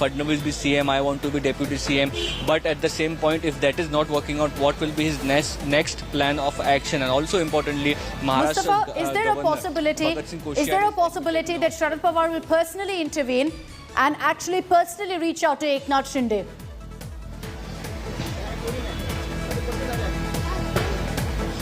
Fadnavis be CM, I want to be deputy CM. But at the same point, if that is not working out, what will be his next plan of action? And also importantly, Maharashtra Mustafa, is there a possibility that Sharad Pawar will personally intervene and actually personally reach out to Eknath Shinde?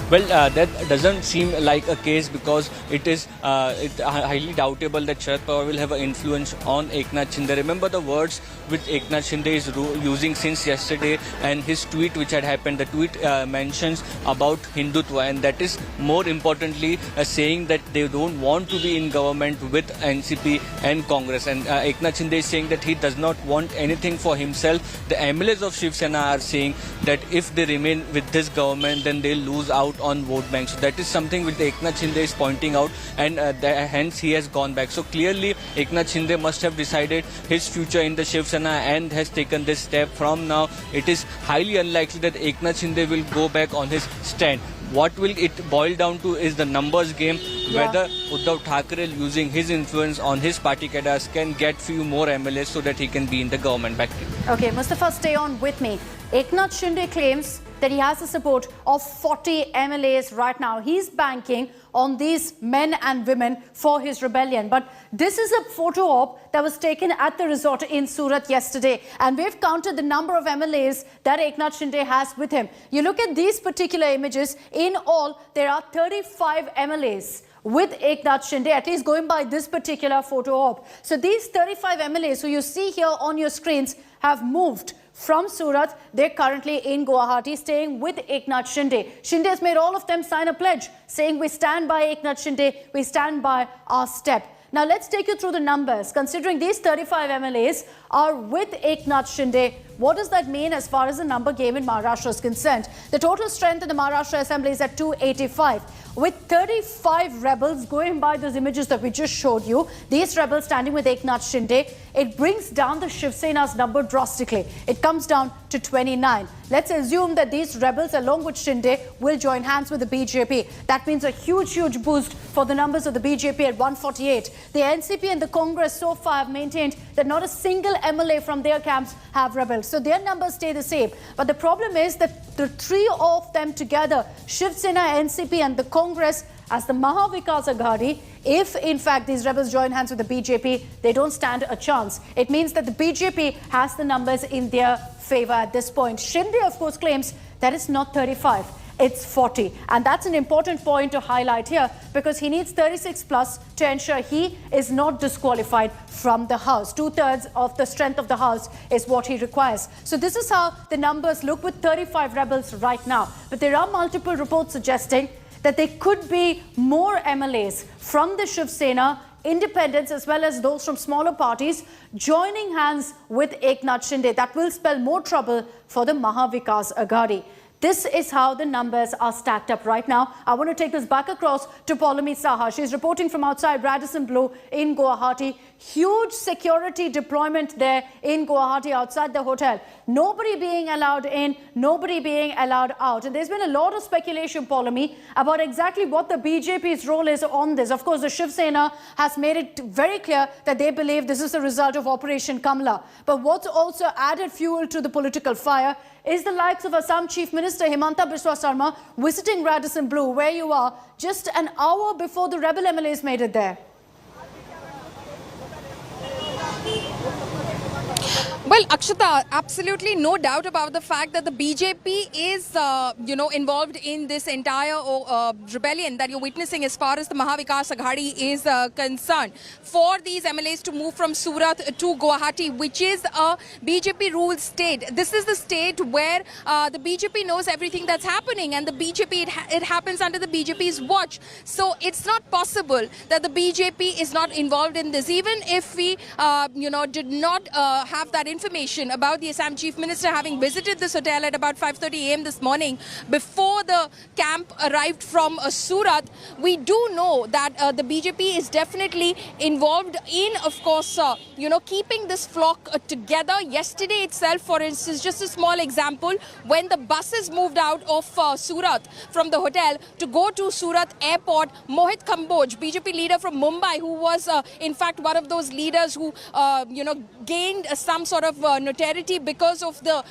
Well, that doesn't seem like a case, because it is highly doubtable that Sharad Pawar will have an influence on Eknath Shinde. Remember the words which Eknath Shinde is using since yesterday, and his tweet which had happened. The tweet mentions about Hindutva, and that is more importantly saying that they don't want to be in government with NCP and Congress. And Eknath Shinde is saying that he does not want anything for himself. The MLAs of Shiv Sena are saying that if they remain with this government, then they'll lose out on vote bank. So that is something which Eknath Shinde is pointing out, and hence he has gone back. So clearly Eknath Shinde must have decided his future in the Shiv Sena and has taken this step. From now, it is highly unlikely that Eknath Shinde will go back on his stand. What will it boil down to is the numbers game, whether Uddhav Thackeray, using his influence on his party cadres, can get few more MLAs so that he can be in the government back. Okay, Mustafa, stay on with me. Eknath Shinde claims that he has the support of 40 MLAs right now. He's banking on these men and women for his rebellion. But this is a photo op that was taken at the resort in Surat yesterday. And we've counted the number of MLAs that Eknath Shinde has with him. You look at these particular images, in all, there are 35 MLAs with Eknath Shinde, at least going by this particular photo op. So these 35 MLAs who you see here on your screens have moved from Surat. They're currently in Guwahati, staying with Eknath Shinde. Shinde has made all of them sign a pledge saying, we stand by Eknath Shinde, we stand by our step. Now let's take you through the numbers. Considering these 35 MLAs are with Eknath Shinde, what does that mean as far as the number game in Maharashtra is concerned? The total strength in the Maharashtra Assembly is at 285. With 35 rebels, going by those images that we just showed you, these rebels standing with Eknath Shinde, it brings down the Shiv Sena's number drastically. It comes down to 29. Let's assume that these rebels, along with Shinde, will join hands with the BJP. That means a huge boost for the numbers of the BJP at 148. The NCP and the Congress so far have maintained that not a single MLA from their camps have rebelled. So their numbers stay the same. But the problem is that the three of them together, Shiv Sena, NCP and the Congress, as the Mahavikas Aghadi, if in fact these rebels join hands with the BJP, they don't stand a chance. It means that the BJP has the numbers in their favor at this point. Shinde, of course, claims that it's not 35. It's 40. And that's an important point to highlight here, because he needs 36 plus to ensure he is not disqualified from the House. 2/3 of the strength of the House is what he requires. So this is how the numbers look with 35 rebels right now. But there are multiple reports suggesting that there could be more MLAs from the Shiv Sena, independents as well as those from smaller parties joining hands with Eknath Shinde. That will spell more trouble for the Mahavikas Aghadi. This is how the numbers are stacked up right now. I want to take this back across to Paulami Saha. She's reporting from outside Radisson Blu in Guwahati. Huge security deployment there in Guwahati outside the hotel. Nobody being allowed in, nobody being allowed out. And there's been a lot of speculation, Paulami, about exactly what the BJP's role is on this. Of course, the Shiv Sena has made it very clear that they believe this is the result of Operation Kamala. But what's also added fuel to the political fire is the likes of Assam Chief Minister Himanta Biswa Sarma visiting Radisson Blu, where you are, just an hour before the rebel MLAs made it there. Well, Akshata, absolutely no doubt about the fact that the BJP is, involved in this entire rebellion that you're witnessing as far as the Mahavikas Aghadi is concerned. For these MLAs to move from Surat to Guwahati, which is a BJP-ruled state. This is the state where the BJP knows everything that's happening, and the BJP, it happens under the BJP's watch. So it's not possible that the BJP is not involved in this. Even if we, did not have that information information about the Assam Chief Minister having visited this hotel at about 5:30 a.m. this morning before the camp arrived from Surat. We do know that the BJP is definitely involved in, of course, keeping this flock together. Yesterday itself, for instance, just a small example, when the buses moved out of Surat from the hotel to go to Surat airport, Mohit Kamboj, BJP leader from Mumbai, who was in fact one of those leaders who gained some sort of notoriety because of the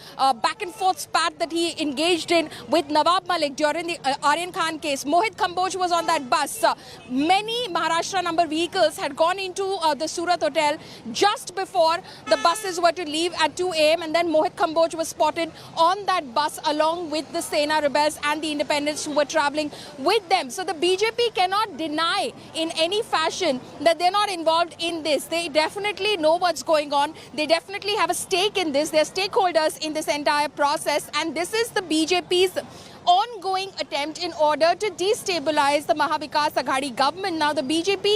back and forth spat that he engaged in with Nawab Malik during the Aryan Khan case. Mohit Kamboj was on that bus. Many Maharashtra number vehicles had gone into the Surat hotel just before the buses were to leave at 2 a.m. and then Mohit Kamboj was spotted on that bus along with the Sena rebels and the independents who were travelling with them. So the BJP cannot deny in any fashion that they're not involved in this. They definitely know what's going on. They definitely have a stake in this. They're stakeholders in this entire process, and this is the BJP's ongoing attempt in order to destabilize the Maha Vikas Aghadi government. Now the BJP,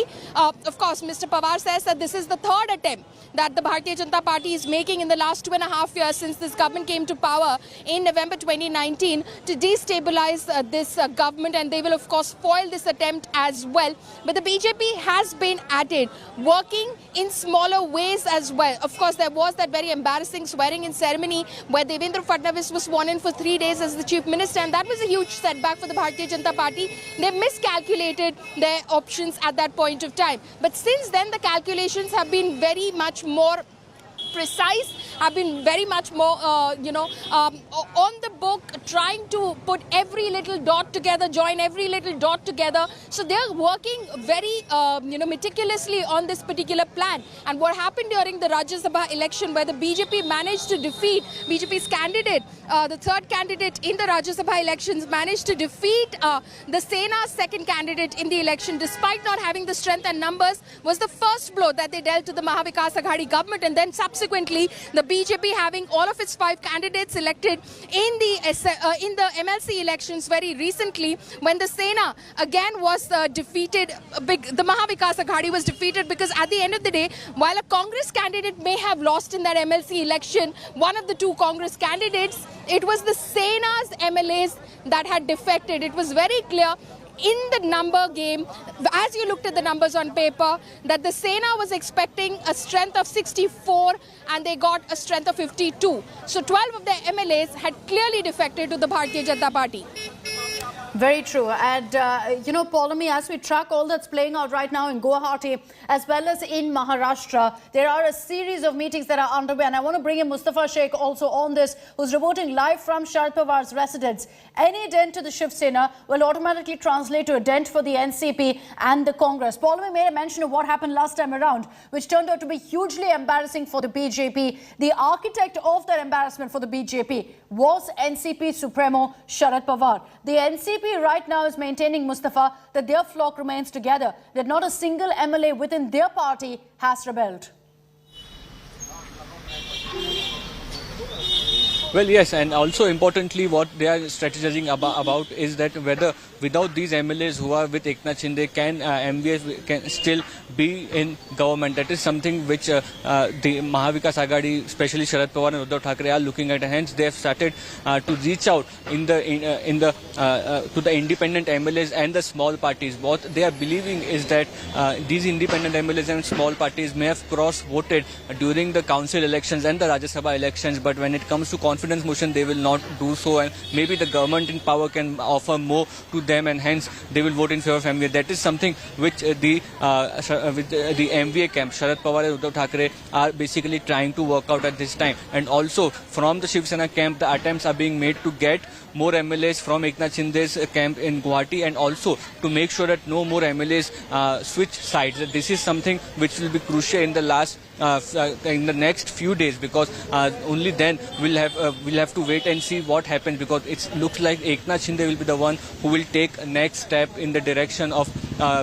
of course, Mr. Pawar says that this is the third attempt that the Bharatiya Janata Party is making in the last 2.5 years since this government came to power in November 2019 to destabilize this government, and they will of course foil this attempt as well. But the BJP has been at it, working in smaller ways as well. Of course, there was that very embarrassing swearing-in ceremony where Devendra Fadnavis was sworn in for 3 days as the Chief Minister, and that was a huge setback for the Bharatiya Janata Party. They miscalculated their options at that point of time. But since then, the calculations have been very much more precise, have been very much more, on the book, trying to put every little dot together, join every little dot together. So they're working very, meticulously on this particular plan. And what happened during the Rajya Sabha election, where the BJP managed to defeat BJP's candidate, the third candidate in the Rajya Sabha elections, managed to defeat the Sena's second candidate in the election, despite not having the strength and numbers, was the first blow that they dealt to the Maha Vikas Aghadi government. And then subsequently, the BJP having all of its 5 candidates elected in the MLC elections very recently, when the Sena again was defeated, the Maha Vikas Aghadi was defeated, because at the end of the day, while a Congress candidate may have lost in that MLC election, one of the 2 Congress candidates, it was the Sena's MLAs that had defected. It was very clear in the number game, as you looked at the numbers on paper, that the Sena was expecting a strength of 64 and they got a strength of 52. So 12 of their MLAs had clearly defected to the Bharatiya Janata Party. Very true. And, Paulami, as we track all that's playing out right now in Guwahati as well as in Maharashtra, there are a series of meetings that are underway. And I want to bring in Mustafa Sheikh also on this, who's reporting live from Sharad Pawar's residence. Any dent to the Shiv Sena will automatically translate to a dent for the NCP and the Congress. Paulami made a mention of what happened last time around, which turned out to be hugely embarrassing for the BJP. The architect of that embarrassment for the BJP was NCP Supremo Sharad Pawar. The NCP right now is maintaining, Mustafa, that their flock remains together, that not a single MLA within their party has rebelled. Well, yes, and also importantly, what they are strategizing about is that whether without these MLAs who are with Eknath Shinde, can MVA can still be in government. That is something which the Maha Vikas Aghadi, especially Sharad Pawar and Uddhav Thackeray, are looking at. Hence, they have started to reach out to the independent MLAs and the small parties. What they are believing is that these independent MLAs and small parties may have cross-voted during the council elections and the Rajya Sabha elections, but when it comes to confidence motion, they will not do so, and maybe the government in power can offer more to them, and hence they will vote in favor of MVA. That is something which the MVA camp, Sharad Pawar and Uddhav Thackeray, are basically trying to work out at this time. And also from the Shiv Sena camp, the attempts are being made to get more MLAs from Eknath Shinde's camp in Guwahati, and also to make sure that no more MLAs switch sides. This is something which will be crucial in the next few days, because only then we'll have to wait and see what happens, because it looks like Eknath Shinde will be the one who will take next step in the direction of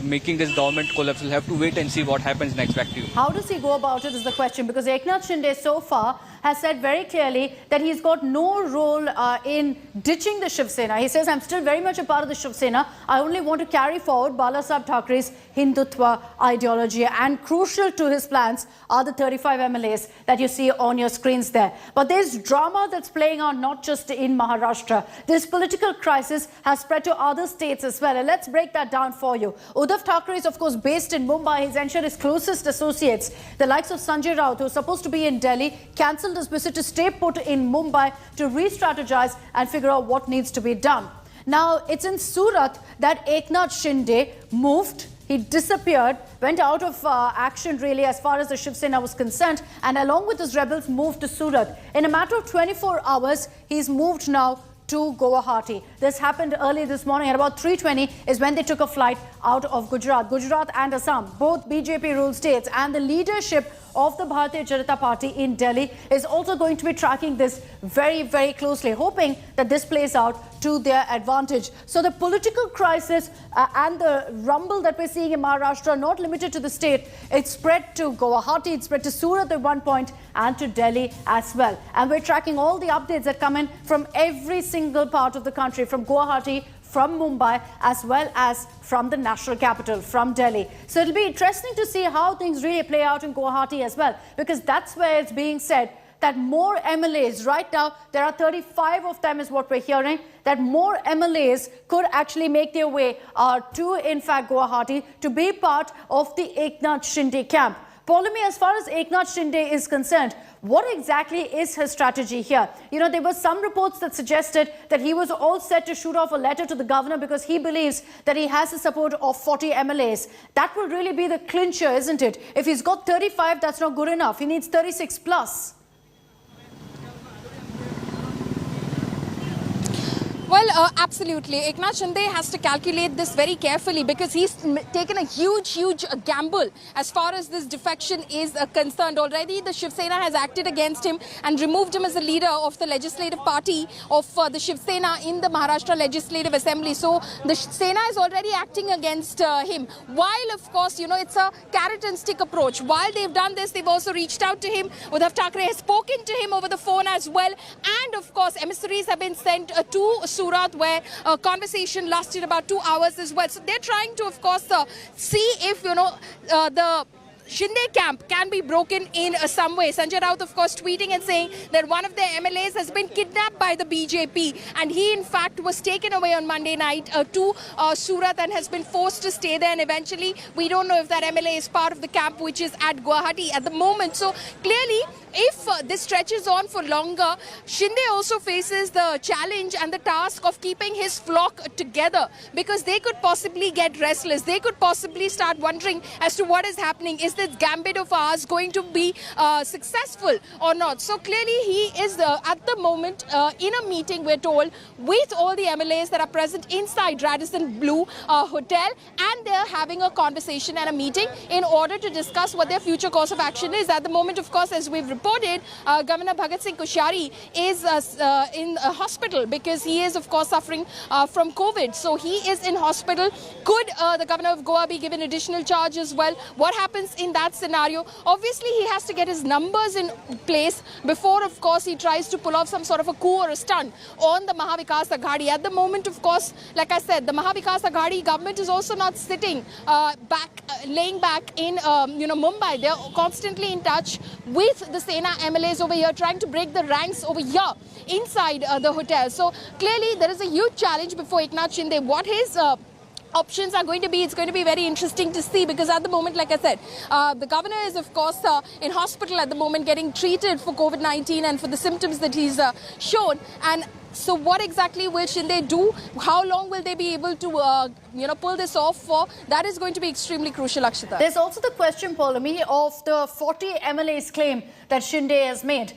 making this government collapse. We'll have to wait and see what happens next. Back to you. How does he go about it is the question, because Eknath Shinde so far has said very clearly that he's got no role in ditching the Shiv Sena. He says, I'm still very much a part of the Shiv Sena. I only want to carry forward Balasaheb Thackre's Hindutva ideology. And crucial to his plans are the 35 MLAs that you see on your screens there. But there's drama that's playing out not just in Maharashtra. This political crisis has spread to other states as well. And let's break that down for you. Uddhav Thackeray is, of course, based in Mumbai. He's ensured his closest associates, the likes of Sanjay Raut, who's supposed to be in Delhi, cancelled his visit to stay put in Mumbai to re-strategize and figure out what needs to be done. Now, it's in Surat that Eknath Shinde moved. He disappeared, went out of action really as far as the Shiv Sena was concerned, and along with his rebels moved to Surat. In a matter of 24 hours, he's moved now to Guwahati. This happened early this morning at about 3:20 is when they took a flight out of Gujarat. Gujarat and Assam, both BJP ruled states, and the leadership of the Bharatiya Janata Party in Delhi is also going to be tracking this very, very closely, hoping that this plays out to their advantage. So the political crisis and the rumble that we're seeing in Maharashtra, not limited to the state, it spread to Guwahati, it spread to Surat at one point, and to Delhi as well. And we're tracking all the updates that come in from every single part of the country, from Guwahati, from Mumbai, as well as from the national capital, from Delhi. So it'll be interesting to see how things really play out in Guwahati as well, because that's where it's being said that more MLAs, right now there are 35 of them is what we're hearing, that more MLAs could actually make their way to, in fact, Guwahati to be part of the Eknath Shinde camp. Polemy, as far as Eknath Shinde is concerned, what exactly is his strategy here? You know, there were some reports that suggested that he was all set to shoot off a letter to the governor because he believes that he has the support of 40 MLAs. That will really be the clincher, isn't it? If he's got 35, that's not good enough. He needs 36 plus. Well, absolutely. Eknath Shinde has to calculate this very carefully because he's taken a huge gamble as far as this defection is concerned. Already the Shiv Sena has acted against him and removed him as the leader of the legislative party of the Shiv Sena in the Maharashtra Legislative Assembly. So the Sena is already acting against him. While, of course, you know, it's a carrot and stick approach. While they've done this, they've also reached out to him. Uddhav Thackeray has spoken to him over the phone as well. And, of course, emissaries have been sent to Surat, where a conversation lasted about 2 hours as well. So they're trying to, of course, see if, you know, the Shinde camp can be broken in some way. Sanjay Raut, of course, tweeting and saying that one of their MLAs has been kidnapped by the BJP, and he, in fact, was taken away on Monday night to Surat and has been forced to stay there. And eventually, we don't know if that MLA is part of the camp, which is at Guwahati at the moment. So clearly, if this stretches on for longer, Shinde also faces the challenge and the task of keeping his flock together, because they could possibly get restless. They could possibly start wondering as to what is happening. Is this gambit of ours going to be successful or not? So clearly he is at the moment in a meeting, we're told, with all the MLAs that are present inside Radisson Blu Hotel, and they're having a conversation and a meeting in order to discuss what their future course of action is. At the moment, of course, as we've reported, Governor Bhagat Singh Koshari is in a hospital because he is, of course, suffering from COVID. So he is in hospital. Could the governor of Goa be given additional charge as well? What happens in that scenario? Obviously, he has to get his numbers in place before, of course, he tries to pull off some sort of a coup or a stunt on the Maha Vikas Aghadi. At the moment, of course, like I said, the Maha Vikas Aghadi government is also not sitting laying back in Mumbai. They're constantly in touch with the Sena MLAs over here, trying to break the ranks over here inside the hotel. So clearly there is a huge challenge before Eknath Shinde. What his options are going to be, it's going to be very interesting to see, because at the moment, like I said, the governor is, of course, in hospital at the moment getting treated for COVID-19 and for the symptoms that he's shown. And so what exactly will Shinde do? How long will they be able to, pull this off for? That is going to be extremely crucial, Akshita. There's also the question, Polemy, of the 40 MLAs claim that Shinde has made.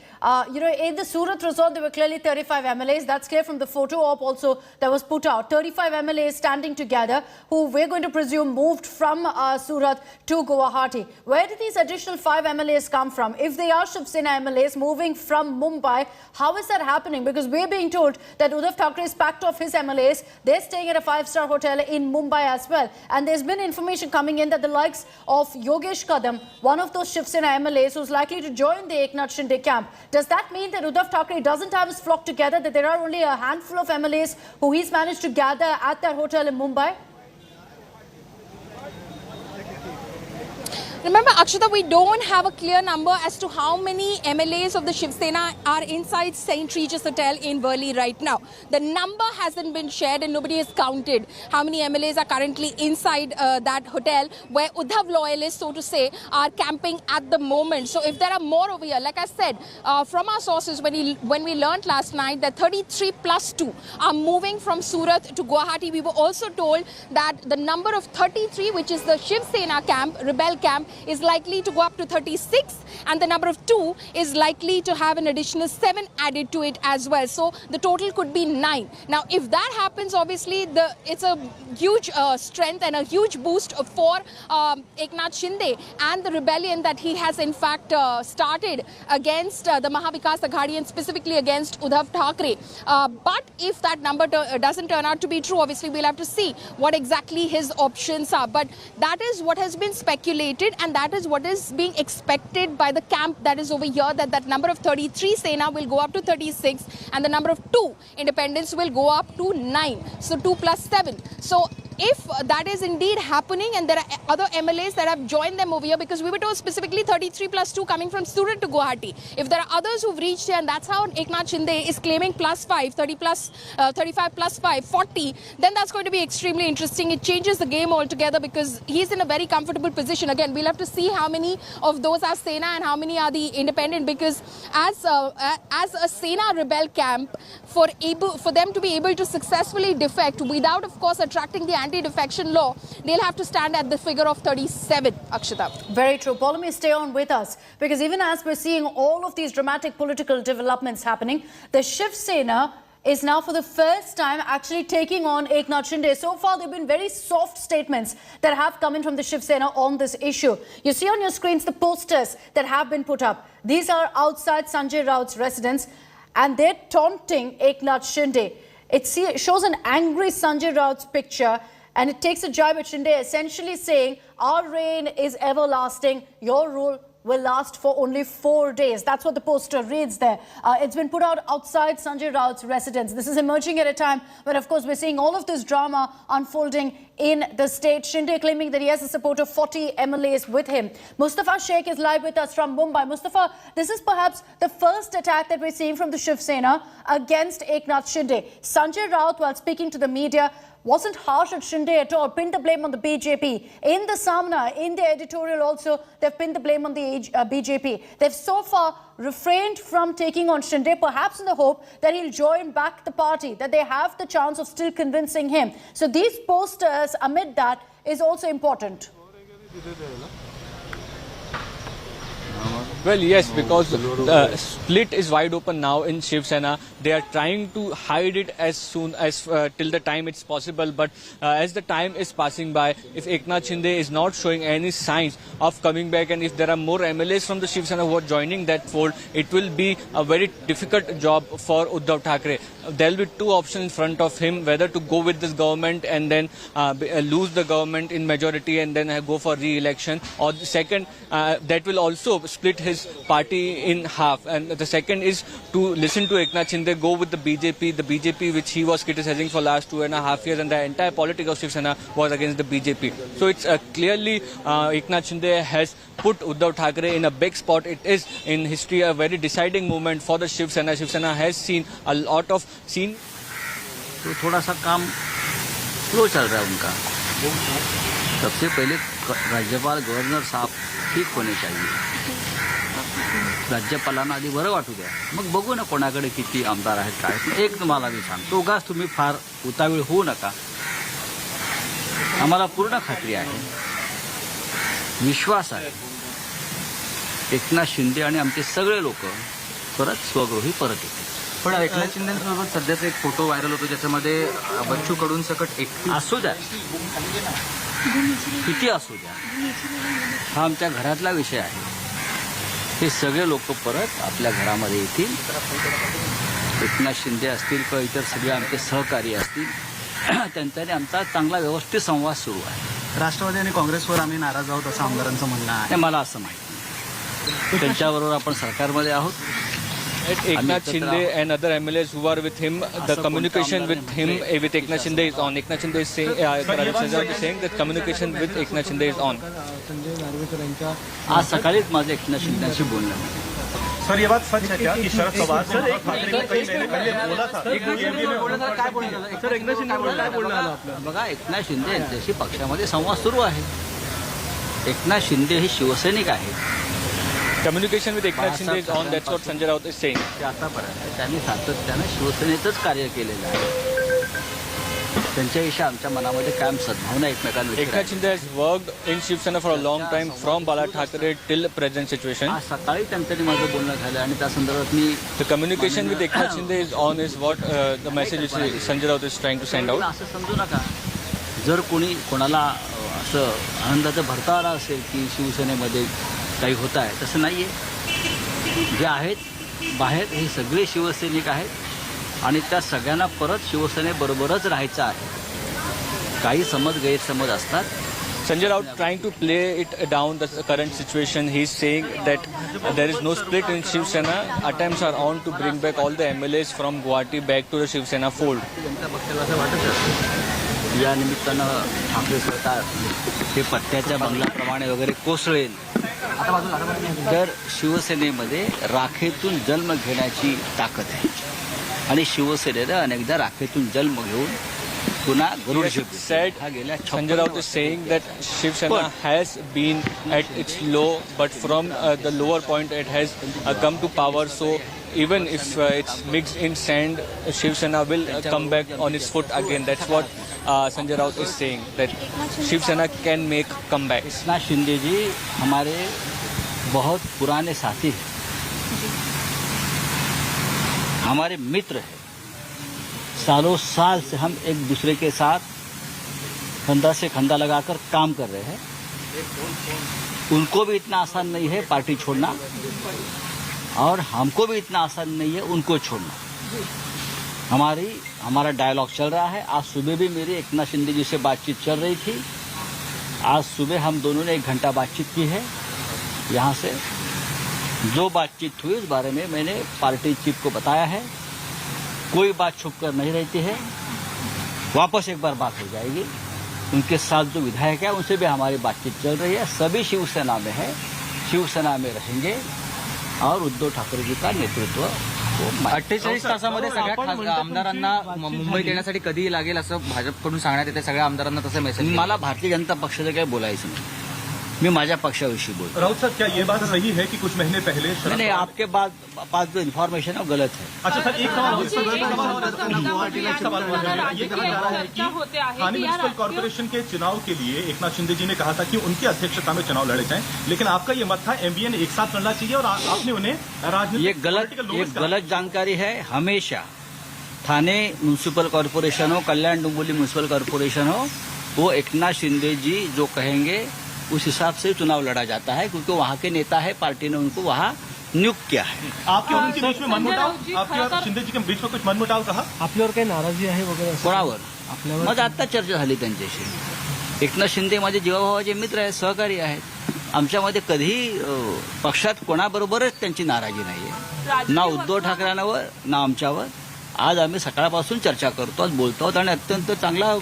In the Surat resort, there were clearly 35 MLAs. That's clear from the photo op also that was put out. 35 MLAs standing together, who we're going to presume moved from Surat to Guwahati. Where did these additional 5 MLAs come from? If they are Shiv Sena MLAs moving from Mumbai, how is that happening? Because we're being told that Uddhav Thackeray has packed off his MLAs. They're staying at a 5-star hotel in Mumbai as well. And there's been information coming in that the likes of Yogesh Kadam, one of those Shiv Sena MLAs who's likely to join the Eknath Shinde camp. Does that mean that Uddhav Thackeray doesn't have his flock together, that there are only a handful of MLAs who he's managed to gather at that hotel in Mumbai? Remember, Akshata, we don't have a clear number as to how many MLAs of the Shiv Sena are inside St. Regis Hotel in Worli right now. The number hasn't been shared and nobody has counted how many MLAs are currently inside that hotel where Uddhav loyalists, so to say, are camping at the moment. So if there are more over here, like I said, from our sources, when we learned last night that 33 plus 2 are moving from Surat to Guwahati, we were also told that the number of 33, which is the Shiv Sena camp, rebel camp, is likely to go up to 36, and the number of 2 is likely to have an additional 7 added to it as well. So the total could be 9. Now, if that happens, obviously, it's a huge strength and a huge boost for Eknath Shinde and the rebellion that he has in fact started against the Mahavikas Aghadi and specifically against Uddhav Thackeray. But if that number doesn't turn out to be true, obviously we'll have to see what exactly his options are. But that is what has been speculated, and that is what is being expected by the camp that is over here, that number of 33 Sena will go up to 36 and the number of 2 independents will go up to 9. So 2 plus 7. So if that is indeed happening and there are other MLAs that have joined them over here, because we were told specifically 33 plus 2 coming from Surat to Guwahati. If there are others who've reached here, and that's how Eknath Shinde is claiming plus 5, 30 plus, 35 plus 5, 40, then that's going to be extremely interesting. It changes the game altogether because he's in a very comfortable position. Again, we'll have to see how many of those are Sena and how many are the independent, because as a Sena rebel camp, for them to be able to successfully defect without, of course, attracting the anti-defection law, they'll have to stand at the figure of 37, Akshata. Very true. Paulami, stay on with us, because even as we're seeing all of these dramatic political developments happening, the Shiv Sena is now for the first time actually taking on Eknath Shinde. So far, there have been very soft statements that have come in from the Shiv Sena on this issue. You see on your screens the posters that have been put up. These are outside Sanjay Raut's residence, and they're taunting Eknath Shinde. It shows an angry Sanjay Raut's picture, and it takes a jibe at Shinde, essentially saying, our reign is everlasting, your rule will last for only 4 days. That's what the poster reads there. It's been put out outside Sanjay Raut's residence. This is emerging at a time when, of course, we're seeing all of this drama unfolding in the state. Shinde claiming that he has the support of 40 MLAs with him. Mustafa Sheikh is live with us from Mumbai. Mustafa, this is perhaps the first attack that we're seeing from the Shiv Sena against Eknath Shinde. Sanjay Raut, while speaking to the media, wasn't harsh at Shinde at all, pinned the blame on the BJP. In the Samna, in the editorial also, they've pinned the blame on the BJP. They've so far refrained from taking on Shinde, perhaps in the hope that he'll join back the party, that they have the chance of still convincing him. So these posters amid that is also important. Well, yes, because the split is wide open now in Shiv Sena. They are trying to hide it as soon as till the time it's possible. But as the time is passing by, if Eknath Shinde is not showing any signs of coming back, and if there are more MLAs from the Shiv Sena who are joining that fold, it will be a very difficult job for Uddhav Thackeray. There will be 2 options in front of him, whether to go with this government and then lose the government in majority and then go for re-election, or the second, that will also split his party in half. And the second is to listen to Eknath Shinde, go with the BJP which he was criticizing for last 2.5 years, and the entire politics of Shiv Sena was against the BJP. So it's clearly Eknath Shinde has put Uddhav Thackeray in a big spot. It is in history a very deciding moment for the Shiv Sena. Shiv Sena has seen a lot of तो थोड़ा सा काम slow चल रहा है उनका. सबसे पहले राज्यपाल गव्हर्नर साहब ठीक होणे चाहिए. राज्यपालांना आधी बरं वाटू द्या, मग बघू ना कोणाकडे किती आमदार आहेत काय. एक तुम्हाला मी सांगतो, उगाच तुम्ही फार उतावीळ होऊ नका. आम्हाला पूर्ण खात्री आहे, विश्वास आहे एकनाथ शिंदे आणि आमचे सगळे लोक परत स्वगृही परत येतील. पण एकनाथ शिंदेसोबत सध्याचा एक फोटो व्हायरल होतो ज्याच्यामध्ये बच्चू कडून सकट एक असू द्या, किती असू द्या, हा आमच्या घरातला विषय आहे. हे सगळे लोक परत आपल्या घरामध्ये येतील. एकनाथ शिंदे असतील किंवा इतर सगळे आमचे सहकारी असतील, त्यांच्याने आमचा चांगला व्यवस्थित संवाद सुरू आहे. राष्ट्रवादी आणि काँग्रेसवर आम्ही नाराज आहोत असं आमदारांचं म्हणणं आहे. हे मला असं माहिती नाही. त्यांच्याबरोबर आपण सरकारमध्ये आहोत. Eknath Shinde and other MLAs who are with him, the communication with him, with Eknath Shinde is on. Eknath Shinde is saying, Sanjay Raut is saying that communication with Eknath Shinde is on. आज सकाळीच माझं एकनाथ शिंदेशी बोलणं झालं. Sir ये बात सच है क्या कि शरद पवार सर एक ठाकरे ने कई महीने पहले बोला था सर एकनाथ शिंदे बघा, एकनाथ शिंदे यांच्याशी पक्षामध्ये संवाद सुरू आहे. एकनाथ शिंदे हे शिवसैनिक आहेत. Communication with Eknath Shinde is on. That's what Sanjay Raut is saying. ते आतापर्यंत त्यांनी सातत्यानं शिवसेनेचंच कार्य केलेलं आहे. त्यांच्याविषयी आमच्या मनामध्ये कायम सद्भावना एकमेकांविषयी Eknath Shinde has worked in Shiv Sena for a long time from Balasaheb Thackeray till present situation. आज सकाळी त्यांच्यानी माझं बोलणं झालं आणि त्या संदर्भात मी The communication with Eknath Shinde is on is what the message which Sanjay Raut is trying to send out. असं समजू नका, जर कोणाला असं आनंदाचं भरता आला असेल की शिवसेनेमध्ये काही होत आहे, तसं नाही आहे. जे आहेत बाहेर हे सगळे शिवसैनिक आहेत आणि त्या सगळ्यांना परत शिवसेनेबरोबरच राहायचं आहे. काही गैरसमज असतात. Sanjay Raut trying to play it down the current situation. He is saying that there is no split in Shiv Sena. Attempts are on to bring back all the MLAs from Guwahati back to the Shiv Sena fold. जनता पक्षाला असं वाटत असेल या निमित्तानं ठाकरे सरकार हे पत्त्याच्या बंगल्याप्रमाणे वगैरे कोसळेल, तर शिवसेनेमध्ये राखेतून जन्म घेण्याची ताकद आहे आणि शिवसेनेनं अनेकदा राखेतून जन्म घेऊन पुन्हा गरुड Said Sanjay Raut is saying that Shiv Sena has been at its low, but from the lower point it has come to power. So even if it's mixed in sand, Shiv Sena will come back on its foot again. That's what Sanjay Raut is saying, that Shiv Sena can make comeback. Eknath Shinde जी हमारे बहुत पुराने साथी हैं, हमारे मित्र हैं. सालों साल से हम एक दूसरे के साथ कंधा से कंधा लगाकर काम कर रहे हैं. उनको भी इतना आसान नहीं है पार्टी छोड़ना और हमको भी इतना आसान नहीं है उनको छोड़ना. हमारा डायलॉग चल रहा है. आज सुबह भी मेरी एकनाथ शिंदे जी से बातचीत चल रही थी. आज सुबह हम दोनों ने 1 घंटा बातचीत की है. यहाँ से जो बातचीत हुई उस बारे में मैंने पार्टी चीफ को बताया है. कोई बात छुप कर नहीं रहती है. वापस एक बार बात हो जाएगी. उनके साथ जो विधायक है उनसे भी हमारी बातचीत चल रही है. सभी शिवसेना में है, शिवसेना में रहेंगे और उद्धव ठाकरे जी का नेतृत्व 48 तासामध्ये सगळ्या आमदारांना मुंबईत येण्यासाठी कधी लागेल असं भाजपकडून सांगण्यात येते. सगळ्या आमदारांना तसं मेसेज. मला भारतीय जनता पक्षाचं काही बोलायचं नाही. मैं माझ्या पक्षाविषयी बोलतो. राउत साहब, क्या ये बात सही है कि कुछ महीने पहले नहीं, आपके पास जो इन्फॉर्मेशन है वो गलत है. अच्छा सर, एक सवाल ये कहना चाह रहा है कि स्थानीय म्युनिसिपल कॉर्पोरेशन के चुनाव के लिए एकनाथ शिंदे जी ने कहा था कि उनकी अध्यक्षता में चुनाव लड़े जाएं, लेकिन आपका ये मत था MVA ने एक साथ लड़ना चाहिए और आपने उन्हें राजनीतिक ये गलत जानकारी है. हमेशा थाने म्युनिसिपल कॉर्पोरेशन हो, कल्याण डोंबिवली म्युनिसिपल कॉर्पोरेशन हो, वो एकनाथ शिंदे जी जो कहेंगे उस हिसाब से चुनाव लड़ा जाता है, क्योंकि वहाँ के नेता है, पार्टी ने उनको वहाँ नियुक्त किया है. आपके और उनके बीच में मनमुटाव, आपके और शिंदे जी के बीच में कुछ मनमुटाव कहा? आपल्यावर काही नाराजी आहे वगैरे? कोणावर? माझं आत्ता चर्चा झाली त्यांच्याशी. एकनाथ शिंदे माझे जीवाभावाचे मित्र आहेत, सहकारी आहेत. आमच्यामध्ये कधीही पक्षात कोणाबरोबरच त्यांची नाराजी नाही आहे, ना उद्धव ठाकरेंवर ना आमच्यावर. आज आम्ही सकाळपासून चर्चा करतो आहोत, बोलतो आहोत आणि अत्यंत चांगल्या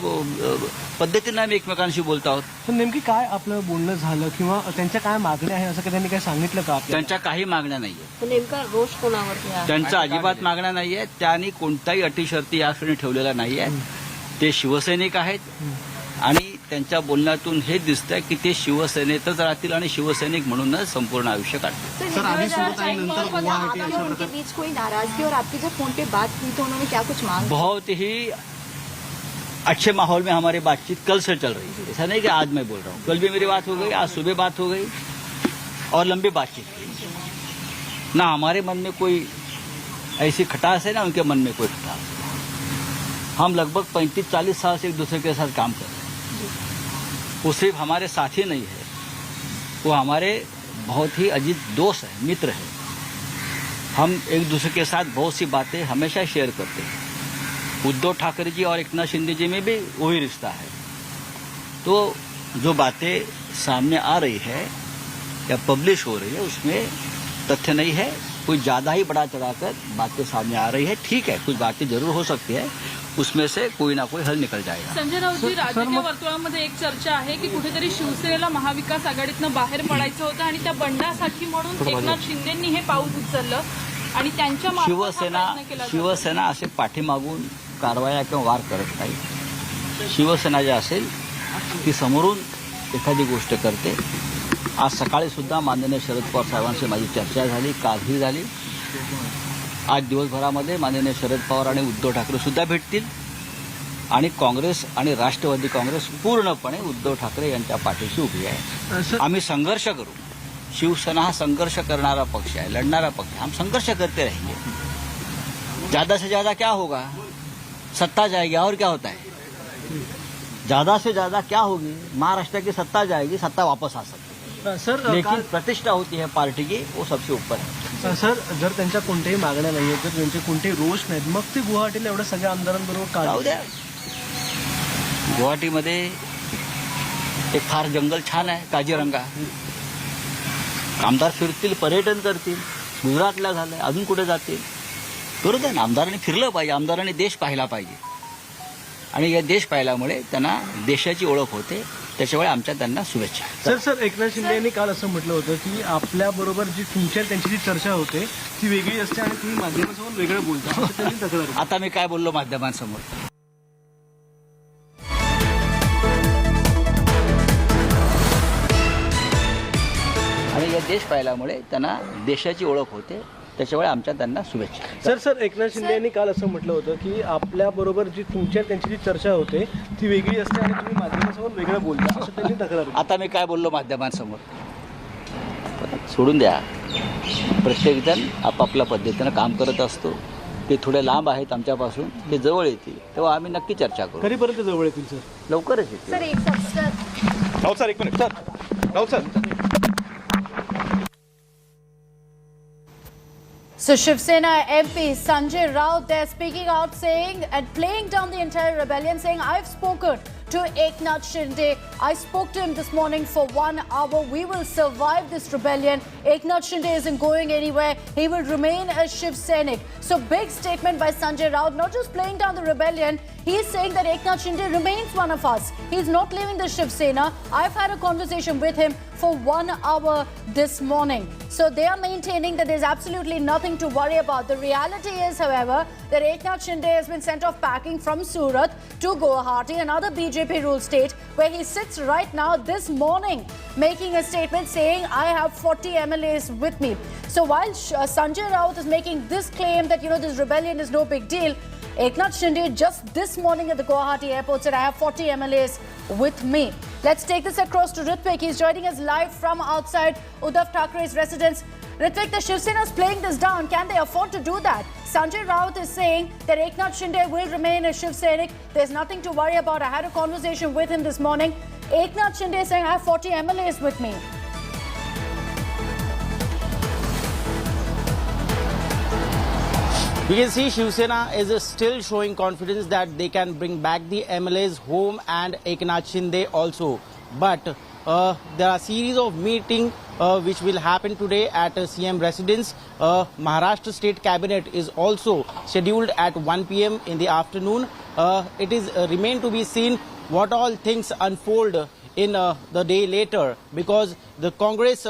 पद्धतीने आम्ही एकमेकांशी बोलतो आहोत. पण नेमकी काय आपलं बोलणं झालं किंवा त्यांच्या काय मागण्या आहे असं त्यांनी काय सांगितलं का? त्यांच्या काही मागण्या नाहीये. नेमका रोष कोणावरती आहे? त्यांचा अजिबात मागण्या नाहीये. त्यांनी कोणताही अटी शर्ती या क्षणी ठेवलेल्या नाहीये. ते शिवसैनिक आहेत आणि त्यांच्या बोलण्यातून हे दिसतंय की ते शिवसेनेतच राहतील आणि शिवसैनिक म्हणूनच संपूर्ण आयुष्य काढतील. सर, अभी उनके बीच कोई नाराजगी और आपकी जब फोन पे बात हुई तो उन्होंने क्या कुछ मांग? बहुत ही अच्छे माहौल में हमारी बातचीत कल से चल रही है. ऐसा नहीं कि आज मैं बोल रहा हूँ. कल भी मेरी बात हो गई, आज सुबह बात हो गई और लंबी बातचीत की। ना हमारे मन में कोई ऐसी खटास है, ना उनके मन में कोई खटास है। हम लगभग 35-40 साल से एक दूसरे के साथ काम कर रहे हैं। वो सिर्फ हमारे साथी नहीं है, वो हमारे बहुत ही अजीज दोस्त है, मित्र है। हम एक दूसरे के साथ बहुत सी बातें हमेशा शेयर करते हैं। उद्धव ठाकरे जी और एकनाथ शिंदे जी में भी वही रिश्ता है। तो जो बातें सामने आ रही है या पब्लिश हो रही है उसमें तथ्य नहीं है, कोई ज़्यादा ही बड़ा चढ़ाकर बातें सामने आ रही है। ठीक है, कुछ बातें जरूर हो सकती है, उसमें से कोई ना कोई हल निकल जाएगा। संजय राऊतजी, राजकीय वर्तुळामध्ये एक चर्चा आहे की कुठेतरी शिवसेनेला महाविकास आघाडीतनं बाहेर पडायचं होतं आणि त्या बंडासाठी म्हणून एकनाथ शिंदेंनी हे पाऊल उचललं आणि त्यांच्या शिवसेना असे पाठीमागून कारवाया किंवा वार करत नाही। शिवसेना जे असेल ती समोरून एखादी गोष्ट करते। आज सकाळी सुद्धा माननीय शरद पवार साहेबांशी माझी चर्चा झाली, कालही झाली। आज दिवसभरामध्ये माननीय शरद पवार आणि उद्धव ठाकरे सुद्धा भेटतील आणि काँग्रेस आणि राष्ट्रवादी काँग्रेस पूर्णपणे उद्धव ठाकरे यांच्या पाठीशी उभी आहे। आम्ही संघर्ष करू। शिवसेना हा संघर्ष करणारा पक्ष है, लड़नारा पक्ष है। हम संघर्ष करते रहेंगे। ज्यादा से ज्यादा क्या होगा, सत्ता जाएगी और क्या होता है। ज्यादा से ज्यादा क्या होगी, महाराष्ट्र की सत्ता जाएगी, सत्ता वापस आ सकती है सर, लेकिन प्रतिष्ठा होती है पार्टी की, वो सबसे ऊपर है। सर, जर त्यांच्या कोणत्याही मागण्या नाही आहेत, जर त्यांचे कोणतेही रोष नाहीत, मग ते गुवाहाटीला एवढ्या सगळ्या आमदारांबरोबर का जाऊ द्या। गुवाहाटीमध्ये एक फार जंगल छान आहे, काजीरंगा। आमदार फिरतील, पर्यटन करतील। गुजरातला झालं, अजून कुठे जातील, करू द्या ना। आमदारांनी फिरलं पाहिजे, आमदारांनी देश पाहिला पाहिजे आणि या देश पाहिल्यामुळे त्यांना देशाची ओळख होते। त्याच्यामुळे आमच्या त्यांना शुभेच्छा। सर, एकनाथ शिंदे यांनी काल असं म्हटलं होतं की आपल्याबरोबर जी तुमच्या त्यांची जी चर्चा होते ती वेगळी असते आणि तुम्ही माध्यमांसमोर वेगळं बोलता, असं त्यांनी तक्रार केली। आता मी काय बोललो माध्यमांसमोर, आणि या देश पाहिल्यामुळे त्यांना देशाची ओळख होते। त्याच्यामुळे आमच्या त्यांना शुभेच्छा। सर, एकनाथ शिंदे यांनी काल असं म्हटलं होतं की आपल्याबरोबर जी तुमच्या त्यांची जी चर्चा होते ती वेगळी असते आणि तुम्ही माध्यमांसमोर वेगळं बोलता, असं त्यांनी तक्रार केली। आता मी काय बोललो माध्यमांसमोर, सोडून द्या। प्रत्येकजण आपापल्या पद्धतीनं काम करत असतो। ते थोडे लांब आहेत आमच्यापासून, ते जवळ येतील तेव्हा आम्ही नक्की चर्चा करू। कधीपर्यंत जवळ येतील सर? लवकरच येतील। सर, एक राउत सर, एक minute sir, Raut sir. So Shiv Sena MP Sanjay Raut, they're speaking out saying and playing down the entire rebellion, saying, I've spoken to Eknath Shinde. I spoke to him this morning for 1 hour. We will survive this rebellion. Eknath Shinde isn't going anywhere. He will remain a Shiv Sainik. So big statement by Sanjay Raut, not just playing down the rebellion. He's saying that Eknath Shinde remains one of us. He's not leaving the Shiv Sena. I've had a conversation with him for 1 hour this morning. So they are maintaining that there's absolutely nothing to worry about. The reality is, however, that Eknath Shinde has been sent off packing from Surat to Guwahati, another BJP ruled state, where he sits right now this morning, making a statement saying, I have 40 MLAs with me. So while Sanjay Raut is making this claim that, this rebellion is no big deal, Eknath Shinde just this morning at the Guwahati airport said, I have 40 MLAs with me. Let's take this across to Ritvik. He's joining us live from outside Uddhav Thackeray's residence. Ritvik, the Shiv Sena is playing this down. Can they afford to do that? Sanjay Raut is saying that Eknath Shinde will remain a Shiv Sainik. There's nothing to worry about. I had a conversation with him this morning. Eknath Shinde is saying, I have 40 MLAs with me. We can see Shiv Sena is still showing confidence that they can bring back the MLAs home and Eknath Shinde also. But there are a series of meetings which will happen today at CM residence. Maharashtra State Cabinet is also scheduled at 1 p.m. in the afternoon. It is remain to be seen what all things unfold in the day later, because the Congress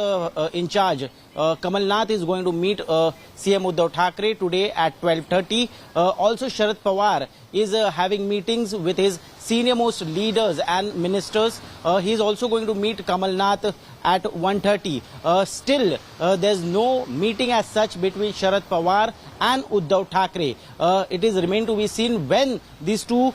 in charge, Kamala is going to meet CM Uddhav Thackeray today at 12:30. Also Sharad Pawar is having meetings with his senior most leaders and ministers. He is also going to meet Kamala at 1:30. Still, there's no meeting as such between Sharad Pawar and Uddhav Thackeray. It is remain to be seen when these two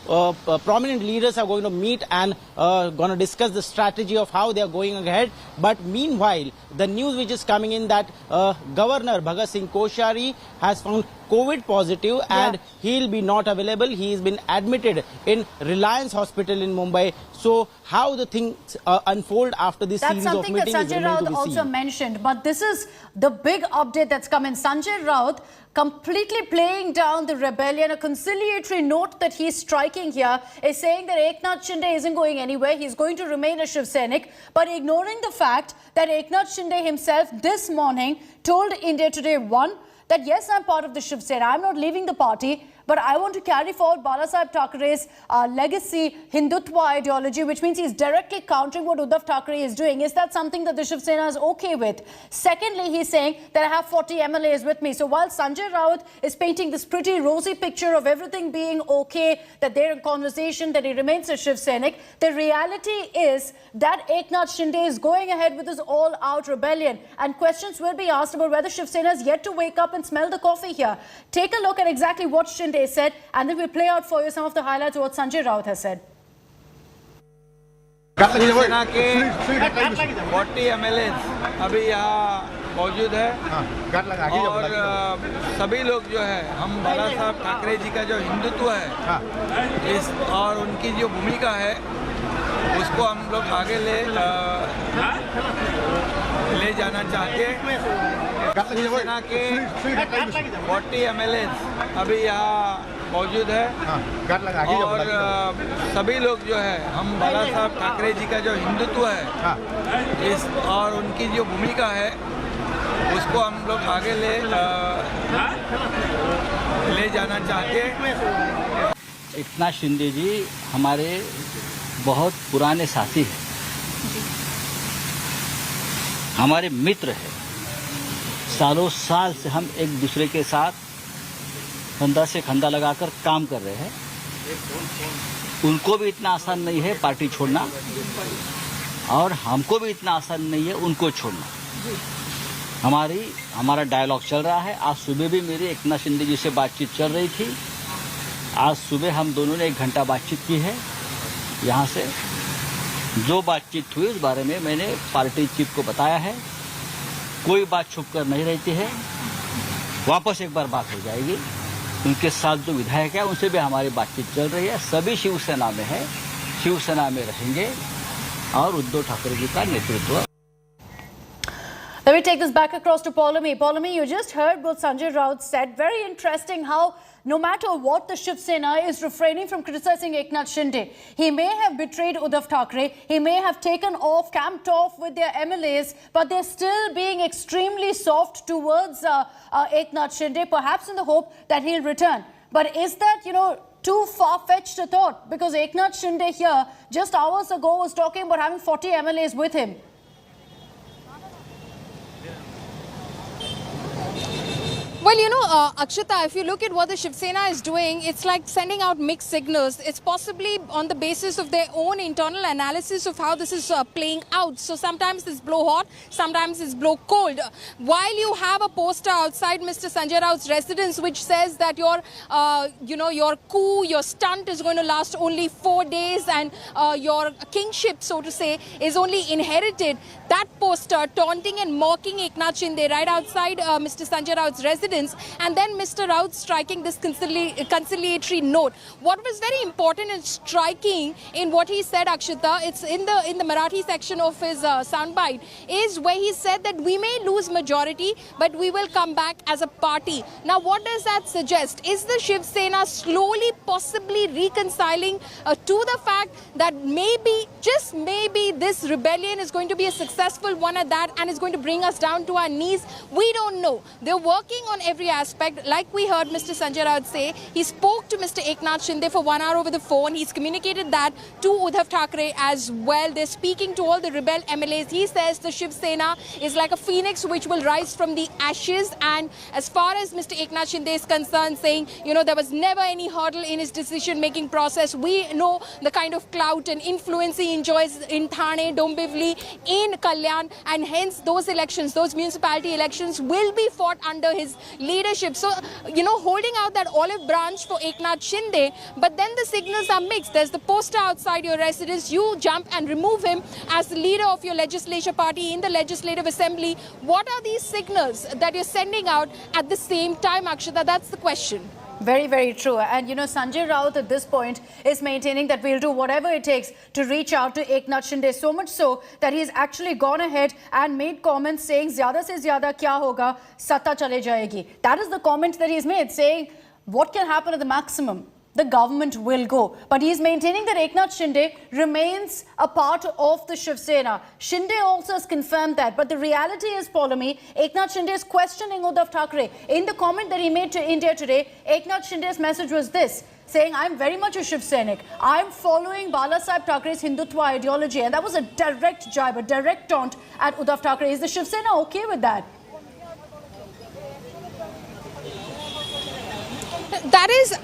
prominent leaders are going to meet and going to discuss the strategy of how they are going ahead. But meanwhile, the news which is coming in that Governor Bhagat Singh Koshari has found COVID positive and he'll be not available. He has been admitted in Reliance Hospital in Mumbai. So how the things unfold after this series of meetings that's something that Sanjay Raut also mentioned. But this is the big update that's come in. Sanjay Raut completely playing down the rebellion. A conciliatory note that he's striking here is saying that Eknath Shinde isn't going anywhere. He's going to remain a Shiv Sainik, but ignoring the fact that Eknath Shinde himself this morning told India Today One that yes, I'm part of the Shiv Sena. I'm not leaving the party, but I want to carry forward Balasaheb Thackeray's legacy Hindutva ideology, which means he's directly countering what Uddhav Thackeray is doing. Is that something that the Shiv Sena is okay with? Secondly, he's saying that I have 40 MLAs with me. So while Sanjay Raut is painting this pretty rosy picture of everything being okay, that they're in conversation, that he remains a Shiv Sainik, the reality is that Eknath Shinde is going ahead with his all-out rebellion. And questions will be asked about whether Shiv Sena is yet to wake up and smell the coffee here. Take a look at exactly what Shinde said, and then we'll play out for you some of the highlights of what Sanjay Raut has said. Shiv Sena के 40 MLAs अभी यहाँ मौजूद है और सभी लोग जो है हम बाला साहब ठाकरे जी का जो हिंदुत्व है इस और उनकी जो भूमिका है उसको हम लोग आगे ले जाना चाहते हैं। शिव सेना के 40 MLAs अभी यहाँ मौजूद है और सभी लोग जो है हम बाला साहब ठाकरे जी का जो हिंदुत्व है इस और उनकी जो भूमिका है उसको हम लोग आगे ले जाना चाहते हैं। एकनाथ शिंदे जी हमारे बहुत पुराने साथी हैं, हमारे मित्र हैं। सालों साल से हम एक दूसरे के साथ कंधा से कंधा लगाकर काम कर रहे हैं। उनको भी इतना आसान नहीं है पार्टी छोड़ना और हमको भी इतना आसान नहीं है उनको छोड़ना। हमारा डायलॉग चल रहा है। आज सुबह भी मेरी एकनाथ शिंदे जी से बातचीत चल रही थी। आज सुबह हम दोनों ने 1 घंटा बातचीत की है। यहाँ से जो बातचीत हुई उस बारे में मैंने पार्टी चीफ को बताया है। कोई बात छुप कर नहीं रहती है। वापस एक बार बात हो जाएगी। उनके साथ जो विधायक है उनसे भी हमारी बातचीत चल रही है। सभी शिवसेना में है, शिवसेना में रहेंगे और उद्धव ठाकरे जी का नेतृत्व। Let me take this back across to Paulami. Paulami, you just heard what Sanjay Raut said. Very interesting how no matter what, the Shiv Sena is refraining from criticizing Eknath Shinde. He may have betrayed Uddhav Thackeray. He may have taken off, camped off with their MLAs, but they're still being extremely soft towards Eknath Shinde, perhaps in the hope that he'll return. But is that, too far-fetched a thought? Because Eknath Shinde here, just hours ago, was talking about having 40 MLAs with him. Well, Akshata, if you look at what the Shiv Sena is doing, it's like sending out mixed signals. It's possibly on the basis of their own internal analysis of how this is playing out. So sometimes it's blow hot, sometimes it's blow cold. While you have a poster outside Mr. Sanjay Raut's residence which says that your coup, your stunt is going to last only 4 days and your kingship, so to say, is only inherited, that poster taunting and mocking Eknath Shinde right outside Mr. Sanjay Raut's residence, and then Mr. Raut striking this conciliatory note. What was very important and striking in what he said, Akshita, it's in the Marathi section of his soundbite, is where he said that we may lose majority, but we will come back as a party. Now, what does that suggest? Is the Shiv Sena slowly, possibly reconciling to the fact that maybe, just maybe, this rebellion is going to be a successful one at that and is going to bring us down to our knees? We don't know. They're working on every aspect. Like we heard Mr. Sanjay Raut say, he spoke to Mr. Eknath Shinde for 1 hour over the phone. He's communicated that to Uddhav Thackeray as well. They're speaking to all the rebel MLAs. He says the Shiv Sena is like a phoenix which will rise from the ashes. And as far as Mr. Eknath Shinde is concerned, saying, there was never any hurdle in his decision-making process. We know the kind of clout and influence he enjoys in Thane, Dombivli, in Kalyan, and hence those elections, those municipality elections will be fought under his leadership. So, holding out that olive branch for Eknath Shinde, but then the signals are mixed. There's the poster outside your residence. You jump and remove him as the leader of your legislature party in the Legislative Assembly. What are these signals that you're sending out at the same time, Akshata? That's the question. Very, very true. And, Sanjay Raut at this point is maintaining that we'll do whatever it takes to reach out to Eknath Shinde. So much so that he's actually gone ahead and made comments saying, zyada se zyada kya hoga, satta chale jayegi. That is the comment that he's made, saying what can happen at the maximum? The government will go. But he's maintaining that Eknath Shinde remains a part of the Shiv Sena. Shinde also has confirmed that. But the reality is, Paulomi, Eknath Shinde is questioning Uddhav Thackeray. In the comment that he made to India Today, Eknath Shinde's message was this, saying, I'm very much a Shiv Sainik. I'm following Balasaheb Thackre's Hindutva ideology. And that was a direct jibe, a direct taunt at Uddhav Thackeray. Is the Shiv Sena okay with that? That is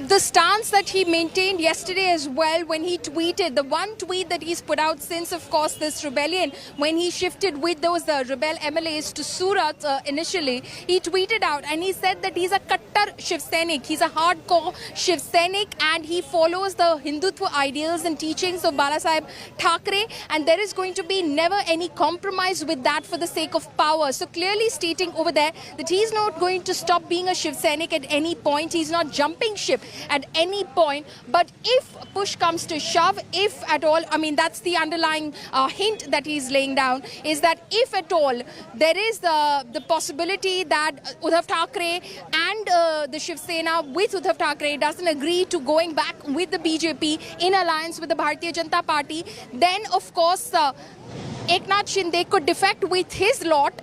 the stance that he maintained yesterday as well when he tweeted. The one tweet that he's put out since, of course, this rebellion, when he shifted with those rebel MLAs to Surat initially, he tweeted out and he said that he's a Kattar Shiv Sainik. He's a hardcore Shiv Sainik and he follows the Hindutva ideals and teachings of Balasaheb Thackeray, and there is going to be never any compromise with that for the sake of power. So clearly stating over there that he's not going to stop being a Shiv Sainik at any point. He's not jumping ship at any point. But if push comes to shove, if at all, I mean, that's the underlying hint that he's laying down, is that if at all there is the possibility that Uddhav Thackeray and the Shiv Sena with Uddhav Thackeray doesn't agree to going back with the BJP in alliance with the Bharatiya Janata Party, then of course Eknath Shinde could defect with his lot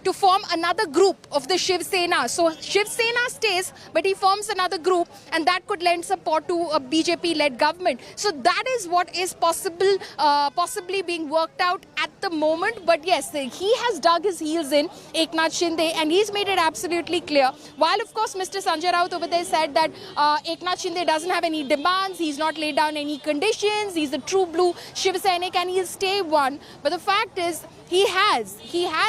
to form another group of the Shiv Sena. So Shiv Sena stays, but he forms another group, and that could lend support to a BJP-led government. So that is what is possibly being worked out at the moment. But yes, he has dug his heels in, Eknath Shinde, and he's made it absolutely clear. While of course Mr. Sanjay Raut over there said that Eknath Shinde doesn't have any demands, he's not laid down any conditions, he's a true blue Shiv Sainik and he'll stay one. But the fact is, he has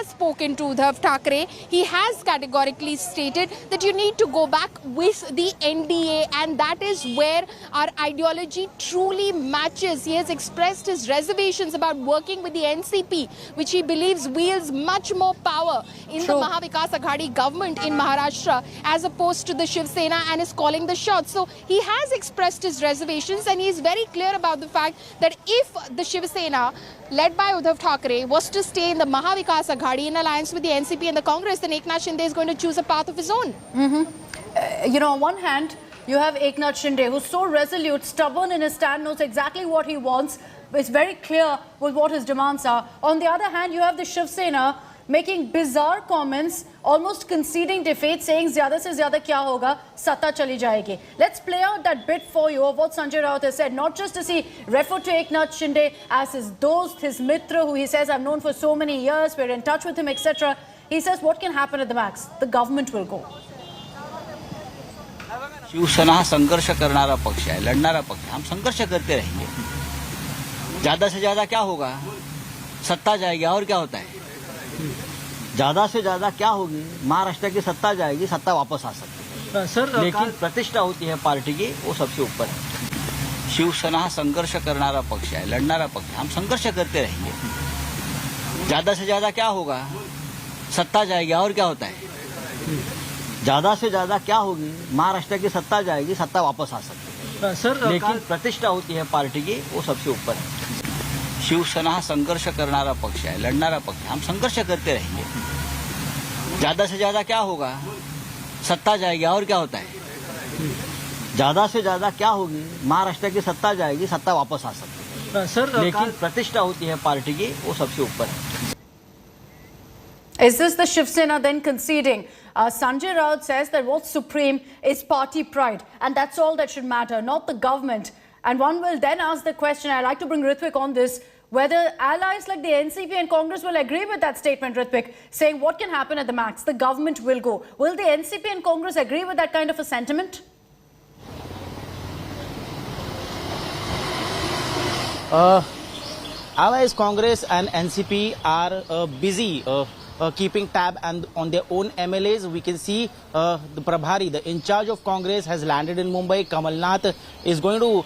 spoken to Uddhav Thackeray. He has categorically stated that you need to go back with the NDA, and that is where our ideology truly matches. He has expressed his reservations about working with the NCP, which he believes wields much more power in the Maha Vikas Aghadi government in Maharashtra as opposed to the Shiv Sena, and is calling the shots. So he has expressed his reservations, and he is very clear about the fact that if the Shiv Sena led by Uddhav Thackeray was to stay in the Maha Vikas Aghadi in alliance with the NCP and the Congress, then Eknath Shinde is going to choose a path of his own. On one hand, you have Eknath Shinde, who's so resolute, stubborn in his stand, knows exactly what he wants. It's very clear with what his demands are. On the other hand, you have the Shiv Sena making bizarre comments, almost conceding defeat, saying zyada se zyada kya hoga, satta chali jayegi. Let's play out that bit for you of what Sanjay Raut has said, not just as he referred to Eknath Shinde as his dost, his mitra, who he says I've known for so many years, we're in touch with him, etc. He says what can happen at the max? The government will go. Shiv Sena हा संघर्ष करणारा पक्ष है, लड़नारा पक्ष है. हम संघर्ष करते रहेंगे. ज्यादा से ज्यादा क्या होगा? सत्ता जाएगी. और क्या होता है? ज्यादा से ज्यादा क्या होगी? महाराष्ट्र की सत्ता जाएगी, सत्ता वापस आ सकती है. सर, लेकिन प्रतिष्ठा होती है पार्टी की, वो सबसे ऊपर है. शिवसेना हा संघर्ष करणारा पक्ष है, लड़नारा पक्ष है. हम संघर्ष करते रहेंगे. ज्यादा से ज्यादा क्या होगा? सत्ता जाएगी. और क्या होता है? ज्यादा से ज्यादा क्या होगी? महाराष्ट्र की सत्ता जाएगी, सत्ता वापस आ सकती है. सर, लेकिन प्रतिष्ठा होती है पार्टी की, वो सबसे ऊपर है. शिवसेना हा संघर्ष करणारा पक्ष है, लड़नारा पक्ष है. हम संघर्ष करते रहेंगे. ज्यादा से ज्यादा क्या होगा? सत्ता जाएगी. और क्या होता है? ज्यादा से ज्यादा क्या होगी? महाराष्ट्र की सत्ता जाएगी, सत्ता वापस आ सकती है. सर, लेकिन प्रतिष्ठा होती है पार्टी की, वो सबसे ऊपर है. Is this the Shiv Sena then conceding? Sanjay Raut says that what's supreme is party pride, and that's all that should matter, not the government. And one will then ask the question, I'd like to bring Ritwik on this, whether allies like the NCP and Congress will agree with that statement, Ritwik, saying what can happen at the max? The government will go. Will the NCP and Congress agree with that kind of a sentiment? Allies Congress and NCP are busy keeping tab on their own MLAs. We can see the Prabhari, the in charge of Congress, has landed in Mumbai. Kamala is going to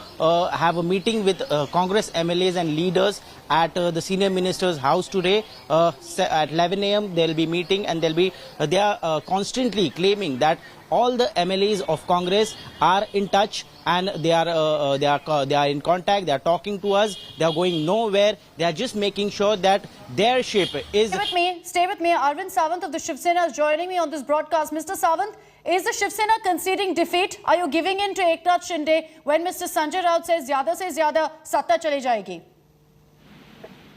have a meeting with Congress MLAs and leaders at the senior minister's house today. At 11 a.m. they'll be meeting, and they are constantly claiming that all the MLAs of Congress are in touch, and they are in contact. They are talking to us. They are going nowhere. They are just making sure that their ship is. Stay with me. Arvind Sawant of the Shiv Sena is joining me on this broadcast. Mr. Sawant, is the Shiv Sena conceding defeat? Are you giving in to Eknath Shinde when Mr. Sanjay Raut says zyada se zyada satta chali jayegi?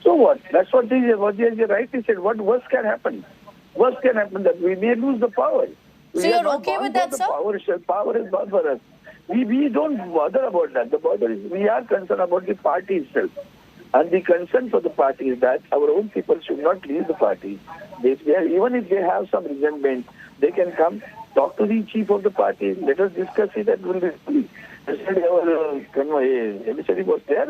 So what? That's what he rightly said. What worse can happen? Worse can happen that we may lose the power. So you're okay with that, sir? Power is not for us. We don't bother about that. The bother is we are concerned about the party itself. And the concern for the party is that our own people should not leave the party. Even if they have some resentment, they can come, talk to the chief of the party, let us discuss it, and we'll be. Yesterday our emissary was there,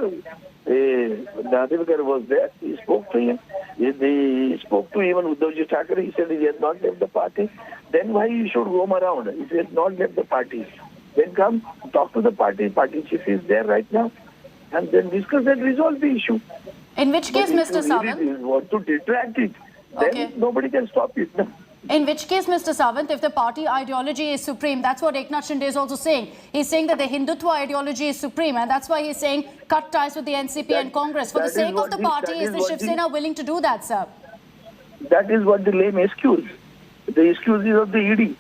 Rajniti was there, he spoke to him. He spoke to even Uddhav Thackeray, he said he has not left the party. Then why he should roam around if he has not left the party? Then come, talk to the party chief is there right now, and then discuss and resolve the issue. In which case, Mr. Sawant? If you really want to detract it, then nobody can stop it. In which case, Mr. Sawant, if the party ideology is supreme, that's what Eknath Shinde is also saying. He's saying that the Hindutva ideology is supreme, and that's why he's saying cut ties with the NCP and Congress. For the sake of the party, is the Shiv Sena willing to do that, sir? That is what the lame excuse. The excuse is of the ED.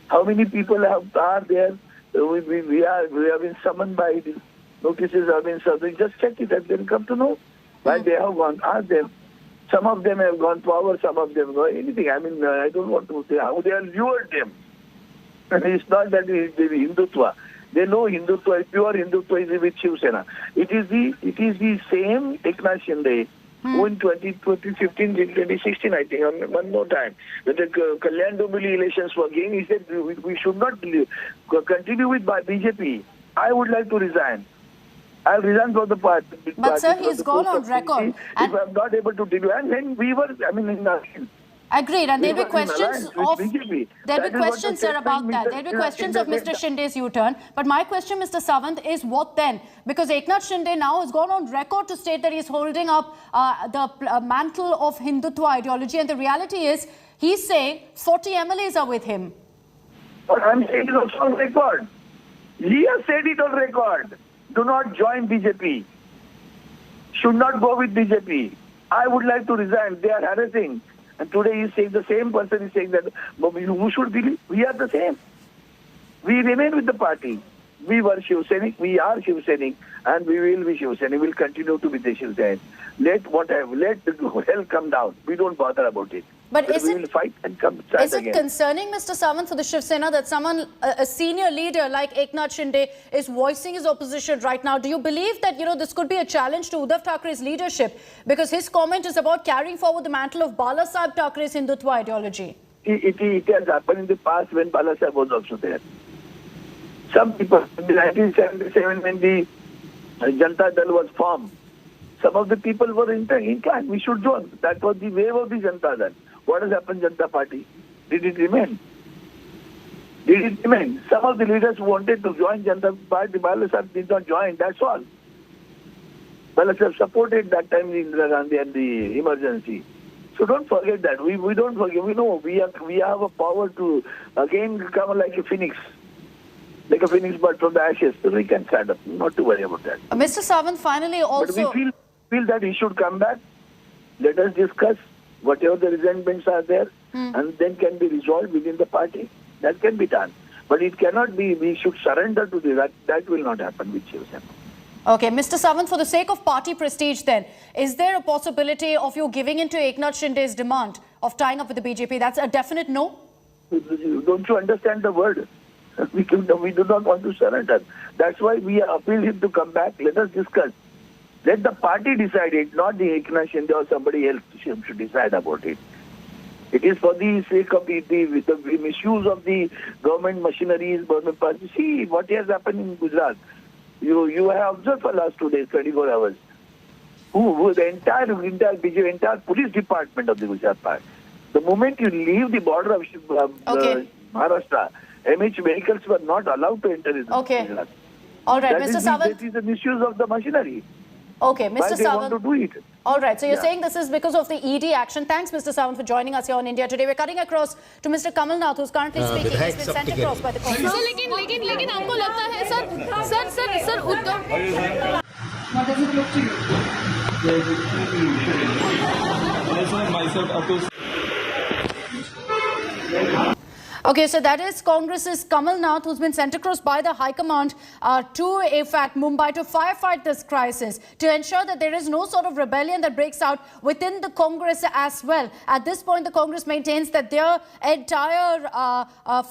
How many people are there? We have been summoned by the notices have been served. Just check it and then come to know why they have gone. Ask them. Some of them have gone power, some of them go anything. I mean, I don't want to say how they have lured them. And it's not that it is the Hindutva. They know Hindutva, pure Hindutva is with Shiv Sena. It is the same Eknath Shinde who in 2015, 2016, I think, one more time, when the Kalyan Dombili elections were again, he said we should not continue with BJP. I would like to resign. I'll resign from the party. But sir, he's gone on record. If I'm not able to do, and then we were, agreed, and there'll be questions of sir, about that. There'll be questions of Mr. Shinde's U-turn. But my question, Mr. Sawant, is what then? Because Eknath Shinde now has gone on record to state that he's holding up the mantle of Hindutva ideology, and the reality is he's saying 40 MLAs are with him. But I'm saying it also on record. He has said it on record. Do not join BJP. Should not go with BJP. I would like to resign. They are harassing. And today he's saying the same person is saying that who should believe? We are the same. We remain with the party. We were Shiv Sainik, we are Shiv Sainik, and we will be Shiv Sainik. We will continue to be the Shiv Sainik. Let the hell come down. We don't bother about it. But we will fight and come is it concerning, Mr. Sawant, for the Shiv Sena that someone, a senior leader like Eknath Shinde, is voicing his opposition right now? Do you believe that this could be a challenge to Uddhav Thackeray's leadership? Because his comment is about carrying forward the mantle of Balasaheb Thackeray's Hindutva ideology. It has happened in the past when Balasaheb was also there. Some people, in 1977 when the Janata Dal was formed, some of the people were inclined. We should join. That was the wave of the Janata Dal. What has happened to Janata Party? Did it remain? Did it remain? Some of the leaders who wanted to join Janata Party, Balasaheb did not join. That's all. Balasaheb supported that time Indira Gandhi and the emergency. So don't forget that. We don't forget. We know we have a power to again come like a phoenix. Like a phoenix bird from the ashes. So we can stand up. Not to worry about that. Mr. Sawant, finally also... But we feel that he should come back. Let us discuss whatever the resentments are there and then can be resolved within the party. That can be done. But it cannot be, we should surrender to that. That will not happen with Shiv Sena. Okay, Mr. Sawant, for the sake of party prestige then, is there a possibility of you giving in to Eknath Shinde's demand of tying up with the BJP? That's a definite no? Don't you understand the word? We do not want to surrender. That's why we appeal him to come back. Let us discuss. Let the party decide it, not the Eknath Shinde or somebody else should decide about it. It is for the sake of the misuse of the government machineries, government party. See what has happened in Gujarat. You have observed for the last 2 days, 24 hours. Who the entire BJP, entire police department of the Gujarat party. The moment you leave the border of Maharashtra, MH vehicles were not allowed to enter in. Okay. All right, Mr. Sawant. That is the misuse of the machinery. Okay, Mr. Why they want to Sawant. do it? All right, so you're saying this is because of the ED action. Thanks, Mr. Sawant, for joining us here on India Today. We're cutting across to Mr. Kamal Nath, who's currently speaking. He's been sent across by the Congress. Sir लेकिन आपको लगता है sir Uddhav Okay, so that is Congress's Kamal Nath, who's been sent across by the High Command to, in fact, Mumbai to firefight this crisis, to ensure that there is no sort of rebellion that breaks out within the Congress as well. At this point, the Congress maintains that their entire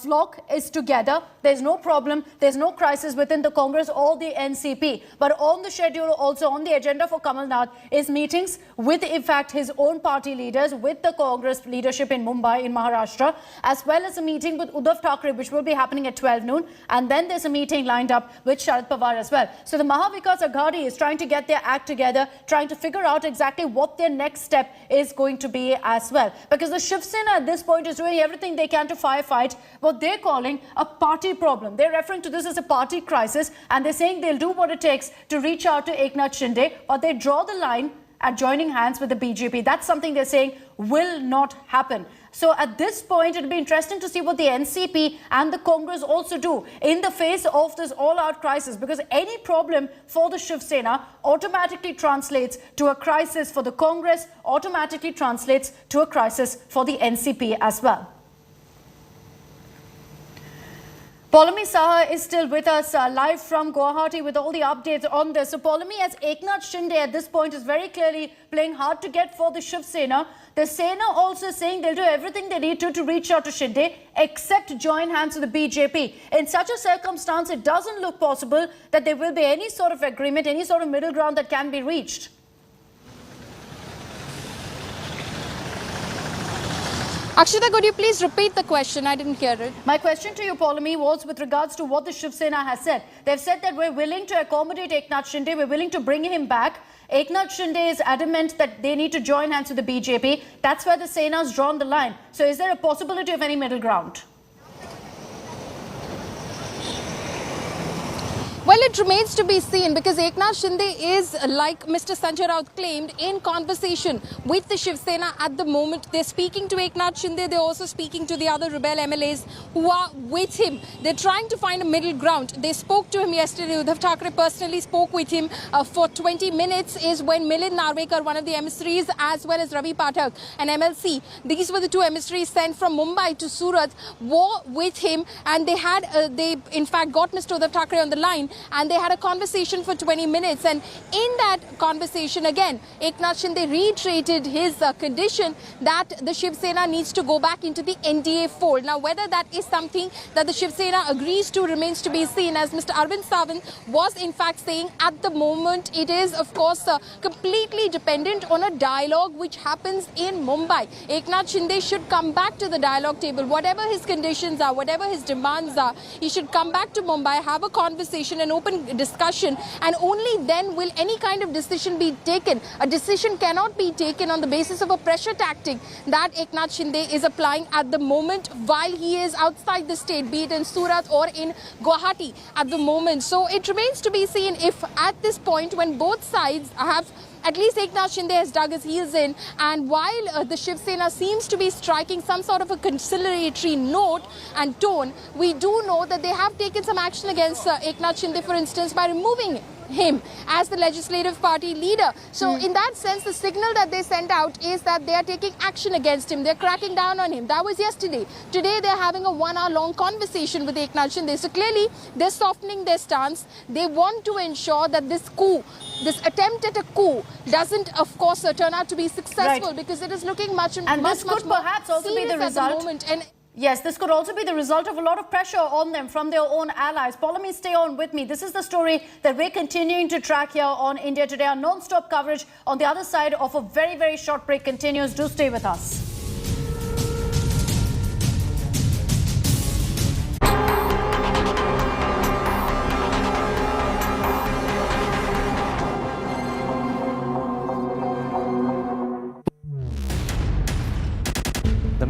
flock is together. There's no problem. There's no crisis within the Congress or the NCP. But on the schedule, also on the agenda for Kamal Nath, is meetings with, in fact, his own party leaders, with the Congress leadership in Mumbai, in Maharashtra, as well as a meeting with Uddhav Thackeray, which will be happening at 12 noon. And then there's a meeting lined up with Sharad Pawar as well. So the Maha Vikas Aghadi is trying to get their act together, trying to figure out exactly what their next step is going to be as well. Because the Shiv Sena at this point is doing everything they can to firefight what they're calling a party problem. They're referring to this as a party crisis, and they're saying they'll do what it takes to reach out to Eknath Shinde, but they draw the line at joining hands with the BJP. That's something they're saying will not happen. So at this point, it'll be interesting to see what the NCP and the Congress also do in the face of this all-out crisis, because any problem for the Shiv Sena automatically translates to a crisis for the Congress, automatically translates to a crisis for the NCP as well. Paulami Saha is still with us live from Guwahati with all the updates on this. So Paulami, as Eknath Shinde at this point is very clearly playing hard to get for the Shiv Sena, the Sena also saying they'll do everything they need to reach out to Shinde, except join hands with the BJP. In such a circumstance, it doesn't look possible that there will be any sort of agreement, any sort of middle ground that can be reached. Akshita, could you please repeat the question? I didn't hear it. My question to you, Paulami, was with regards to what the Shiv Sena has said. They've said that we're willing to accommodate Eknath Shinde, we're willing to bring him back. Eknath Shinde is adamant that they need to join hands with the BJP. That's where the Sena's drawn the line. So is there a possibility of any middle ground? Well, it remains to be seen, because Eknath Shinde is, like Mr. Sanjay Raut claimed, in conversation with the Shiv Sena at the moment. They're speaking to Eknath Shinde. They're also speaking to the other rebel MLAs who are with him. They're trying to find a middle ground. They spoke to him yesterday. Uddhav Thackeray personally spoke with him for 20 minutes is when Milind Narvekar, one of the emissaries, as well as Ravi Pathak, an MLC, these were the two emissaries sent from Mumbai to Surat, were with him, and they had, they in fact got Mr. Uddhav Thackeray on the line, and they had a conversation for 20 minutes. And in that conversation, again, Eknath Shinde reiterated his condition that the Shiv Sena needs to go back into the NDA fold. Now, whether that is something that the Shiv Sena agrees to remains to be seen. As Mr. Arvind Sawant was in fact saying, at the moment, it is, of course, completely dependent on a dialogue which happens in Mumbai. Eknath Shinde should come back to the dialogue table. Whatever his conditions are, whatever his demands are, he should come back to Mumbai, have a conversation, an open discussion, and only then will any kind of decision be taken. A decision cannot be taken on the basis of a pressure tactic that Eknath Shinde is applying at the moment while he is outside the state, be it in Surat or in Guwahati at the moment. So it remains to be seen if at this point, when both sides have, at least Eknath Shinde has dug his heels in, and while the Shiv Sena seems to be striking some sort of a conciliatory note and tone, we do know that they have taken some action against Eknath Shinde, for instance, by removing him as the legislative party leader. So in that sense, the signal that they sent out is that they are taking action against him. They're cracking down on him. That was yesterday. Today, they're having a 1-hour-long conversation with Eknath Shinde. So clearly, they're softening their stance. They want to ensure that this coup, this attempt at a coup, doesn't, of course, turn out to be successful, because it is looking much more perhaps also be the result. Yes, this could also be the result of a lot of pressure on them from their own allies. Paulami, stay on with me. This is the story that we're continuing to track here on India Today. Our non-stop coverage on the other side of a very, very short break continues. Do stay with us.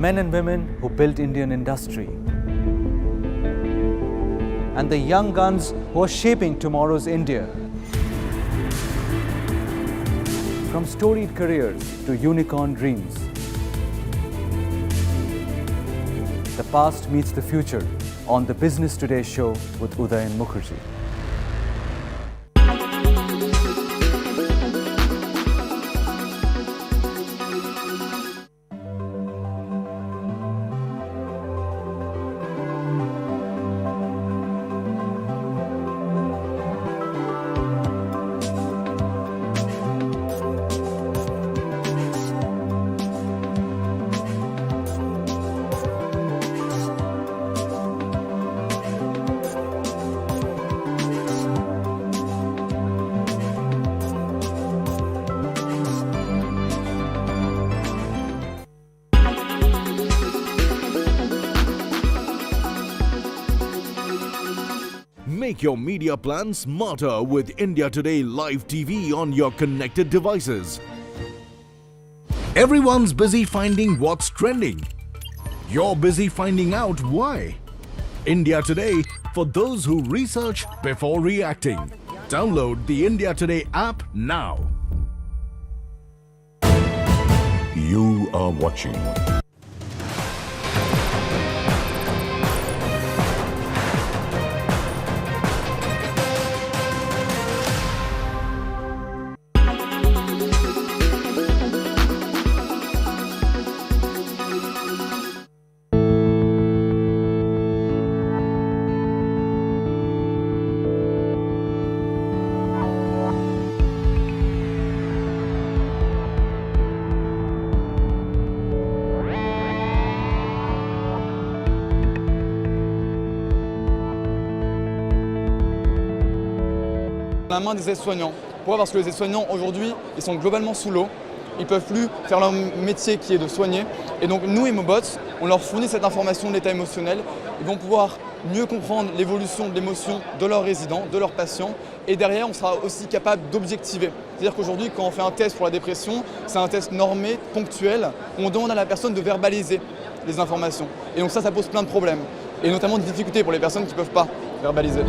men and women who built Indian industry, and the young guns who are shaping tomorrow's India. From storied careers to unicorn dreams, the past meets the future on the Business Today show with Uday and Mukherjee. Make your media plan smarter with India Today Live TV on your connected devices. Everyone's busy finding what's trending. You're busy finding out why. India Today, for those who research before reacting. Download the India Today app now. You are watching la main des aides-soignants. Pourquoi ? Parce que les aides-soignants aujourd'hui, ils sont globalement sous l'eau. Ils ne peuvent plus faire leur métier qui est de soigner. Et donc nous, MVA, on leur fournit cette information de l'état émotionnel. Ils vont pouvoir mieux comprendre l'évolution de l'émotion de leurs résidents, de leurs patients. Et derrière, on sera aussi capable d'objectiver. C'est-à-dire qu'aujourd'hui, quand on fait un test pour la dépression, c'est un test normé, ponctuel. On demande à la personne de verbaliser les informations. Et donc ça pose plein de problèmes. Et notamment de difficultés pour les personnes qui ne peuvent pas verbaliser.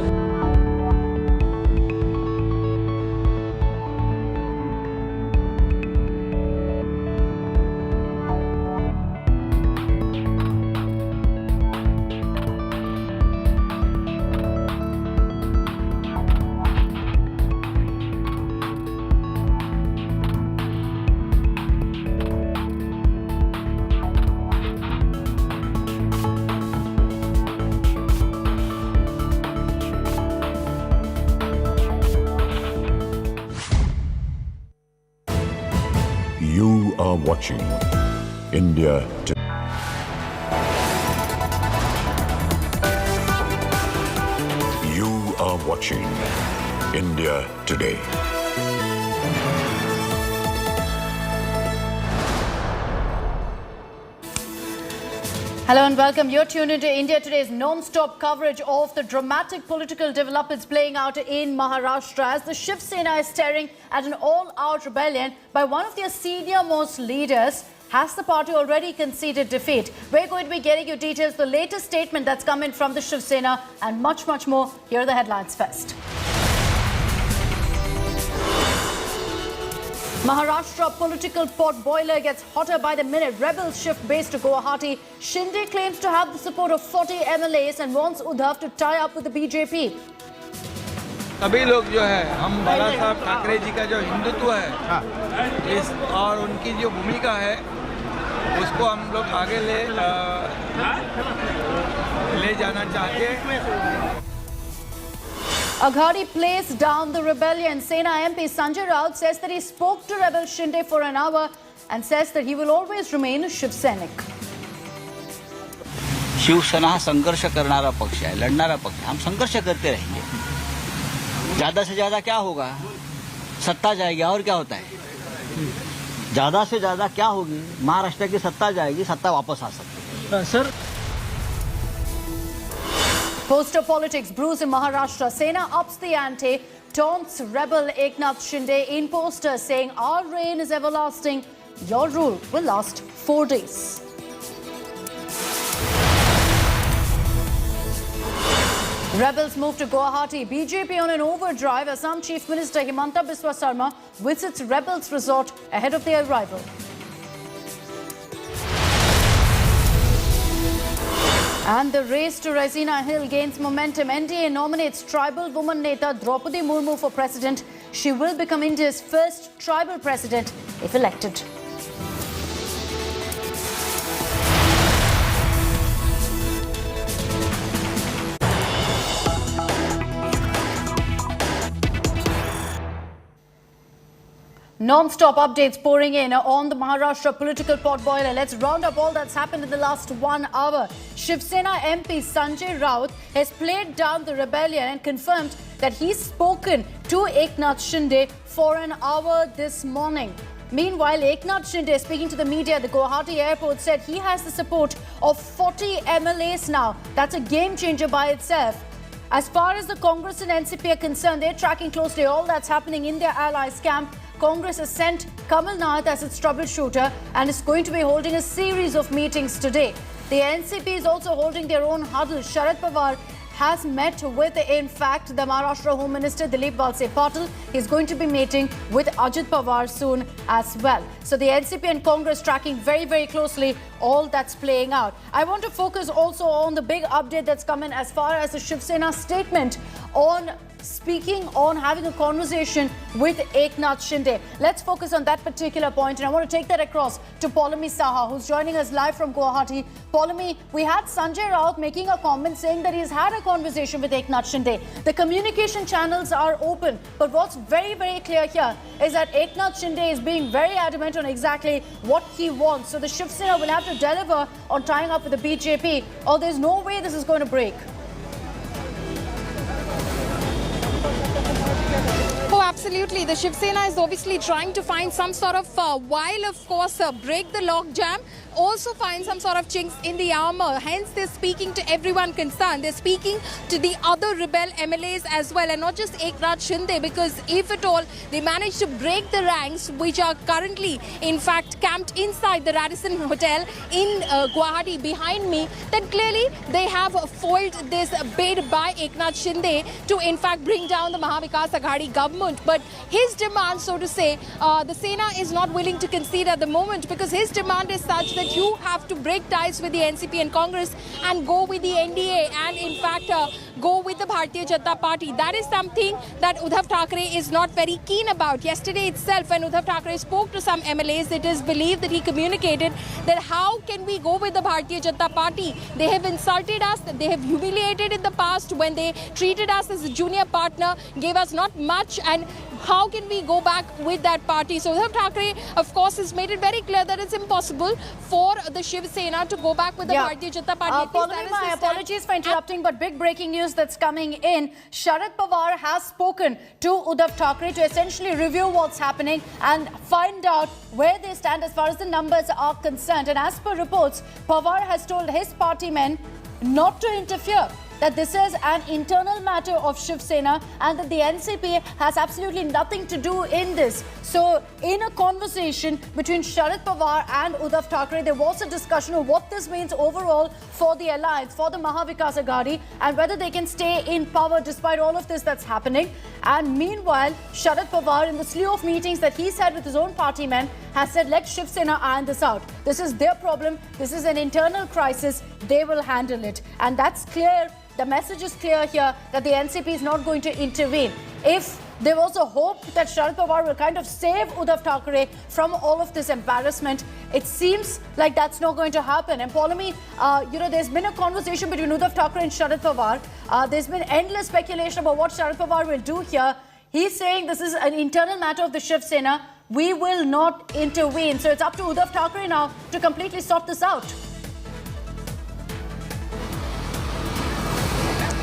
You are watching India Today. You are watching India Today. Hello and welcome. You're tuned into India Today's non-stop coverage of the dramatic political developments playing out in Maharashtra as the Shiv Sena is staring at an all-out rebellion by one of their senior-most leaders. Has the party already conceded defeat? We're going to be getting you details, the latest statement that's come in from the Shiv Sena and much, much more. Here are the headlines first. Maharashtra political pot boiler gets hotter by the minute. Rebels shift base to Guwahati. Shinde claims to have the support of 40 MLAs and wants Uddhav to tie up with the BJP. सभी लोग जो है हम बालासाहेब ठाकरे जी का जो हिंदुत्व है इस और उनकी जो भूमिका है उसको हम लोग आगे ले जाना चाहते हैं. Aghadi plays down the rebellion. Sena MP Sanjay Raut says that he spoke to rebel Shinde for an hour and says that he will always remain a Shiv Sainik. Shiv सेना हा संघर्ष करणारा पक्ष है, लड़नारा पक्ष है. हम संघर्ष करते रहेंगे. ज्यादा से ज्यादा क्या होगा? सत्ता जाएगी और क्या होता है? ज्यादा से ज्यादा क्या होगी? महाराष्ट्र की सत्ता जाएगी, सत्ता वापस आ सकती है. Sir Poster politics brews in Maharashtra. Sena ups the ante, taunts rebel Eknath Shinde in posters saying, "Our reign is everlasting. Your rule will last 4 days." Rebels move to Guwahati. BJP on an overdrive. Assam Chief Minister Himanta Biswa Sarma visits Rebels resort ahead of their arrival. And the race to Raisina Hill gains momentum. NDA nominates tribal woman Neta Draupadi Murmu for president. She will become India's first tribal president if elected. Non-stop updates pouring in on the Maharashtra political potboiler. Let's round up all that's happened in the last 1 hour. Shiv Sena MP Sanjay Raut has played down the rebellion and confirmed that he's spoken to Eknath Shinde for an hour this morning. Meanwhile, Eknath Shinde, speaking to the media at the Guwahati airport, said he has the support of 40 MLAs now. That's a game changer by itself. As far as the Congress and NCP are concerned, they're tracking closely all that's happening in their allies' camp. Congress has sent Kamala as its troubleshooter and is going to be holding a series of meetings today. The NCP is also holding their own huddle. Sharad Pawar has met with, in fact, the Maharashtra Home Minister Dilip Valse Patil. He's going to be meeting with Ajit Pawar soon as well. So the NCP and Congress tracking very, very closely all that's playing out. I want to focus also on the big update that's come in as far as the Shiv Sena statement on speaking on having a conversation with Eknath Shinde. Let's focus on that particular point, and I want to take that across to Paulami Saha, who's joining us live from Guwahati. Paulami, we had Sanjay Raut making a comment saying that he's had a conversation with Eknath Shinde. The communication channels are open, but what's very, very clear here is that Eknath Shinde is being very adamant on exactly what he wants. So the Shiv Sena will have to deliver on tying up with the BJP, or there's no way this is going to break. Oh, absolutely. The Shiv Sena is obviously trying to find some sort of, while of course break the logjam, also find some sort of chinks in the armor. Hence, they're speaking to everyone concerned. They're speaking to the other rebel MLAs as well, and not just Eknath Shinde, because if at all they manage to break the ranks, which are currently, in fact, camped inside the Radisson Hotel in Guwahati behind me, then clearly they have foiled this bid by Eknath Shinde to, in fact, bring down the Mahavikas Aghadi government. But his demand, so to say, the Sena is not willing to concede at the moment, because his demand is such that you have to break ties with the NCP and Congress and go with the NDA and, in fact, go with the Bharatiya Janata Party. That is something that Uddhav Thackeray is not very keen about. Yesterday itself, when Uddhav Thackeray spoke to some MLAs, it is believed that he communicated that how can we go with the Bharatiya Janata Party? They have insulted us, they have humiliated in the past when they treated us as a junior partner, gave us not much, and how can we go back with that party? So Uddhav Thackeray, of course, has made it very clear that it's impossible for the Shiv Sena to go back with the Bharatiya Janata Party. My apologies for interrupting, but big breaking news that's coming in. Sharad Pawar has spoken to Uddhav Thackeray to essentially review what's happening and find out where they stand as far as the numbers are concerned. And as per reports, Pawar has told his party men not to interfere, that this is an internal matter of Shiv Sena and that the NCP has absolutely nothing to do in this. So in a conversation between Sharad Pawar and Uddhav Thackeray, there was a discussion of what this means overall for the alliance, for the Mahavikas Aghadi, and whether they can stay in power despite all of this that's happening. And meanwhile, Sharad Pawar, in the slew of meetings that he's had with his own party men, has said, let Shiv Sena iron this out. This is their problem. This is an internal crisis. They will handle it. And that's clear. The message is clear here that the NCP is not going to intervene. If there was a hope that Sharad Pawar will kind of save Uddhav Thackeray from all of this embarrassment, it seems like that's not going to happen. And Paulami, there's been a conversation between Uddhav Thackeray and Sharad Pawar. There's been endless speculation about what Sharad Pawar will do here. He's saying this is an internal matter of the Shiv Sena. We will not intervene. So it's up to Uddhav Thackeray now to completely sort this out.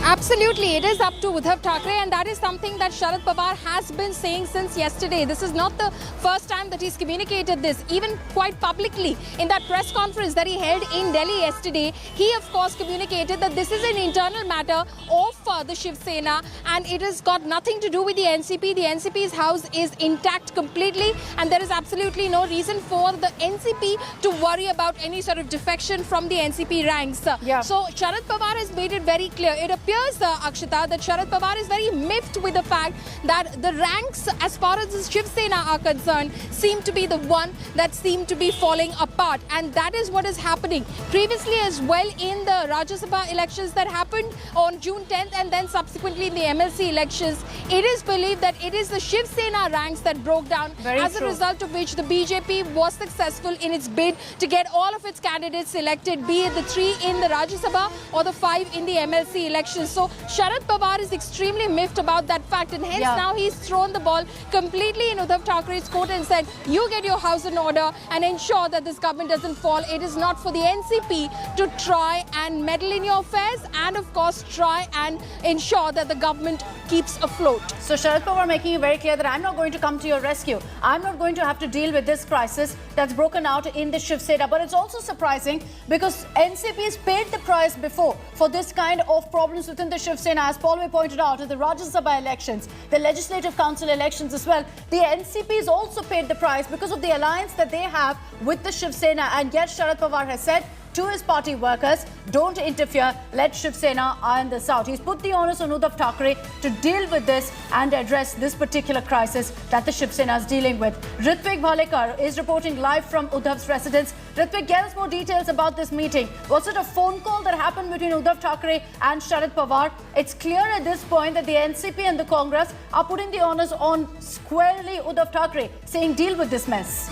Absolutely, it is up to Uddhav Thackeray, and that is something that Sharad Pawar has been saying since yesterday. This is not the first time that he's communicated this, even quite publicly. In that press conference that he held in Delhi yesterday, he of course communicated that this is an internal matter of the Shiv Sena and it has got nothing to do with the NCP. The NCP's house is intact completely, and there is absolutely no reason for the NCP to worry about any sort of defection from the NCP ranks. So Sharad Pawar has made it very clear. It appears appears, Akshita, that Sharad Pawar is very miffed with the fact that the ranks, as far as the Shiv Sena are concerned, seem to be the one that seem to be falling apart. And that is what is happening. Previously as well in the Rajya Sabha elections that happened on June 10th and then subsequently in the MLC elections, it is believed that it is the Shiv Sena ranks that broke down, as a result of which the BJP was successful in its bid to get all of its candidates elected, be it the 3 in the Rajya Sabha or the 5 in the MLC elections. So Sharad Pawar is extremely miffed about that fact, and hence now he's thrown the ball completely in Uddhav Thackeray's court and said, you get your house in order and ensure that this government doesn't fall. It is not for the NCP to try and meddle in your affairs and of course try and ensure that the government keeps afloat. So Sharad Pawar making it very clear that I'm not going to come to your rescue. I'm not going to have to deal with this crisis that's broken out in the Shiv Sena. But it's also surprising because NCPs paid the price before for this kind of problems within the Shiv Sena. As Paulway pointed out, in the Rajya Sabha elections, the Legislative Council elections as well, the NCPs also paid the price because of the alliance that they have with the Shiv Sena. And yet Sharad Pawar has said to his party workers, don't interfere, let Shiv Sena iron this out. He's put the onus on Uddhav Thackeray to deal with this and address this particular crisis that the Shiv Sena is dealing with. Ritvik Bhalekar is reporting live from Uddhav's residence. Ritvik, get us more details about this meeting. Was it a phone call that happened between Uddhav Thackeray and Sharad Pawar? It's clear at this point that the NCP and the Congress are putting the onus on squarely Uddhav Thackeray, saying deal with this mess.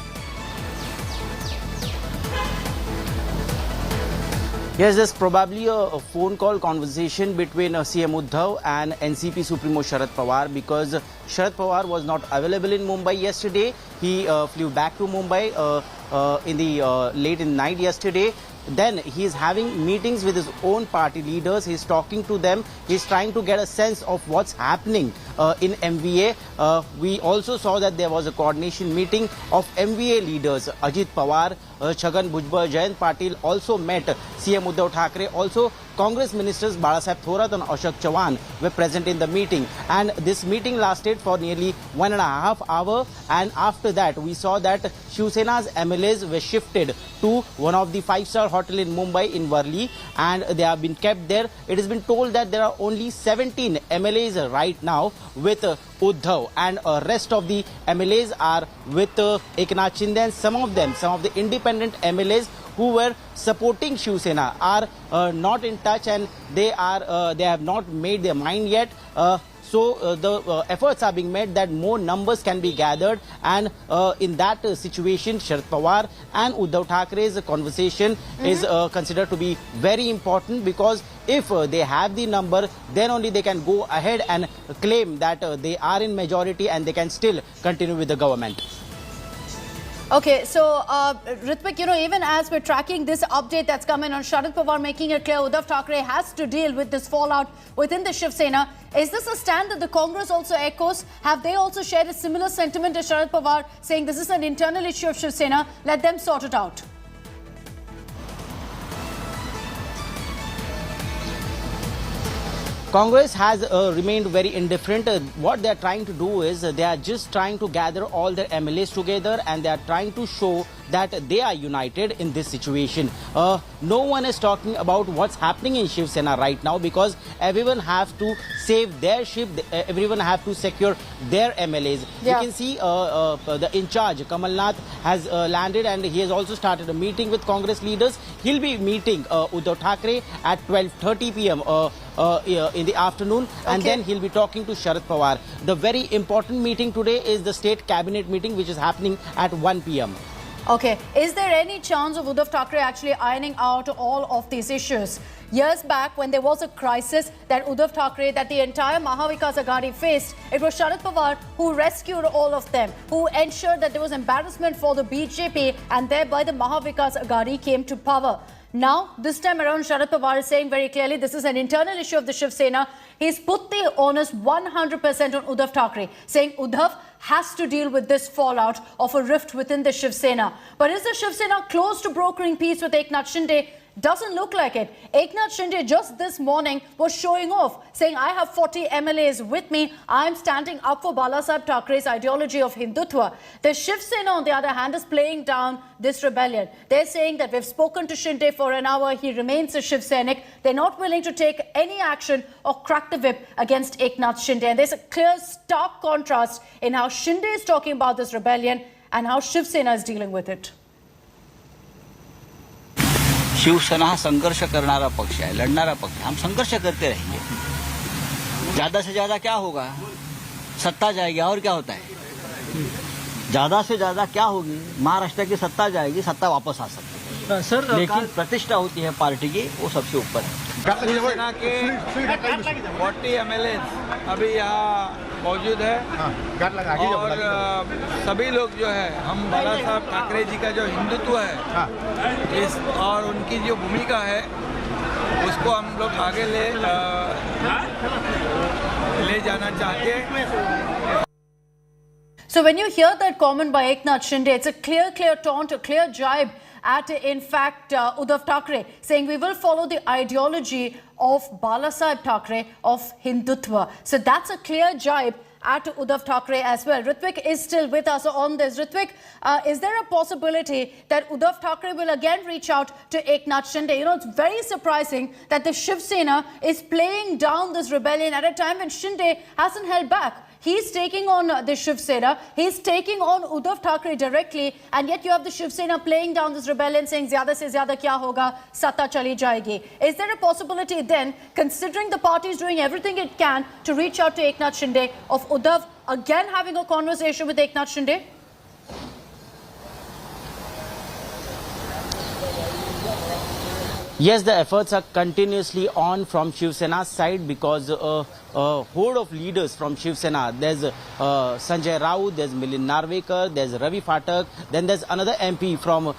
Yes, there's probably a phone call conversation between CM Uddhav and NCP Supremo Sharad Pawar, because Sharad Pawar was not available in Mumbai yesterday. He flew back to Mumbai in the late in night yesterday. Then he is having meetings with his own party leaders. He's talking to them. He's trying to get a sense of what's happening in MVA. We also saw that there was a coordination meeting of MVA leaders. Ajit Pawar, Chhagan Bhujbal, Jayant Patil also met CM Uddhav Thackeray. Also, Congress ministers Balasaheb and Ashok Chavan were present in the meeting. And this meeting lasted for nearly 1.5 hours. And after that, we saw that Shiv Sena's MLAs were shifted to one of the 5-star hotel in Mumbai in Worli, and they have been kept there. It has been told that there are only 17 MLAs right now with Uddhav, and rest of the MLAs are with Eknath Shinde, and some of the independent MLAs who were supporting Shiv Sena are not in touch, and they have not made their mind yet. So the efforts are being made that more numbers can be gathered, and in that situation, Sharad Pawar and Uddhav Thackeray's conversation is considered to be very important, because if they have the number, then only they can go ahead and claim that they are in majority and they can still continue with the government. Okay, so Ritvik, even as we're tracking this update that's coming on Sharad Pawar making it clear Uddhav Thackeray has to deal with this fallout within the Shiv Sena, is this a stand that the Congress also echoes? Have they also shared a similar sentiment as Sharad Pawar, saying this is an internal issue of Shiv Sena, let them sort it out? Congress has remained very indifferent. What they are trying to do is they are just trying to gather all their MLAs together, and they are trying to show that they are united in this situation. No one is talking about what's happening in Shiv Sena right now, because everyone has to save their ship, everyone has to secure their MLAs. You can see the in charge, Kamala, has landed, and he has also started a meeting with Congress leaders. He'll be meeting Uddhav Thackeray at 12:30 p.m. In the afternoon, and then he'll be talking to Sharad Pawar. The very important meeting today is the state cabinet meeting, which is happening at 1 p.m. Okay, is there any chance of Uddhav Thackeray actually ironing out all of these issues? Years back, when there was a crisis that Uddhav Thackeray, that the entire Mahavikas Aghadi faced, it was Sharad Pawar who rescued all of them, who ensured that there was embarrassment for the BJP, and thereby the Mahavikas Aghadi came to power. Now, this time around, Sharad Pawar is saying very clearly this is an internal issue of the Shiv Sena. He's put the onus 100% on Uddhav Thackeray, saying Uddhav has to deal with this fallout of a rift within the Shiv Sena. But is the Shiv Sena close to brokering peace with Eknath Shinde? Doesn't look like it. Eknath Shinde just this morning was showing off, saying, I have 40 MLAs with me. I'm standing up for Balasaheb Thackeray's ideology of Hindutva. The Shiv Sena, on the other hand, is playing down this rebellion. They're saying that we've spoken to Shinde for an hour. He remains a Shiv Sainik. They're not willing to take any action or crack the whip against Eknath Shinde. And there's a clear, stark contrast in how Shinde is talking about this rebellion and how Shiv Sena is dealing with it. Shivsena हा संघर्ष करणारा पक्ष है, लड़नारा पक्ष है। हम संघर्ष करते रहेंगे। ज्यादा से ज्यादा क्या होगा? सत्ता जाएगी और क्या होता है? ज्यादा से ज्यादा क्या होगी? महाराष्ट्र की सत्ता जाएगी, सत्ता वापस आ सकती है। सर, लेकिन प्रतिष्ठा होती है पार्टी की, वो सबसे ऊपर है। शिवसेना के 40 MLAs अभी यहाँ मौजूद है और सभी लोग जो है, हम बालासाहेब ठाकरे जी का जो हिंदुत्व है इस और उनकी जो भूमिका है उसको हम लोग आगे ले जाना चाहते हैं। So when you hear that comment by Eknath Shinde, it's a clear taunt, a clear jibe at, in fact, Uddhav Thackeray, saying we will follow the ideology of Balasaheb Thackeray of Hindutva. So that's a clear jibe at Uddhav Thackeray as well. Ritvik is still with us on this. Ritvik, is there a possibility that Uddhav Thackeray will again reach out to Eknath Shinde? You know, it's very surprising that the Shiv Sena is playing down this rebellion at a time when Shinde hasn't held back. He's taking on the Shiv Sena, he's taking on Uddhav Thackeray directly, and yet you have the Shiv Sena playing down this rebellion, saying zyada se zyada kya hoga, satta chali jayegi. Is there a possibility then, considering the party is doing everything it can to reach out to Eknath Shinde, of Uddhav again having a conversation with Eknath Shinde? Yes, the efforts are continuously on from Shiv Sena's side because a horde of leaders from Shiv Sena. There's Sanjay Raut, there's Milind Narvekar, there's Ravi Phatak, then there's another MP from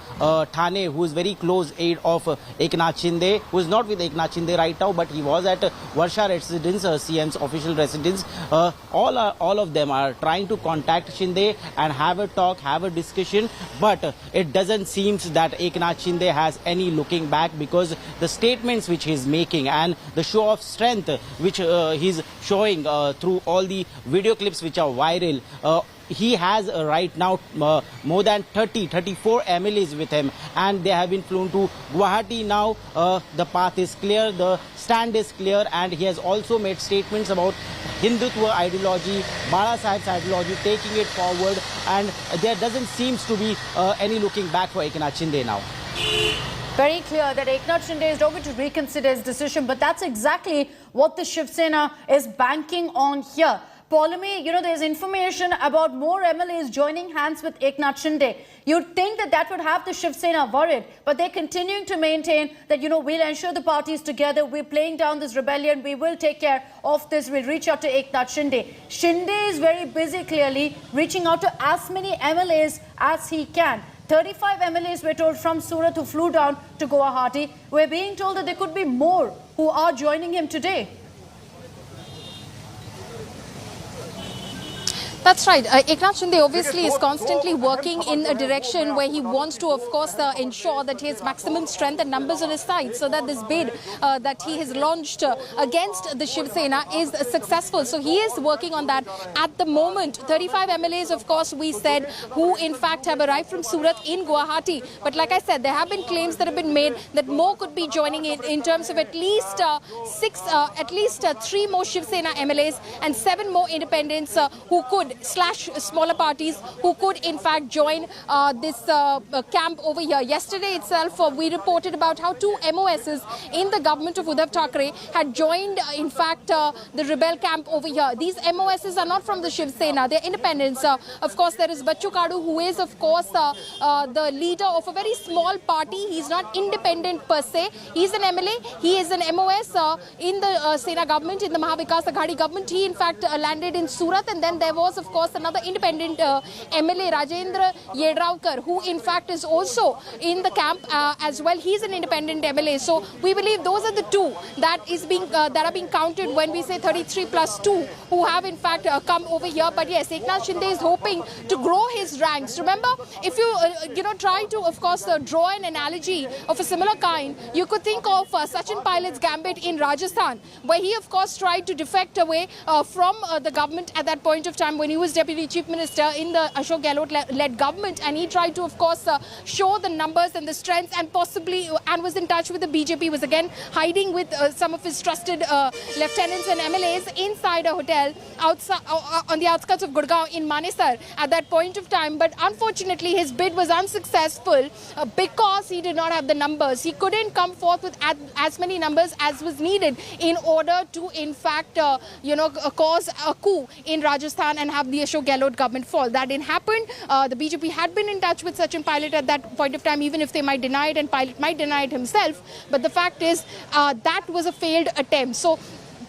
Thane who is very close aide of Eknath Shinde, who is not with Eknath Shinde right now, but he was at Varsha residence, CM's official residence. All of them are trying to contact Shinde and have a talk, have a discussion, but it doesn't seem that Eknath Shinde has any looking back, because the statements which he's making and the show of strength which he's showing through all the video clips which are viral, he has right now more than 34 MLAs with him, and they have been flown to Guwahati now. The path is clear, the stand is clear, and he has also made statements about Hindutva ideology, Balasaheb's ideology, taking it forward, and there doesn't seem to be any looking back for Eknath Shinde now. Very clear that Eknath Shinde is not going to reconsider his decision, but that's exactly what the Shiv Sena is banking on here. Polemy, you know, there's information about more MLAs joining hands with Eknath Shinde. You'd think that that would have the Shiv Sena worried, but they're continuing to maintain that, you know, we'll ensure the parties together, we're playing down this rebellion, we will take care of this, we'll reach out to Eknath Shinde. Shinde is very busy, clearly, reaching out to as many MLAs as he can. 35 MLAs were told from Surat who flew down to Guwahati. We're being told that there could be more who are joining him today. That's right. Eknath Shinde obviously is constantly working in a direction where he wants to, of course, ensure that he has maximum strength and numbers on his side, so that this bid that he has launched against the Shiv Sena is successful. So he is working on that at the moment. 35 MLAs, of course, we said, who in fact have arrived from Surat in Guwahati. But like I said, there have been claims that have been made that more could be joining in terms of at least three more Shiv Sena MLAs and 7 more independents who could smaller parties who could in fact join this camp over here. Yesterday itself we reported about how 2 MOSs in the government of Uddhav Thackeray had joined in fact the rebel camp over here. These MOSs are not from the Shiv Sena, they're independents. Of course there is Bachchu Kadu, who is of course the leader of a very small party. He's not independent per se, he's an MLA, he is an MOS in the Sena government, in the Maha Vikas Aghadi government. He in fact landed in Surat, and then there was of course, another independent MLA, Rajendra Yedravkar, who in fact is also in the camp as well. He's an independent MLA. So we believe those are the two that are being counted when we say 33 plus 2 who have in fact come over here. But yes, Eknath Shinde is hoping to grow his ranks. Remember, if you try to, of course, draw an analogy of a similar kind, you could think of Sachin Pilot's gambit in Rajasthan, where he, of course, tried to defect away from the government at that point of time when he was Deputy Chief Minister in the Ashok Gehlot-led government, and he tried to, of course, show the numbers and the strengths, and possibly and was in touch with the BJP, was again hiding with some of his trusted lieutenants and MLAs inside a hotel outside on the outskirts of Gurgaon in Manesar at that point of time. But unfortunately, his bid was unsuccessful because he did not have the numbers. He couldn't come forth with as many numbers as was needed in order to, in fact, cause a coup in Rajasthan and have the Ashok Gehlot government fall. That didn't happen. The BJP had been in touch with Sachin Pilot at that point of time, even if they might deny it, and Pilot might deny it himself. But the fact is that was a failed attempt. So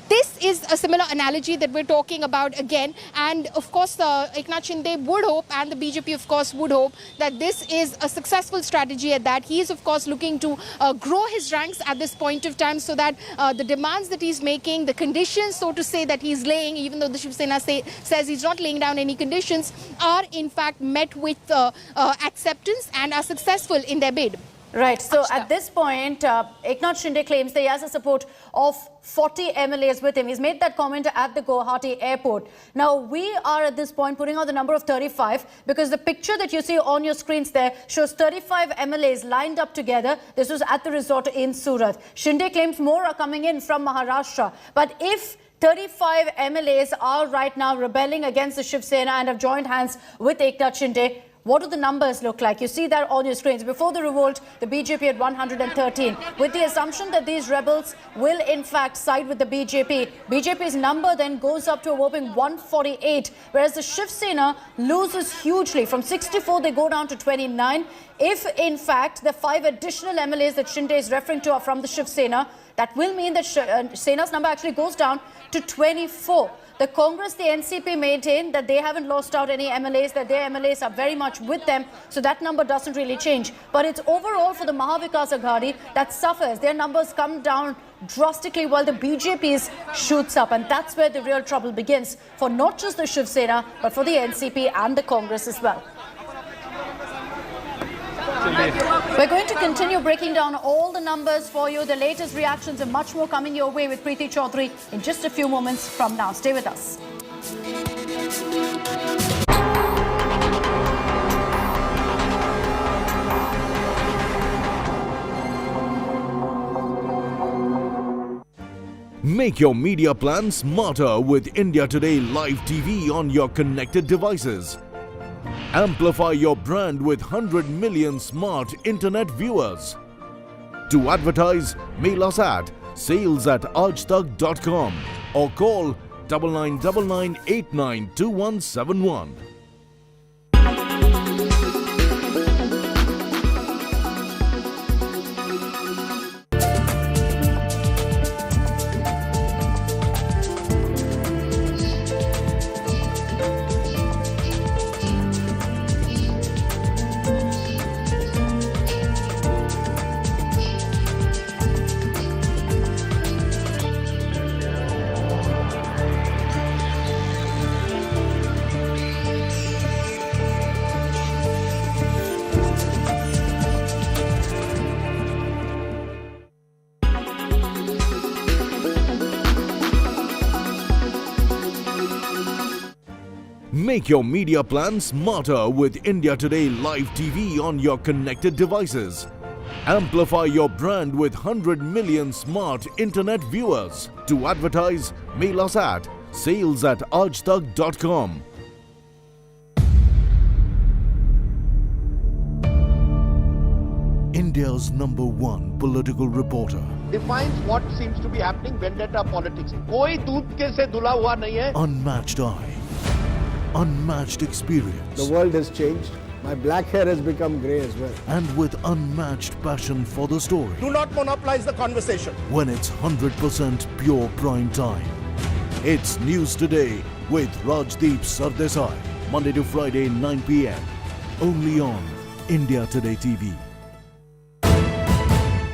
this is a similar analogy that we're talking about again. And of course, Eknath Shinde would hope, and the BJP, of course, would hope that this is a successful strategy at that. He is, of course, looking to grow his ranks at this point of time so that the demands that he's making, the conditions, so to say, that he's laying, even though the Shiv Sena says he's not laying down any conditions, are in fact met with acceptance and are successful in their bid. Right. So at this point, Eknath Shinde claims that he has a support of 40 MLAs with him. He's made that comment at the Guwahati airport. Now, we are at this point putting out the number of 35 because the picture that you see on your screens there shows 35 MLAs lined up together. This was at the resort in Surat. Shinde claims more are coming in from Maharashtra. But if 35 MLAs are right now rebelling against the Shiv Sena and have joined hands with Eknath Shinde, what do the numbers look like? You see that on your screens. Before the revolt, the BJP had 113. With the assumption that these rebels will in fact side with the BJP, BJP's number then goes up to a whopping 148, whereas the Shiv Sena loses hugely. From 64, they go down to 29. If in fact the 5 additional MLAs that Shinde is referring to are from the Shiv Sena, that will mean that Sena's number actually goes down to 24. The Congress, the NCP maintain that they haven't lost out any MLAs, that their MLAs are very much with them, so that number doesn't really change. But it's overall for the Mahavikas Aghadi that suffers. Their numbers come down drastically while the BJP's shoots up, and that's where the real trouble begins for not just the Shiv Sena, but for the NCP and the Congress as well. We're going to continue breaking down all the numbers for you, the latest reactions, and much more coming your way with Preeti Chaudhary in just a few moments from now. Stay with us. Make your media plan smarter with India Today Live TV on your connected devices. Amplify your brand with 100 million smart internet viewers. To advertise, mail us at sales@aajtak.com or call 9999 892171. Make your media plan smarter with India Today Live TV on your connected devices. Amplify your brand with 100 million smart internet viewers. To advertise, mail us at sales@aajtak.com. India's #1 political reporter. Defines what seems to be happening, vendetta politics. कोई दूध के से धुला हुआ नहीं है. Unmatched eye. Unmatched experience. The world has changed. My black hair has become grey as well. And with unmatched passion for the story. Do not monopolize the conversation. When it's 100% pure prime time. It's News Today with Rajdeep Sardesai, Monday to Friday, 9 p.m. Only on India Today TV.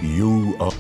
You are...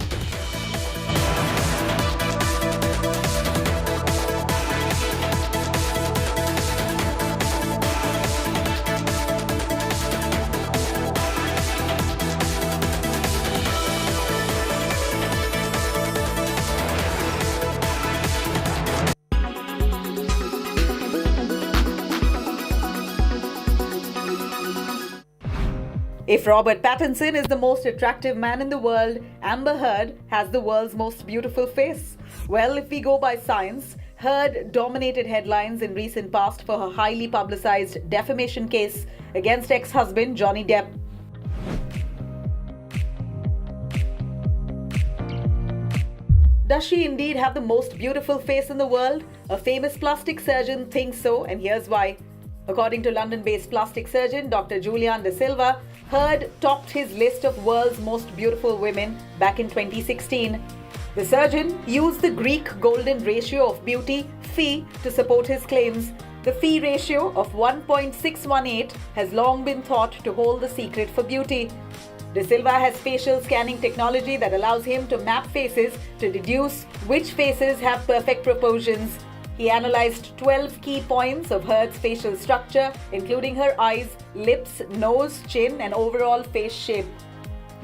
If Robert Pattinson is the most attractive man in the world, Amber Heard has the world's most beautiful face. Well, if we go by science, Heard dominated headlines in recent past for her highly publicized defamation case against ex-husband Johnny Depp. Does she indeed have the most beautiful face in the world? A famous plastic surgeon thinks so, and here's why. According to London-based plastic surgeon Dr. Julian De Silva, Heard topped his list of world's most beautiful women back in 2016. The surgeon used the Greek golden ratio of beauty, phi, to support his claims. The phi ratio of 1.618 has long been thought to hold the secret for beauty. De Silva has facial scanning technology that allows him to map faces to deduce which faces have perfect proportions. He analyzed 12 key points of Heard's facial structure, including her eyes, lips, nose, chin, and overall face shape.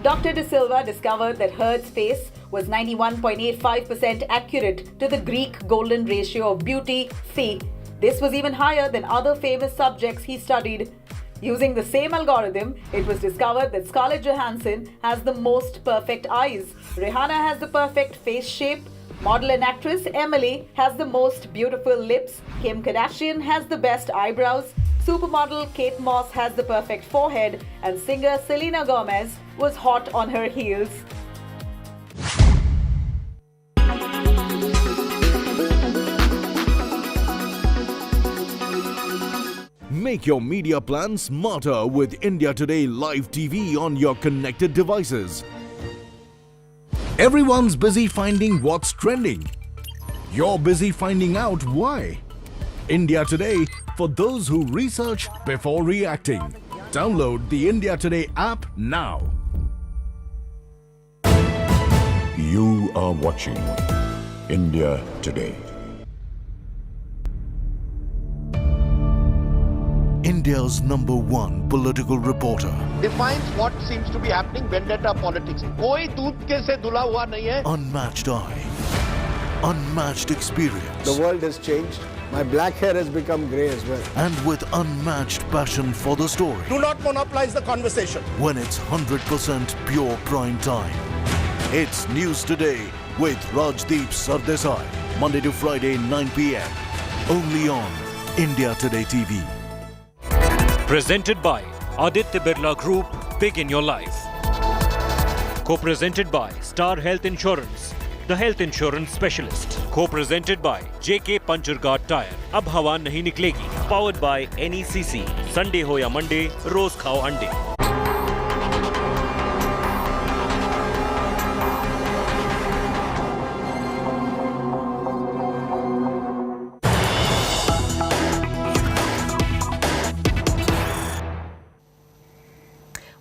Dr. De Silva discovered that Heard's face was 91.85% accurate to the Greek golden ratio of beauty, phi. This was even higher than other famous subjects he studied. Using the same algorithm, it was discovered that Scarlett Johansson has the most perfect eyes. Rihanna has the perfect face shape. Model and actress Emily has the most beautiful lips. Kim Kardashian has the best eyebrows. Supermodel Kate Moss has the perfect forehead. And singer Selena Gomez was hot on her heels. Make your media plan smarter with India Today Live TV on your connected devices. Everyone's busy finding what's trending. You're busy finding out why. India Today, for those who research before reacting. Download the India Today app now. You are watching India Today. India's #1 political reporter. Defines what seems to be happening, vendetta politics. कोई दूध के से धुला हुआ नहीं है. Unmatched eye. Unmatched experience. The world has changed. My black hair has become grey as well. And with unmatched passion for the story. Do not monopolize the conversation. When it's 100% pure prime time. It's News Today with Rajdeep Sardesai. Monday to Friday, 9 p.m. Only on India Today TV. Presented by Aditya Birla Group, Big in Your Life. Co-presented by Star Health Insurance, the health insurance specialist. Co-presented by JK Pancherghat Tire. अब हवा नहीं निकलेगी. Powered by NECC. Sunday हो या Monday, रोज खाओ अंडे.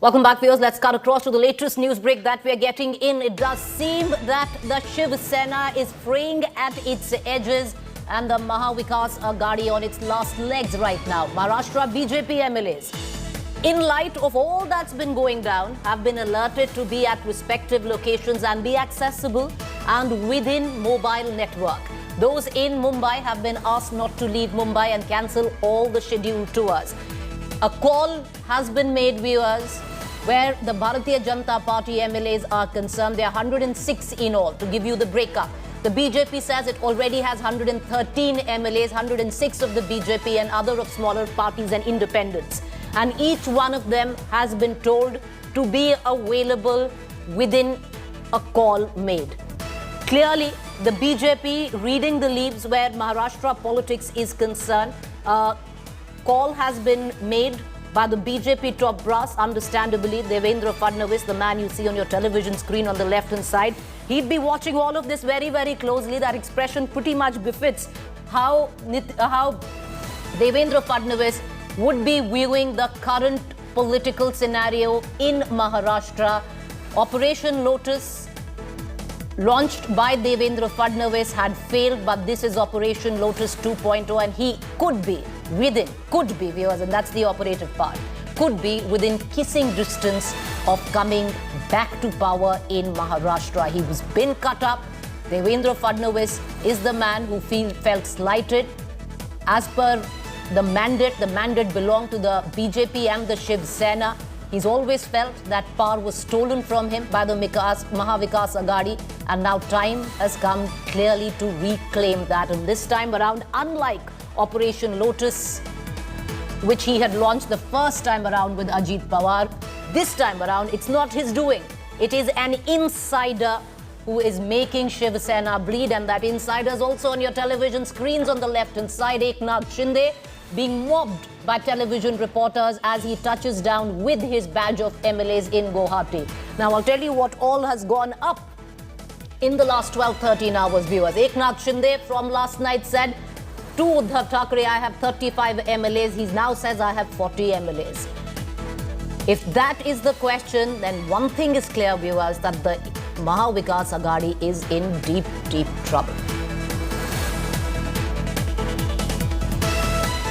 Welcome back, viewers. Let's cut across to the latest news break that we are getting in. It does seem that the Shiv Sena is fraying at its edges and the Mahavikas Aghadi on its last legs right now. Maharashtra BJP MLAs, in light of all that's been going down, have been alerted to be at respective locations and be accessible and within mobile network. Those in Mumbai have been asked not to leave Mumbai and cancel all the scheduled tours. A call has been made, viewers, where the Bharatiya Janata Party MLAs are concerned. There are 106 in all. To give you the breakup, the BJP says it already has 113 MLAs, 106 of the BJP and other of smaller parties and independents. And each one of them has been told to be available within a call made. Clearly, the BJP reading the leaves where Maharashtra politics is concerned. Call has been made by the BJP top brass, understandably, Devendra Fadnavis, the man you see on your television screen on the left-hand side. He'd be watching all of this very, very closely. That expression pretty much befits how Devendra Fadnavis would be viewing the current political scenario in Maharashtra. Operation Lotus, launched by Devendra Fadnavis, had failed, but this is Operation Lotus 2.0, and he could be viewers, and that's the operative part, could be within kissing distance of coming back to power in Maharashtra. He was been cut up. Devendra Fadnavis is the man who felt slighted. As per the mandate belonged to the BJP and the Shiv Sena. He's always felt that power was stolen from him by the Mahavikas Aghadi, and now time has come clearly to reclaim that. And this time around, unlike Operation Lotus, which he had launched the first time around with Ajit Pawar, this time around, it's not his doing. It is an insider who is making Shiv Sena bleed, and that insider is also on your television screens on the left-hand side. Eknath Shinde being mobbed by television reporters as he touches down with his badge of MLAs in Guwahati. Now, I'll tell you what all has gone up in the last 12-13 hours, viewers. Eknath Shinde from last night said to Uddhav Thackeray, I have 35 MLAs. He now says, I have 40 MLAs. If that is the question, then one thing is clear, viewers, that the Mahavikas Aghadi is in deep, deep trouble.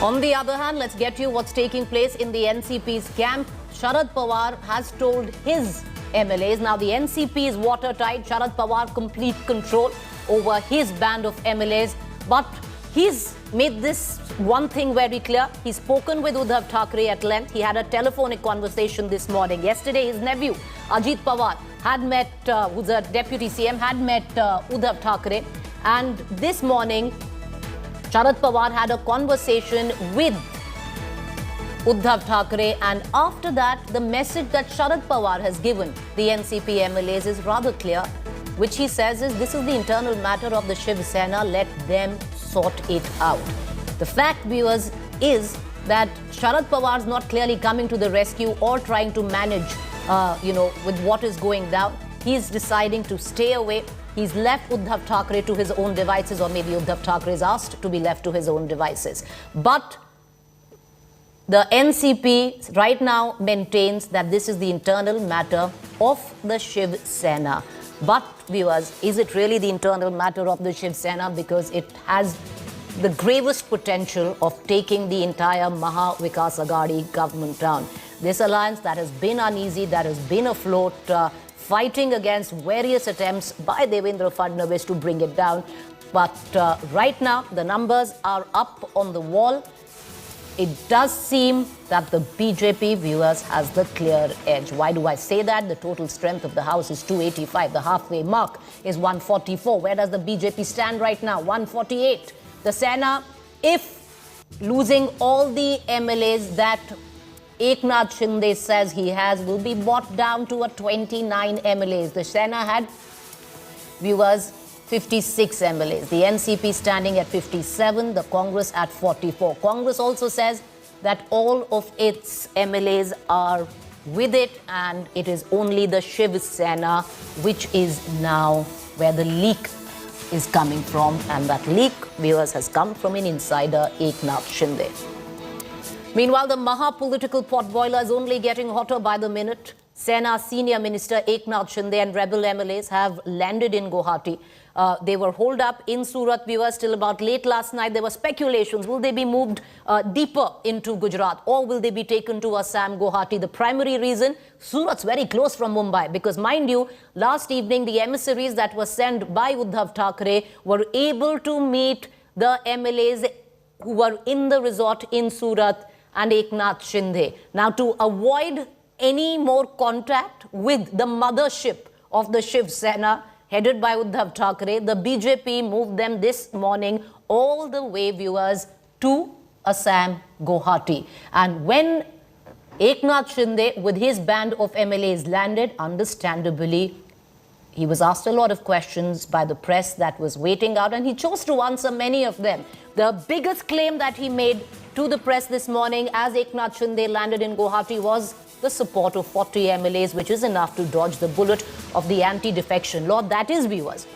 On the other hand, let's get you what's taking place in the NCP's camp. Sharad Pawar has told his MLAs. Now, the NCP is watertight. Sharad Pawar complete control over his band of MLAs. But he's made this one thing very clear. He's spoken with Uddhav Thackeray at length. He had a telephonic conversation this morning. Yesterday, his nephew, Ajit Pawar, had met, who's a deputy CM, had met Uddhav Thackeray. And this morning, Sharad Pawar had a conversation with Uddhav Thackeray, and after that, the message that Sharad Pawar has given the NCP MLAs is rather clear, which he says is, this is the internal matter of the Shiv Sena, let them sort it out. The fact, viewers, is that Sharad Pawar is not clearly coming to the rescue or trying to manage, with what is going down. He's deciding to stay away. He's left Uddhav Thackeray to his own devices, or maybe Uddhav Thackeray is asked to be left to his own devices. But the NCP right now maintains that this is the internal matter of the Shiv Sena. But, viewers, is it really the internal matter of the Shiv Sena? Because it has the gravest potential of taking the entire Mahavikas Aghadi government down. This alliance that has been uneasy, that has been afloat, fighting against various attempts by Devendra Fadnavis to bring it down. But right now, the numbers are up on the wall. It does seem that the BJP, viewers, has the clear edge. Why do I say that? The total strength of the House is 285. The halfway mark is 144. Where does the BJP stand right now? 148. The Sena, if losing all the MLAs that Eknath Shinde says he has, will be brought down to a 29 MLAs. The Sena had, viewers, 56 MLAs. The NCP standing at 57, the Congress at 44. Congress also says that all of its MLAs are with it, and it is only the Shiv Sena which is now where the leak is coming from, and that leak, viewers, has come from an insider, Eknath Shinde. Meanwhile, the Maha-political potboiler is only getting hotter by the minute. Sena Senior Minister Eknath Shinde and rebel MLAs have landed in Guwahati. They were holed up in Surat, viewers, till about late last night. There were speculations. Will they be moved deeper into Gujarat, or will they be taken to Assam, Guwahati? The primary reason, Surat's very close from Mumbai, because, mind you, last evening the emissaries that were sent by Uddhav Thackeray were able to meet the MLAs who were in the resort in Surat and Eknath Shinde. Now, to avoid any more contact with the mothership of the Shiv Sena, headed by Uddhav Thackeray, the BJP moved them this morning all the way, viewers, to Assam, Guwahati. And when Eknath Shinde, with his band of MLAs, landed, understandably, he was asked a lot of questions by the press that was waiting out, and he chose to answer many of them. The biggest claim that he made to the press this morning as Eknath Shinde landed in Guwahati was the support of 40 MLAs, which is enough to dodge the bullet of the anti-defection law. That is, viewers,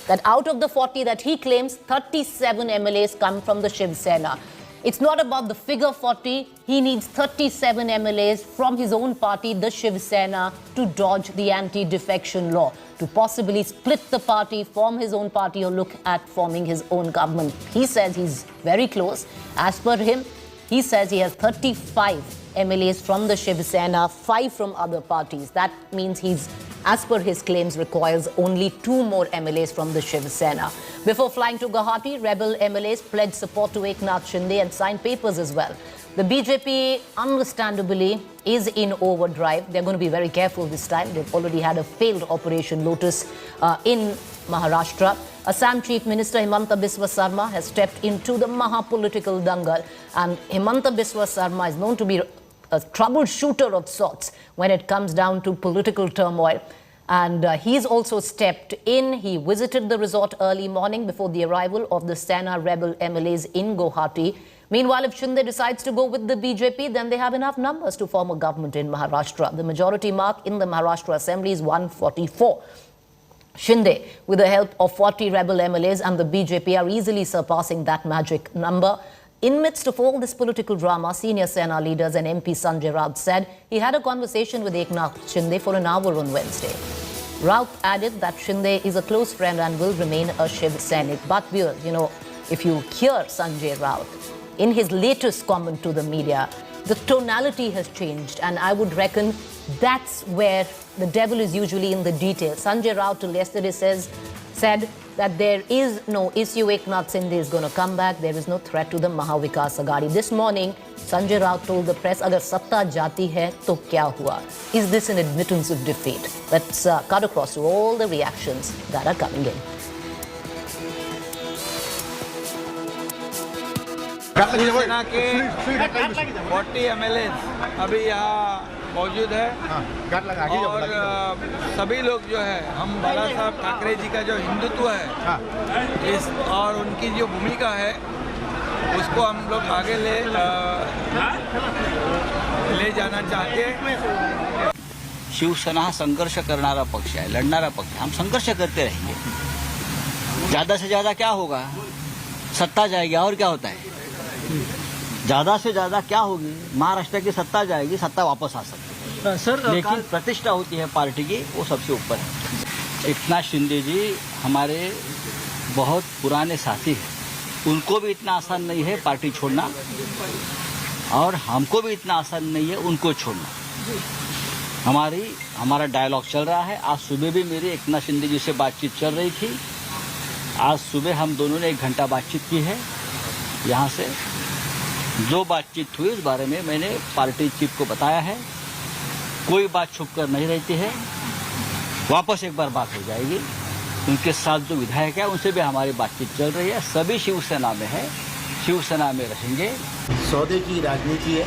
that out of the 40 that he claims, 37 MLAs come from the Shiv Sena. It's not about the figure 40. He needs 37 MLAs from his own party, the Shiv Sena, to dodge the anti-defection law, to possibly split the party, form his own party, or look at forming his own government. He says he's very close. As per him, he says he has 35 MLAs from the Shiv Sena, 5 from other parties. That means he's, as per his claims, requires only 2 more MLAs from the Shiv Sena. Before flying to Guwahati, rebel MLAs pledged support to Eknath Shinde and signed papers as well. The BJP, understandably, is in overdrive. They're going to be very careful this time. They've already had a failed Operation Lotus in Maharashtra. Assam Chief Minister Himanta Biswa Sarma has stepped into the Maha-political dangal, and Himanta Biswa Sarma is known to be a troubleshooter of sorts when it comes down to political turmoil. And he's also stepped in. He visited the resort early morning before the arrival of the Sena rebel MLAs in Guwahati. Meanwhile, if Shinde decides to go with the BJP, then they have enough numbers to form a government in Maharashtra. The majority mark in the Maharashtra Assembly is 144. Shinde, with the help of 40 rebel MLAs and the BJP, are easily surpassing that magic number. In midst of all this political drama, senior Sena leaders and MP Sanjay Raut said he had a conversation with Eknath Shinde for an hour on Wednesday. Raut added that Shinde is a close friend and will remain a Shiv Sainik. But, if you hear Sanjay Raut, in his latest comment to the media, the tonality has changed, and I would reckon that's where the devil is usually in the detail. Sanjay Raut till yesterday said that there is no issue. Eknath Shinde is going to come back. There is no threat to the Mahavikas Aghadi. This morning, Sanjay Raut told the press, "Agar satta jati hai, to kya hua?" Is this an admittance of defeat? Let's cut across to all the reactions that are coming in. Shiv Sena के 40 MLAs अभी यहाँ मौजूद है और सभी लोग जो है, हम बालासाहेब ठाकरे जी का जो हिंदुत्व है इस और उनकी जो भूमिका है उसको हम लोग आगे ले जाना चाहते हैं। शिवसेना हा संघर्ष करणारा पक्ष है, लड़णारा पक्ष है। हम संघर्ष करते रहेंगे। ज्यादा से ज्यादा क्या होगा? सत्ता जाएगी और क्या होता है? ज्यादा से ज्यादा क्या होगी? महाराष्ट्र की सत्ता जाएगी, सत्ता वापस आ सकती है सर, लेकिन प्रतिष्ठा होती है पार्टी की, वो सबसे ऊपर है। एकनाथ शिंदे जी हमारे बहुत पुराने साथी हैं। उनको भी इतना आसान नहीं है पार्टी छोड़ना और हमको भी इतना आसान नहीं है उनको छोड़ना। हमारा डायलॉग चल रहा है। आज सुबह भी मेरी एकनाथ शिंदे जी से बातचीत चल रही थी। आज सुबह हम दोनों ने 1 घंटा बातचीत की है। यहाँ से जो बातचीत हुई उस बारे में मैंने पार्टी चीफ को बताया है। कोई बात छुप कर नहीं रहती है। वापस एक बार बात हो जाएगी। उनके साथ जो विधायक है उनसे भी हमारी बातचीत चल रही है। सभी शिवसेना में है, शिवसेना में रहेंगे। सौदे की राजनीति है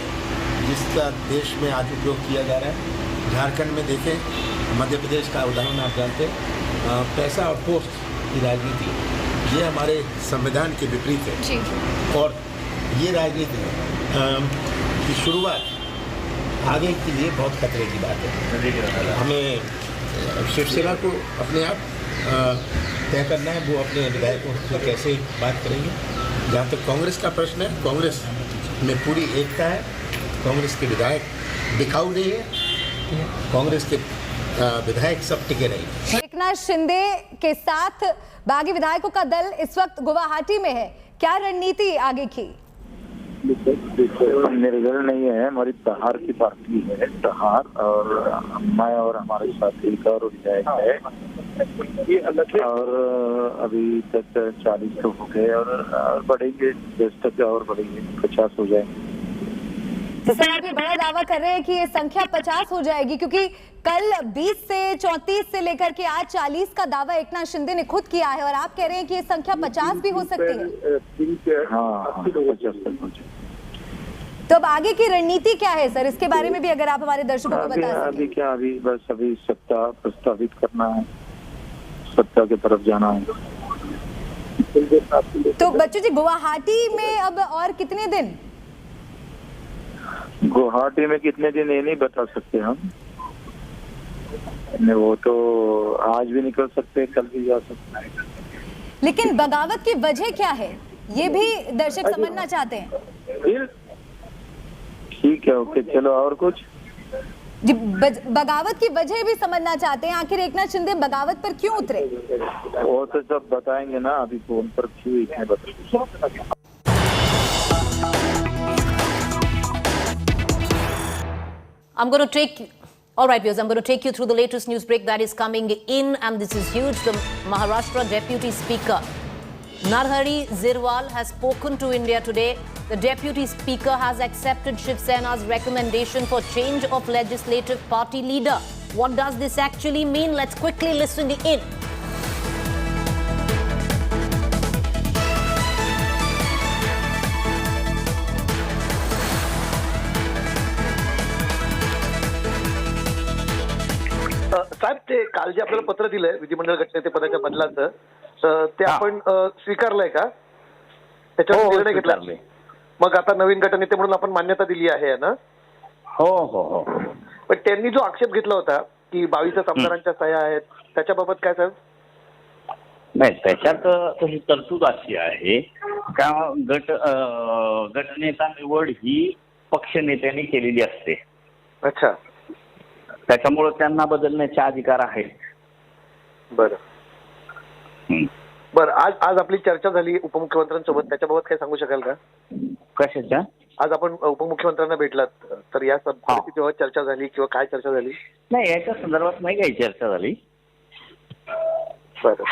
जिसका देश में आज उपयोग किया जा रहा है। झारखंड में देखें, मध्य प्रदेश का उदाहरण आप जानते हैं, पैसा और पोस्ट की राजनीति, ये हमारे संविधान के विपरीत है और ये राजनीति की शुरुआत आगे के लिए बहुत खतरे की बात है। हमें शिवसेना को अपने आप तय करना है, वो अपने विधायकों से कैसे बात करेंगे। जहाँ तक कांग्रेस का प्रश्न है, कांग्रेस में पूरी एकता है। कांग्रेस के विधायक दिखाऊ नहीं है, कांग्रेस के विधायक सब टिके नहीं। एकनाथ शिंदे के साथ बागी विधायकों का दल इस वक्त गुवाहाटी में है। क्या रणनीति आगे की? निर्दल नहीं है, हमारी तहार की पार्टी है। तहार और मैं और हमारे साथ एक और विधायक है और अभी तक 40 तो हो गए और बढ़ेंगे, 10 तक और बढ़ेंगे, 50 हो जाएंगे। तो सर आप ये बड़ा दावा कर रहे हैं कि ये संख्या 50 हो जाएगी, क्योंकि कल 20 से 34 से लेकर के आज 40 का दावा एकनाथ शिंदे ने खुद किया है और आप कह रहे हैं कि ये संख्या 50 भी हो सकती है। हाँ, 50 तो अब आगे की रणनीति क्या है सर? इसके बारे में भी अगर आप हमारे दर्शकों को बता सकें। अभी सत्ता प्रस्तावित करना है, सत्ता की तरफ जाना है। तो बच्चों जी, गुवाहाटी में अब और कितने दिन? गुवाहाटी में कितने दिन ये नहीं बता सकते हम। वो तो आज भी निकल सकते हैं, कल भी जा सकते हैं। लेकिन बगावत की वजह क्या है ये भी दर्शक समझना चाहते हैं। ठीक है, ओके, चलो और कुछ जी, बगावत की वजह भी समझना चाहते हैं, आखिर एकनाथ शिंदे बगावत पर क्यों उतरे? वो तो सब बताएंगे ना, अभी फोन पर क्यों इतने बताएंगे। I'm going to take, all right viewers, I'm going to take you through the latest news break that is coming in, and this is huge. The Maharashtra Deputy Speaker Narhari Zirwal has spoken to India today. The Deputy Speaker has accepted Shiv Sena's recommendation for change of legislative party leader. What does this actually mean? Let's quickly listen in. साहेब, ते काल जे आपल्याला पत्र दिलंय विधिमंडळ गटनेते पदाच्या बदलाचं, ते आपण स्वीकारलंय का? त्याच्यावर निर्णय घेतला? मग आता नवीन गटनेते म्हणून आपण मान्यता दिली आहे ना? हो हो हो. पण त्यांनी जो आक्षेप घेतला होता की 22 आमदारांच्या सह्या आहेत, त्याच्याबाबत काय साहेब? नाही, त्याच्यात तशी तरतूद अशी आहे का गटनेता निवड ही पक्षनेत्यांनी केलेली असते. अच्छा. त्याच्यामुळे त्यांना बदलण्याचे अधिकार आहेत. बरं बरं. आज आपली चर्चा झाली उपमुख्यमंत्र्यांसोबत, त्याच्याबाबत काय सांगू शकाल का? कशाच्या? आज आपण उपमुख्यमंत्र्यांना भेटलात, तर या परिस्थितीवर चर्चा झाली किंवा काय चर्चा झाली? नाही, याच्या संदर्भात नाही काही चर्चा झाली. बरं.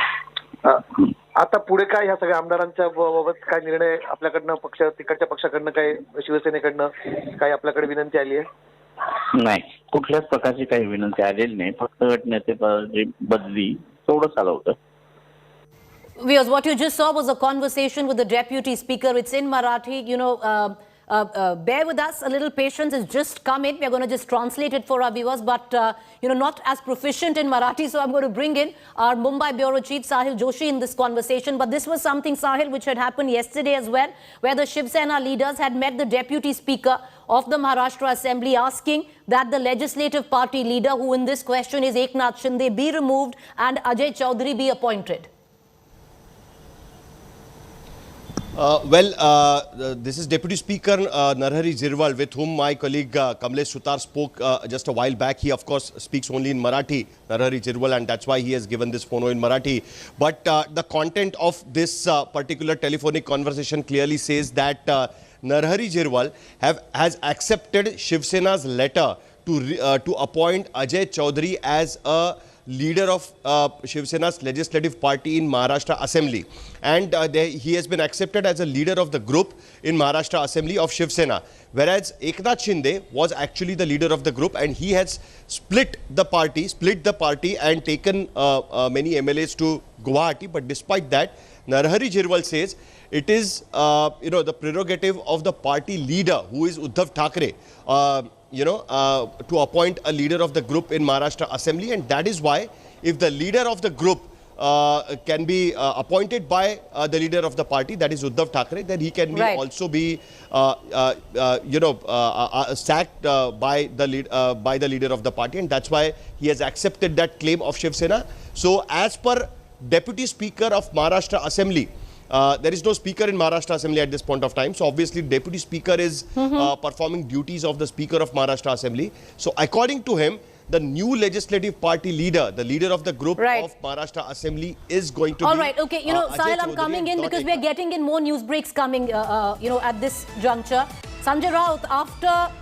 आता पुढे काय ह्या सगळ्या आमदारांच्या बाबत काय निर्णय आपल्याकडनं तिकडच्या पक्षाकडनं काय शिवसेनेकडनं काय आपल्याकडे विनंती आली आहे? नाही, कुठल्याच प्रकारची काही विनंती आलेली नाही. फक्त गटनेते बदली तेवढंच आलं होतं. Viewers, what you just saw was a conversation with the Deputy Speaker. It's in Marathi. Bear with us, a little patience has just come in. We're going to just translate it for our viewers, but not as proficient in Marathi, so I'm going to bring in our Mumbai Bureau Chief Sahil Joshi in this conversation. But this was something, Sahil, which had happened yesterday as well, where the Shiv Sena leaders had met the Deputy Speaker of the Maharashtra Assembly asking that the legislative party leader, who in this question is Eknath Shinde, be removed and Ajay Chaudhary be appointed. This is Deputy Speaker Narhari Zirwal, with whom my colleague Kamlesh Sutar spoke just a while back. He, of course, speaks only in Marathi, Narhari Zirwal, and that's why he has given this phono in Marathi. But the content of this particular telephonic conversation clearly says that Narhari Zirwal has accepted Shiv Sena's letter to appoint Ajay Chaudhary as a leader of Shiv Sena's legislative party in Maharashtra Assembly, and he has been accepted as a leader of the group in Maharashtra Assembly of Shiv Sena, whereas Eknath Shinde was actually the leader of the group, and he has split the party and taken many MLAs to Guwahati. But despite that, Narhari Zirwal says it is the prerogative of the party leader, who is Uddhav Thackeray, to appoint a leader of the group in Maharashtra Assembly, and that is why if the leader of the group can be appointed by the leader of the party, that is Uddhav Thackeray, then he can be also be sacked by the leader of the party, and that's why he has accepted that claim of Shiv Sena. So as per Deputy Speaker of Maharashtra Assembly, there is no speaker in Maharashtra Assembly at this point of time. So obviously Deputy Speaker is performing duties of the Speaker of Maharashtra Assembly. So according to him, the new legislative party leader, the leader of the group of Maharashtra Assembly, is going to be... All right, okay. Sahil, I'm coming in because we're getting in more news breaks coming, at this juncture. Sanjay Raut, after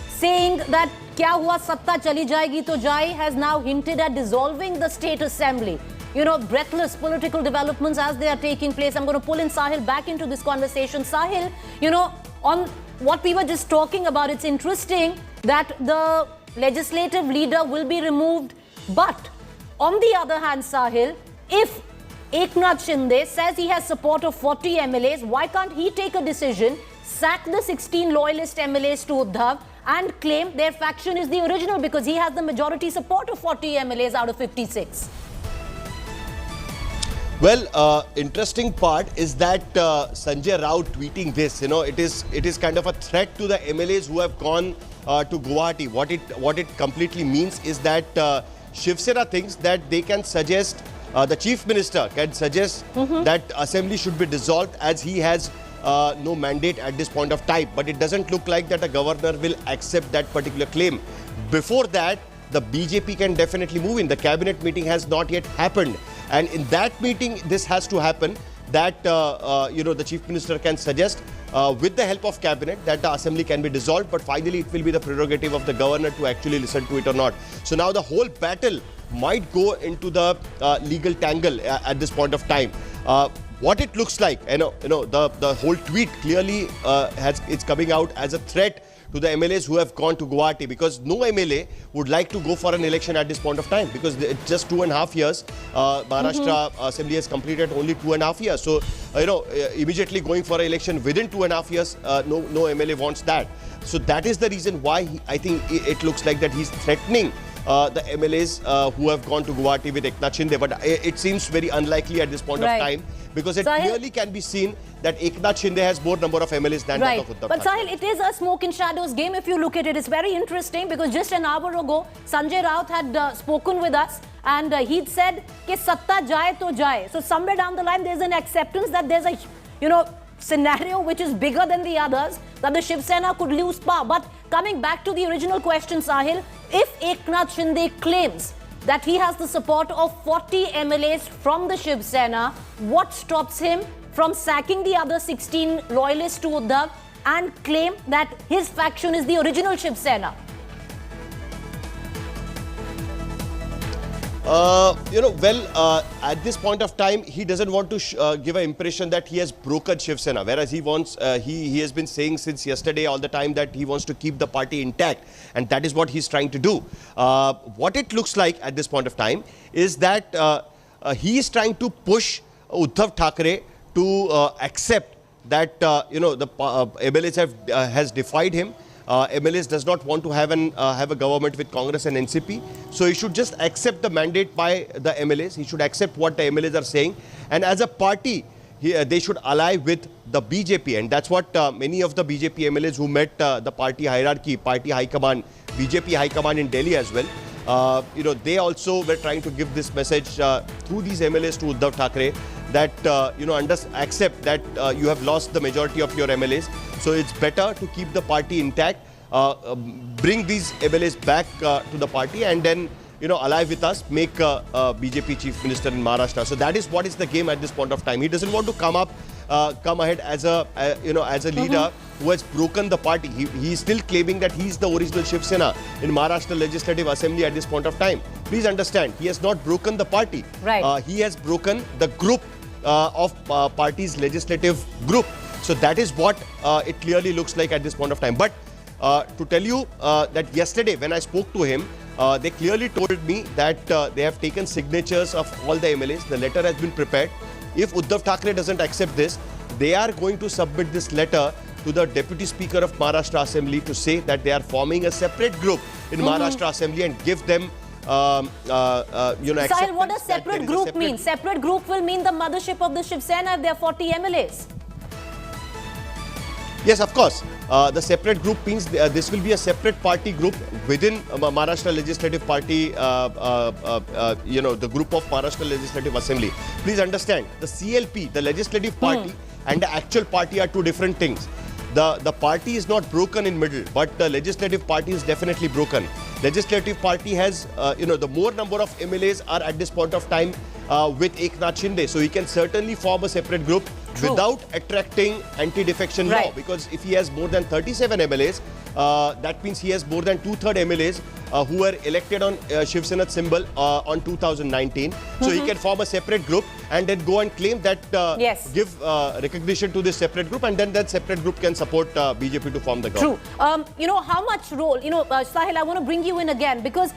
saying that kya hua satta chali jayegi to jai, has now hinted at dissolving the state assembly. Breathless political developments as they are taking place. I'm going to pull in Sahil back into this conversation. Sahil, on what we were just talking about, it's interesting that the legislative leader will be removed. But on the other hand, Sahil, if Eknath Shinde says he has support of 40 MLAs, why can't he take a decision, sack the 16 loyalist MLAs to Uddhav and claim their faction is the original because he has the majority support of 40 MLAs out of 56? Well, interesting part is that Sanjay Raut tweeting this, it is kind of a threat to the MLAs who have gone to Guwahati. What it completely means is that Shiv Sena thinks that they can suggest the Chief Minister can suggest that Assembly should be dissolved as he has no mandate at this point of time. But it doesn't look like that a governor will accept that particular claim. Before that, the BJP can definitely move in. The cabinet meeting has not yet happened. And in that meeting, this has to happen, that the Chief Minister can suggest with the help of cabinet that the assembly can be dissolved, but finally it will be the prerogative of the governor to actually listen to it or not. So now the whole battle might go into the legal tangle at this point of time. What it looks like, the whole tweet clearly it's coming out as a threat to the MLAs who have gone to Guwahati, because no MLA would like to go for an election at this point of time, because it's just 2.5 years. Maharashtra Assembly has completed only 2.5 years. So, immediately going for an election within 2.5 years, no MLA wants that. So that is the reason why I think it looks like that he's threatening the MLAs who have gone to Guwahati with Eknath Shinde. But it seems very unlikely at this point of time, because it clearly can be seen that Eknath Shinde has more number of MLAs than that of Uddhav But Thackeray. Sahil, it is a smoke and shadows game if you look at it. It's very interesting because just an hour ago, Sanjay Raut had spoken with us and he'd said, "Ke satta jaye to jaye." So somewhere down the line, there's an acceptance that there's a, scenario which is bigger than the others, that the Shiv Sena could lose power. But coming back to the original question, Sahil, if Eknath Shinde claims that he has the support of 40 MLAs from the Shiv Sena, what stops him from sacking the other 16 loyalists to Uddhav and claim that his faction is the original Shiv Sena? At this point of time, he doesn't want to give an impression that he has broken Shiv Sena, whereas he wants, he has been saying since yesterday all the time that he wants to keep the party intact, and that is what he's trying to do. What it looks like at this point of time is that he is trying to push Uddhav Thackeray to accept that the MLAs has defied him. MLAs does not want to have a government with Congress and NCP, so he should just accept the mandate by the MLAs. He should accept what the MLAs are saying, and as a party, they should ally with the BJP, and that's what many of the BJP MLAs who met the party hierarchy, party high command, BJP high command in Delhi as well. They also were trying to give this message through these MLAs to Uddhav Thackeray that accept that you have lost the majority of your MLAs, so it's better to keep the party intact, bring these MLAs back to the party, and then ally with us, make BJP chief minister in Maharashtra. So that is what is the game at this point of time. He doesn't want to come ahead as a leader who has broken the party. He is still claiming that he is the original Shiv Sena in Maharashtra Legislative Assembly at this point of time. Please understand, he has not broken the party. Right. He has broken the group of party's legislative group. So that is what it clearly looks like at this point of time. But to tell you that yesterday when I spoke to him, they clearly told me that they have taken signatures of all the MLAs. The letter has been prepared. If Uddhav Thackeray doesn't accept this, they are going to submit this letter to the Deputy Speaker of Maharashtra Assembly to say that they are forming a separate group in Maharashtra Assembly and give them Sahil, what does separate group mean? Separate group will mean the mothership of the Shiv Sena if there are 40 MLAs. Yes, of course. The separate group means this will be a separate party group within Maharashtra Legislative Party, the group of Maharashtra Legislative Assembly. Please understand, the CLP, the Legislative Party, and the actual party are two different things. The party is not broken in middle, but the Legislative Party is definitely broken. Legislative Party has, the more number of MLAs are at this point of time with Eknath Shinde. So he can certainly form a separate group without attracting anti-defection law. Because if he has more than 37 MLAs, that means he has more than 2/3 MLAs who were elected on Shiv Sena symbol on 2019. So he can form a separate group and then go and claim that, give recognition to this separate group, and then that separate group can support BJP to form the government. True. How much role, Sahil, I want to bring you in again, because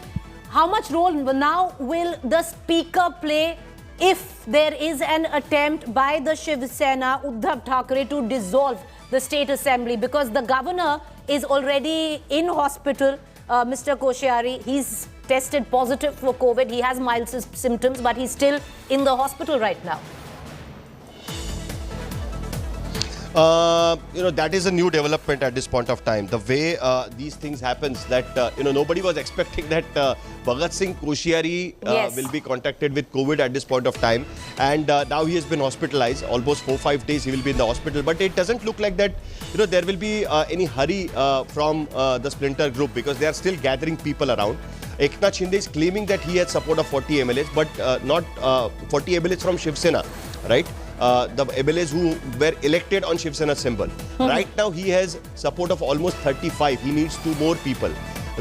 how much role now will the speaker play if there is an attempt by the Shiv Sena, Uddhav Thackeray, to dissolve the state assembly? Because the governor is already in hospital, Mr. Koshyari. He's tested positive for COVID. He has mild symptoms, but he's still in the hospital right now. That is a new development at this point of time. The way these things happens, that nobody was expecting that Bhagat Singh Koshyari will be contacted with COVID at this point of time, and now he has been hospitalized. Almost 4-5 days he will be in the hospital. But it doesn't look like that. There will be any hurry from the splinter group, because they are still gathering people around. Eknath Shinde is claiming that he has support of 40 MLAs, but not 40 MLAs from Shiv Sena, right? The MLAs who were elected on Shiv Sena symbol. Right now he has support of almost 35. He needs 2 more people.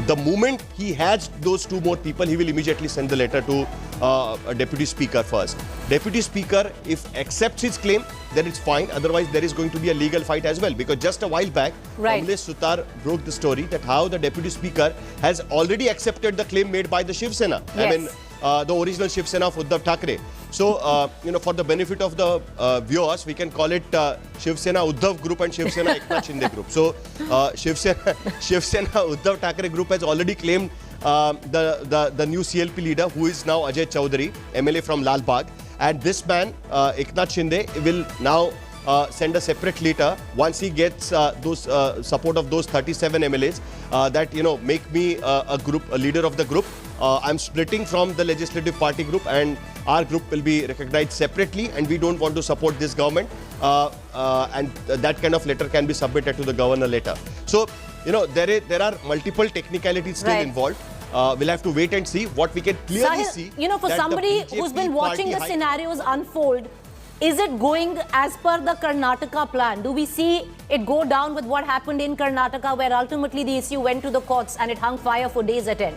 The moment he has those 2 more people, he will immediately send the letter to a Deputy Speaker first. Deputy Speaker, if accepts his claim, then it's fine. Otherwise, there is going to be a legal fight as well. Because just a while back, Kamlesh Sutar broke the story that how the Deputy Speaker has already accepted the claim made by the Shiv Sena. Yes. I mean, the original Shiv Sena of Uddhav Thackeray. So, for the benefit of the viewers, we can call it Shiv Sena Uddhav group and Shiv Sena Eknath Shinde group. So, Shiv Sena Uddhav Thackeray group has already claimed the new CLP leader, who is now Ajay Chaudhary, MLA from Lal Bagh. And this man, Eknath Shinde, will now send a separate letter once he gets those support of those 37 MLAs that make me a leader of the group. I'm splitting from the legislative party group, and our group will be recognized separately, and we don't want to support this government, and that kind of letter can be submitted to the governor later. So there are multiple technicalities still involved. We'll have to wait and see. What we can clearly see, for somebody who's been watching the scenarios unfold, is it going as per the Karnataka plan? Do we see it go down with what happened in Karnataka, where ultimately the issue went to the courts and it hung fire for days at end?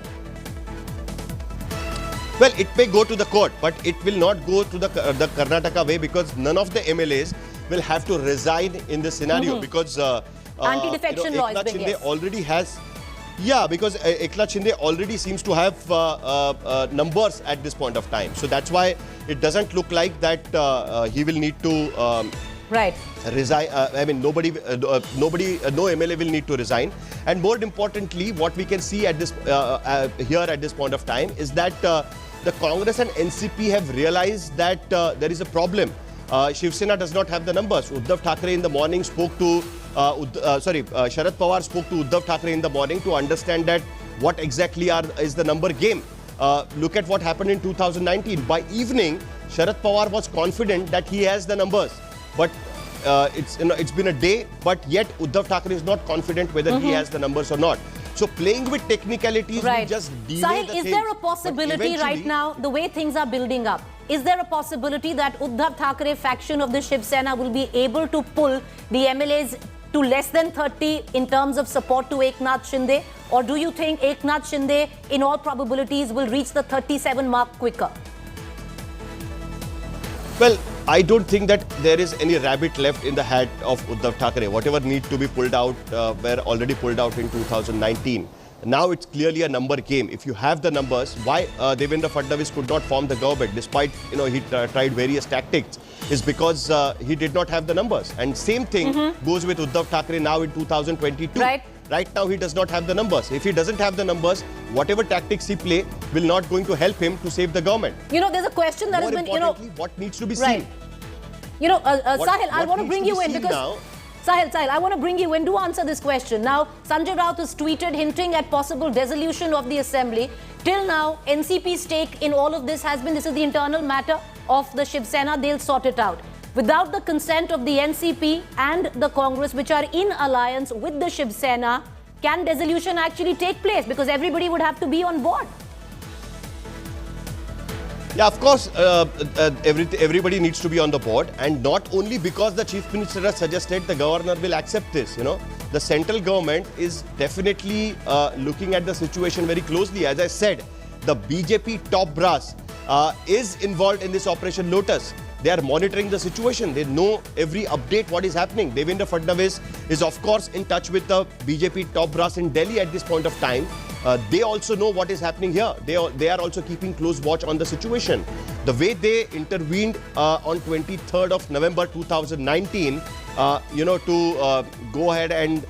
Well, it may go to the court, but it will not go to the Karnataka way, because none of the MLAs will have to resign in this scenario, because anti-defection law is being already has. Yeah, because Eknath Shinde already seems to have numbers at this point of time. So that's why it doesn't look like that he will need to resign. I mean, no MLA will need to resign. And more importantly, what we can see at this here at this point of time is that the Congress and NCP have realized that there is a problem. Shiv Sena does not have the numbers. Uddhav Thackeray in the morning spoke to Sharad Pawar spoke to Uddhav Thackeray in the morning to understand that what exactly is the number game. Look at what happened in 2019. By evening, Sharad Pawar was confident that he has the numbers, but it's been a day, but yet Uddhav Thackeray is not confident whether he has the numbers or not. So playing with technicalities will just delay Sahil, the is thing. there a possibility right now, the way things are building up, is there a possibility that Uddhav Thackeray faction of the Shiv Sena will be able to pull the MLAs to less than 30 in terms of support to Eknath Shinde? Or do you think Eknath Shinde, in all probabilities, will reach the 37 mark quicker? Well, I don't think that there is any rabbit left in the hat of Uddhav Thackeray. Whatever need to be pulled out were already pulled out in 2019. Now it's clearly a number game. If you have the numbers, why Devendra Fadnavis could not form the government despite he tried various tactics, is because he did not have the numbers. And same thing goes with Uddhav Thackeray now in 2022. Right now he does not have the numbers. If he doesn't have the numbers, whatever tactics he play will not going to help him to save the government. There's a question that More has been, importantly, what needs to be seen. Sahil, I want to bring you in because Sahil, I want to bring you in. Do answer this question. Now, Sanjay Raut has tweeted hinting at possible dissolution of the assembly. Till now, NCP's stake in all of this has been, this is the internal matter of the Shiv Sena. They'll sort it out. Without the consent of the NCP and the Congress, which are in alliance with the Shiv Sena, can dissolution actually take place? Because everybody would have to be on board. Yeah, of course, everybody needs to be on the board, and not only because the Chief Minister has suggested, the Governor will accept this. The central government is definitely looking at the situation very closely. As I said, the BJP top brass is involved in this Operation Lotus. They are monitoring the situation. They know every update what is happening. Devendra Fadnavis is of course in touch with the BJP top brass in Delhi at this point of time. They also know what is happening here. They are also keeping close watch on the situation. The way they intervened on 23rd of November 2019, to go ahead and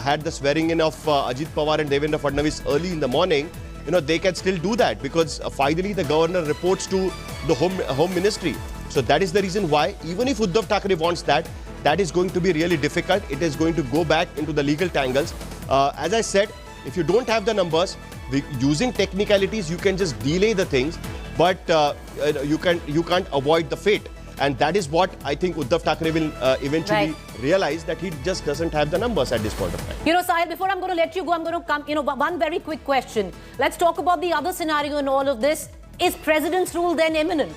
had the swearing in of Ajit Pawar and Devendra Fadnavis early in the morning, they can still do that because finally the governor reports to the Home Ministry. So that is the reason why, even if Uddhav Thackeray wants that, that is going to be really difficult. It is going to go back into the legal tangles. As I said, if you don't have the numbers, using technicalities, you can just delay the things, but you can't avoid the fate. And that is what I think Uddhav Thackeray will eventually realize, that he just doesn't have the numbers at this point of time. You know, Sahil, before I'm going to let you go, I'm going to come, one very quick question. Let's talk about the other scenario in all of this. Is President's rule then imminent?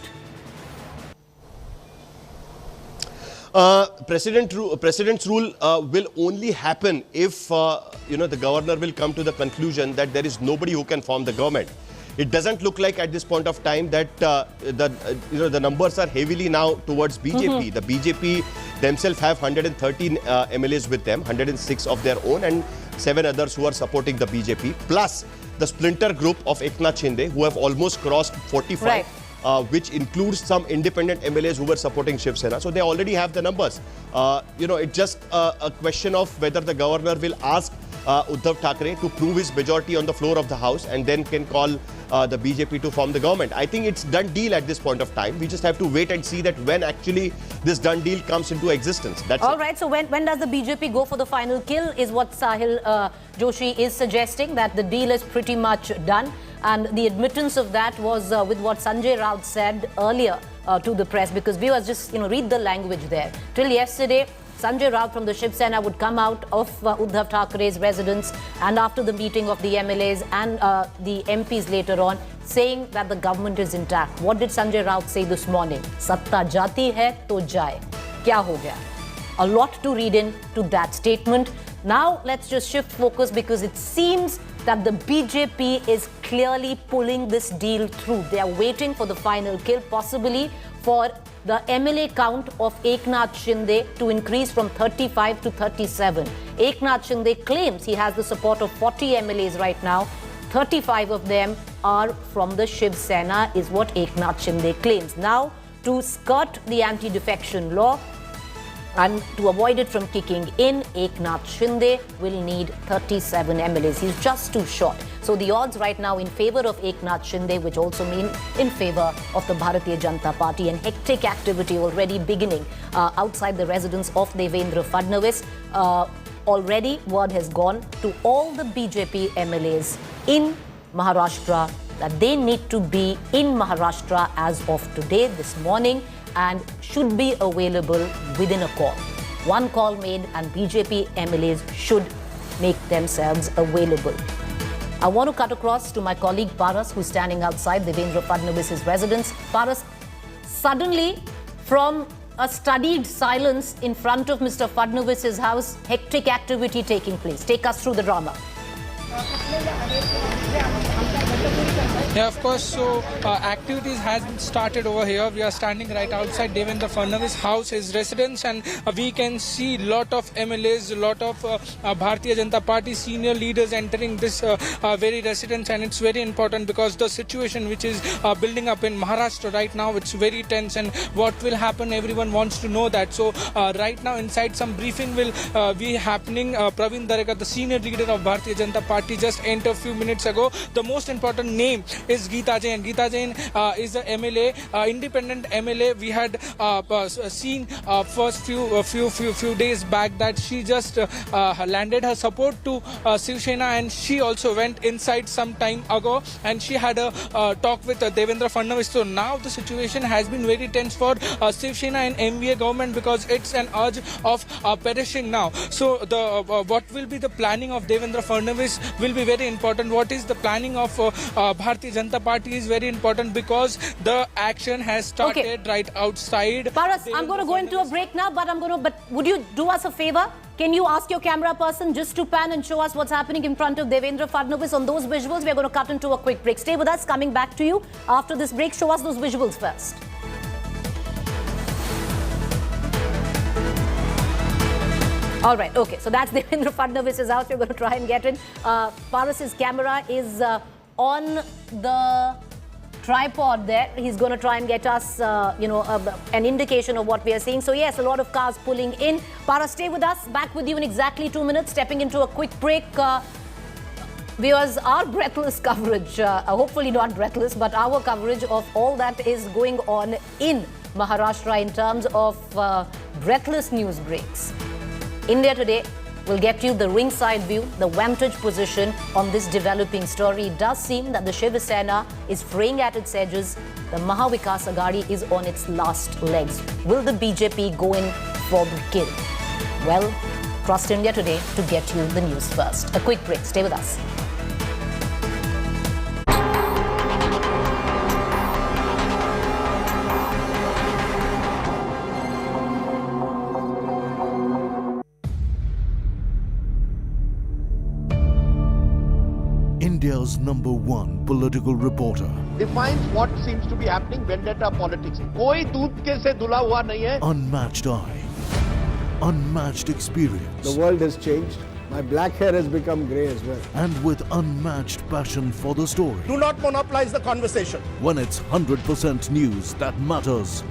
President's rule will only happen if, the governor will come to the conclusion that there is nobody who can form the government. It doesn't look like at this point of time that the numbers are heavily now towards BJP. The BJP themselves have 113 MLAs with them, 106 of their own, and 7 others who are supporting the BJP, plus the splinter group of Eknath Shinde, who have almost crossed 45, which includes some independent MLAs who were supporting Shiv Sena. So they already have the numbers. It's just a question of whether the governor will ask Uddhav Thackeray to prove his majority on the floor of the house and then can call the BJP to form the government. I think it's done deal at this point of time. We just have to wait and see that when actually this done deal comes into existence. That's all right. So when does the BJP go for the final kill is what Sahil Joshi is suggesting, that the deal is pretty much done. And the admittance of that was with what Sanjay Raut said earlier to the press, because viewers just read the language there. Till yesterday, Sanjay Raut from the Shiv Sena would come out of Uddhav Thackeray's residence, and after the meeting of the MLAs and the MPs later on, saying that the government is intact. What did Sanjay Raut say this morning? Satta jati hai to jaye. Kya ho gaya? A lot to read into that statement. Now let's just shift focus, because it seems that the BJP is clearly pulling this deal through. They are waiting for the final kill, possibly for the MLA count of Eknath Shinde to increase from 35 to 37. Eknath Shinde claims he has the support of 40 MLAs right now. 35 of them are from the Shiv Sena, is what Eknath Shinde claims. Now, to skirt the anti-defection law and to avoid it from kicking in, Eknath Shinde will need 37 MLAs. He's just too short. So the odds right now in favor of Eknath Shinde, which also mean in favor of the Bharatiya Janata Party, and hectic activity already beginning outside the residence of Devendra Fadnavis. Already word has gone to all the BJP MLAs in Maharashtra that they need to be in Maharashtra as of today, this morning, and should be available within a call. One call made and BJP MLAs should make themselves available. I want to cut across to my colleague Paras, who's standing outside Devendra Fadnavis' residence. Paras, suddenly from a studied silence in front of Mr. Fadnavis' house, hectic activity taking place. Take us through the drama. Yeah, of course. So activities has been started over here. We are standing right outside Devendra Fadnavis' house, his residence, and we can see lot of MLAs, lot of Bharatiya Janata Party senior leaders entering this very residence, and it's very important because the situation which is building up in Maharashtra right now, it's very tense, and what will happen, everyone wants to know that. So right now inside some briefing will be happening. Praveen Darekar, the senior leader of Bharatiya Janata Party, just entered a few minutes ago. The most important name is Geeta Jain. Geeta Jain is the MLA, independent MLA. We had seen first few days back that she just landed her support to Shiv Sena, and she also went inside some time ago, and she had a talk with Devendra Fadnavis. So now the situation has been very tense for Shiv Sena and MVA government, because it's an urge of perishing now. So the what will be the planning of Devendra Fadnavis will be very important. What is the planning of Bharatiya Janata Party is very important, because the action has started right outside. Paras, I'm going to go into a break now, but would you do us a favor? Can you ask your camera person just to pan and show us what's happening in front of Devendra Fadnavis on those visuals? We're going to cut into a quick break. Stay with us. Coming back to you after this break. Show us those visuals first. All right, okay, so that's Devendra Fadnavis is out. We're going to try and get in. Paras's camera is on the tripod there. He's going to try and get us, an indication of what we are seeing. So yes, a lot of cars pulling in. Paras, stay with us. Back with you in exactly 2 minutes. Stepping into a quick break. Viewers, our breathless coverage, hopefully not breathless, but our coverage of all that is going on in Maharashtra in terms of breathless news breaks. India Today will get you the ringside view, the vantage position on this developing story. It does seem that the Shiv Sena is fraying at its edges. The Mahavikas Aghadi is on its last legs. Will the BJP go in for the kill? Well, trust India Today to get you the news first. A quick break. Stay with us. India's #1 political reporter. Defines what seems to be happening, vendetta politics. कोई दूध के से धुला हुआ नहीं है. Unmatched eye, unmatched experience. The world has changed. My black hair has become grey as well. And with unmatched passion for the story. Do not monopolize the conversation. When it's 100% news that matters.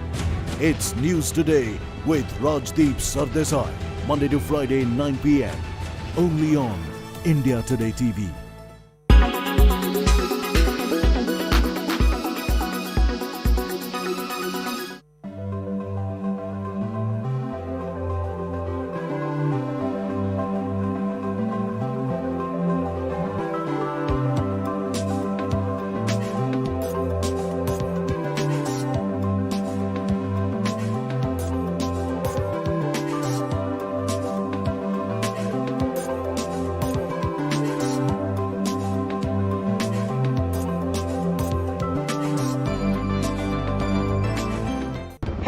It's News Today with Rajdeep Sardesai. Monday to Friday, 9 p.m. Only on India Today TV.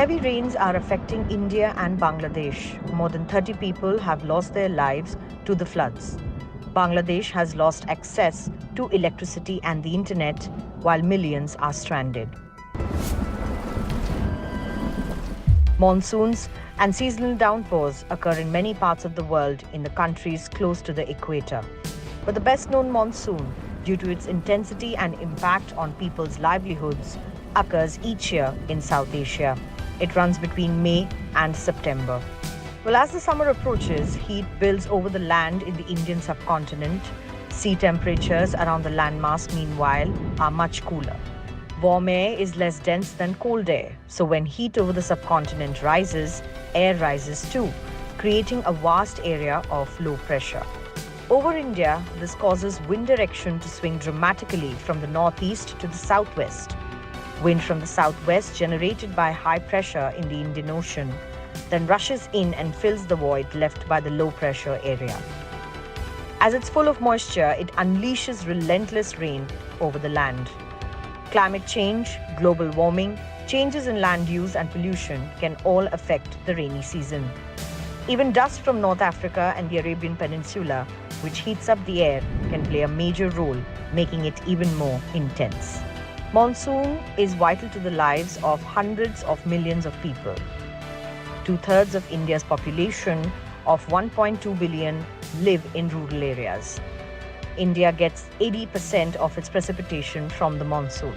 Heavy rains are affecting India and Bangladesh. More than 30 people have lost their lives to the floods. Bangladesh has lost access to electricity and the internet, while millions are stranded. Monsoons and seasonal downpours occur in many parts of the world in the countries close to the equator. But the best-known monsoon, due to its intensity and impact on people's livelihoods, occurs each year in South Asia. It runs between May and September. Well, as the summer approaches, heat builds over the land in the Indian subcontinent. Sea temperatures around the landmass, meanwhile, are much cooler. Warm air is less dense than cold air, so when heat over the subcontinent rises, air rises too, creating a vast area of low pressure. Over India, this causes wind direction to swing dramatically from the northeast to the southwest. Wind from the southwest, generated by high pressure in the Indian Ocean, then rushes in and fills the void left by the low pressure area. As it's full of moisture, it unleashes relentless rain over the land. Climate change, global warming, changes in land use and pollution can all affect the rainy season. Even dust from North Africa and the Arabian Peninsula, which heats up the air, can play a major role, making it even more intense. Monsoon is vital to the lives of hundreds of millions of people. 2/3 of India's population of 1.2 billion live in rural areas. India gets 80% of its precipitation from the monsoon.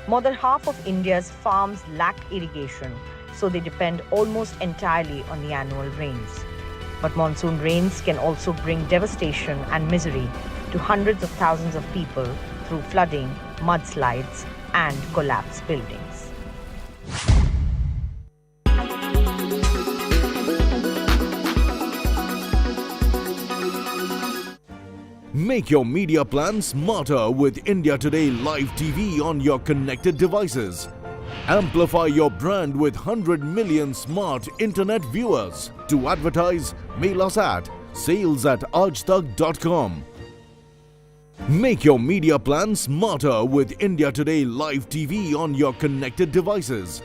More than half of India's farms lack irrigation, so they depend almost entirely on the annual rains. But monsoon rains can also bring devastation and misery to hundreds of thousands of people through flooding, mudslides, and collapsed buildings. Make your media plan smarter with India Today Live TV on your connected devices. Amplify your brand with 100 million smart internet viewers. To advertise, mail us at sales@aajtak.com. Make your media plan smarter with India Today Live TV on your connected devices.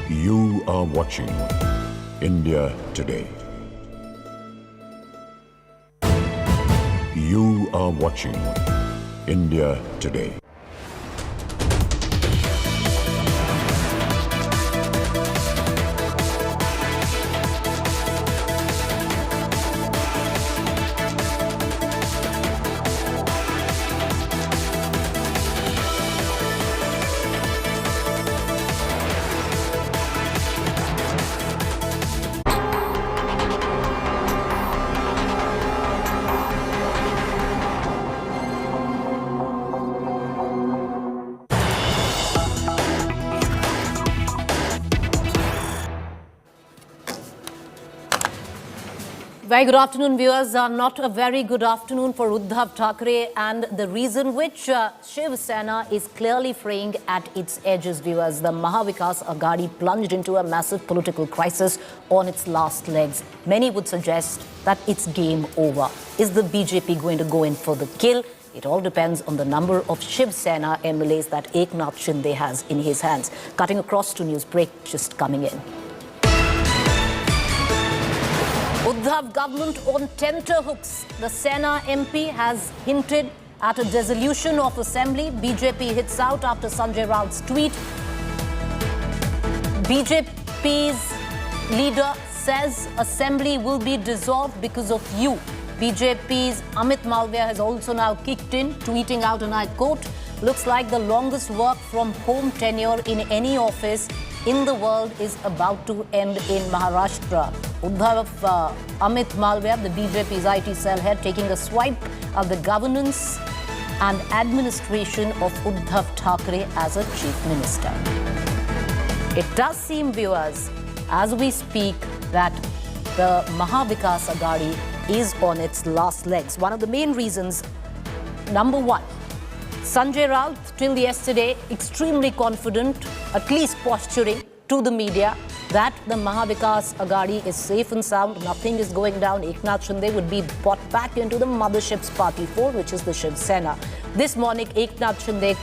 You are watching India Today. You are watching India Today. Very good afternoon, viewers. Not a very good afternoon for Uddhav Thackeray, and the reason which Shiv Sena is clearly fraying at its edges, viewers. The Mahavikas Aghadi plunged into a massive political crisis on its last legs. Many would suggest that it's game over. Is the BJP going to go in for the kill? It all depends on the number of Shiv Sena MLAs that Eknath Shinde has in his hands. Cutting across to news break, just coming in. Uddhav government on tenterhooks. The Sena MP has hinted at a dissolution of assembly. BJP hits out after Sanjay Raut's tweet. BJP's leader says assembly will be dissolved because of you. BJP's Amit Malviya has also now kicked in, tweeting out, and I quote, "Looks like the longest work from home tenure in any office in the world is about to end in Maharashtra." Uddhav Amit Malviya, the BJP's IT cell head, taking a swipe at the governance and administration of Uddhav Thackeray as a chief minister. It does seem, viewers, as we speak, that the Mahavikas Aghadi is on its last legs. One of the main reasons, number one, Sanjay Raut, till yesterday, extremely confident, at least posturing to the media, that the Mahavikas Aghadi is safe and sound, nothing is going down. Eknath Shinde would be brought back into the mothership's party 4, which is the Shiv Sena. This morning, Eknath Shinde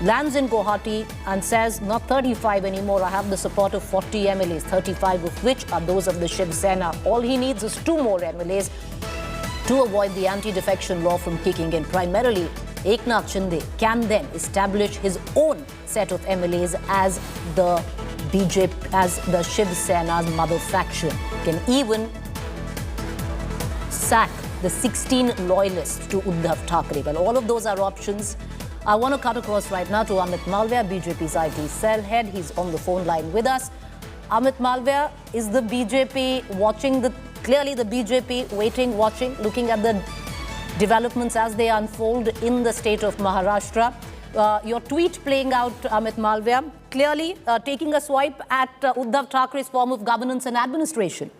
lands in Guwahati and says, not 35 anymore, I have the support of 40 MLAs, 35 of which are those of the Shiv Sena. All he needs is 2 more MLAs to avoid the anti-defection law from kicking in. Primarily, Eknath Shinde can then establish his own set of MLAs as the BJP, as the Shiv Sena's mother faction. Can even sack the 16 loyalists to Uddhav Thackeray. Well, all of those are options. I want to cut across right now to Amit Malviya, BJP's IT cell head. He's on the phone line with us. Amit Malviya, is the BJP watching clearly the BJP waiting, watching, looking at the developments as they unfold in the state of Maharashtra? Your tweet playing out, Amit Malviya, clearly taking a swipe at Uddhav Thackeray's form of governance and administration.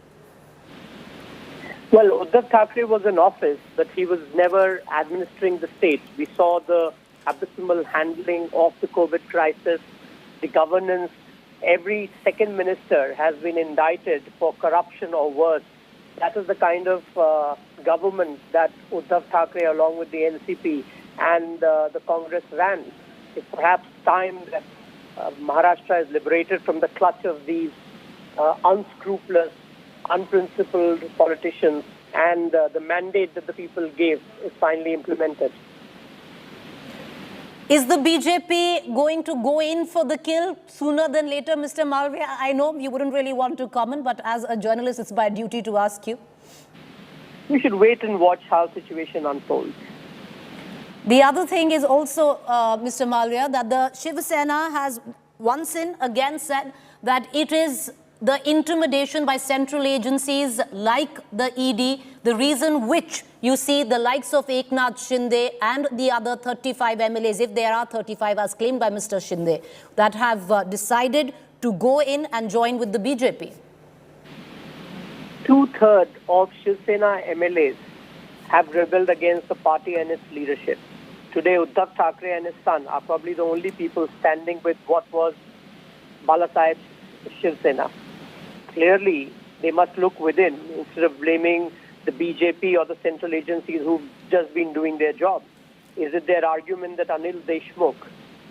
Well, Uddhav Thackeray was in office, but he was never administering the state. We saw the abysmal handling of the COVID crisis, the governance. Every second minister has been indicted for corruption or worse. That is the kind of government that Uddhav Thackeray, along with the NCP and the Congress, ran. It's perhaps time that Maharashtra is liberated from the clutch of these unscrupulous, unprincipled politicians, and the mandate that the people gave is finally implemented. Is the BJP going to go in for the kill sooner than later, Mr. Malviya? I know you wouldn't really want to comment, but as a journalist, it's my duty to ask you. We should wait and watch how the situation unfolds. The other thing is also, Mr. Malviya, that the Shiv Sena has once and again said that it is the intimidation by central agencies like the ED, the reason which you see the likes of Eknath Shinde and the other 35 MLAs, if there are 35 as claimed by Mr. Shinde, that have decided to go in and join with the BJP. 2/3 of Shiv Sena MLAs have rebelled against the party and its leadership. Today, Uddhav Thackeray and his son are probably the only people standing with what was Balasaheb's Shiv Sena. Clearly, they must look within instead of blaming the BJP or the central agencies who've just been doing their job. Is it their argument that Anil Deshmukh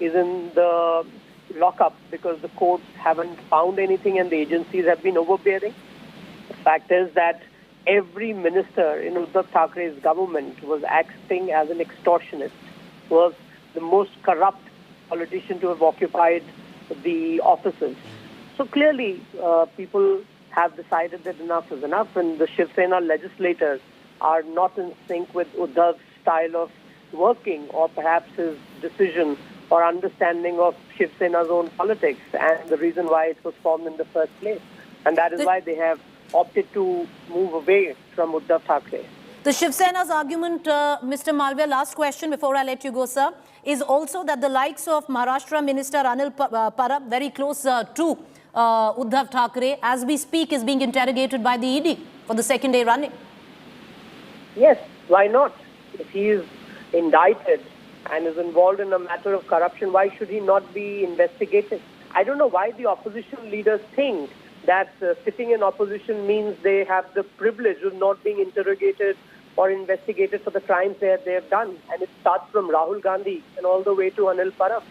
is in the lockup because the courts haven't found anything and the agencies have been overbearing? The fact is that every minister in Uddhav Thackeray's government was acting as an extortionist, was the most corrupt politician to have occupied the offices. So clearly, people have decided that enough is enough, and the Shiv Sena legislators are not in sync with Uddhav's style of working, or perhaps his decision or understanding of Shiv Sena's own politics and the reason why it was formed in the first place. And that is why they have opted to move away from Uddhav Thackeray. The Shiv Sena's argument, Mr. Malviya, last question before I let you go, sir, is also that the likes of Maharashtra Minister Anil Parab, very close to Uddhav Thackeray, as we speak, is being interrogated by the ED for the second day running. Yes, why not? If he is indicted and is involved in a matter of corruption, why should he not be investigated? I don't know why the opposition leaders think that sitting in opposition means they have the privilege of not being interrogated or investigated for the crimes they have done. And it starts from Rahul Gandhi and all the way to Anil Parab.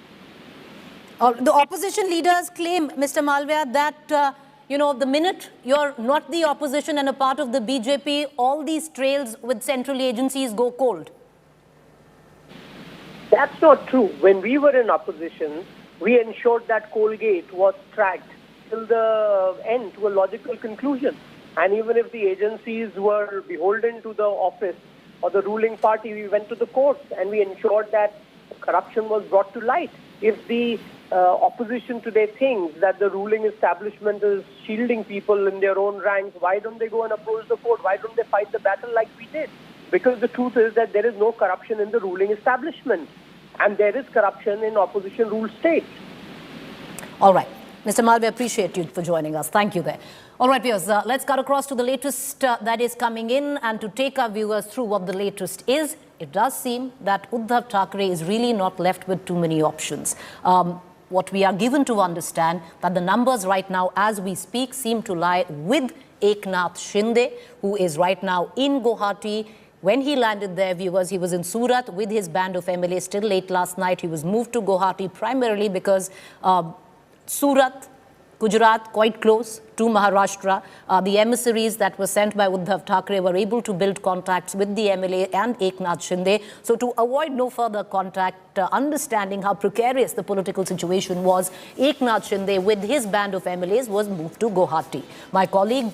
The opposition leaders claim, Mr. Malviya, that, the minute you're not the opposition and a part of the BJP, all these trails with central agencies go cold. That's not true. When we were in opposition, we ensured that Colgate was tracked till the end to a logical conclusion. And even if the agencies were beholden to the office or the ruling party, we went to the courts and we ensured that corruption was brought to light. If the opposition today thinks that the ruling establishment is shielding people in their own ranks, why don't they go and approach the court? Why don't they fight the battle like we did? Because the truth is that there is no corruption in the ruling establishment. And there is corruption in opposition-ruled states. All right. Mr. Malviya, appreciate you for joining us. Thank you there. All right, viewers, let's cut across to the latest that is coming in, and to take our viewers through what the latest is, it does seem that Uddhav Thackeray is really not left with too many options. What we are given to understand that the numbers right now as we speak seem to lie with Eknath Shinde, who is right now in Guwahati. When he landed there, viewers, he was in Surat with his band of MLAs till late last night. He was moved to Guwahati primarily because Surat, Gujarat, quite close to Maharashtra. The emissaries that were sent by Uddhav Thackeray were able to build contacts with the MLA and Eknath Shinde. So to avoid no further contact, understanding how precarious the political situation was, Eknath Shinde with his band of MLAs was moved to Guwahati. My colleague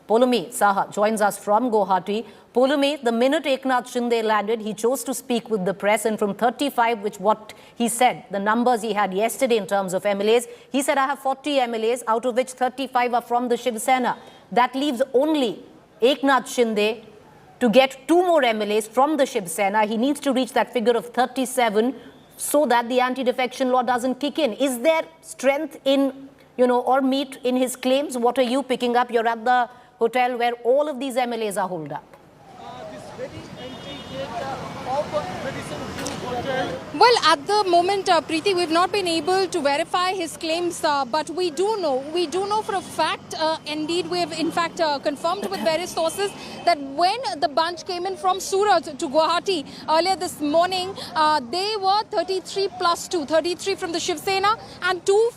Polumi Saha joins us from Guwahati. Polumi, the minute Eknath Shinde landed, he chose to speak with the press, and from 35, which what he said, the numbers he had yesterday in terms of MLAs, he said, I have 40 MLAs, out of which 35 are from the Shiv Sena. That leaves only Eknath Shinde to get 2 more MLAs from the Shiv Sena. He needs to reach that figure of 37 so that the anti-defection law doesn't kick in. Is there strength in, or meat in his claims? What are you picking up? You're at the hotel where all of these MLAs are holed up. Well, at the moment, Preeti, we've not been able to verify his claims, but we do know for a fact, indeed, we have in fact confirmed with various sources that when the bunch came in from Surat to Guwahati earlier this morning, they were 33 plus 2, 33 from the Shiv Sena and 1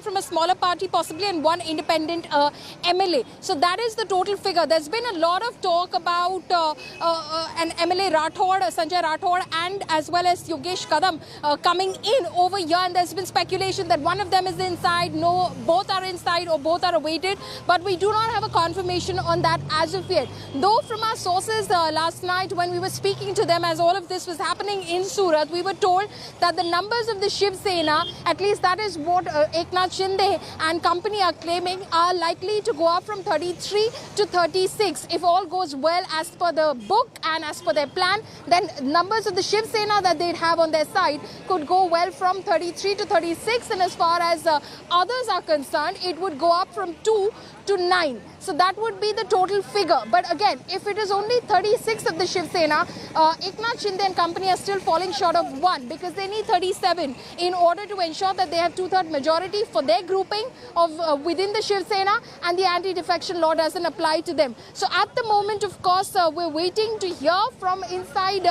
from a smaller party possibly, and 1 independent MLA. So that is the total figure. There's been a lot of talk about an MLA Rathod, Sanjay Raut, and as well as Yogesh Kadam coming in over here, and there's been speculation that one of them is inside, no, both are inside or both are awaited, but we do not have a confirmation on that as of yet. Though from our sources last night when we were speaking to them as all of this was happening in Surat, we were told that the numbers of the Shiv Sena, at least that is what Eknath Shinde and company are claiming, are likely to go up from 33 to 36. If all goes well as per the book and as per their plan, then numbers of the Shiv Sena that they'd have on their side could go well from 33 to 36, and as far as others are concerned, it would go up from 2 to 9. So that would be the total figure. But again, if it is only 36 of the Shiv Sena, Eknath Shinde and company are still falling short of 1, because they need 37 in order to ensure that they have 2/3 majority for their grouping of within the Shiv Sena, and the anti-defection law doesn't apply to them. So at the moment, of course, we're waiting to hear from inside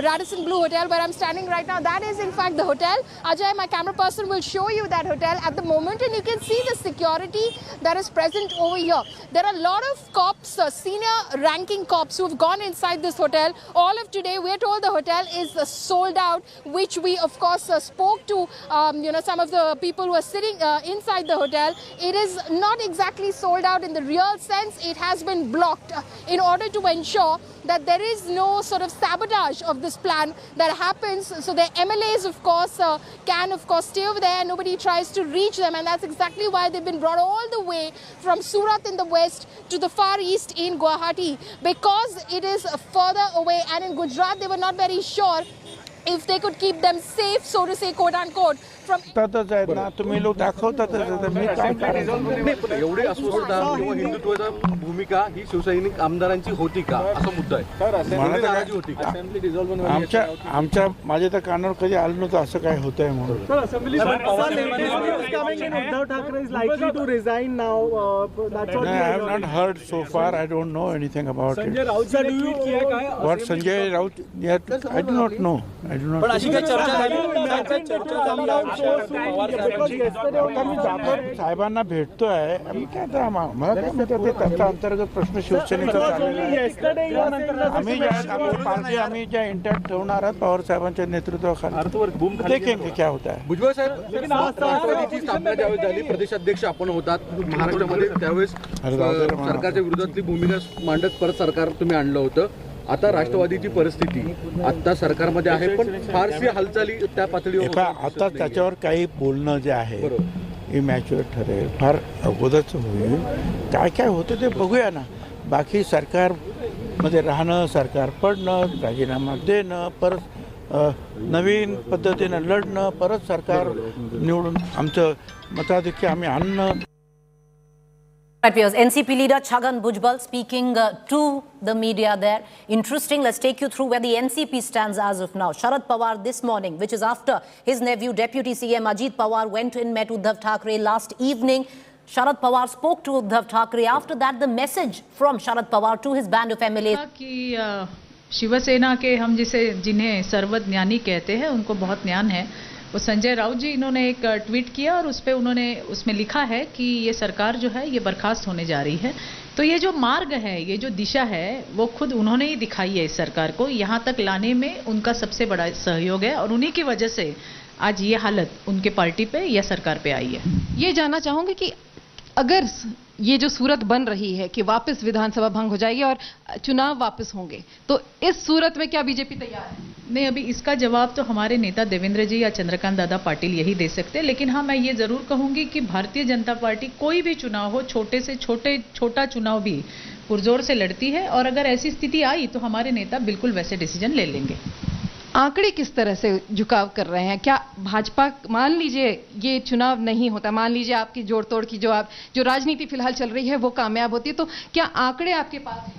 Radisson Blu Hotel where I'm standing right now. That is in fact the hotel. Ajay, my camera person, will show you that hotel at the moment, and you can see the security that is present over here. There are a lot of cops, senior ranking cops, who have gone inside this hotel. All of today, we're told the hotel is sold out, which we of course spoke to some of the people who are sitting inside the hotel. It is not exactly sold out in the real sense. It has been blocked in order to ensure that there is no sort of sabotage of this plan that happens. So the MLAs, of course, can of course stay over there. Nobody tries to reach them, and that's exactly why they've been brought all the way from Surat in the west to the far east in Guwahati, because it is further away. And in Gujarat, they were not very sure if they could keep them safe, so to say, quote unquote, from... आहेत ना, तुम्ही लोक दाखवतातच आहे, मी काय करायचं? एवढी अस्वस्थता किंवा हिंदुत्वाची भूमिका ही शिवसैनिक आमदारांची होती का, असा मुद्दा आहे. मला होती का? आमच्या माझ्या तर कानावर कधी आलं नव्हतं असं काय होतंय म्हणून. Uddhav Thackeray is likely to resign now. That's what I have not heard so far. I don't know anything about it. Sanjay Raut ने ट्वीट किया काय? What Sanjay Raut? I do not know. I do not. पण अशी काही चर्चा साहेबांना भेटतोय आम्ही काय तर मला काय म्हणतात ते त्यांचा अंतर्गत प्रश्न शिवसेनेचा चाललेला आहे. आम्ही ज्या इंटॅक्ट ठेवणार आहात पवार साहेबांच्या नेतृत्वाखाली देखेंगे क्या होता है. भुजबळ साहेब, राष्ट्रवादीची स्थापना ज्यावेळेस झाली, प्रदेशाध्यक्ष आपण होतात महाराष्ट्रामध्ये, त्यावेळेस सरकारच्या विरोधातली भूमिका मांडत परत सरकार तुम्ही आणलं होतं. आता राष्ट्रवादीची परिस्थिती आता सरकारमध्ये आहे, पण फारशी हालचाली त्या पातळीवर आता त्याच्यावर काही बोलणं जे आहे इमॅच्युअर ठरेल, फार अगोदरच होईल. काय काय होतं ते बघूया ना. बाकी सरकारमध्ये राहणं, सरकार पडणं, राजीनामा देणं, परत नवीन पद्धतीनं लढणं, परत सरकार निवडून आमचं मताधिक्य आम्ही आणणं. Right, viewers, NCP leader Chhagan Bhujbal speaking to the media there. Interesting, let's take you through where the NCP stands as of now. Sharad Pawar this morning, which is after his nephew, Deputy CM Ajit Pawar, went and met Uddhav Thackeray last evening. Sharad Pawar spoke to Uddhav Thackeray. After that, the message from Sharad Pawar to his band of MLAs. कि शिवसेना के हम जिन्हें सर्वज्ञानी कहते हैं, उनको बहुत ज्ञान है. वो संजय राउत जी, इन्होंने एक ट्वीट किया और उन्होंने उसमें लिखा है कि ये सरकार जो है ये बर्खास्त होने जा रही है. तो ये जो मार्ग है, ये जो दिशा है, वो खुद उन्होंने ही दिखाई है इस सरकार को. यहाँ तक लाने में उनका सबसे बड़ा सहयोग है और उन्हीं की वजह से आज ये हालत उनके पार्टी पे या सरकार पे आई है. ये जानना चाहूँगी कि अगर ये जो सूरत बन रही है कि वापस विधानसभा भंग हो जाएगी और चुनाव वापस होंगे, तो इस सूरत में क्या बीजेपी तैयार है? नहीं, अभी इसका जवाब तो हमारे नेता देवेंद्र जी या चंद्रकांत दादा पाटिल यही दे सकते हैं. लेकिन हाँ, मैं ये जरूर कहूंगी कि भारतीय जनता पार्टी कोई भी चुनाव हो, छोटे से छोटा चुनाव भी पुरजोर से लड़ती है और अगर ऐसी स्थिति आई तो हमारे नेता बिल्कुल वैसे डिसीजन ले लेंगे. आंकड़े किस तरह से झुकाव कर रहे हैं? क्या भाजपा, मान लीजिए ये चुनाव नहीं होता, मान लीजिए आपकी जोड़ तोड़ की जो राजनीति फिलहाल चल रही है वो कामयाब होती है, तो क्या आंकड़े आपके पास हैं?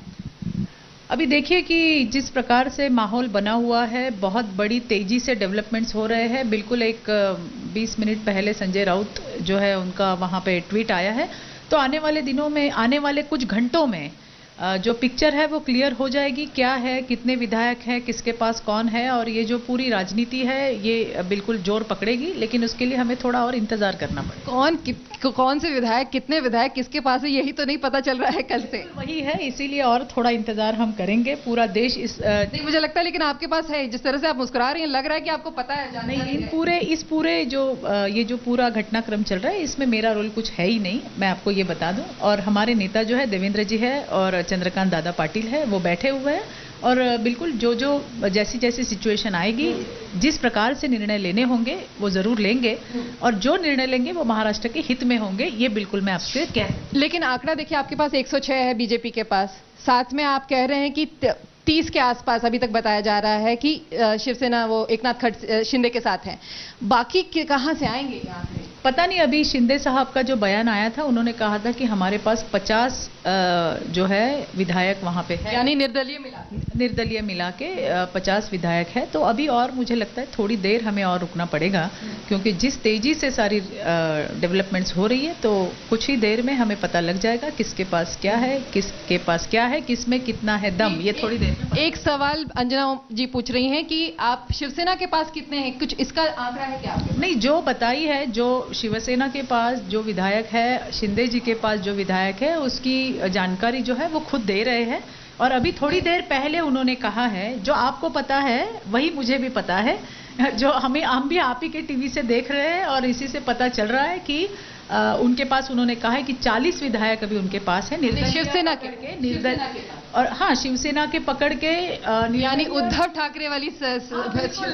अभी देखिए कि जिस प्रकार से माहौल बना हुआ है, बहुत बड़ी तेजी से डेवलपमेंट्स हो रहे हैं. बिल्कुल एक 20 मिनट पहले संजय राउत जो है उनका वहाँ पे ट्वीट आया है. तो आने वाले दिनों में, आने वाले कुछ घंटों में जो पिक्चर है वो क्लियर हो जाएगी. क्या है, कितने विधायक हैं, किसके पास कौन है, और ये जो पूरी राजनीति है ये बिल्कुल जोर पकड़ेगी. लेकिन उसके लिए हमें थोड़ा और इंतजार करना पड़ेगा. कौन से विधायक, कितने विधायक किसके पास है, यही तो नहीं पता चल रहा है कल से. वही है, इसीलिए और थोड़ा इंतजार हम करेंगे. पूरा देश नहीं, मुझे लगता है लेकिन आपके पास है. जिस तरह से आप मुस्कुरा रही हैं, लग रहा है कि आपको पता है. नहीं, इस पूरे ये जो पूरा घटनाक्रम चल रहा है, इसमें मेरा रोल कुछ है ही नहीं, मैं आपको ये बता दूं. और हमारे नेता जो है देवेंद्र जी है और चंद्रकांत दादा पाटिल है, वो बैठे हुए हैं और बिल्कुल जो जैसी जैसी सिचुएशन आएगी, जिस प्रकार से निर्णय लेने होंगे वो जरूर लेंगे और जो निर्णय लेंगे वो महाराष्ट्र के हित में होंगे. ये बिल्कुल मैं आपसे कह. लेकिन आंकड़ा देखिए, आपके पास 106 है बीजेपी के पास, साथ में आप कह रहे हैं कि 30 के आसपास अभी तक बताया जा रहा है कि शिवसेना वो एकनाथ शिंदे के साथ है. बाकी कहां से आएंगे यहाँ से? पता नहीं. अभी शिंदे साहब का जो बयान आया था, उन्होंने कहा था कि हमारे पास 50 जो है विधायक वहां पे है, यानी निर्दलीय मिला के 50 विधायक है. तो अभी और मुझे लगता है थोड़ी देर हमें और रुकना पड़ेगा, क्योंकि जिस तेजी से सारी डेवलपमेंट्स हो रही है, तो कुछ ही देर में हमें पता लग जाएगा किसके पास क्या है, किसमें कितना है दम. ये थोड़ी देर. एक सवाल अंजना जी पूछ रही हैं कि आप शिवसेना के पास कितने हैं, कुछ इसका आंकड़ा है क्या? नहीं, जो बताई है, जो शिवसेना के पास जो विधायक है, शिंदे जी के पास जो विधायक है, उसकी जानकारी जो है वो खुद दे रहे हैं. और अभी थोड़ी देर पहले उन्होंने कहा है, जो आपको पता है वही मुझे भी पता है, जो हम भी आप ही के टीवी से देख रहे हैं और इसी से पता चल रहा है कि उनके पास, उन्होंने कहा है कि 40 विधायक अभी उनके पास है शिवसेना के और हाँ, शिवसेना के पकड़ के, यानी उद्धव ठाकरे वाली.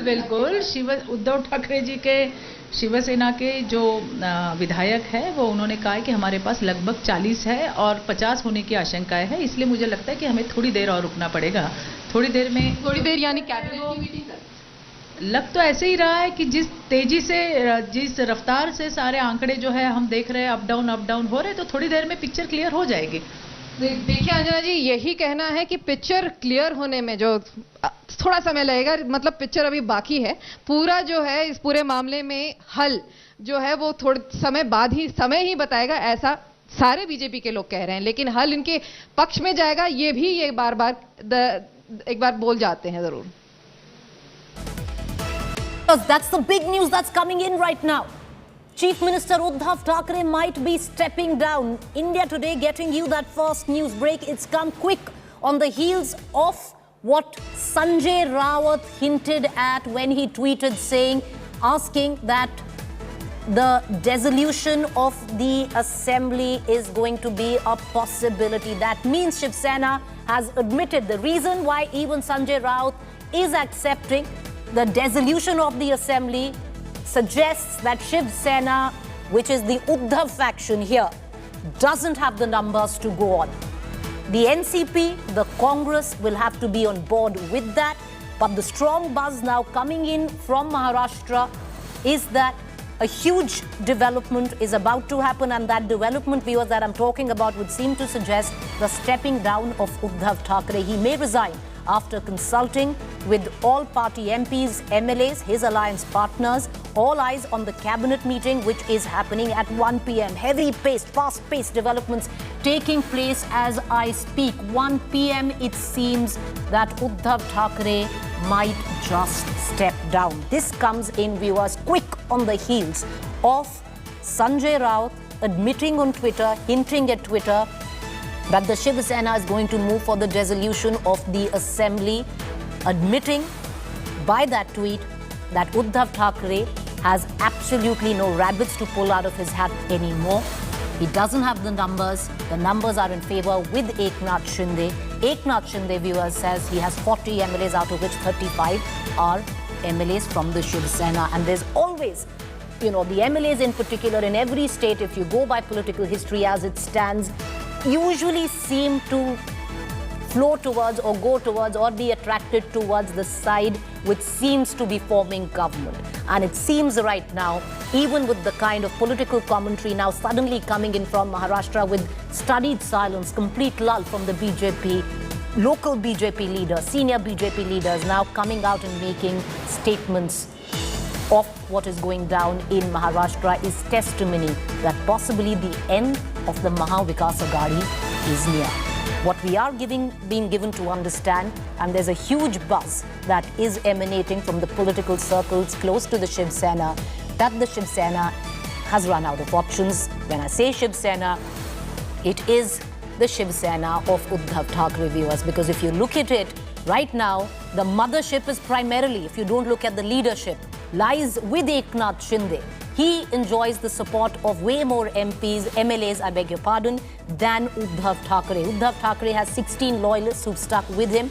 बिल्कुल, उद्धव ठाकरे जी के शिवसेना के जो विधायक है, वो उन्होंने कहा है कि हमारे पास लगभग 40 है और 50 होने की आशंकाएं है. इसलिए मुझे लगता है कि हमें थोड़ी देर और रुकना पड़ेगा. थोड़ी देर यानी कैबिनेट की मीटिंग. लग तो ऐसे ही रहा है कि जिस तेजी से, जिस रफ्तार से सारे आंकड़े जो है हम देख रहे हैं अप डाउन हो रहे, तो थोड़ी देर में पिक्चर क्लियर हो जाएगी। देखिए अंजना जी, यही कहना है कि पिक्चर क्लियर होने में जो थोड़ा समय लगेगा, मतलब पिक्चर अभी बाकी है। पूरा जो है इस पूरे मामले में हल जो है वो थोड़े समय बाद ही समय ही बताएगा, ऐसा सारे बीजेपी के लोग कह रहे हैं। लेकिन हल इनके पक्ष में जाएगा, ये भी ये एक बार बोल जाते हैं जरूर। That's the big news that's coming in right now. Chief Minister Uddhav Thackeray might be stepping down. India Today getting you that first news break. It's come quick on the heels of what Sanjay Raut hinted at when he tweeted asking that the dissolution of the assembly is going to be a possibility. That means Shiv Sena has admitted the reason why even Sanjay Raut is accepting the dissolution of the assembly suggests that Shiv Sena, which is the Uddhav faction here, doesn't have the numbers to go on. The NCP, the Congress will have to be on board with that. But the strong buzz now coming in from Maharashtra is that a huge development is about to happen, and that development, viewers, that I'm talking about would seem to suggest the stepping down of Uddhav Thackeray. He may resign after consulting with all party MPs, MLAs, his alliance partners. All eyes on the cabinet meeting, which is happening at 1 p.m. Heavy-paced, fast-paced developments taking place as I speak. 1 p.m. it seems that Uddhav Thackeray might just step down. This comes in, viewers, quick on the heels of Sanjay Raut admitting on Twitter, hinting at Twitter, that the Shiv Sena is going to move for the dissolution of the assembly, admitting by that tweet that Uddhav Thackeray has absolutely no rabbits to pull out of his hat anymore. He doesn't have the numbers. The numbers are in favor with Eknath Shinde. Eknath Shinde, viewers, says he has 40 MLAs, out of which 35 are MLAs from the Shiv Sena. And there's always, the MLAs in particular in every state, if you go by political history as it stands, usually seem to flow towards or go towards or be attracted towards the side which seems to be forming government. And it seems right now, even with the kind of political commentary now suddenly coming in from Maharashtra with studied silence, complete lull from the BJP, local BJP leaders, senior BJP leaders now coming out and making statements of what is going down in Maharashtra is testimony that possibly the end of the Maha Vikas Aghadi is near. What we are being given to understand, and there's a huge buzz that is emanating from the political circles close to the Shiv Sena, that the Shiv Sena has run out of options. When I say Shiv Sena, it is the Shiv Sena of Uddhav Thackeray, viewers, because if you look at it right now, the mothership is primarily, if you don't look at the leadership, lies with Eknath Shinde. He enjoys the support of way more MPs, MLAs, I beg your pardon, than Uddhav Thackeray. Uddhav Thackeray has 16 loyalists who've stuck with him.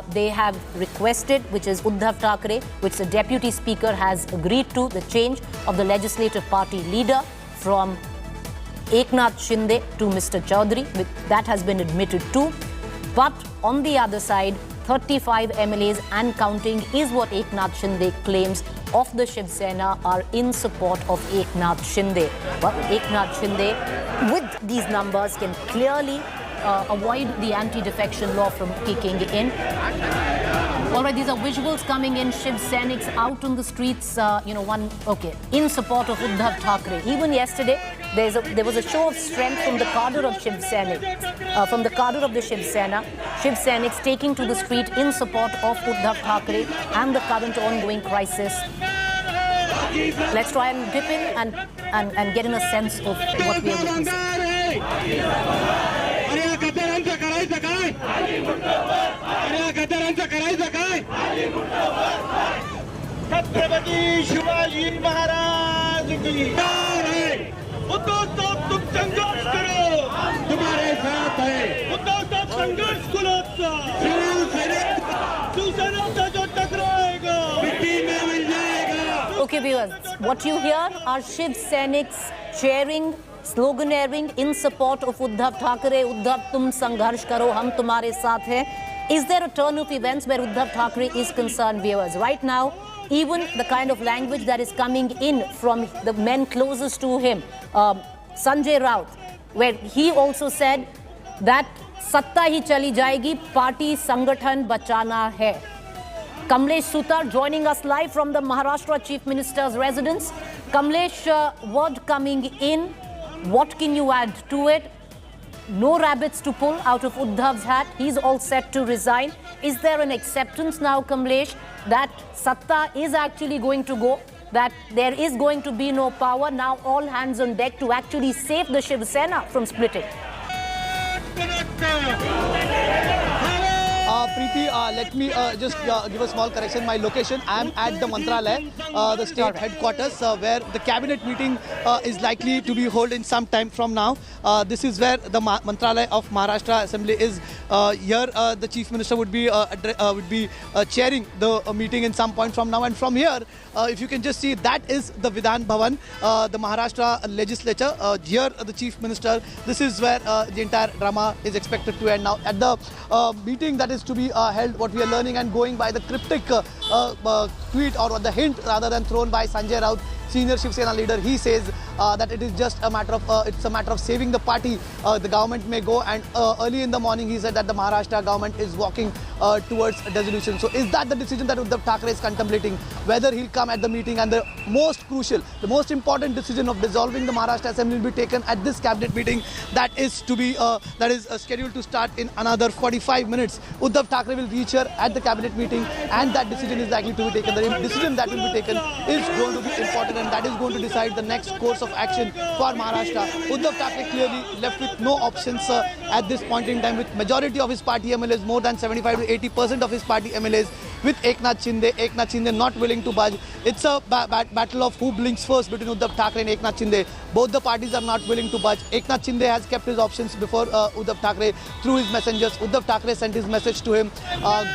They have requested, which is Uddhav Thackeray, which the Deputy Speaker has agreed to, the change of the Legislative Party leader from Eknath Shinde to Mr. Chaudhary. That has been admitted too. But on the other side, 35 MLAs and counting is what Eknath Shinde claims of the Shiv Sena are in support of Eknath Shinde. But Eknath Shinde, with these numbers, can clearly avoid the anti-defection law from kicking in. All right, these are visuals coming in. Shiv Senics out on the streets, in support of Uddhav Thackeray. Even yesterday, there was a show of strength from the cadre of Shiv Sena, from the cadre of the Shiv Sena. Shiv Senics taking to the street in support of Uddhav Thackeray and the current ongoing crisis. Let's try and dip in and get in a sense of what we are witnessing. Chhatrapati Shivaji Maharaj की उद्धव साहब तुम संघर्ष करो, तुम्हारे साथ है। उद्धव साहब संघर्ष शिवसेना से जो टकराएगा मिट्टी में मिल जाएगा। Okay, viewers, what you hear are Shiv Senics cheering, sloganeering in support of Uddhav Thackeray. Uddhav, tum sangharsh karo, hum tumhare saath hai. Is there a turn of events where Uddhav Thackeray is concerned, viewers? Right now, even the kind of language that is coming in from the men closest to him, Sanjay Raut, where he also said that satta hi chali jayegi, party sangathan bachana hai. Kamlesh Sutar joining us live from the Maharashtra Chief Minister's residence. Kamlesh, word coming in, what can you add to it? No rabbits to pull out of Uddhav's hat. He's all set to resign. Is there an acceptance now, Kamlesh, that Satta is actually going to go, that there is going to be no power? Now all hands on deck to actually save the Shiv Sena from splitting. Preeti, let me just give a small correction. My location, I am at the Mantralaya, the state headquarters, where the cabinet meeting is likely to be held in some time from now. This is where the Mantralaya of Maharashtra Assembly is. Here, the Chief Minister would be chairing the meeting in some point from now. And from here, if you can just see, that is the Vidhan Bhavan, the Maharashtra legislature. Here, the Chief Minister, this is where the entire drama is expected to end now. At the meeting that is to be held, what we are learning and going by the cryptic tweet or the hint rather than thrown by Sanjay Raut, senior Shiv Sena leader, he says that it is just a matter of saving the party. The government may go, and early in the morning he said that the Maharashtra government is walking towards a dissolution. So is that the decision that Uddhav Thackeray is contemplating? Whether he'll come at the meeting, and the most crucial, the most important decision of dissolving the Maharashtra Assembly will be taken at this cabinet meeting that is to be scheduled to start in another 45 minutes. Uddhav Thackeray will reach here at the cabinet meeting, and that decision is likely to be taken. The decision that will be taken is going to be important, and that is going to decide the next course of action for Maharashtra. Uddhav Thackeray clearly left with no options at this point in time, with majority of his party MLAs, more than 75 to 80% of his party MLAs with Eknath Shinde not willing to budge. It's a battle of who blinks first between Uddhav Thackeray and Eknath Shinde. Both the parties are not willing to budge. Eknath Shinde has kept his options before Uddhav Thackeray through his messengers. Uddhav Thackeray sent his message to him.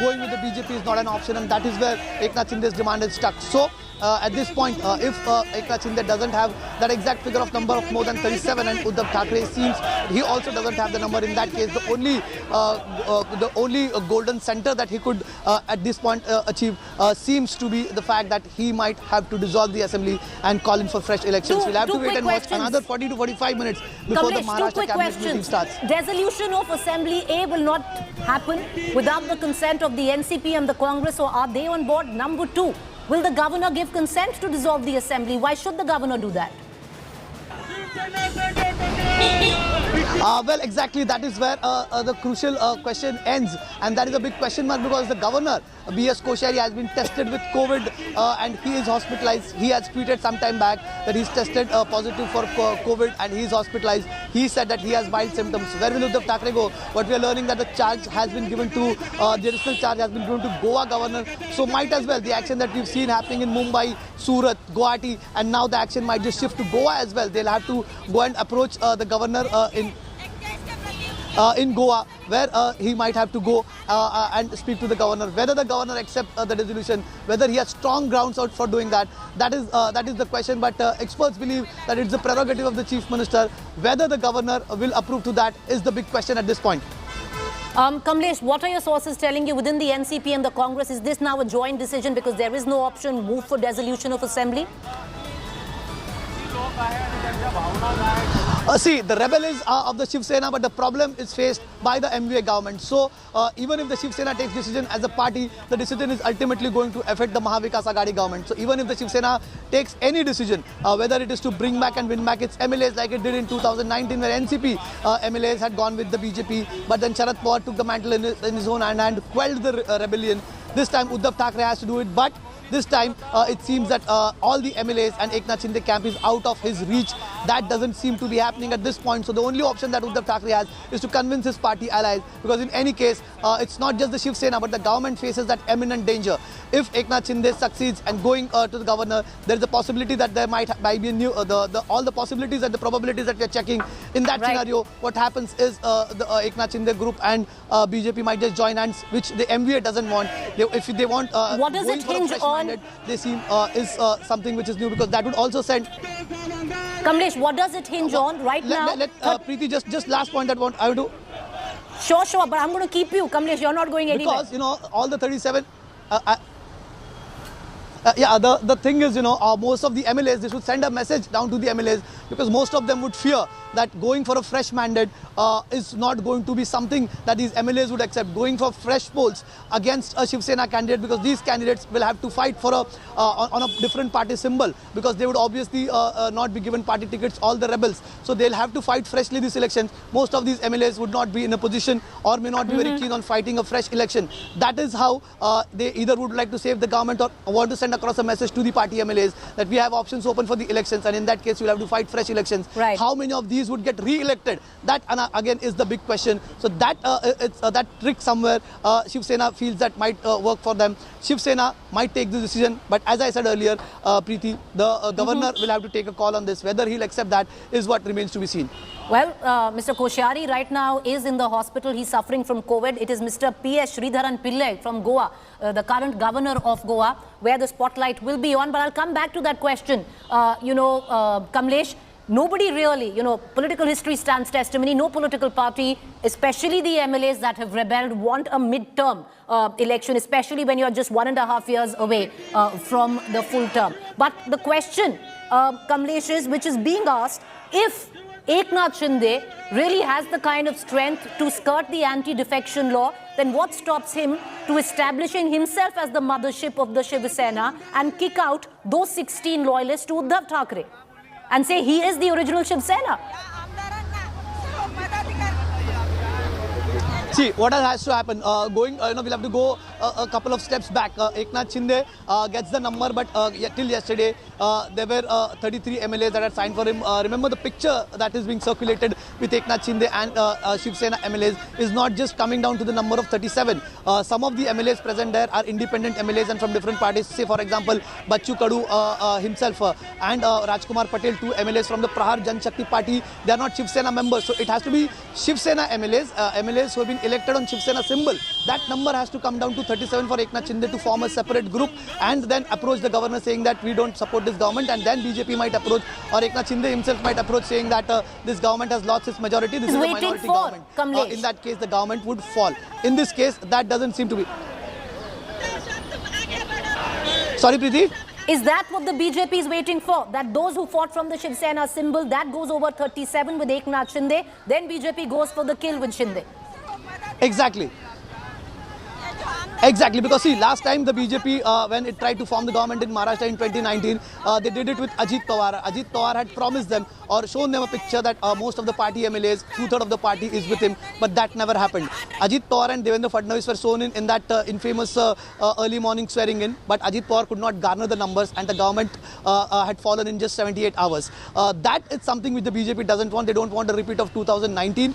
Going with the BJP is not an option, and that is where Eknath Shinde's demand is stuck. So at this point, if Eknath Shinde doesn't have that exact figure of number of more than 37, and Uddhav Thackeray seems he also doesn't have the number, in that case, the only golden center that he could at this point achieve seems to be the fact that he might have to dissolve the assembly and call in for fresh elections. We'll have to wait and watch another 40 to 45 minutes before the Maharashtra cabinet meeting starts. Dissolution of Assembly A will not happen without the consent of the NCP and the Congress, or are they on board? Number two, will the governor give consent to dissolve the assembly? Why should the governor do that? Well, exactly, that is where the crucial question ends, and that is a big question mark, because the governor, B.S. Koshari, has been tested with COVID and he is hospitalized. He has tweeted some time back that he's tested positive for COVID and he is hospitalized. He said that he has mild symptoms. Where will Uddhav Thackeray go? But we are learning that the charge has been given to, the additional charge has been given to Goa governor. So might as well, the action that we've seen happening in Mumbai, Surat, Guwahati, and now the action might just shift to Goa as well. They'll have to go and approach the governor in Goa, where he might have to go and speak to the governor. Whether the governor accepts the dissolution, whether he has strong grounds out for doing that, that is the question. But experts believe that it's the prerogative of the Chief Minister. Whether the governor will approve to that is the big question at this point. Kamlesh, what are your sources telling you within the NCP and the Congress? Is this now a joint decision because there is no option, move for dissolution of assembly? See, the rebel is of the Shiv Sena, but the problem is faced by the MVA government. So, even if the Shiv Sena takes decision as a party, the decision is ultimately going to affect the Maha Vikas Aghadi government. So, even if the Shiv Sena takes any decision, whether it is to bring back and win back its MLAs like it did in 2019, where NCP MLAs had gone with the BJP, but then Sharad Pawar took the mantle in his own hand and quelled the rebellion. This time, Uddhav Thackeray has to do it, but this time, it seems that all the MLAs and Eknath Shinde camp is out of his reach. That doesn't seem to be happening at this point. So the only option that Uddhav Thackeray has is to convince his party allies, because in any case, it's not just the Shiv Sena, but the government faces that imminent danger. If Eknath Shinde succeeds and going to the governor, there is a possibility that there might be a new, all the possibilities and the probabilities that we are checking. In that scenario, what happens is the Eknath Shinde group and BJP might just join hands, which the MVA doesn't want. If they want, what does it hinge on? They seem is something which is new, because that would also send. Kamlesh, what does it hinge on right now? Preeti, just last point that I would do. Sure, but I'm going to keep you, Kamlesh. You're not going anywhere. Because all the 37. The thing is, most of the MLAs, they should send a message down to the MLAs, because most of them would fear that going for a fresh mandate is not going to be something that these MLAs would accept. Going for fresh polls against a Shiv Sena candidate, because these candidates will have to fight for on a different party symbol, because they would obviously not be given party tickets, all the rebels. So they'll have to fight freshly these elections. Most of these MLAs would not be in a position or may not be very keen on fighting a fresh election. That is how they either would like to save the government or want to send across a message to the party MLAs that we have options open for the elections, and in that case you'll have to fight fresh elections. Right. How many of these would get re-elected? That again is the big question. So that that trick somewhere Shiv Sena feels that might work for them. Shiv Sena might take the decision, but as I said earlier, Preeti, the governor will have to take a call on this. Whether he'll accept that is what remains to be seen. Well, Mr. Koshyari right now is in the hospital. He's suffering from COVID. It is Mr. P.S. Sridharan Pillai from Goa, the current governor of Goa, where the spotlight will be on. But I'll come back to that question. Kamlesh, nobody really, political history stands testimony. No political party, especially the MLAs that have rebelled, want a mid-term election, especially when you're just 1.5 years away from the full term. But the question, Kamlesh, is, which is being asked, if Eknath Shinde really has the kind of strength to skirt the anti-defection law, then what stops him to establishing himself as the mothership of the Shiv Sena and kick out those 16 loyalists to Uddhav Thackeray and say he is the original Shiv Sena? See, what has to happen? We'll have to go a couple of steps back. Eknath Shinde gets the number, but till yesterday, there were 33 MLAs that had signed for him. Remember, the picture that is being circulated with Eknath Shinde and Shiv Sena MLAs is not just coming down to the number of 37. Some of the MLAs present there are independent MLAs and from different parties. Say, for example, Bachchu Kadu himself and Rajkumar Patel, 2 MLAs from the Prahar Jan Shakti party. They are not Shiv Sena members. So it has to be Shiv Sena MLAs, MLAs who have been elected on Shiv Sena symbol. That number has to come down to 37 for Eknath Shinde to form a separate group and then approach the governor saying that we don't support this government, and then BJP might approach, or Eknath Shinde himself might approach saying that this government has lost its majority, this is a minority government. In that case, the government would fall. In this case, that doesn't seem to be. Sorry, Preeti? Is that what the BJP is waiting for? That those who fought from the Shiv Sena symbol, that goes over 37 with Eknath Shinde, then BJP goes for the kill with Shinde. Exactly. Exactly, because see, last time the BJP, when it tried to form the government in Maharashtra in 2019, they did it with Ajit Pawar. Ajit Pawar had promised them or shown them a picture that most of the party MLAs, 2/3 of the party is with him, but that never happened. Ajit Pawar and Devendra Fadnavis were shown in that infamous early morning swearing in, but Ajit Pawar could not garner the numbers and the government had fallen in just 78 hours. That is something which the BJP doesn't want. They don't want a repeat of 2019,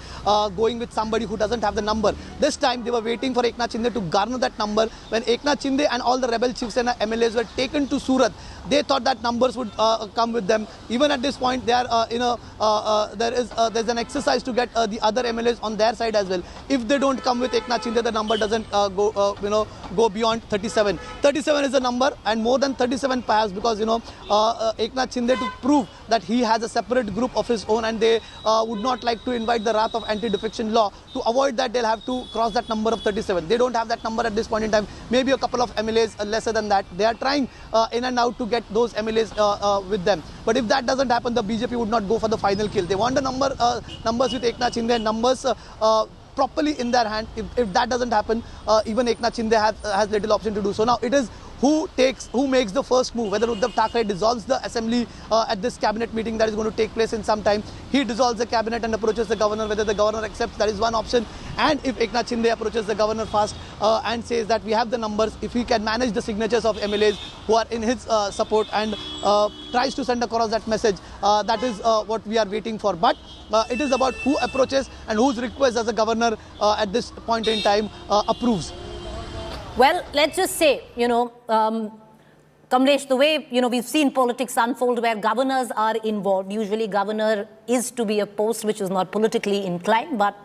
going with somebody who doesn't have the number. This time they were waiting for Eknath Shinde to garner that number. When Eknath Shinde and all the rebel Shiv Sena MLAs were taken to Surat, they thought that numbers would come with them. Even at this point, they are there's an exercise to get the other MLAs on their side as well. If they don't come with Eknath Shinde, the number doesn't go beyond 37. 37 is the number, and more than 37 perhaps, because Eknath Shinde, to prove that he has a separate group of his own, and they would not like to invite the wrath of anti-defection law. To avoid that, they'll have to cross that number of 37. They don't have that number at this point in time. Maybe a couple of MLAs lesser than that. They are trying in and out to get those MLAs with them. But if that doesn't happen, the BJP would not go for the final kill. They want the numbers with Eknath Shinde, numbers properly in their hand. If that doesn't happen, even Eknath Shinde has little option to do so. Now it is who makes the first move, whether Uddhav Thackeray dissolves the assembly at this cabinet meeting that is going to take place in some time. He dissolves the cabinet and approaches the governor, whether the governor accepts, that is one option. And if Eknath Shinde approaches the governor fast and says that we have the numbers, if he can manage the signatures of MLAs who are in his support and tries to send across that message, that is what we are waiting for. But it is about who approaches and whose request as a governor at this point in time approves. Well, let's just say, Kamlesh, the way, we've seen politics unfold where governors are involved. Usually governor is to be a post which is not politically inclined, but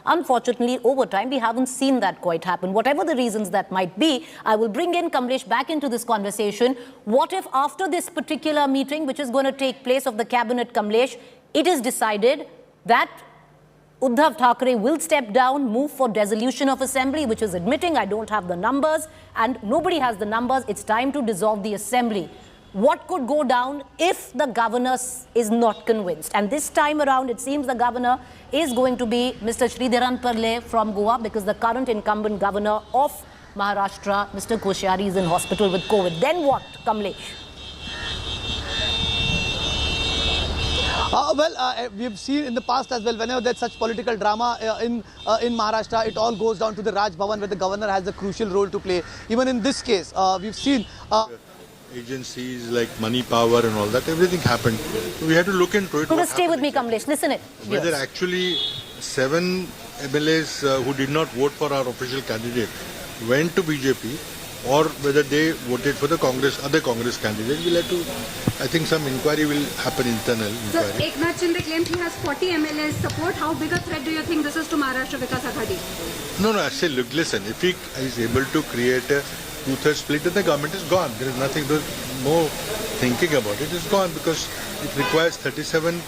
unfortunately over time we haven't seen that quite happen. Whatever the reasons that might be, I will bring in Kamlesh back into this conversation. What if after this particular meeting, which is going to take place of the cabinet, Kamlesh, it is decided that Uddhav Thackeray will step down, move for dissolution of assembly, which is admitting I don't have the numbers and nobody has the numbers. It's time to dissolve the assembly. What could go down if the governor is not convinced? And this time around, it seems the governor is going to be Mr. Sridharan Parle from Goa, because the current incumbent governor of Maharashtra, Mr. Koshari, is in hospital with COVID. Then what, Kamlesh? We've seen in the past as well, whenever there's such political drama in Maharashtra, it all goes down to the Raj Bhavan, where the governor has a crucial role to play. Even in this case, we've seen agencies like money power and all that, everything happened. So we had to look into it. Stay with me, Kamlesh. Listen it. Whether actually 7 MLAs who did not vote for our official candidate went to BJP, or whether they voted for the Congress, other Congress candidate. We'll have to, I think some inquiry will happen, internal inquiry. So Eknath Shinde claimed he has 40 MLAs support. How big a threat do you think this is to Maharashtra Vikas Aghadi? No, I say, look, listen, if he is able to create a 2/3 split, then the government is gone. There is nothing, there's no thinking about it. It's gone because it requires 37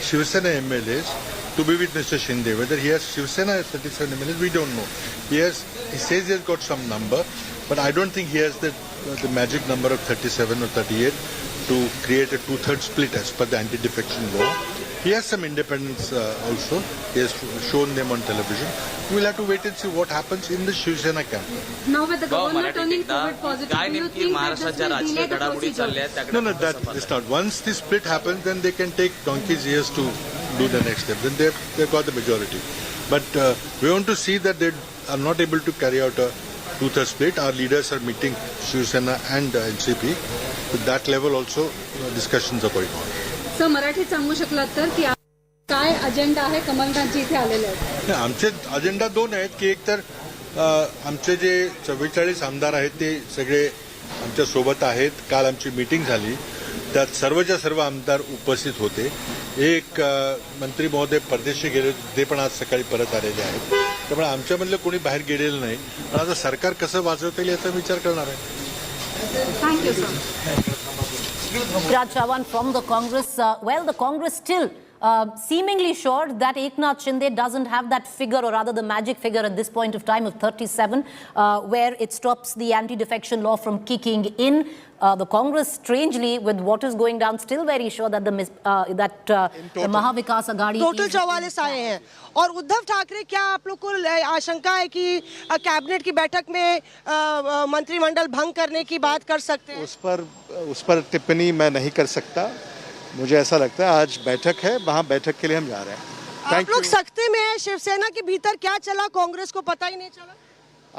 Shiv Sena MLAs to be with Mr. Shinde. Whether he has Shiv Sena has 37 MLAs, we don't know. He says he has got some number, but I don't think he has the magic number of 37 or 38 to create a 2/3 split as per the anti-defection law. He has some independence also. He has shown them on television. We'll have to wait and see what happens in the Shiv Sena camp. Now with the governor turning COVID positive, do you think that this will delay the procedure? No, that is not. Once the split happens, then they can take donkey's years to do the next step. Then they've got the majority. But we want to see that they are not able to carry out a 2/3 split. Our leaders are meeting Shiv Sena and NCP. With that level also, discussions are going on. Sir मराठीत सांगू शकलात तर की काय agenda आहे कमलनाथजी इथे आलेले आहेत? आमचे अजेंडा 2 आहेत की एक तर आमचे जे 44 आमदार आहेत ते सगळे आमच्या सोबत आहेत. काल आमची मीटिंग झाली, त्यात सर्वच्या सर्व आमदार उपस्थित होते. एक मंत्री महोदय परदेशी गेले, ते पण आज सकाळी परत आलेले आहेत. त्यामुळे आमच्यामधलं कोणी बाहेर गेलेलं नाही. पण आता सरकार कसं वाजवता येईल याचा विचार करणार आहे. Thank you sir. Raj Chavan from the Congress. Well, the Congress still seemingly sure that Eknath Shinde doesn't have that figure, or rather the magic figure at this point of time of 37, where it stops the anti-defection law from kicking in. The Congress, strangely, with what is going down, still very sure that the Maha Vikas Aghadi total 44 आए हैं. और उद्धव ठाकरे, क्या आप लोग को आशंका है कि कैबिनेट की बैठक में मंत्रिमंडल भंग करने की बात कर सकते हैं? उस पर टिप्पणी मैं नहीं कर सकता. मुझे ऐसा लगता है आज बैठक है, वहाँ बैठक के लिए हम जा रहे हैं. आप लोग सख्ते में हैं. शिवसेना के भीतर क्या चला कांग्रेस को पता ही नहीं चला?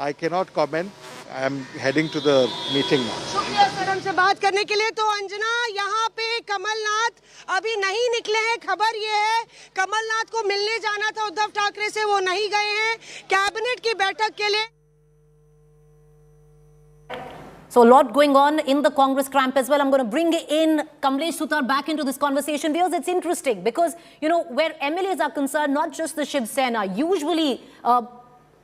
I cannot comment. I am heading to the meeting now. शुक्रिया सर हमसे बात करने के लिए. तो अंजना, यहाँ पे कमलनाथ अभी नहीं निकले हैं. खबर ये है कमलनाथ को मिलने जाना था उद्धव ठाकरे से, वो नहीं गए हैं कैबिनेट की बैठक के लिए. So a lot going on in the Congress camp as well. I'm going to bring in Kamlesh Sutar back into this conversation because it's interesting. Because, you know, where MLAs are concerned, not just the Shiv Sena, usually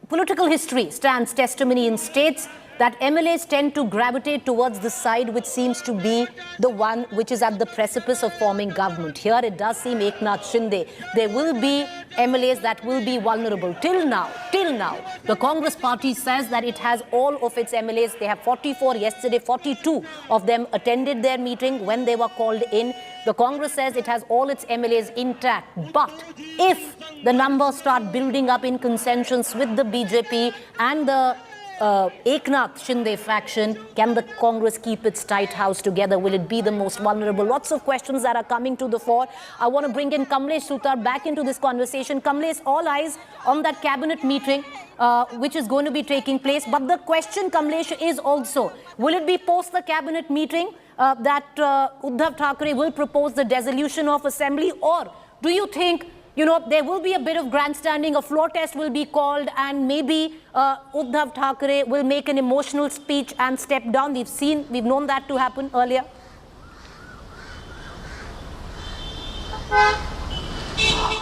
political history stands testimony in states that MLAs tend to gravitate towards the side which seems to be the one which is at the precipice of forming government. Here it does seem Eknath Shinde. There will be MLAs that will be vulnerable. Till now, the Congress party says that it has all of its MLAs. They have 44 yesterday, 42 of them attended their meeting when they were called in. The Congress says it has all its MLAs intact. But if the numbers start building up in consensus with the BJP and the Eknath Shinde faction, can the Congress keep its tight house together? Will it be the most vulnerable? Lots of questions that are coming to the fore. I want to bring in Kamlesh Sutar back into this conversation. Kamlesh, all eyes on that cabinet meeting which is going to be taking place. But the question, Kamlesh, is also, will it be post the cabinet meeting that Uddhav Thackeray will propose the dissolution of assembly? Or do you think, you know, there will be a bit of grandstanding, a floor test will be called, and maybe Uddhav Thackeray will make an emotional speech and step down? We've known that to happen earlier.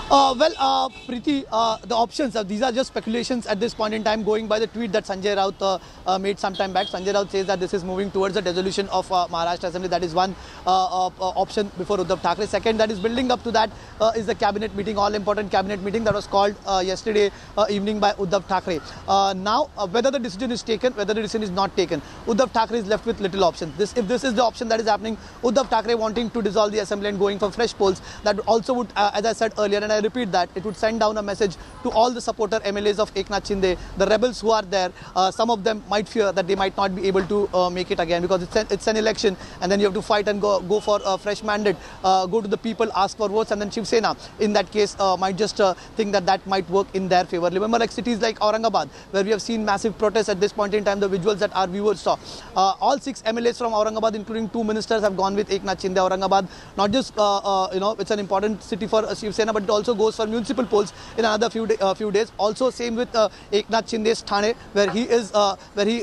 Preeti, the options, these are just speculations at this point in time, going by the tweet that Sanjay Raut made some time back. Sanjay Raut says that this is moving towards the dissolution of Maharashtra Assembly. That is one option before Uddhav Thackeray. Second, that is building up to that is the cabinet meeting, all-important cabinet meeting that was called yesterday evening by Uddhav Thackeray. Now, whether the decision is taken, whether the decision is not taken, Uddhav Thackeray is left with little options. If this is the option that is happening, Uddhav Thackeray wanting to dissolve the assembly and going for fresh polls, that also would, as I said earlier, and I repeat that, it would send down a message to all the supporter MLAs of Eknath Shinde, the rebels who are there. Some of them might fear that they might not be able to make it again, because it's an election, and then you have to fight and go for a fresh mandate, go to the people, ask for votes, and then Shiv Sena in that case might just think that might work in their favor. Remember, like cities like Aurangabad, where we have seen massive protests at this point in time, the visuals that our viewers saw. All 6 MLAs from Aurangabad, including 2 ministers, have gone with Eknath Shinde. Aurangabad, not just it's an important city for Shiv Sena, but it also goes for municipal polls in another few days. Also, same with Eknath Shinde's Thane, where he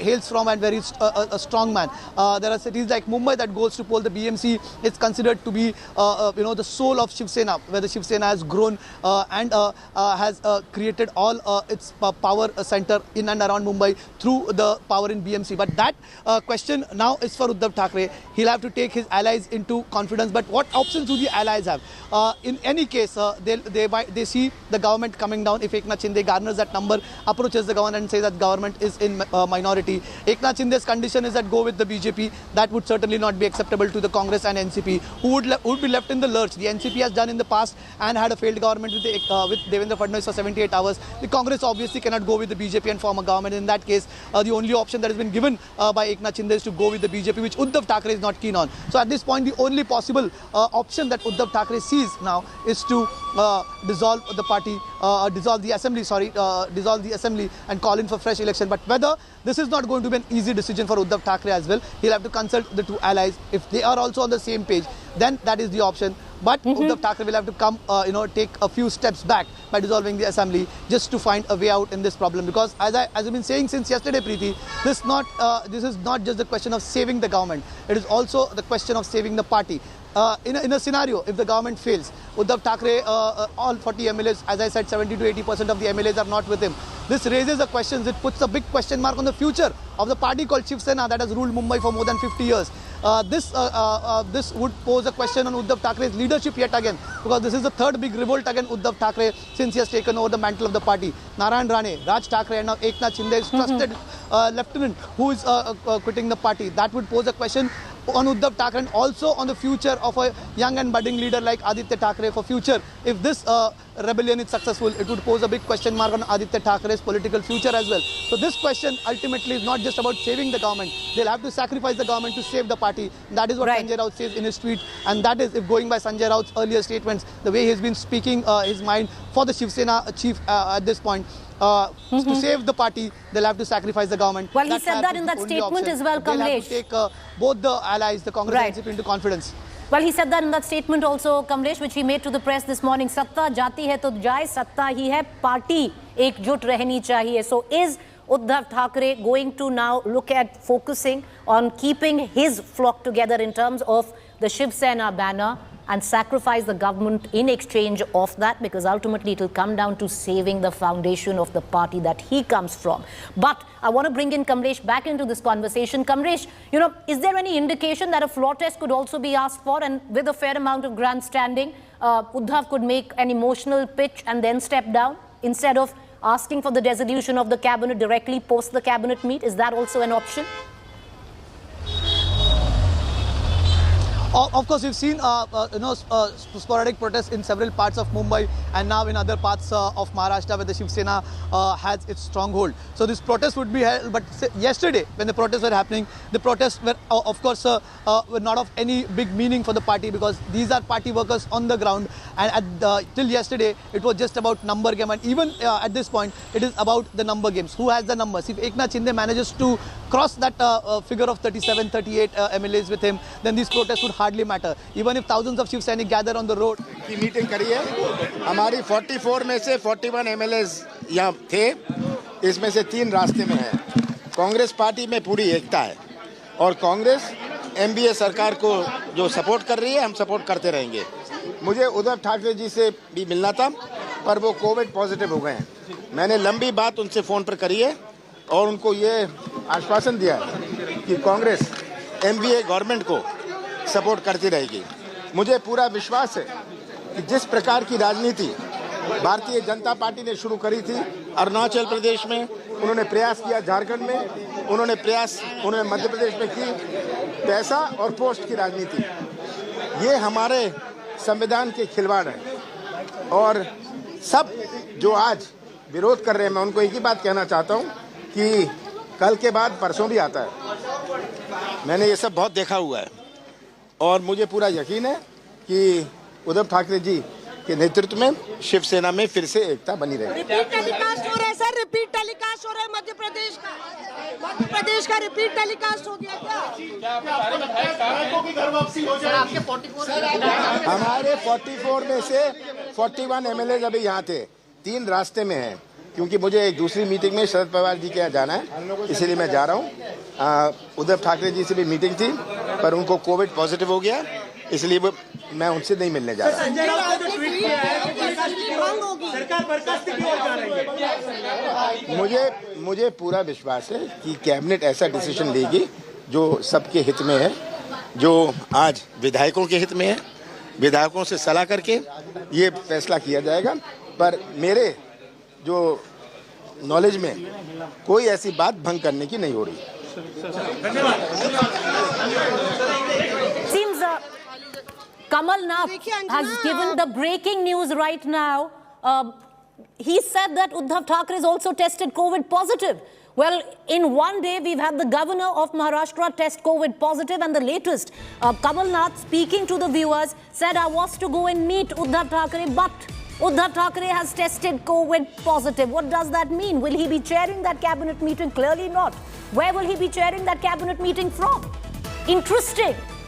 hails from and where he's a strong man. There are cities like Mumbai that goes to poll. The BMC is considered to be the soul of Shiv Sena, where the Shiv Sena has grown and has created all its power center in and around Mumbai through the power in BMC. But that question now is for Uddhav Thackeray. He'll have to take his allies into confidence. But what options do the allies have? In any case, they see the government coming down. If Eknath Shinde garners that number, approaches the government and says that government is in minority. Eknath Shinde's condition is that go with the BJP. That would certainly not be acceptable to the Congress and NCP, who would be left in the lurch. The NCP has done in the past and had a failed government with Devendra Fadnavis for 78 hours. The Congress obviously cannot go with the BJP and form a government. In that case, the only option that has been given by Eknath Shinde is to go with the BJP, which Uddhav Thackeray is not keen on. So at this point, the only possible option that Uddhav Thackeray sees now is to dissolve the party, dissolve the assembly and call in for fresh election. But whether this is not going to be an easy decision for Uddhav Thackeray as well, he'll have to consult the 2 allies. If they are also on the same page, then that is the option. But Uddhav Thackeray will have to come, take a few steps back by dissolving the assembly just to find a way out in this problem. Because as I've been saying since yesterday, Preeti, this is not just the question of saving the government. It is also the question of saving the party. In a scenario, if the government fails, Uddhav Thackeray, all 40 MLAs, as I said, 70 to 80% of the MLAs are not with him. This raises a question. It puts a big question mark on the future of the party called Shiv Sena that has ruled Mumbai for more than 50 years. This would pose a question on Uddhav Thackeray's leadership yet again, because this is the 3rd big revolt against Uddhav Thackeray since he has taken over the mantle of the party. Narayan Rane, Raj Thackeray, and now Eknath Shinde, his trusted lieutenant, who is quitting the party. That would pose a question on Uddhav Thackeray and also on the future of a young and budding leader like Aditya Thackeray for future. If this rebellion is successful, it would pose a big question mark on Aditya Thackeray's political future as well. So this question ultimately is not just about saving the government. They'll have to sacrifice the government to save the party. That is what Sanjay Raut says in his tweet, and that is, if going by Sanjay Raut's earlier statements, the way he's been speaking his mind for the Shiv Sena chief at this point, to save the party, they'll have to sacrifice the government. Well, he said that in that statement as well, Kamlesh. They'll have to take both the allies, the Congress and NCP, into confidence. Well, he said that in that statement also, Kamlesh, which he made to the press this morning. Satta jati hai to jaye, satta hi hai, party ekjut rehni chahiye. So is Uddhav Thackeray going to now look at focusing on keeping his flock together in terms of the Shiv Sena banner and sacrifice the government in exchange of that, because ultimately it will come down to saving the foundation of the party that he comes from. But I want to bring in Kamlesh back into this conversation. Kamlesh, is there any indication that a floor test could also be asked for, and with a fair amount of grandstanding, Uddhav could make an emotional pitch and then step down instead of asking for the dissolution of the cabinet directly post the cabinet meet? Is that also an option? Of course, we've seen sporadic protests in several parts of Mumbai and now in other parts of Maharashtra where the Shiv Sena has its stronghold. So this protest would be held, but yesterday when the protests were happening, the protests were of course were not of any big meaning for the party, because these are party workers on the ground, and till yesterday it was just about number game, and even at this point it is about the number games. Who has the numbers? If Eknath Shinde manages to cross that figure of 37, 38 MLAs with him, then these protests would hardly matter. Even if thousands of Shiv Sainik gather on the road. की meeting करी है, हमारी 44 में से 41 MLAs यहाँ थे, इसमें से 3 रास्ते में हैं. कांग्रेस पार्टी में पूरी एकता है और कांग्रेस MVA सरकार को जो सपोर्ट कर रही है, हम सपोर्ट करते रहेंगे. मुझे उद्धव ठाकरे जी से भी मिलना था, पर वो कोविड पॉजिटिव हो गए हैं। मैंने लंबी बात उनसे फ़ोन पर करी है और उनको ये आश्वासन दिया है कि कांग्रेस MVA गवर्नमेंट को सपोर्ट करती रहेगी। मुझे पूरा विश्वास है कि जिस प्रकार की राजनीति भारतीय जनता पार्टी ने शुरू करी थी अरुणाचल प्रदेश में, उन्होंने प्रयास किया झारखंड में, उन्होंने मध्य प्रदेश में की, पैसा और पोस्ट की राजनीति, ये हमारे संविधान के खिलवाड़ है। और सब जो आज विरोध कर रहे हैं, मैं उनको एक ही बात कहना चाहता हूं कि कल के बाद परसों भी आता है। मैंने ये सब बहुत देखा हुआ है और मुझे पूरा यकीन है कि उद्धव ठाकरे जी के नेतृत्व में शिवसेना में फिर से एकता बनी रहेगी। रिपीट टेलीकास्ट हो रहा है सर, रिपीट टेलीकास्ट हो रहा है मध्य प्रदेश का रिपीट टेलीकास्ट हो गया क्या? हमारे 44 में से 41 MLAs अभी यहाँ थे, 3 रास्ते में हैं, क्योंकि मुझे एक दूसरी मीटिंग में शरद पवार जी के यहाँ जाना है, इसीलिए मैं जा रहा हूँ। उद्धव ठाकरे जी से भी मीटिंग थी, पर उनको कोविड पॉजिटिव हो गया, इसलिए मैं उनसे नहीं मिलने जा रहा। संजय राउत ने जो ट्वीट किया है कि सरकार बर्खास्त की ओर जा रही है। मुझे पूरा विश्वास है कि कैबिनेट ऐसा डिसीजन लेगी जो सबके हित में है, जो आज विधायकों के हित में है। विधायकों से सलाह करके ये फैसला किया जाएगा, पर मेरे जो नॉलेज में कोई ऐसी बात भंग करने की नहीं हो रही। Kamal Nath has given the breaking news right now. He said that Uddhav Thackeray is also tested COVID positive. Well, in one day, we've had the governor of Maharashtra test COVID positive, and the latest, Kamal Nath, speaking to the viewers, said, I was to go and meet Uddhav Thackeray, but Uddhav Thackeray has tested COVID positive. What does that mean? Will he be chairing that cabinet meeting? Clearly not. Where will he be chairing that cabinet meeting from?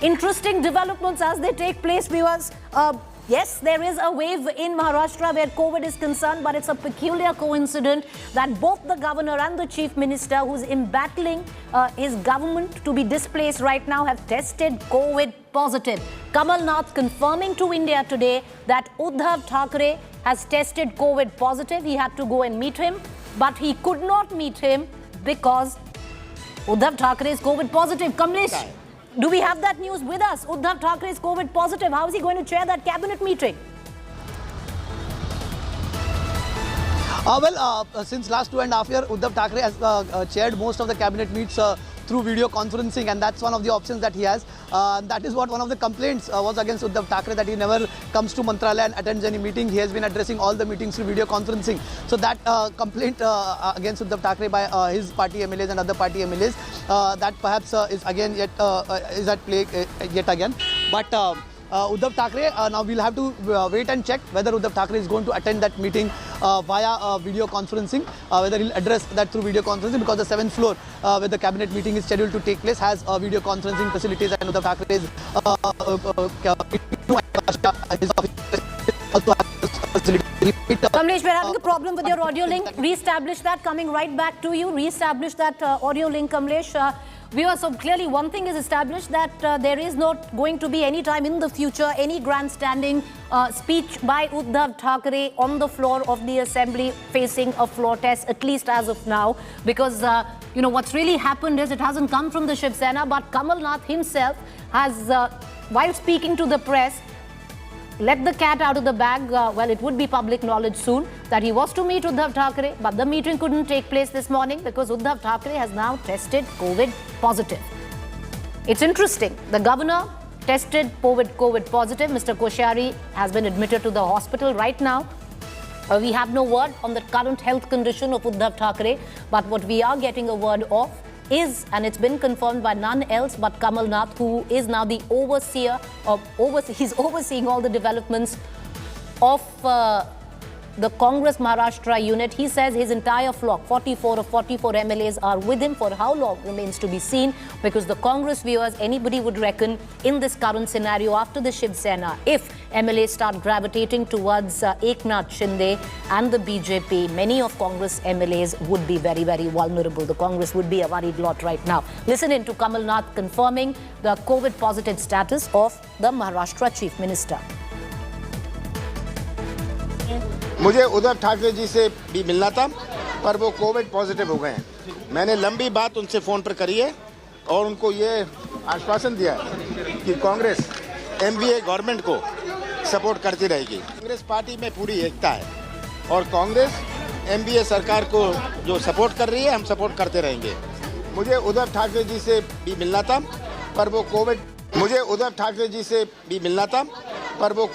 Interesting developments as they take place, viewers. Yes, there is a wave in Maharashtra where COVID is concerned, but it's a peculiar coincidence that both the governor and the chief minister, who's embattling his government to be displaced right now, have tested COVID positive. Kamal Nath confirming to India today that Uddhav Thackeray has tested COVID positive. He had to go and meet him, but he could not meet him because Uddhav Thackeray is COVID positive. Kamlesh, do we have that news with us? Uddhav Thackeray is COVID positive. How is he going to chair that cabinet meeting? Since last 2.5 years, Uddhav Thackeray has chaired most of the cabinet meets through video conferencing, and that's one of the options that he has. That is what one of the complaints was against Uddhav Thackeray, that he never comes to Mantralaya and attends any meeting. He has been addressing all the meetings through video conferencing. So that complaint against Uddhav Thackeray by his party MLAs and other party MLAs, that perhaps is again is at play yet again. But Uddhav Thackeray, now we'll have to wait and check whether Uddhav Thackeray is going to attend that meeting via video conferencing, whether he'll address that through video conferencing, because the 7th floor where the cabinet meeting is scheduled to take place has video conferencing facilities, and Uddhav Thackeray is his office also has facilities. Kamlesh, we're having a problem with your audio link. Re-establish that, coming right back to you. Re-establish that audio link, Kamlesh. Viewers, so clearly one thing is established, that there is not going to be any time in the future any grandstanding speech by Uddhav Thackeray on the floor of the assembly facing a floor test, at least as of now, because you know what's really happened is it hasn't come from the Shiv Sena, but Kamal Nath himself has, while speaking to the press, let the cat out of the bag. Well, it would be public knowledge soon that he was to meet Uddhav Thackeray, but the meeting couldn't take place this morning because Uddhav Thackeray has now tested COVID positive. It's interesting. The governor tested COVID positive. Mr. Koshari has been admitted to the hospital right now. We have no word on the current health condition of Uddhav Thackeray, but what we are getting a word of is, and it's been confirmed by none else but Kamal Nath, who is now the overseer of, he's overseeing all the developments of the Congress Maharashtra unit. He says his entire flock, 44 of 44 MLAs, are with him. For how long remains to be seen, because the Congress viewers, anybody would reckon in this current scenario after the Shiv Sena, if MLAs start gravitating towards Eknath Shinde and the BJP, many of Congress MLAs would be very, very vulnerable. The Congress would be a worried lot right now. Listen in to Kamal Nath confirming the COVID positive status of the Maharashtra Chief Minister. मुझे उद्धव ठाकरे जी से भी मिलना था, पर वो Covid positive हो गए हैं। मैंने लंबी बात उनसे फ़ोन पर करी है और उनको ये आश्वासन दिया है कि कांग्रेस MVA गवर्नमेंट को सपोर्ट करती रहेगी। कांग्रेस पार्टी में पूरी एकता है और कांग्रेस MVA सरकार को जो सपोर्ट कर रही है, हम सपोर्ट करते रहेंगे। मुझे उद्धव ठाकरे जी से भी मिलना था, पर वो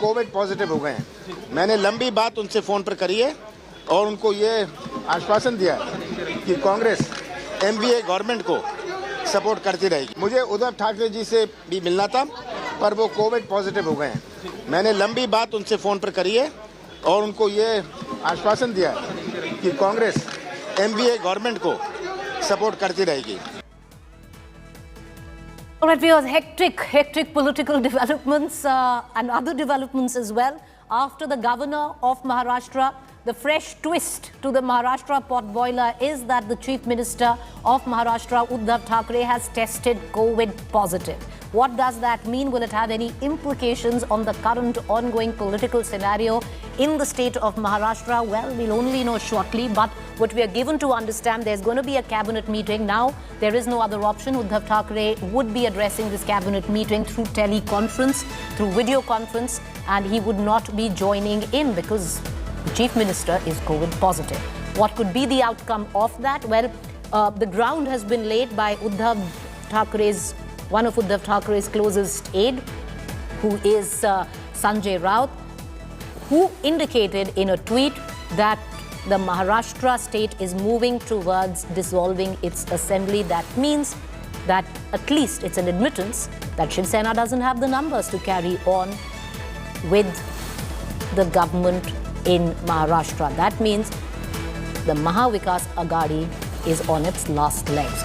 कोविड पॉजिटिव हो गए हैं। मैंने लंबी बात उनसे फ़ोन पर करी है और उनको ये आश्वासन दिया है कि कांग्रेस MVA गवर्नमेंट को सपोर्ट करती रहेगी। मुझे उद्धव ठाकरे जी से भी मिलना था, पर वो कोविड पॉजिटिव हो गए हैं। मैंने लंबी बात उनसे फ़ोन पर करी है और उनको ये आश्वासन दिया है कि कांग्रेस MVA गवर्नमेंट को सपोर्ट करती रहेगी। All right, viewers, hectic political developments and other developments as well. After the governor of Maharashtra, the fresh twist to the Maharashtra potboiler is that the Chief Minister of Maharashtra, Uddhav Thackeray, has tested COVID positive. What does that mean? Will it have any implications on the current ongoing political scenario in the state of Maharashtra? Well, we'll only know shortly, but what we are given to understand, there's going to be a cabinet meeting. Now, there is no other option. Uddhav Thackeray would be addressing this cabinet meeting through teleconference, through video conference, and he would not be joining in because the Chief Minister is COVID positive. What could be the outcome of that? Well, the ground has been laid by one of Uddhav Thackeray's closest aide, who is Sanjay Raut, who indicated in a tweet that the Maharashtra state is moving towards dissolving its assembly. That means that at least it's an admittance that Shiv Sena doesn't have the numbers to carry on with the government in Maharashtra. That means the Mahavikas Aghadi is on its last legs.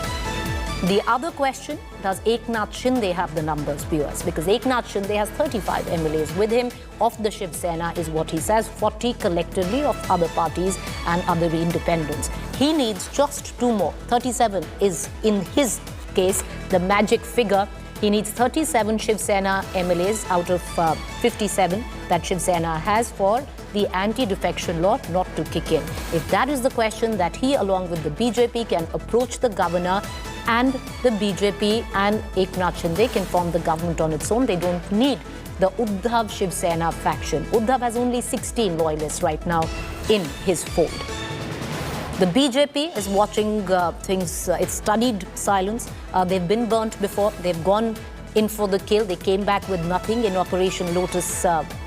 The other question, does Eknath Shinde have the numbers, viewers? Because Eknath Shinde has 35 MLAs with him of the Shiv Sena, is what he says, 40 collectively of other parties and other independents. He needs just 2 more. 37 is, in his case, the magic figure. He needs 37 Shiv Sena MLAs out of 57 that Shiv Sena has for the anti-defection law not to kick in. If that is the question, that he, along with the BJP, can approach the governor, and the BJP and Eknath Shinde can form the government on its own. They don't need the Uddhav Shiv Sena faction. Uddhav has only 16 loyalists right now in his fold. The BJP is watching things, it's studied silence. They've been burnt before. They've gone in for the kill. They came back with nothing in Operation Lotus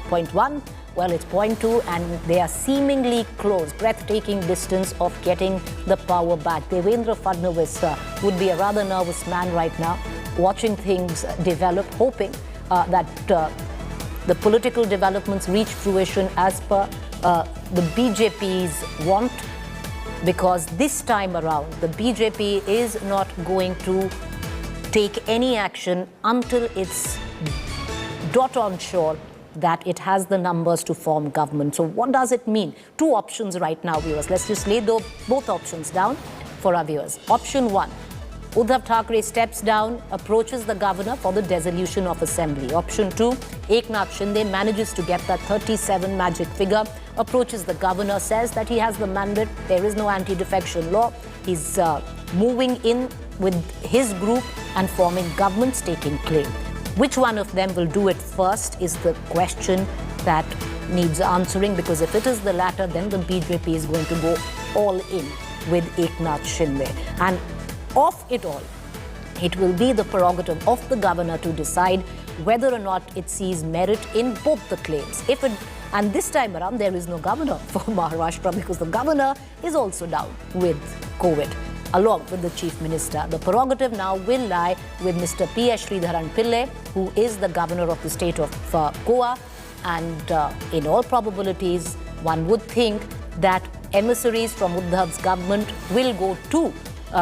point 1. Well, it's point 2, and they are seemingly close, breathtaking distance of getting the power back. Devendra Fadnavis would be a rather nervous man right now, watching things develop, hoping that the political developments reach fruition as per the BJP's want, because this time around, the BJP is not going to take any action until it's dot on sure that it has the numbers to form government. So what does it mean? 2 options right now, viewers. Let's just lay both options down for our viewers. Option 1, Uddhav Thackeray steps down, approaches the governor for the dissolution of assembly. Option 2, Eknath Shinde manages to get that 37 magic figure, approaches the governor, says that he has the mandate, there is no anti-defection law. He's moving in with his group and forming governments, taking claim. Which one of them will do it first is the question that needs answering, because if it is the latter, then the BJP is going to go all in with Eknath Shinde. And of it all, it will be the prerogative of the governor to decide whether or not it sees merit in both the claims. And this time around, there is no governor for Maharashtra because the governor is also down with COVID, along with the Chief Minister. The prerogative now will lie with Mr. P. S. Sridharan Pillai, who is the governor of the state of Goa. And in all probabilities, one would think that emissaries from Uddhav's government will go to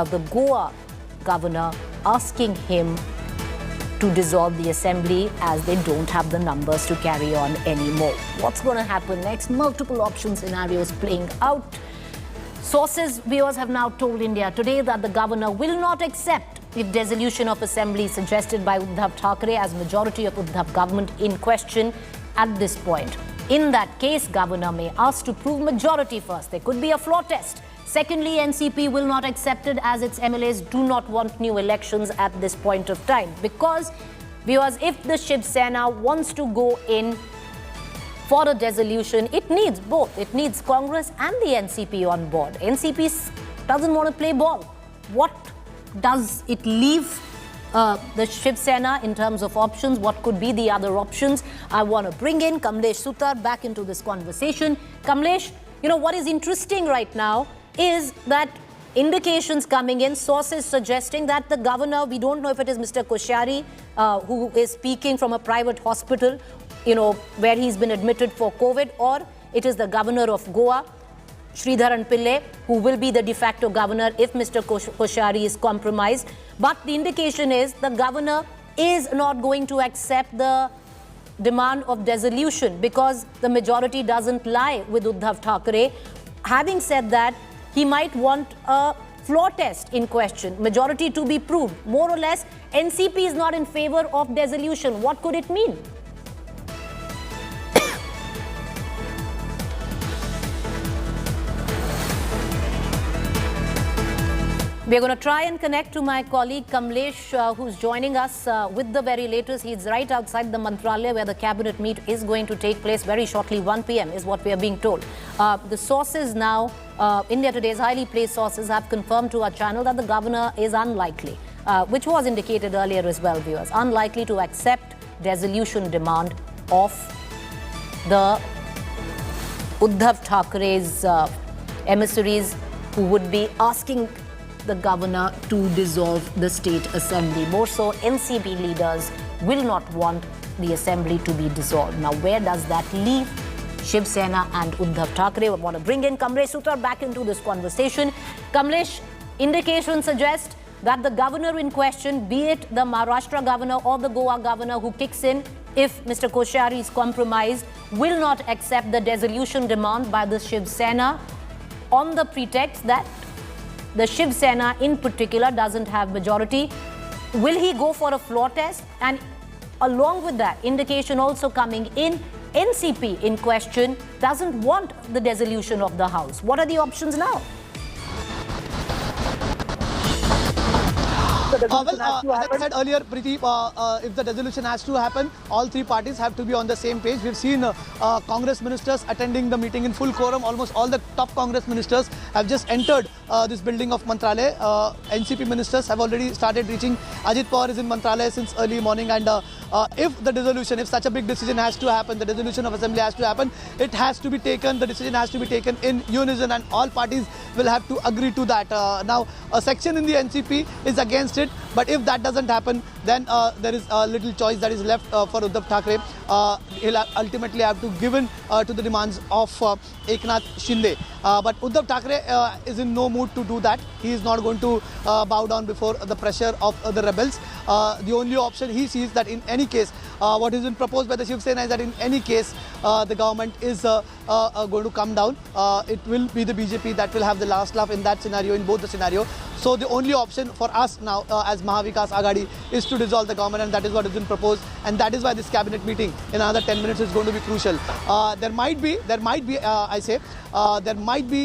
the Goa governor, asking him to dissolve the assembly as they don't have the numbers to carry on anymore. What's going to happen next? Multiple option scenarios playing out. Sources, viewers, have now told India Today that the governor will not accept if dissolution of assembly suggested by Uddhav Thackeray as majority of Uddhav government in question at this point. In that case, Governor may ask to prove majority first. There could be a floor test. Secondly, NCP will not accept it as its MLAs do not want new elections at this point of time. Because if the Shiv Sena wants to go in for a dissolution, it needs both. It needs Congress and the NCP on board. NCP doesn't want to play ball. What does it leave the Shiv Sena in terms of options? What could be the other options? I want to bring in Kamlesh Sutar back into this conversation. Kamlesh, you know, what is interesting right now is that indications coming in, sources suggesting that the governor, we don't know if it is Mr. Koshari, who is speaking from a private hospital, you know, where he's been admitted for COVID, or it is the governor of Goa, Sridharan Pillai, who will be the de facto governor if Mr. Koshari is compromised. But the indication is the governor is not going to accept the demand of dissolution because the majority doesn't lie with Uddhav Thackeray. Having said that, he might want a floor test in question, majority to be proved. More or less, NCP is not in favor of dissolution. What could it mean? We're going to try and connect to my colleague Kamlesh, who's joining us with the very latest. He's right outside the Mantralaya where the cabinet meet is going to take place very shortly. 1 p.m. is what we are being told. The sources now, India Today's highly placed sources have confirmed to our channel that the governor is unlikely, which was indicated earlier as well, viewers, unlikely to accept dissolution demand of the Uddhav Thackeray's emissaries who would be asking the governor to dissolve the state assembly. More so, NCP leaders will not want the assembly to be dissolved. Now, where does that leave Shiv Sena and Uddhav Thackeray? I want to bring in Kamlesh Sutar back into this conversation. Kamlesh, indications suggest that the governor in question, be it the Maharashtra governor or the Goa governor who kicks in if Mr. Koshari is compromised, will not accept the dissolution demand by the Shiv Sena on the pretext that the Shiv Sena in particular doesn't have majority. Will he go for a floor test? And along with that, indication also coming in, NCP in question doesn't want the dissolution of the House. What are the options now? As I said earlier, Preeti, if the dissolution has to happen, all three parties have to be on the same page. We've seen Congress ministers attending the meeting in full quorum. Almost all the top Congress ministers have just entered this building of Mantralaya. NCP ministers have already started reaching. Ajit Pawar is in Mantralaya since early morning, and if the dissolution, if such a big decision has to happen, the dissolution of assembly has to happen, it has to be taken, the decision has to be taken in unison, and all parties will have to agree to that. Now, a section in the NCP is against it, but if that doesn't happen, then there is a little choice that is left for Uddhav Thackeray. He'll ultimately have to give in to the demands of Eknath Shinde. But Uddhav Thackeray is in no mood to do that. He is not going to bow down before the pressure of the rebels. The only option he sees that in any case, what has been proposed by the Shiv Sena is that in any case, the government is going to come down. It will be the BJP that will have the last laugh in that scenario, in both the scenario. So the only option for us now as Maha Vikas Aghadi is to dissolve the government, and that is what has been proposed, and that is why this cabinet meeting in another 10 minutes is going to be crucial. There might be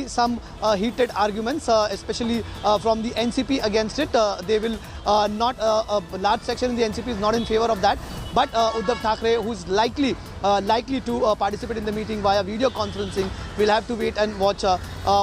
some heated arguments, especially from the NCP against it. They will not, a large section in the NCP is not in favor of that. But Uddhav Thackeray, who is likely to participate in the meeting via video conferencing, will have to wait and watch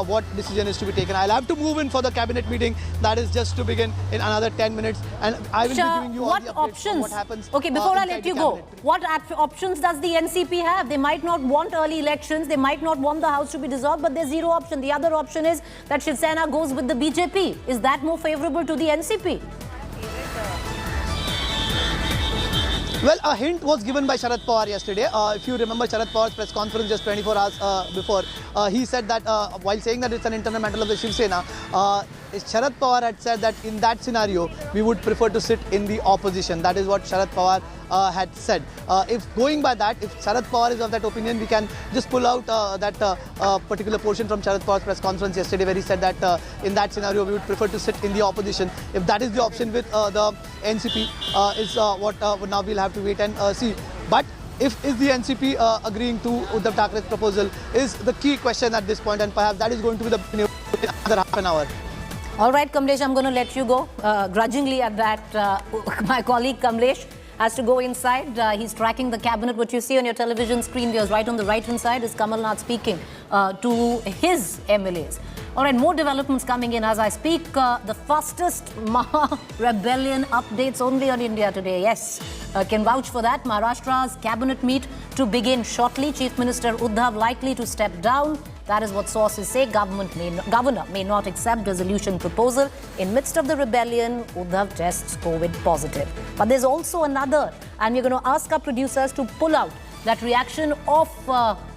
what decision is to be taken. I'll have to move in for the cabinet meeting. That is just to begin in another 10 minutes. And I will be giving you all the updates on what happens. Okay, before I let you go, what options does the NCP have? They might not want early elections. They might not want the House to be dissolved, but there's zero option. The other option is that Shiv Sena goes with the BJP. Is that more favorable to the NCP? Well, a hint was given by Sharad Pawar yesterday. If you remember Sharad Pawar's press conference just 24 hours before, he said that while saying that it's an internal matter of the Shiv Sena, Sharad Pawar had said that in that scenario, we would prefer to sit in the opposition. That is what Sharad Pawar had said. If going by that, if Sharad Pawar is of that opinion, we can just pull out that particular portion from Sharad Pawar's press conference yesterday, where he said that in that scenario, we would prefer to sit in the opposition. If that is the option with the NCP, is what now we'll have to wait and see. But is the NCP agreeing to Uddhav Thackeray's proposal is the key question at this point, and perhaps that is going to be the in another half an hour. All right, Kamlesh, I'm going to let you go. Grudgingly at that, my colleague Kamlesh has to go inside. He's tracking the cabinet. What you see on your television screen, viewers, right on the right-hand side is Kamal Nath speaking to his MLAs. All right, more developments coming in as I speak. The fastest Maha-rebellion updates only on India Today. Yes, can vouch for that. Maharashtra's cabinet meet to begin shortly. Chief Minister Uddhav likely to step down. That is what sources say. Governor may not accept dissolution proposal. In midst of the rebellion, Uddhav tests COVID positive. But there's also another, and we're going to ask our producers to pull out that reaction of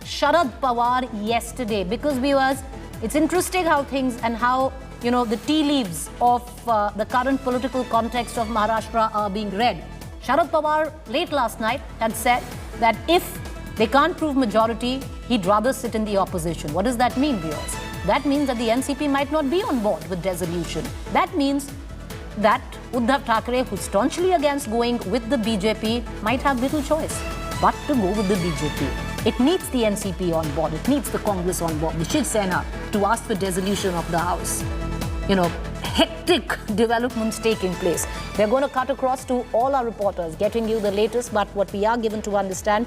Sharad Pawar yesterday, because viewers, it's interesting how things and how, you know, the tea leaves of the current political context of Maharashtra are being read. Sharad Pawar late last night had said that if they can't prove majority, he'd rather sit in the opposition. What does that mean, viewers? That means that the NCP might not be on board with dissolution. That means that Uddhav Thackeray, who's staunchly against going with the BJP, might have little choice but to go with the BJP. It needs the NCP on board. It needs the Congress on board, the Shiv Sena, to ask for dissolution of the House. You know, hectic developments taking place. We're going to cut across to all our reporters, getting you the latest, but what we are given to understand,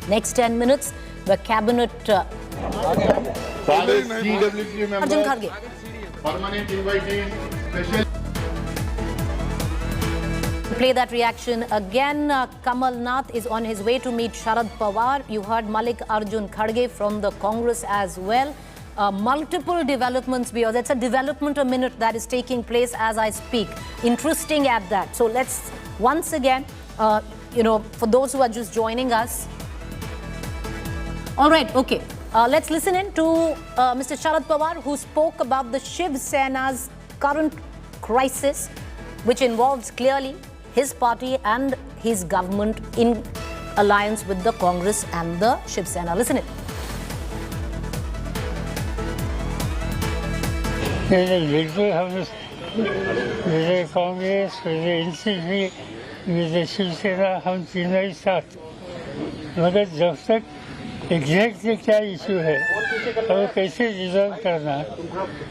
next 10 minutes, the cabinet... Arjun Kharge. Permanent invitee, Play that reaction again. Kamal Nath is on his way to meet Sharad Pawar. You heard Malik Arjun Kharge from the Congress as well. Multiple developments, because it's a development a minute that is taking place as I speak. Interesting at that. So let's once again, you know, for those who are just joining us. All right, okay. Let's listen in to Mr. Sharad Pawar, who spoke about the Shiv Sena's current crisis, which involves clearly his party and his government in alliance with the Congress and the Shiv Sena. Listen in. With the Congress, with the NCP, with the Shiv Sena, हम तीनों ही साथ. मगर जब तक exactly क्या issue है और कैसे रिजॉल्व करना,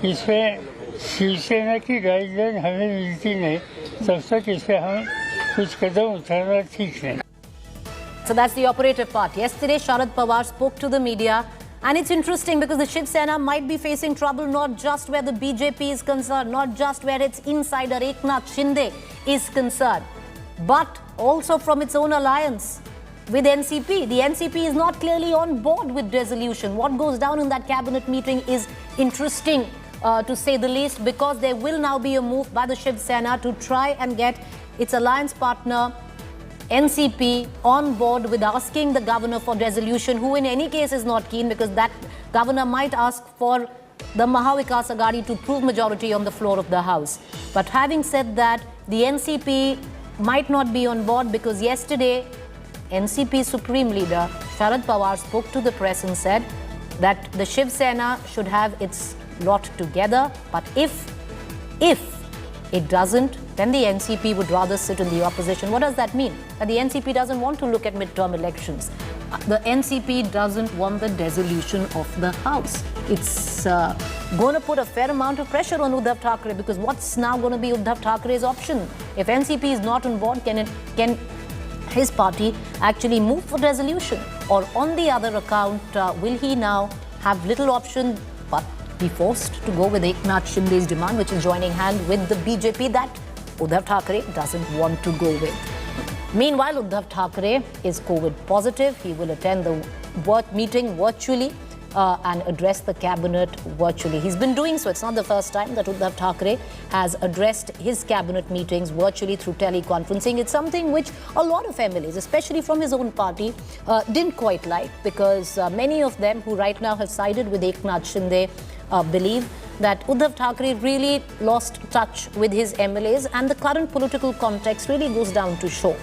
इसमें शिवसेना की गाइडलाइन हमें मिलती नहीं, तब तक इस पे हम कुछ कदम उठाना ठीक नहीं. So that's the operative part. Yesterday, Sharad Pawar spoke to the media, and it's interesting because the Shiv Sena might be facing trouble not just where the BJP is concerned, not just where its insider Eknath Shinde is concerned, but also from its own alliance with NCP. The NCP is not clearly on board with dissolution. What goes down in that cabinet meeting is interesting, to say the least, because there will now be a move by the Shiv Sena to try and get its alliance partner NCP on board with asking the governor for dissolution, who in any case is not keen, because that governor might ask for the Mahavikas Aghadi to prove majority on the floor of the House. But having said that, the NCP might not be on board, because yesterday NCP Supreme Leader Sharad Pawar spoke to the press and said that the Shiv Sena should have its lot together, but if it doesn't, then the NCP would rather sit in the opposition. What does that mean? That the NCP doesn't want to look at midterm elections. The NCP doesn't want the dissolution of the House. It's going to put a fair amount of pressure on Uddhav Thackeray, because what's now going to be Uddhav Thackeray's option? If NCP is not on board, can his party actually move for dissolution? Or on the other account, will he now have little option but be forced to go with Eknath Shinde's demand, which is joining hand with the BJP that Uddhav Thackeray doesn't want to go with? Meanwhile, Uddhav Thackeray is COVID positive. He will attend the meeting virtually and address the cabinet virtually. He's been doing so. It's not the first time that Uddhav Thackeray has addressed his cabinet meetings virtually through teleconferencing. It's something which a lot of MLAs, especially from his own party, didn't quite like, because many of them who right now have sided with Eknath Shinde believe that Uddhav Thackeray really lost touch with his MLAs, and the current political context really goes down to show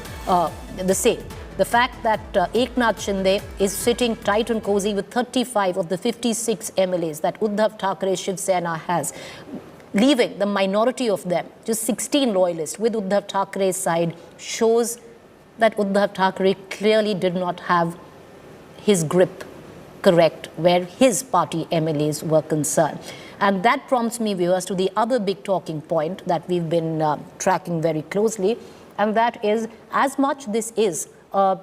the same. The fact that Eknath Shinde is sitting tight and cozy with 35 of the 56 MLAs that Uddhav Thackeray Shiv Sena has, leaving the minority of them, just 16 loyalists with Uddhav Thackeray's side, shows that Uddhav Thackeray clearly did not have his grip correct where his party MLAs were concerned. And that prompts me, viewers, to the other big talking point that we've been tracking very closely, and that is, as much this is a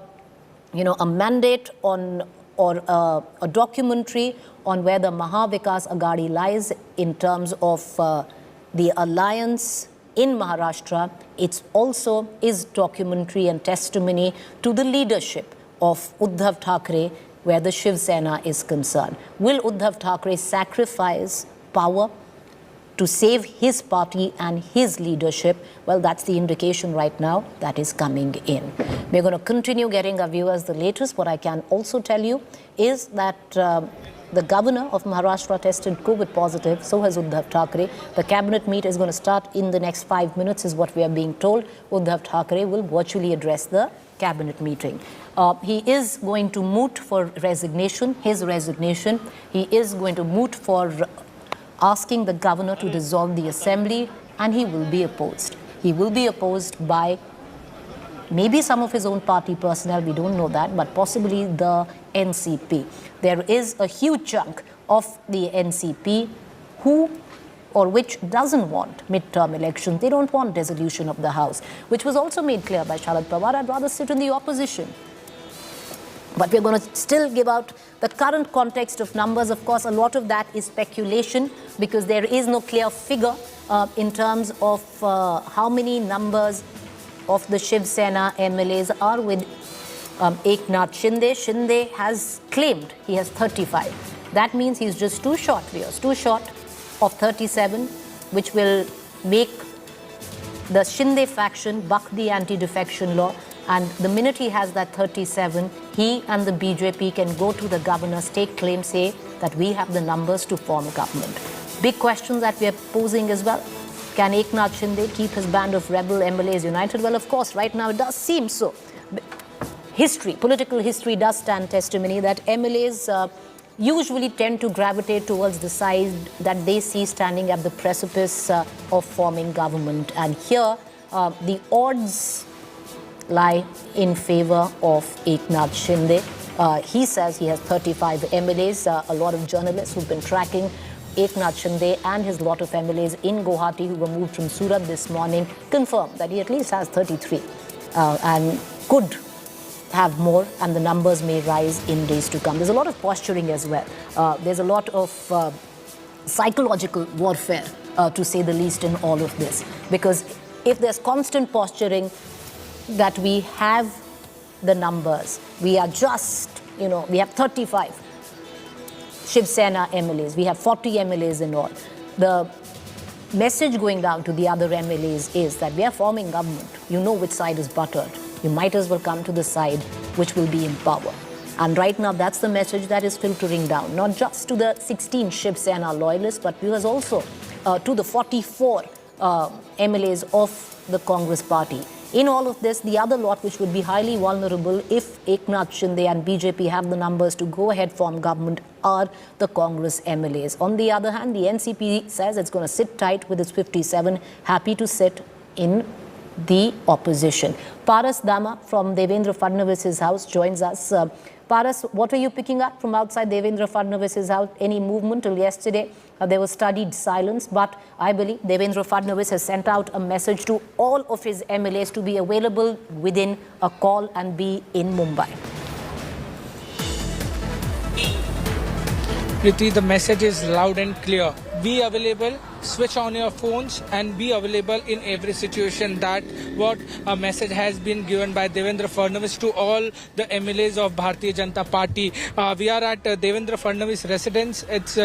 mandate on or a documentary on where the Maha Vikas Aghadi lies in terms of the alliance in Maharashtra, it also is documentary and testimony to the leadership of Uddhav Thackeray where the Shiv Sena is concerned. Will Uddhav Thackeray sacrifice power to save his party and his leadership? Well, that's the indication right now that is coming in. We're going to continue getting our viewers the latest. What I can also tell you is that the governor of Maharashtra tested COVID positive, so has Uddhav Thackeray. The cabinet meet is going to start in the next 5 minutes is what we are being told. Uddhav Thackeray will virtually address the cabinet meeting. He is going to moot for resignation, his resignation. He is going to moot for asking the governor to dissolve the assembly, and he will be opposed. He will be opposed by maybe some of his own party personnel, we don't know that, but possibly the NCP. There is a huge chunk of the NCP who or which doesn't want midterm elections. They don't want dissolution of the House, which was also made clear by Sharad Pawar. I'd rather sit in the opposition. But we're going to still give out the current context of numbers. Of course, a lot of that is speculation because there is no clear figure in terms of how many numbers of the Shiv Sena MLAs are with Eknath Shinde. Shinde has claimed he has 35. That means he's just too short, viewers, too short of 37, which will make the Shinde faction buck the anti-defection law. And the minute he has that 37, he and the BJP can go to the governor, state claim, say that we have the numbers to form government. Big questions that we are posing as well. Can Eknath Shinde keep his band of rebel MLAs united? Well, of course, right now it does seem so. History, political history does stand testimony that MLAs usually tend to gravitate towards the side that they see standing at the precipice of forming government. And here, the odds lie in favor of Eknath Shinde. He says he has 35 MLAs. A lot of journalists who've been tracking Eknath Shinde and his lot of MLAs in Guwahati who were moved from Surat this morning confirmed that he at least has 33 and could have more, and the numbers may rise in days to come. There's a lot of posturing as well. There's a lot of psychological warfare, to say the least, in all of this. Because if there's constant posturing that we have the numbers, we are just, we have 35 Shiv Sena MLAs, we have 40 MLAs in all. The message going down to the other MLAs is that we are forming government. You know which side is buttered. You might as well come to the side which will be in power. And right now, that's the message that is filtering down, not just to the 16 Shiv Sena loyalists, but viewers also to the 44 MLAs of the Congress party. In all of this, the other lot which would be highly vulnerable if Eknath Shinde and BJP have the numbers to go ahead form government are the Congress MLAs. On the other hand, the NCP says it's going to sit tight with its 57, happy to sit in the opposition. Paras Dama from Devendra Fadnavis's house joins us. Paras, what are you picking up from outside Devendra Fadnavis's house? Any movement till yesterday? There was studied silence, but I believe Devendra Fadnavis has sent out a message to all of his MLAs to be available within a call and be in Mumbai. Priti, the message is loud and clear. Be available, switch on your phones and be available in every situation. That what a message has been given by Devendra Fadnavis to all the MLAs of Bharatiya Janata Party. We are at Devendra Fadnavis residence. It's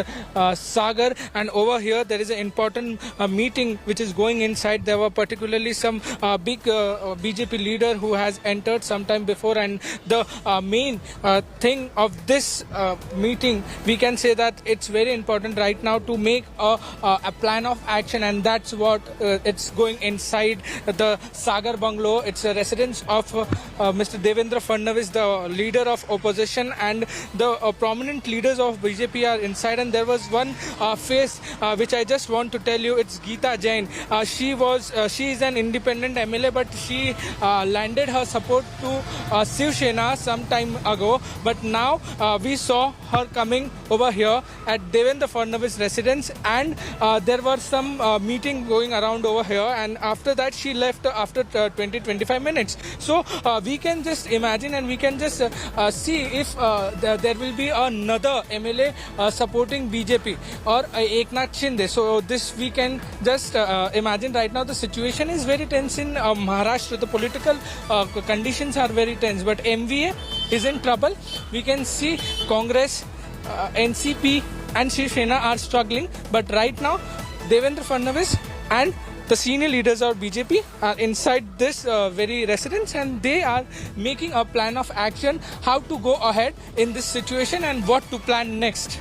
Sagar, and over here there is an important meeting which is going inside. There were particularly some big BJP leader who has entered sometime before, and the main thing of this meeting, we can say that it's very important right now to make a plan of action, and that's what it's going inside the Sagar Bungalow. It's a residence of Mr. Devendra Fadnavis, the leader of opposition, and the prominent leaders of BJP are inside. And there was one face which I just want to tell you. It's Geeta Jain. She is an independent MLA, but she landed her support to Shiv Sena some time ago. But now we saw her coming over here at Devendra Fadnavis residence, and there were some meeting going around over here, and after that she left after 20-25 minutes. So we can just imagine, and we can just see if there will be another MLA supporting BJP or Eknath Shinde. So this we can just imagine. Right now the situation is very tense in Maharashtra. The political conditions are very tense, but MVA is in trouble. We can see Congress, NCP and Shiv Sena are struggling, but right now Devendra Fadnavis and the senior leaders of BJP are inside this very residence, and they are making a plan of action how to go ahead in this situation and what to plan next.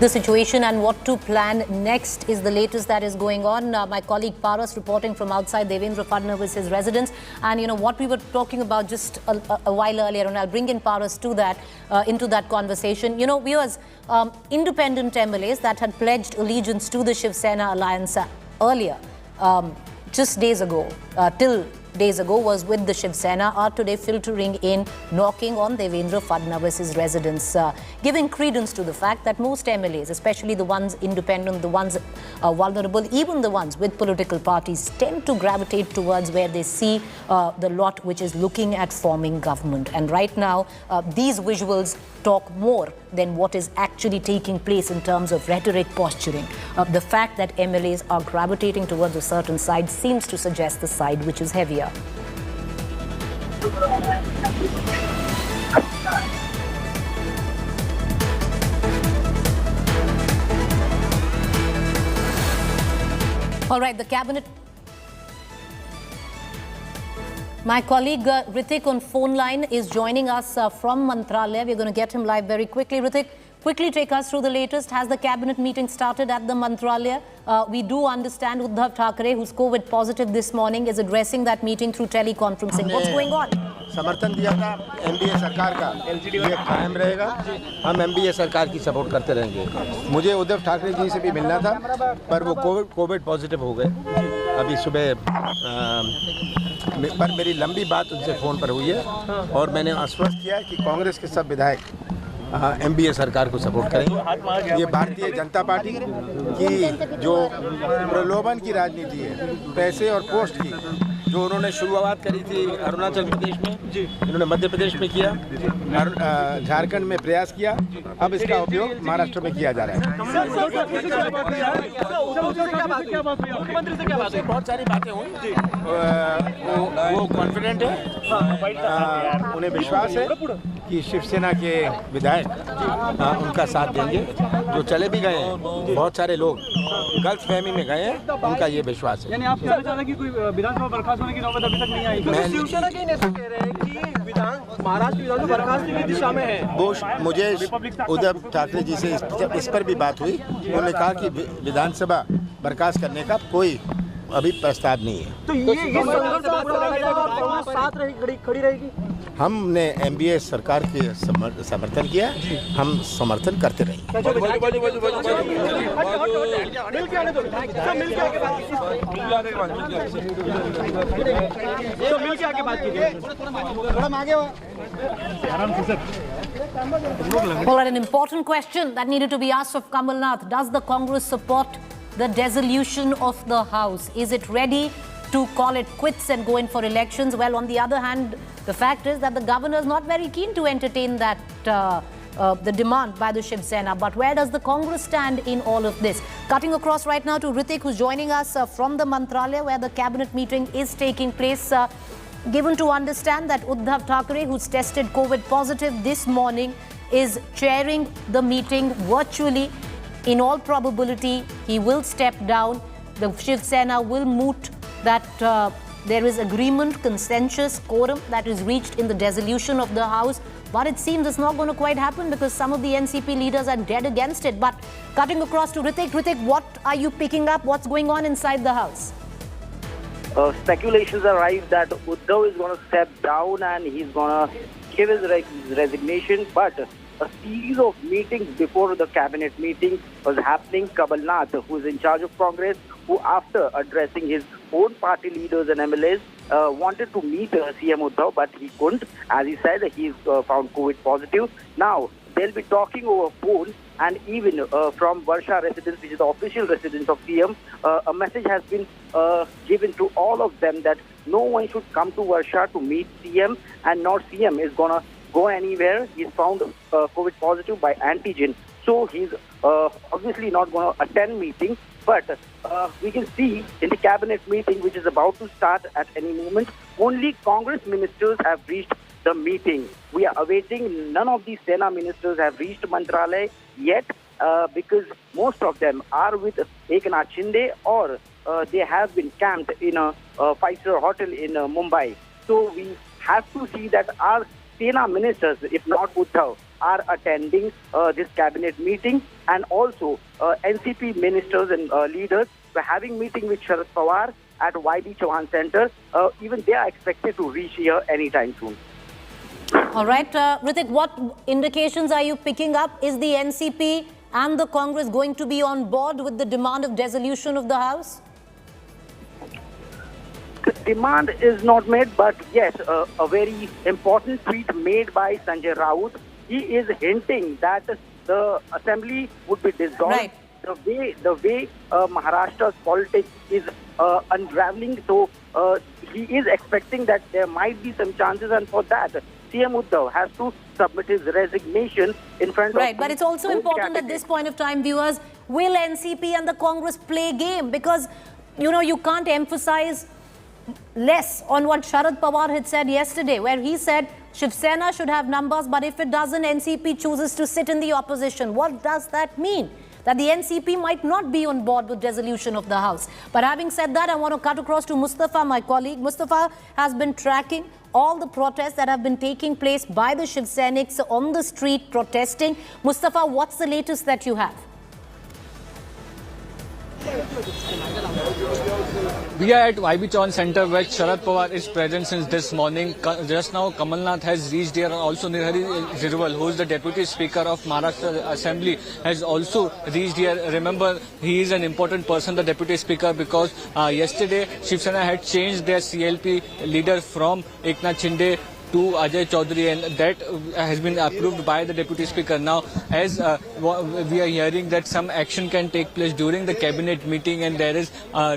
The situation and what to plan next is the latest that is going on. My colleague Paras reporting from outside Devendra Fadnavis' residence. And you know what we were talking about just a while earlier, and I'll bring in Paras to that, into that conversation. You know, viewers, independent MLAs that had pledged allegiance to the Shiv Sena alliance earlier, just days ago, till days ago was with the Shiv Sena, are today filtering in, knocking on Devendra Fadnavis' residence, giving credence to the fact that most MLAs, especially the ones independent, the ones vulnerable, even the ones with political parties, tend to gravitate towards where they see the lot which is looking at forming government. And right now, these visuals talk more than what is actually taking place in terms of rhetoric posturing. The fact that MLAs are gravitating towards a certain side seems to suggest the side which is heavier. All right, the cabinet. My colleague Ritik on phone line is joining us from Mantralaya. We're going to get him live very quickly. Ritik, quickly take us through the latest. Has the cabinet meeting started at the Mantralaya? We do understand Uddhav Thackeray, who's COVID positive this morning, is addressing that meeting through teleconferencing. What's going on? समर्थन दिया था MBA सरकार का, ये कायम रहेगा। हम MBA सरकार की सपोर्ट करते रहेंगे। मुझे उद्धव ठाकरे जी से भी मिलना था, पर वो कोविड पॉजिटिव हो गए अभी सुबह, पर मेरी लंबी बात उनसे फ़ोन पर हुई है और मैंने आश्वस्त किया कि कांग्रेस के सब विधायक एमबीए सरकार को सपोर्ट करेंगे। ये भारतीय जनता पार्टी की जो प्रलोभन की राजनीति है, पैसे और पोस्ट की, जो उन्होंने शुरुआत करी थी अरुणाचल प्रदेश में, इन्होंने मध्य प्रदेश में किया, झारखंड में प्रयास किया, अब इसका उपयोग महाराष्ट्र में किया जा रहा है। मुख्यमंत्री से क्या बात हुई? बहुत सारी बातें हुई। वो कॉन्फिडेंट है, उन्हें विश्वास है कि शिवसेना के विधायक उनका साथ देंगे। जो चले भी गए हैं, बहुत सारे लोग गलतफहमी में गए हैं, उनका ये विश्वास है। यानी आप कहना चाह रहे हैं कि कोई विधानसभा बर्खास्त होने की नौबत अभी तक नहीं आई? शिवसेना के नेता कह रहे हैं कि महाराष्ट्र विधानसभा बर्खास्त की दिशा में है। वो मुझे उद्धव ठाकरे जी से इस पर भी बात हुई। उन्होंने कहा कि विधानसभा बर्खास्त करने का कोई अभी प्रस्ताव नहीं है। तो ये साथ खड़ी रहेगी। हमने एमबीए सरकार के समर्थन किया, हम समर्थन करते रहेंगे। Well, an important question that needed to be asked of Kamala Nath. Does the Congress support the dissolution of the House? Is it ready to call it quits and go in for elections? Well, on the other hand, the fact is that the governor is not very keen to entertain that the demand by the Shiv Sena. But where does the Congress stand in all of this? Cutting across right now to Ritik, who's joining us from the Mantralaya, where the cabinet meeting is taking place. Given to understand that Uddhav Thackeray, who's tested COVID positive this morning, is chairing the meeting virtually. In all probability, he will step down. The Shiv Sena will moot that there is agreement, consensus, quorum that is reached in the dissolution of the House. But it seems it's not going to quite happen because some of the NCP leaders are dead against it. But cutting across to Hrithik. Hrithik, what are you picking up? What's going on inside the House? Speculations arrive that Uddhav is going to step down and he's going to give his resignation. But a series of meetings before the cabinet meeting was happening. Kamala, who is in charge of Congress, who after addressing his own party leaders and MLAs, wanted to meet CM Uddhav, but he couldn't. As he said, he's found COVID positive. Now, they'll be talking over phone, and even from Varsha residence, which is the official residence of CM, a message has been given to all of them that no one should come to Varsha to meet CM, and not CM is going to go anywhere. He's found COVID positive by antigen. So he's obviously not going to attend meeting. But we can see in the cabinet meeting, which is about to start at any moment, only Congress ministers have reached the meeting. We are awaiting. None of these Sena ministers have reached Mantralaya yet because most of them are with Eknath Shinde or they have been camped in a five-star hotel in Mumbai. So we have to see that our Sena ministers, if not Uddhav, are attending this cabinet meeting, and also NCP ministers and leaders were having meeting with Sharad Pawar at YB Chauhan Center. Even they are expected to reach here anytime soon. All right, Hrithik, what indications are you picking up? Is the NCP and the Congress going to be on board with the demand of dissolution of the House? The demand is not made, but yes, a very important tweet made by Sanjay Raut. He is hinting that the assembly would be dissolved. Right. The way Maharashtra's politics is unraveling, so he is expecting that there might be some chances, and for that, CM Uddhav has to submit his resignation in front of... Right, but it's also important at this point of time, viewers, will NCP and the Congress play game? Because, you know, you can't emphasize less on what Sharad Pawar had said yesterday, where he said Shiv Sena should have numbers, but if it doesn't, NCP chooses to sit in the opposition. What does that mean? That the NCP might not be on board with dissolution of the House. But having said that, I want to cut across to Mustafa, my colleague. Mustafa has been tracking all the protests that have been taking place by the Shiv Senics on the street protesting. Mustafa, what's the latest that you have? We are at YB Chauhan Center where Sharad Pawar is present since this morning. Just now, Kamalnath has reached here. Also, Nirhari Zirwal, who is the Deputy Speaker of Maharashtra Assembly, has also reached here. Remember, he is an important person, the Deputy Speaker, because yesterday Shiv Sena had changed their CLP leader from Eknath Shinde to Ajay Chaudhary, and that has been approved by the Deputy Speaker. Now, as we are hearing that some action can take place during the cabinet meeting and there is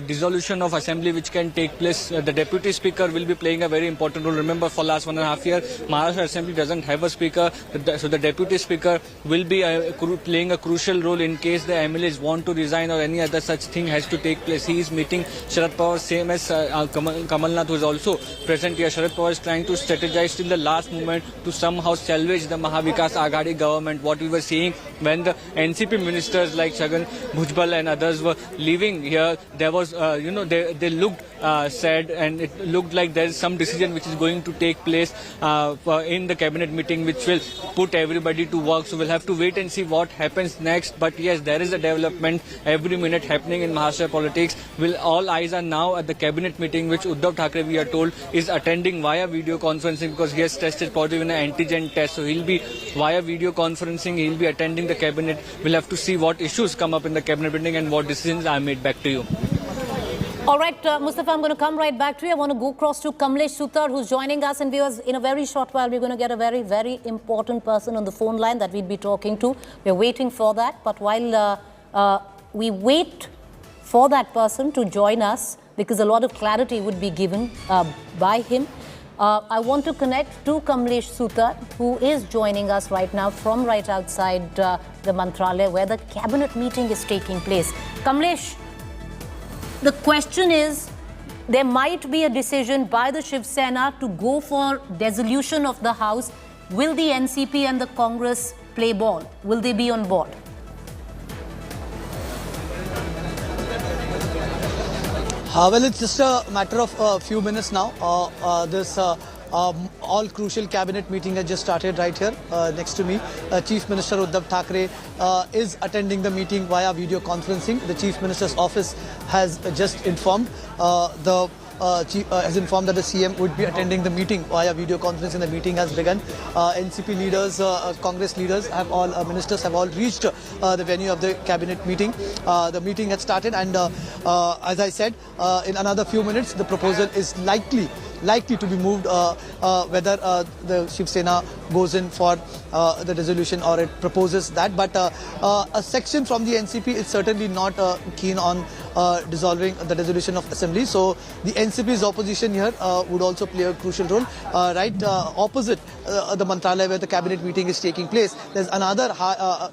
dissolution of assembly which can take place, the Deputy Speaker will be playing a very important role. Remember, for last 1.5 years, Maharashtra Assembly doesn't have a speaker, so the Deputy Speaker will be playing a crucial role in case the MLAs want to resign or any other such thing has to take place. He is meeting Sharad Pawar, same as Kamalnath, who is also present here. Sharad Pawar is trying to strategize till the last moment to somehow salvage the Mahavikas Aghadi government. What we were seeing when the NCP ministers like Chhagan Bhujbal and others were leaving here, there was, they looked sad, and it looked like there is some decision which is going to take place in the cabinet meeting which will put everybody to work. So we'll have to wait and see what happens next. But yes, there is a development every minute happening in Maharashtra politics. All eyes are now at the cabinet meeting which Uddhav Thackeray, we are told, is attending via video conferencing because he has tested positive in an antigen test. So he'll be via video conferencing, he'll be attending the cabinet. We'll have to see what issues come up in the cabinet meeting and what decisions are made. Back to you. All right, Mustafa, I'm going to come right back to you. I want to go across to Kamlesh Sutar, who's joining us. And viewers, in a very short while, we're going to get a very, very important person on the phone line that we'd be talking to. We're waiting for that. But while we wait for that person to join us, because a lot of clarity would be given by him, I want to connect to Kamlesh Sutar, who is joining us right now from right outside the Mantralaya, where the cabinet meeting is taking place. Kamlesh, the question is, there might be a decision by the Shiv Sena to go for dissolution of the House. Will the NCP and the Congress play ball? Will they be on board? Well, it's just a matter of a few minutes now. This all crucial cabinet meeting has just started right here next to me. Chief Minister Uddhav Thackeray is attending the meeting via video conferencing. The Chief Minister's office has just informed has informed that the CM would be attending the meeting via video conference, and the meeting has begun. NCP leaders, Congress leaders ministers have all reached the venue of the cabinet meeting. The meeting has started, and as I said, in another few minutes the proposal is likely to be moved, whether the Shiv Sena goes in for the resolution or it proposes that. But a section from the NCP is certainly not keen on dissolving the resolution of assembly. So the NCP's opposition here would also play a crucial role. Right opposite the Mantralaya where the cabinet meeting is taking place, there's another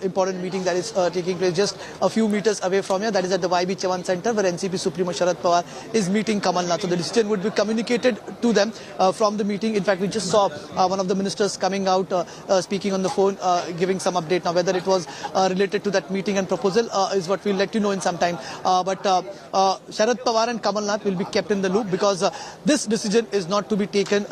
important meeting that is taking place just a few meters away from here. That is at the YB Chavan Center, where NCP Supremo Sharad Pawar is meeting Kamala. So the decision would be communicated to them from the meeting. In fact, we just saw one of the ministers coming out, speaking on the phone, giving some update. Now, whether it was related to that meeting and proposal is what we'll let you know in some time. But Sharad Pawar and Kamala will be kept in the loop, because this decision is not to be taken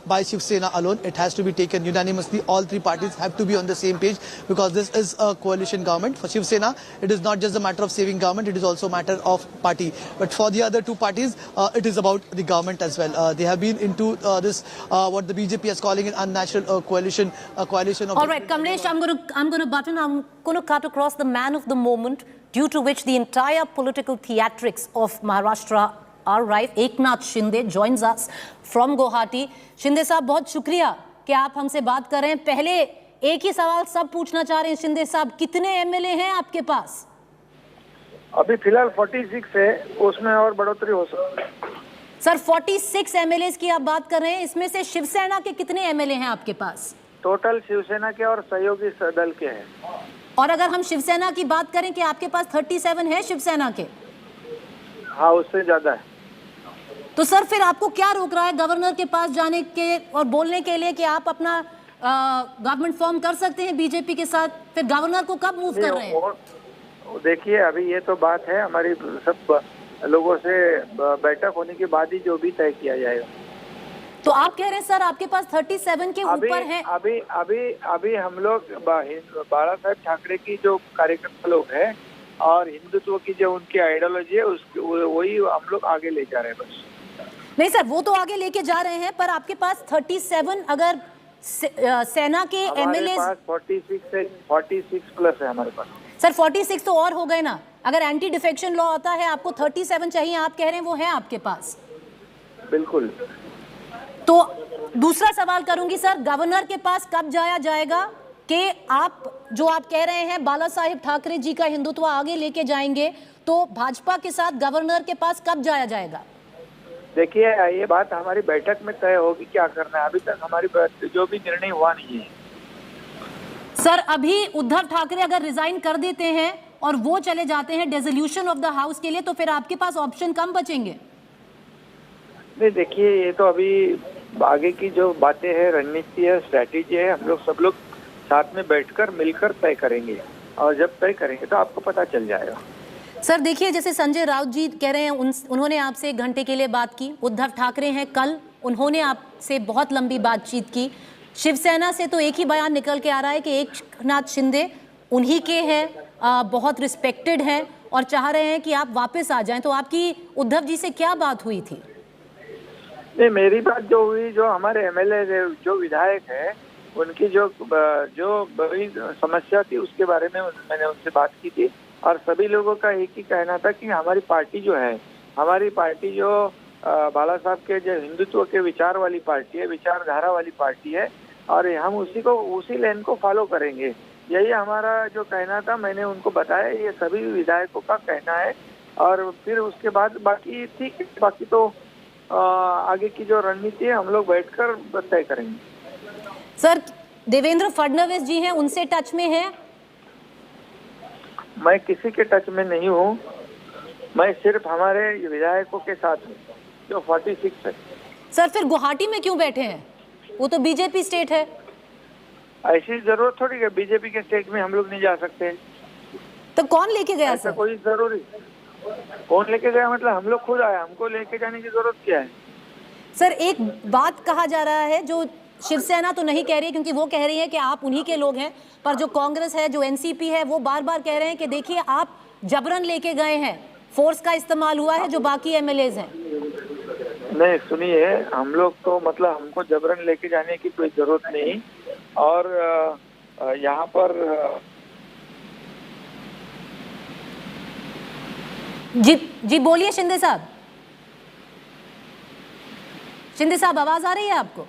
by Shiv Sena alone. It has to be taken unanimously. All three parties have to be on the same page, because this is a coalition government. For Shiv Sena, it is not just a matter of saving government, it is also a matter of party. But for the other two parties, it is about the government as well. They have been into this, what the BJP is calling an unnatural coalition of... All right, Kamlesh, I'm going to cut across the man of the moment, due to which the entire political theatrics of Maharashtra are rife. Eknath Shinde joins us from Guwahati. Shinde साहब, बहुत शुक्रिया कि आप हमसे बात कर रहे हैं. पहले एक ही सवाल सब पूछना चाह रहे हैं. शिंदे साहब, कितने एमएलए हैं आपके पास? अभी फिलहाल 46 है, उसमें और बढ़ोतरी हो सकती है. सर, 46 एमएलए की आप बात कर रहे हैं. इसमें से शिवसेना के कितने एमएलए हैं आपके पास? टोटल शिवसेना के और सहयोगी दल के हैं. और अगर हम शिवसेना की बात करें कि आपके पास 37 है शिवसेना के? हाँ, उससे ज्यादा है. तो सर, फिर आपको क्या रोक रहा है गवर्नर के पास जाने के और बोलने के लिए कि आप अपना गवर्नमेंट फॉर्म कर सकते हैं बीजेपी के साथ? फिर गवर्नर को कब मूव कर रहे हैं? देखिए, अभी ये तो बात है हमारी सब लोगों से बैठक होने के बाद ही जो भी तय किया जाएगा. तो आप कह रहे हैं सर आपके पास 37 के ऊपर है? अभी हम लोग बाला साहेब ठाकरे की जो कार्यकर्ता लोग हैं और हिंदुत्व की जो उनकी आइडियोलॉजी है वही हम लोग आगे ले जा रहे हैं. बस नहीं सर, वो तो आगे लेके जा रहे हैं, पर आपके पास 37 अगर सेना के एमएलए 46 प्लस है हमारे पास. सर 46 तो और हो गए ना. अगर एंटी डिफेक्शन लॉ आता है, आपको 37 चाहिए, आप कह रहे हैं वो है आपके पास. बिल्कुल. तो दूसरा सवाल करूंगी सर, गवर्नर के पास कब जाया जाएगा कि आप कह रहे हैं बालासाहेब ठाकरे जी का हिंदुत्व आगे लेके जाएंगे, तो भाजपा के साथ गवर्नर के पास कब जाया जाएगा? देखिए, ये बात हमारी बैठक में तय होगी क्या करना है. अभी तक हमारी जो भी निर्णय हुआ नहीं है. सर, अभी उद्धव ठाकरे अगर रिजाइन कर देते हैं और वो चले जाते हैं डिसोल्यूशन ऑफ द हाउस के लिए, तो फिर आपके पास ऑप्शन कम बचेंगे? नहीं, देखिए, ये तो अभी आगे की जो बातें हैं, रणनीति है, स्ट्रैटेजी है, हम लोग सब लोग साथ में बैठकर मिलकर तय करेंगे, और जब तय करेंगे तो आपको पता चल जाएगा. सर देखिए, जैसे संजय राउत जी कह रहे हैं, उन्होंने आपसे 1 घंटे के लिए बात की. उद्धव ठाकरे हैं, कल उन्होंने आपसे बहुत लंबी बातचीत की. शिवसेना से तो एक ही बयान निकल के आ रहा है कि एकनाथ शिंदे उन्हीं के हैं, बहुत रिस्पेक्टेड हैं और चाह रहे हैं कि आप वापस आ जाएं. तो आपकी उद्धव जी से क्या बात हुई थी? नहीं, मेरी बात जो हुई, जो हमारे एमएलए जो विधायक हैं, उनकी जो बड़ी समस्या थी उसके बारे में मैंने उनसे बात की थी. और सभी लोगों का एक ही कहना था कि हमारी पार्टी जो बाला साहब के जो हिंदुत्व के विचार वाली पार्टी है, विचारधारा वाली पार्टी है, और हम उसी लाइन को फॉलो करेंगे. यही हमारा जो कहना था, मैंने उनको बताया. ये सभी विधायकों का कहना है. और फिर उसके बाद बाकी ठीक, बाकी तो आगे की जो रणनीति है हम लोग बैठकर तय करेंगे. सर, देवेंद्र फडणवीस जी हैं, उनसे टच में हैं? मैं किसी के टच में नहीं हूँ. मैं सिर्फ हमारे विधायकों के साथ हूँ जो 46 है. सर, फिर गुवाहाटी में क्यों बैठे हैं? वो तो बीजेपी स्टेट है. ऐसी जरूरत थोड़ी है, बीजेपी के स्टेट में हम लोग नहीं जा सकते. तो कौन लेके गया सर? कोई जरूरी कौन लेके गया? मतलब हम लोग खुद आए, हमको लेके जाने की जरूरत क्या है? सर, एक बात कहा जा रहा है जो शिवसेना तो नहीं कह रही, क्योंकि वो कह रही है कि आप उन्हीं के लोग हैं, पर जो कांग्रेस है, जो एनसीपी है, वो बार बार कह रहे हैं कि देखिए आप जबरन लेके गए हैं, फोर्स का इस्तेमाल हुआ है, जो बाकी एमएलएज हैं। नहीं, सुनिए, हम लोग तो मतलब हमको जबरन लेके जाने की कोई जरूरत नहीं। और यहाँ पर जी बोलिए शिंदे साहब। शिंदे साहब, आवाज आ रही है आपको?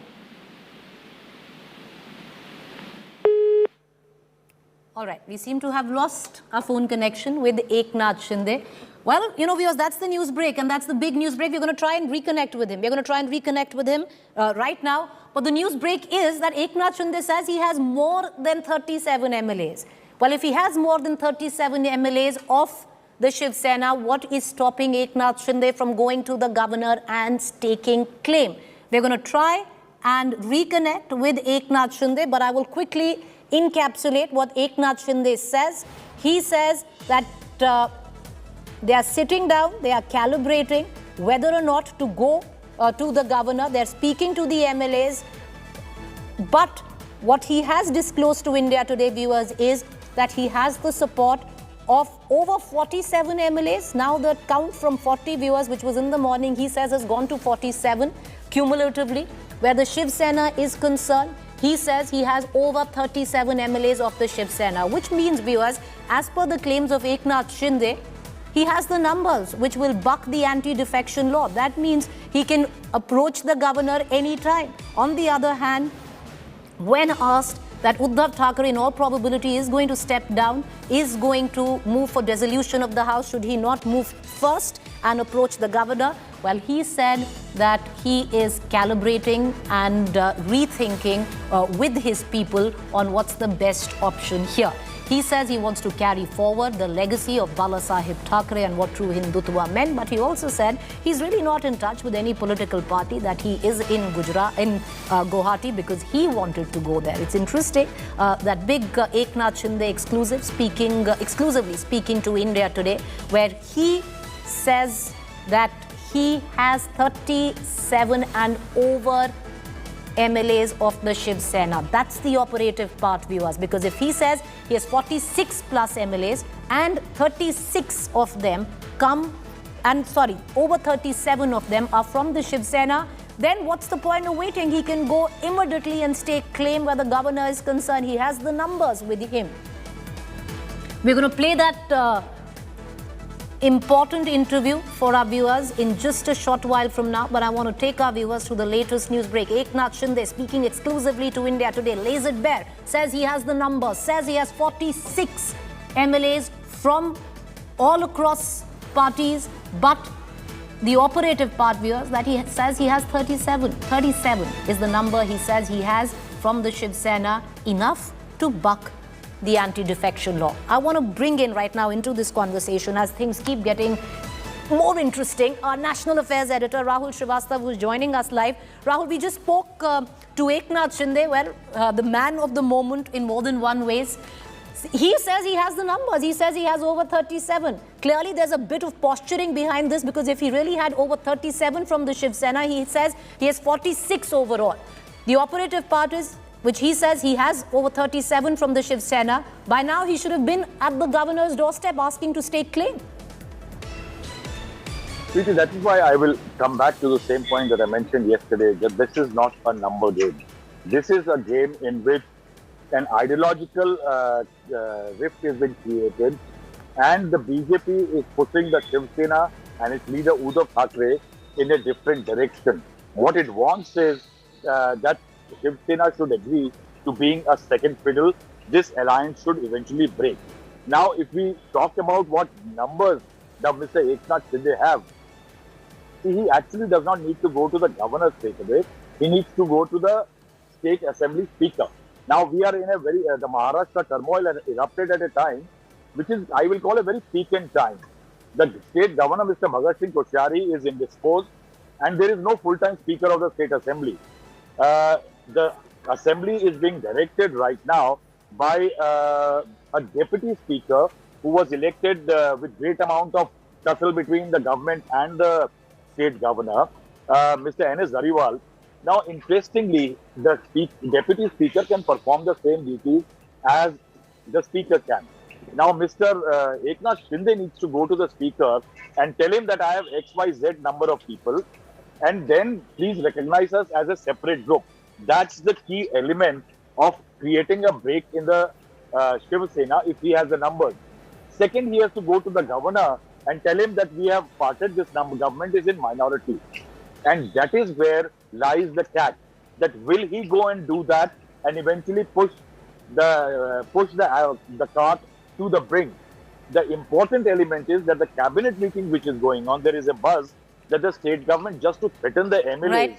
All right, we seem to have lost our phone connection with Eknath Shinde. Well, you know, viewers, that's the news break, and that's the big news break. We're going to try and reconnect with him. We're going to try and reconnect with him right now. But the news break is that Eknath Shinde says he has more than 37 MLAs. Well, if he has more than 37 MLAs of the Shiv Sena, what is stopping Eknath Shinde from going to the governor and staking claim? We're going to try and reconnect with Eknath Shinde, but I will quickly encapsulate what Eknath Shinde says. He says that they are sitting down, they are calibrating whether or not to go to the governor. They're speaking to the MLAs. But what he has disclosed to India Today, viewers, is that he has the support of over 47 MLAs. Now the count from 40, viewers, which was in the morning, he says has gone to 47 cumulatively. Where the Shiv Sena is concerned, he says he has over 37 MLAs of the Shiv Sena, which means, viewers, as per the claims of Eknath Shinde, he has the numbers which will buck the anti-defection law. That means he can approach the governor anytime. On the other hand, when asked that Uddhav Thackeray in all probability is going to step down, is going to move for dissolution of the House, should he not move first and approach the governor? Well, he said that he is calibrating and rethinking with his people on what's the best option here. He says he wants to carry forward the legacy of Balasaheb Thackeray and what true Hindutva meant, but he also said he's really not in touch with any political party, that he is in Guwahati because he wanted to go there. It's interesting that big Eknath Shinde exclusively speaking to India Today, where he says that he has 37 and over MLAs of the Shiv Sena. That's the operative part, viewers, because if he says he has 46 plus MLAs and 36 of them over 37 of them are from the Shiv Sena, then what's the point of waiting? He can go immediately and stake claim where the governor is concerned. He has the numbers with him. We're going to play that important interview for our viewers in just a short while from now, but I want to take our viewers to the latest news break. Eknath Shinde, speaking exclusively to India Today, lays it bare, says he has the numbers, says he has 46 MLAs from all across parties, but the operative part, viewers, that he says he has 37. 37 is the number he says he has from the Shiv Sena, enough to buck the anti-defection law. I want to bring in right now into this conversation, as things keep getting more interesting, our national affairs editor Rahul Srivastav, who's joining us live. Rahul, we just spoke to Eknath Shinde, the man of the moment in more than one ways. He says he has the numbers. He says he has over 37. Clearly, there's a bit of posturing behind this, because if he really had over 37 from the Shiv Sena, he says he has 46 overall. The operative part is, which he says he has over 37 from the Shiv Sena. By now, he should have been at the governor's doorstep asking to stake claim. Preeti, that is why I will come back to the same point that I mentioned yesterday, that this is not a number game. This is a game in which an ideological rift has been created, and the BJP is pushing the Shiv Sena and its leader Uddhav Thackeray in a different direction. What it wants is that Shiv Sena should agree to being a second fiddle. This alliance should eventually break. Now, if we talk about what numbers does Mr. Eknath Shinde have, see, he actually does not need to go to the governor straight away. He needs to go to the state assembly speaker. Now, we are in a very, the Maharashtra turmoil has erupted at a time, which is, I will call a very peak-end time. The state governor, Mr. Bhagat Singh Koshyari, is indisposed, and there is no full-time speaker of the state assembly. The assembly is being directed right now by a deputy speaker who was elected with great amount of tussle between the government and the state governor. Mr. N.S. Zariwal. Now, interestingly, the deputy speaker can perform the same duties as the speaker can. Now, Mr. Eknath Shinde needs to go to the speaker and tell him that I have XYZ number of people, and then please recognize us as a separate group. That's the key element of creating a break in the Shiv Sena if he has the numbers. Second, he has to go to the governor and tell him that we have parted this number. Government is in minority. And that is where lies the catch. That will he go and do that and eventually push the cart to the brink? The important element is that the cabinet meeting which is going on, there is a buzz that the state government, just to threaten the MLAs,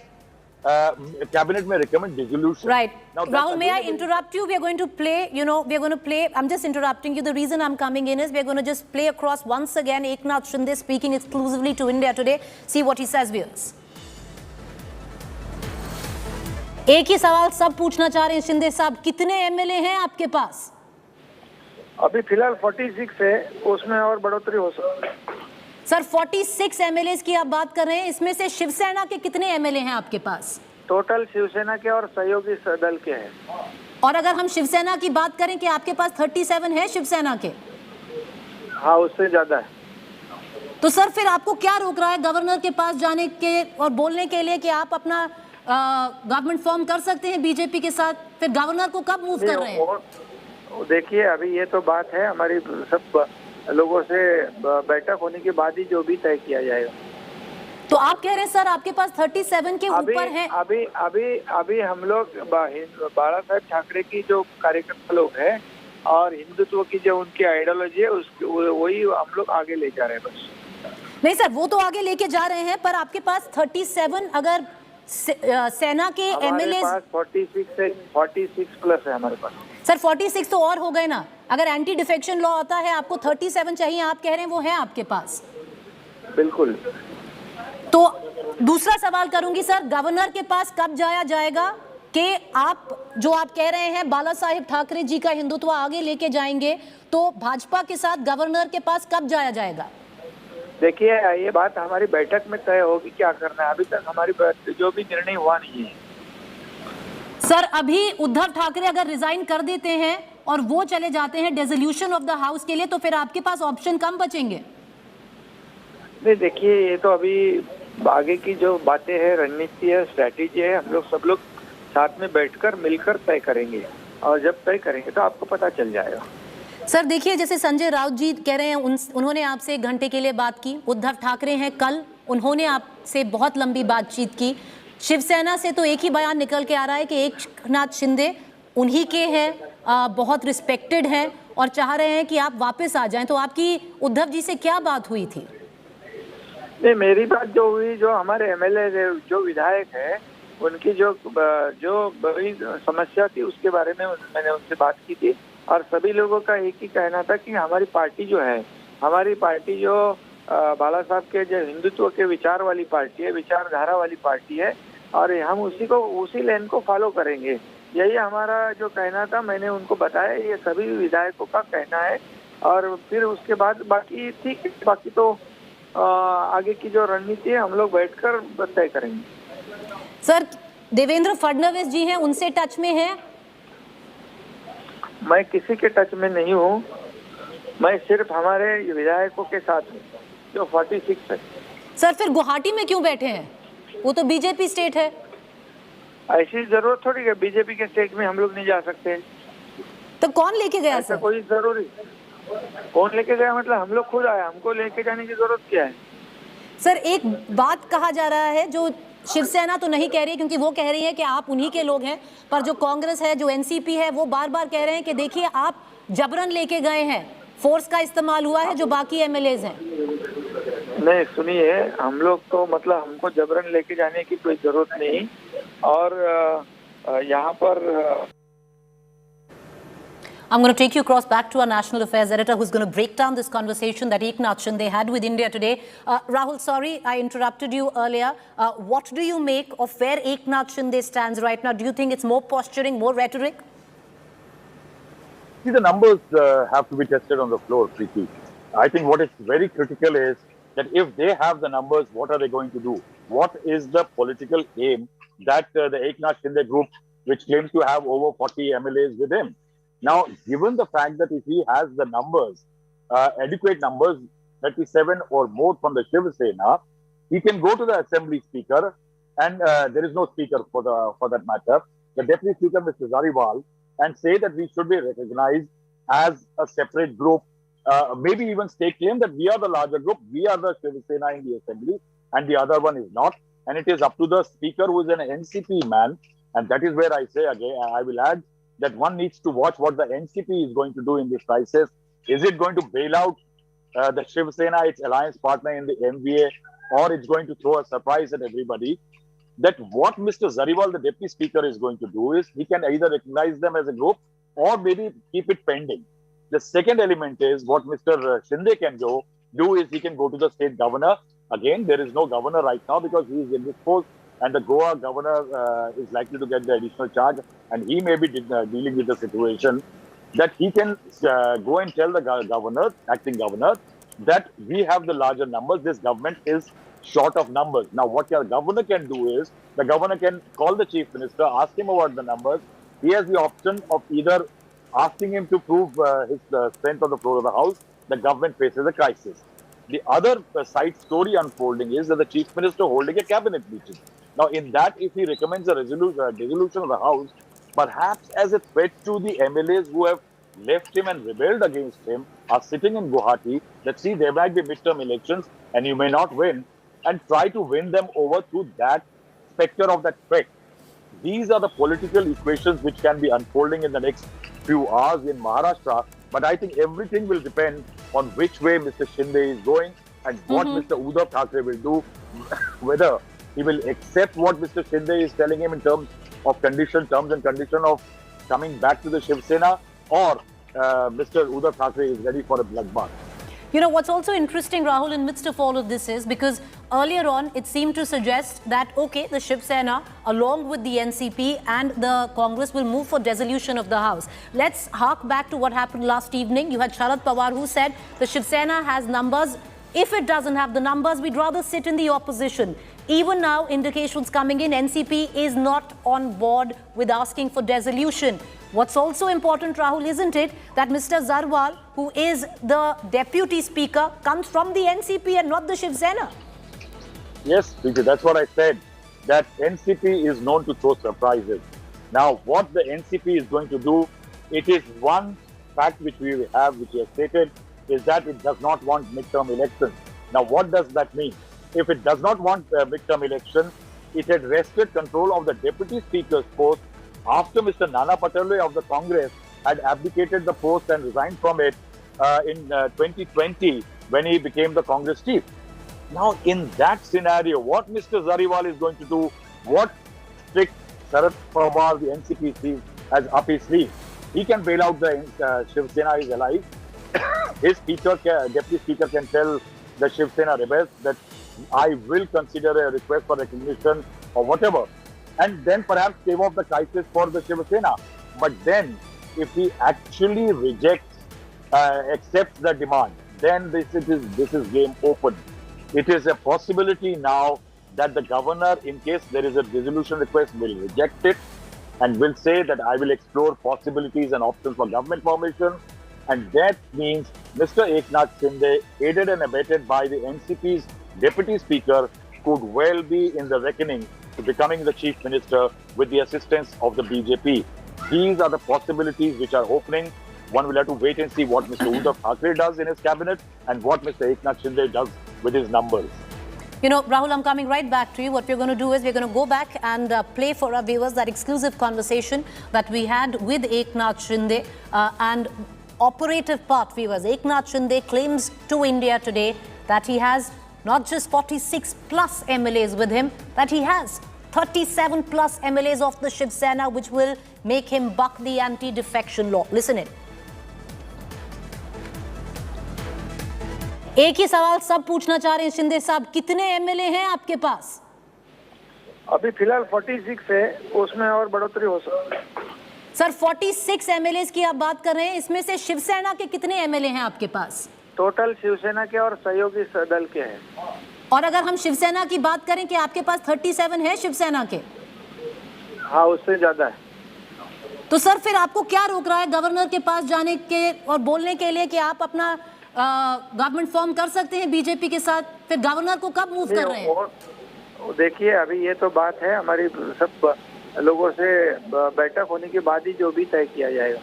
cabinet may recommend dissolution. Right. Now, Rahul, may I interrupt you? We are going to play, I'm just interrupting you. The reason I'm coming in is we're going to just play across once again Eknath Shinde speaking exclusively to India Today. See what he says, viewers. एक ही सवाल सब पूछना चाह रहे हैं शिंदे साहब, कितने MLA हैं आपके पास? अभी फिलहाल 46 है, उसमें और बढ़ोतरी हो सकती है। सर 46 एमएलए की आप बात कर रहे हैं, इसमें से शिवसेना के कितने एमएलए हैं आपके पास? टोटल शिवसेना के और सहयोगी दल के हैं। और अगर हम शिवसेना की बात करें कि आपके पास 37 है शिवसेना के? हाँ, उससे ज्यादा है। तो सर फिर आपको क्या रोक रहा है गवर्नर के पास जाने के और बोलने के लिए कि आप अपना गवर्नमेंट फॉर्म कर सकते हैं बीजेपी के साथ? फिर गवर्नर को कब मूव कर रहे हैं? देखिए, अभी ये तो बात है हमारी सब लोगों से बैठक होने के बाद ही जो भी तय किया जाएगा। तो आप कह रहे हैं सर आपके पास 37 के ऊपर है? अभी हम लोग बाला साहेब ठाकरे की जो कार्यकर्ता लोग हैं और हिंदुत्व की जो उनकी आइडियोलॉजी है वही हम लोग आगे ले जा रहे हैं बस। नहीं सर, वो तो आगे लेके जा रहे हैं, पर आपके पास 37 अगर सेना के एमएलए 46 प्लस है हमारे पास। सर 46 तो और हो गए ना, अगर एंटी डिफेक्शन लॉ आता है आपको 37 चाहिए, आप कह रहे हैं वो है आपके पास? बिल्कुल। तो दूसरा सवाल करूंगी सर, गवर्नर के पास कब जाया जाएगा कि आप जो आप कह रहे हैं बालासाहेब ठाकरे जी का हिंदुत्व आगे लेके जाएंगे, तो भाजपा के साथ गवर्नर के पास कब जाया जाएगा? देखिए, ये बात हमारी बैठक में तय होगी क्या करना है, अभी तक हमारी जो भी निर्णय हुआ नहीं है। सर अभी उद्धव ठाकरे अगर रिजाइन कर देते हैं और वो चले जाते हैं डिसोल्यूशन ऑफ द हाउस के लिए, तो फिर आपके पास ऑप्शन कम बचेंगे? नहीं, देखिए, ये तो अभी आगे की जो बातें हैं, रणनीति है, स्ट्रैटेजी है, हम लोग सब लोग साथ में बैठकर मिलकर तय करेंगे और जब तय करेंगे तो आपको पता चल जाएगा। सर देखिए, जैसे संजय राउत जी कह रहे हैं उन्होंने आपसे 1 घंटे के लिए बात की, उद्धव ठाकरे हैं कल उन्होंने आपसे बहुत लंबी बातचीत की, शिवसेना से तो एक ही बयान निकल के आ रहा है कि एकनाथ शिंदे उन्हीं के हैं, बहुत रिस्पेक्टेड हैं और चाह रहे हैं कि आप वापस आ जाएं। तो आपकी उद्धव जी से क्या बात हुई थी? नहीं, मेरी बात जो हुई, जो हमारे एमएलए जो विधायक है उनकी जो बड़ी समस्या थी उसके बारे में मैंने उनसे बात की थी और सभी लोगों का एक ही कहना था कि हमारी पार्टी जो बाला साहब के जो हिंदुत्व के विचार वाली पार्टी है, विचारधारा वाली पार्टी है और हम उसी लाइन को फॉलो करेंगे, यही हमारा जो कहना था। मैंने उनको बताया, ये सभी विधायकों का कहना है और फिर उसके बाद बाकी ठीक है, बाकी तो आगे की जो रणनीति है हम लोग बैठकर तय करेंगे। सर देवेंद्र फडणवीस जी हैं, उनसे टच में हैं? मैं किसी के टच में नहीं हूँ, मैं सिर्फ हमारे विधायकों के साथ हूँ जो 46 है। सर फिर गुवाहाटी में क्यों बैठे हैं? वो तो बीजेपी स्टेट है। ऐसी जरूरत थोड़ी है, बीजेपी के स्टेट में हम लोग नहीं जा सकते। तो कौन लेके गया? ऐसा कोई जरूरी कौन लेके गया? मतलब हम लोग खुद आए, हमको लेके जाने की जरूरत क्या है? सर एक बात कहा जा रहा है जो शिवसेना तो नहीं कह रही, क्योंकि वो कह रही है कि आप उन्हीं के लोग हैं, पर जो कांग्रेस है, जो एनसीपी है, वो बार बार कह रहे हैं कि देखिए आप जबरन लेके गए हैं, फोर्स का इस्तेमाल हुआ है, जो बाकी एमएलएज हैं। नहीं सुनिए, हम लोग तो मतलब हमको जबरन लेके जाने की कोई जरूरत नहीं और यहाँ पर I'm going to take you across back to our National Affairs editor who's going to break down this conversation that Eknath Shinde had with India Today. Rahul, sorry, I interrupted you earlier. What do you make of where Eknath Shinde stands right now? Do you think it's more posturing, more rhetoric? See, the numbers have to be tested on the floor, Preeti. I think what is very critical is that if they have the numbers, what are they going to do? what is the political aim that the Eknath Shinde group, which claims to have over 40 MLAs with him. Now, given the fact that if he has the numbers, adequate numbers, 37 or more from the Shiv Sena, he can go to the assembly speaker, and there is no speaker for that matter, the deputy speaker, Mr. Zariwal, and say that we should be recognized as a separate group, maybe even stake claim that we are the larger group, we are the Shiv Sena in the assembly, and the other one is not. And it is up to the speaker, who is an NCP man, and that is where I say again, I will add that one needs to watch what the NCP is going to do in this crisis. Is it going to bail out the Shiv Sena, its alliance partner in the MVA, or it's going to throw a surprise at everybody? That what Mr. Zariwal, the deputy speaker, is going to do is he can either recognize them as a group or maybe keep it pending. The second element is what Mr. Shinde can do is he can go to the state governor. Again, there is no governor right now because he is indisposed, and the Goa governor is likely to get the additional charge, and he may be dealing with the situation. That he can go and tell the governor, acting governor, that we have the larger numbers. This government is short of numbers. Now, what the governor can do is the governor can call the chief minister, ask him about the numbers. He has the option of either asking him to prove his strength on the floor of the house. The government faces a crisis. The other side story unfolding is that the chief minister holding a cabinet meeting. Now, in that, if he recommends a dissolution of the house, perhaps as a threat to the MLAs who have left him and rebelled against him, are sitting in Guwahati, that see, there might be midterm elections and you may not win, and try to win them over through that specter of that threat. These are the political equations which can be unfolding in the next few hours in Maharashtra. But I think everything will depend on which way Mr. Shinde is going and what Mr. Uddhav Thackeray will do, whether he will accept what Mr. Shinde is telling him in terms of terms and condition of coming back to the Shiv Sena, or Mr. Uddhav Thackeray is ready for a bloodbath. You know, what's also interesting, Rahul, in midst of all of this is because earlier on it seemed to suggest that, okay, the Shiv Sena along with the NCP and the Congress will move for dissolution of the House. Let's hark back to what happened last evening. You had Sharad Pawar who said the Shiv Sena has numbers. If it doesn't have the numbers, we'd rather sit in the opposition. Even now, indications coming in, NCP is not on board with asking for dissolution. What's also important, Rahul, isn't it, that Mr. Zariwal, who is the deputy speaker, comes from the NCP and not the Shiv Sena? Yes, that's what I said, that NCP is known to throw surprises. Now, what the NCP is going to do, it is one fact which we have, which we have stated, is that it does not want midterm elections. Now, what does that mean? If it does not want midterm election, it had wrested control of the deputy speaker's post after Mr. Nana Patorle of the Congress had abdicated the post and resigned from it in 2020 when he became the Congress chief. Now, in that scenario, what Mr. Zariwal is going to do, what trick Sharad Pawar, the NCP, sees as up his sleeve? He can bail out the Shiv Sena is alive. His deputy speaker can tell the Shiv Sena rebels that I will consider a request for recognition or whatever, and then perhaps stave off the crisis for the Shiv Sena. But then, if he actually rejects, accepts the demand, then this is game open. It is a possibility now that the governor, in case there is a dissolution request, will reject it and will say that I will explore possibilities and options for government formation. And that means Mr. Eknath Shinde, aided and abetted by the NCP's deputy speaker, could well be in the reckoning to becoming the chief minister with the assistance of the BJP. These are the possibilities which are opening. One will have to wait and see what Mr. Uddhav Thackeray does in his cabinet and what Mr. Eknath Shinde does with his numbers. You know, Rahul, I'm coming right back to you. What we're going to do is we're going to go back and play for our viewers that exclusive conversation that we had with Eknath Shinde and operative part, viewers. Eknath Shinde claims to India today that he has not just 46 plus MLAs with him, that he has 37 plus MLAs of the Shiv Sena, which will make him buck the anti-defection law. Listen in. एक ही सवाल सब पूछना चाह रहे हैं शिंदे साहब, कितने MLA हैं आपके पास? अभी फिलहाल 46 है, उसमें और बढ़ोतरी हो सकती है। सर 46 एमएलए की आप बात कर रहे हैं, इसमें से शिवसेना के कितने एमएलए हैं आपके पास? टोटल शिवसेना के और सहयोगी दल के हैं। और अगर हम शिवसेना की बात करें कि आपके पास 37 है शिवसेना के? हाँ, उससे ज्यादा है। तो सर फिर आपको क्या रोक रहा है गवर्नर के पास जाने के और बोलने के लिए कि आप अपना गवर्नमेंट फॉर्म कर सकते हैं बीजेपी के साथ? फिर गवर्नर को कब मूव कर रहे हैं? देखिए, अभी ये तो बात है हमारी सब लोगों से बैठक होने के बाद ही जो भी तय किया जाएगा।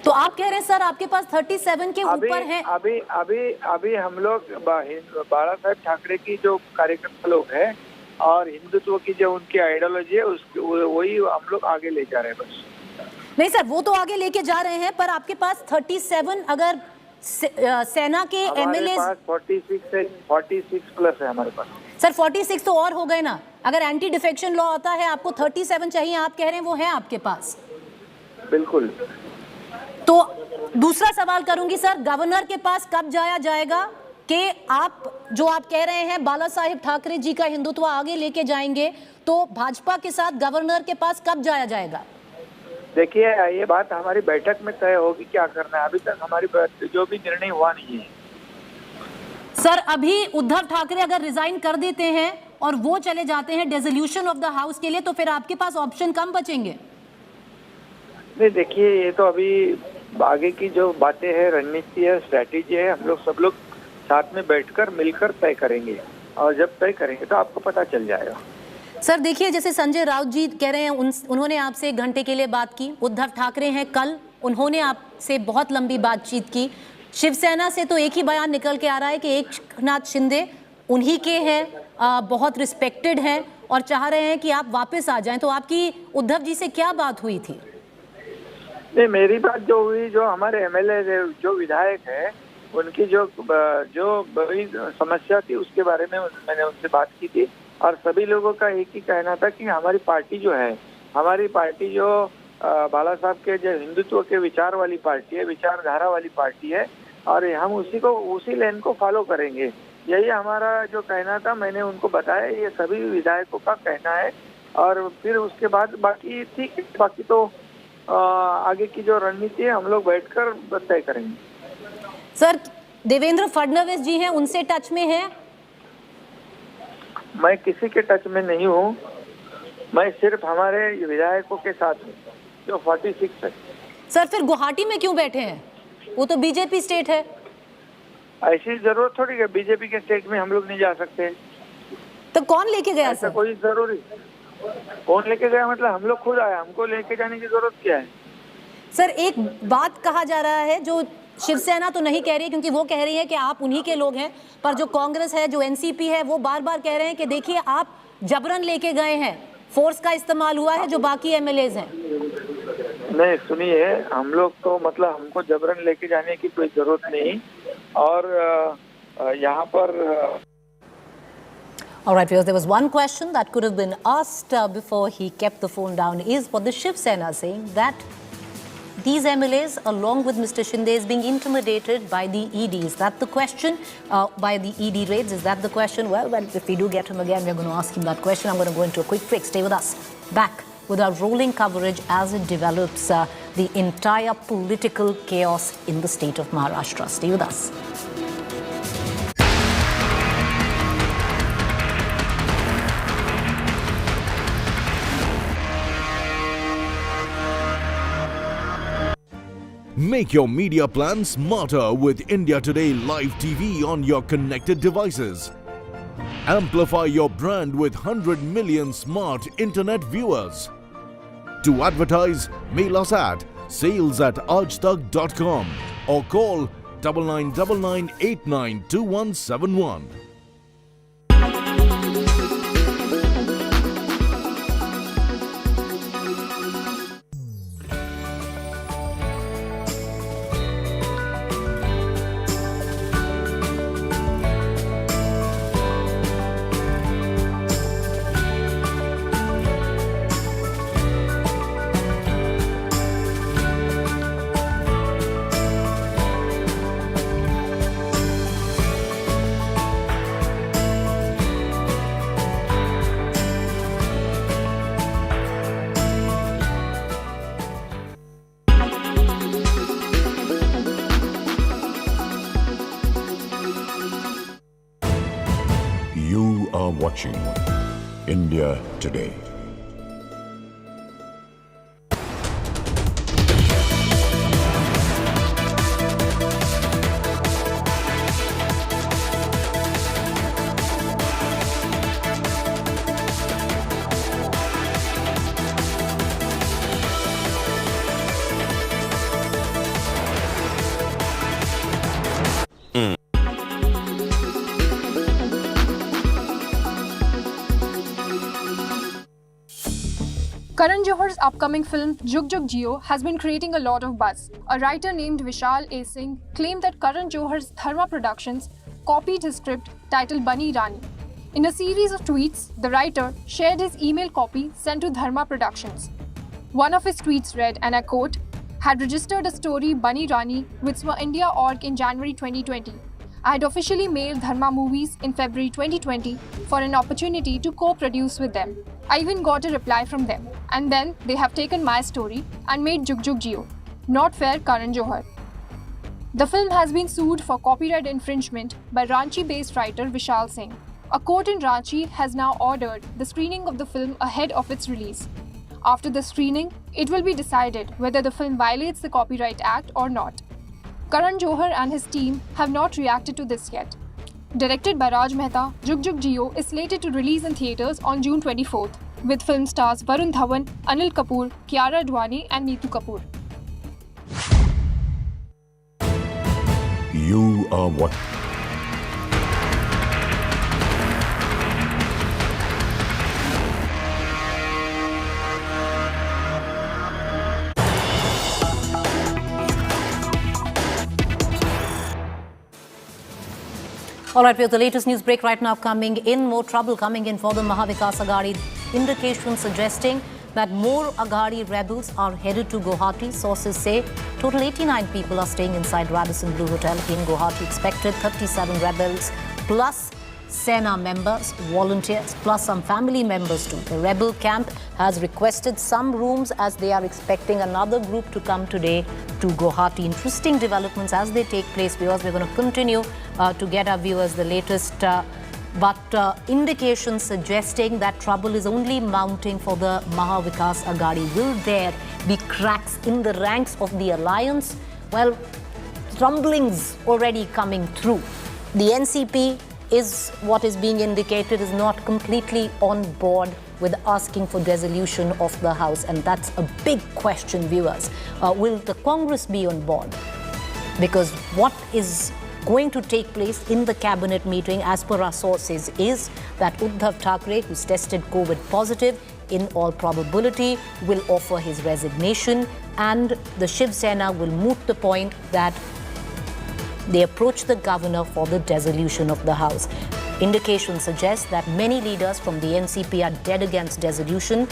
तो आप कह रहे हैं सर आपके पास 37 के ऊपर है? अभी हम लोग बाला साहेब ठाकरे की जो कार्यकर्ता लोग हैं और हिंदुत्व की जो उनकी आइडियोलॉजी है वही हम लोग आगे ले जा रहे हैं बस। नहीं सर, वो तो आगे लेके जा रहे हैं, पर आपके पास 37 अगर सेना के एमएलए 46 प्लस है हमारे पास। सर 46 तो और हो गए ना। अगर एंटी डिफेक्शन लॉ आता है आपको 37 चाहिए, आप कह रहे हैं वो है आपके पास। बिल्कुल। तो दूसरा सवाल करूंगी सर, गवर्नर के पास कब जाया जाएगा कि आप जो आप कह रहे हैं बाला साहेब ठाकरे जी का हिंदुत्व आगे लेके जाएंगे, तो भाजपा के साथ गवर्नर के पास कब जाया जाएगा? देखिए, ये बात हमारी बैठक में तय होगी क्या करना है। अभी तक हमारी जो भी निर्णय हुआ नहीं है। सर अभी उद्धव ठाकरे अगर रिजाइन कर देते हैं और वो चले जाते हैं डिसोल्यूशन ऑफ द हाउस के लिए, तो फिर आपके पास ऑप्शन कम बचेंगे? नहीं, देखिए, ये तो अभी आगे की जो बातें हैं, रणनीति है, स्ट्रैटेजी है, हम लोग सब लोग साथ में बैठकर मिलकर तय करेंगे और जब तय करेंगे तो आपको पता चल जाएगा। सर देखिए, जैसे संजय राउत जी कह रहे हैं उन्होंने आपसे 1 घंटे के लिए बात की। उद्धव ठाकरे हैं, कल उन्होंने आपसे बहुत लंबी बातचीत की। शिवसेना से तो एक ही बयान निकल के आ रहा है कि एकनाथ शिंदे उन्हीं के हैं, बहुत रिस्पेक्टेड हैं और चाह रहे हैं कि आप वापस आ जाएं। तो आपकी उद्धव जी से क्या बात हुई थी? नहीं, मेरी बात जो हुई, जो हमारे एमएलए जो विधायक है उनकी जो बड़ी समस्या थी उसके बारे में मैंने उनसे बात की थी और सभी लोगों का एक ही कहना था कि हमारी पार्टी जो बाला साहब के जो हिंदुत्व के विचार वाली पार्टी है, विचारधारा वाली पार्टी है और हम उसी लाइन को फॉलो करेंगे। यही हमारा जो कहना था, मैंने उनको बताया, ये सभी विधायकों का कहना है। और फिर उसके बाद बाकी ठीक, बाकी तो आगे की जो रणनीति है हम लोग बैठकर तय करेंगे। सर देवेंद्र फडणवीस जी हैं, उनसे टच में हैं? मैं किसी के टच में नहीं हूँ, मैं सिर्फ हमारे विधायकों के साथ हूँ जो 46 है। सर फिर गुवाहाटी में क्यों बैठे हैं? वो तो बीजेपी स्टेट है। ऐसी जरूरत थोड़ी है, बीजेपी के स्टेट में हम लोग नहीं जा सकते। तो कौन लेके गया सर? कोई जरूरी कौन लेके गया मतलब हम लोग खुद आए, हमको लेके जाने की जरूरत क्या है? सर एक बात कहा जा रहा है जो शिवसेना तो नहीं कह रही क्योंकि वो कह रही है कि आप उन्हीं के लोग हैं, पर जो कांग्रेस है, जो एनसीपी है, वो बार बार कह रहे हैं कि देखिए आप जबरन लेके गए हैं, फोर्स का इस्तेमाल हुआ है जो बाकी एमएलएज हैं। नहीं सुनिए, हम लोग तो मतलब हमको जबरन लेके जाने की कोई जरूरत नहीं और यहाँ पर All right, viewers, there was one question that could have been asked before he kept the phone down. Is what the Shiv Sena saying that these MLAs, along with Mr. Shinde, is being intimidated by the ED? Is that the question? By the ED raids? Is that the question? Well, if we do get him again, we're going to ask him that question. I'm going to go into a quick break. Stay with us. Back with our rolling coverage as it develops the entire political chaos in the state of Maharashtra. Stay with us. Make your media plan smarter with India Today Live TV on your connected devices. Amplify your brand with 100 million smart internet viewers. To advertise, mail us at sales@aajtak.com or call 9999892171. You are watching India Today. Karan Johar's upcoming film Jug Jug Jio has been creating a lot of buzz. A writer named Vishal A. Singh claimed that Karan Johar's Dharma Productions copied his script titled Bani Rani. In a series of tweets, the writer shared his email copy sent to Dharma Productions. One of his tweets read, and I quote, "Had registered a story Bani Rani with SwaIndia.org in January 2020. I had officially mailed Dharma Movies in February 2020 for an opportunity to co-produce with them. I even got a reply from them. And then they have taken my story and made Jug Jug Jio. Not fair, Karan Johar." The film has been sued for copyright infringement by Ranchi-based writer Vishal Singh. A court in Ranchi has now ordered the screening of the film ahead of its release. After the screening, it will be decided whether the film violates the Copyright Act or not. Karan Johar and his team have not reacted to this yet. Directed by Raj Mehta, Jug Jug Jio is slated to release in theatres on June 24th, with film stars Varun Dhawan, Anil Kapoor, Kiara Advani and Neetu Kapoor. You are what? All right, we have the latest news break right now coming in. More trouble coming in for the Maha Vikas Aghadi. Indications suggesting that more Aghadi rebels are headed to Guwahati. Sources say total 89 people are staying inside Radisson Blu Hotel in Guwahati. Expected 37 rebels plus Sena members, volunteers, plus some family members too. The rebel camp has requested some rooms as they are expecting another group to come today to Guwahati. Interesting developments as they take place, because we're going to continue to get our viewers the latest but indications suggesting that trouble is only mounting for the Maha Vikas Aghadi. Will there be cracks in the ranks of the alliance? Well, rumblings already coming through. The NCP is what is being indicated is not completely on board with asking for dissolution of the House, and that's a big question, viewers. Will the Congress be on board? Because what is going to take place in the cabinet meeting, as per our sources, is that Uddhav Thackeray, who's tested COVID positive, in all probability will offer his resignation, and the Shiv Sena will moot the point that they approach the governor for the dissolution of the House. Indications suggest that many leaders from the NCP are dead against dissolution.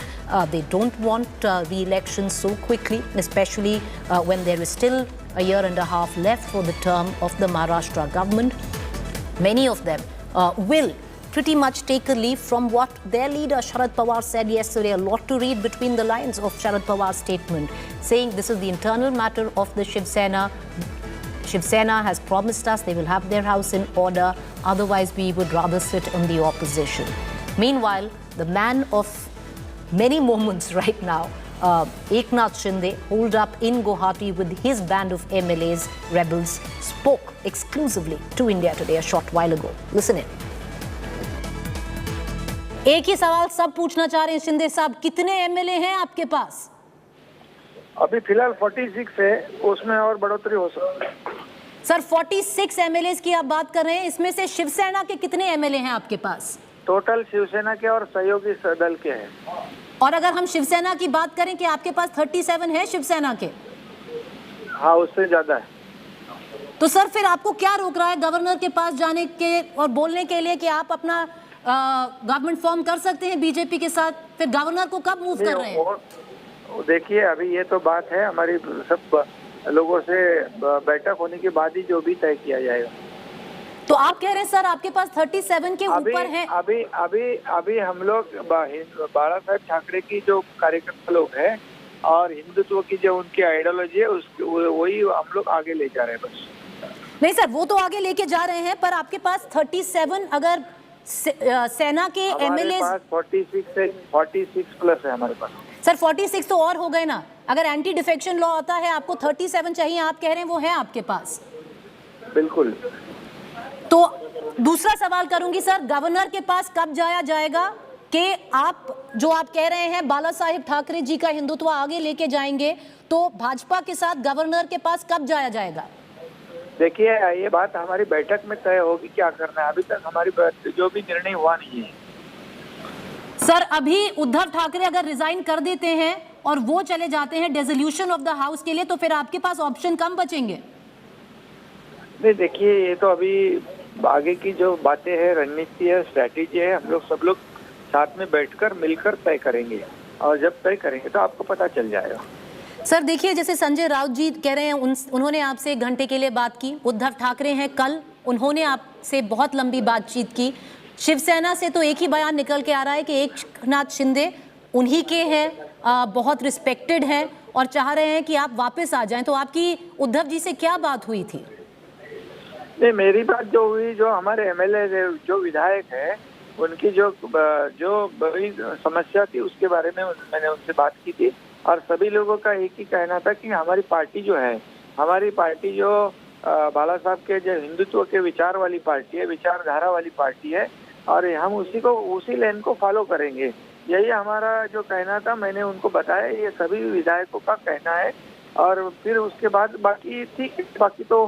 They don't want re-election so quickly, especially when there is still a year and a half left for the term of the Maharashtra government. Many of them will pretty much take a leaf from what their leader Sharad Pawar said yesterday. A lot to read between the lines of Sharad Pawar's statement, saying this is the internal matter of the Shiv Sena. Shiv Sena has promised us they will have their house in order, otherwise we would rather sit on the opposition. Meanwhile, the man of many moments right now, Eknath Shinde, holed up in Guwahati with his band of MLAs, rebels, spoke exclusively to India Today a short while ago. Listen in. एक ही सवाल सब पूछना चाह रहे हैं शिंदे साहब, कितने MLA हैं आपके पास? अभी फिलहाल 46 है, उसमें और बढ़ोतरी हो सकती है। सर 46 एमएलए की आप बात कर रहे हैं, इसमें से शिवसेना के कितने एमएलए हैं आपके पास? टोटल शिवसेना के और सहयोगी दल के हैं। और अगर हम शिवसेना की बात करें कि आपके पास 37 है शिवसेना के? हाँ, उससे ज्यादा है। तो सर फिर आपको क्या रोक रहा है गवर्नर के पास जाने के और बोलने के लिए कि आप अपना गवर्नमेंट फॉर्म कर सकते हैं बीजेपी के साथ? फिर गवर्नर को कब मूव कर रहे हैं? देखिए, अभी ये तो बात है हमारी सब लोगों से बैठक होने के बाद ही जो भी तय किया जाएगा। तो आप कह रहे हैं सर आपके पास 37 के ऊपर है? अभी हम लोग बाला साहेब ठाकरे की जो कार्यकर्ता लोग हैं और हिंदुत्व की जो उनकी आइडियोलॉजी है वही हम लोग आगे ले जा रहे हैं बस। नहीं सर, वो तो आगे लेके जा रहे हैं, पर आपके पास 37 अगर सेना के एमएलए 46 प्लस है हमारे पास। सर 46 तो और हो गए ना, अगर एंटी डिफेक्शन लॉ आता है आपको 37 चाहिए, आप कह रहे हैं वो है आपके पास। बिल्कुल। तो दूसरा सवाल करूंगी सर, गवर्नर के पास कब जाया जाएगा कि आप जो आप कह रहे हैं बालासाहेब ठाकरे जी का हिंदुत्व आगे लेके जाएंगे, तो भाजपा के साथ गवर्नर के पास कब जाया जाएगा? देखिए ये बात हमारी बैठक में तय होगी क्या करना है, अभी तक हमारी जो भी निर्णय हुआ नहीं है। सर अभी उद्धव ठाकरे अगर रिजाइन कर देते हैं और वो चले जाते हैं डिसोल्यूशन ऑफ द हाउस के लिए, तो फिर आपके पास ऑप्शन कम बचेंगे? नहीं देखिए, ये तो अभी आगे की जो बातें हैं, रणनीति है, स्ट्रैटेजी है, हम लोग सब लोग साथ में बैठकर मिलकर तय करेंगे, और जब तय करेंगे तो आपको पता चल जाएगा। सर देखिए, जैसे संजय राउत जी कह रहे हैं, उन्होंने आपसे 1 घंटे के लिए बात की। उद्धव ठाकरे हैं, कल उन्होंने आपसे बहुत लंबी बातचीत की। शिवसेना से तो एक ही बयान निकल के आ रहा है कि एकनाथ शिंदे उन्हीं के हैं, बहुत रिस्पेक्टेड हैं और चाह रहे हैं कि आप वापस आ जाएं। तो आपकी उद्धव जी से क्या बात हुई थी? नहीं, मेरी बात जो हुई, जो हमारे एमएलए जो विधायक है उनकी जो बड़ी समस्या थी उसके बारे में मैंने उनसे बात की थी, और सभी लोगों का एक ही कहना था कि हमारी पार्टी जो है, हमारी पार्टी जो बाला साहब के जो हिंदुत्व के विचार वाली पार्टी है, विचारधारा वाली पार्टी है, और हम उसी लाइन को फॉलो करेंगे, यही हमारा जो कहना था। मैंने उनको बताया, ये सभी विधायकों का कहना है, और फिर उसके बाद बाकी ठीक, बाकी तो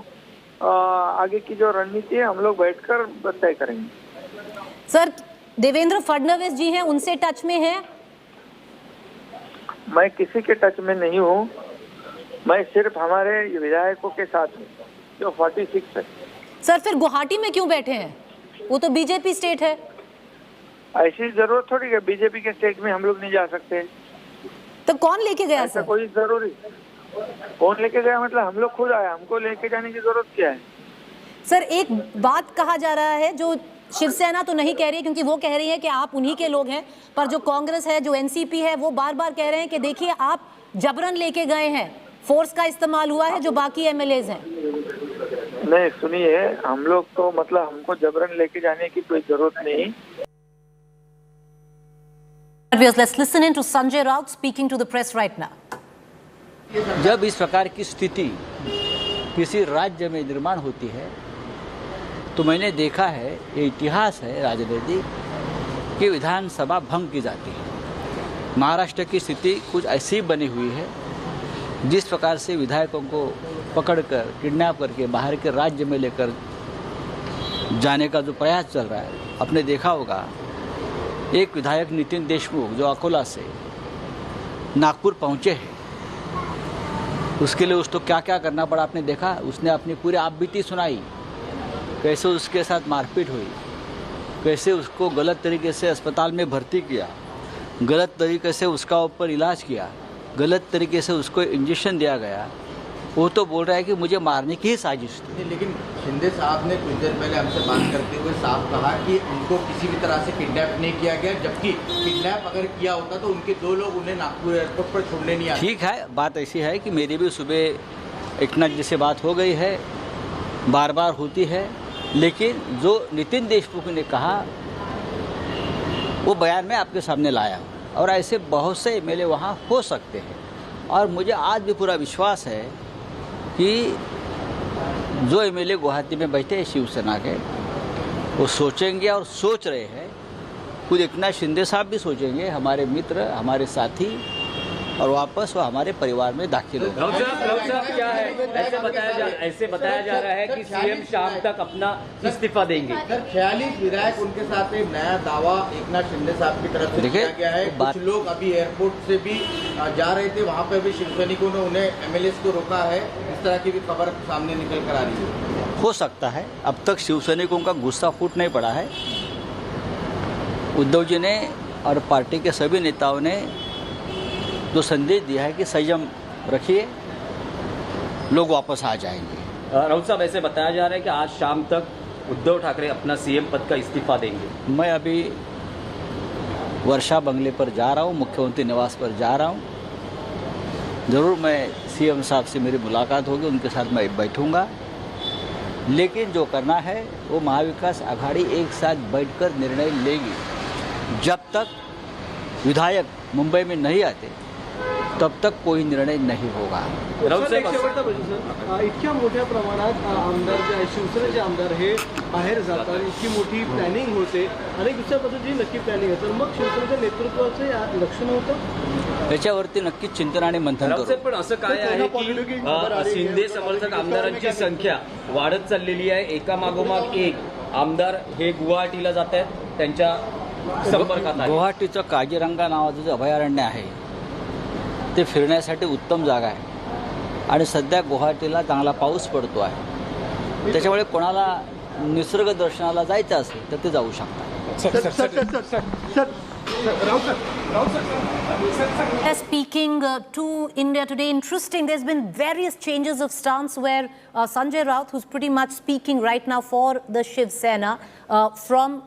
आगे की जो रणनीति है हम लोग बैठकर तय करेंगे। सर देवेंद्र फडणवीस जी हैं, उनसे टच में हैं? मैं किसी के टच में नहीं हूँ, मैं सिर्फ हमारे विधायकों के साथ हूँ जो 46 है। सर फिर गुवाहाटी में क्यों बैठे हैं? वो तो बीजेपी स्टेट है। ऐसी जरूरत थोड़ी है, बीजेपी के स्टेट में हम लोग नहीं जा सकते। तो कौन लेके गया? ऐसा कोई जरूरी, कौन लेके गया मतलब हम लोग खुद आए, हमको लेके जाने की जरूरत क्या है? सर एक बात कहा जा रहा है, जो शिवसेना तो नहीं कह रही क्योंकि वो कह रही है कि आप उन्हीं के लोग हैं, पर जो कांग्रेस है, जो एनसीपी है, वो बार बार कह रहे हैं कि देखिए आप जबरन लेके गए हैं, फोर्स का इस्तेमाल हुआ है जो बाकी एमएलएज हैं। नहीं सुनिए, हम लोग तो मतलब हमको जबरन लेके जाने की कोई जरूरत नहीं। Let's listen in to Sanjay Raut speaking to the press right now. जब इस प्रकार की स्थिति किसी राज्य में निर्माण होती है तो मैंने देखा है, ये इतिहास है राजनीति कि विधानसभा भंग की जाती है। महाराष्ट्र की स्थिति कुछ ऐसी बनी हुई है, जिस प्रकार से विधायकों को पकड़कर किडनैप करके बाहर के राज्य में लेकर जाने का जो प्रयास चल रहा है, आपने देखा होगा एक विधायक नितिन देशमुख जो अकोला से नागपुर पहुंचे हैं, उसके लिए उसको क्या क्या करना पड़ा आपने देखा। उसने अपनी पूरी आपबीती सुनाई, कैसे उसके साथ मारपीट हुई, कैसे उसको गलत तरीके से अस्पताल में भर्ती किया, गलत तरीके से उसका ऊपर इलाज किया, गलत तरीके से उसको इंजेक्शन दिया गया। वो तो बोल रहा है कि मुझे मारने की ही साजिश थी। लेकिन शिंदे साहब ने कुछ देर पहले हमसे बात करते हुए साफ कहा कि उनको किसी भी तरह से किडनैप नहीं किया गया, जबकि किडनैप अगर किया होता तो उनके 2 लोग उन्हें नागपुर एयरपोर्ट पर छोड़ने नहीं आए। ठीक है, बात ऐसी है कि मेरी भी सुबह एकनाथ जी से बात हो गई है, बार बार होती है, लेकिन जो नितिन देशमुख ने कहा वो बयान में आपके सामने लाया, और ऐसे बहुत से एमएलए वहाँ हो सकते हैं। और मुझे आज भी पूरा विश्वास है कि जो एमएलए गुवाहाटी में बैठे हैं शिवसेना के, वो सोचेंगे और सोच रहे हैं। खुद एकनाथ शिंदे साहब भी सोचेंगे, हमारे मित्र, हमारे साथी, और वापस वो हमारे परिवार में दाखिल हो। क्या है, ऐसे बताया जा रहा है कि सीएम शाम तक अपना इस्तीफा देंगे। सर 46 विधायक उनके साथ एक नया दावा एकनाथ शिंदे साहब की तरफ से किया गया है। कुछ लोग अभी एयरपोर्ट से भी जा रहे थे, वहाँ पे भी शिवसैनिकों ने उन्हें एमएलएस को रोका है, इस तरह की भी खबर सामने निकल कर आ रही है। हो सकता है, अब तक शिवसैनिकों का गुस्सा फूट नहीं पड़ा है। उद्धव जी ने और पार्टी के सभी नेताओं ने जो संदेश दिया है कि संयम रखिए, लोग वापस आ जाएंगे। राउत साहब, ऐसे बताया जा रहा है कि आज शाम तक उद्धव ठाकरे अपना सीएम पद का इस्तीफा देंगे। मैं अभी वर्षा बंगले पर जा रहा हूँ, मुख्यमंत्री निवास पर जा रहा हूँ। ज़रूर मैं सीएम साहब से मेरी मुलाकात होगी, उनके साथ मैं बैठूंगा लेकिन जो करना है वो महाविकास आघाड़ी एक साथ बैठकर निर्णय लेगी। जब तक विधायक मुंबई में नहीं आते तब तक कोई निर्णय नहीं होगा। इतक्या मोठ्या प्रमाणात आमदार जे शिवसेनेचे आमदार हे बाहेर जातात, इतकी मोठी प्लॅनिंग होते आणि दुसऱ्या पद्धतीने नक्की प्लॅनिंग आहे, तर मग शिवसेनेच्या नेतृत्वाचे लक्ष नव्हतं याच्यावरती नक्कीच चिंतन आणि मंथन करू। पण असं काय आहे की शिंदे समर्थक आमदारांची संख्या वाढत चाललेली आहे, एकामागोमाग एक आमदार हे गुवाहाटीला जात आहेत, त्यांच्या संपर्कात आहे। गुवाहाटीचं काजीरंगा नावाचं जे अभयारण्य आहे ते फिरण्यासाठी उत्तम जागा आहे आणि सध्या गुवाहाटीला चांगला पाऊस पडतो आहे, त्याच्यामुळे कोणाला निसर्ग दर्शनाला जायचं असेल तर ते जाऊ शकतात। Speaking to India Today, interesting, there's been various changes of stance where Sanjay Raut, who's pretty much speaking right now for the Shiv Sena, from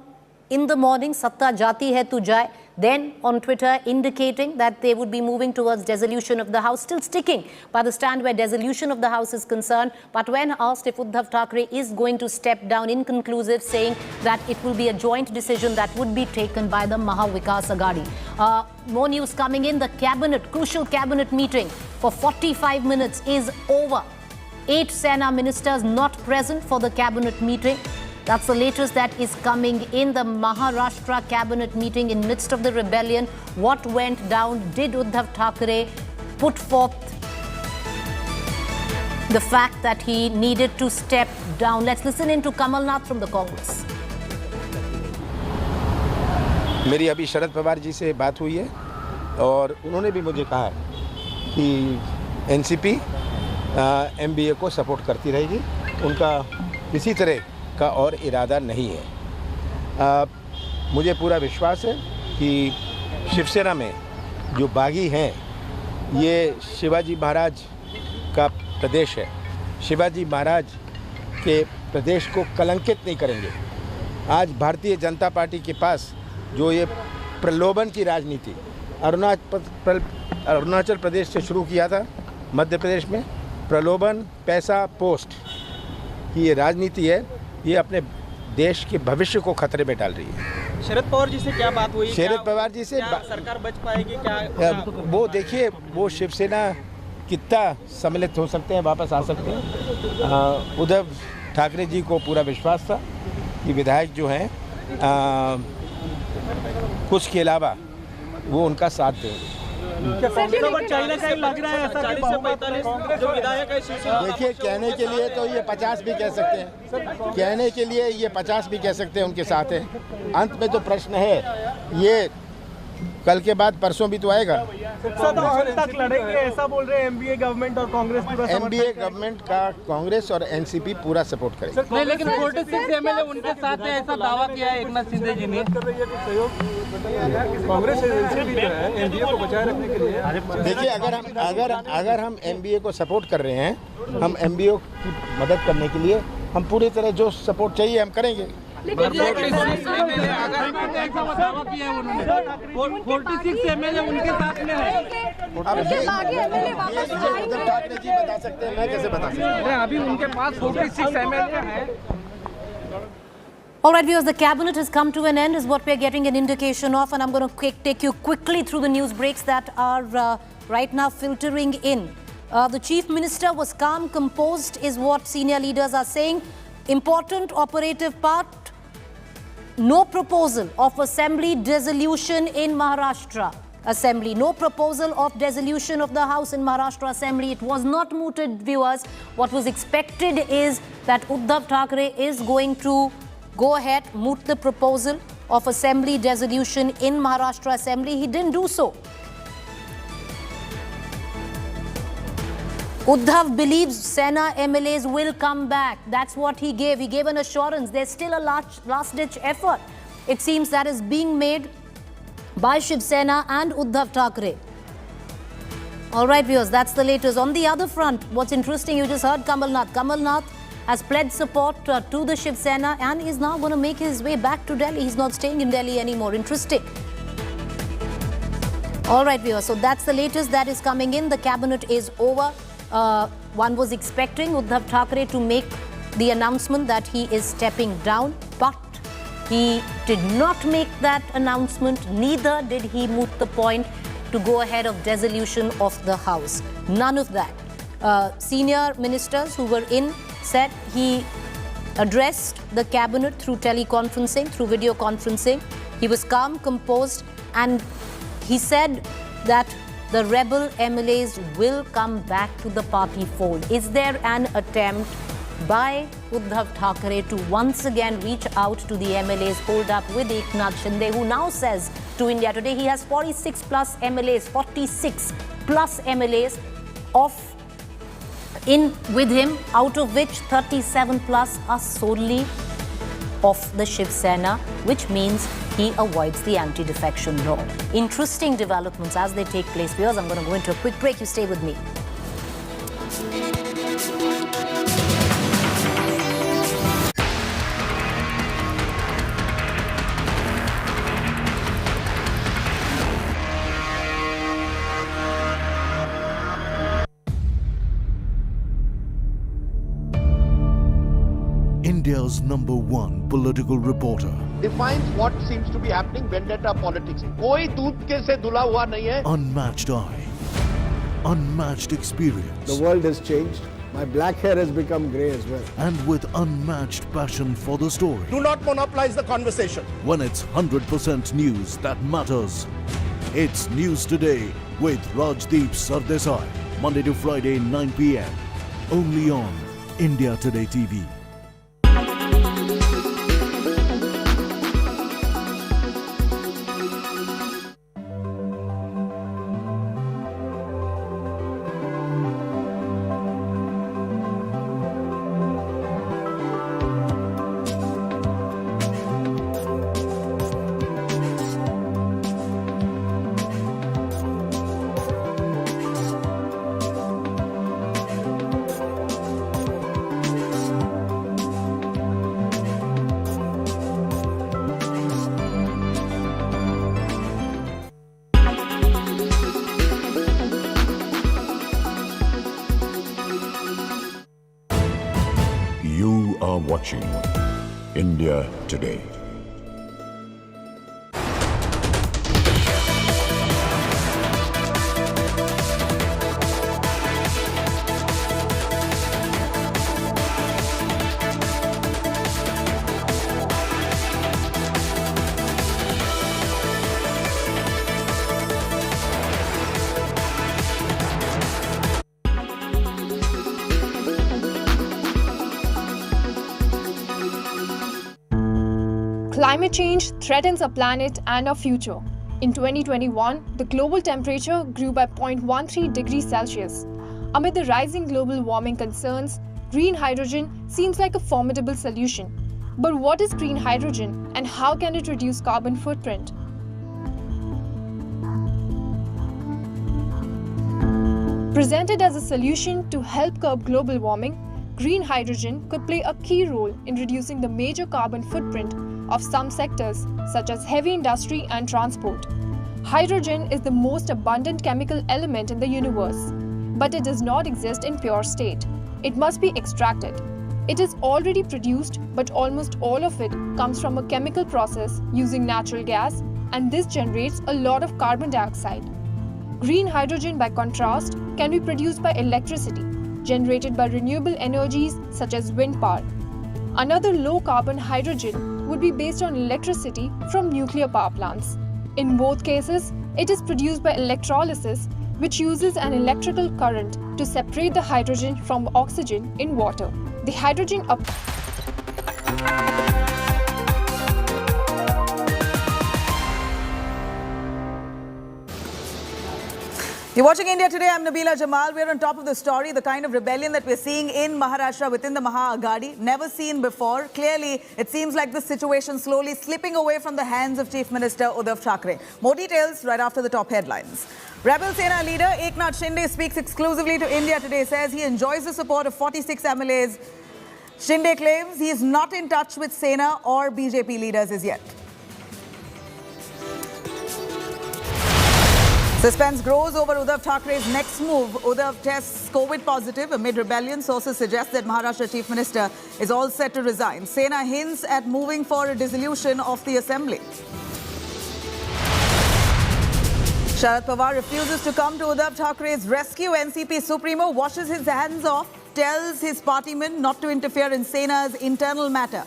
in the morning, Satta Jati Hai Tu Jai, then on Twitter indicating that they would be moving towards dissolution of the House, still sticking by the stand where dissolution of the House is concerned. But when asked if Uddhav Thackeray is going to step down, inconclusive, saying that it will be a joint decision that would be taken by the Mahavikas Aghadi. More news coming in. The cabinet, crucial cabinet meeting for 45 minutes is over. 8 Sena ministers not present for the cabinet meeting. That's the latest that is coming in the Maharashtra cabinet meeting in midst of the rebellion. What went down? Did Uddhav Thackeray put forth the fact that he needed to step down? Let's listen in to Kamala from the Congress. मेरी अभी शरद पवार जी से बात हुई है और उन्होंने भी मुझे कहा कि एनसीपी MVA को सपोर्ट करती रहेगी, उनका किसी तरह का और इरादा नहीं है। मुझे पूरा विश्वास है कि शिवसेना में जो बागी हैं ये शिवाजी महाराज का प्रदेश है, शिवाजी महाराज के प्रदेश को कलंकित नहीं करेंगे। आज भारतीय जनता पार्टी के पास जो ये प्रलोभन की राजनीति अरुणाचल प्रदेश से शुरू किया था, मध्य प्रदेश में प्रलोभन पैसा पोस्ट की ये राजनीति है, ये अपने देश के भविष्य को खतरे में डाल रही है। शरद पवार जी से क्या बात हुई? शरद पवार जी से सरकार बच पाएगी क्या? वो देखिए, वो शिवसेना कितना सम्मिलित हो सकते हैं, वापस आ सकते हैं। उद्धव ठाकरे जी को पूरा विश्वास था कि विधायक जो हैं कुछ के अलावा वो उनका साथ देंगे। चाइना का लग रहा है ऐसा कि 45 जो विधायक है शिवसेना। देखिए, कहने के लिए तो ये 50 भी कह सकते हैं, कहने के लिए ये 50 भी कह सकते हैं उनके साथ है। अंत में तो प्रश्न है, ये कल के बाद परसों भी तो आएगा। तक लड़ेंगे ऐसा बोल रहे हैं MVA गवर्नमेंट और कांग्रेस पूरा। MVA गवर्नमेंट का कांग्रेस और NCP पूरा सपोर्ट करेगा। नहीं, लेकिन 46 MLA उनके साथ है ऐसा दावा किया है एकनाथ शिंदे जी ने। कांग्रेस NCP जो है MVA को बचाए रखने के लिए। देखिए, अगर हम MVA को सपोर्ट कर रहे हैं, हम MVA की मदद करने के लिए हम पूरी तरह जो सपोर्ट चाहिए हम करेंगे। 46 MLA उनके साथ में है। उद्धव ठाकरे जी बता सकते हैं, मैं कैसे बता सकता हूँ? अभी उनके पास 46 MLA है। All right, viewers, the cabinet has come to an end is what we are getting an indication of, and I'm going to take you quickly through the news breaks that are right now filtering in. The chief minister was calm, composed is what senior leaders are saying. Important operative part, no proposal of assembly dissolution in Maharashtra Assembly. No proposal of dissolution of the House in Maharashtra Assembly. It was not mooted, viewers. What was expected is that Uddhav Thackeray is going to go ahead, moot the proposal of assembly dissolution in Maharashtra Assembly. He didn't do so. Uddhav believes Sena MLAs will come back. That's what he gave. He gave an assurance. There's still a last-ditch effort. It seems that is being made by Shiv Sena and Uddhav Thackeray. All right, viewers, that's the latest. On the other front, what's interesting, you just heard Kamal Nath. Kamal Nath has pledged support to the Shiv Sena and is now going to make his way back to Delhi. He's not staying in Delhi anymore. Interesting. All right, viewers, so that's the latest that is coming in. The cabinet is over. One was expecting Uddhav Thackeray to make the announcement that he is stepping down, but he did not make that announcement. Neither did he moot the point to go ahead of dissolution of the House. None of that. Senior ministers who were in said he addressed the cabinet through teleconferencing, through video conferencing. He was calm, composed, and he said that the rebel MLAs will come back to the party fold. Is there an attempt by Uddhav Thackeray to once again reach out to the MLAs pulled up with Eknath Shinde, who now says to India Today he has 46 plus MLAs, 46 plus MLAs in with him, out of which 37 plus are solely of the Shiv Sena, which means he avoids the anti-defection law. Interesting developments as they take place. Viewers, I'm going to go into a quick break. You stay with me. India's #1 political reporter. Defines what seems to be happening, vendetta politics. कोई दूध के से धुला हुआ नहीं है. Unmatched eye, unmatched experience. The world has changed. My black hair has become grey as well. And with unmatched passion for the story. Do not monopolize the conversation. When it's 100% news that matters. It's News Today with Rajdeep Sardesai. Monday to Friday, 9 p.m. Only on India Today TV. You are watching India Today. Climate change threatens our planet and our future. In 2021, the global temperature grew by 0.13 degrees Celsius. Amid the rising global warming concerns, green hydrogen seems like a formidable solution. But what is green hydrogen and how can it reduce carbon footprint? Presented as a solution to help curb global warming, green hydrogen could play a key role in reducing the major carbon footprint of some sectors such as heavy industry and transport. Hydrogen is the most abundant chemical element in the universe, but it does not exist in pure state. It must be extracted. It is already produced, but almost all of it comes from a chemical process using natural gas, and this generates a lot of carbon dioxide. Green hydrogen, by contrast, can be produced by electricity, generated by renewable energies such as wind power. Another low-carbon hydrogen would be based on electricity from nuclear power plants. In both cases, it is produced by electrolysis, which uses an electrical current to separate the hydrogen from oxygen in water. The hydrogen You're watching India Today. I'm Nabila Jamal. We're on top of the story, the kind of rebellion that we're seeing in Maharashtra within the Maha Aghadi, never seen before. Clearly, it seems like the situation slowly slipping away from the hands of Chief Minister Uddhav Thackeray. More details right after the top headlines. Rebel Sena leader Eknath Shinde speaks exclusively to India Today, says he enjoys the support of 46 MLAs. Shinde claims he is not in touch with Sena or BJP leaders as yet. Suspense grows over Uddhav Thackeray's next move. Uddhav tests COVID positive amid rebellion. Sources suggest that Maharashtra Chief Minister is all set to resign. Sena hints at moving for a dissolution of the assembly. Sharad Pawar refuses to come to Uddhav Thackeray's rescue. NCP Supremo washes his hands off, tells his partymen not to interfere in Sena's internal matter.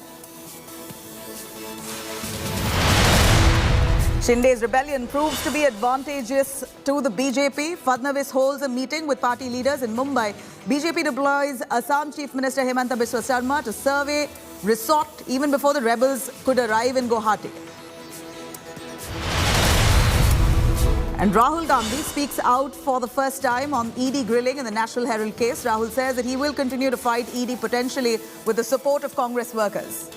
Shinde's rebellion proves to be advantageous to the BJP. Fadnavis holds a meeting with party leaders in Mumbai. BJP deploys Assam Chief Minister Himanta Biswa Sarma to survey resort even before the rebels could arrive in Guwahati. And Rahul Gandhi speaks out for the first time on ED grilling in the National Herald case. Rahul says that he will continue to fight ED potentially with the support of Congress workers.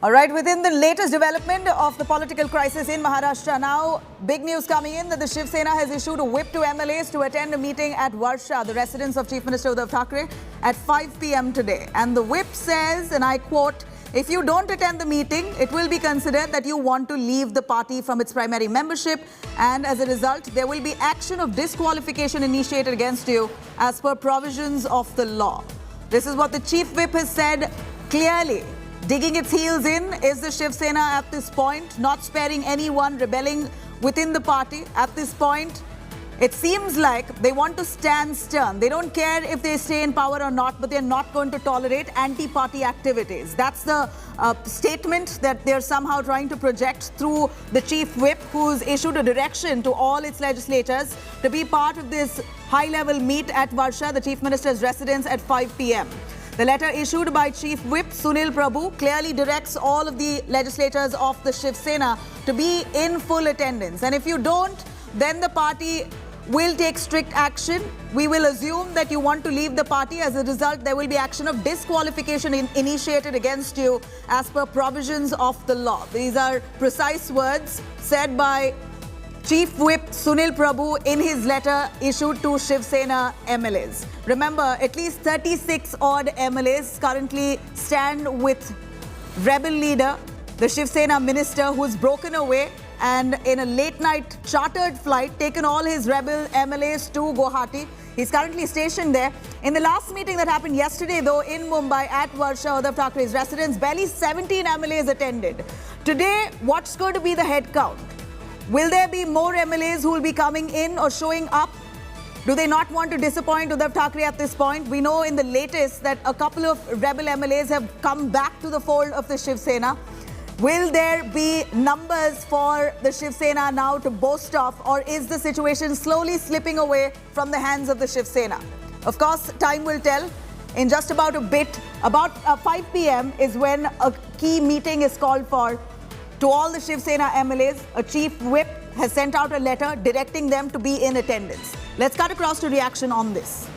All right, within the latest development of the political crisis in Maharashtra now, big news coming in that the Shiv Sena has issued a whip to MLAs to attend a meeting at Varsha, the residence of Chief Minister Uddhav Thackeray, at 5 p.m. today. And the whip says, and I quote, if you don't attend the meeting, it will be considered that you want to leave the party from its primary membership. And as a result, there will be action of disqualification initiated against you as per provisions of the law. This is what the Chief Whip has said clearly. Digging its heels in is the Shiv Sena at this point, not sparing anyone rebelling within the party. At this point, it seems like they want to stand stern. They don't care if they stay in power or not, but they're not going to tolerate anti-party activities. That's the statement that they're somehow trying to project through the Chief Whip, who's issued a direction to all its legislators to be part of this high-level meet at Varsha, the Chief Minister's residence, at 5 p.m. The letter issued by Chief Whip Sunil Prabhu clearly directs all of the legislators of the Shiv Sena to be in full attendance. And if you don't, then the party will take strict action. We will assume that you want to leave the party. As a result, there will be action of disqualification initiated against you as per provisions of the law. These are precise words said by Chief Whip Sunil Prabhu in his letter issued to Shiv Sena MLAs. Remember, at least 36 odd MLAs currently stand with rebel leader, the Shiv Sena minister, who's broken away and in a late night chartered flight taken all his rebel MLAs to Guwahati. He's currently stationed there. In the last meeting that happened yesterday, though, in Mumbai at Varsha, Uddhav Thackeray's residence, barely 17 MLAs attended. Today, what's going to be the head count? Will there be more MLAs who will be coming in or showing up? Do they not want to disappoint Uddhav Thackeray at this point? We know in the latest that a couple of rebel MLAs have come back to the fold of the Shiv Sena. Will there be numbers for the Shiv Sena now to boast of, or is the situation slowly slipping away from the hands of the Shiv Sena? Of course, time will tell. In just about a bit, about 5 p.m. is when a key meeting is called for. To all the Shiv Sena MLAs, a Chief Whip has sent out a letter directing them to be in attendance. Let's cut across to reaction on this.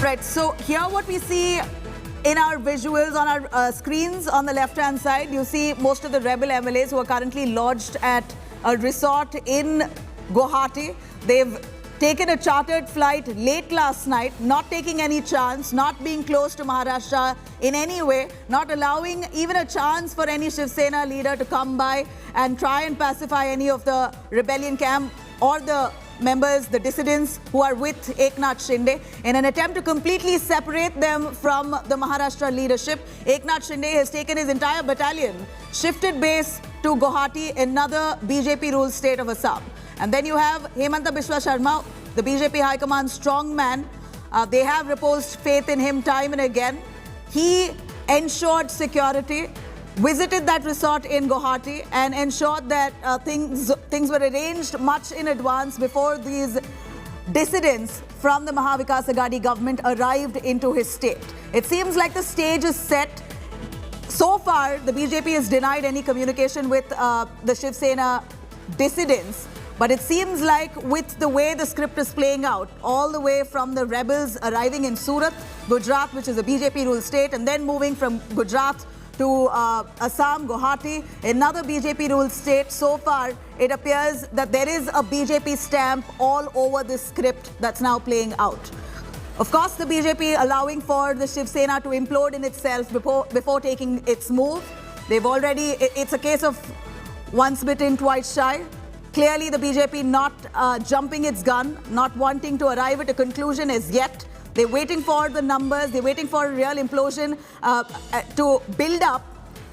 Right, so here what we see in our visuals on our screens on the left-hand side, you see most of the rebel MLAs who are currently lodged at a resort in Guwahati. They've taken a chartered flight late last night, not taking any chance, not being close to Maharashtra in any way, not allowing even a chance for any Shiv Sena leader to come by and try and pacify any of the rebellion camp or the members, the dissidents who are with Eknath Shinde. In an attempt to completely separate them from the Maharashtra leadership, Eknath Shinde has taken his entire battalion, shifted base to Guwahati, another BJP-ruled state of Assam. And then you have Himanta Biswa Sarma, the BJP High Command strong man. They have reposed faith in him time and again. He ensured security, visited that resort in Guwahati and ensured that things were arranged much in advance before these dissidents from the Maha Vikas Aghadi government arrived into his state. It seems like the stage is set. So far, the BJP has denied any communication with the Shiv Sena dissidents. But it seems like with the way the script is playing out, all the way from the rebels arriving in Surat, Gujarat, which is a BJP-ruled state, and then moving from Gujarat to Assam, Guwahati, another BJP-ruled state, so far it appears that there is a BJP stamp all over this script that's now playing out. Of course, the BJP allowing for the Shiv Sena to implode in itself before taking its move. They've already, it's a case of once bitten, twice shy. Clearly, the BJP not jumping its gun, not wanting to arrive at a conclusion as yet. They're waiting for the numbers, they're waiting for a real implosion to build up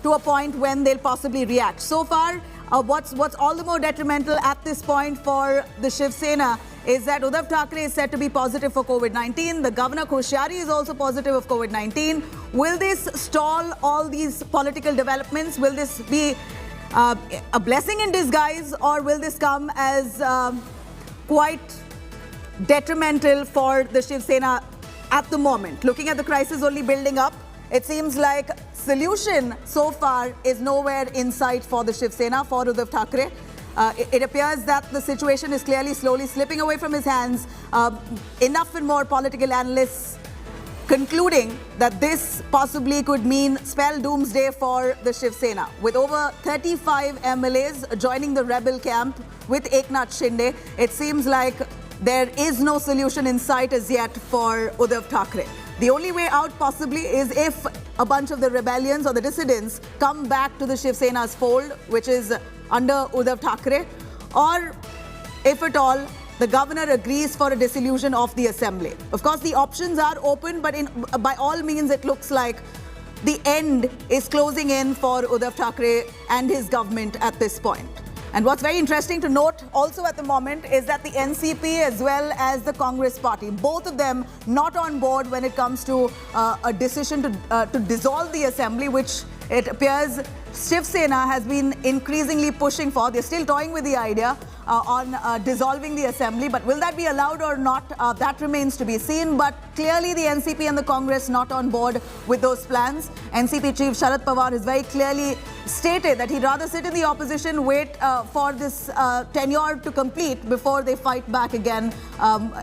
to a point when they'll possibly react. So far, what's all the more detrimental at this point for the Shiv Sena is that Uddhav Thackeray is said to be positive for COVID-19. The governor Koshyari is also positive of COVID-19. Will this stall all these political developments? Will this be a blessing in disguise, or will this come as quite detrimental for the Shiv Sena at the moment? Looking at the crisis only building up, it seems like solution so far is nowhere in sight for the Shiv Sena, for Uddhav Thackeray. It appears that the situation is clearly slowly slipping away from his hands. Enough and more political analysts concluding that this possibly could spell doomsday for the Shiv Sena. With over 35 MLAs joining the rebel camp with Eknath Shinde, it seems like there is no solution in sight as yet for Uddhav Thackeray. The only way out possibly is if a bunch of the rebellions or the dissidents come back to the Shiv Sena's fold, which is under Uddhav Thackeray, or if at all, the governor agrees for a dissolution of the assembly. Of course, the options are open, but by all means, it looks like the end is closing in for Uddhav Thackeray and his government at this point. And what's very interesting to note also at the moment is that the NCP as well as the Congress party, both of them not on board when it comes to a decision to dissolve the assembly, which it appears Shiv Sena has been increasingly pushing for. They're still toying with the idea on dissolving the assembly, but will that be allowed or not? That remains to be seen. But clearly the NCP and the Congress not on board with those plans. NCP chief Sharad Pawar has very clearly stated that he'd rather sit in the opposition, wait for this tenure to complete before they fight back again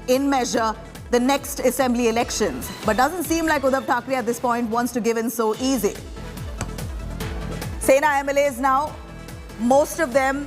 in measure the next assembly elections. But doesn't seem like Uddhav Thackeray at this point wants to give in so easy. Sena MLAs now, most of them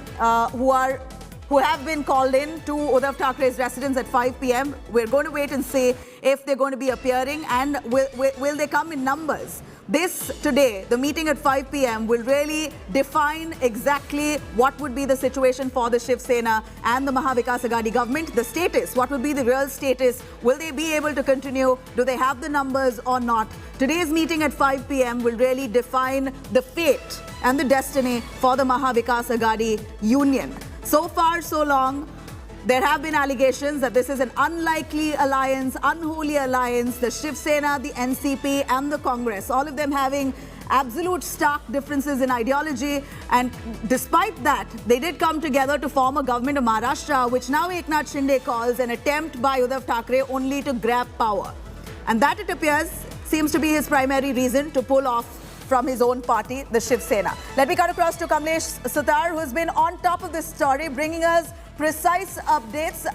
who have been called in to Uddhav Thackeray's residence at 5 p.m. We're going to wait and see if they're going to be appearing and will they come in numbers. This today, the meeting at 5 p.m. will really define exactly what would be the situation for the Shiv Sena and the Maha Vikas Aghadi government. The status, what will be the real status? Will they be able to continue? Do they have the numbers or not? Today's meeting at 5 p.m. will really define the fate and the destiny for the Maha Vikas Aghadi union. So far, so long, there have been allegations that this is an unlikely alliance, unholy alliance. The Shiv Sena, the NCP and the Congress, all of them having absolute stark differences in ideology. And despite that, they did come together to form a government of Maharashtra, which now Eknath Shinde calls an attempt by Uddhav Thackeray only to grab power. And that, it appears, seems to be his primary reason to pull off from his own party, the Shiv Sena. Let me cut across to Kamlesh Sutar, who has been on top of this story, bringing us precise updates.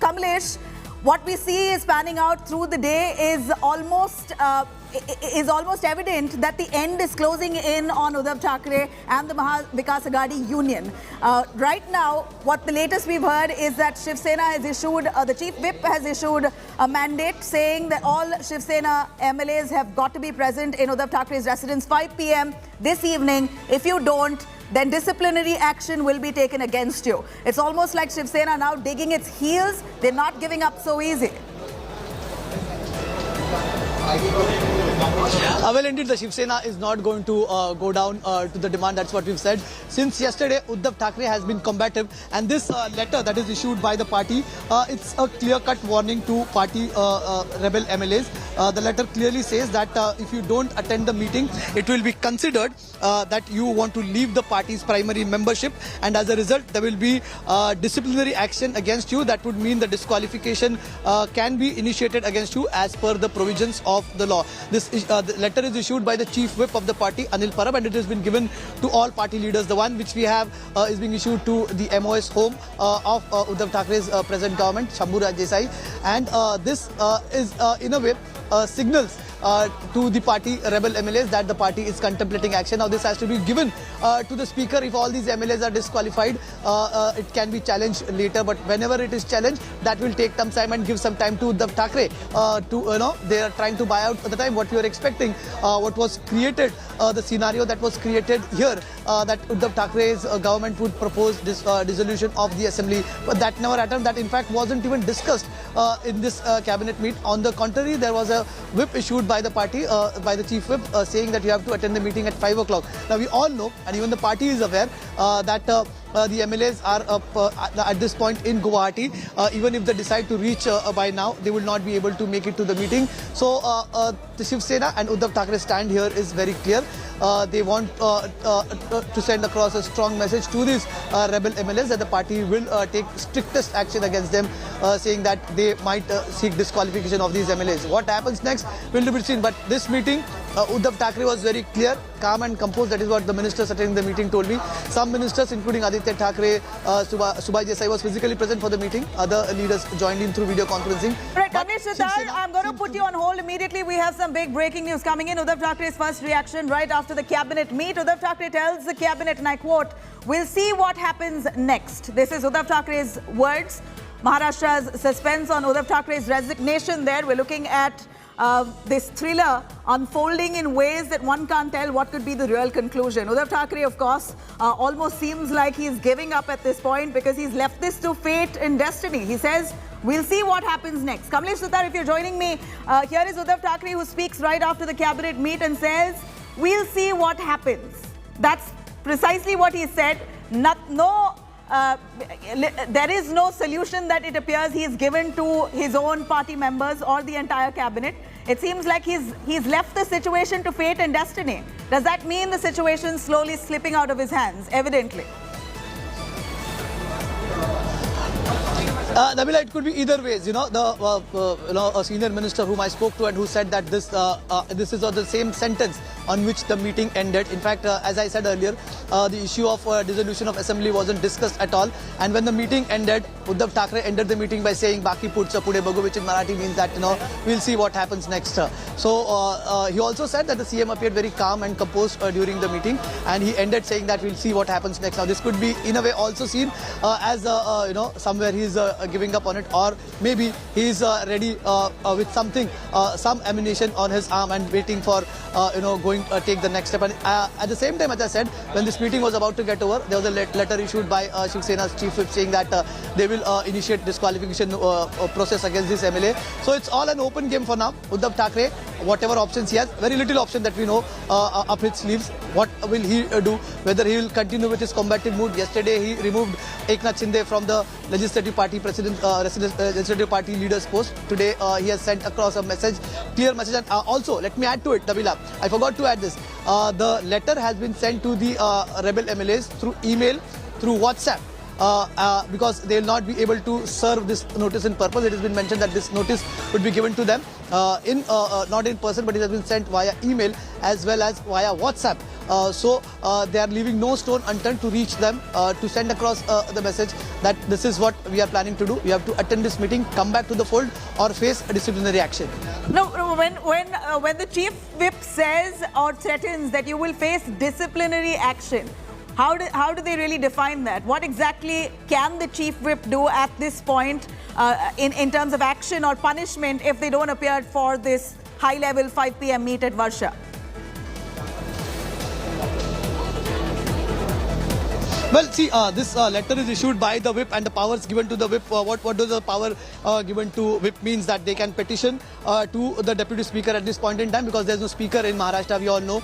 Kamlesh, what we see is panning out through the day is almost evident that the end is closing in on Uddhav Thackeray and the Maha Vikas Aghadi union. Right now, what the latest we've heard is that Shiv Sena has issued, the chief whip has issued a mandate saying that all Shiv Sena MLAs have got to be present in Uddhav Thackeray's residence 5 p.m. this evening. If you don't, then disciplinary action will be taken against you. It's almost like Shiv Sena now digging its heels. They're not giving up so easy. Well, indeed, the Shiv Sena is not going to go down to the demand. That's what we've said. Since yesterday, Uddhav Thackeray has been combative, and this letter that is issued by the party, it's a clear-cut warning to party rebel MLAs. The letter clearly says that if you don't attend the meeting, it will be considered that you want to leave the party's primary membership, and as a result, there will be disciplinary action against you. That would mean the disqualification can be initiated against you as per the provisions of the law. The letter is issued by the Chief Whip of the party, Anil Parab, and it has been given to all party leaders. The one which we have is being issued to the MOS home of Uddhav Thackeray's present government, Shambhu Raj Desai, and this is in a way signals to the party rebel MLAs that the party is contemplating action. Now this has to be given to the speaker. If all these MLAs are disqualified, it can be challenged later, but whenever it is challenged, that will take some time and give some time to Uddhav Thackeray they are trying to buy out at the time what you are expecting. What was created, the scenario that was created here, that Uddhav Thackeray's government would propose this dissolution of the assembly, but that never happened. That in fact wasn't even discussed in this cabinet meet. On the contrary, there was a whip issued by the party, by the chief whip, saying that you have to attend the meeting at 5 o'clock. Now we all know, and even the party is aware, that the MLAs are at this point in Guwahati. Even if they decide to reach by now, they will not be able to make it to the meeting. So the Shiv Sena and Uddhav Thackeray stand here is very clear. They want to send across a strong message to these rebel MLAs that the party will take strictest action against them, saying that they might seek disqualification of these MLAs. What happens next will be seen. But this meeting, Uddhav Thackeray was very clear, calm and composed. That is what the ministers attending the meeting told me. Some ministers, including Aditya Thackeray, Subhaj Desai, was physically present for the meeting. Other leaders joined in through video conferencing. Right, Kamlesh Sitar, I'm going to put you on hold immediately. We have some big breaking news coming in. Uddhav Thackeray's first reaction right after the cabinet meet. Uddhav Thackeray tells the cabinet, and I quote, "We'll see what happens next." This is Uddhav Thackeray's words. Maharashtra's suspense on Uddhav Thackeray's resignation there. We're looking at this thriller unfolding in ways that one can't tell what could be the real conclusion. Uddhav Thackeray, of course, almost seems like he's giving up at this point because he's left this to fate and destiny. He says, we'll see what happens next. Kamlesh Sitar, if you're joining me, here is Uddhav Thackeray, who speaks right after the cabinet meet and says, we'll see what happens. That's precisely what he said. There is no solution that it appears he's given to his own party members or the entire cabinet. It seems like he's left the situation to fate and destiny. Does that mean the situation is slowly slipping out of his hands? Evidently. Nabila, it could be either ways. A senior minister whom I spoke to and who said that this is the same sentence on which the meeting ended. In fact, as I said earlier, the issue of dissolution of assembly wasn't discussed at all. And when the meeting ended, Uddhav Thackeray ended the meeting by saying "Baki putcha pude bagu," which in Marathi means that we'll see what happens next. So he also said that the CM appeared very calm and composed during the meeting, and he ended saying that we'll see what happens next. Now this could be in a way also seen as somewhere he's giving up on it, or maybe he's ready with something, some ammunition on his arm and waiting for going take the next step. And at the same time, as I said, when this meeting was about to get over, there was a letter issued by Shiv Sena's chief whip saying that they will initiate disqualification process against this MLA. So it's all an open game for now. Uddhav Thackeray, whatever options he has, very little option that we know up his sleeves. What will he do? Whether he will continue with his combative mood. Yesterday he removed Eknath Shinde from the legislative party legislative party leader's post. Today he has sent across a message, clear message. And also, let me add to it, Nabila, I forgot to add this. The letter has been sent to the rebel MLAs through email, through WhatsApp. Because they will not be able to serve this notice in purpose. It has been mentioned that this notice would be given to them not in person, but it has been sent via email as well as via WhatsApp. So they are leaving no stone unturned to reach them, to send across the message that this is what we are planning to do. We have to attend this meeting, come back to the fold, or face a disciplinary action. No, when the chief whip says or threatens that you will face disciplinary action, how do they really define that? What exactly can the chief whip do at this point in terms of action or punishment if they don't appear for this high-level 5 p.m. meet at Varsha? Well, see, this letter is issued by the whip, and the powers given to the whip. What does the power given to whip means? That they can petition to the Deputy Speaker at this point in time, because there's no Speaker in Maharashtra. We all know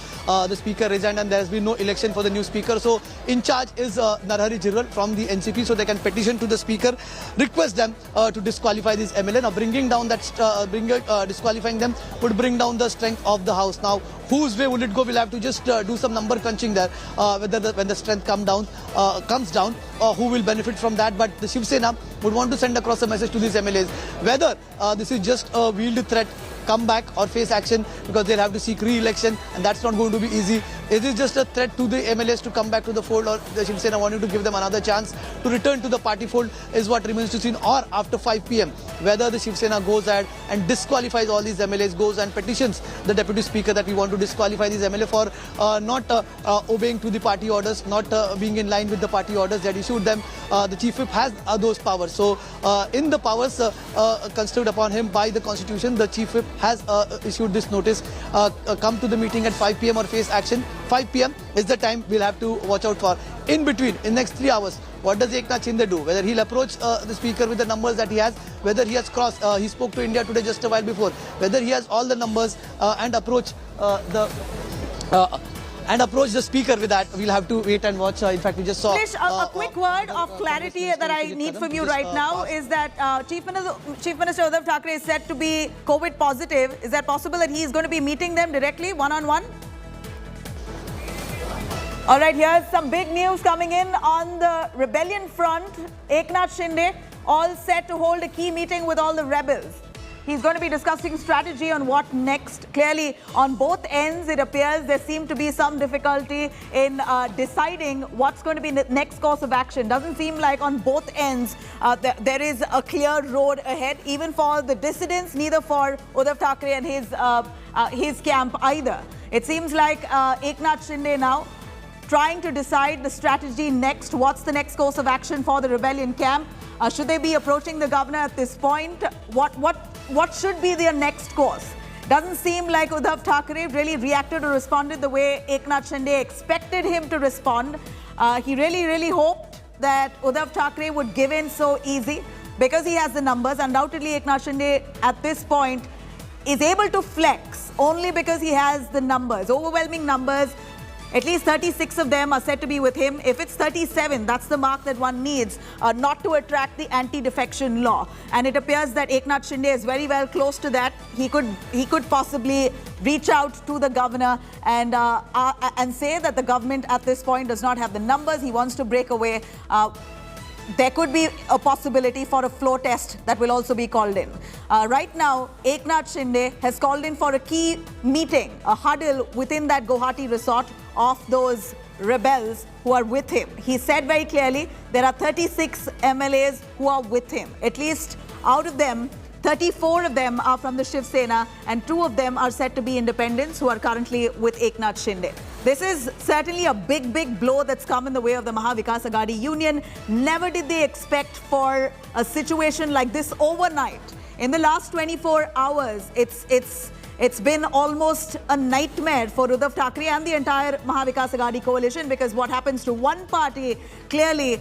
the Speaker resigned and there's been no election for the new Speaker. So in charge is Narhari Jirwal from the NCP, so they can petition to the Speaker, request them to disqualify these MLA. Now bringing down that, disqualifying them would bring down the strength of the House. Now whose way will it go? We'll have to just do some number crunching there, whether when the strength comes down, who will benefit from that. But the Shiv Sena would want to send across a message to these MLAs, whether this is just a veiled threat, come back or face action, because they'll have to seek re-election, and that's not going to be easy. Is it just a threat to the MLAs to come back to the fold, or the Shiv Sena wanting to give them another chance to return to the party fold is what remains to be seen. Or after 5 p.m, whether the Shiv Sena goes ahead and disqualifies all these MLAs, goes and petitions the Deputy Speaker that we want to disqualify these MLA for not obeying to the party orders, not being in line with the party orders that issued them. The Chief Whip has those powers. So in the powers conferred upon him by the Constitution, the Chief Whip has issued this notice, come to the meeting at 5 p.m. or face action. 5 p.m. is the time we'll have to watch out for. In between, in next 3 hours, what does Eknath Shinde do? Whether he'll approach the Speaker with the numbers that he has, whether he has crossed, he spoke to India Today just a while before, whether he has all the numbers and approach the Speaker with that, we'll have to wait and watch. In fact, we just saw... Krish, a quick word of clarity that I need from you right now is that Chief Minister Uddhav Thackeray is said to be COVID positive. Is that possible that he is going to be meeting them directly, one-on-one? All right, here's some big news coming in on the rebellion front. Eknath Shinde all set to hold a key meeting with all the rebels. He's going to be discussing strategy on what next. Clearly, on both ends, it appears there seemed to be some difficulty in deciding what's going to be the next course of action. Doesn't seem like on both ends there is a clear road ahead, even for the dissidents, neither for Uddhav Thackeray and his camp either. It seems like Eknath Shinde now trying to decide the strategy next. What's the next course of action for the rebellion camp? Should they be approaching the governor at this point? What should be their next course? Doesn't seem like Uddhav Thackeray really reacted or responded the way Eknath Shinde expected him to respond. He really hoped that Uddhav Thackeray would give in so easy because he has the numbers. Undoubtedly, Eknath Shinde at this point is able to flex only because he has the numbers, overwhelming numbers. At least 36 of them are said to be with him. If it's 37, that's the mark that one needs not to attract the anti-defection law. And it appears that Eknath Shinde is very well close to that. He could possibly reach out to the governor and say that the government at this point does not have the numbers. He wants to break away. There could be a possibility for a floor test that will also be called in. Right now, Eknath Shinde has called in for a key meeting, a huddle within that Guwahati resort of those rebels who are with him. He said very clearly there are 36 MLAs who are with him. At least out of them, 34 of them are from the Shiv Sena and 2 of them are said to be independents who are currently with Eknath Shinde. This is certainly a big blow that's come in the way of the Maha Vikas Aghadi Union. Never did they expect for a situation like this overnight. In the last 24 hours, it's been almost a nightmare for Uddhav Thackeray and the entire Maha Vikas Aghadi coalition, because what happens to one party clearly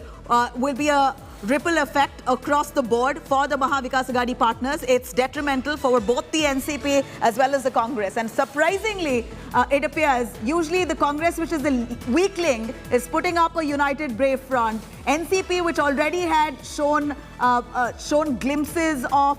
will be a ripple effect across the board for the Maha Vikas Aghadi partners. It's detrimental for both the NCP as well as the Congress. And surprisingly, it appears usually the Congress, which is the weakling, is putting up a united brave front. NCP, which already had shown glimpses of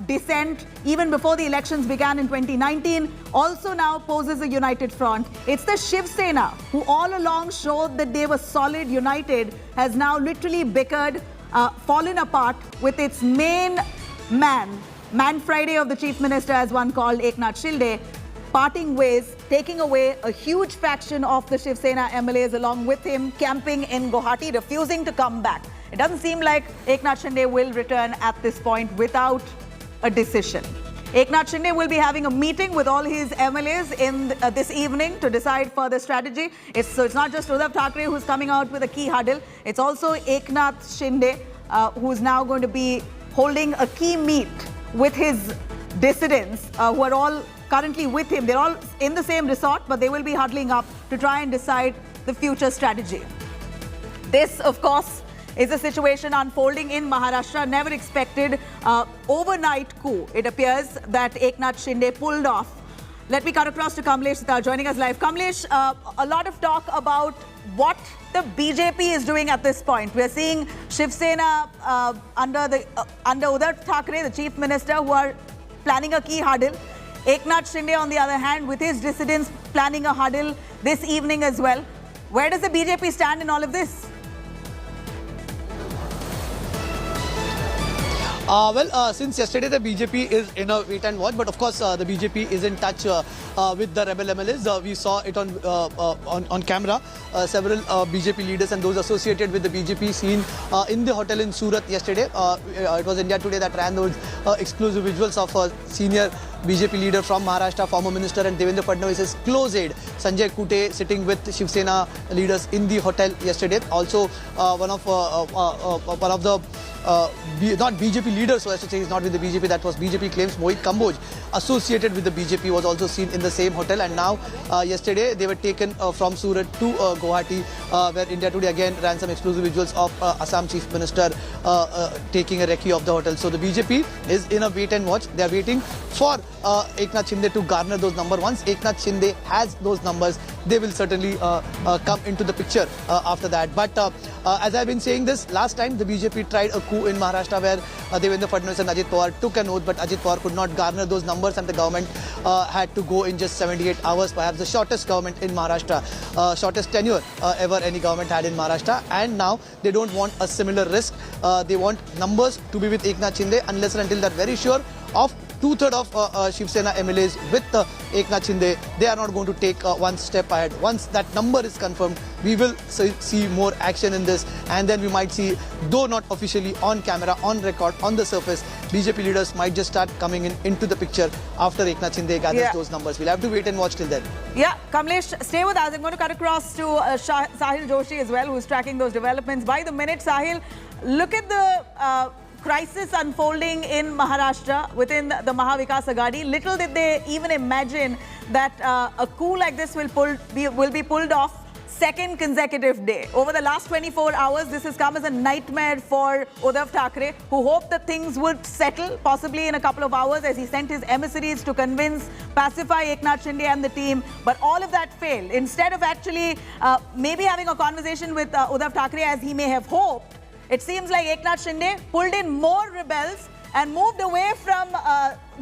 dissent even before the elections began in 2019, also now poses a united front. It's the Shiv Sena, who all along showed that they were solid, united, has now literally bickered, fallen apart with its main man Friday of the Chief Minister, as one called Eknath Shinde, parting ways, taking away a huge faction of the Shiv Sena MLAs along with him, camping in Guwahati, refusing to come back. It doesn't seem like Eknath Shinde will return at this point without a decision. Eknath Shinde will be having a meeting with all his MLAs in this evening to decide further strategy. So it's not just Uddhav Thackeray who's coming out with a key huddle. It's also Eknath Shinde who's now going to be holding a key meet with his dissidents who are all currently with him. They're all in the same resort, but they will be huddling up to try and decide the future strategy. This, of course, is the situation unfolding in Maharashtra. Never expected overnight coup. It appears that Eknath Shinde pulled off. Let me cut across to Kamlesh joining us live. Kamlesh, a lot of talk about what the BJP is doing at this point. We are seeing Shiv Sena under Uddhav Thackeray, the chief minister, who are planning a key huddle. Eknath Shinde, on the other hand, with his dissidents, planning a huddle this evening as well. Where does the BJP stand in all of this? Since yesterday the BJP is in a wait and watch, but of course the BJP is in touch with the rebel MLAs. We saw it on camera. Several BJP leaders and those associated with the BJP seen in the hotel in Surat yesterday. It was India Today that ran those exclusive visuals of a senior BJP leader from Maharashtra, former minister and Devendra Fadnavis's close aide Sanjay Raut sitting with Shiv Sena leaders in the hotel yesterday. Also one of the not BJP leaders, so as to say, is not with the BJP. That was BJP claims Mohit Kamboj, associated with the BJP, was also seen in the same hotel. And now, yesterday, they were taken from Surat to Guwahati, where India Today again ran some exclusive visuals of Assam Chief Minister taking a recce of the hotel. So the BJP is in a wait and watch. They are waiting for Eknath Shinde to garner those numbers. Once Eknath Shinde has those numbers, they will certainly come into the picture after that. But as I've been saying this, last time the BJP tried a coup in Maharashtra where Devendra Fadnavis and Ajit Pawar took an oath, but Ajit Pawar could not garner those numbers and the government had to go in just 78 hours, perhaps the shortest government in Maharashtra, shortest tenure ever any government had in Maharashtra. And now they don't want a similar risk. They want numbers to be with Eknath Shinde unless and until they're very sure of two-thirds of Shiv Sena MLAs with Eknath Shinde. They are not going to take one step ahead. Once that number is confirmed, we will see more action in this, and then we might see, though not officially on camera, on record, on the surface, BJP leaders might just start coming into the picture after Eknath Shinde gathers those numbers. We'll have to wait and watch till then. Yeah, Kamlesh, stay with us. I'm going to cut across to Sahil Joshi as well, who's tracking those developments by the minute. Sahil, look at the crisis unfolding in Maharashtra within the Maha Vikas Aghadi. Little did they even imagine that a coup like this will be pulled off second consecutive day. Over the last 24 hours, this has come as a nightmare for Uddhav Thackeray, who hoped that things would settle, possibly in a couple of hours, as he sent his emissaries to pacify Eknath Shinde and the team. But all of that failed. Instead of actually maybe having a conversation with Uddhav Thackeray as he may have hoped, it seems like Eknath Shinde pulled in more rebels and moved away from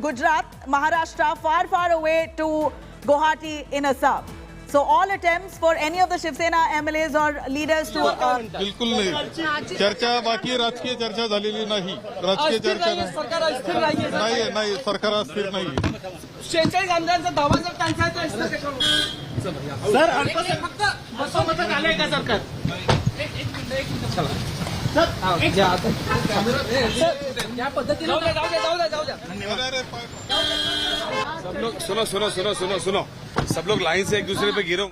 Gujarat, Maharashtra, far away to Guwahati in Assam. So all attempts for any of the Shiv Sena MLAs or leaders to... बिल्कुल नहीं. चर्चा बाकी राजकीय चर्चा झालेली नाही. राजकीय चर्चा नाही. सरकार अस्थिर नाही. 46 आमदारांचा दावा जर त्यांचा आहे तर सर फक्त बसवमतात आलंय का सरकार? सब लोग सुनो सब लोग लाइन से एक दूसरे पे गिरो.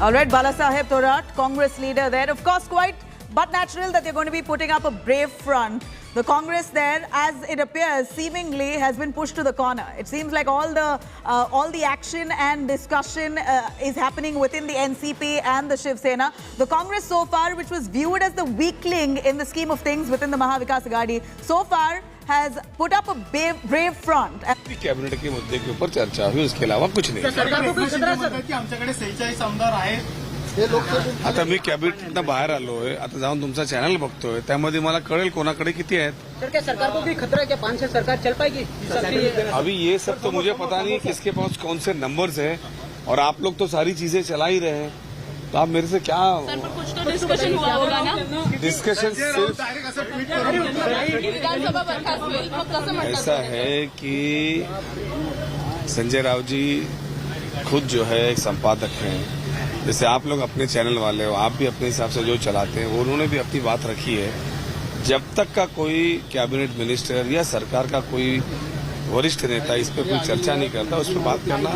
All right, Balasaheb, Congress leader there. Of course, quite but natural that they're going to be putting up a brave front. The Congress there, as it appears, seemingly has been pushed to the corner. It seems like all the action and discussion is happening within the NCP and the Shiv Sena. The Congress so far, which was viewed as the weakling in the scheme of things within the Maha Vikas Aghadi, so far has put up a brave front. Cabinet के मुद्दे के ऊपर चर्चा हुई, उसके अलावा कुछ नहीं. आता मी कॅबिनेट बाहेर आलोय, आता जाऊन तुमचा चॅनल बघतोय, त्यामध्ये मला कळेल कोणाकडे किती आहेत. सर क्या सरकार को भी खतरा है कि 5 से सरकार चल पाएगी? अभी ये सब तो मुझे पता नहीं किसके पास कौन से नंबर्स हैं, और आप लोग तो सारी चीजें चला ही रहे हैं, तो आप मेरे से क्या... सर पर कुछ तो डिस्कशन हुआ होगा ना? डिस्कशन सिर्फ ऐसा है कि संजय राउत जी खुद जो है एक संपादक हैं. जैसे आप लोग अपने चैनल वाले हो, आप भी अपने हिसाब से जो चलाते हैं, उन्होंने भी अपनी बात रखी है. जब तक का कोई कैबिनेट मिनिस्टर या सरकार का कोई वरिष्ठ नेता इस पर कोई चर्चा नहीं करता, उस पर बात करना।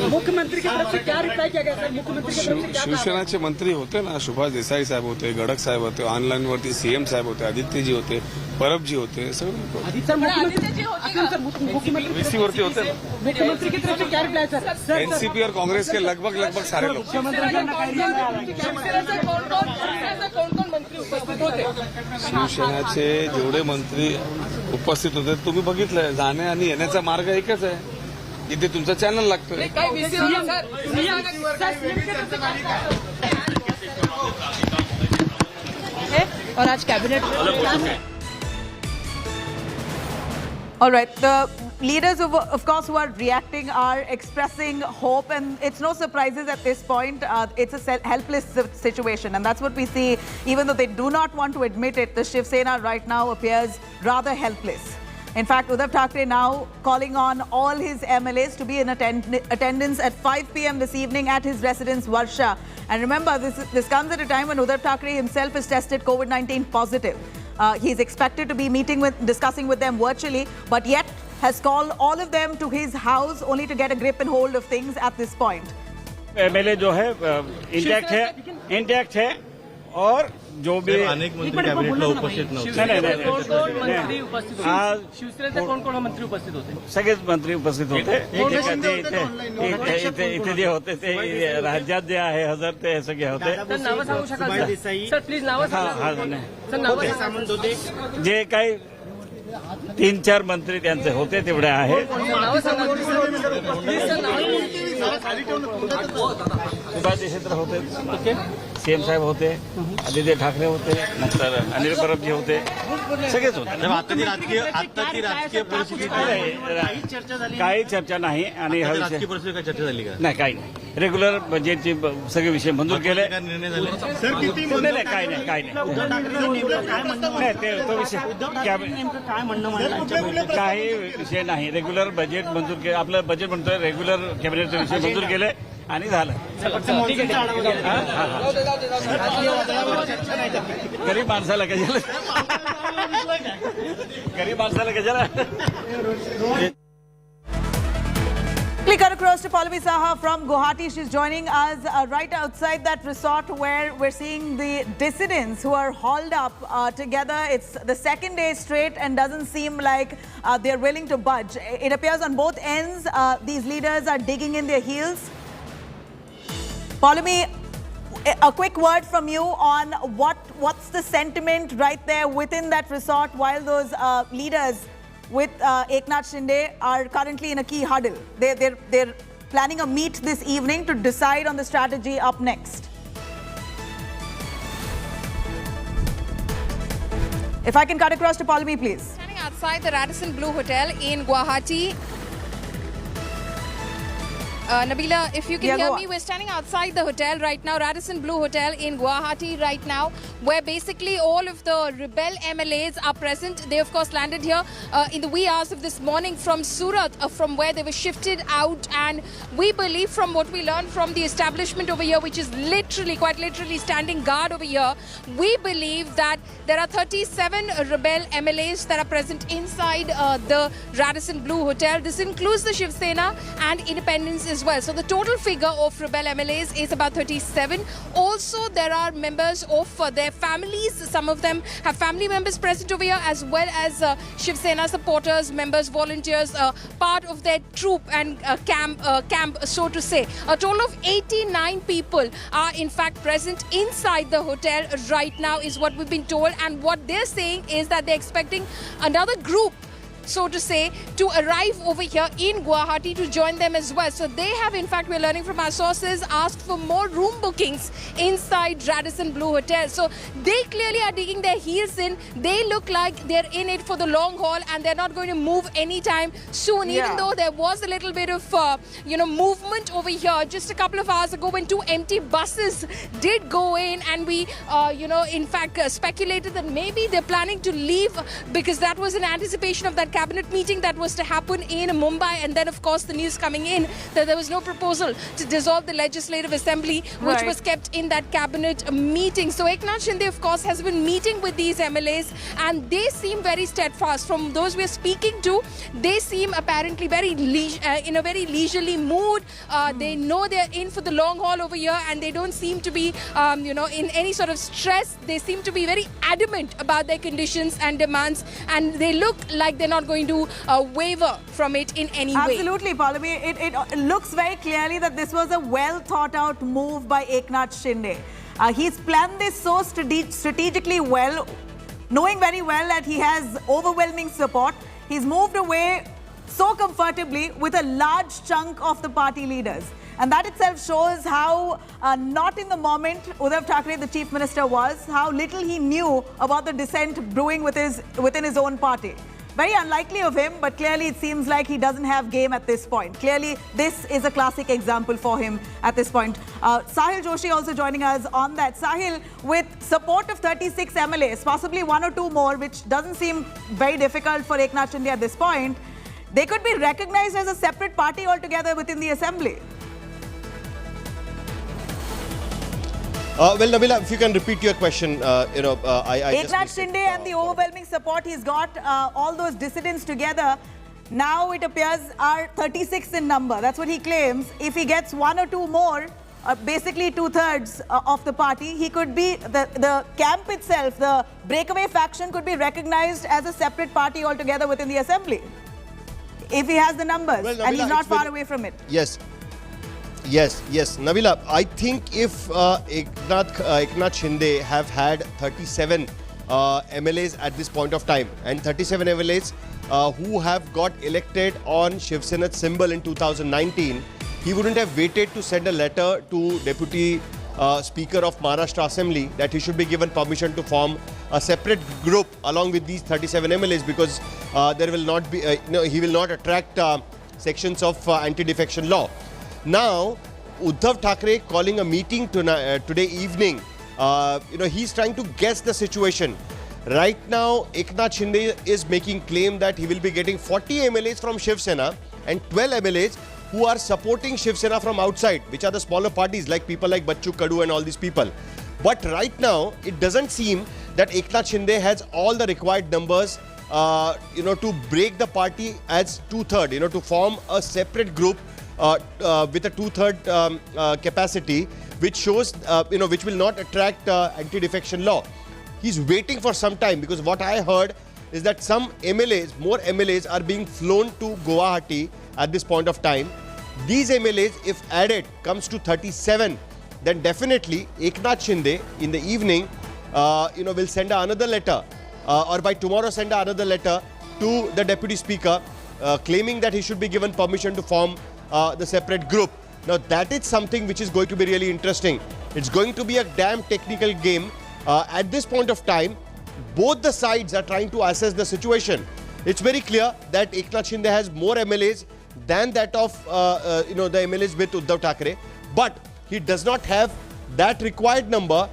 मुख्यमंत्री की तरफ से क्या रिप्लाई किया गया सर? मुख्यमंत्री की तरफ से क्या? शिवसेनाचे मंत्री होते ना, सुभाष देसाई साहेब होते, गडक साहेब होते, ऑनलाईन वरती सीएम साहेब होते, आदित्यजी होते, परबजी होते, सगळे वीसी वरती होते ना। मुख्यमंत्री की तरफ से क्या रिप्लाई सर? एनसीपी और कांग्रेस के लगभग सारे लोग। शिवसेनाचे जेवढे मंत्री उपस्थित होते तुम्ही बघितलंय, जाणे आणि येण्याचा मार्ग एकच आहे, इथे तुमचा चॅनल लागतोय। और आज cabinet All right, the leaders of course who are reacting are expressing hope, and it's no surprises at this point. It's a helpless situation, and that's what we see. Even though they do not want to admit it, the Shiv Sena right now appears rather helpless. In fact, Uddhav Thackeray now calling on all his MLAs to be in attendance at 5 p.m. this evening at his residence Varsha. And remember, this comes at a time when Uddhav Thackeray himself is tested COVID-19 positive. He's expected to be discussing with them virtually, but yet has called all of them to his house only to get a grip and hold of things at this point. MLA जो है intact है और जो भी अनेक मंत्री कैबिनेटला उपस्थित नव्हते। आज शिवसेनेचे कोण मंत्री उपस्थित होते? सगळेच मंत्री उपस्थित होते। इथे जे होते ते राज्यात जे आहे हजर ते सगळे होते। नाव सांगू शकाल सर? प्लीज नाव सांगा सर। नाव सामंत होते, जे काही 3-4 मंत्री त्यांचे होते तेवढे आहे। सुभाष देशमुख होते, सीएम साहेब होते, आदित्य ठाकरे होते, नंतर अनिल परबजी होते, सगळेच होते। आताची राजकीय परिस्थिती काही चर्चा नाही आणि राजकीय परिस्थिती काय चर्चा झाली का? नाही, काही नाही। रेग्युलर बजेटचे सगळे विषय मंजूर केले। निर्णय झाले नाही, काही नाही तो विषय काही विषय नाही। रेग्युलर बजेट मंजूर केले, आपलं बजेट म्हणतोय रेग्युलर कॅबिनेटचे विषय मंजूर केले आणि झालं। गरीब माणसाला कशाला We cut across to Pallavi Saha from Guwahati. She's joining us right outside that resort where we're seeing the dissidents who are hauled up together. It's the second day straight and doesn't seem like they're willing to budge. It appears on both ends these leaders are digging in their heels. Pallavi, a quick word from you on what's the sentiment right there within that resort while those leaders with Eknath Shinde are currently in a key huddle. They're planning a meet this evening to decide on the strategy up next. If I can cut across to Pallavi, please. Standing outside the Radisson Blu Hotel in Guwahati. Nabila, if you can hear me, we're standing outside the hotel right now, Radisson Blu Hotel in Guwahati right now, where basically all of the rebel MLAs are present. They, of course, landed here in the wee hours of this morning from Surat, from where they were shifted out. And we believe, from what we learned from the establishment over here, which is literally, quite literally standing guard over here, we believe that there are 37 rebel MLAs that are present inside the Radisson Blu Hotel. This includes the Shiv Sena and Independence as well. So the total figure of rebel MLAs is about 37. Also, there are members of their families. Some of them have family members present over here, as well as Shiv Sena supporters, members, volunteers, part of their troop and camp, so to say. A total of 89 people are in fact present inside the hotel right now, is what we've been told. And what they're saying is that they're expecting another group, so to say, to arrive over here in Guwahati to join them as well. So they have, in fact, we're learning from our sources, asked for more room bookings inside Radisson Blu Hotel. So they clearly are digging their heels in. They look like they're in it for the long haul, and they're not going to move anytime soon. Even though there was a little bit of, movement over here just a couple of hours ago when 2 empty buses did go in, and we, in fact, speculated that maybe they're planning to leave because that was in anticipation of that cabinet meeting that was to happen in Mumbai, and then of course the news coming in that there was no proposal to dissolve the Legislative Assembly, which was kept in that cabinet meeting. So Eknath Shinde of course has been meeting with these MLAs, and they seem very steadfast. From those we are speaking to, they seem apparently very in a very leisurely mood. They know they're in for the long haul over here, and they don't seem to be in any sort of stress. They seem to be very adamant about their conditions and demands, and they look like they're not going to waver from it in any way. Absolutely, Pallavi. It looks very clearly that this was a well thought out move by Eknath Shinde. He's planned this so strategically well, knowing very well that he has overwhelming support. He's moved away so comfortably with a large chunk of the party leaders. And that itself shows how not in the moment Uddhav Thackeray, the Chief Minister, was, how little he knew about the dissent brewing within his own party. Very unlikely of him, but clearly it seems like he doesn't have game at this point. Clearly, this is a classic example for him at this point. Sahil Joshi also joining us on that. Sahil, with support of 36 MLAs, possibly one or two more, which doesn't seem very difficult for Eknath Shinde at this point, they could be recognized as a separate party altogether within the assembly. Well, Nabila, if you can repeat your question, Eknath Shinde and the overwhelming support he's got, all those dissidents together, now it appears are 36 in number. That's what he claims. If he gets one or two more, basically 2/3 of the party, he could be, the camp itself, the breakaway faction could be recognized as a separate party altogether within the assembly. If he has the numbers, well, Nabila, and he's not far away from it. Yes, Nabila, I think if Eknath Shinde have had 37 MLAs at this point of time, and 37 MLAs who have got elected on Shiv Sena's symbol in 2019, he wouldn't have waited to send a letter to Deputy Speaker of Maharashtra Assembly that he should be given permission to form a separate group along with these 37 MLAs, because there will not be, he will not attract sections of anti-defection law. Now, Uddhav Thackeray calling a meeting today evening, he's trying to guess the situation. Right now, Eknath Shinde is making claim that he will be getting 40 MLAs from Shiv Sena and 12 MLAs who are supporting Shiv Sena from outside, which are the smaller parties like people like Bachchu Kadu and all these people. But right now, it doesn't seem that Eknath Shinde has all the required numbers, to break the party as 2/3, to form a separate group with a 2/3 capacity, which shows, which will not attract anti-defection law. He's waiting for some time, because what I heard is that some MLAs, more MLAs are being flown to Guwahati at this point of time. These MLAs, if added, comes to 37, then definitely Eknath Shinde in the evening, will send another letter, or by tomorrow send another letter to the Deputy Speaker, claiming that he should be given permission to form the separate group. Now that is something which is going to be really interesting. It's going to be a damn technical game. At this point of time, both the sides are trying to assess the situation. It's very clear that Eknath Shinde has more MLAs than that of the MLAs with Uddhav Thackeray, but he does not have that required number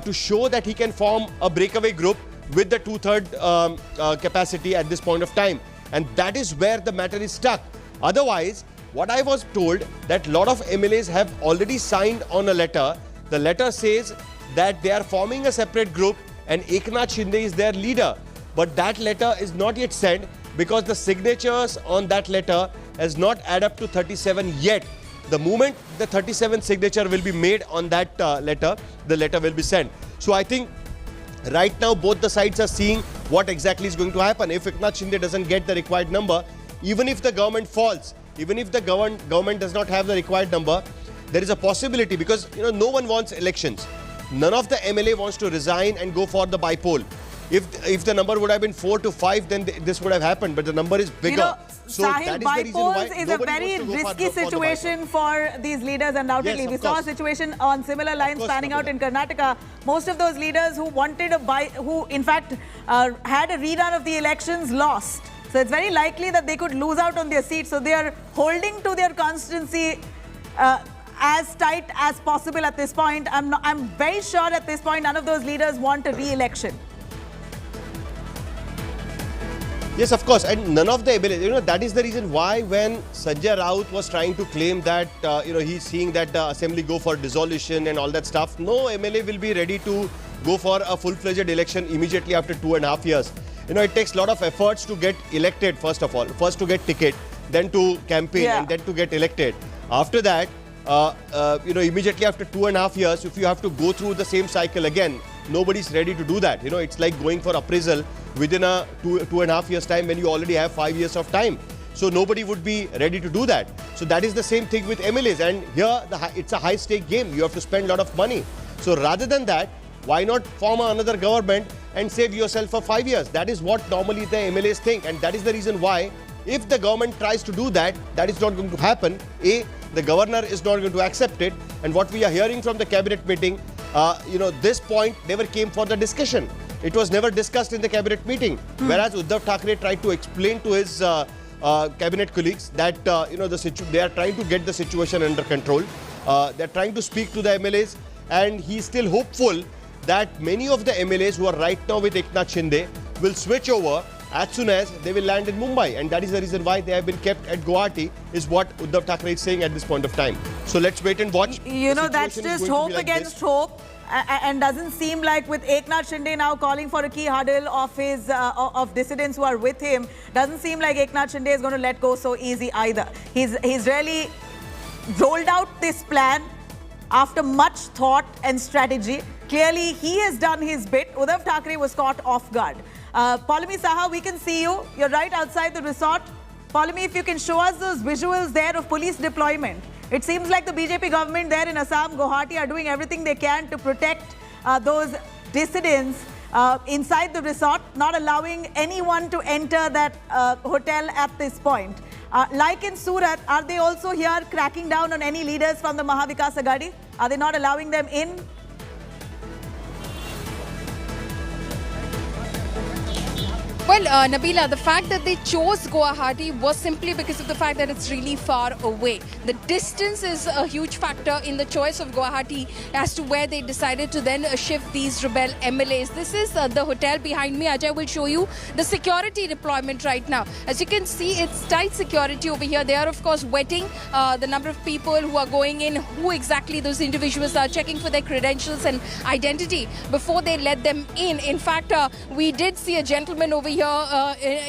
to show that he can form a breakaway group with the 2/3 capacity at this point of time, and that is where the matter is stuck. Otherwise, what I was told, that a lot of MLAs have already signed on a letter. The letter says that they are forming a separate group and Eknath Shinde is their leader. But that letter is not yet sent, because the signatures on that letter has not add up to 37 yet. The moment the 37th signature will be made on that letter, the letter will be sent. So I think right now both the sides are seeing what exactly is going to happen. If Eknath Shinde doesn't get the required number, even if the government falls, even if the government does not have the required number, there is a possibility, because no one wants elections. None of the MLA wants to resign and go for the bypoll. If the number would have been 4 to 5, then this would have happened, but the number is bigger. So Sahil, bypolls is a very risky situation for these leaders, undoubtedly. We saw a situation on similar lines panning out in Karnataka. Most of those leaders who wanted who in fact had a rerun of the elections, lost. So it's very likely that they could lose out on their seats. So they are holding to their constituency as tight as possible at this point. I'm very sure at this point none of those leaders want a re-election. Yes, of course, and none of the MLAs, that is the reason why when Sanjay Raut was trying to claim that, he's seeing that the assembly go for dissolution and all that stuff, no MLA will be ready to go for a full-fledged election immediately after 2.5 years. It takes a lot of efforts to get elected, first of all. First to get ticket, then to campaign, and then to get elected. After that, immediately after 2.5 years, if you have to go through the same cycle again, nobody's ready to do that. It's like going for appraisal within a 2.5 years time when you already have 5 years of time. So nobody would be ready to do that. So that is the same thing with MLAs. And here it's a high stake game. You have to spend a lot of money. So rather than that, why not form another government and save yourself for 5 years? That is what normally the MLAs think. And that is the reason why if the government tries to do that, that is not going to happen. The governor is not going to accept it. And what we are hearing from the cabinet meeting, this point never came for the discussion. It was never discussed in the cabinet meeting. Whereas Uddhav Thackeray tried to explain to his cabinet colleagues that they are trying to get the situation under control. They are trying to speak to the MLAs, and he is still hopeful that many of the MLAs who are right now with Eknath Shinde will switch over as soon as they will land in Mumbai. And that is the reason why they have been kept at Guwahati, is what Uddhav Thackeray is saying at this point of time. So let's wait and watch. That's just hope against hope. And doesn't seem like with Eknath Shinde now calling for a key huddle of his of dissidents who are with him, doesn't seem like Eknath Shinde is going to let go so easy either. He's really rolled out this plan after much thought and strategy. Clearly, he has done his bit. Uddhav Thackeray was caught off guard. Paulami Saha, we can see you. You're right outside the resort. Paulami, if you can show us those visuals there of police deployment. It seems like the BJP government there in Assam, Guwahati are doing everything they can to protect those dissidents inside the resort, not allowing anyone to enter that hotel at this point. Like in Surat, are they also here cracking down on any leaders from the Maha Vikas Aghadi? Are they not allowing them in? Well, Nabila, the fact that they chose Guwahati was simply because of the fact that it's really far away. The distance is a huge factor in the choice of Guwahati as to where they decided to then shift these rebel MLAs. This is the hotel behind me. Ajay will show you the security deployment right now. As you can see, it's tight security over here. They are, of course, vetting the number of people who are going in, who exactly those individuals are, checking for their credentials and identity before they let them in. In fact, we did see a gentleman over here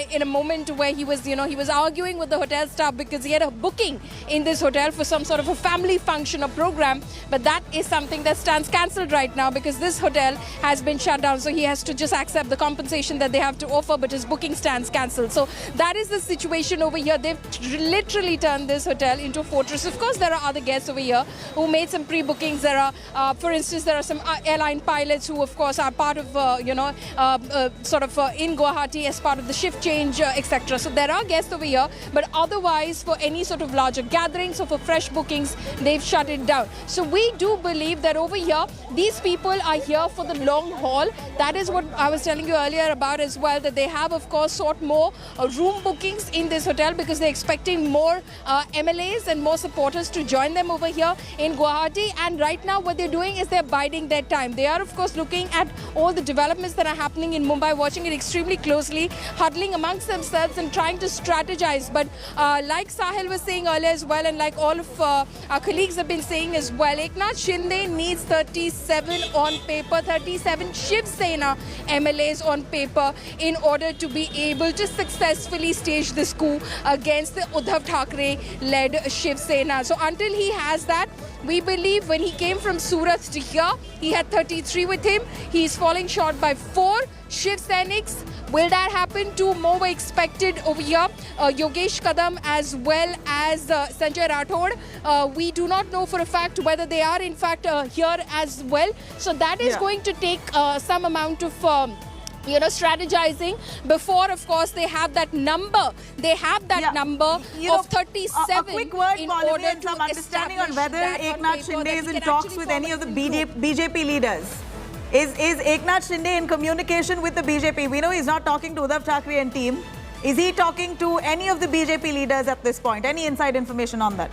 in a moment where he was, he was arguing with the hotel staff because he had a booking in this hotel for some sort of a family function or program. But that is something that stands cancelled right now because this hotel has been shut down. So he has to just accept the compensation that they have to offer, but his booking stands cancelled. So that is the situation over here. They've literally turned this hotel into a fortress. Of course, there are other guests over here who made some pre-bookings. There are, for instance, there are some airline pilots who, of course, are part of, in Guwahati as part of the shift change, etc. So there are guests over here, but otherwise for any sort of larger gatherings or for fresh bookings, they've shut it down. So we do believe that over here, these people are here for the long haul. That is what I was telling you earlier about as well, that they have, of course, sought more room bookings in this hotel because they're expecting more MLAs and more supporters to join them over here in Guwahati. And right now what they're doing is they're biding their time. They are, of course, looking at all the developments that are happening in Mumbai, watching it extremely closely, huddling amongst themselves and trying to strategize. But like Sahil was saying earlier as well, and like all of our colleagues have been saying as well, Eknath Shinde needs 37 on paper, 37 Shiv Sena MLAs on paper in order to be able to successfully stage this coup against the Uddhav Thackeray-led Shiv Sena. So until he has that, we believe when he came from Surat to here, he had 33 with him. He is falling short by 4 Shiv Senics. Will that happen? 2 more were expected over here. Yogesh Kadam as well as Sanjay Raut. We do not know for a fact whether they are in fact here as well. So that is going to take some amount of strategizing before, of course, they have that number. They have that number of 37. A quick word, in Paulami, order and some understanding on whether Eknath Shinde is in talks with any of the BJP leaders. Is Eknath Shinde in communication with the BJP? We know he's not talking to Uddhav Thackeray and team. Is he talking to any of the BJP leaders at this point? Any inside information on that?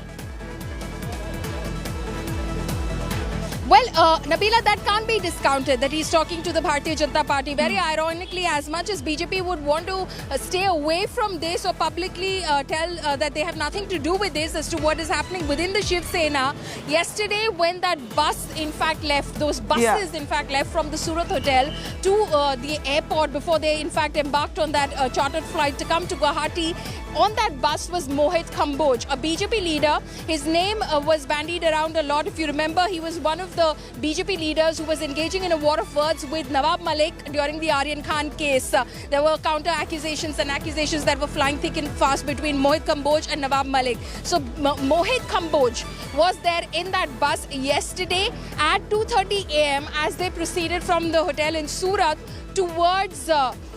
Well, Nabila, that can't be discounted, that he's talking to the Bharatiya Janata Party. Very ironically, as much as BJP would want to stay away from this or publicly tell that they have nothing to do with this as to what is happening within the Shiv Sena, yesterday when that bus in fact left, those buses in fact left from the Surat hotel to the airport before they in fact embarked on that chartered flight to come to Guwahati, on that bus was Mohit Kamboj, a BJP leader. His name was bandied around a lot. If you remember, he was one of the BJP leaders who was engaging in a war of words with Nawab Malik during the Aryan Khan case. There were counter accusations and accusations that were flying thick and fast between Mohit Kamboj and Nawab Malik. So Mohit Kamboj was there in that bus yesterday at 2:30 a.m. as they proceeded from the hotel in Surat towards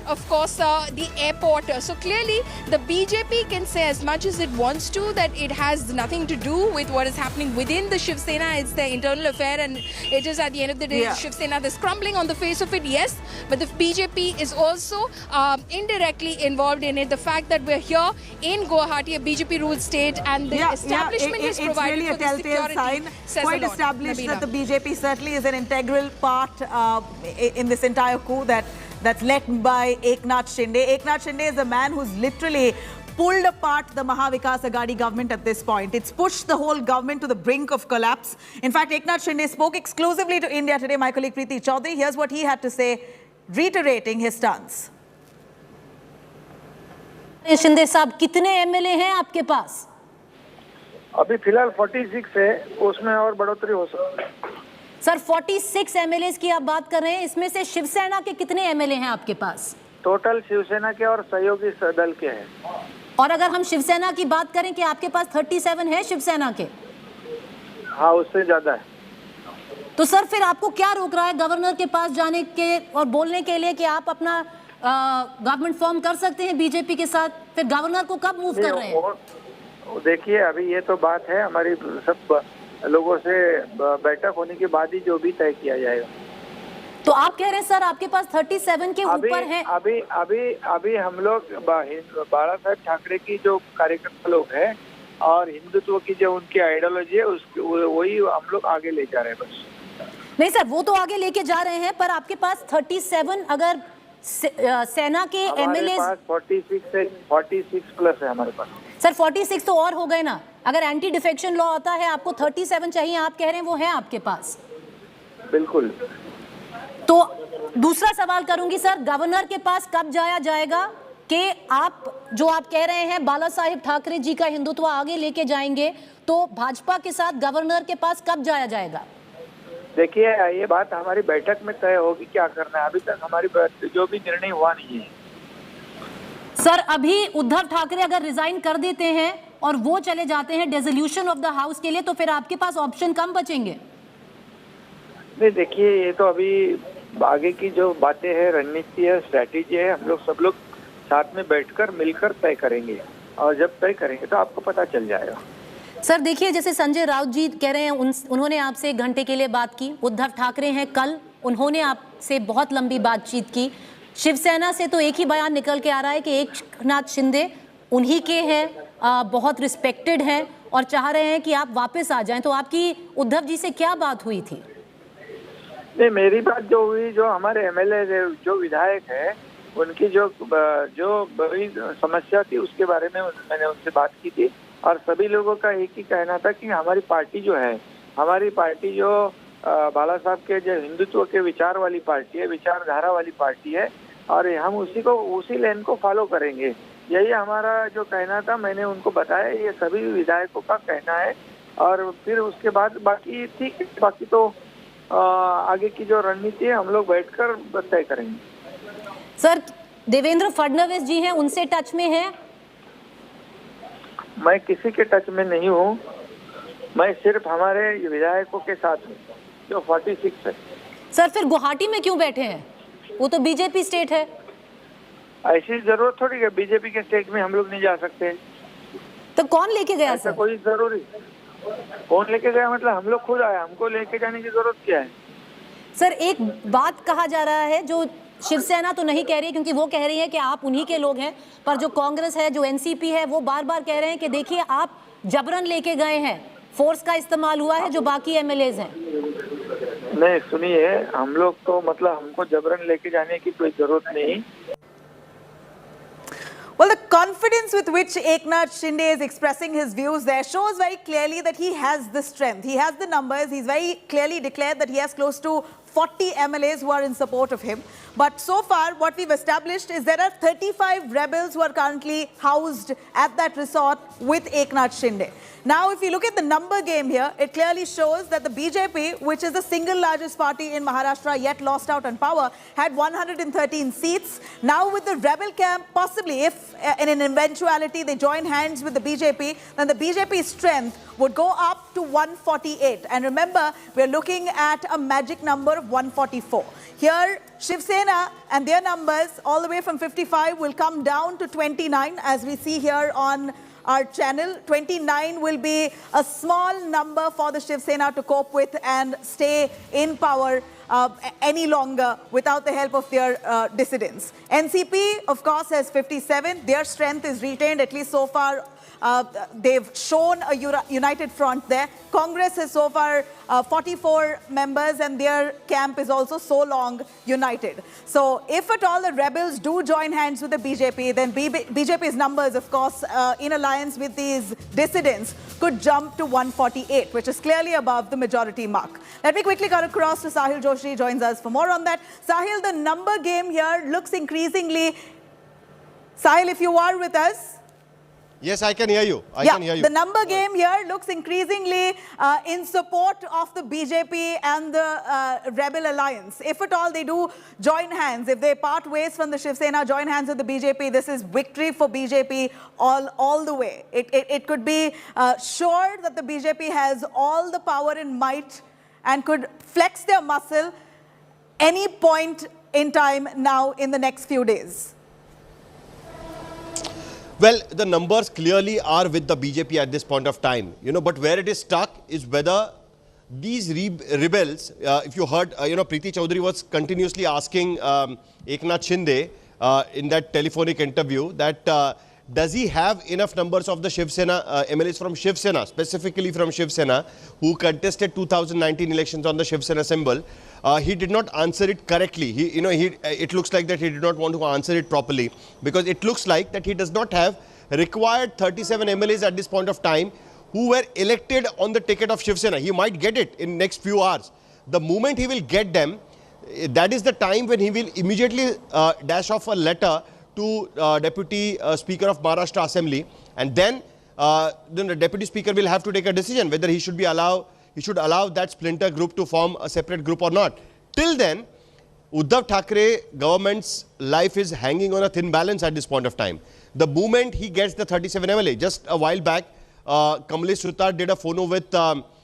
of course, the airport. So clearly, the BJP can say as much as it wants to that it has nothing to do with what is happening within the Shiv Sena. It's their internal affair, and it is at the end of the day, Shiv Sena that's crumbling on the face of it, yes. But the BJP is also indirectly involved in it. The fact that we're here in Guwahati, a BJP-ruled state, and the establishment is provided really for the security. Sign. Says Quite a lot. established Nabila. that the BJP certainly is an integral part in this entire coup that's led by Eknath Shinde. Eknath Shinde is a man who's literally pulled apart the Maha-Vikas Aghadi government at this point. It's pushed the whole government to the brink of collapse. In fact, Eknath Shinde spoke exclusively to India Today. My colleague Preeti Chaudhary, here's what he had to say, reiterating his stance. Shinde साहब, कितने MLA हैं आपके पास? अभी फिलहाल 46 है, उसमें और बढ़ोतरी हो सकती है। सर 46 एमएलएस की आप बात कर रहे हैं, इसमें से शिवसेना के कितने एमएलए हैं आपके पास? टोटल शिवसेना के और सहयोगी दल के हैं। और अगर हम शिवसेना की बात करें कि आपके पास 37 है शिवसेना के? हाँ, उससे ज्यादा है। तो सर फिर आपको क्या रोक रहा है गवर्नर के पास जाने के और बोलने के लिए कि आप अपना गवर्नमेंट फॉर्म कर सकते हैं बीजेपी के साथ? फिर गवर्नर को कब मूव कर रहे हैं? देखिए, अभी ये तो बात है हमारी सब लोगों से बैठक होने के बाद ही जो भी तय किया जाएगा। तो आप कह रहे हैं सर आपके पास 37 के ऊपर है? अभी हम लोग बाला साहेब ठाकरे की जो कार्यकर्ता लोग हैं और हिंदुत्व की जो उनकी आइडियोलॉजी है वही हम लोग आगे ले जा रहे हैं बस। नहीं सर, वो तो आगे लेके जा रहे हैं, पर आपके पास 37 अगर सेना के एमएलए 46 प्लस है हमारे पास। सर 46 तो और हो गए ना। अगर एंटी डिफेक्शन लॉ आता है आपको 37 चाहिए, आप कह रहे हैं वो है आपके पास। बिल्कुल। तो दूसरा सवाल करूंगी सर, गवर्नर के पास कब जाया जाएगा कि आप जो आप कह रहे हैं बालासाहेब ठाकरे जी का हिंदुत्व आगे लेके जाएंगे, तो भाजपा के साथ गवर्नर के पास कब जाया जाएगा? देखिए, ये बात हमारी बैठक में तय होगी क्या करना है। अभी तक हमारी जो भी निर्णय हुआ नहीं है। सर अभी उद्धव ठाकरे अगर रिजाइन कर देते हैं और वो चले जाते हैं डिसोल्यूशन ऑफ द हाउस के लिए, तो फिर आपके पास ऑप्शन कम बचेंगे? नहीं, देखिए, ये तो अभी आगे की जो बातें हैं, रणनीति है, स्ट्रैटेजी है, हम लोग सब लोग साथ में बैठकर मिलकर तय करेंगे और जब तय करेंगे तो आपको पता चल जाएगा। सर देखिए, जैसे संजय राउत जी कह रहे हैं उन्होंने आपसे 1 घंटे के लिए बात की। उद्धव ठाकरे हैं, कल उन्होंने आपसे बहुत लंबी बातचीत की। शिवसेना से तो एक ही बयान निकल के आ रहा है कि एकनाथ शिंदे उन्हीं के हैं, बहुत रिस्पेक्टेड हैं और चाह रहे हैं कि आप वापस आ जाएं। तो आपकी उद्धव जी से क्या बात हुई थी? नहीं, मेरी बात जो हुई, जो हमारे एमएलए जो विधायक है उनकी जो बड़ी समस्या थी उसके बारे में मैंने उनसे बात की थी और सभी लोगों का एक ही कहना था कि हमारी पार्टी जो है, हमारी पार्टी जो बाला साहब के जो हिंदुत्व के विचार वाली पार्टी है, विचारधारा वाली पार्टी है और हम उसी लाइन को फॉलो करेंगे। यही हमारा जो कहना था, मैंने उनको बताया, ये सभी विधायकों का कहना है और फिर उसके बाद बाकी ठीक है, बाकी तो आगे की जो रणनीति है हम लोग बैठकर तय करेंगे। सर देवेंद्र फडणवीस जी हैं, उनसे टच में हैं? मैं किसी के टच में नहीं हूँ, मैं सिर्फ हमारे विधायकों के साथ हूँ जो 46 है। सर फिर गुवाहाटी में क्यों बैठे हैं? वो तो बीजेपी स्टेट है। ऐसी जरूरत थोड़ी है, बीजेपी के स्टेट में हम लोग नहीं जा सकते। तो कौन लेके गया सर? कोई जरूरी कौन लेके गया मतलब हम लोग खुद आए, हमको लेके जाने की जरूरत क्या है? सर एक बात कहा जा रहा है जो शिवसेना तो नहीं कह रही है क्योंकि वो कह रही है कि आप उन्हीं के लोग हैं, पर जो कांग्रेस है, जो एनसीपी है, वो बार बार कह रहे हैं कि देखिए आप जबरन लेके गए हैं, फोर्स का इस्तेमाल हुआ है जो बाकी एमएलएज हैं। नहीं सुनिए, हम लोग तो मतलब हमको जबरन लेके जाने की कोई जरूरत नहीं। Well, the confidence with which Eknath Shinde is expressing his views there shows very clearly that he has the strength. He has the numbers. He's very clearly declared that he has close to 40 MLAs who are in support of him. But so far, what we've established is there are 35 rebels who are currently housed at that resort with Eknath Shinde. Now, if you look at the number game here, it clearly shows that the BJP, which is the single largest party in Maharashtra, yet lost out on power, had 113 seats. Now, with the rebel camp, possibly, if in an eventuality they join hands with the BJP, then the BJP's strength would go up to 148. And remember, we're looking at a magic number of 144. Here, Shiv Sena and their numbers, all the way from 55, will come down to 29, as we see here on our channel. 29 will be a small number for the Shiv Sena to cope with and stay in power any longer without the help of their dissidents. NCP, of course, has 57. Their strength is retained, at least so far. They've shown a united front there. Congress has so far 44 members, and their camp is also so long united. So if at all the rebels do join hands with the BJP, then BJP's numbers, of course, in alliance with these dissidents, could jump to 148, which is clearly above the majority mark. Let me quickly cut across to Sahil Joshi, joins us for more on that. Sahil, the number game here looks increasingly... Sahil, if you are with us... Yes, I can hear you. I can hear you. The number game here looks increasingly in support of the BJP and the rebel alliance. If at all they do join hands, if they part ways from the Shiv Sena, join hands with the BJP, this is victory for BJP all the way. It could be sure that the BJP has all the power and might and could flex their muscle any point in time now in the next few days. Well, the numbers clearly are with the BJP at this point of time, but where it is stuck is whether these rebels, if you heard, Preeti Chaudhary was continuously asking Eknath Shinde in that telephonic interview that does he have enough numbers of the Shiv Sena, MLAs from Shiv Sena, specifically from Shiv Sena, who contested 2019 elections on the Shiv Sena symbol. He did not answer it correctly. It looks like that he did not want to answer it properly, because it looks like that he does not have required 37 MLAs at this point of time who were elected on the ticket of Shiv Sena. He might get it in next few hours. The moment he will get them, that is the time when he will immediately dash off a letter to Deputy Speaker of Maharashtra Assembly, and then the Deputy Speaker will have to take a decision whether he should allow that splinter group to form a separate group or not. Till then, Uddhav Thackeray government's life is hanging on a thin balance at this point of time. The moment he gets the 37 MLA, just a while back, Kamala Sutar did a phono with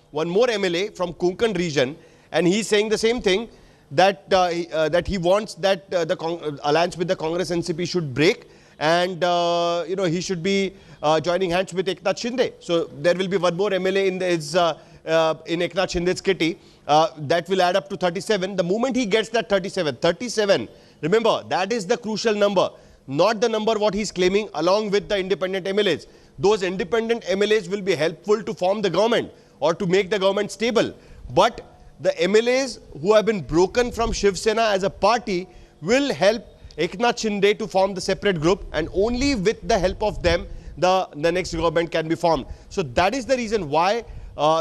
one more MLA from Konkan region, and he's saying the same thing, that he wants that the alliance with the Congress NCP should break, and he should be joining hands with Eknath Shinde. So there will be one more MLA in Eknath Shinde's kitty. That will add up to 37. The moment he gets that 37, remember, that is the crucial number, not the number what he's claiming along with the independent MLAs. Those independent MLAs will be helpful to form the government or to make the government stable. But the MLAs who have been broken from Shiv Sena as a party will help Eknath Shinde to form the separate group, and only with the help of them the next government can be formed. So that is the reason why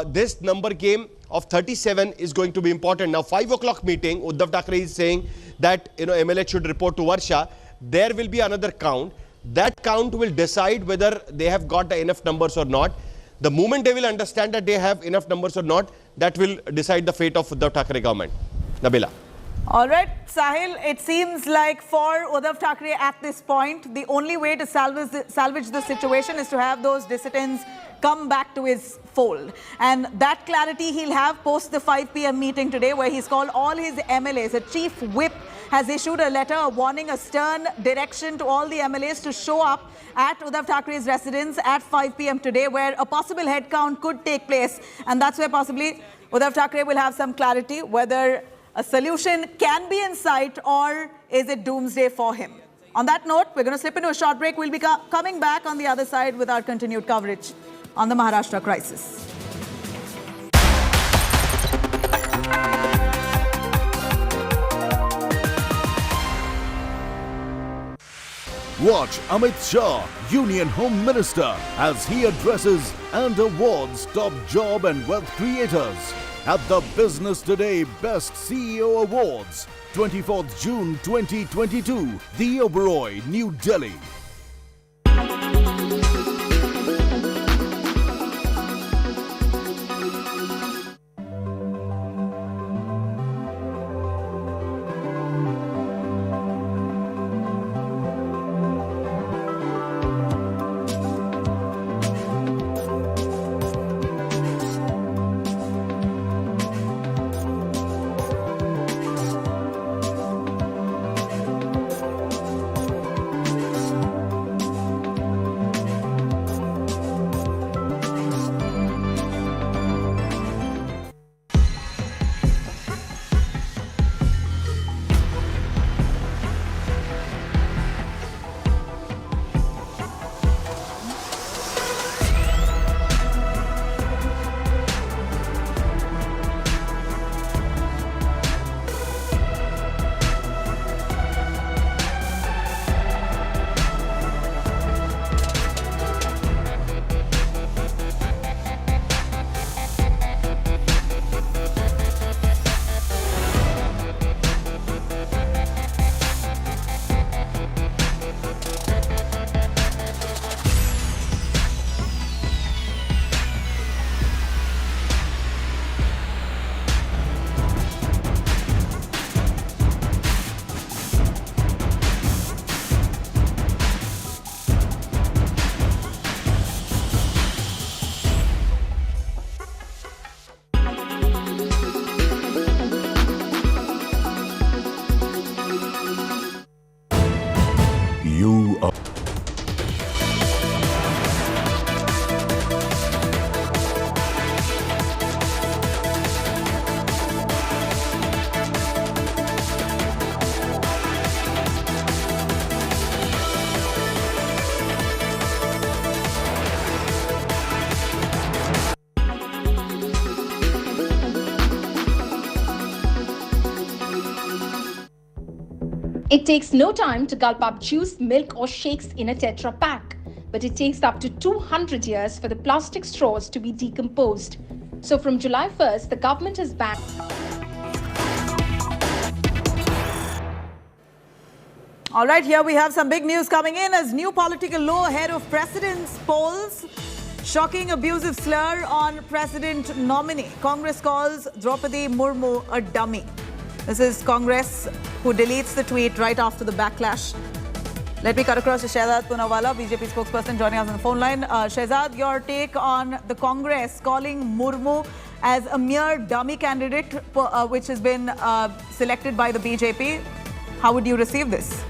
this number game of 37 is going to be important. Now, 5 o'clock meeting, Uddhav Thackeray is saying that MLA should report to Varsha. There will be another count. That count will decide whether they have got enough numbers or not. The moment they will understand that they have enough numbers or not, that will decide the fate of Uddhav Thackeray government. Nabila. All right, Sahil, it seems like for Uddhav Thackeray at this point, the only way to salvage the situation is to have those dissidents come back to his fold. And that clarity he'll have post the 5 p.m. meeting today, where he's called all his MLAs. A chief whip has issued a letter, a warning, a stern direction to all the MLAs to show up at Uddhav Thackeray's residence at 5 p.m. today, where a possible head count could take place. And that's where possibly Uddhav Thackeray will have some clarity whether a solution can be in sight or is it doomsday for him. On that note, we're going to slip into a short break. We'll be coming back on the other side with our continued coverage on the Maharashtra crisis. Watch Amit Shah, Union Home Minister, as he addresses and awards top job and wealth creators at the Business Today Best CEO Awards, 24th June 2022, The Oberoi, New Delhi. It takes no time to gulp up juice, milk or shakes in a Tetra Pak, but it takes up to 200 years for the plastic straws to be decomposed. So from July 1st, the government has banned. All right, here we have some big news coming in as new political law ahead of president's polls. Shocking abusive slur on president nominee. Congress calls Draupadi Murmu a dummy. This is Congress who deletes the tweet right after the backlash. Let me cut across to Shehzad Poonawalla, BJP spokesperson, joining us on the phone line. Shehzad, your take on the Congress calling Murmu as a mere dummy candidate, which has been selected by the BJP. How would you receive this?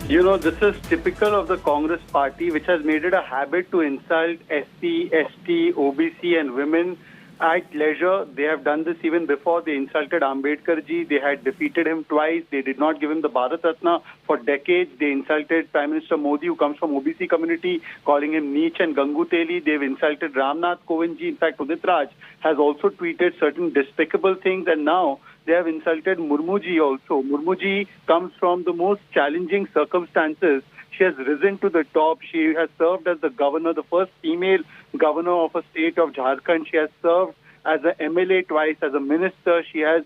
You know, this is typical of the Congress party, which has made it a habit to insult SC, ST, OBC and women at leisure. They have done this even before. They insulted Ambedkar ji. They had defeated him twice. They did not give him the Bharat Ratna for decades. They insulted Prime Minister Modi, who comes from OBC community, calling him Neech and Ganguteli. They've insulted Ramnath Kovind ji. In fact, Udit Raj has also tweeted certain despicable things, and now they have insulted Murmu ji also. Murmu ji comes from the most challenging circumstances. She has risen to the top. She has served as the governor, the first female governor of a state of Jharkhand. She has served as an MLA twice, as a minister. She has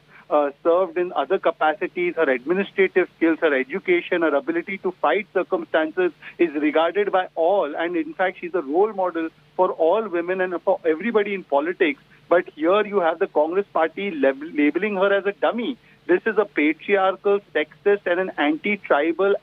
served in other capacities. Her administrative skills, her education, her ability to fight circumstances is regarded by all. And in fact, she's a role model for all women and for everybody in politics. But here you have the Congress party labeling her as a dummy. This is a patriarchal, sexist and an anti-tribal,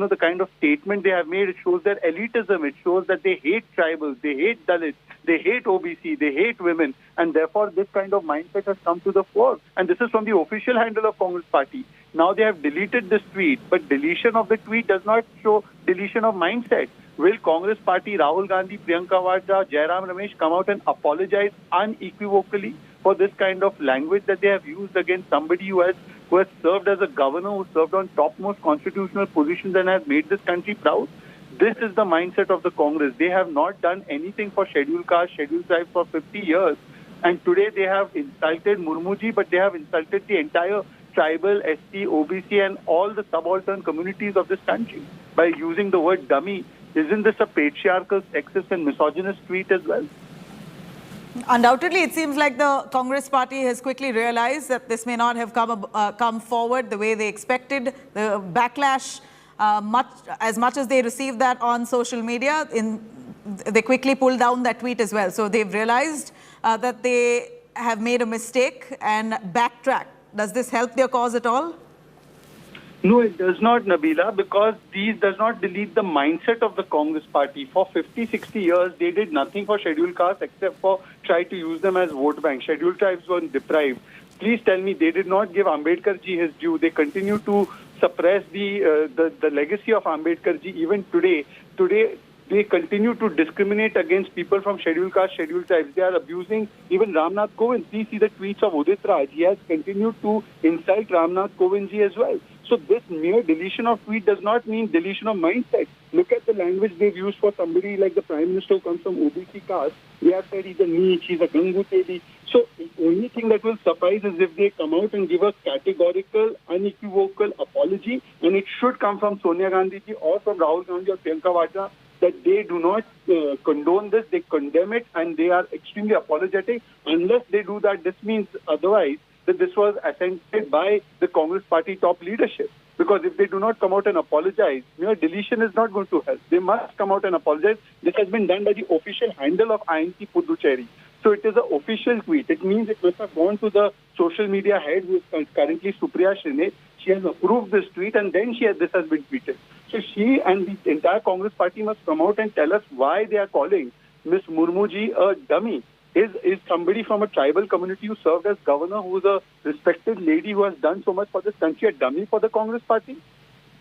the kind of statement they have made. It shows their elitism. It shows that they hate tribals, they hate Dalits, they hate OBC, they hate women. And therefore, this kind of mindset has come to the fore. And this is from the official handle of Congress party. Now they have deleted this tweet, but deletion of the tweet does not show deletion of mindset. Will Congress party, Rahul Gandhi, Priyanka Vadra, Jairam Ramesh come out and apologize unequivocally for this kind of language that they have used against somebody who has served as a governor, who served on topmost constitutional positions and has made this country proud? This is the mindset of the Congress. They have not done anything for scheduled castes, scheduled tribes for 50 years. And today they have insulted Murmuji, but they have insulted the entire tribal, ST, OBC and all the subaltern communities of this country by using the word dummy. Isn't this a patriarchal, sexist and misogynist tweet as well? Undoubtedly, it seems like the Congress party has quickly realized that this may not have come forward the way they expected. The backlash, as much as they received that on social media, they quickly pulled down that tweet as well. So they've realized that they have made a mistake and backtracked. Does this help their cause at all? No, it does not, Nabila, because these does not delete the mindset of the Congress party. For 50, 60 years, they did nothing for scheduled castes except for try to use them as vote bank. Scheduled tribes were deprived. Please tell me they did not give Ambedkar ji his due. They continue to suppress the legacy of Ambedkar ji even today. Today, they continue to discriminate against people from scheduled caste, scheduled tribes. They are abusing even Ramnath Kovind. Please see the tweets of Udit Raj. He has continued to insult Ramnath Kovind ji as well. So this mere deletion of tweet does not mean deletion of mindset. Look at the language they've used for somebody like the Prime Minister who comes from OBC caste. They have said he's a niche, he's a Ganguteli. So the only thing that will suffice is if they come out and give a categorical, unequivocal apology, and it should come from Sonia Gandhi ji or from Rahul Gandhi or Priyanka Vadra, that they do not condone this, they condemn it, and they are extremely apologetic. Unless they do that, this means otherwise that this was assented by the Congress party top leadership. Because if they do not come out and apologize, mere deletion is not going to help. They must come out and apologize. This has been done by the official handle of INC Puducherry. So it is an official tweet. It means it must have gone to the social media head, who is currently Supriya Shinde. She has approved this tweet and then this has been tweeted. So she and the entire Congress party must come out and tell us why they are calling Miss Murmu ji a dummy. Is somebody from a tribal community who served as governor, who is a respected lady who has done so much for this country, a dummy for the Congress party?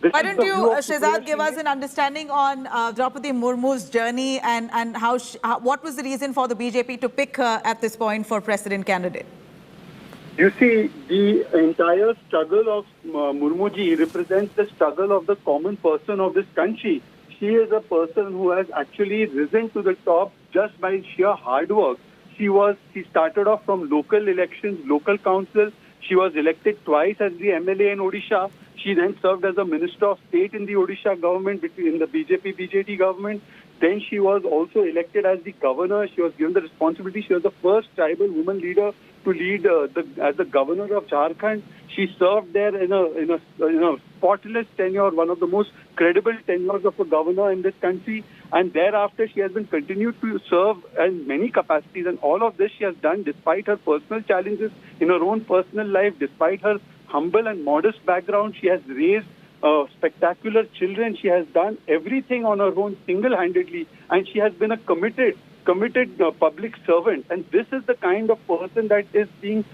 Why don't you, Shehzad, give us an understanding on Draupadi Murmu's journey and what was the reason for the BJP to pick her at this point for president candidate? You see, the entire struggle of Murmu ji represents the struggle of the common person of this country. She is a person who has actually risen to the top just by sheer hard work. She started off from local elections, local councils. She was elected twice as the MLA in Odisha. She then served as a Minister of State in the Odisha government, in the BJP-BJD government. Then she was also elected as the governor. She was given the responsibility. She was the first tribal woman leader to lead as the governor of Jharkhand. She served there in a spotless tenure, one of the most credible tenures of a governor in this country. And thereafter, she has been continued to serve in many capacities. And all of this she has done despite her personal challenges in her own personal life, despite her humble and modest background. She has raised spectacular children. She has done everything on her own single-handedly. And she has been a committed public servant. And this is the kind of person that is being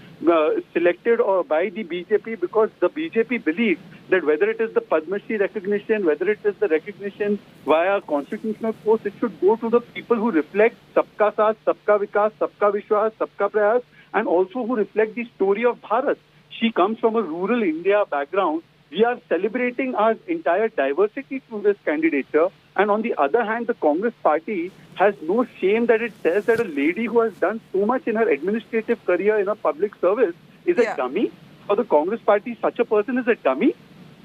selected by the BJP, because the BJP believes that whether it is the Padma Shri recognition, whether it is the recognition via constitutional post, it should go to the people who reflect Sabka Saath, Sabka Vikas, Sabka Vishwas, Sabka Prayas, and also who reflect the story of Bharat. She comes from a rural India background. We are celebrating our entire diversity through this candidature. And on the other hand, the Congress party has no shame that it says that a lady who has done so much in her administrative career in a public service is a dummy. For the Congress party, such a person is a dummy.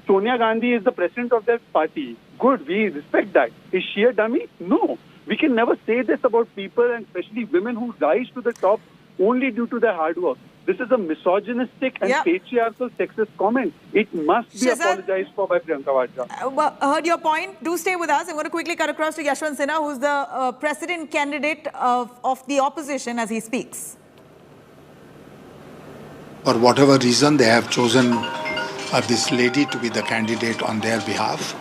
Sonia Gandhi is the president of their party. Good, we respect that. Is she a dummy? No. We can never say this about people, and especially women who rise to the top only due to their hard work. This is a misogynistic and patriarchal sexist comment. It must be apologized for by Priyanka Vadra. Heard your point. Do stay with us. I'm going to quickly cut across to Yashwant Sinha, who's the president candidate of the opposition, as he speaks. For whatever reason, they have chosen this lady to be the candidate on their behalf.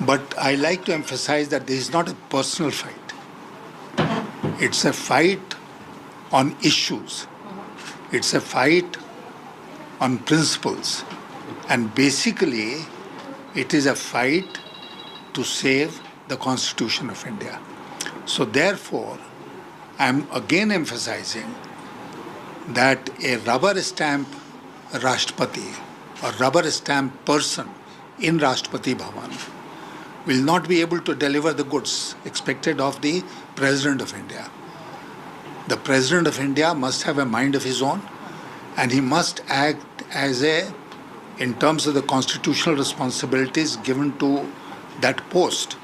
But I like to emphasize that this is not a personal fight. It's a fight on issues. It's a fight on principles. And basically, it is a fight to save the Constitution of India. So therefore, I'm again emphasizing that a rubber stamp Rashtrapati or rubber stamp person in Rashtrapati Bhavan will not be able to deliver the goods expected of the President of India. The President of India must have a mind of his own, and he must act in terms of the constitutional responsibilities given to that post.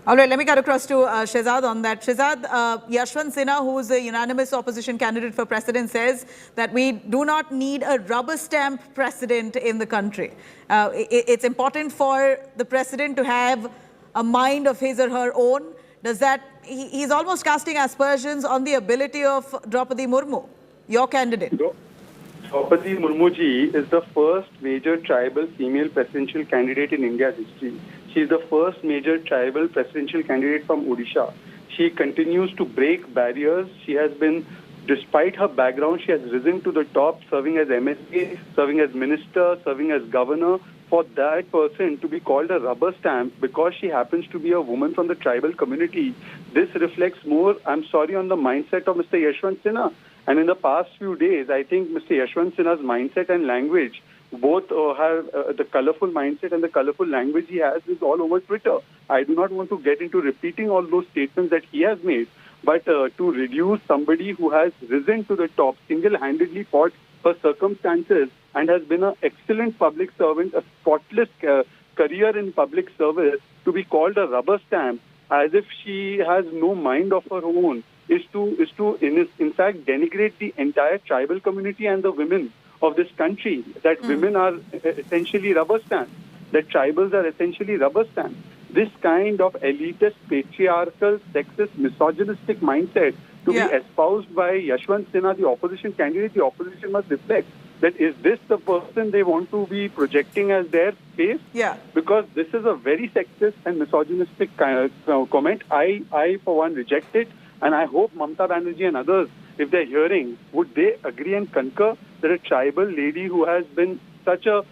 All right, let me cut across to Shehzad on that. Shehzad, Yashwant Sinha, who is a unanimous opposition candidate for president, says that we do not need a rubber stamp president in the country. It's important for the president to have a mind of his or her own. Does that, he's almost casting aspersions on the ability of Draupadi Murmu, your candidate. Draupadi Murmu ji is the first major tribal female presidential candidate in India's history. She is the first major tribal presidential candidate from Odisha. She continues to break barriers. She has been, despite her background, she has risen to the top, serving as MSA, serving as minister, serving as governor. For that person to be called a rubber stamp because she happens to be a woman from the tribal community, this reflects more, I'm sorry, on the mindset of Mr. Yashwant Sinha. And in the past few days, I think Mr. Yashwant Sinha's mindset and language both have the colorful mindset and the colorful language he has is all over Twitter. I do not want to get into repeating all those statements that he has made, but to reduce somebody who has risen to the top, single-handedly fought her circumstances and has been an excellent public servant, a spotless career in public service, to be called a rubber stamp as if she has no mind of her own is to in fact denigrate the entire tribal community and the women of this country, that women are essentially rubber stamps, that tribals are essentially rubber stamps. This kind of elitist, patriarchal, sexist, misogynistic mindset to be espoused by Yashwant Sinha, the opposition candidate, the opposition must reflect that is this the person they want to be projecting as their face? Yeah. Because this is a very sexist and misogynistic comment. I, for one, reject it. And I hope Mamata Banerjee and others, if they're hearing, would they agree and concur that a tribal lady who has been such a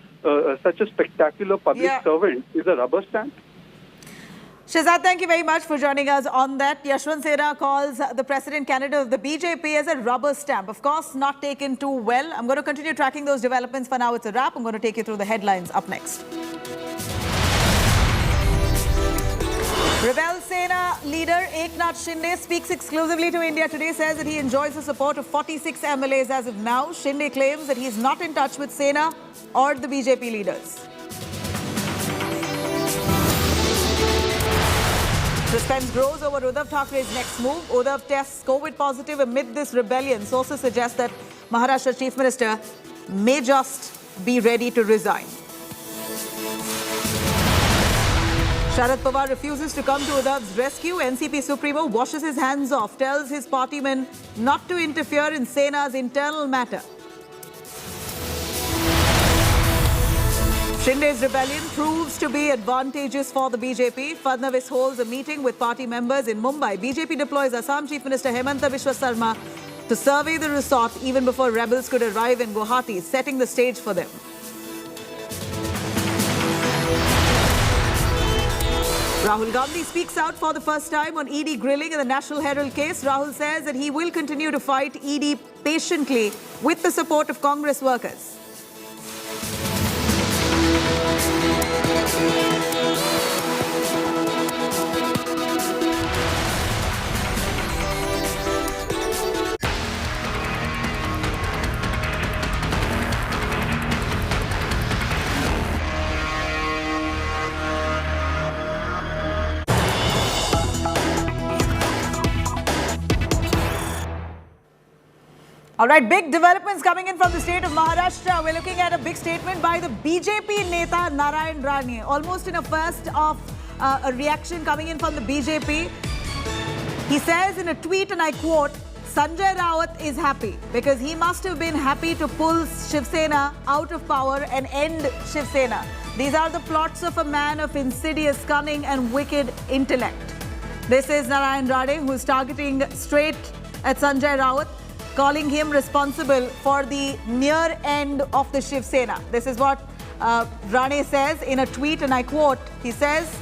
spectacular public servant is a rubber stamp? Shehzad, thank you very much for joining us on that. Yashwant Sinha calls the president candidate of the BJP as a rubber stamp. Of course, not taken too well. I'm going to continue tracking those developments. For now, it's a wrap. I'm going to take you through the headlines up next. Rebel Sena leader Eknath Shinde speaks exclusively to India Today, says that he enjoys the support of 46 MLAs as of now. Shinde claims that he is not in touch with Sena or the BJP leaders. Suspense grows over Uddhav Thackeray's next move. Uddhav tests COVID positive amid this rebellion. Sources suggest that Maharashtra Chief Minister may just be ready to resign. Sharad Pawar refuses to come to Uddhav's rescue. NCP Supremo washes his hands off, tells his partymen not to interfere in Sena's internal matter. Shinde's rebellion proves to be advantageous for the BJP. Fadnavis holds a meeting with party members in Mumbai. BJP deploys Assam Chief Minister Hemanta Biswa Sarma to survey the resort even before rebels could arrive in Guwahati, setting the stage for them. Rahul Gandhi speaks out for the first time on ED grilling in the National Herald case. Rahul says that he will continue to fight ED patiently with the support of Congress workers. All right, big developments coming in from the state of Maharashtra. We're looking at a big statement by the BJP Neta Narayan Rane, almost in a first of a reaction coming in from the BJP. He says in a tweet, and I quote, Sanjay Raut is happy because he must have been happy to pull Shiv Sena out of power and end Shiv Sena. These are the plots of a man of insidious cunning and wicked intellect. This is Narayan Rane, who is targeting straight at Sanjay Raut, calling him responsible for the near end of the Shiv Sena. This is what Rane says in a tweet, and I quote, he says,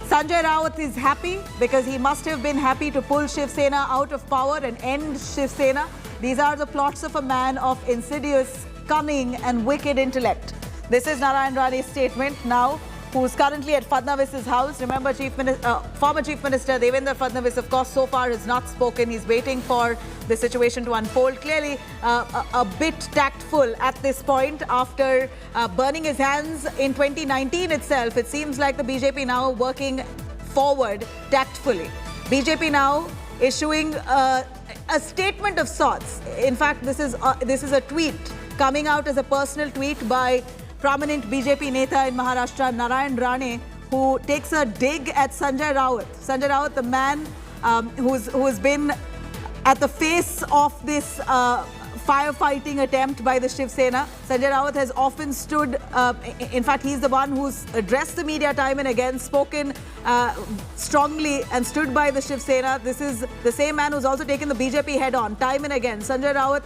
Sanjay Raut is happy because he must have been happy to pull Shiv Sena out of power and end Shiv Sena. These are the plots of a man of insidious cunning and wicked intellect. This is Narayan Rane's statement. Now, who's currently at Fadnavis's house. Remember, former Chief Minister Devendra Fadnavis, of course, so far has not spoken. He's waiting for the situation to unfold. Clearly, a bit tactful at this point after burning his hands in 2019 itself. It seems like the BJP now working forward tactfully. BJP now issuing a statement of sorts. In fact, this is a tweet coming out as a personal tweet by prominent BJP Neta in Maharashtra, Narayan Rane, who takes a dig at Sanjay Raut. Sanjay Raut, the man who's been at the face of this firefighting attempt by the Shiv Sena. Sanjay Raut has often stood, in fact, he's the one who's addressed the media time and again, spoken strongly and stood by the Shiv Sena. This is the same man who's also taken the BJP head on time and again. Sanjay Raut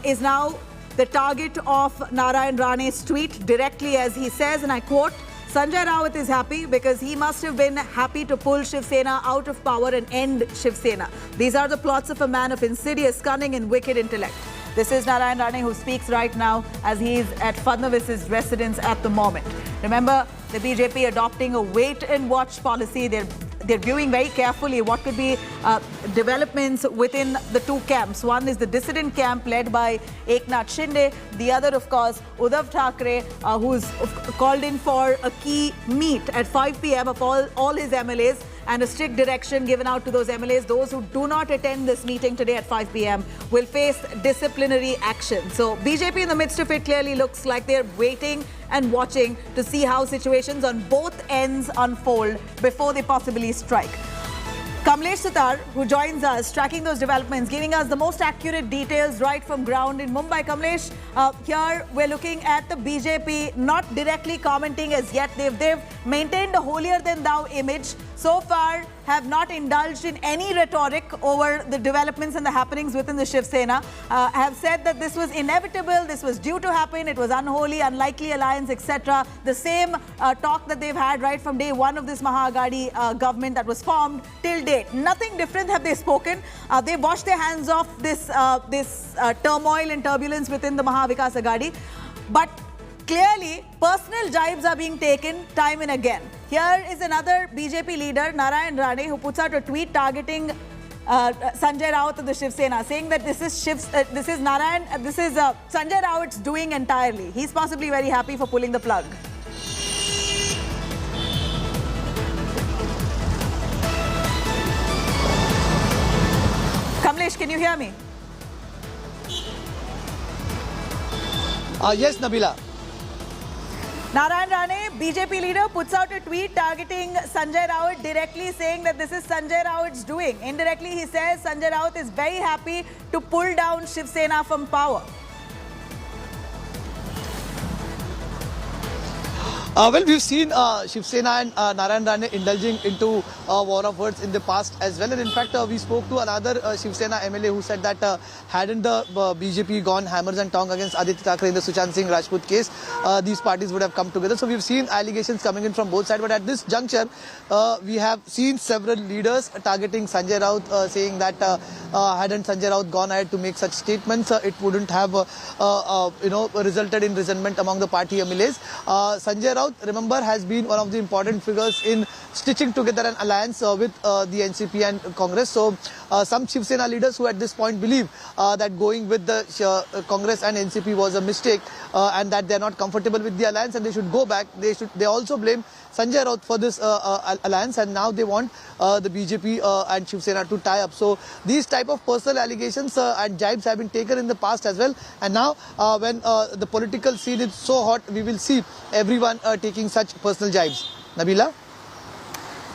is now the target of Narayan Rane's tweet directly, as he says, and I quote, Sanjay Raut is happy because he must have been happy to pull Shiv Sena out of power and end Shiv Sena. These are the plots of a man of insidious, cunning and wicked intellect. This is Narayan Rane who speaks right now as he is at Fadnavis's residence at the moment. Remember, the BJP adopting a wait-and-watch policy. They're viewing very carefully what could be developments within the two camps. One is the dissident camp led by Eknath Shinde. The other, of course, Uddhav Thackeray, who's called in for a key meet at 5 p.m. of all his MLAs, and a strict direction given out to those MLAs. Those who do not attend this meeting today at 5 p.m. will face disciplinary action. So BJP in the midst of it clearly looks like they're waiting and watching to see how situations on both ends unfold before they possibly strike. Kamlesh Sutar, who joins us, tracking those developments, giving us the most accurate details right from ground in Mumbai. Kamlesh, here we're looking at the BJP not directly commenting as yet. They've maintained a holier-than-thou image. So far, have not indulged in any rhetoric over the developments and the happenings within the Shiv Sena. Have said that this was inevitable, this was due to happen, it was unholy, unlikely alliance, etc. The same talk that they've had right from day one of this MVA government that was formed till date. Nothing different have they spoken. They've washed their hands off this turmoil and turbulence within the MVA. But clearly, personal jibes are being taken time and again. Here is another BJP leader, Narayan Rane, who puts out a tweet targeting Sanjay Raut of the Shiv Sena, saying that this is Sanjay Raut's doing entirely. He's possibly very happy for pulling the plug. Kamlesh, can you hear me? Yes, Nabila. Narayan Rane, BJP leader, puts out a tweet targeting Sanjay Raut directly, saying that this is Sanjay Raut's doing. Indirectly, he says Sanjay Raut is very happy to pull down Shiv Sena from power. Well, we've seen Shiv Sena and Narayan Rane indulging into war of words in the past as well. And in fact, we spoke to another Shiv Sena MLA who said that hadn't the BJP gone hammers and tongs against Uddhav Thackeray in the Sushant Singh Rajput case, these parties would have come together. So we've seen allegations coming in from both sides. But at this juncture, we have seen several leaders targeting Sanjay Raut, saying that hadn't Sanjay Raut gone ahead to make such statements, it wouldn't have resulted in resentment among the party MLAs. Sanjay Raut, remember, has been one of the important figures in stitching together an alliance with the NCP and Congress. So some Shiv Sena leaders who at this point believe that going with the Congress and NCP was a mistake and that they're not comfortable with the alliance and they should go back. They also blame Sanjay Raut for this alliance, and now they want the BJP and Shiv Sena to tie up. So these type of personal allegations and jibes have been taken in the past as well. And now when the political scene is so hot, we will see everyone taking such personal jibes. Nabila?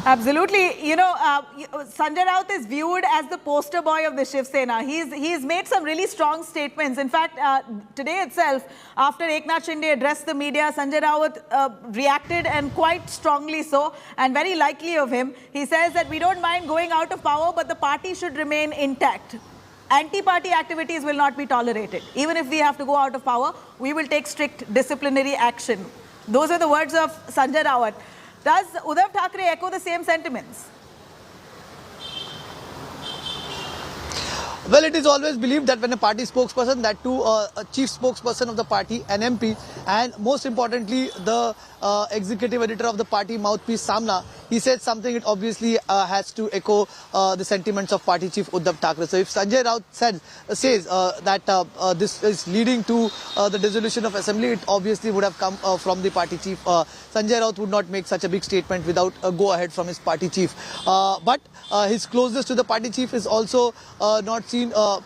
Absolutely. You know, Sanjay Raut is viewed as the poster boy of the Shiv Sena. He's made some really strong statements. In fact, today itself, after Eknath Shinde addressed the media, Sanjay Raut reacted, and quite strongly so, and very likely of him. He says that we don't mind going out of power, but the party should remain intact. Anti-party activities will not be tolerated. Even if we have to go out of power, we will take strict disciplinary action. Those are the words of Sanjay Raut. Does Uddhav Thackeray echo the same sentiments? Well, it is always believed that when a party spokesperson, that too a chief spokesperson of the party, an MP, and most importantly the executive editor of the party, mouthpiece Samna, he said something, it obviously has to echo the sentiments of party chief Uddhav Thackeray. So if Sanjay Raut says that this is leading to the dissolution of assembly, it obviously would have come from the party chief. Sanjay Raut would not make such a big statement without a go ahead from his party chief. But his closeness to the party chief is also not seen, not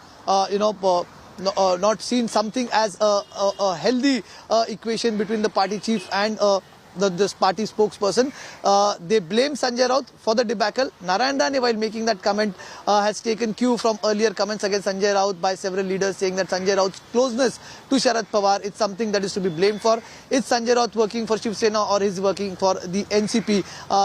seen something as a healthy equation between the party chief and this party spokesperson. They blame Sanjay Raut for the debacle. Narayan Dane, while making that comment, has taken cue from earlier comments against Sanjay Raut by several leaders, saying that Sanjay Raut's closeness to Sharad Pawar is something that is to be blamed for. Is Sanjay Raut working for Shiv Sena or is working for the NCP?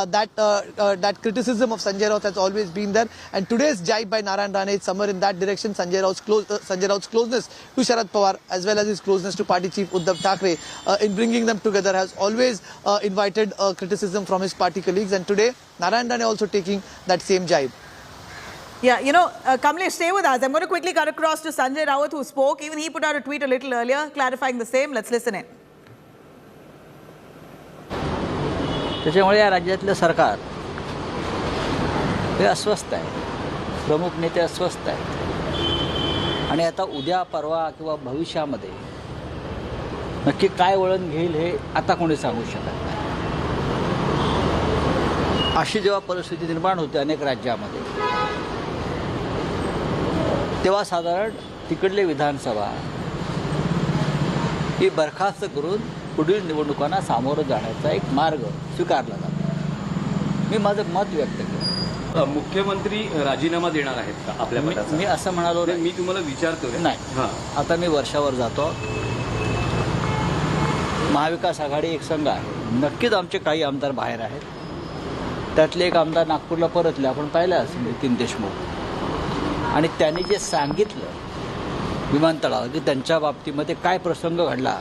That criticism of Sanjay Raut has always been there, and today's jibe by Narayan Dane is somewhere in that direction. Sanjay Raut's closeness to Sharad Pawar as well as his closeness to party chief Uddhav Thackeray in bringing them together has always invited criticism from his party colleagues, and today Narayan Dane also taking that same jibe. Yeah, Kamlesh, stay with us. I'm going to quickly cut across to Sanjay Raut, who spoke. Even he put out a tweet a little earlier clarifying the same. Let's listen in. त्याच्यामुळे या राज्यातलं सरकार हे अस्वस्थ आहे, प्रमुख नेते अस्वस्थ आहेत आणि आता उद्या परवा किंवा भविष्यामध्ये नक्की काय वळण घेईल हे आता कोणी सांगू शकत नाही. अशी जेव्हा परिस्थिती निर्माण होते अनेक राज्यामध्ये, तेव्हा साधारण तिकडले विधानसभा ही बरखास्त करून पुढील निवडणुकांना सामोरं जाण्याचा एक मार्ग स्वीकारला जातो. मी माझं मत व्यक्त केलं. मुख्यमंत्री राजीनामा देणार आहेत का आपल्या पदाचा? मी असं म्हणालो नाही. मी तुम्हाला विचारतो नाही. आता मी वर्षावर जातो. महाविकास आघाडी एक संघ आहे. नक्कीच आमचे काही आमदार बाहेर आहेत. त्यातले एक आमदार नागपूरला परतले, आपण पाहिलं असेल, नितीन देशमुख, आणि त्यांनी जे सांगितलं विमानतळावर की त्यांच्या बाबतीमध्ये काय प्रसंग घडला,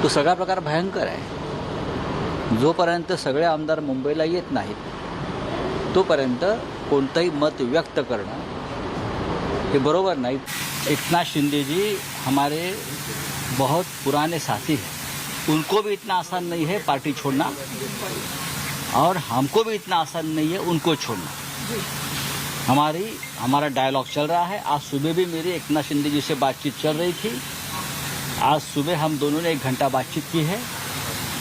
तो सगळा प्रकार भयंकर आहे. जोपर्यंत सगळे आमदार मुंबईला येत नाहीत तोपर्यंत कोणतंही मत व्यक्त करणं हे बरोबर नाही. एकनाथ शिंदे जी हमारे बहुत पुराने साथी हैं, उनको भी इतना आसान नहीं है पार्टी छोड़ना और हमको भी इतना आसान नहीं है उनको छोड़ना. हमारा डायलॉग चल रहा है. आज सुबह भी मेरी एकनाथ शिंदे जी से बातचीत चल रही थी. आज सुबह हम दोनों ने 1 घंटा बातचीत की है.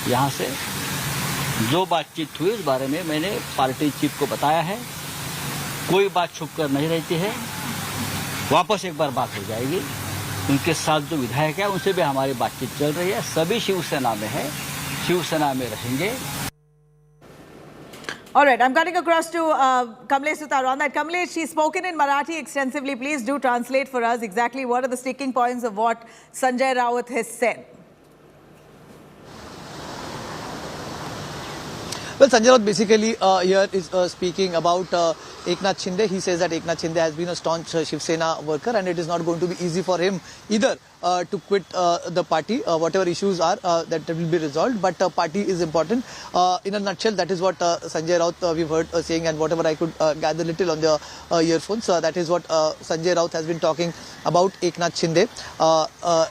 यहाँ से जो बातचीत हुई उस बारे में मैंने पार्टी चीफ को बताया है. कोई बात छुप कर नहीं रहती है. वापस एक बार बात हो जाएगी. उनके साथ जो विधायक है उनसे भी हमारी बातचीत चल रही है. सभी शिवसेना में है, शिवसेना में रहेंगे. All right, I'm cutting across to Kamlesh Sutar on that. Kamlesh, she's spoken in Marathi extensively. Please do translate for us exactly what are the sticking points of what Sanjay Raut has said. Well, Sanjay Raut basically here is speaking about Eknath Shinde. He says that Eknath Shinde has been a staunch Shiv Sena worker and it is not going to be easy for him either to quit the party. Whatever issues are, that will be resolved, but party is important. In a nutshell, that is what Sanjay Raut we've heard saying, and whatever I could gather little on the earphones, that is what Sanjay Raut has been talking about Eknath Shinde.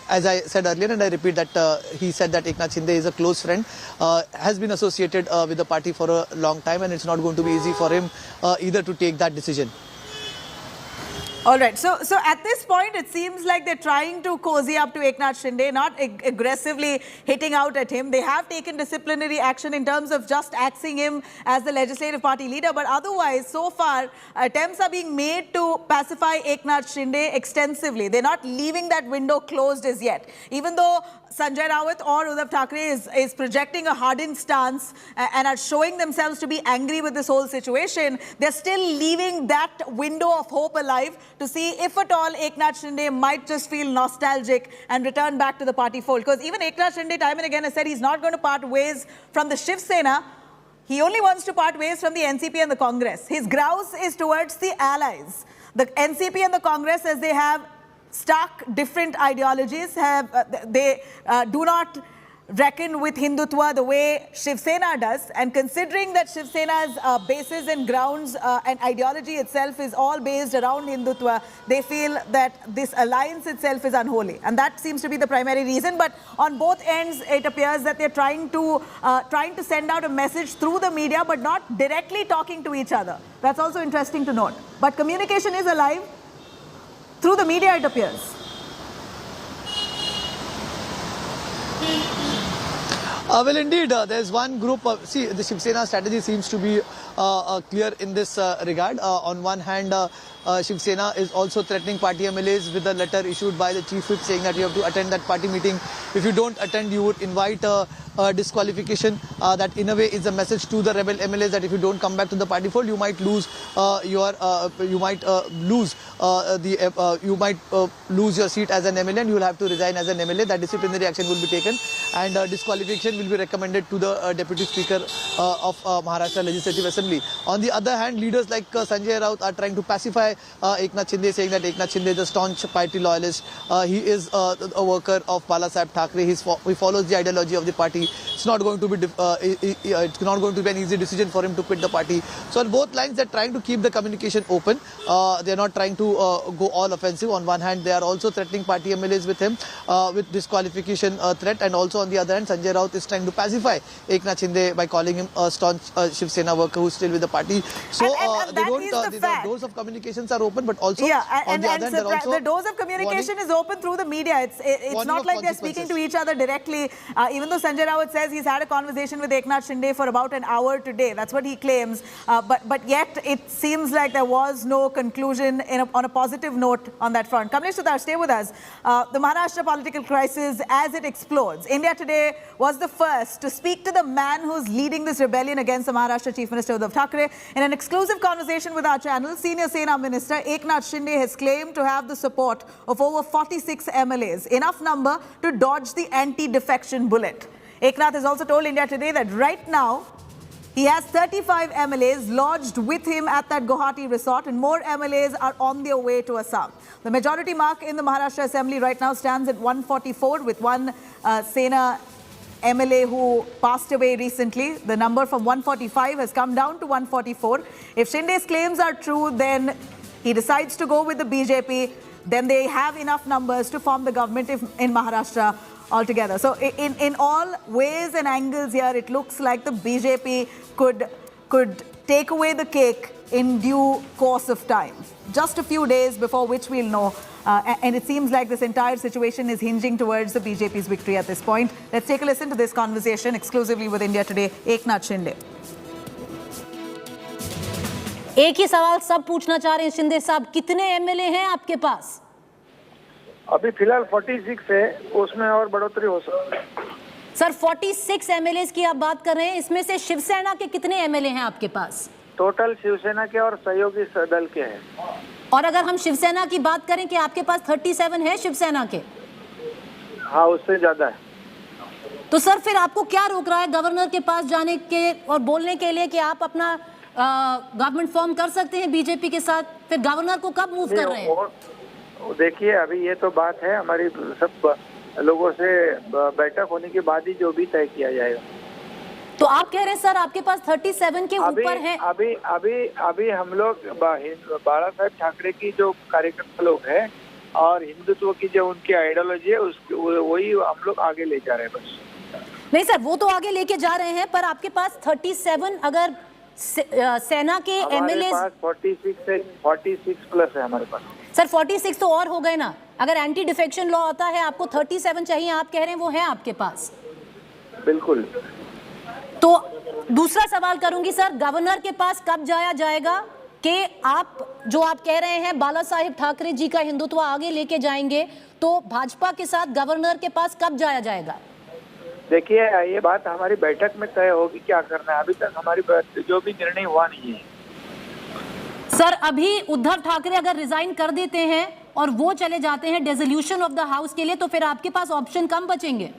As I said earlier, and I repeat that he said that Eknath Shinde is a close friend, has been associated with the party for a long time, and it's not going to be easy for him either to take that decision. All right. So at this point, it seems like they're trying to cozy up to Eknath Shinde, not aggressively hitting out at him. They have taken disciplinary action in terms of just axing him as the legislative party leader. But otherwise, so far, attempts are being made to pacify Eknath Shinde extensively. They're not leaving that window closed as yet. Even though Sanjay Raut or Uddhav Thackeray is projecting a hardened stance and are showing themselves to be angry with this whole situation, they're still leaving that window of hope alive to see if at all Eknath Shinde might just feel nostalgic and return back to the party fold. Because even Eknath Shinde time and again has said he's not going to part ways from the Shiv Sena. He only wants to part ways from the NCP and the Congress. His grouse is towards the allies. The NCP and the Congress, as they have stark different ideologies, they do not reckon with Hindutva the way Shiv Sena does, and considering that Shiv Sena's basis and grounds and ideology itself is all based around Hindutva, they feel that this alliance itself is unholy, and that seems to be the primary reason. But on both ends, it appears that they're trying to send out a message through the media, but not directly talking to each other. That's also interesting to note. But communication is alive through the media, it appears. Well, indeed, there's one group of, see, the Shiv Sena strategy seems to be clear in this regard. On one hand, Shiv Sena is also threatening party MLAs with a letter issued by the chief whip saying that you have to attend that party meeting. If you don't attend, you would invite disqualification. That in a way is a message to the rebel MLAs that if you don't come back to the party fold, you might lose lose your seat as an MLA, and you will have to resign as an MLA. That disciplinary action will be taken, and disqualification will be recommended to the Deputy Speaker of Maharashtra Legislative Assembly. On the other hand, leaders like Sanjay Raut are trying to pacify Eknath Shinde, saying that Eknath Shinde is a staunch party loyalist. He is a worker of Balasaheb Thackeray. He follows the ideology of the party. It's not going to be it's not going to be an easy decision for him to quit the party. So on both lines, they're trying to keep the communication open. They're not trying to go all offensive. On one hand, they are also threatening party MLAs with him with disqualification threat, and also on the other hand, Sanjay Raut is trying to pacify Eknath Shinde by calling him a staunch Shiv Sena worker who's still with the party. So the doors of communications are open, but also on the other hand, the doors of communication is open through the media. It's not like they're speaking to each other directly. Even though Sanjay Raut says he's had a conversation with Eknath Shinde for about an hour today, that's what he claims. But yet it seems like there was no conclusion on a positive note on that front. Kamlesh Sudhar, stay with us. The Maharashtra political crisis as it explodes. India Today was the first to speak to the man who's leading this rebellion against the Maharashtra Chief Minister Uddhav Thackeray. In an exclusive conversation with our channel, Senior Sena Minister Eknath Shinde has claimed to have the support of over 46 MLAs, enough number to dodge the anti-defection bullet. Eknath has also told India Today that right now he has 35 MLAs lodged with him at that Guwahati resort, and more MLAs are on their way to Assam. The majority mark in the Maharashtra Assembly right now stands at 144, with one Sena MLA who passed away recently. The number from 145 has come down to 144. If Shinde's claims are true, then he decides to go with the BJP, then they have enough numbers to form the government in Maharashtra altogether. So in all ways and angles here, it looks like the BJP could take away the cake in due course of time. Just a few days before which we'll know. And it seems like this entire situation is hinging towards the BJP's victory at this point. Let's take a listen to this conversation exclusively with India Today, Eknath Shinde. एक ही सवाल सब पूछना चाह रहे हैं शिंदे साहब, कितने MLA हैं आपके पास? अभी फिलहाल 46 है, उसमें और बढ़ोतरी हो सकती है। सर 46 एमएलए की आप बात कर रहे हैं, इसमें से शिवसेना के कितने एमएलए हैं आपके पास? टोटल शिवसेना के और सहयोगी दल के हैं। और अगर हम शिवसेना की बात करें कि आपके पास 37 है शिवसेना के? हाँ, उससे ज्यादा है। तो सर फिर आपको क्या रोक रहा है गवर्नर के पास जाने के और बोलने के लिए कि आप अपना गवर्नमेंट फॉर्म कर सकते हैं बीजेपी के साथ? फिर गवर्नर को कब मूव कर रहे हैं? देखिए, अभी ये तो बात है हमारी सब लोगों से बैठक होने के बाद ही जो भी तय किया जाएगा। तो आप कह रहे हैं सर आपके पास 37 के ऊपर है? अभी हम लोग बाला साहेब ठाकरे की जो कार्यकर्ता लोग हैं और हिंदुत्व की जो उनकी आइडियोलॉजी है वही हम लोग आगे ले जा रहे हैं बस। नहीं सर, वो तो आगे लेके जा रहे हैं, पर आपके पास 37 अगर सेना के एमएलए 46 प्लस है हमारे पास। सर 46 तो और हो गए ना, अगर एंटी डिफेक्शन लॉ आता है आपको 37 चाहिए, आप कह रहे हैं वो है आपके पास? बिल्कुल। तो दूसरा सवाल करूंगी सर, गवर्नर के पास कब जाया जाएगा कि आप जो आप कह रहे हैं बाला साहेब ठाकरे जी का हिंदुत्व आगे लेके जाएंगे, तो भाजपा के साथ गवर्नर के पास कब जाया जाएगा? देखिए, ये बात हमारी बैठक में तय होगी क्या करना है। अभी तक हमारी जो भी निर्णय हुआ नहीं है। सर अभी उद्धव ठाकरे अगर रिजाइन कर देते हैं और वो चले जाते हैं डिसोल्यूशन ऑफ द हाउस के लिए, तो फिर आपके पास ऑप्शन कम बचेंगे?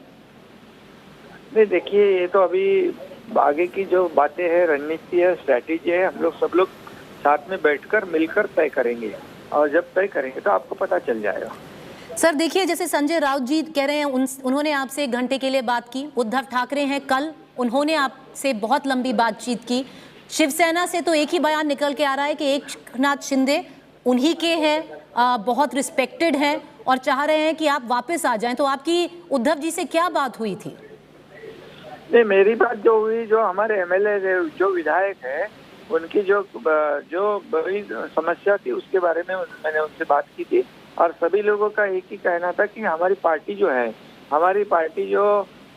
नहीं, देखिए, ये तो अभी आगे की जो बातें हैं, रणनीति है, स्ट्रैटेजी है, हम लोग सब लोग साथ में बैठकर मिलकर तय करेंगे, और जब तय करेंगे तो आपको पता चल जाएगा। सर देखिए, जैसे संजय राउत जी कह रहे हैं, उन्होंने आपसे 1 घंटे के लिए बात की। उद्धव ठाकरे हैं, कल उन्होंने आपसे बहुत लंबी बातचीत की। शिवसेना से तो एक ही बयान निकल के आ रहा है कि एकनाथ शिंदे उन्हीं के हैं, बहुत रिस्पेक्टेड हैं और चाह रहे हैं कि आप वापस आ जाएं। तो आपकी उद्धव जी से क्या बात हुई थी? नहीं, मेरी बात जो हुई, जो हमारे MLA जो विधायक है उनकी जो बड़ी समस्या थी उसके बारे में मैंने उनसे बात की थी। और सभी लोगों का एक ही कहना था कि हमारी पार्टी जो है, हमारी पार्टी जो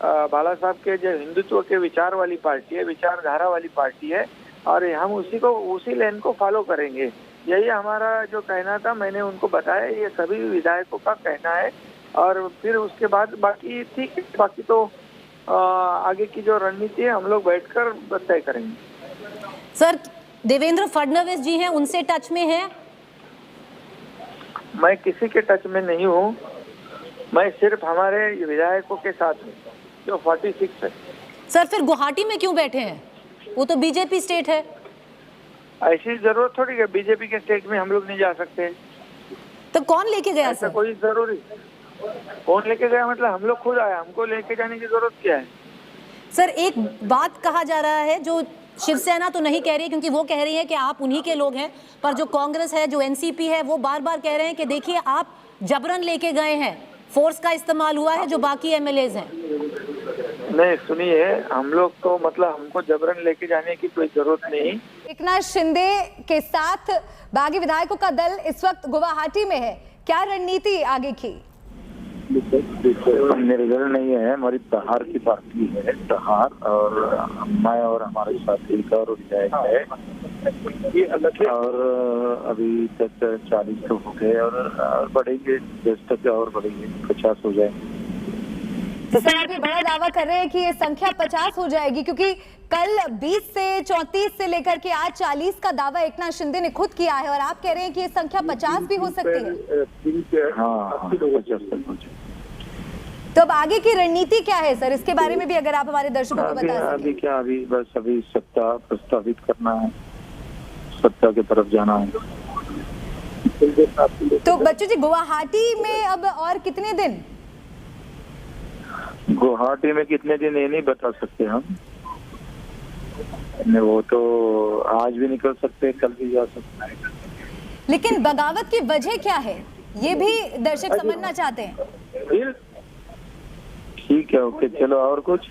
बालासाहब के जो हिंदुत्व के विचार वाली पार्टी है, विचारधारा वाली पार्टी है, और हम उसी लाइन को फॉलो करेंगे। यही हमारा जो कहना था, मैंने उनको बताया। ये सभी विधायकों का कहना है। और फिर उसके बाद बाकी ठीक है, बाकी तो आगे की जो रणनीति है हम लोग बैठकर तय करेंगे। सर, देवेंद्र फडणवीस जी हैं, उनसे टच में हैं? मैं किसी के टच में नहीं हूँ। मैं सिर्फ हमारे विधायकों के साथ हूँ जो 46 है। सर, फिर गुवाहाटी में क्यों बैठे हैं? वो तो बीजेपी स्टेट है। ऐसी जरूरत थोड़ी है, बीजेपी के स्टेट में हम लोग नहीं जा सकते। तो कौन लेके गया सर? कोई जरूरी कौन लेके गया? मतलब हम लोग खुद आए, हमको लेके जाने की जरूरत क्या है? सर, एक बात कहा जा रहा है जो शिवसेना तो नहीं कह रही, क्योंकि वो कह रही है कि आप उन्हीं के लोग हैं, पर जो कांग्रेस है, जो NCP है, वो बार बार कह रहे हैं कि देखिए आप जबरन लेके गए हैं, फोर्स का इस्तेमाल हुआ है, जो बाकी MLAs हैं। नहीं, सुनिए, हम लोग तो मतलब हमको जबरन लेके जाने की कोई जरूरत नहीं। एकनाथ शिंदे के साथ बागी विधायकों का दल इस वक्त गुवाहाटी में है। क्या रणनीति आगे की? निर्दल नहीं है, हमारी तहार की पार्टी है, तहार, और मैं और हमारे साथी का और विधायक है। और अभी तक 40 तो हो गए और बढ़ेंगे, 10 तक और बढ़ेंगे, 50 हो जाएंगे। तो सर, आप ये बड़ा दावा कर रहे हैं कि ये संख्या 50 हो जाएगी, क्योंकि कल 20 से 34 से लेकर के आज 40 का दावा एकनाथ शिंदे ने खुद किया है, और आप कह रहे हैं कि ये संख्या 50 भी हो सकती है। हाँ, 50 तक हो जाए। तो अब आगे की रणनीति क्या है सर? इसके बारे में भी अगर आप हमारे दर्शकों को बता सकें। अभी सत्ता प्रस्तावित करना है, सत्ता की तरफ जाना है। तो बच्चों जी, गुवाहाटी में अब और कितने दिन? गुवाहाटी में कितने दिन ये नहीं बता सकते हम। वो तो आज भी निकल सकते हैं, कल भी जा सकते हैं। लेकिन बगावत की वजह क्या है, ये भी दर्शक समझना चाहते हैं। ठीक है, ओके, चलो, और कुछ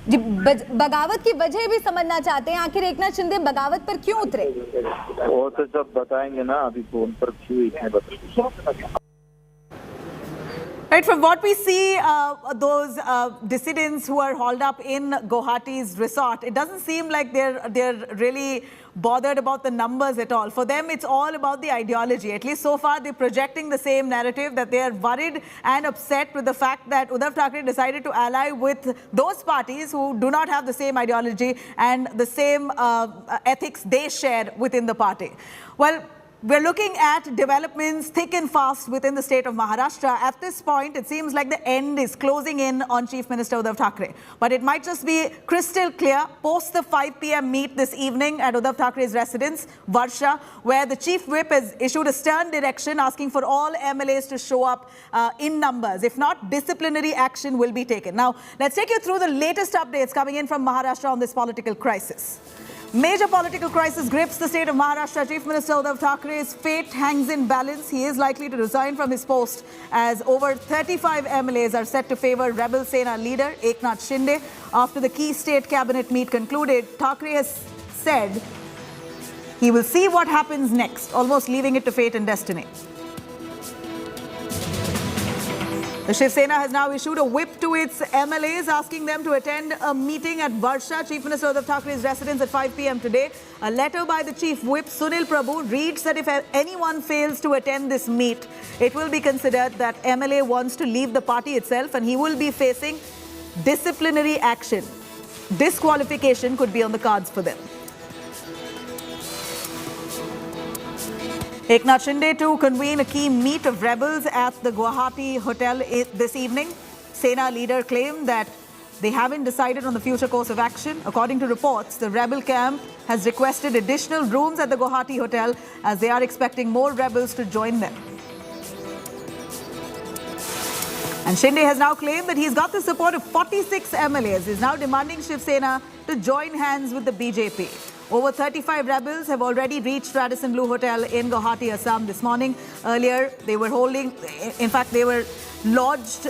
जी? बगावत की वजह भी समझना चाहते हैं, आखिर एकनाथ शिंदे बगावत पर क्यों उतरे? वो तो सब बताएंगे ना, अभी फोन पर क्यों इतने बताएंगे। Right, from what we see, those dissidents who are hauled up in Guwahati's resort, it doesn't seem like they're really bothered about the numbers at all. For them, it's all about the ideology. At least so far, they're projecting the same narrative, that they are worried and upset with the fact that Uddhav Thackeray decided to ally with those parties who do not have the same ideology and the same ethics they share within the party. Well, we're looking at developments thick and fast within the state of Maharashtra. At this point, it seems like the end is closing in on Chief Minister Uddhav Thackeray. But it might just be crystal clear post the 5 p.m. meet this evening at Uddhav Thackeray's residence, Varsha, where the Chief Whip has issued a stern direction asking for all MLAs to show up in numbers. If not, disciplinary action will be taken. Now, let's take you through the latest updates coming in from Maharashtra on this political crisis. Major political crisis grips the state of Maharashtra. Chief Minister Uddhav Thackeray's fate hangs in balance. He is likely to resign from his post as over 35 MLAs are set to favor Rebel Sena leader Eknath Shinde. After the key state cabinet meet concluded, Thackeray has said he will see what happens next, almost leaving it to fate and destiny. The Shiv Sena has now issued a whip to its MLAs, asking them to attend a meeting at Varsha, Chief Minister Uddhav Thackeray's residence at 5 p.m. today. A letter by the Chief Whip, Sunil Prabhu, reads that if anyone fails to attend this meet, it will be considered that MLA wants to leave the party itself and he will be facing disciplinary action. Disqualification could be on the cards for them. Eknath Shinde to convene a key meet of rebels at the Guwahati hotel this evening. Sena leader claimed that they haven't decided on the future course of action. According to reports, the rebel camp has requested additional rooms at the Guwahati hotel as they are expecting more rebels to join them. And Shinde has now claimed that he's got the support of 46 MLAs. He's now demanding Shiv Sena to join hands with the BJP. Over 35 rebels have already reached Radisson Blu Hotel in Guwahati, Assam this morning. Earlier, they were lodged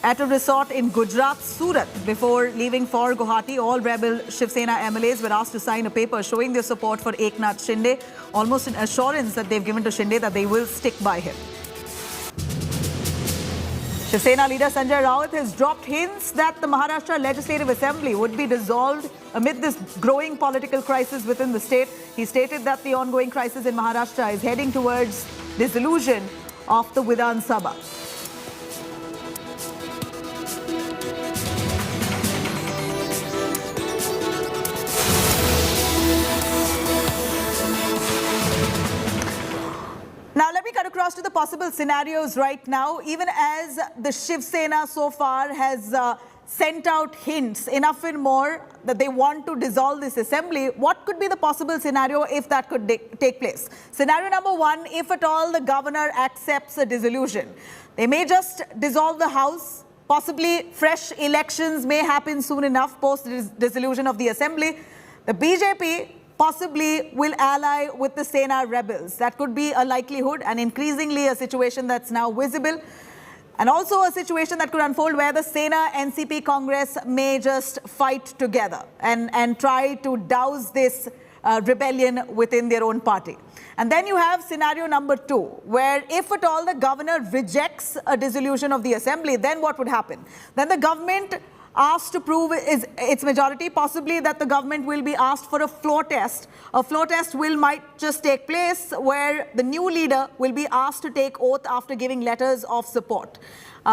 at a resort in Gujarat, Surat, before leaving for Guwahati. All rebel Shiv Sena MLAs were asked to sign a paper showing their support for Eknath Shinde, almost an assurance that they've given to Shinde that they will stick by him. Shiv Sena leader Sanjay Raut has dropped hints that the Maharashtra Legislative Assembly would be dissolved amid this growing political crisis within the state. He stated that the ongoing crisis in Maharashtra is heading towards dissolution of the Vidhan Sabha. Now, let me cut across to the possible scenarios right now. Even as the Shiv Sena so far has sent out hints, enough and more, that they want to dissolve this assembly, what could be the possible scenario if that could take place? Scenario number one, if at all the governor accepts a dissolution, they may just dissolve the house. Possibly fresh elections may happen soon enough post dissolution of the assembly. The BJP possibly will ally with the Sena rebels. That could be a likelihood, and increasingly a situation that's now visible. And also a situation that could unfold where the Sena NCP Congress may just fight together and try to douse this rebellion within their own party. And then you have scenario number two, where if at all the governor rejects a dissolution of the assembly, then what would happen? Then the government asked to prove its majority, possibly that the government will be asked for a floor test. A floor test might just take place where the new leader will be asked to take oath after giving letters of support.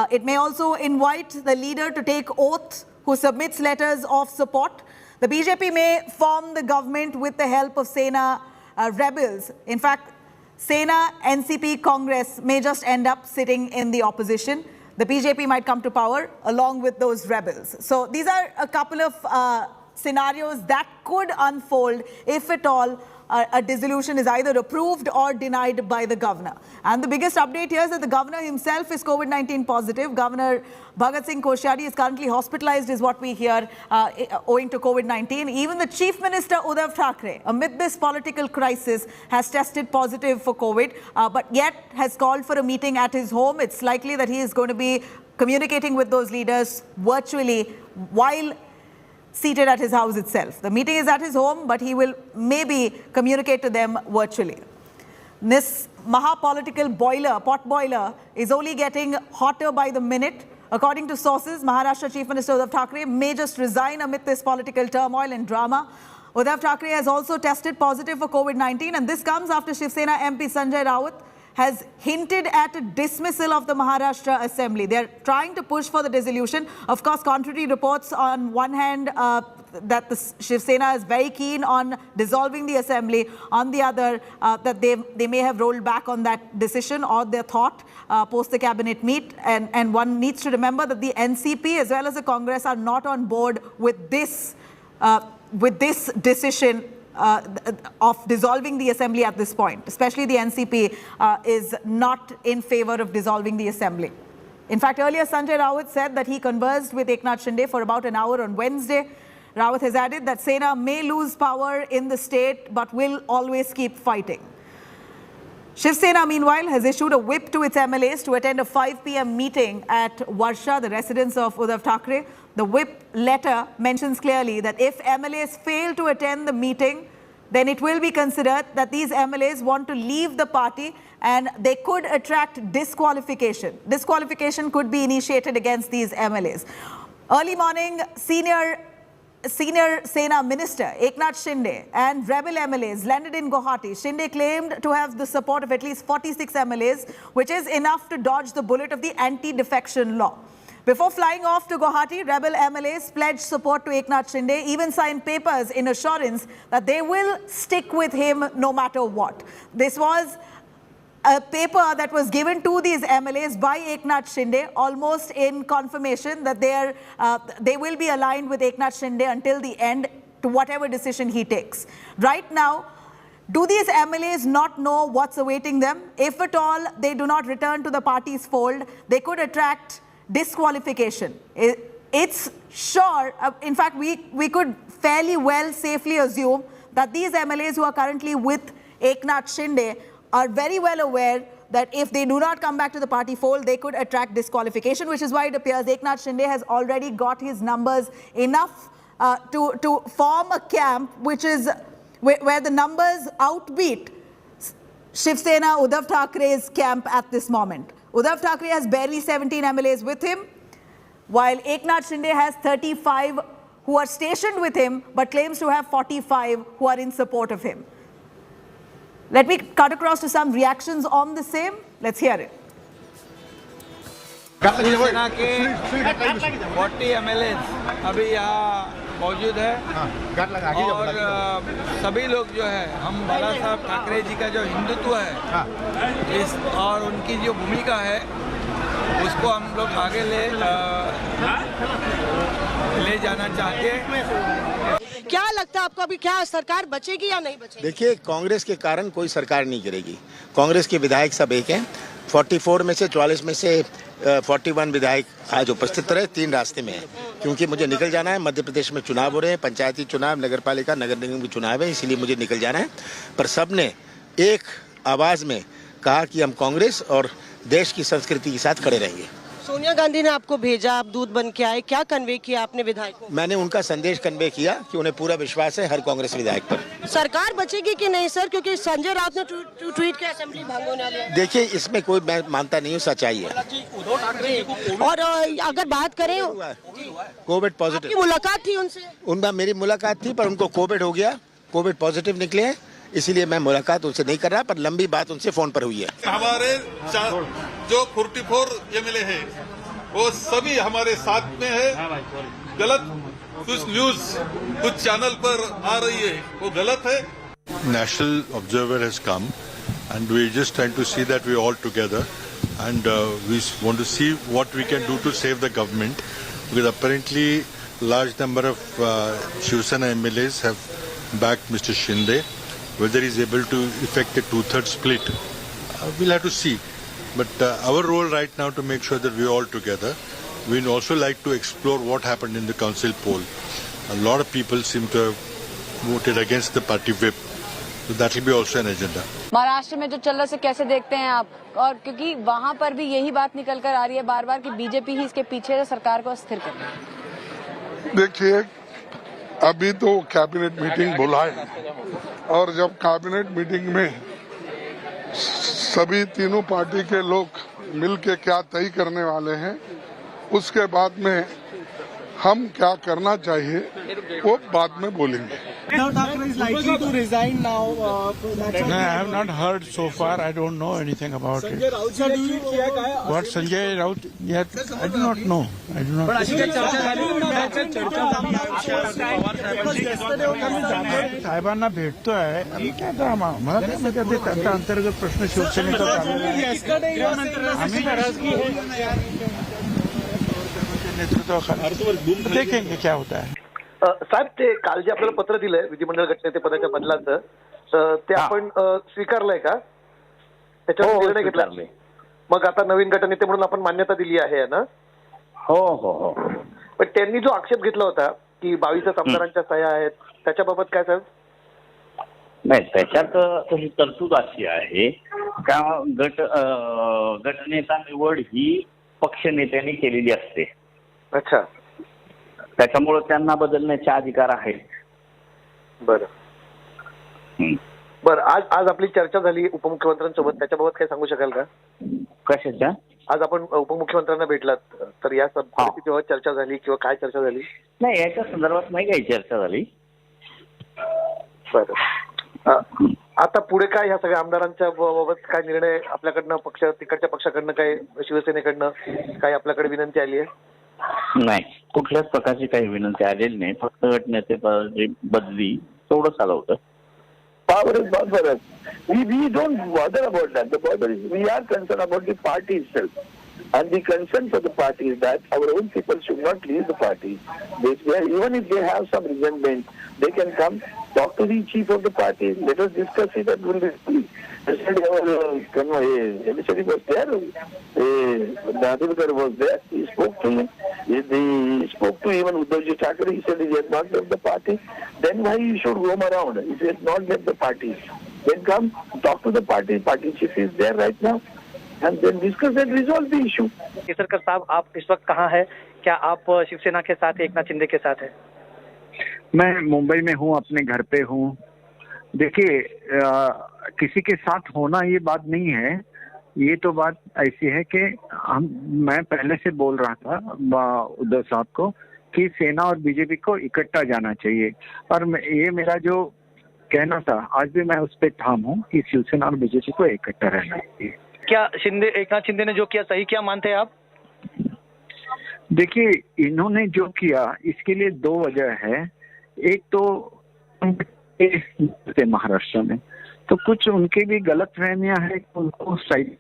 It may also invite the leader to take oath who submits letters of support. The BJP may form the government with the help of Sena rebels. In fact, Sena NCP Congress may just end up sitting in the opposition. The BJP might come to power along with those rebels. So these are a couple of scenarios that could unfold if at all a dissolution is either approved or denied by the governor. And the biggest update here is that the governor himself is COVID-19 positive. Governor Bhagat Singh Koshyari is currently hospitalized, is what we hear, owing to COVID-19. Even the Chief Minister Uddhav Thackeray, amid this political crisis, has tested positive for COVID, but yet has called for a meeting at his home. It's likely that he is going to be communicating with those leaders virtually while seated at his house itself. The meeting is at his home, but he will maybe communicate to them virtually. This Maha-political pot boiler, is only getting hotter by the minute. According to sources, Maharashtra Chief Minister Uddhav Thackeray may just resign amid this political turmoil and drama. Uddhav Thackeray has also tested positive for COVID-19, and this comes after Shiv Sena MP Sanjay Raut has hinted at a dismissal of the Maharashtra Assembly. They're trying to push for the dissolution. Of course, contrary reports on one hand that the Shiv Sena is very keen on dissolving the assembly. On the other, that they may have rolled back on that decision or their thought post the cabinet meet. And one needs to remember that the NCP as well as the Congress are not on board with this decision of dissolving the assembly at this point. Especially the NCP is not in favor of dissolving the assembly. In fact, earlier Sanjay Raut said that he conversed with Eknath Shinde for about an hour on Wednesday. Raut has added that Sena may lose power in the state but will always keep fighting. Shiv Sena, meanwhile, has issued a whip to its MLAs to attend a 5 p.m. meeting at Varsha, the residence of Uddhav Thackeray. The whip letter mentions clearly that if MLAs fail to attend the meeting, then it will be considered that these MLAs want to leave the party and they could attract disqualification. Disqualification could be initiated against these MLAs. Early morning, senior Sena Minister Eknath Shinde and rebel MLAs landed in Guwahati. Shinde claimed to have the support of at least 46 MLAs, which is enough to dodge the bullet of the anti-defection law. Before flying off to Guwahati, rebel MLAs pledged support to Eknath Shinde, even signed papers in assurance that they will stick with him no matter what. This was a paper that was given to these MLAs by Eknath Shinde, almost in confirmation that they will be aligned with Eknath Shinde until the end to whatever decision he takes. Right now, do these MLAs not know what's awaiting them? If at all they do not return to the party's fold, they could attract disqualification. It's sure, in fact, we could fairly well safely assume that these MLAs who are currently with Eknath Shinde are very well aware that if they do not come back to the party fold, they could attract disqualification, which is why it appears Eknath Shinde has already got his numbers enough to form a camp which is where the numbers outbeat Shiv Sena, Uddhav Thackeray's camp at this moment. Uddhav Thackeray has barely 17 MLAs with him, while Eknath Shinde has 35 who are stationed with him but claims to have 45 who are in support of him. Let me cut across to some reactions on the same. Let's hear it. Shiv Sena के 40 MLAs अभी यहाँ मौजूद है और सभी लोग जो है हम बालासाहेब ठाकरे जी का जो हिंदुत्व है इस और उनकी जो भूमिका है उसको हम लोग आगे ले जाना चाहते हैं। क्या लगता है आपको अभी क्या सरकार बचेगी या नहीं बचेगी? देखिए, कांग्रेस के कारण कोई सरकार नहीं गिरेगी। कांग्रेस के विधायक सब एक हैं। 44 में से 44 में से 41 विधायक आज उपस्थित रहे। 3 रास्ते में है क्योंकि मुझे निकल जाना है। मध्य प्रदेश में चुनाव हो रहे हैं, पंचायती चुनाव, नगरपालिका, नगर निगम के चुनाव है, इसीलिए मुझे निकल जाना है। पर सबने एक आवाज में कहा कि हम कांग्रेस और देश की संस्कृति के साथ खड़े रहेंगे। सोनिया गांधी ने आपको भेजा, आप दूत बन के आए, क्या कन्वे किया आपने विधायकों? मैंने उनका संदेश कन्वे किया कि उन्हें पूरा विश्वास है हर कांग्रेस विधायक पर। सरकार बचेगी कि नहीं सर, क्योंकि संजय राउत ने ट्वीट किया असेंबली भंग होने वाली है। देखिए, इसमें कोई मैं मानता नहीं हूँ, सच्चाई है। और अगर बात करें कोविड पॉजिटिव, आपकी मुलाकात थी उनसे? उनका मेरी मुलाकात थी पर उनको कोविड हो गया, कोविड पॉजिटिव निकले हैं, इसीलिए मैं मुलाकात उनसे नहीं कर रहा, पर लंबी बात उनसे फोन पर हुई है। हमारे जो 44 MLA है वो सभी हमारे साथ में है। गलत कुछ न्यूज कुछ चैनल पर आ रही है, वो गलत है। National observer has come and we just trying to see that we all together and we want to see what we can do to save the government, because apparently large number of Shiv Sena MLAs have backed Mr. Shinde. Whether he is able to effect a 2/3 split, we'll have to see. But our role right now to make sure that we're all together. We'd also like to explore what happened in the council poll. A lot of people seem to have voted against the party whip. So that will be also an agenda. Maharashtra में जो चल रहा है कैसे देखते हैं आप? और क्योंकि वहाँ पर भी यही बात निकल कर आ रही है बार बार कि बीजेपी ही इसके पीछे है सरकार को अस्थिर करना। देखिए, अभी तो कैबिनेट मीटिंग बुलाए और जब कैबिनेट मीटिंग में सभी तीनों पार्टी के लोग मिलके क्या तय करने वाले हैं, उसके बाद में हम क्या करना चाहिए वो बाद में बोलेंगे। Uddhav Thackeray is likely to resign now. No, I have not heard so far. I don't know anything about it. What Sanjay Raut? Yet I do not know. I do not. साहेबांना भेटतो आहे. आम्ही काय drama? मला काय माहिती आहे त्यांचा अंतर्गत प्रश्न शिवसेनेचा नेतृत्वाखाली देखेंगे क्या होता है। साहेब, ते काल जे आपल्याला पत्र दिलंय विधिमंडळ गटनेते पदाच्या बदलाचं, ते आपण स्वीकारलंय का? त्याच्यावर निर्णय घेतला? मग आता नवीन गटनेते म्हणून आपण मान्यता दिली आहे ना? हो हो हो. पण त्यांनी जो आक्षेप घेतला होता की 22 आमदारांच्या सह्या आहेत, त्याच्याबाबत काय साहेब? नाही, त्याच्यात तशी तरतूद अशी आहे का गटनेता निवड ही पक्षनेत्यांनी केलेली असते. अच्छा. त्याच्यामुळे त्यांना बदलण्याचे अधिकार आहेत. बरं बरं. आज आपली चर्चा झाली उपमुख्यमंत्र्यांसोबत, त्याच्याबाबत काय सांगू शकाल का? कशाच्या? आज आपण उपमुख्यमंत्र्यांना भेटलात, तर या जेव्हा चर्चा झाली किंवा काय चर्चा झाली? नाही, याच्या संदर्भात नाही काही चर्चा झाली. बरं. आता पुढे काय ह्या सगळ्या आमदारांच्या बाबत काय निर्णय आपल्याकडनं तिकडच्या पक्षाकडनं काय शिवसेनेकडनं काय आपल्याकडे विनंती आली आहे? नाही, कुठल्याच प्रकारची काही विनंती आलेली नाही. फक्त गटनेते बदली तेवढंच आलं होतं. Power is not for us. We don't bother about that. The bother is we are concerned about the party itself. And the concern for the party is that our own people should not leave the party. Even if they have some resentment, they can come talk to the chief of the party. Let us discuss it and we'll Yesterday our emissary was there. Nadulkar was there. He spoke to him. He spoke to even Uddhav Thackeray. He said he had not left the party. Then why you should roam around? If he has not left the party, then come talk to the party. Party chief is there right now, and then discuss and resolve the issue. Kesarkar साहब, आप इस वक्त कहाँ हैं? क्या आप शिवसेना के साथ एकनाथ शिंदे के साथ हैं? मैं मुंबई में हूँ, अपने घर पे हूँ। देखिए, किसी के साथ होना ये बात नहीं है। ये तो बात ऐसी है कि मैं पहले से बोल रहा था उद्धव साहब को कि सेना और बीजेपी को इकट्ठा जाना चाहिए, और ये मेरा जो कहना था आज भी मैं उस पर ठाम हूँ कि शिवसेना और बीजेपी को इकट्ठा रहना चाहिए। क्या एकनाथ शिंदे ने जो किया सही क्या मानते हैं आप? देखिए, इन्होंने जो किया इसके लिए दो वजह है। एक तो महाराष्ट्र में तो कुछ उनके भी गलत फहमियां है, उनको साइड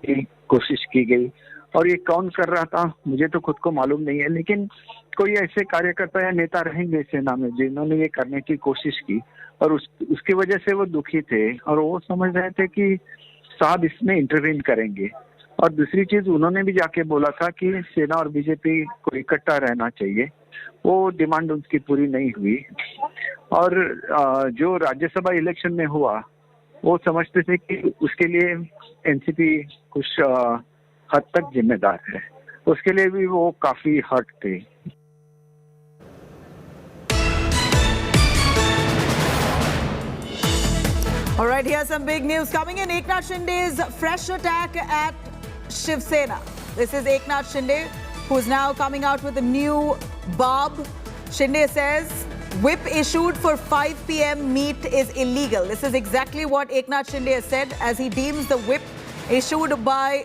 की कोशिश की गई, और ये कौन कर रहा था मुझे तो खुद को मालूम नहीं है, लेकिन कोई ऐसे कार्यकर्ता या नेता रहेंगे सेना में जिन्होंने ये करने की कोशिश की, और उसकी वजह से वो दुखी थे और वो समझ रहे थे कि साहब इसमें इंटरवीन करेंगे। और दूसरी चीज, उन्होंने भी जाके बोला था कि सेना और बीजेपी को इकट्ठा रहना चाहिए। वो डिमांड उनकी पूरी नहीं हुई, और जो राज्यसभा इलेक्शन में हुआ वो समझते थे कि उसके लिए एनसीपी कुछ हद तक जिम्मेदार है, उसके लिए भी वो काफी हर्ट थे। All right, here's some big news coming in. Eknath Shinde's fresh attack at Shiv Sena. This is Eknath Shinde, who's now coming out with a new barb. Shinde says whip issued for 5 p.m. meet is illegal. This is exactly what Eknath Shinde has said, as he deems the whip issued by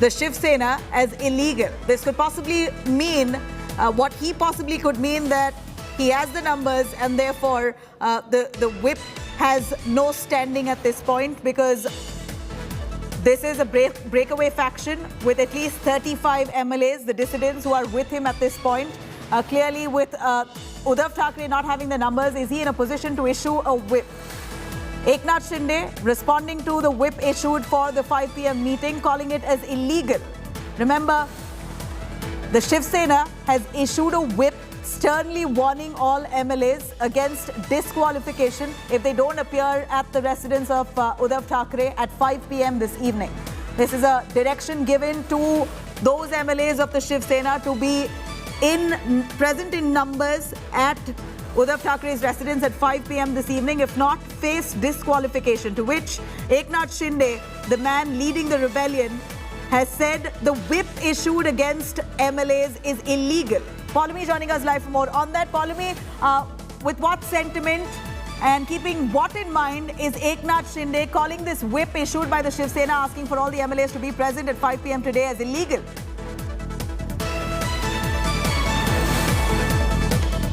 the Shiv Sena as illegal. This could possibly mean, what he possibly could mean, that he has the numbers and therefore the whip has no standing at this point, because this is a breakaway faction with at least 35 MLAs, the dissidents who are with him at this point. Clearly, with Uddhav Thackeray not having the numbers, is he in a position to issue a whip? Eknath Shinde responding to the whip issued for the 5 p.m. meeting, calling it as illegal. Remember, the Shiv Sena has issued a whip sternly warning all MLAs against disqualification if they don't appear at the residence of Uddhav Thackeray at 5 p.m. this evening. This is a direction given to those MLAs of the Shiv Sena to be present in numbers at Uddhav Thackeray's residence at 5 p.m. this evening. If not, face disqualification, to which Eknath Shinde, the man leading the rebellion, has said the whip issued against MLAs is illegal. Paulami joining us live for more on that. Paulami, with what sentiment and keeping what in mind is Eknath Shinde calling this whip issued by the Shiv Sena, asking for all the MLAs to be present at 5 p.m. today as illegal?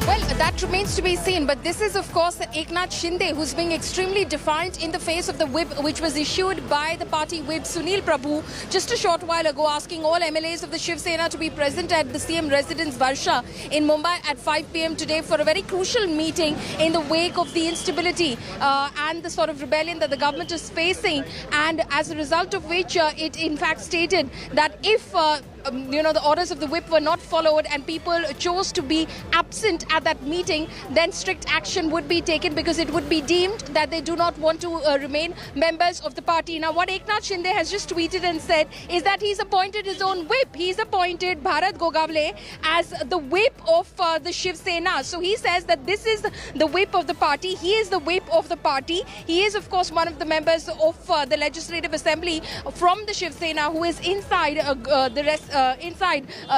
Well, that remains to be seen, but this is of course Eknath Shinde, who's being extremely defiant in the face of the whip which was issued by the party whip Sunil Prabhu just a short while ago, asking all MLAs of the Shiv Sena to be present at the CM residence Varsha in Mumbai at 5 p.m. today for a very crucial meeting in the wake of the instability and the sort of rebellion that the government is facing, and as a result of which it in fact stated that if the orders of the whip were not followed and people chose to be absent at that meeting, then strict action would be taken, because it would be deemed that they do not want to remain members of the party. Now, what Eknath Shinde has just tweeted and said is that he's appointed his own whip. He's appointed Bharat Gogavle as the whip of the Shiv Sena. So he says that this is the whip of the party. He is the whip of the party. He is, of course, one of the members of the Legislative Assembly from the Shiv Sena, who is inside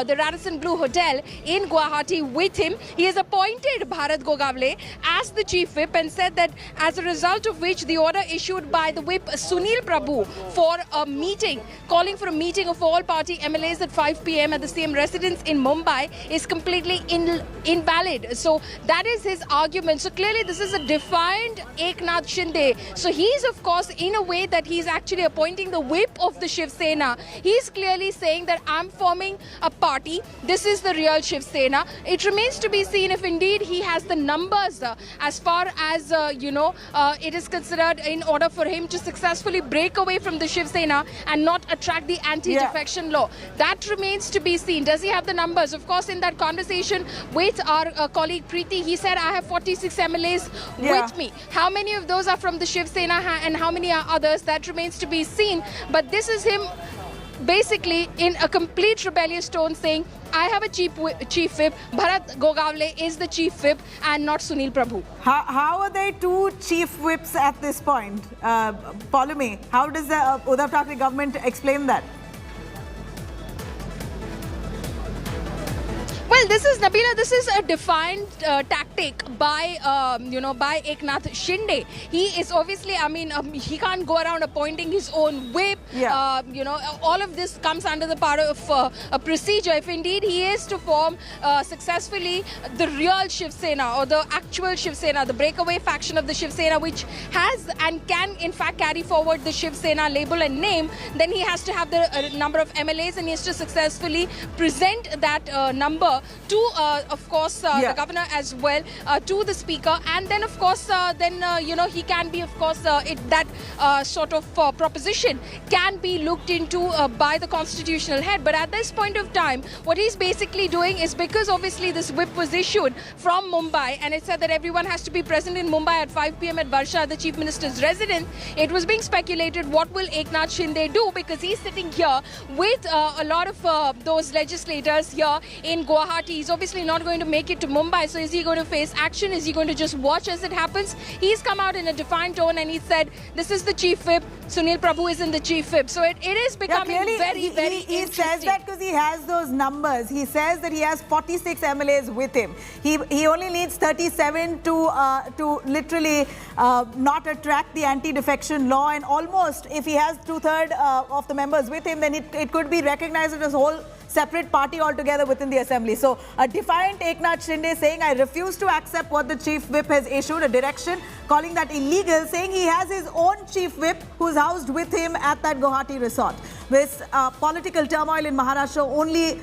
the Radisson Blu Hotel in Guwahati with him. He has appointed Bharat Gogavle as the chief whip and said that as a result of which the order issued by the whip Sunil Prabhu for a meeting, calling for a meeting of all party MLAs at 5 p.m. at the same residence in Mumbai is completely invalid. So that is his argument. So clearly this is a defiant Eknath Shinde. So he's of course in a way that he's actually appointing the whip of the Shiv Sena. He's clearly saying that I'm am forming a party. This is the real Shiv Sena. It remains to be seen if indeed he has the numbers as far as, it is considered in order for him to successfully break away from the Shiv Sena and not attract the anti-defection law. That remains to be seen. Does he have the numbers? Of course, in that conversation with our colleague Preeti, he said, I have 46 MLAs with me. How many of those are from the Shiv Sena and how many are others? That remains to be seen. But this is him basically in a complete rebellious tone saying, I have a chief whip, Bharat Gogavle is the chief whip and not Sunil Prabhu. How are they two chief whips at this point? Polumi, how does the Uddhav Thackeray government explain that? Well, this is a defiant tactic by by Eknath Shinde. He is obviously, he can't go around appointing his own whip. All of this comes under the part of a procedure. If indeed he is to form successfully the real Shiv Sena or the actual Shiv Sena, the breakaway faction of the Shiv Sena, which has and can in fact carry forward the Shiv Sena label and name, then he has to have the number of MLAs and he has to successfully present that number to, of course, the governor as well, to the speaker, and then, of course, he can be, of course, that sort of proposition can be looked into by the constitutional head. But at this point of time, what he's basically doing is, because obviously this whip was issued from Mumbai and it said that everyone has to be present in Mumbai at 5 p.m. at Varsha, the Chief Minister's residence, it was being speculated what will Eknath Shinde do, because he's sitting here with a lot of those legislators here in Guwahati. He's obviously not going to make it to Mumbai. So is he going to face action? Is he going to just watch as it happens? He's come out in a defiant tone and he said, this is the chief whip. Sunil Prabhu is in the chief whip. So it is becoming very interesting. He says that because he has those numbers. He says that he has 46 MLAs with him. He only needs 37 to literally not attract the anti-defection law, and almost if he has 2/3 of the members with him, then it could be recognized as a whole separate party altogether within the assembly. So a defiant Eknath Shinde saying, I refuse to accept what the chief whip has issued, a direction calling that illegal, saying he has his own chief whip who's housed with him at that Guwahati resort. With political turmoil in Maharashtra only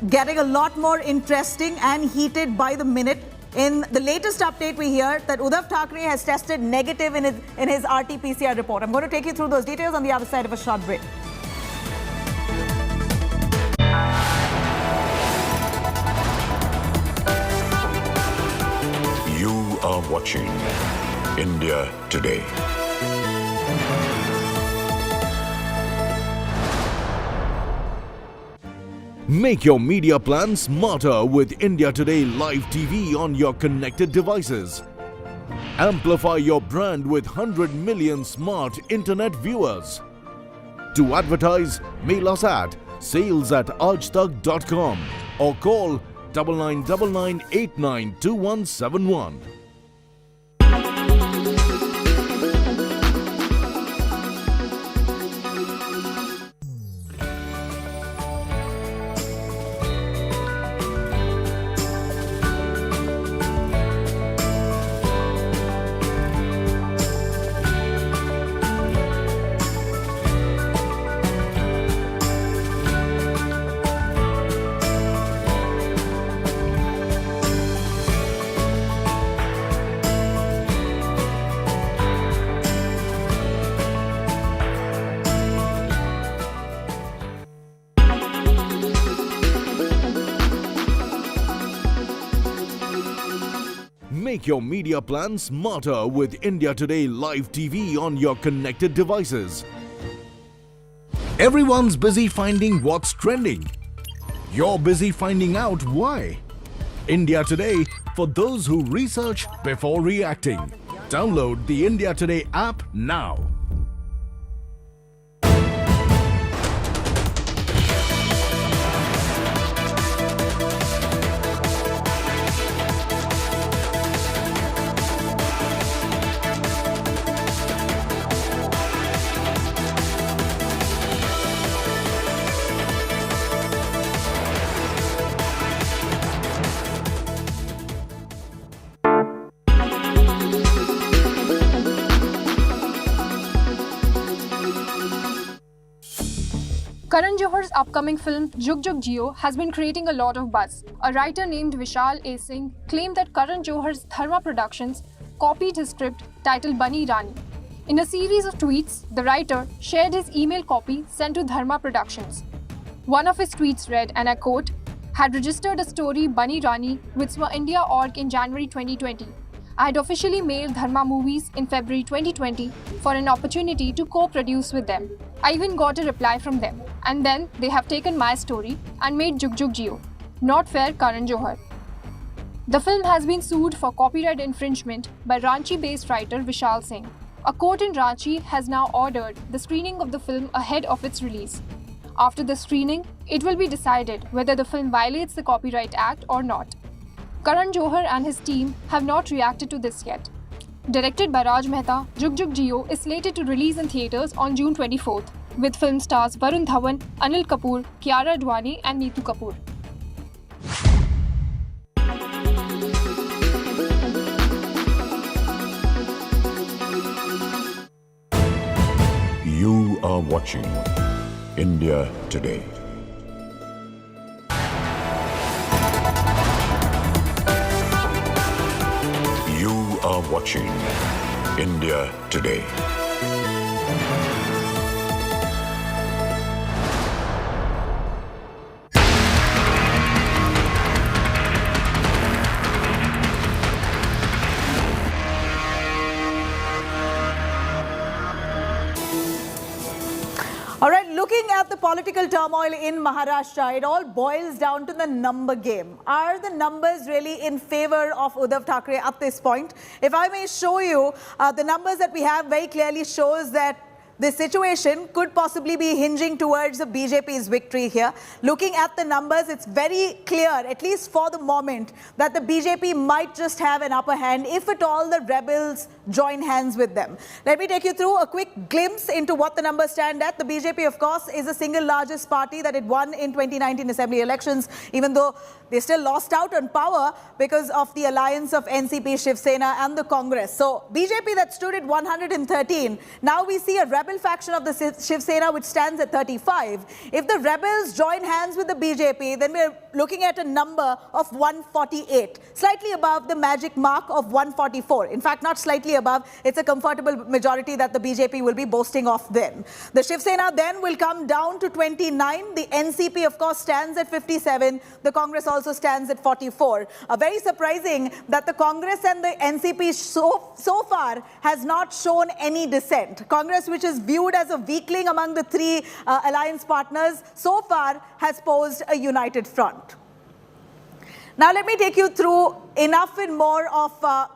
getting a lot more interesting and heated by the minute. In the latest update, we hear that Uddhav Thackeray has tested negative in his RT-PCR report. I'm going to take you through those details on the other side of a short break. You are watching India Today. Make your media plan smarter with India Today Live TV on your connected devices. Amplify your brand with 100 million smart internet viewers. To advertise, mail us at sales@aajtak.com or call 9999892171. Make your media plan smarter with India Today Live TV on your connected devices. Everyone's busy finding what's trending. You're busy finding out why. India Today, for those who research before reacting. Download the India Today app now. Karan Johar's upcoming film Jug Jug Jio has been creating a lot of buzz. A writer named Vishal A. Singh claimed that Karan Johar's Dharma Productions copied his script titled Bani Rani. In a series of tweets, the writer shared his email copy sent to Dharma Productions. One of his tweets read, and I quote, "Had registered a story Bani Rani with SwaIndia.org in January 2020. I had officially mailed Dharma Movies in February 2020 for an opportunity to co-produce with them. I even got a reply from them. And then they have taken my story and made Jug Jug Jio. Not fair, Karan Johar." The film has been sued for copyright infringement by Ranchi-based writer Vishal Singh. A court in Ranchi has now ordered the screening of the film ahead of its release. After the screening, it will be decided whether the film violates the Copyright Act or not. Karan Johar and his team have not reacted to this yet. Directed by Raj Mehta, Jug Jug Jio is slated to release in theatres on June 24th, with film stars Varun Dhawan, Anil Kapoor, Kiara Advani and Neetu Kapoor. You are watching India Today. You are watching India Today. All right, looking at the political turmoil in Maharashtra, it all boils down to the number game. Are the numbers really in favor of Uddhav Thackeray at this point? If I may show you, the numbers that we have very clearly shows that this situation could possibly be hinging towards the BJP's victory here. Looking at the numbers, it's very clear, at least for the moment, that the BJP might just have an upper hand if at all the rebels join hands with them. Let me take you through a quick glimpse into what the numbers stand at. The BJP, of course, is the single largest party that it won in 2019 assembly elections, even though they still lost out on power because of the alliance of NCP, Shiv Sena and the Congress. So BJP that stood at 113, now we see a rebel faction of the Shiv Sena which stands at 35. If the rebels join hands with the BJP, then we're looking at a number of 148, slightly above the magic mark of 144. In fact, not slightly above, it's a comfortable majority that the BJP will be boasting of then. The Shiv Sena then will come down to 29. The NCP, of course, stands at 57. The Congress also stands at 44. Very surprising that the Congress and the NCP so far has not shown any dissent. Congress, which is viewed as a weakling among the three alliance partners, so far has posed a united front. Now let me take you through enough and more of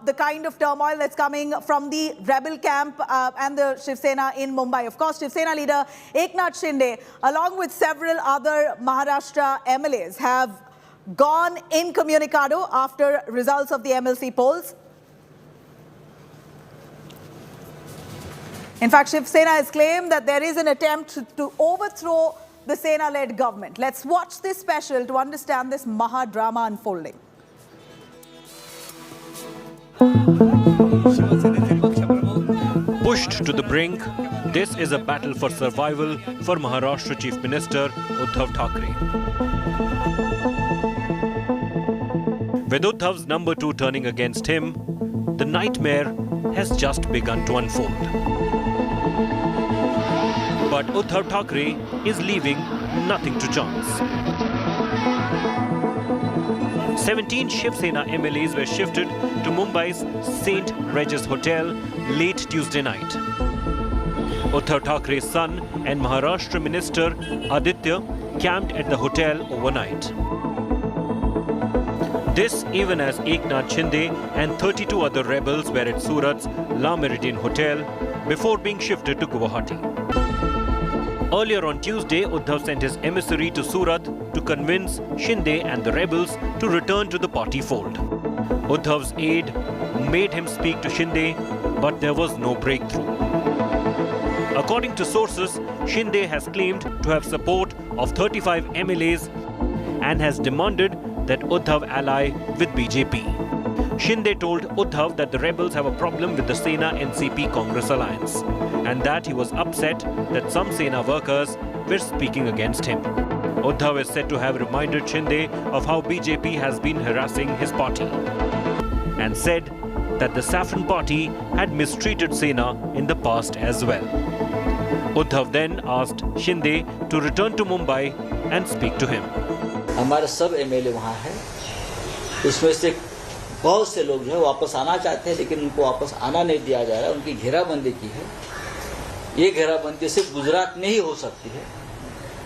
the kind of turmoil that's coming from the rebel camp and the Shiv Sena in Mumbai. Of course, Shiv Sena leader Eknath Shinde, along with several other Maharashtra MLAs, have gone incommunicado after results of the MLC polls. In fact, Shiv Sena has claimed that there is an attempt to overthrow the Sena-led government. Let's watch this special to understand this Maha drama unfolding. Pushed to the brink, this is a battle for survival for Maharashtra Chief Minister Uddhav Thackeray. With Uddhav's number 2 turning against him, the nightmare has just begun to unfold. But Uddhav Thackeray is leaving nothing to chance. 17 Shiv Sena MLAs were shifted to Mumbai's St. Regis Hotel late Tuesday night. Uddhav Thackerays son and Maharashtra Minister Aditya camped at the hotel overnight. This even as Eknath Shinde and 32 other rebels were at Surat's La Meridian Hotel before being shifted to Guwahati. Earlier on Tuesday, Uddhav sent his emissary to Surat to convince Shinde and the rebels to return to the party fold. Uddhav's aide made him speak to Shinde, but there was no breakthrough. According to sources, Shinde has claimed to have support of 35 MLAs and has demanded that Uddhav ally with BJP. Shinde told Uddhav that the rebels have a problem with the Sena-NCP Congress alliance and that he was upset that some Sena workers were speaking against him. Uddhav is said to have reminded Shinde of how BJP has been harassing his party and said that the Saffron Party had mistreated Sena in the past as well. Uddhav then asked Shinde to return to Mumbai and speak to him. हमारे सब MLA वहाँ हैं, उसमें से बहुत से लोग जो है वापस आना चाहते हैं, लेकिन उनको वापस आना नहीं दिया जा रहा है। उनकी घेराबंदी की है। ये घेराबंदी सिर्फ गुजरात में ही हो सकती है,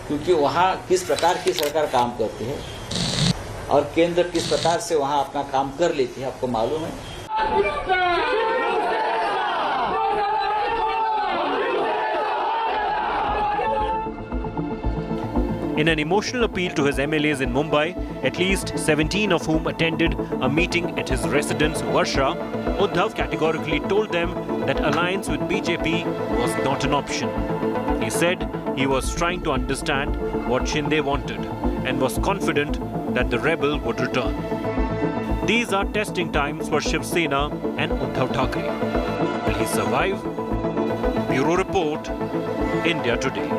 क्योंकि वहाँ किस प्रकार की सरकार काम करती है और केंद्र किस प्रकार से वहाँ अपना काम कर लेती है, आपको मालूम है। In an emotional appeal to his MLAs in Mumbai, at least 17 of whom attended a meeting at his residence, Varsha, Uddhav categorically told them that alliance with BJP was not an option. He said he was trying to understand what Shinde wanted and was confident that the rebel would return. These are testing times for Shiv Sena and Uddhav Thackeray. Will he survive? Bureau Report, India Today.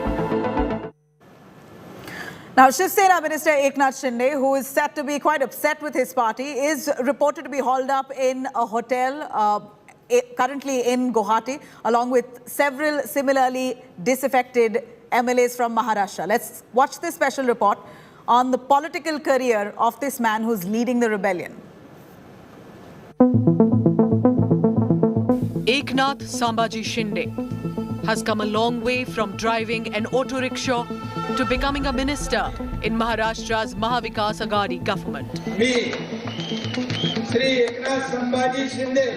Now, Shiv Sena Minister Eknath Shinde, who is said to be quite upset with his party, is reported to be hauled up in a hotel currently in Guwahati, along with several similarly disaffected MLAs from Maharashtra. Let's watch this special report on the political career of this man who's leading the rebellion. Eknath Sambaji Shinde has come a long way from driving an auto rickshaw to becoming a minister in Maharashtra's Mahavikas Aghadi government. Me, Shri Eknath Sambaji Shinde,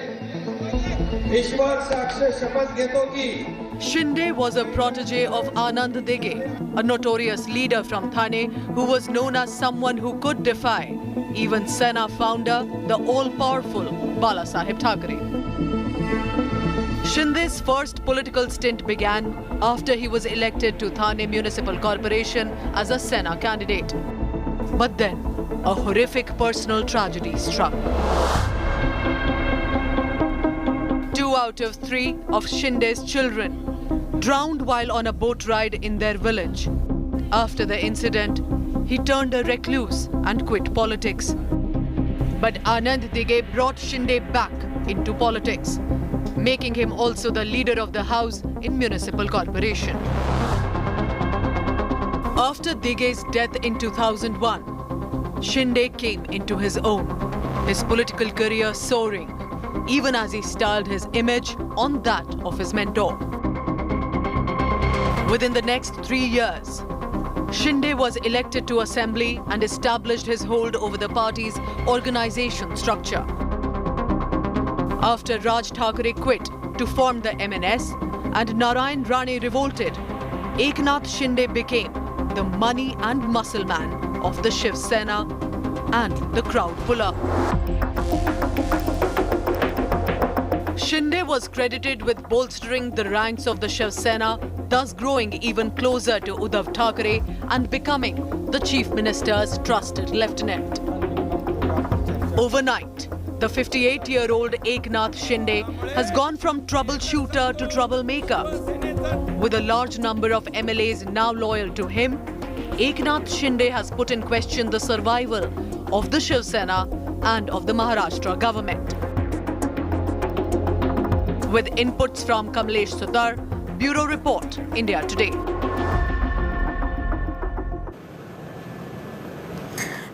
Ishwar Saksha Shapath Gheto ki. Shinde was a protege of Anand Dege, a notorious leader from Thane who was known as someone who could defy even Sena founder, the all-powerful Balasaheb Thackeray. Shinde's first political stint began after he was elected to Thane Municipal Corporation as a Sena candidate. But then, a horrific personal tragedy struck. 2 out of 3 of Shinde's children drowned while on a boat ride in their village. After the incident, he turned a recluse and quit politics. But Anand Dege brought Shinde back into politics, making him also the leader of the house in municipal corporation. After Dege's death in 2001, Shinde came into his own, his political career soaring, even as he styled his image on that of his mentor. Within the next 3 years, Shinde was elected to assembly and established his hold over the party's organization structure. After Raj Thackeray quit to form the MNS and Narayan Rane revolted, Eknath Shinde became the money and muscle man of the Shiv Sena and the crowd puller. Shinde was credited with bolstering the ranks of the Shiv Sena, thus growing even closer to Uddhav Thackeray and becoming the Chief Minister's trusted lieutenant. Overnight, the 58-year-old Eknath Shinde has gone from troubleshooter to troublemaker. With a large number of MLAs now loyal to him, Eknath Shinde has put in question the survival of the Shiv Sena and of the Maharashtra government. With inputs from Kamlesh Sutar, Bureau Report, India Today.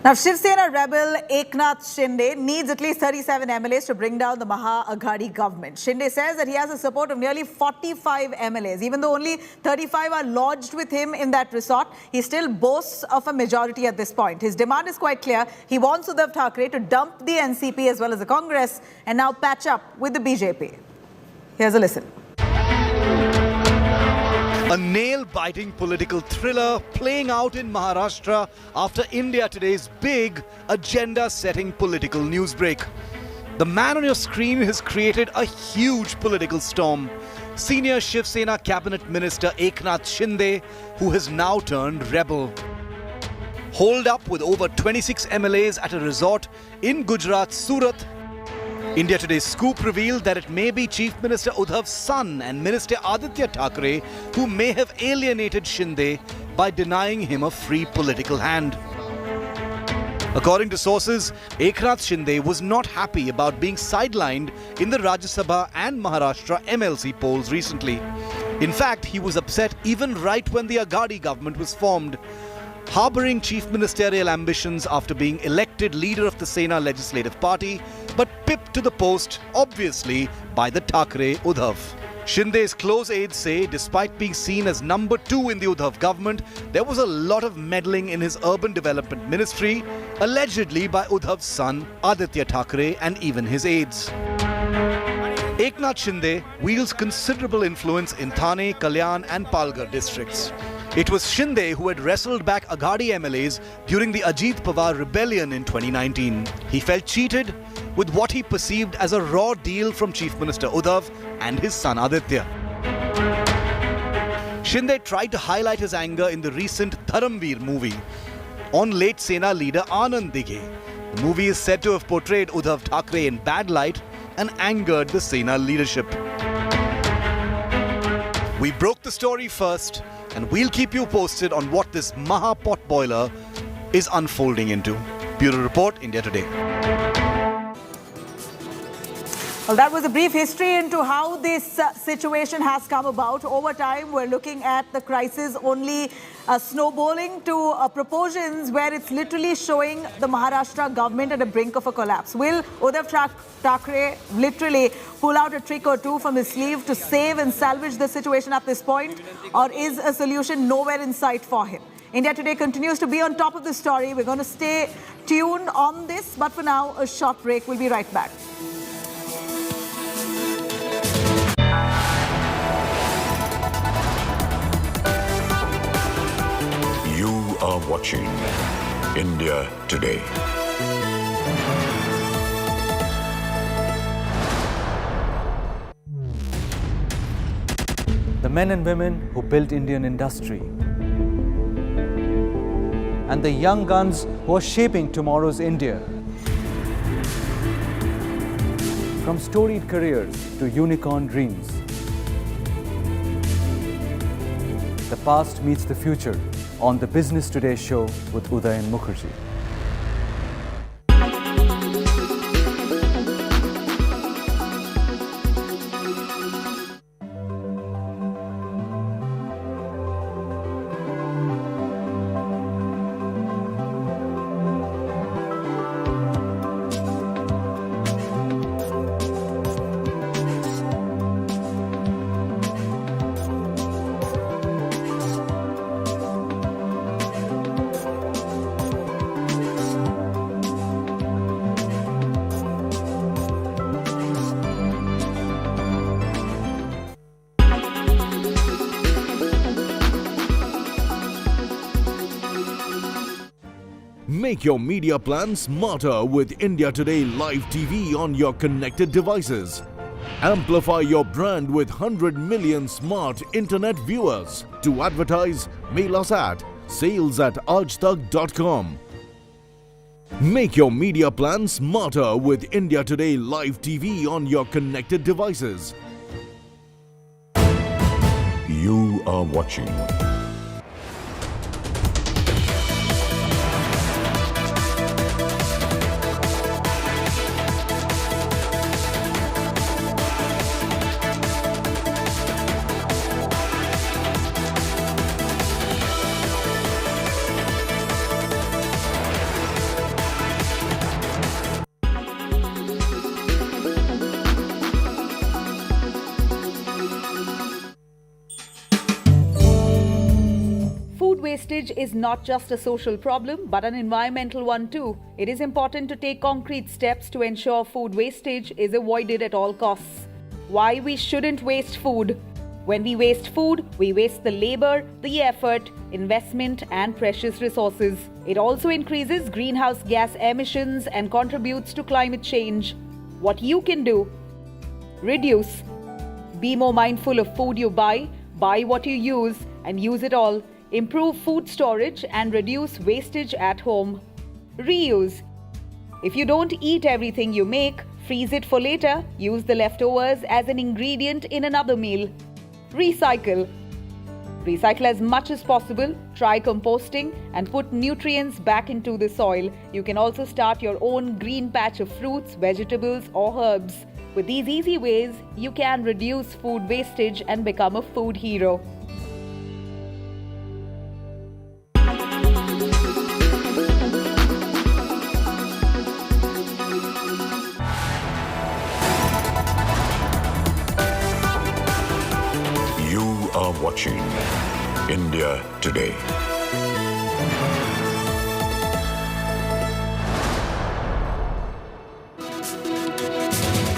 Now, Shiv Sena rebel Eknath Shinde needs at least 37 MLAs to bring down the Maha Aghadi government. Shinde says that he has the support of nearly 45 MLAs. Even though only 35 are lodged with him in that resort, he still boasts of a majority at this point. His demand is quite clear. He wants Uddhav Thackeray to dump the NCP as well as the Congress and now patch up with the BJP. Here's a listen. A nail-biting political thriller playing out in Maharashtra after India Today's big agenda-setting political newsbreak. The man on your screen has created a huge political storm. Senior Shiv Sena cabinet minister Eknath Shinde, who has now turned rebel. Holed up with over 26 MLAs at a resort in Gujarat's Surat, India Today's scoop revealed that it may be Chief Minister Uddhav's son and Minister Aditya Thackeray who may have alienated Shinde by denying him a free political hand. According to sources, Eknath Shinde was not happy about being sidelined in the Rajya Sabha and Maharashtra MLC polls recently. In fact, he was upset even right when the Aghadi government was formed, harboring chief ministerial ambitions after being elected leader of the Sena legislative party, but pipped to the post, obviously, by the Thackeray Uddhav. Shinde's close aides say despite being seen as number 2 in the Uddhav government, there was a lot of meddling in his urban development ministry, allegedly by Uddhav's son Aditya Thackeray and even his aides. Eknath Shinde wields considerable influence in Thane, Kalyan and Palghar districts. It was Shinde who had wrestled back Aghadi MLAs during the Ajit Pawar rebellion in 2019. He felt cheated with what he perceived as a raw deal from Chief Minister Uddhav and his son Aditya. Shinde tried to highlight his anger in the recent Dharamveer movie on late Sena leader Anand Dighe. The movie is said to have portrayed Uddhav Thackeray in bad light and angered the Sena leadership. We broke the story first, and we'll keep you posted on what this Maha potboiler is unfolding into. Bureau Report, India Today. Well, that was a brief history into how this situation has come about. Over time, we're looking at the crisis only snowballing to proportions where it's literally showing the Maharashtra government at the brink of a collapse. Will Uddhav Thackeray literally pull out a trick or two from his sleeve to save and salvage the situation at this point? Or is a solution nowhere in sight for him? India Today continues to be on top of the story. We're going to stay tuned on this. But for now, a short break. We'll be right back. You are watching India Today. The men and women who built Indian industry, and the young guns who are shaping tomorrow's India. From storied careers to unicorn dreams, the past meets the future on the Business Today show with Uday Mukherjee. Make your media plan smarter with India Today Live TV on your connected devices. Amplify your brand with 100 million smart internet viewers. To advertise, mail us at sales@aajtak.com. Make your media plan smarter with India Today Live TV on your connected devices. You are watching Wastage is not just a social problem, but an environmental one too. It is important to take concrete steps to ensure food wastage is avoided at all costs. Why we shouldn't waste food? When we waste food, we waste the labor, the effort, investment, and precious resources. It also increases greenhouse gas emissions and contributes to climate change. What you can do? Reduce. Be more mindful of food you buy what you use, and use it all. Improve food storage and reduce wastage at home. Reuse. If you don't eat everything you make, freeze it for later. Use the leftovers as an ingredient in another meal. Recycle. Recycle as much as possible, try composting and put nutrients back into the soil. You can also start your own green patch of fruits, vegetables or herbs. With these easy ways, you can reduce food wastage and become a food hero. You are watching India Today.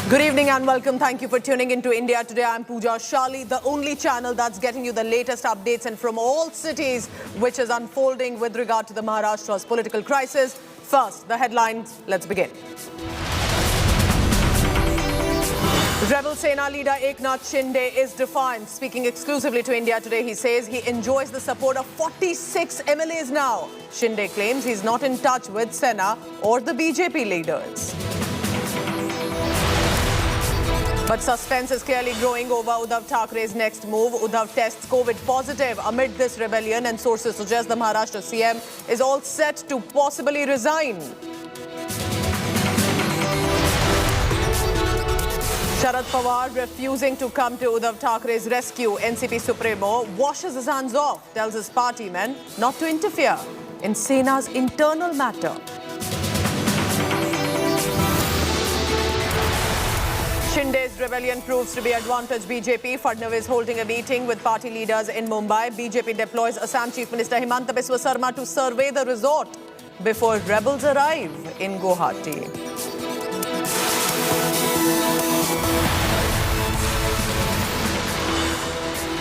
Good evening and welcome. Thank you for tuning into India Today. I'm Pooja Shali, the only channel that's getting you the latest updates and from all cities which is unfolding with regard to the Maharashtra's political crisis. First, the headlines. Let's begin. Rebel Sena leader Eknath Shinde is defiant. Speaking exclusively to India Today, he says he enjoys the support of 46 MLAs now. Shinde claims he's not in touch with Sena or the BJP leaders. But suspense is clearly growing over Uddhav Thackeray's next move. Uddhav tests COVID positive amid this rebellion and sources suggest the Maharashtra CM is all set to possibly resign. Sharad Pawar refusing to come to Uddhav Thackeray's rescue. NCP Supremo washes his hands off, tells his party men not to interfere in Sena's internal matter. Shinde's rebellion proves to be advantage BJP. Fadnavis holding a meeting with party leaders in Mumbai. BJP deploys Assam Chief Minister Himanta Biswa Sarma to survey the resort before rebels arrive in Guwahati.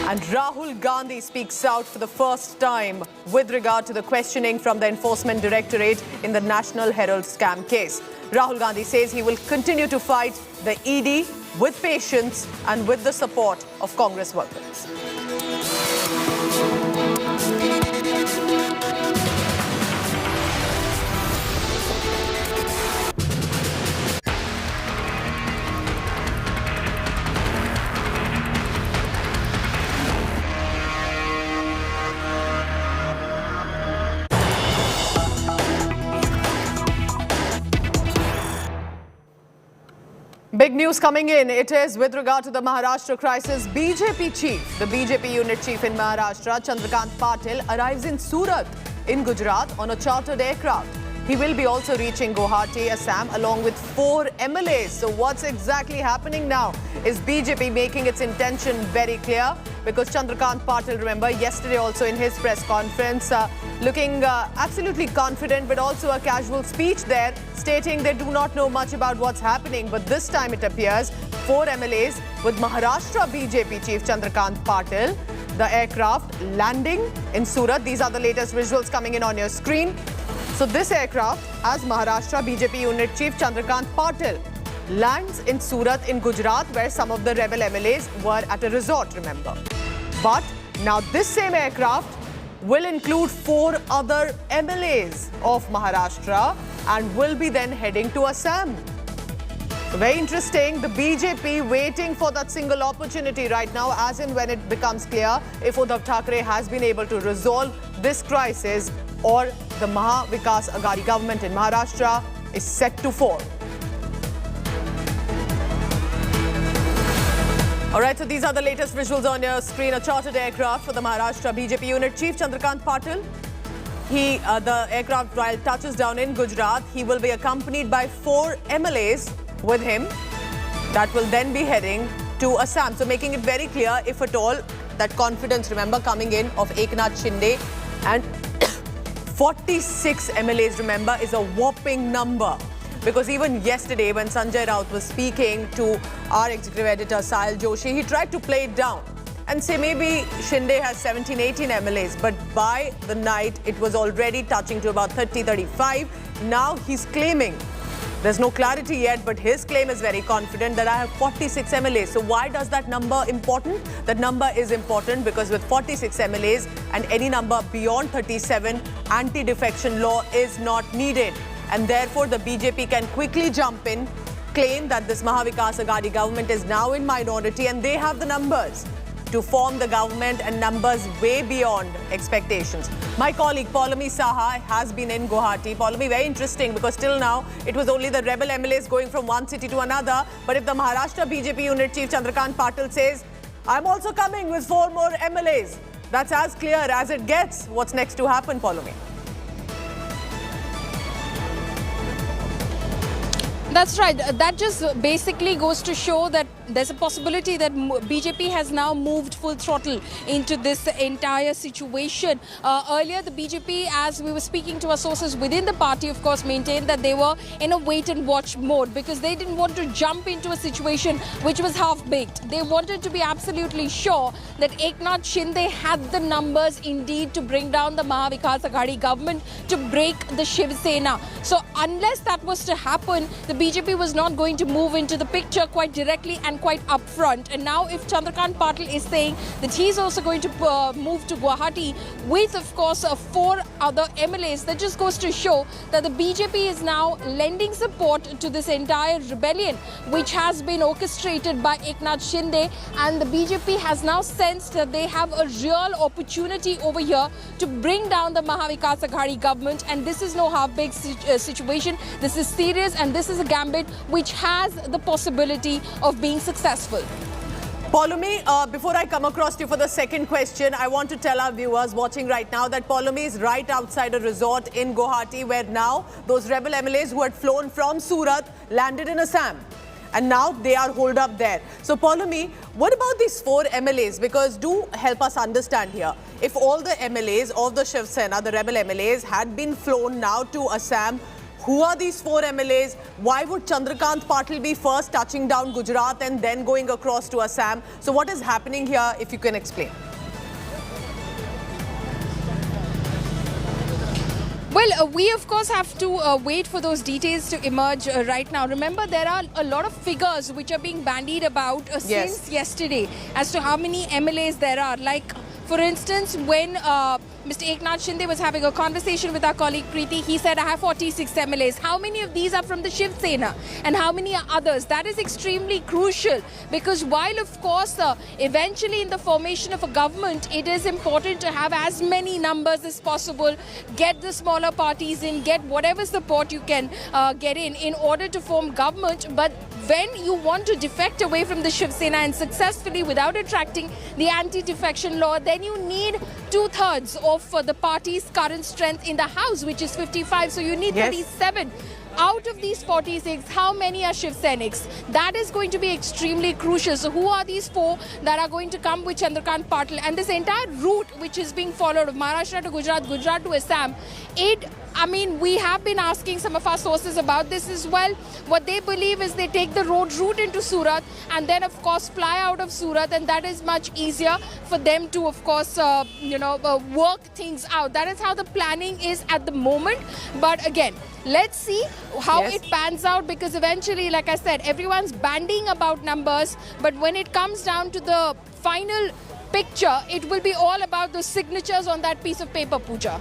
And Rahul Gandhi speaks out for the first time with regard to the questioning from the Enforcement Directorate in the National Herald scam case. Rahul Gandhi says he will continue to fight the ED with patience and with the support of Congress workers. Big news coming in. It is with regard to the Maharashtra crisis. BJP chief, the BJP unit chief in Maharashtra, Chandrakant Patil, arrives in Surat in Gujarat on a chartered aircraft. He will be also reaching Guwahati, Assam, along with 4 MLAs. So what's exactly happening now? Is BJP making its intention very clear? Because Chandrakant Patil, remember, yesterday also in his press conference, looking absolutely confident, but also a casual speech there, stating they do not know much about what's happening. But this time it appears 4 MLAs with Maharashtra BJP chief Chandrakant Patil, the aircraft landing in Surat. These are the latest visuals coming in on your screen. So this aircraft, as Maharashtra BJP unit chief Chandrakant Patil, lands in Surat in Gujarat, where some of the rebel MLAs were at a resort, remember. But now this same aircraft will include 4 other MLAs of Maharashtra and will be then heading to Assam. So very interesting. The BJP waiting for that single opportunity right now, as in when it becomes clear if Uddhav Thackeray has been able to resolve this crisis or the Maha Vikas Aghadi government in Maharashtra is set to fall. All right, so these are the latest visuals on your screen. A chartered aircraft for the Maharashtra BJP unit chief Chandrakant Patil. The aircraft, while touches down in Gujarat, he will be accompanied by 4 MLAs with him that will then be heading to Assam. So making it very clear, if at all, that confidence, remember, coming in of Eknath Shinde and 46 MLAs, remember, is a whopping number. Because even yesterday, when Sanjay Raut was speaking to our executive editor, Sahil Joshi, he tried to play it down and say maybe Shinde has 17, 18 MLAs. But by the night, it was already touching to about 30, 35. Now he's claiming, there's no clarity yet, but his claim is very confident that I have 46 MLAs. So why does that number important? That number is important because with 46 MLAs and any number beyond 37, anti-defection law is not needed. And therefore, the BJP can quickly jump in, claim that this Maha Vikas Aghadi government is now in minority and they have the numbers. to form the government and numbers way beyond expectations. My colleague Paulami Saha has been in Guwahati. Paulami, very interesting because till now it was only the rebel MLAs going from one city to another. But if the Maharashtra BJP unit chief Chandrakant Patil says, I'm also coming with 4 more MLAs, that's as clear as it gets. What's next to happen, Paulami? That's right. That just basically goes to show that there's a possibility that BJP has now moved full throttle into this entire situation. Earlier, the BJP, as we were speaking to our sources within the party, of course, maintained that they were in a wait-and-watch mode because they didn't want to jump into a situation which was half-baked. They wanted to be absolutely sure that Eknath Shinde had the numbers indeed to bring down the Maha Vikas Aghadi government, to break the Shiv Sena. So unless that was to happen, the BJP was not going to move into the picture quite directly and quite upfront. And now if Chandrakant Patil is saying that he's also going to move to Guwahati with, of course, 4 other MLAs, that just goes to show that the BJP is now lending support to this entire rebellion, which has been orchestrated by Eknath Shinde. And the BJP has now sensed that they have a real opportunity over here to bring down the Maha Vikas Aghadi government. And this is no half-baked situation. This is serious, and this is a gambit which has the possibility of being successful. Paulami, before I come across to you for the second question, I want to tell our viewers watching right now that Paulami is right outside a resort in Guwahati, where now those rebel MLAs who had flown from Surat landed in Assam. And now they are holed up there. So Paulami, what about these 4 MLAs? Because do help us understand here. If all the MLAs of the Shiv Sena, the rebel MLAs, had been flown now to Assam, who are these 4 MLAs? Why would Chandrakant Patil be first touching down Gujarat and then going across to Assam? So what is happening here, if you can explain? Well, we of course have to wait for those details to emerge right now. Remember, there are a lot of figures which are being bandied about since yesterday as to how many MLAs there are. Like, for instance, when Mr. Eknath Shinde was having a conversation with our colleague Preeti, he said, I have 46 MLAs. How many of these are from the Shiv Sena and how many are others? That is extremely crucial because while, of course, eventually in the formation of a government, it is important to have as many numbers as possible, get the smaller parties in, get whatever support you can get in order to form government. But when you want to defect away from the Shiv Sena and successfully without attracting the anti-defection law, then you need 2/3 of the party's current strength in the House, which is 55. So you need 37. Out of these 46, how many are Shiv Senics? That is going to be extremely crucial. So who are these 4 that are going to come with Chandrakant Patil? And this entire route which is being followed of Maharashtra to Gujarat, Gujarat to Assam, we have been asking some of our sources about this as well. What they believe is they take the road route into Surat and then, of course, fly out of Surat, and that is much easier for them to, of course, work things out. That is how the planning is at the moment. But again, let's see how it pans out, because eventually, like I said, everyone's banding about numbers. But when it comes down to the final picture, it will be all about the signatures on that piece of paper, Pooja.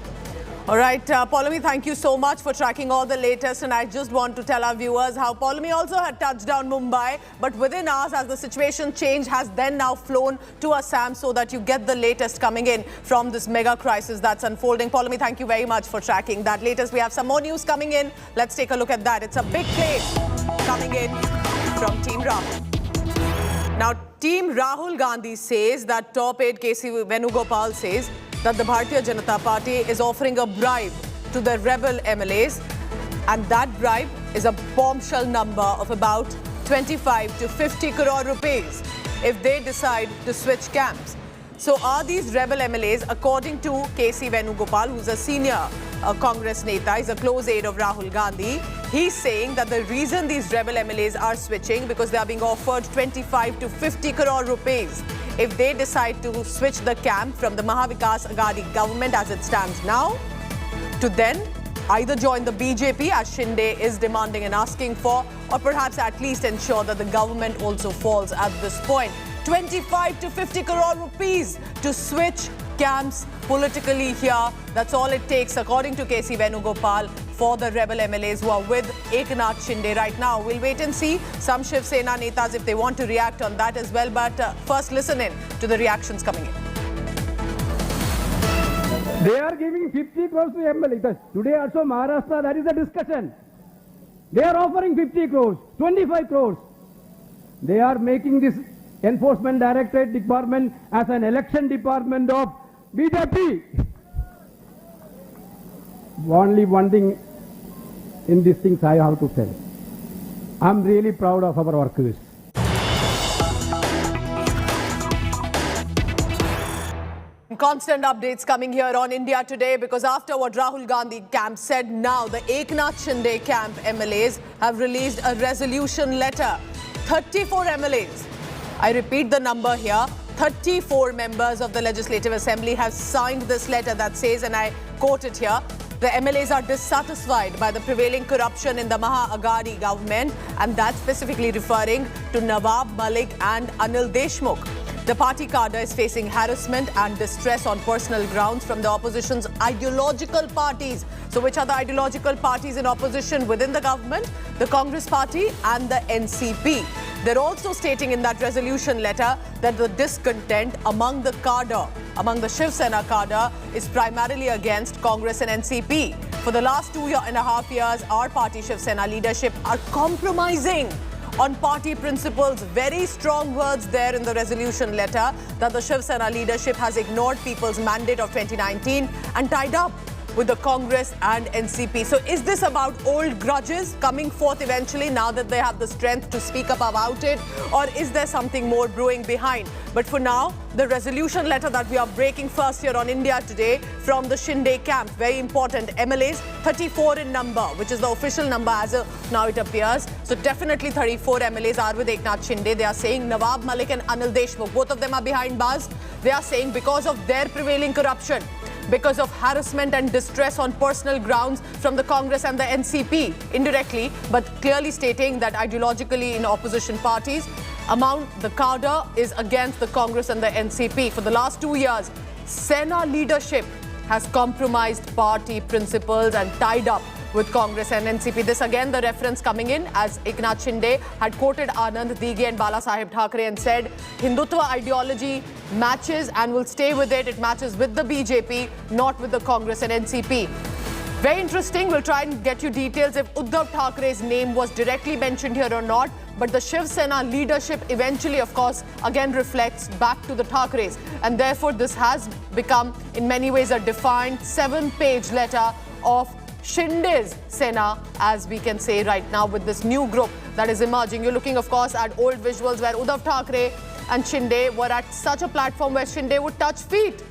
All right, Paulami, thank you so much for tracking all the latest. And I just want to tell our viewers how Paulami also had touched down Mumbai, but within hours, as the situation changed, has then now flown to Assam so that you get the latest coming in from this mega crisis that's unfolding. Paulami, thank you very much for tracking that latest. We have some more news coming in. Let's take a look at that. It's a big claim coming in from Team Rahul. Now, Team Rahul Gandhi says that top aide KC Venugopal says that the Bharatiya Janata Party is offering a bribe to the rebel MLAs, and that bribe is a bombshell number of about 25 to 50 crore rupees if they decide to switch camps. So are these rebel MLAs, according to KC Venugopal, who's a senior Congress Neta, is a close aide of Rahul Gandhi, he's saying that the reason these rebel MLAs are switching because they are being offered 25 to 50 crore rupees if they decide to switch the camp from the Maha Vikas Aghadi government as it stands now to then either join the BJP, as Shinde is demanding and asking for, or perhaps at least ensure that the government also falls at this point. 25 to 50 crore rupees to switch camps politically here. That's all it takes, according to KC Venugopal, for the rebel MLAs who are with Eknath Shinde right now. We'll wait and see some Shiv Sena netas if they want to react on that as well. But first, listen in to the reactions coming in. They are giving 50 crores to MLAs. Today also Maharashtra, that is the discussion. They are offering 50 crores, 25 crores. They are making this Enforcement Directorate department as an election department of BJP. Only one thing in these things I have to tell. I'm really proud of our workers. Constant updates coming here on India Today, because after what Rahul Gandhi camp said, now the Eknath Shinde camp MLAs have released a resolution letter. 34 MLAs. I repeat the number here. 34 members of the Legislative Assembly have signed this letter that says, and I quote it here, the MLAs are dissatisfied by the prevailing corruption in the Maharashtra government, and that's specifically referring to Nawab Malik and Anil Deshmukh. The party cadre is facing harassment and distress on personal grounds from the opposition's ideological parties. So which are the ideological parties in opposition within the government? The Congress party and the NCP. They're also stating in that resolution letter that the discontent among the cadre, among the Shiv Sena cadre, is primarily against Congress and NCP. For the last 2.5 years, our party Shiv Sena leadership are compromising on party principles. Very strong words there in the resolution letter, that the Shiv Sena leadership has ignored people's mandate of 2019 and tied up with the Congress and NCP. So is this about old grudges coming forth eventually now that they have the strength to speak up about it, or is there something more brewing behind? But for now, the resolution letter that we are breaking first here on India Today from the Shinde camp, very important. MLAs 34 in number, which is the official number as of now it appears. So definitely 34 MLAs are with Eknath Shinde. They are saying Nawab Malik and Anil Deshmukh, both of them are behind bars. They are saying because of their prevailing corruption, because of harassment and distress on personal grounds from the Congress and the NCP, indirectly, but clearly stating that ideologically in opposition parties, among the cadre is against the Congress and the NCP. For the last 2 years, Sena leadership has compromised party principles and tied up with Congress and NCP. This again, the reference coming in as Eknath Shinde had quoted Anand Dighe and Balasaheb Thackeray and said, Hindutva ideology matches and will stay with it. It matches with the BJP, not with the Congress and NCP. Very interesting. We'll try and get you details if Uddhav Thackeray's name was directly mentioned here or not. But the Shiv Sena leadership eventually, of course, again reflects back to the Thackeray's. And therefore, this has become, in many ways, a defined 7-page letter of Shinde's Sena, as we can say right now, with this new group that is emerging. You're looking, of course, at old visuals where Uddhav Thackeray and Shinde were at such a platform where Shinde would touch feet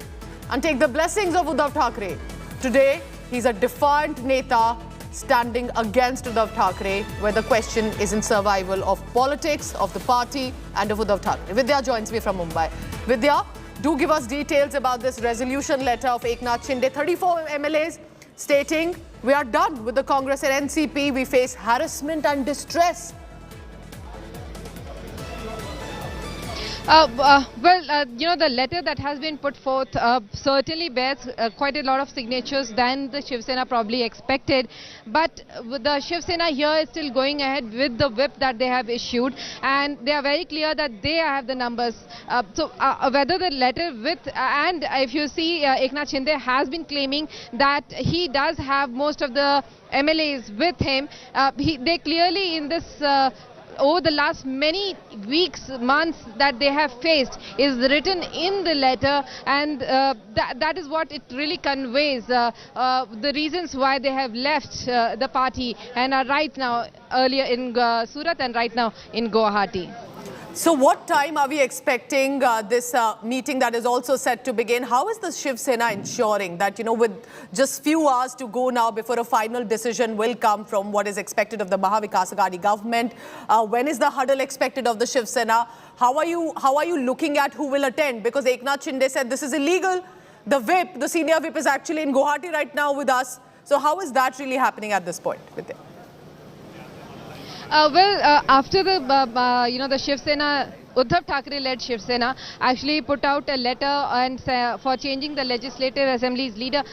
and take the blessings of Uddhav Thackeray. Today, he's a defiant neta standing against Uddhav Thackeray, where the question is in survival of politics, of the party and of Uddhav Thackeray. Vidya joins me from Mumbai. Vidya, do give us details about this resolution letter of Eknath Shinde. 34 MLAs stating, we are done with the Congress and NCP. We face harassment and distress. The letter that has been put forth certainly bears quite a lot of signatures than the Shiv Sena probably expected. But the Shiv Sena here is still going ahead with the whip that they have issued, and they are very clear that they have the numbers. Whether the letter with, and if you see, Eknath Shinde has been claiming that he does have most of the MLAs with him. They clearly in this over the last many weeks, months that they have faced is written in the letter, and that is what it really conveys, the reasons why they have left the party and are right now earlier in Surat and right now in Guwahati. So what time are we expecting this meeting that is also set to begin? How is the Shiv Sena ensuring that, with just few hours to go now before a final decision will come from what is expected of the Mahavikas Aghadi government? When is the huddle expected of the Shiv Sena? How are you looking at who will attend? Because Eknath Shinde said this is illegal. The whip, the senior whip, is actually in Guwahati right now with us. So how is that really happening at this point with them? After the Shiv Sena Uddhav Thackeray-led Shiv Sena actually put out a letter and for changing the Legislative Assembly's leader.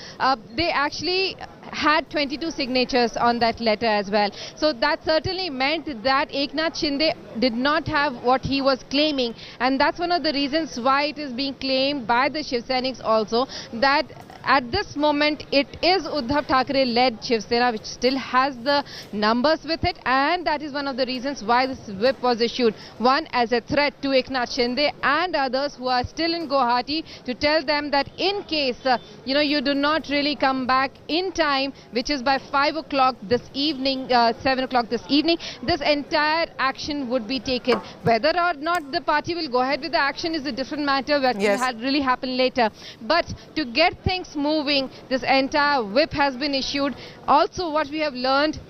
They actually had 22 signatures on that letter as well. So that certainly meant that Eknath Shinde did not have what he was claiming, and that's one of the reasons why it is being claimed by the Shiv Senics also that at this moment it is Uddhav Thackeray-led Shiv Sena which still has the numbers with it, and that is one of the reasons why this whip was issued. One, as a threat to Eknath Shinde and others who are still in Guwahati, to tell them that in case you do not really come back in time, which is by 5 o'clock this evening, 7 o'clock this evening, this entire action would be taken. Whether or not the party will go ahead with the action is a different matter, that will really happen later. But to get things moving, this entire whip has been issued. Also, what we have learned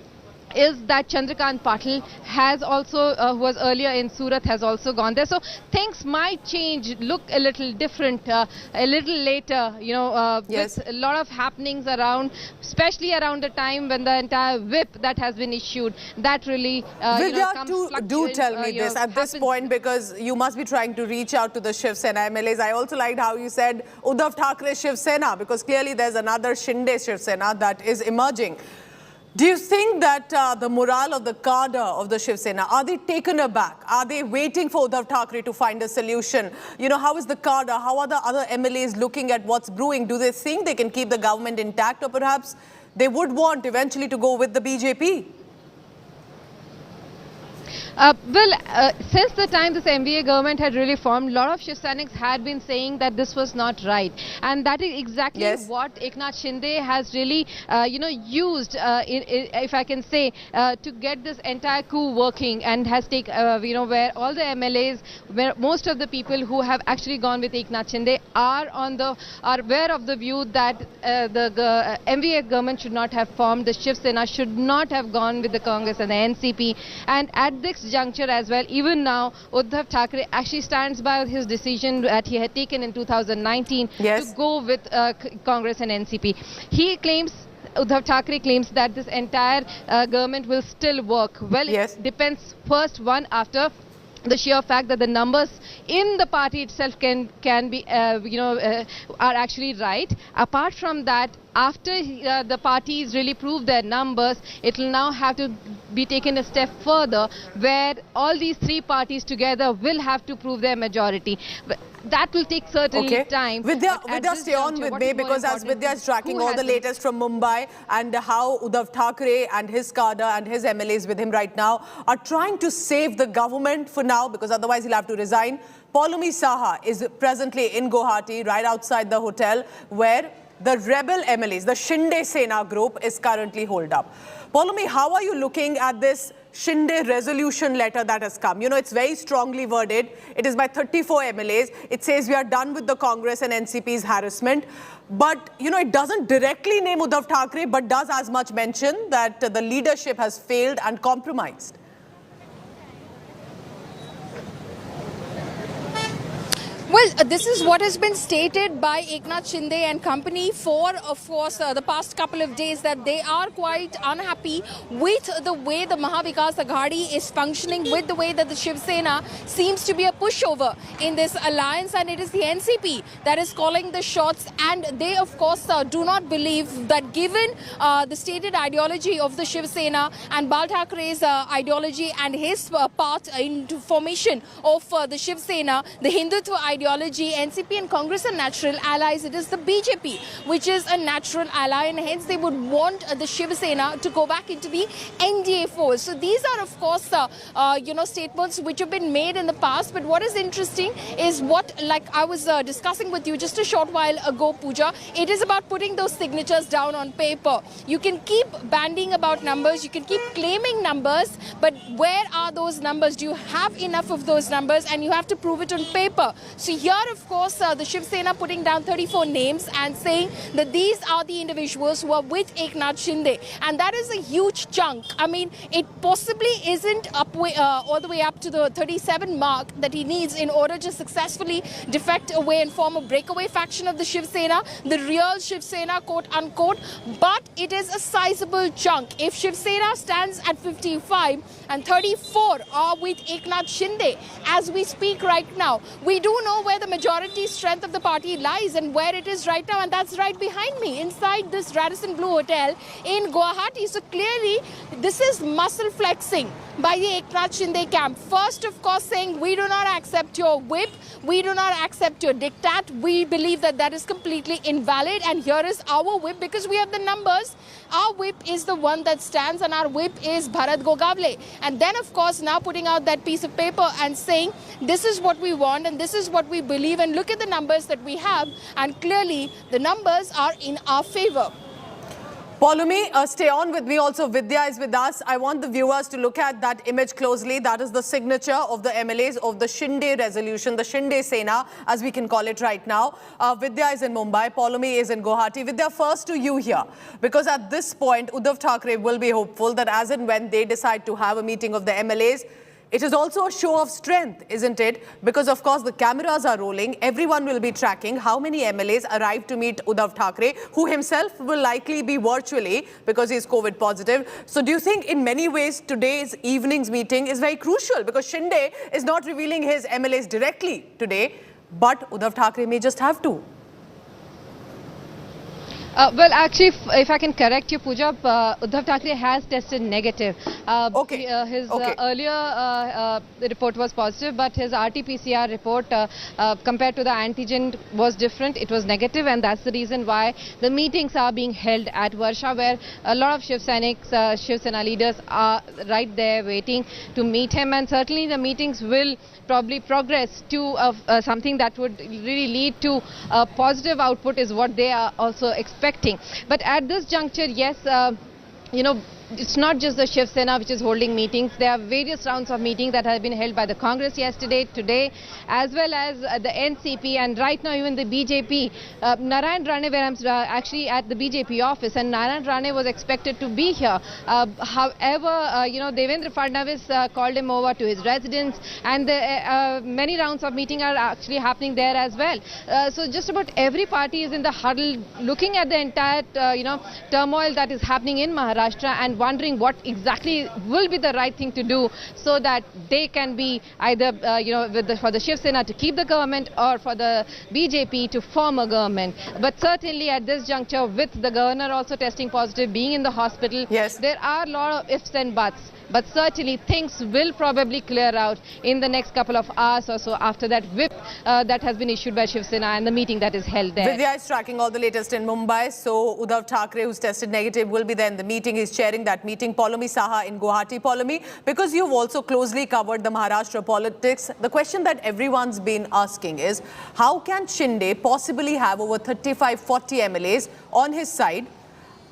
is that Chandrakant Patil has also, who was earlier in Surat, has also gone there. So things might change, look a little different a little later, with a lot of happenings around, especially around the time when the entire whip that has been issued, that really do tell me this at this point, because you must be trying to reach out to the Shiv Sena MLAs. I also liked how you said Uddhav Thackeray Shiv Sena, because clearly there's another Shinde Shiv Sena that is emerging. Do you think that the morale of the cadre of the Shiv Sena, are they taken aback? Are they waiting for Uddhav Thackeray to find a solution? How is the cadre? How are the other MLAs looking at what's brewing? Do they think they can keep the government intact, or perhaps they would want eventually to go with the BJP? Since the time this MVA government had really formed, a lot of Shiv Senics had been saying that this was not right, and that is exactly what Eknath Shinde has really, used, if I can say, to get this entire coup working, and has taken, where all the MLAs, where most of the people who have actually gone with Eknath Shinde are aware of the view that the MVA government should not have formed, the Shiv Sena should not have gone with the Congress and the NCP, and at this juncture as well, even now, Uddhav Thackeray actually stands by his decision that he had taken in 2019 to go with Congress and NCP. He claims, Uddhav Thackeray claims that this entire government will still work. Well, it depends first, after the sheer fact that the numbers in the party itself can be, are actually right. Apart from that, after the parties really prove their numbers, it will now have to be taken a step further, where all these three parties together will have to prove their majority. That will take certainly time. Vidya, stay on with me, because as Vidya is tracking all the latest from Mumbai, and how Uddhav Thackeray and his cadre and his MLAs with him right now are trying to save the government for now, because otherwise he'll have to resign. Poulomi Saha is presently in Guwahati, right outside the hotel, where the rebel MLAs, the Shinde Sena group, is currently holed up. Poulomi, how are you looking at this Shinde resolution letter that has come? It's very strongly worded. It is by 34 MLAs. It says we are done with the Congress and NCP's harassment. But, it doesn't directly name Uddhav Thackeray, but does as much mention that the leadership has failed and compromised. Well, this is what has been stated by Eknath Shinde and company for, of course, the past couple of days, that they are quite unhappy with the way the Maha Vikas Aghadi is functioning, with the way that the Shiv Sena seems to be a pushover in this alliance, and it is the NCP that is calling the shots. And they, of course, do not believe that, given the stated ideology of the Shiv Sena and Bal Thackre's ideology and his path into formation of the Shiv Sena, the Hindutva ideology, NCP and Congress are natural allies. It is the BJP which is a natural ally, and hence they would want the Shiv Sena to go back into the NDA force. So these are, of course, statements which have been made in the past. But what is interesting is what, like I was discussing with you just a short while ago, Pooja, it is about putting those signatures down on paper. You can keep banding about numbers, you can keep claiming numbers, but where are those numbers? Do you have enough of those numbers? And you have to prove it on paper. So here, of course, the Shiv Sena putting down 34 names and saying that these are the individuals who are with Eknath Shinde. And that is a huge chunk. I mean, it possibly isn't all the way up to the 37 mark that he needs in order to successfully defect away and form a breakaway faction of the Shiv Sena, the real Shiv Sena, quote unquote. But it is a sizable chunk. If Shiv Sena stands at 55 and 34 are with Eknath Shinde as we speak right now, we do know where the majority strength of the party lies and where it is right now, and that's right behind me inside this Radisson Blu Hotel in Guwahati. So clearly this is muscle flexing by the Eknath Shinde camp. First, of course, saying we do not accept your whip, we do not accept your diktat, we believe that that is completely invalid, and here is our whip because we have the numbers. Our whip is the one that stands, and our whip is Bharat Gogavle. And then, of course, now putting out that piece of paper and saying this is what we want and this is what we believe, and look at the numbers that we have, and clearly the numbers are in our favor. Paulumi, stay on with me. Also, Vidya is with us. I want the viewers to look at that image closely. That is the signature of the MLAs of the Shinde resolution, the Shinde Sena, as we can call it right now. Vidya is in Mumbai. Paulumi is in Guwahati. Vidya, first to you here, because at this point, Uddhav Thackeray will be hopeful that as and when they decide to have a meeting of the MLAs, it is also a show of strength, isn't it? Because, of course, the cameras are rolling. Everyone will be tracking how many MLAs arrive to meet Uddhav Thackeray, who himself will likely be virtually because he is COVID positive. So do you think in many ways today's evening's meeting is very crucial? Because Shinde is not revealing his MLAs directly today, but Uddhav Thackeray may just have to. Well, actually, if I can correct you, Pooja, Uddhav Thackeray has tested negative. His earlier report was positive, but his RT-PCR report compared to the antigen was different. It was negative, and that's the reason why the meetings are being held at Varsha, where a lot of Shiv Sena leaders are right there waiting to meet him. And certainly the meetings will probably progress to something that would really lead to a positive output is what they are also expecting. But at this juncture, yes, you know, it's not just the Shiv Sena which is holding meetings. There are various rounds of meetings that have been held by the Congress yesterday, today, as well as the NCP, and right now even the BJP. Narayan Rane, where I'm actually at the BJP office, and Narayan Rane was expected to be here. However, you know, Devendra Fadnavis called him over to his residence, and many rounds of meeting are actually happening there as well. So just about every party is in the huddle, looking at the entire, you know, turmoil that is happening in Maharashtra and wondering what exactly will be the right thing to do so that they can be either, you know, for the Shiv Sena to keep the government or for the BJP to form a government. But certainly at this juncture, with the governor also testing positive, being in the hospital, yes, there are a lot of ifs and buts. But certainly things will probably clear out in the next couple of hours or so after that whip that has been issued by Shiv Sena and the meeting that is held there. Vidya is tracking all the latest in Mumbai. So Uddhav Thackeray, who's tested negative, will be there in the meeting. He's chairing that meeting. Paulumi Saha in Guwahati. Paulumi, because you've also closely covered the Maharashtra politics, the question that everyone's been asking is, how can Shinde possibly have over 35-40 MLAs on his side,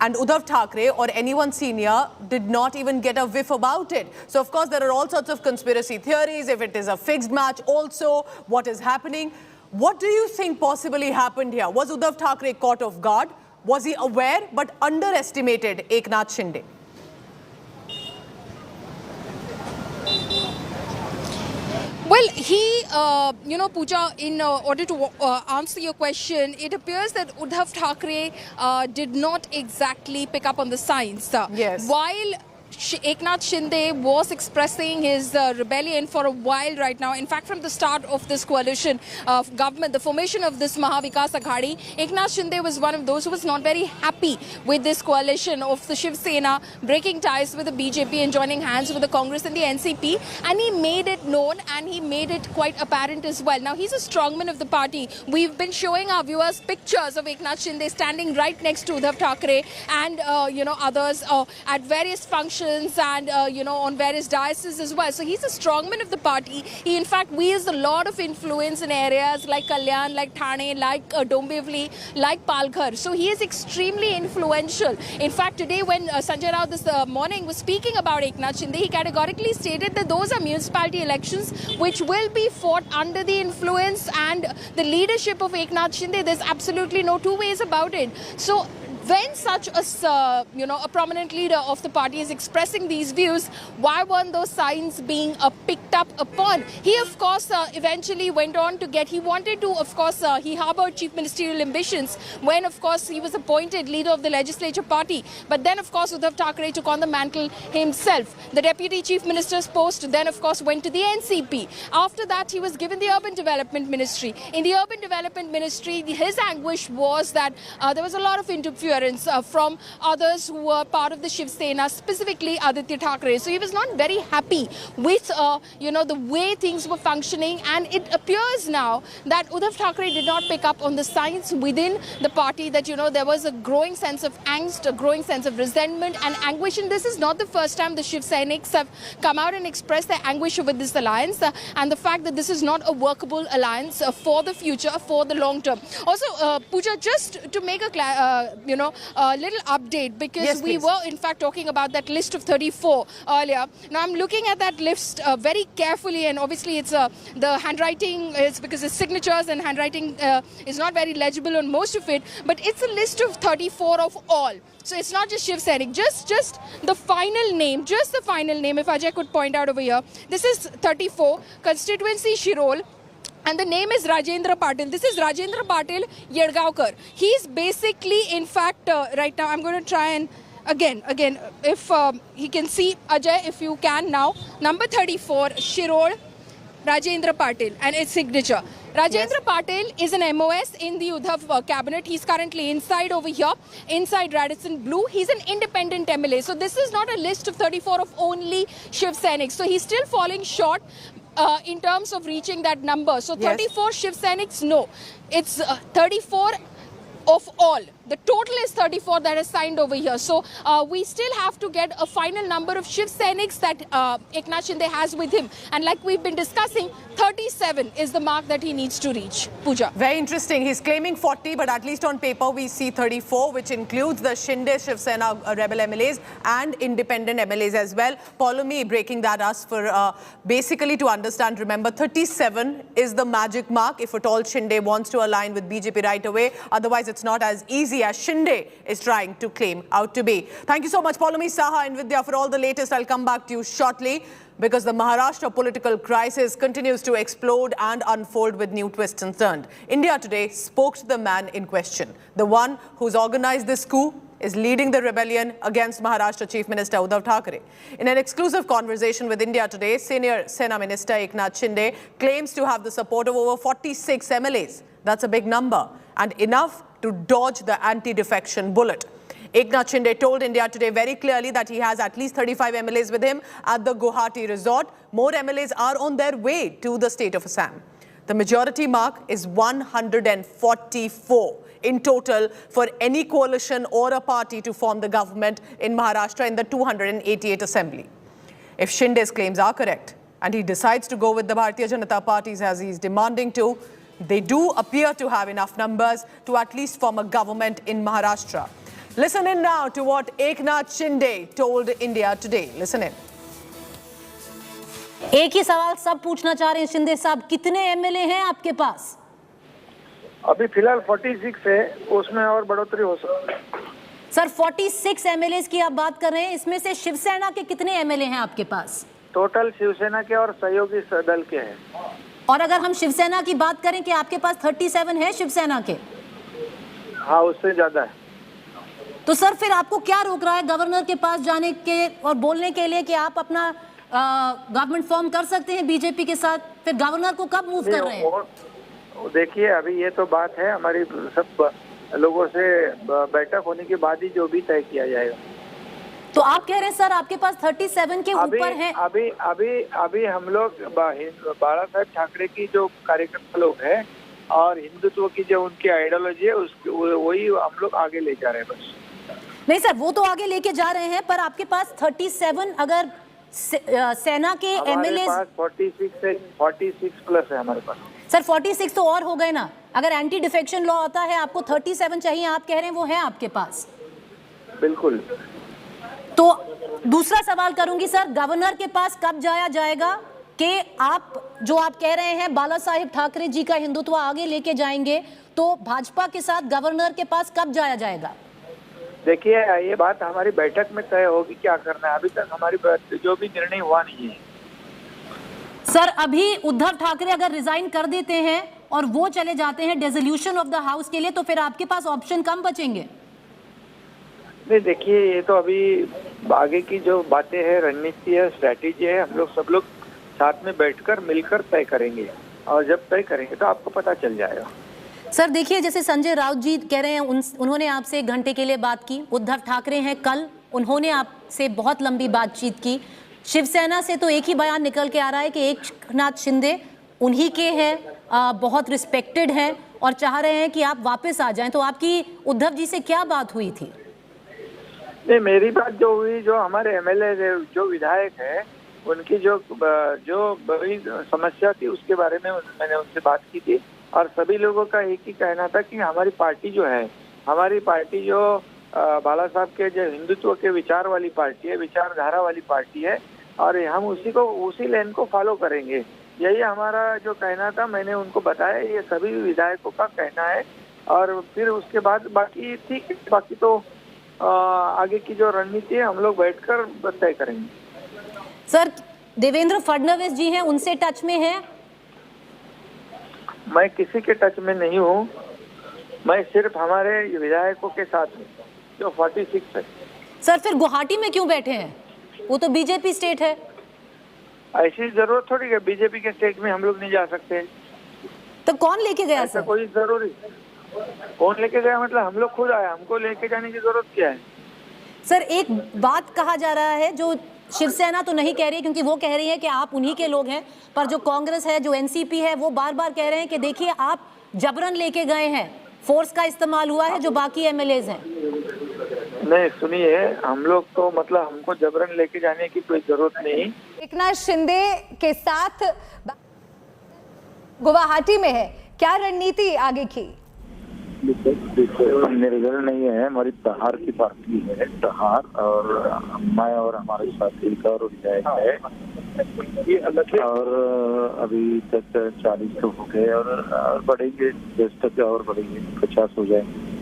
and Uddhav Thackeray or anyone senior did not even get a whiff about it? So, of course, there are all sorts of conspiracy theories. If it is a fixed match also, what is happening? What do you think possibly happened here? Was Uddhav Thackeray caught off guard? Was he aware but underestimated Eknath Shinde? Well, he, you know, Pooja, in order to answer your question, it appears that Uddhav Thackeray did not exactly pick up on the signs. Yes. While Eknath Shinde was expressing his rebellion for a while right now. In fact, from the start of this coalition of government, the formation of this Mahavikas Aghadi, Eknath Shinde was one of those who was not very happy with this coalition of the Shiv Sena breaking ties with the BJP and joining hands with the Congress and the NCP. And he made it known and he made it quite apparent as well. Now, he's a strongman of the party. We've been showing our viewers pictures of Eknath Shinde standing right next to Uddhav Thackeray and, you know, others at various functions elections and, on various dioceses as well. So he's a strongman of the party. He, in fact, wields a lot of influence in areas like Kalyan, like Thane, like Dombivli, like Palghar. So he is extremely influential. In fact, today when Sanjay Raut this morning was speaking about Eknath Shinde, he categorically stated that those are municipality elections which will be fought under the influence and the leadership of Eknath Shinde. There's absolutely no two ways about it. So when such a prominent leader of the party is expressing these views, why weren't those signs being picked up upon? He, of course, eventually went on to he wanted to, of course, he harbored chief ministerial ambitions when, of course, he was appointed leader of the legislature party. But then, of course, Uddhav Thackeray took on the mantle himself. The deputy chief minister's post then, of course, went to the NCP. After that, he was given the urban development ministry. In the urban development ministry, his anguish was that there was a lot of interference from others who were part of the Shiv Sena, specifically Aditya Thackeray. So he was not very happy with, the way things were functioning. And it appears now that Uddhav Thackeray did not pick up on the signs within the party that, there was a growing sense of angst, a growing sense of resentment and anguish. And this is not the first time the Shiv Senics have come out and expressed their anguish over this alliance and the fact that this is not a workable alliance for the future, for the long term. Also, Pooja, just to make a little update, because we were in fact talking about that list of 34 earlier. Now I'm looking at that list very carefully, and obviously it's the handwriting is because the signatures and handwriting is not very legible on most of it, but it's a list of 34 of all. So it's not just Shiv Sena, just the final name, if Ajay could point out over here. This is 34, constituency Shirol. And the name is Rajendra Patil. This is Rajendra Patil Yedgaonkar. He's basically, in fact, right now, I'm going to try and, again, if he can see, Ajay, if you can now, number 34, Shirol, Rajendra Patil, and its signature. Rajendra Patil is an MOS in the Uddhav cabinet. He's currently inside over here, inside Radisson Blue. He's an independent MLA. So this is not a list of 34 of only Shiv Senics. So he's still falling short in terms of reaching that number. So 34 Shiv Senics, no. It's 34 of all. The total is 34 that is signed over here. So we still have to get a final number of Shiv Senics that Eknath Shinde has with him. And like we've been discussing, 37 is the mark that he needs to reach. Pooja. Very interesting. He's claiming 40, but at least on paper we see 34, which includes the Shinde Shiv Sena rebel MLAs and independent MLAs as well. Paulomi breaking that us for basically to understand, remember, 37 is the magic mark if at all Shinde wants to align with BJP right away. Otherwise, it's not as easy as Shinde is trying to claim out to be. Thank you so much, Paulomi, Saha and Vidya, for all the latest. I'll come back to you shortly, because the Maharashtra political crisis continues to explode and unfold with new twists and turns. India Today spoke to the man in question. The one who's organized this coup is leading the rebellion against Maharashtra Chief Minister Uddhav Thackeray. In an exclusive conversation with India Today, senior Sena Minister Eknath Shinde claims to have the support of over 46 MLAs. That's a big number, and enough to dodge the anti-defection bullet. Eknath Shinde told India Today very clearly that he has at least 35 MLAs with him at the Guwahati resort. More MLAs are on their way to the state of Assam. The majority mark is 144 in total for any coalition or a party to form the government in Maharashtra in the 288 assembly. If Shinde's claims are correct and he decides to go with the Bharatiya Janata parties as he's demanding to, they do appear to have enough numbers to at least form a government in Maharashtra. Listen in now to what Eknath Shinde told India Today. Listen in. एक ही सवाल सब पूछना चाह रहे हैं शिंदे साहब, कितने MLA हैं आपके पास? अभी फिलहाल 46 है, उसमें और बढ़ोतरी हो सकती है। सर 46 एमएलएस की आप बात कर रहे हैं, इसमें से शिवसेना के कितने एमएलए हैं आपके पास? टोटल शिवसेना के और सहयोगी दल के हैं। और अगर हम शिवसेना की बात करें कि आपके पास 37 है शिवसेना के? हाँ, उससे ज्यादा है। तो सर फिर आपको क्या रोक रहा है गवर्नर के पास जाने के और बोलने के लिए कि आप अपना गवर्नमेंट फॉर्म कर सकते हैं बीजेपी के साथ? फिर गवर्नर को कब मूव कर रहे हैं? देखिए, अभी ये तो बात है हमारी सब लोगों से बैठक होने के बाद ही जो भी तय किया जाएगा। तो आप कह रहे हैं सर आपके पास 37 के ऊपर है? अभी हम लोग बालासाहेब ठाकरे की जो कार्यकर्ता लोग हैं और हिंदुत्व की जो उनकी आइडियोलॉजी है वही हम लोग आगे ले जा रहे हैं बस। नहीं सर, वो तो आगे लेके जा रहे हैं, पर आपके पास 37 अगर सेना के एमएलए 46 प्लस है हमारे पास। सर 46 तो और हो गए ना। अगर एंटी डिफेक्शन लॉ आता है, आपको 37 चाहिए, आप कह रहे हैं वो है आपके पास। बिल्कुल। तो दूसरा सवाल करूंगी सर, गवर्नर के पास कब जाया जाएगा कि आप जो आप कह रहे हैं बालासाहेब ठाकरे जी का हिंदुत्व आगे लेके जाएंगे, तो भाजपा के साथ गवर्नर के पास कब जाया जाएगा? देखिए, ये बात हमारी बैठक में तय होगी क्या करना है। अभी तक हमारी जो भी निर्णय हुआ नहीं है। सर अभी उद्धव ठाकरे अगर रिजाइन कर देते हैं और वो चले जाते हैं डिसोल्यूशन ऑफ द हाउस के लिए, तो फिर आपके पास ऑप्शन कम बचेंगे? नहीं, देखिए, ये तो अभी आगे की जो बातें हैं, रणनीति है, स्ट्रैटेजी है, हम लोग सब लोग साथ में बैठकर मिलकर तय करेंगे, और जब तय करेंगे तो आपको पता चल जाएगा। सर देखिए, जैसे संजय राउत जी कह रहे हैं, उन्होंने आपसे 1 घंटे के लिए बात की। उद्धव ठाकरे हैं, कल उन्होंने आपसे बहुत लंबी बातचीत की। शिवसेना से तो एक ही बयान निकल के आ रहा है कि एकनाथ शिंदे उन्हीं के हैं, बहुत रिस्पेक्टेड हैं और चाह रहे हैं कि आप वापस आ जाएं। तो आपकी उद्धव जी से क्या बात हुई थी? नहीं, मेरी बात जो हुई, जो हमारे एमएलए जो विधायक है, उनकी जो बड़ी समस्या थी उसके बारे में मैंने उनसे बात की थी, और सभी लोगों का एक ही कहना था कि हमारी पार्टी जो है, हमारी पार्टी जो बाला साहब के जो हिंदुत्व के विचार वाली पार्टी है, विचारधारा वाली पार्टी है, और हम उसी लाइन को फॉलो करेंगे। यही हमारा जो कहना था, मैंने उनको बताया, ये सभी विधायकों का कहना है। और फिर उसके बाद बाकी ठीक है, बाकी तो आगे की जो रणनीति है हम लोग बैठकर तय करेंगे। सर देवेंद्र फडणवीस जी हैं, उनसे टच में हैं? मैं किसी के टच में नहीं हूँ, मैं सिर्फ हमारे विधायकों के साथ हूँ जो 46 है। सर फिर गुवाहाटी में क्यों बैठे हैं? वो तो बीजेपी स्टेट है। ऐसी जरूरत थोड़ी है, बीजेपी के स्टेट में हम लोग नहीं जा सकते। तो कौन लेके गया सर? कोई जरूरी कौन लेके गया मतलब हम लोग खुद आए, हमको लेके जाने की जरूरत क्या है? सर एक बात कहा जा रहा है, जो शिवसेना तो नहीं कह रही क्योंकि वो कह रही है कि आप उन्हीं के लोग हैं, पर जो कांग्रेस है, जो एनसीपी है, वो बार बार कह रहे हैं कि देखिए आप जबरन लेके गए हैं, फोर्स का इस्तेमाल हुआ है, जो बाकी एमएलएज हैं। नहीं सुनिए, हम लोग तो मतलब हमको जबरन लेके जाने की कोई जरूरत नहीं। एकनाथ शिंदे के साथ गुवाहाटी में है, क्या रणनीति आगे की? निर्दल नहीं है, हमारी तहार की पार्टी है, तहार, और मैं और हमारे साथी का और विधायक है, और अभी तक 40 तो हो गए, और बढ़ेंगे 10 तक और बढ़ेंगे, 50 हो जाएंगे।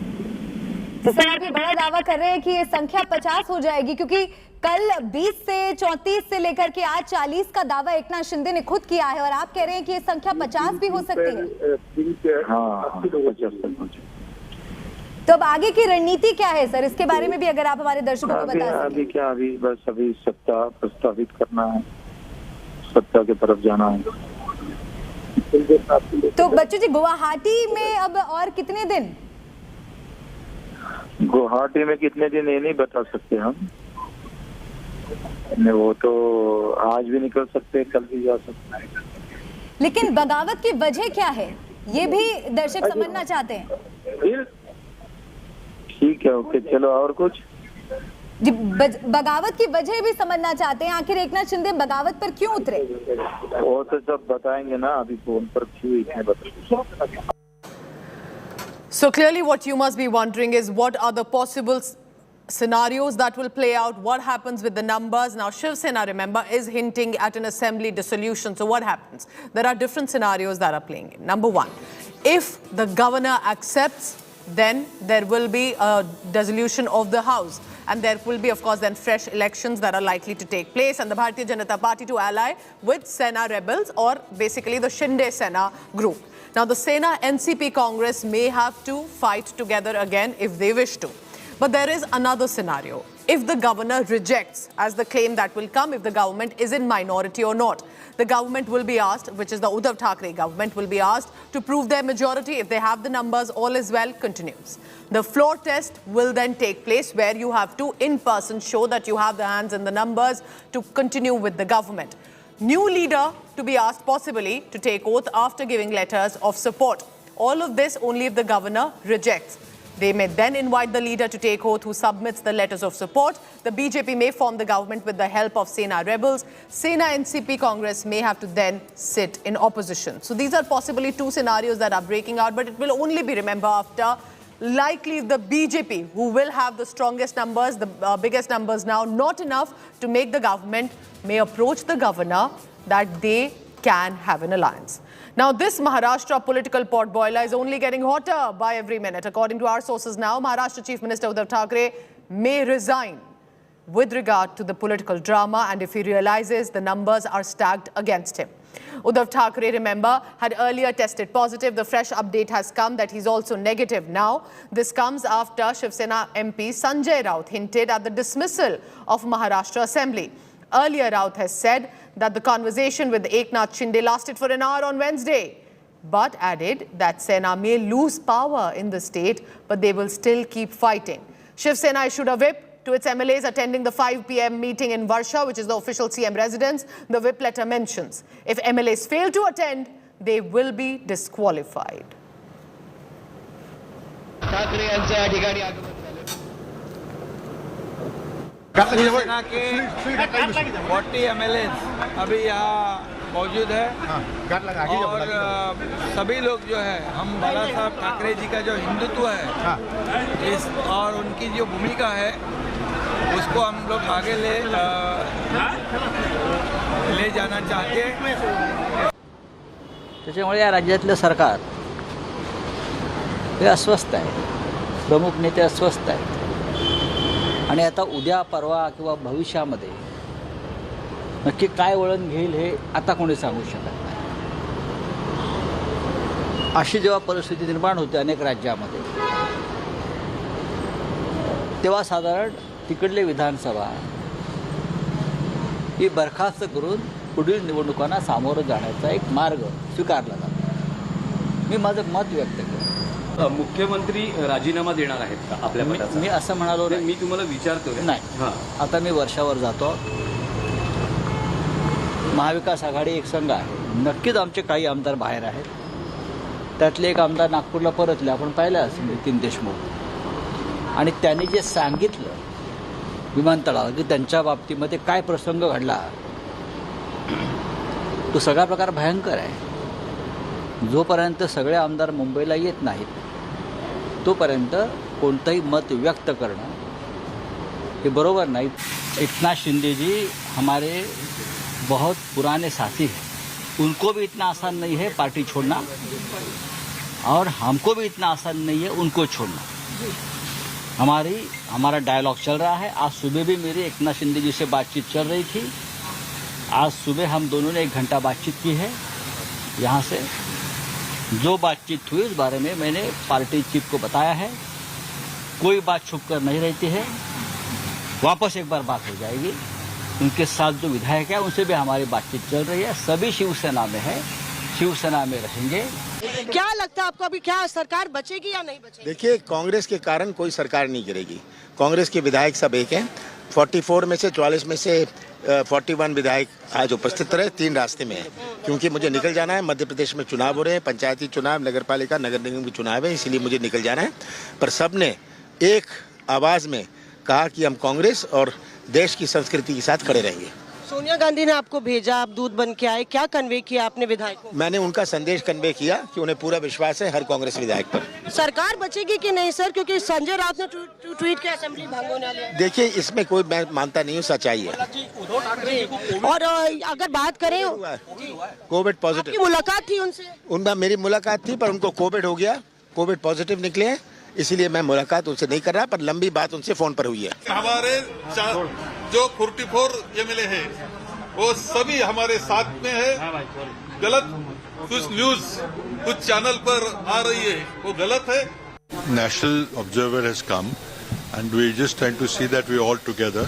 तो सर आप ये बड़ा दावा कर रहे हैं कि ये संख्या 50 हो जाएगी, क्योंकि कल 20 से 34 से लेकर के आज 40 का दावा एकनाथ शिंदे ने खुद किया है, और आप कह रहे हैं कि ये संख्या 50 भी हो सकती है। हाँ, 50 तक हो जाए। तो अब आगे की रणनीति क्या है सर, इसके बारे में भी अगर आप हमारे दर्शकों को बता सकें। अभी क्या, अभी सत्ता प्रस्तावित करना है, सत्ता की तरफ जाना है। तो बच्चों जी, गुवाहाटी में अब और कितने दिन? गुवाहाटी में कितने दिन ये नहीं बता सकते हम, वो तो आज भी निकल सकते, कल भी जा सकते हैं। लेकिन बगावत की वजह क्या है, ये भी दर्शक समझना चाहते हैं। ठीक है, ओके, चलो, और कुछ जी? बगावत की वजह भी समझना चाहते हैं, आखिर एकनाथ शिंदे बगावत पर क्यों उतरे? वो तो सब बताएंगे ना, अभी फोन पर क्यों इतने बताएंगे। So clearly what you must be wondering is what are the possible scenarios that will play out, what happens with the numbers. Now Shiv Sena, remember, is hinting at an assembly dissolution. So what happens? There are different scenarios that are playing in. Number one, if the governor accepts, then there will be a dissolution of the house, and there will be of course then fresh elections that are likely to take place, and the Bharatiya Janata Party to ally with Sena rebels, or basically the Shinde Sena group. Now the Sena NCP Congress may have to fight together again if they wish to. But there is another scenario. If the governor rejects, as the claim that will come, if the government is in minority or not, the government will be asked, which is the Uddhav Thackeray government, will be asked to prove their majority. If they have the numbers, all is well, continues. The floor test will then take place, where you have to in person show that you have the hands and the numbers to continue with the government. New leader to be asked possibly to take oath after giving letters of support. All of this only if the governor rejects. They may then invite the leader to take oath who submits the letters of support. The BJP may form the government with the help of Sena rebels. Sena NCP Congress may have to then sit in opposition. So these are possibly two scenarios that are breaking out, but it will only be remembered after likely the BJP, who will have the strongest numbers, the biggest numbers now, not enough to make the government, may approach the governor that they can have an alliance. Now, this Maharashtra political potboiler is only getting hotter by every minute. According to our sources now, Maharashtra Chief Minister Uddhav Thackeray may resign with regard to the political drama, and if he realizes the numbers are stacked against him. Uddhav Thackeray, remember, had earlier tested positive. The fresh update has come that he's also negative now. This comes after Shiv Sena MP Sanjay Raut hinted at the dismissal of Maharashtra Assembly. Earlier, Raut has said that the conversation with Eknath Shinde lasted for an hour on Wednesday, but added that Sena may lose power in the state, but they will still keep fighting. Shiv Sena issued a whip to its MLAs attending the 5 p.m. meeting in Varsha, which is the official CM residence. The whip letter mentions if MLAs fail to attend, they will be disqualified. सेना के 40 MLAs अभी यहाँ मौजूद है और सभी लोग जो है हम बालासाहेब ठाकरे जी का जो हिंदुत्व है इस और उनकी जो भूमिका है उसको हम लोग आगे ले जाना चाहते हैं. त्याच्यामुळे या राज्यातलं सरकार हे अस्वस्थ आहे. प्रमुख नेते अस्वस्थ आहेत आणि आता उद्या परवा किंवा भविष्यामध्ये नक्की काय वळण घेईल हे आता कोणी सांगू शकत नाही. अशी जेव्हा परिस्थिती निर्माण होते अनेक राज्यामध्ये तेव्हा साधारण तिकडले विधानसभा ही बरखास्त करून पुढील निवडणुकांना सामोरं जाण्याचा एक मार्ग स्वीकारला जातो. मी माझं मत व्यक्त केलं. मुख्यमंत्री राजीनामा देणार आहेत का आपल्या पदाचा? मी असं म्हणालो नाही. मी तुम्हाला विचारतो नाही. आता मी वर्षावर जातो. महाविकास आघाडी एक संघ आहे. नक्कीच आमचे काही आमदार बाहेर आहेत. त्यातले एक आमदार नागपूरला परतले, आपण पाहिलं असेल, नितीन देशमुख. आणि त्यांनी जे सांगितलं विमानतळावर की त्यांच्या बाबतीमध्ये काय प्रसंग घडला, तो सगळा प्रकार भयंकर आहे. जोपर्यंत सगळे आमदार मुंबईला येत नाहीत तोपर्यंत कोणतंही मत व्यक्त करणं हे बरोबर नाही. एकनाथ शिंदे जी हमारे बहुत पुराने साथी हैं. उनको भी इतना आसान नहीं है पार्टी छोड़ना और हमको भी इतना आसान नहीं है उनको छोड़ना. हमारा डायलॉग चल रहा है. आज सुबह भी मेरी एकनाथ शिंदे जी से बातचीत चल रही थी. आज सुबह हम दोनों ने 1 घंटा बातचीत की है. यहाँ से जो बातचीत हुई उस बारे में मैंने पार्टी चीफ को बताया है. कोई बात छुप कर नहीं रहती है. वापस एक बार बात हो जाएगी. उनके साथ जो विधायक है उनसे भी हमारी बातचीत चल रही है. सभी शिवसेना में है, शिवसेना में रहेंगे. क्या लगता है आपको अभी, क्या सरकार बचेगी या नहीं बचेगी? देखिए, कांग्रेस के कारण कोई सरकार नहीं गिरेगी. कांग्रेस के विधायक सब एक हैं. 44 में से 44 में से 41 विधायक आज उपस्थित रहे. 3 रास्ते में है क्योंकि मुझे निकल जाना है. मध्य प्रदेश में चुनाव हो रहे हैं, पंचायती चुनाव, नगरपालिका, नगर निगम के चुनाव है, इसीलिए मुझे निकल जाना है. पर सबने एक आवाज में कहा कि हम कांग्रेस और देश की संस्कृति के साथ खड़े रहेंगे. सोनिया गांधी ने आपको भेजा, आप दूत बन के आए, क्या कन्वे किया आपने विधायकों? मैंने उनका संदेश कन्वे किया कि उन्हें पूरा विश्वास है हर कांग्रेस विधायक पर. सरकार बचेगी कि नहीं सर, क्योंकि संजय राउत ने ट्वीट किया असेंबली भंग होने वाली है. देखिए, इसमें कोई मैं मानता नहीं हूँ, सच्चाई है. और अगर बात करें कोविड पॉजिटिव, मुलाकात थी उनसे? मेरी मुलाकात थी पर उनको कोविड हो गया, कोविड पॉजिटिव निकले हैं, इसीलिए मैं मुलाकात उनसे नहीं कर रहा. पर लंबी बात उनसे फोन पर हुई है. हमारे जो 44 MLA है वो सभी हमारे साथ में है. गलत कुछ न्यूज कुछ चैनल पर आ रही है, वो गलत है. National observer has come and we just trying to see that we all together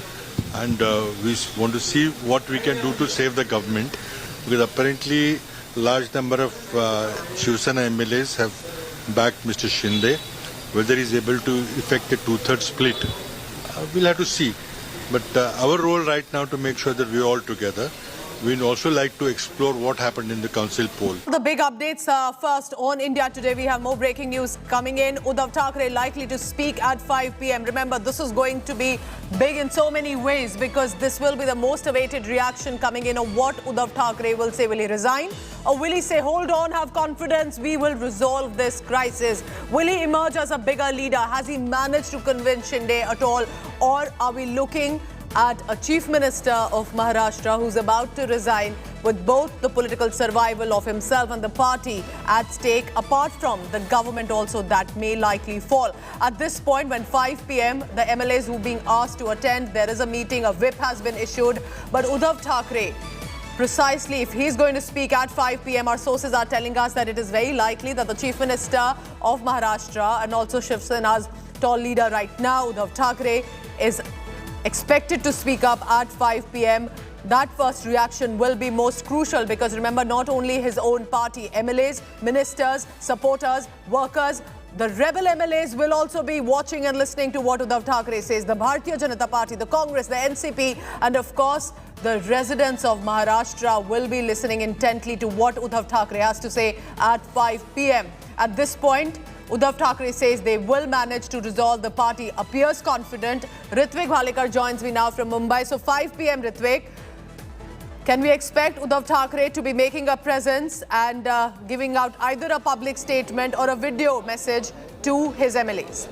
and we want to see what we can do to save the government, because apparently large number of Shiv Sena MLAs have backed Mr. Shinde. Whether he is able to effect a 2/3 split, we'll have to see. But our role right now to make sure that we're all together we'd also like to explore what happened in the council poll. The big updates first on India Today. We have more breaking news coming in. Uddhav Thackeray likely to speak at 5 p.m. Remember, this is going to be big in so many ways because this will be the most awaited reaction coming in on what Uddhav Thackeray will say. Will he resign? Or will he say, hold on, have confidence, we will resolve this crisis? Will he emerge as a bigger leader? Has he managed to convince Shinde at all? Or are we looking at a Chief Minister of Maharashtra who's about to resign with both the political survival of himself and the party at stake, apart from the government also that may likely fall? At this point, when 5 p.m, the MLAs who are being asked to attend, there is a meeting, a whip has been issued, but Uddhav Thackeray, precisely if he's going to speak at 5 p.m, our sources are telling us that it is very likely that the Chief Minister of Maharashtra and also Shiv Sena's tall leader right now, Uddhav Thackeray, is expected to speak up at 5 p.m. That first reaction will be most crucial because remember, not only his own party, MLAs, ministers, supporters, workers, the rebel MLAs will also be watching and listening to what Uddhav Thackeray says. The Bharatiya Janata Party, the Congress, the NCP, and of course, the residents of Maharashtra will be listening intently to what Uddhav Thackeray has to say at 5 p.m. At this point, Uddhav Thackeray says they will manage to resolve. The party appears confident. Ritvik Bhalekar joins me now from Mumbai. So 5 p.m, Ritvik, can we expect Uddhav Thackeray to be making a presence and giving out either a public statement or a video message to his MLAs?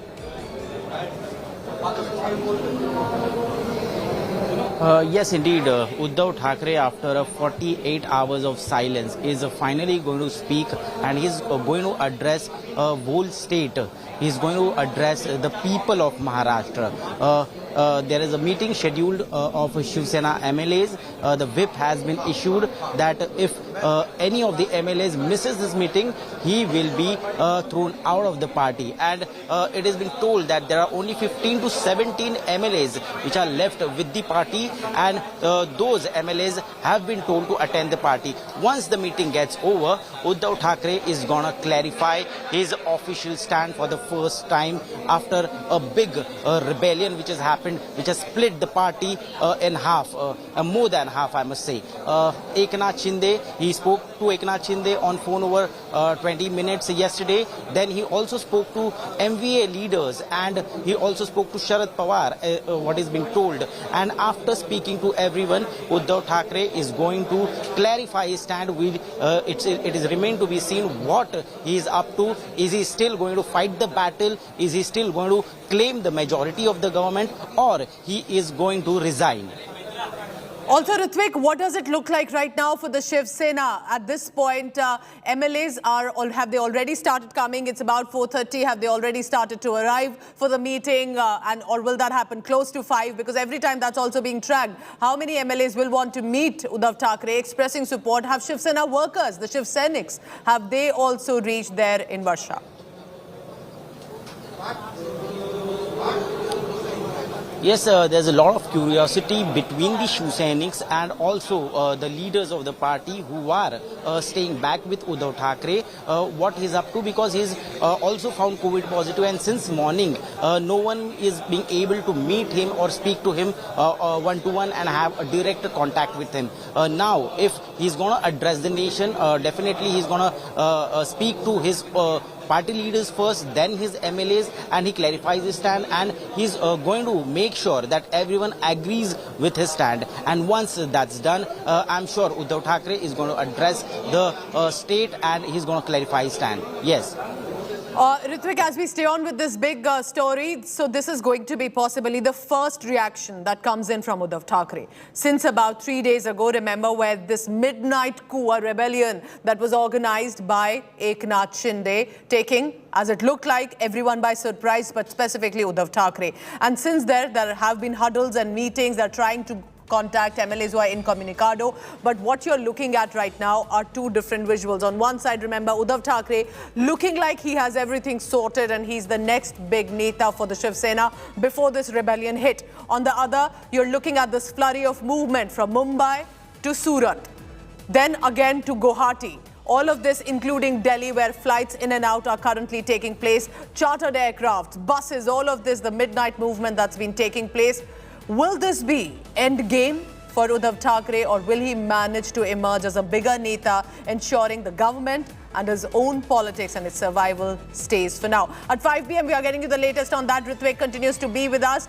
Yes, indeed. Uddhav Thackeray, after 48 hours of silence, is finally going to speak and he's going to address a whole state. He's going to address the people of Maharashtra. There is a meeting scheduled of Shiv Sena MLAs. The whip has been issued that if any of the MLAs misses this meeting, he will be thrown out of the party. And it has been told that there are only 15 to 17 MLAs which are left with the party, and those MLAs have been told to attend the party. Once the meeting gets over, Uddhav Thackeray is going to clarify his official stand for the first time after a big rebellion which has happened, which has split the party in half, more than half, I must say. Eknath Shinde, he spoke to Eknath Shinde on phone over 20 minutes yesterday. Then he also spoke to MVA leaders and he also spoke to Sharad Pawar, what is being told. And after speaking to everyone, Uddhav Thackeray is going to clarify his stand. It is remain to be seen what he is up to. Is he still going to fight the battle? Is he still going to claim the majority of the government, or he is going to resign? Also, Ritvik, what does it look like right now for the Shiv Sena? At this point, MLAs have they already started coming? It's about 4:30. Have they already started to arrive for the meeting? Or will that happen close to 5? Because every time that's also being tracked. How many MLAs will want to meet Uddhav Thackeray expressing support? Have Shiv Sena workers, the Shiv Senics, have they also reached there in Varsha? Yes, there's a lot of curiosity between the Shiv Senics and also the leaders of the party who are staying back with Uddhav Thackeray, what he's up to, because he's also found COVID positive, and since morning no one is being able to meet him or speak to him one-to-one and have a direct contact with him. Now, if he's going to address the nation, definitely he's going to speak to his party leaders first, then his MLAs, and he clarifies his stand, and he's going to make sure that everyone agrees with his stand. And once that's done, I'm sure Uddhav Thackeray is going to address the state and he's going to clarify his stand. Yes. Ritvik, as we stay on with this big story, so this is going to be possibly the first reaction that comes in from Uddhav Thackeray. Since about 3 days ago, remember, where this midnight coup, a rebellion that was organized by Eknath Shinde, taking, as it looked like, everyone by surprise, but specifically Uddhav Thackeray. And since there have been huddles and meetings that are trying to contact MLAs who are incommunicado. But what you're looking at right now are two different visuals. On one side, remember, Uddhav Thackeray looking like he has everything sorted and he's the next big neta for the Shiv Sena before this rebellion hit. On the other, you're looking at this flurry of movement from Mumbai to Surat, then again to Guwahati. All of this including Delhi, where flights in and out are currently taking place, chartered aircraft, buses, all of this, the midnight movement that's been taking place. Will this be end game for Uddhav Thackeray, or will he manage to emerge as a bigger Neta, ensuring the government and his own politics and its survival stays for now? At 5 p.m, we are getting you the latest on that. Ritvik continues to be with us.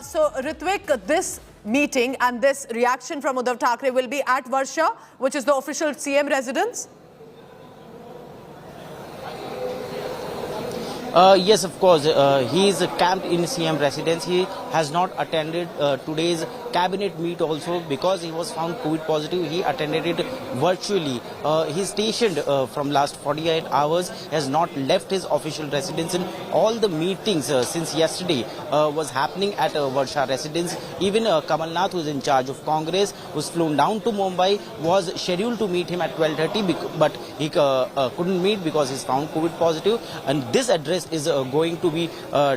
So, Ritvik, this meeting and this reaction from Uddhav Thackeray will be at Varsha, which is the official CM residence? Yes, of course. He is camped in CM residence. He has not attended today's cabinet meet also because he was found COVID positive. He attended it virtually. He is stationed from last 48 hours, has not left his official residence. And all the meetings since yesterday was happening at Varsha residence. Even Kamala, who is in charge of Congress, who's flown down to Mumbai, was scheduled to meet him at 12:30, but he couldn't meet because he's found COVID positive. And this address is going to be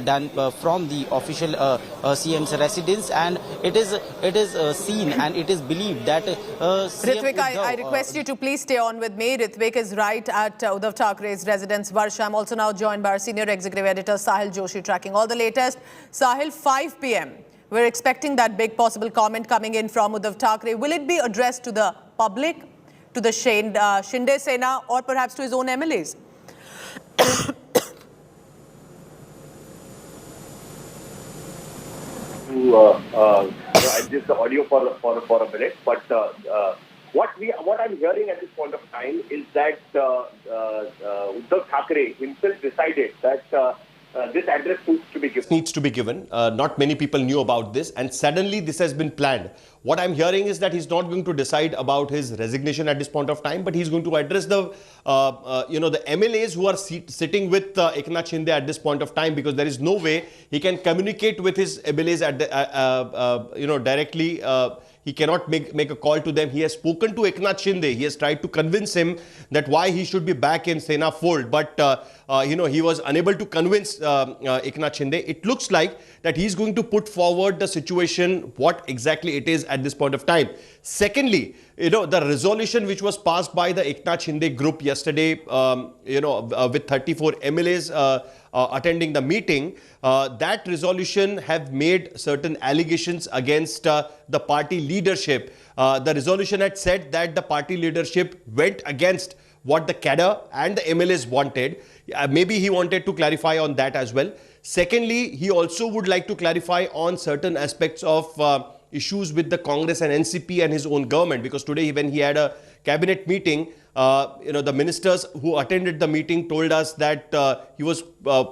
done from the official CM's residence, and it is seen and it is believed that Ritvik, I request you to please stay on with me. Ritvik is right at Uddhav Thackeray's residence, Varsha. I'm also now joined by our senior executive editor, Sahil Joshi, tracking all the latest. Sahil, 5 p.m. We're expecting that big possible comment coming in from Uddhav Thackeray. Will it be addressed to the public, to the Shinde Sena, or perhaps to his own MLAs? Adjust the audio for a minute, but what I'm hearing at this point of time is that Uddhav Thackeray himself decided that this address needs to be given. Not many people knew about this, and suddenly this has been planned. What I'm hearing is that he's not going to decide about his resignation at this point of time, but he's going to address the the MLAs who are sitting with Eknath Shinde at this point of time, because there is no way he can communicate with his MLAs at the, directly. He cannot make a call to them. He has spoken to Eknath Shinde. He has tried to convince him that why he should be back in Sena fold. But, he was unable to convince Eknath Shinde. It looks like that he's going to put forward the situation, what exactly it is at this point of time. Secondly, the resolution which was passed by the Eknath Shinde group yesterday, with 34 MLAs attending the meeting, that resolution have made certain allegations against the party leadership. The resolution had said that the party leadership went against what the cadre and the MLAs wanted. Maybe he wanted to clarify on that as well. Secondly, he also would like to clarify on certain aspects of issues with the Congress and NCP and his own government, because today when he had a cabinet meeting, the ministers who attended the meeting told us that he was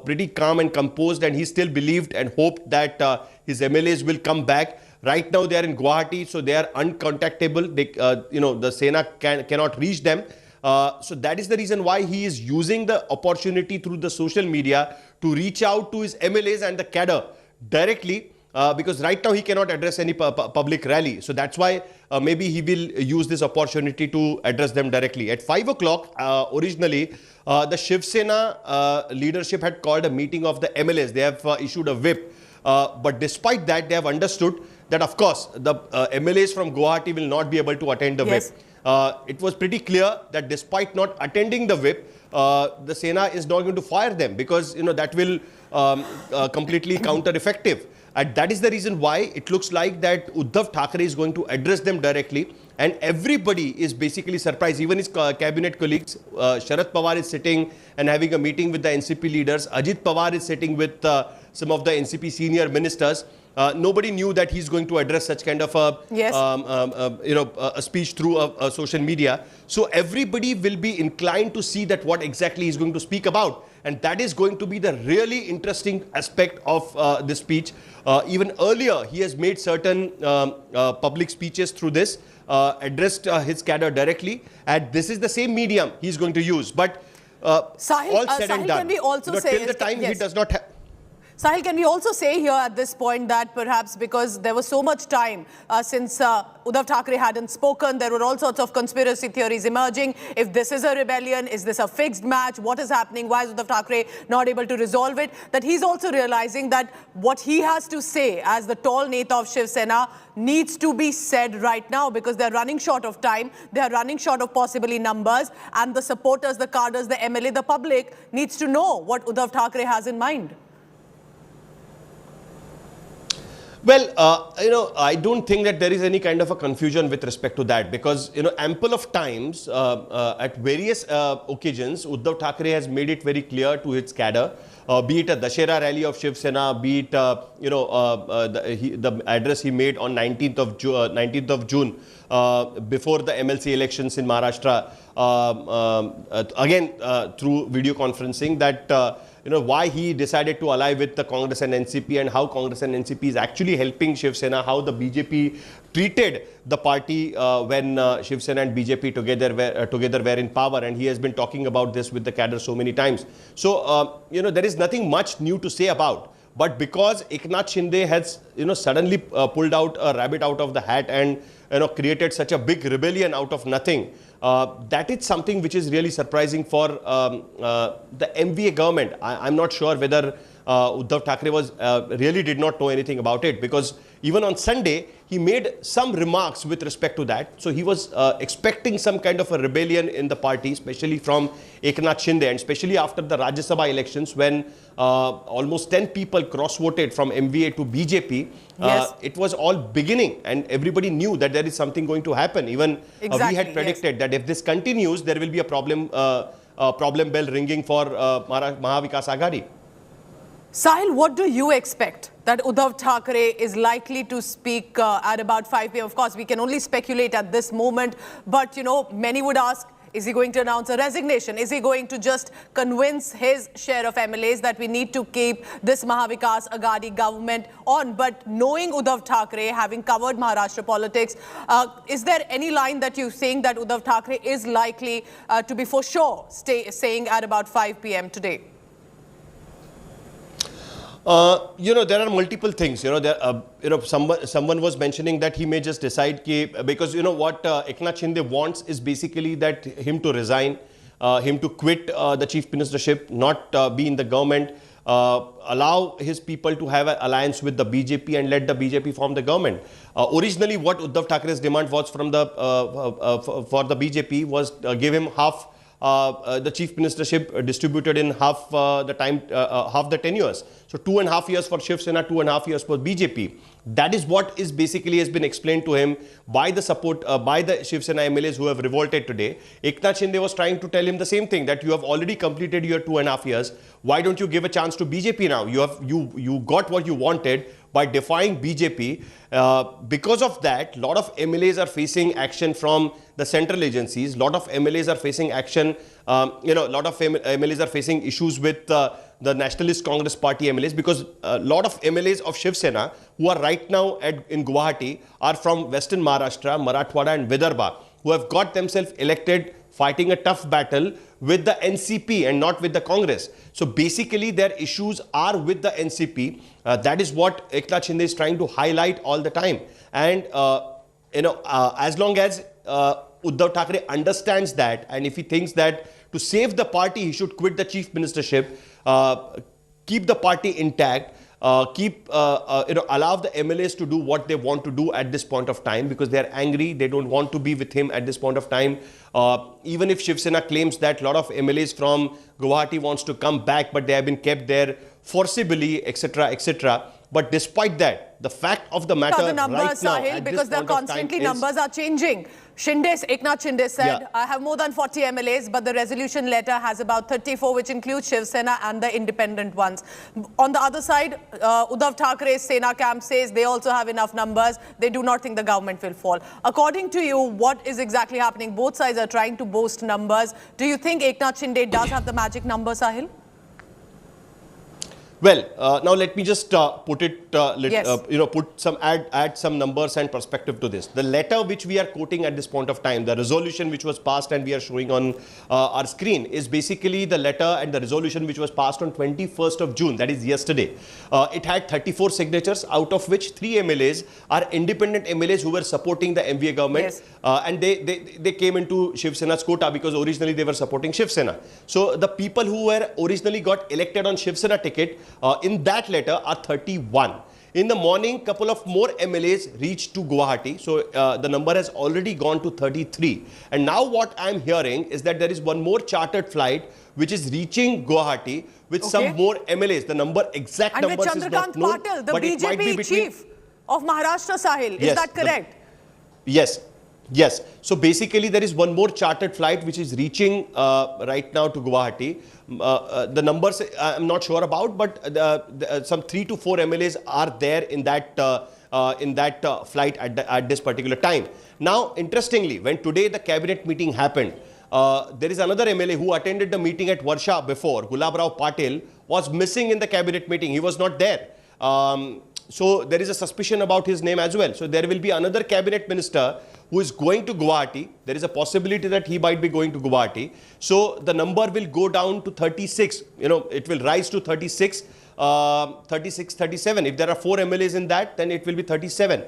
pretty calm and composed, and he still believed and hoped that his MLAs will come back. Right now they are in Guwahati, so they are uncontactable. They, the Sena cannot reach them. So that is the reason why he is using the opportunity through the social media to reach out to his MLAs and the cadre directly. Because right now he cannot address any public rally. So that's why maybe he will use this opportunity to address them directly. At 5 o'clock, originally, the Shiv Sena leadership had called a meeting of the MLAs. They have issued a whip. But despite that, they have understood that, of course, the MLAs from Guwahati will not be able to attend the whip. It was pretty clear that despite not attending the whip, the Sena is not going to fire them, because that will completely counter-effective. And that is the reason why it looks like that Uddhav Thackeray is going to address them directly, and everybody is basically surprised. Even his cabinet colleagues, Sharad Pawar is sitting and having a meeting with the NCP leaders. Ajit Pawar is sitting with some of the NCP senior ministers. Nobody knew that he's going to address such kind of a speech through a social media. So everybody will be inclined to see that what exactly he's going to speak about. And that is going to be the really interesting aspect of this speech. Even earlier, he has made certain public speeches through this, addressed his cadre directly. And this is the same medium he's going to use. But Sahil, all said and done, can we also say, till the time he does not have... Sahil, can we also say here at this point that perhaps because there was so much time since Uddhav Thackeray hadn't spoken, there were all sorts of conspiracy theories emerging. If this is a rebellion, is this a fixed match? What is happening? Why is Uddhav Thackeray not able to resolve it? That he's also realizing that what he has to say as the tall Neta of Shiv Sena needs to be said right now, because they're running short of time, they're running short of possibly numbers, and the supporters, the cadres, the MLA, the public needs to know what Uddhav Thackeray has in mind. Well, I don't think that there is any kind of a confusion with respect to that, because, ample of times at various occasions, Uddhav Thackeray has made it very clear to its cadre, be it a Dashera rally of Shiv Sena, be it, the address he made on 19th of June before the MLC elections in Maharashtra, again through video conferencing, that why he decided to ally with the Congress and NCP, and how Congress and NCP is actually helping Shiv Sena, how the BJP treated the party when Shiv Sena and BJP together were in power, and he has been talking about this with the cadre so many times. So, there is nothing much new to say about. But because Eknath Shinde has, suddenly pulled out a rabbit out of the hat and, created such a big rebellion out of nothing, that is something which is really surprising for the MVA government. I'm not sure whether Uddhav Thackeray really did not know anything about it, because even on Sunday, he made some remarks with respect to that. So he was expecting some kind of a rebellion in the party, especially from Eknath Shinde, and especially after the Rajya Sabha elections, when almost 10 people cross-voted from MVA to BJP. Yes. It was all beginning, and everybody knew that there is something going to happen. Even we had predicted that if this continues, there will be a problem bell ringing for Mahavikas Aghadi. Sahil, what do you expect that Uddhav Thackeray is likely to speak at about 5 p.m? Of course, we can only speculate at this moment, but, many would ask, is he going to announce a resignation? Is he going to just convince his share of MLAs that we need to keep this Mahavikas Aghadi government on? But knowing Uddhav Thackeray, having covered Maharashtra politics, is there any line that you think that Uddhav Thackeray is likely to be for sure saying at about 5 p.m. today? There are multiple things. Someone was mentioning that he may just decide because what Eknath Shinde wants is basically that him to resign, him to quit the chief ministership, not be in the government, allow his people to have an alliance with the BJP and let the BJP form the government. Originally, what Uddhav Thackeray's demand was from the for the BJP was give him half the chief ministership distributed in half the time, half the tenures. So 2.5 years for Shiv Sena, 2.5 years for BJP. That is what is basically has been explained to him by the support, by the Shiv Sena MLAs who have revolted today. Eknath Shinde was trying to tell him the same thing, that you have already completed your 2.5 years. Why don't you give a chance to BJP now? You got what you wanted by defying BJP. Because of that, a lot of MLAs are facing action from the central agencies. A lot of MLAs are facing action, a lot of MLAs are facing issues with the Nationalist Congress Party MLAs, because a lot of MLAs of Shiv Sena who are right now in Guwahati are from Western Maharashtra, Marathwada and Vidarbha, who have got themselves elected fighting a tough battle with the NCP and not with the Congress. So basically their issues are with the NCP. That is what Eknath Shinde is trying to highlight all the time. And as long as Uddhav Thackeray understands that, and if he thinks that to save the party he should quit the chief ministership, keep the party intact, allow the MLAs to do what they want to do at this point of time, because they are angry, they don't want to be with him at this point of time. Even if Shiv Sena claims that a lot of MLAs from Guwahati wants to come back, but they have been kept there forcibly, etc., etc. But despite that, the fact of the matter the numbers, right now, Sahil, because they're constantly numbers are changing. Eknath Shinde said, I have more than 40 MLAs, but the resolution letter has about 34, which includes Shiv Sena and the independent ones. On the other side, Uddhav Thackera's Sena camp says they also have enough numbers. They do not think the government will fall. According to you, what is exactly happening? Both sides are trying to boast numbers. Do you think Eknath Shinde does have the magic number, Sahil? Well, now let me just put it, add some numbers and perspective to this. The letter which we are quoting at this point of time, the resolution which was passed and we are showing on our screen, is basically the letter and the resolution which was passed on 21st of June, that is yesterday. It had 34 signatures, out of which 3 MLAs are independent MLAs who were supporting the MVA government. Yes. And they came into Shiv Sena's quota because originally they were supporting Shiv Sena. So the people who were originally got elected on Shiv Sena ticket in that letter are 31. In the morning, couple of more MLAs reached to Guwahati. So the number has already gone to 33. And now what I'm hearing is that there is one more chartered flight which is reaching Guwahati with some more MLAs. The number, exact numbers is not known, Patil, the but BJP it might be between... chief. of Maharashtra, Sahil. Is that correct? Yes. Yes. So basically, there is one more chartered flight which is reaching right now to Guwahati. The numbers I'm not sure about, but some 3 to 4 MLAs are there in that flight at this particular time. Now, interestingly, when today the cabinet meeting happened, there is another MLA who attended the meeting at Varsha before, Gulabrao Patil, was missing in the cabinet meeting. He was not there. So there is a suspicion about his name as well. So there will be another cabinet minister who is going to Guwahati. There is a possibility that he might be going to Guwahati. So the number will go down to 36. You know, it will rise to 36, 36, 37. If there are 4 MLAs in that, then it will be 37.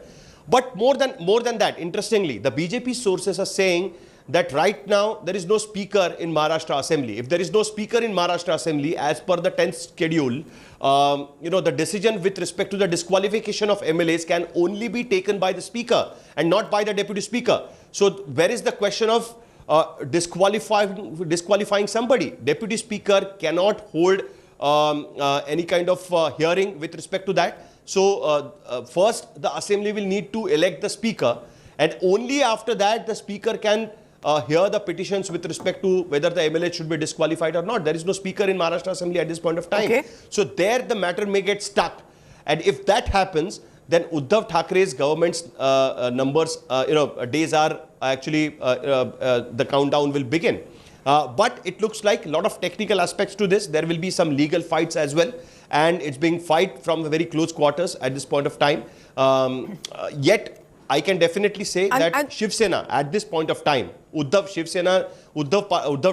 But more than that, interestingly, the BJP sources are saying that right now there is no speaker in Maharashtra Assembly. If there is no speaker in Maharashtra Assembly, as per the 10th schedule, the decision with respect to the disqualification of MLAs can only be taken by the speaker and not by the deputy speaker. So where is the question of disqualifying somebody? Deputy speaker cannot hold any kind of hearing with respect to that. So first the assembly will need to elect the speaker, and only after that the speaker can hear the petitions with respect to whether the MLA should be disqualified or not. There is no speaker in Maharashtra Assembly at this point of time. Okay. So there the matter may get stuck. And if that happens, then Uddhav Thackeray's government's numbers, days are actually, the countdown will begin. But it looks like a lot of technical aspects to this. There will be some legal fights as well. And it's being fight from very close quarters at this point of time. Yet, I can definitely say that Shiv Sena, at this point of time, Uddhav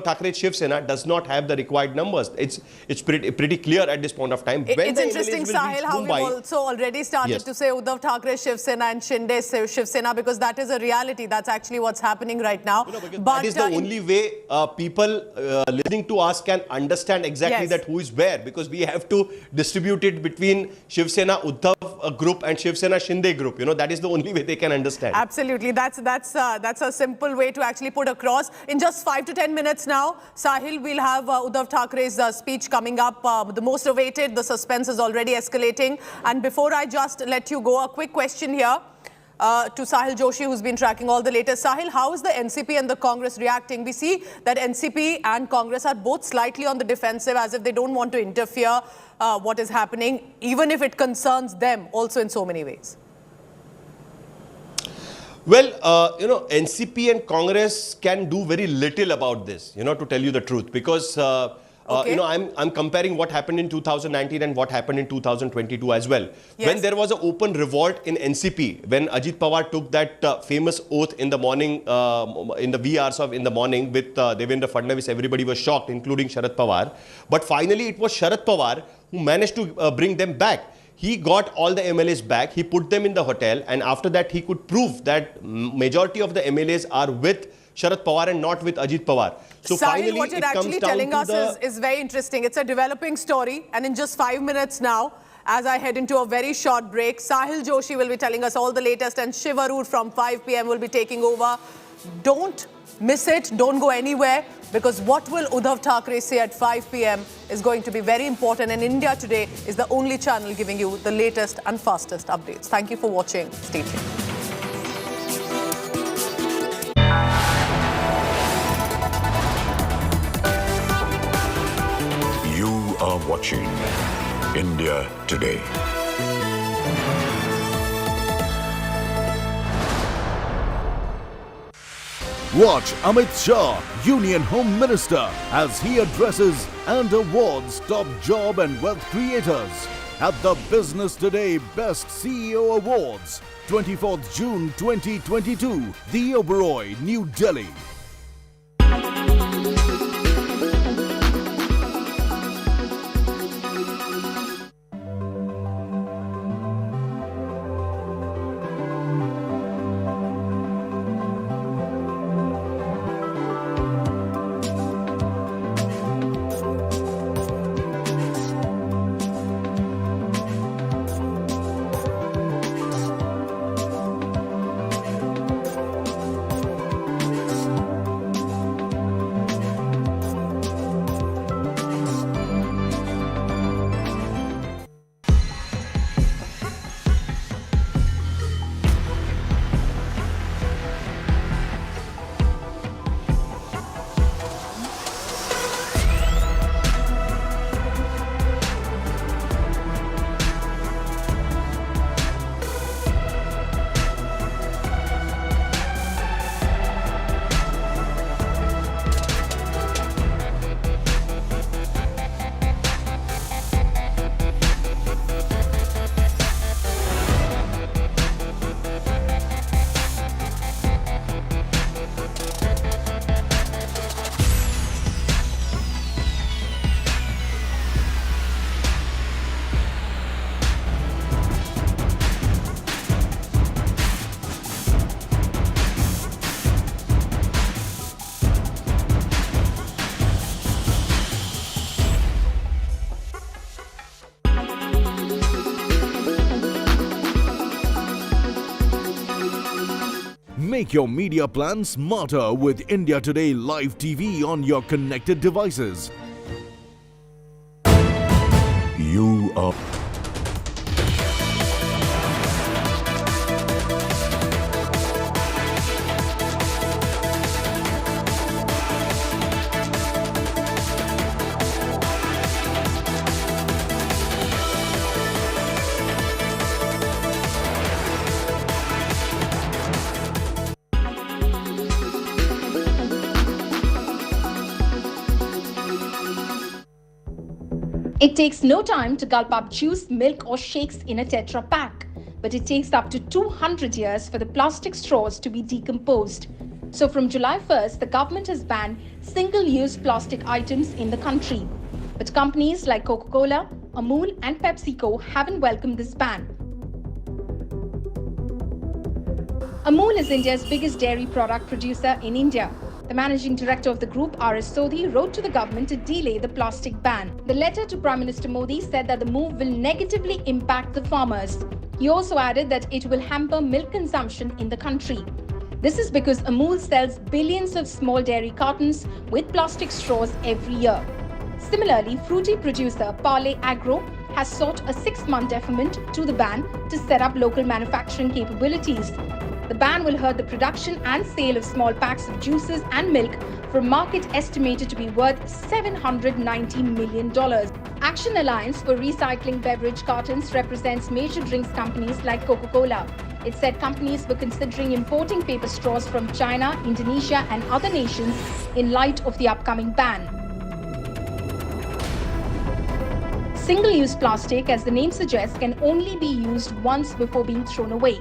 Thackeray's Shiv Sena does not have the required numbers. It's pretty clear at this point of time. It's interesting, Sahil, how we've also already started to say Uddhav Thackeray Shiv Sena and Shinde's Shiv Sena, because that is a reality. That's actually what's happening right now. But that is the only way people listening to us can understand exactly that who is where, because we have to distribute it between Shiv Sena Uddhav group and Shiv Sena Shinde group. That is the only way they can understand. Absolutely. That's a simple way to actually put across. In just 5 to 10 minutes now, Sahil, we'll have Uddhav Thackeray's speech coming up. The most awaited, the suspense is already escalating. And before I just let you go, a quick question here to Sahil Joshi, who's been tracking all the latest. Sahil, how is the NCP and the Congress reacting? We see that NCP and Congress are both slightly on the defensive, as if they don't want to interfere what is happening, even if it concerns them also in so many ways. Well, NCP and Congress can do very little about this, to tell you the truth, because, I'm comparing what happened in 2019 and what happened in 2022 as well. Yes. When there was an open revolt in NCP, when Ajit Pawar took that famous oath in the morning, in the wee hours of in the morning with Devendra Fadnavis, everybody was shocked, including Sharad Pawar. But finally, it was Sharad Pawar who managed to bring them back. He got all the MLAs back, he put them in the hotel, and after that he could prove that majority of the MLAs are with Sharad Pawar and not with Ajit Pawar. So Sahil, finally, what you're actually telling us is very interesting. It's a developing story, and in just 5 minutes now, as I head into a very short break, Sahil Joshi will be telling us all the latest, and Shiv Sena from 5 p.m. will be taking over. Don't miss it, don't go anywhere, because what will Uddhav Thackeray say at 5 p.m. is going to be very important, and India Today is the only channel giving you the latest and fastest updates. Thank you for watching. Stay tuned. You are watching India Today. Watch Amit Shah, Union Home Minister, as he addresses and awards top job and wealth creators at the Business Today Best CEO Awards, 24th June 2022, The Oberoi, New Delhi. Make your media plan smarter with India Today Live TV on your connected devices. You are... It takes no time to gulp up juice, milk or shakes in a Tetra Pak, but it takes up to 200 years for the plastic straws to be decomposed. So from July 1st, the government has banned single-use plastic items in the country. But companies like Coca-Cola, Amul and PepsiCo haven't welcomed this ban. Amul is India's biggest dairy product producer in India. The managing director of the group, R.S. Sodhi, wrote to the government to delay the plastic ban. The letter to Prime Minister Modi said that the move will negatively impact the farmers. He also added that it will hamper milk consumption in the country. This is because Amul sells billions of small dairy cartons with plastic straws every year. Similarly, fruity producer Parle Agro has sought a 6-month deferment to the ban to set up local manufacturing capabilities. The ban will hurt the production and sale of small packs of juices and milk for a market estimated to be worth $790 million. Action Alliance for Recycling Beverage Cartons represents major drinks companies like Coca-Cola. It said companies were considering importing paper straws from China, Indonesia and other nations in light of the upcoming ban. Single-use plastic, as the name suggests, can only be used once before being thrown away.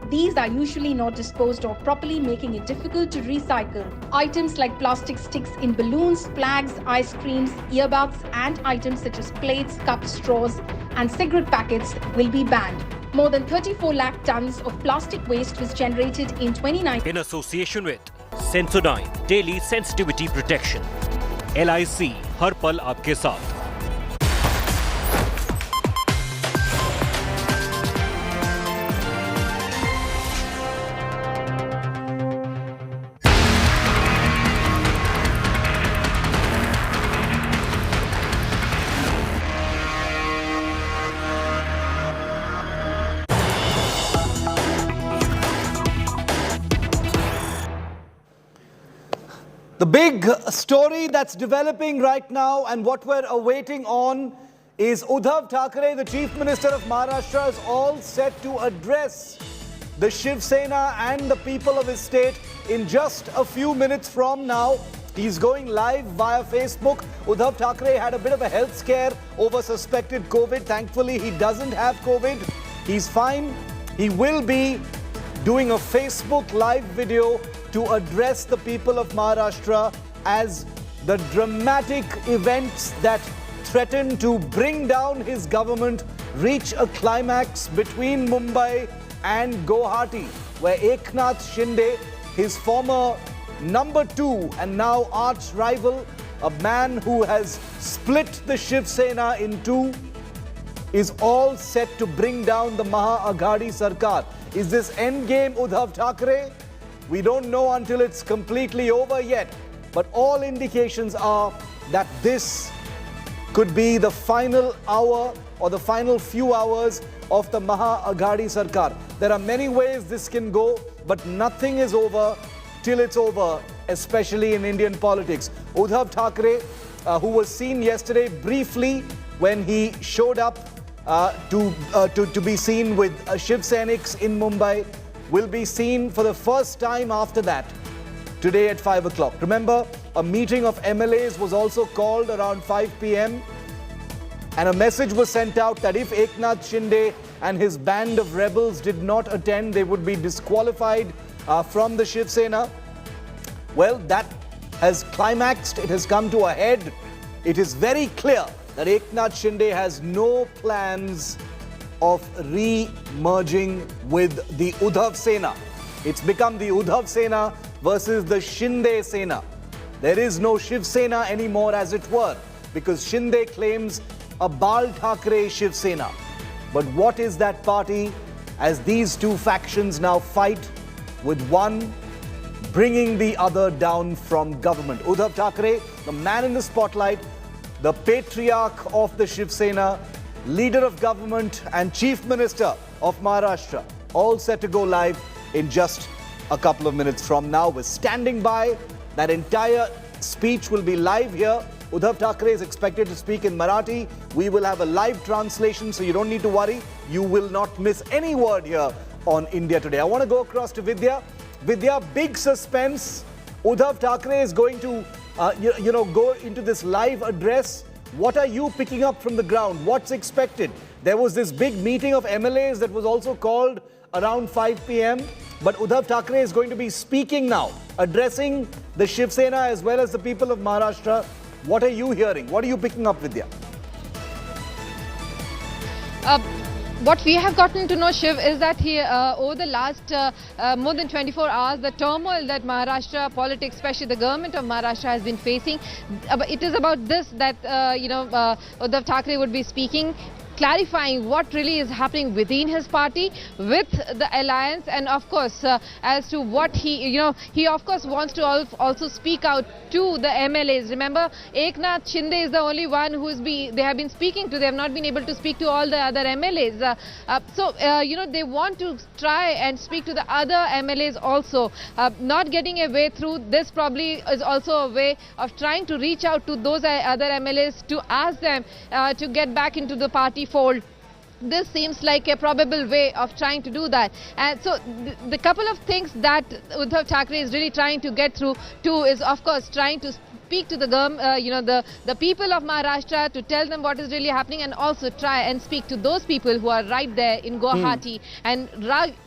These are usually not disposed of properly, making it difficult to recycle. Items like plastic sticks in balloons, flags, ice creams, earbuds, and items such as plates, cups, straws, and cigarette packets will be banned. More than 34 lakh tons of plastic waste was generated in 2019. In association with Sensodyne Daily Sensitivity Protection. LIC हर पल आपके साथ. The big story that's developing right now and what we're awaiting on is Uddhav Thackeray, the Chief Minister of Maharashtra, is all set to address the Shiv Sena and the people of his state in just a few minutes from now. He's going live via Facebook. Uddhav Thackeray had a bit of a health scare over suspected COVID. Thankfully, he doesn't have COVID. He's fine. He will be doing a Facebook live video to address the people of Maharashtra as the dramatic events that threaten to bring down his government reach a climax between Mumbai and Guwahati, where Eknath Shinde, his former number 2 and now arch rival, a man who has split the Shiv Sena in two, is all set to bring down the Maha-Aghadi Sarkar. Is this endgame Uddhav Thackeray? We don't know until it's completely over yet, but all indications are that this could be the final hour or the final few hours of the Maha-Aghadi Sarkar. There are many ways this can go, but nothing is over till it's over, especially in Indian politics. Uddhav Thackeray, who was seen yesterday briefly when he showed up to be seen with Shiv Senics in Mumbai, will be seen for the first time after that today at 5 o'clock. Remember, a meeting of MLAs was also called around 5 p.m. and a message was sent out that if Eknath Shinde and his band of rebels did not attend, they would be disqualified from the Shiv Sena. Well, that has climaxed. It has come to a head. It is very clear that Eknath Shinde has no plans of re-merging with the Uddhav Sena. It's become the Uddhav Sena versus the Shinde Sena. There is no Shiv Sena anymore, as it were, because Shinde claims a Bal Thackeray Shiv Sena. But what is that party as these two factions now fight with one bringing the other down from government. Uddhav Thackeray, the man in the spotlight, the patriarch of the Shiv Sena, leader of government and chief minister of Maharashtra, all set to go live in just a couple of minutes from now. We're standing by. That entire speech will be live here. Uddhav Thackeray is expected to speak in Marathi. We will have a live translation, so you don't need to worry. You will not miss any word here on India Today. I want to go across to Vidya. Vidya, big suspense. Uddhav Thackeray is going to, go into this live address. What are you picking up from the ground? What's expected? There was this big meeting of MLAs that was also called around 5 p.m. But Uddhav Thackeray is going to be speaking now, addressing the Shiv Sena as well as the people of Maharashtra. What are you hearing? What are you picking up, Vidya? What we have gotten to know, Shiv, is that over the last more than 24 hours, the turmoil that Maharashtra politics, especially the government of Maharashtra, has been facing, it is about this that, Uddhav Thackeray would be speaking, clarifying what really is happening within his party with the alliance, and of course as to what he of course wants to also speak out to the MLAs. Remember, Eknath Shinde is the only one they have been speaking to. They have not been able to speak to all the other MLAs. They want to try and speak to the other MLAs also. Not getting a way through, this probably is also a way of trying to reach out to those other MLAs to ask them to get back into the party fold. This seems like a probable way of trying to do that. And so the couple of things that Uddhav Thackeray is really trying to get through to is, of course, trying to speak to the people of Maharashtra, to tell them what is really happening, and also try and speak to those people who are right there in Guwahati and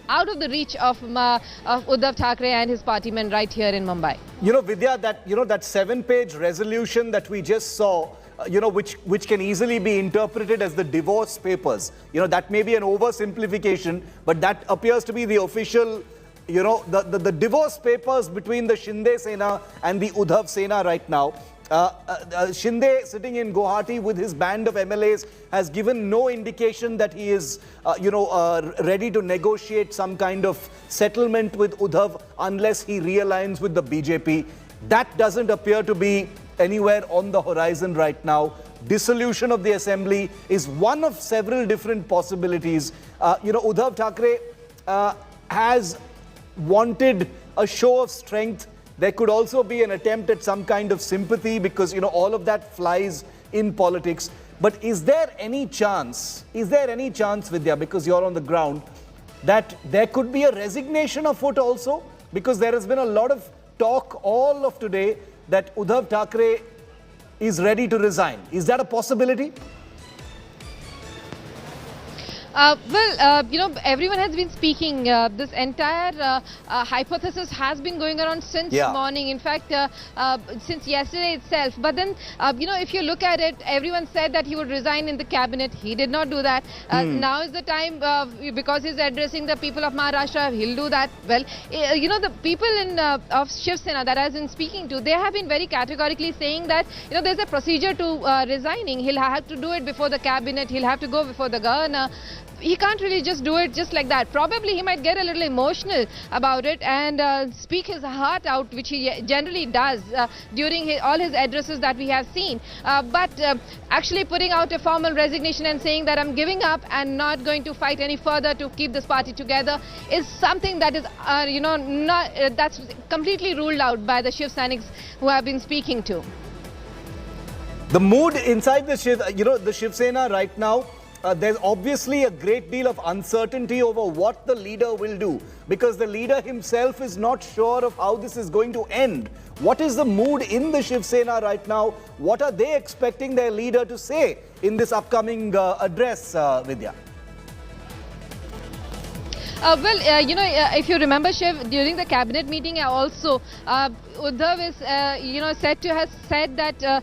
out of the reach of Uddhav Thackeray and his partymen right here in Mumbai. Vidya, that 7-page resolution that we just saw, which can easily be interpreted as the divorce papers. That may be an oversimplification, but that appears to be the official, the divorce papers between the Shinde Sena and the Uddhav Sena right now. Shinde, sitting in Guwahati with his band of MLAs, has given no indication that he is, ready to negotiate some kind of settlement with Uddhav unless he realigns with the BJP. That doesn't appear to be anywhere on the horizon right now. Dissolution of the assembly is one of several different possibilities. Uddhav Thackeray has wanted a show of strength. There could also be an attempt at some kind of sympathy because, all of that flies in politics. But is there any chance, Vidya, because you're on the ground, that there could be a resignation afoot also? Because there has been a lot of talk all of today that Uddhav Thackeray is ready to resign. Is that a possibility? Everyone has been speaking. This entire hypothesis has been going around since morning. In fact, since yesterday itself. But then, if you look at it, everyone said that he would resign in the cabinet. He did not do that. Now is the time, because he's addressing the people of Maharashtra, he'll do that. Well, the people of Shiv Sena that I've been speaking to, they have been very categorically saying that, there's a procedure to resigning. He'll have to do it before the cabinet. He'll have to go before the governor. He can't really just do it just like that. Probably he might get a little emotional about it and speak his heart out, which he generally does during all his addresses that we have seen. But actually putting out a formal resignation and saying that I'm giving up and not going to fight any further to keep this party together is something that is, that's completely ruled out by the Shiv Sainiks who have been speaking to. The mood inside the Shiv Sena right now, there's obviously a great deal of uncertainty over what the leader will do, because the leader himself is not sure of how this is going to end. What is the mood in the Shiv Sena right now? What are they expecting their leader to say in this upcoming address, Vidya? If you remember, Shiv, during the cabinet meeting also, Uddhav is, said to have said that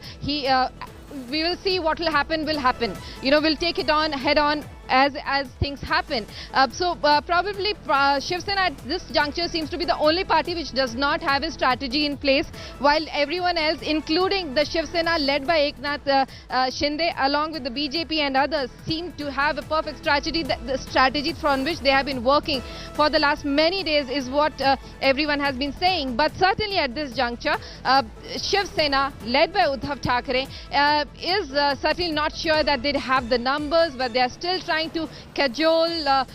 we will see what will happen. We'll take it on head on. as things happen. Probably Shiv Sena at this juncture seems to be the only party which does not have a strategy in place, while everyone else, including the Shiv Sena led by Eknath Shinde along with the BJP and others, seem to have a perfect strategy. The strategy from which they have been working for the last many days is what everyone has been saying. But certainly at this juncture, Shiv Sena led by Uddhav Thackeray is certainly not sure that they have the numbers, but they are still trying to cajole,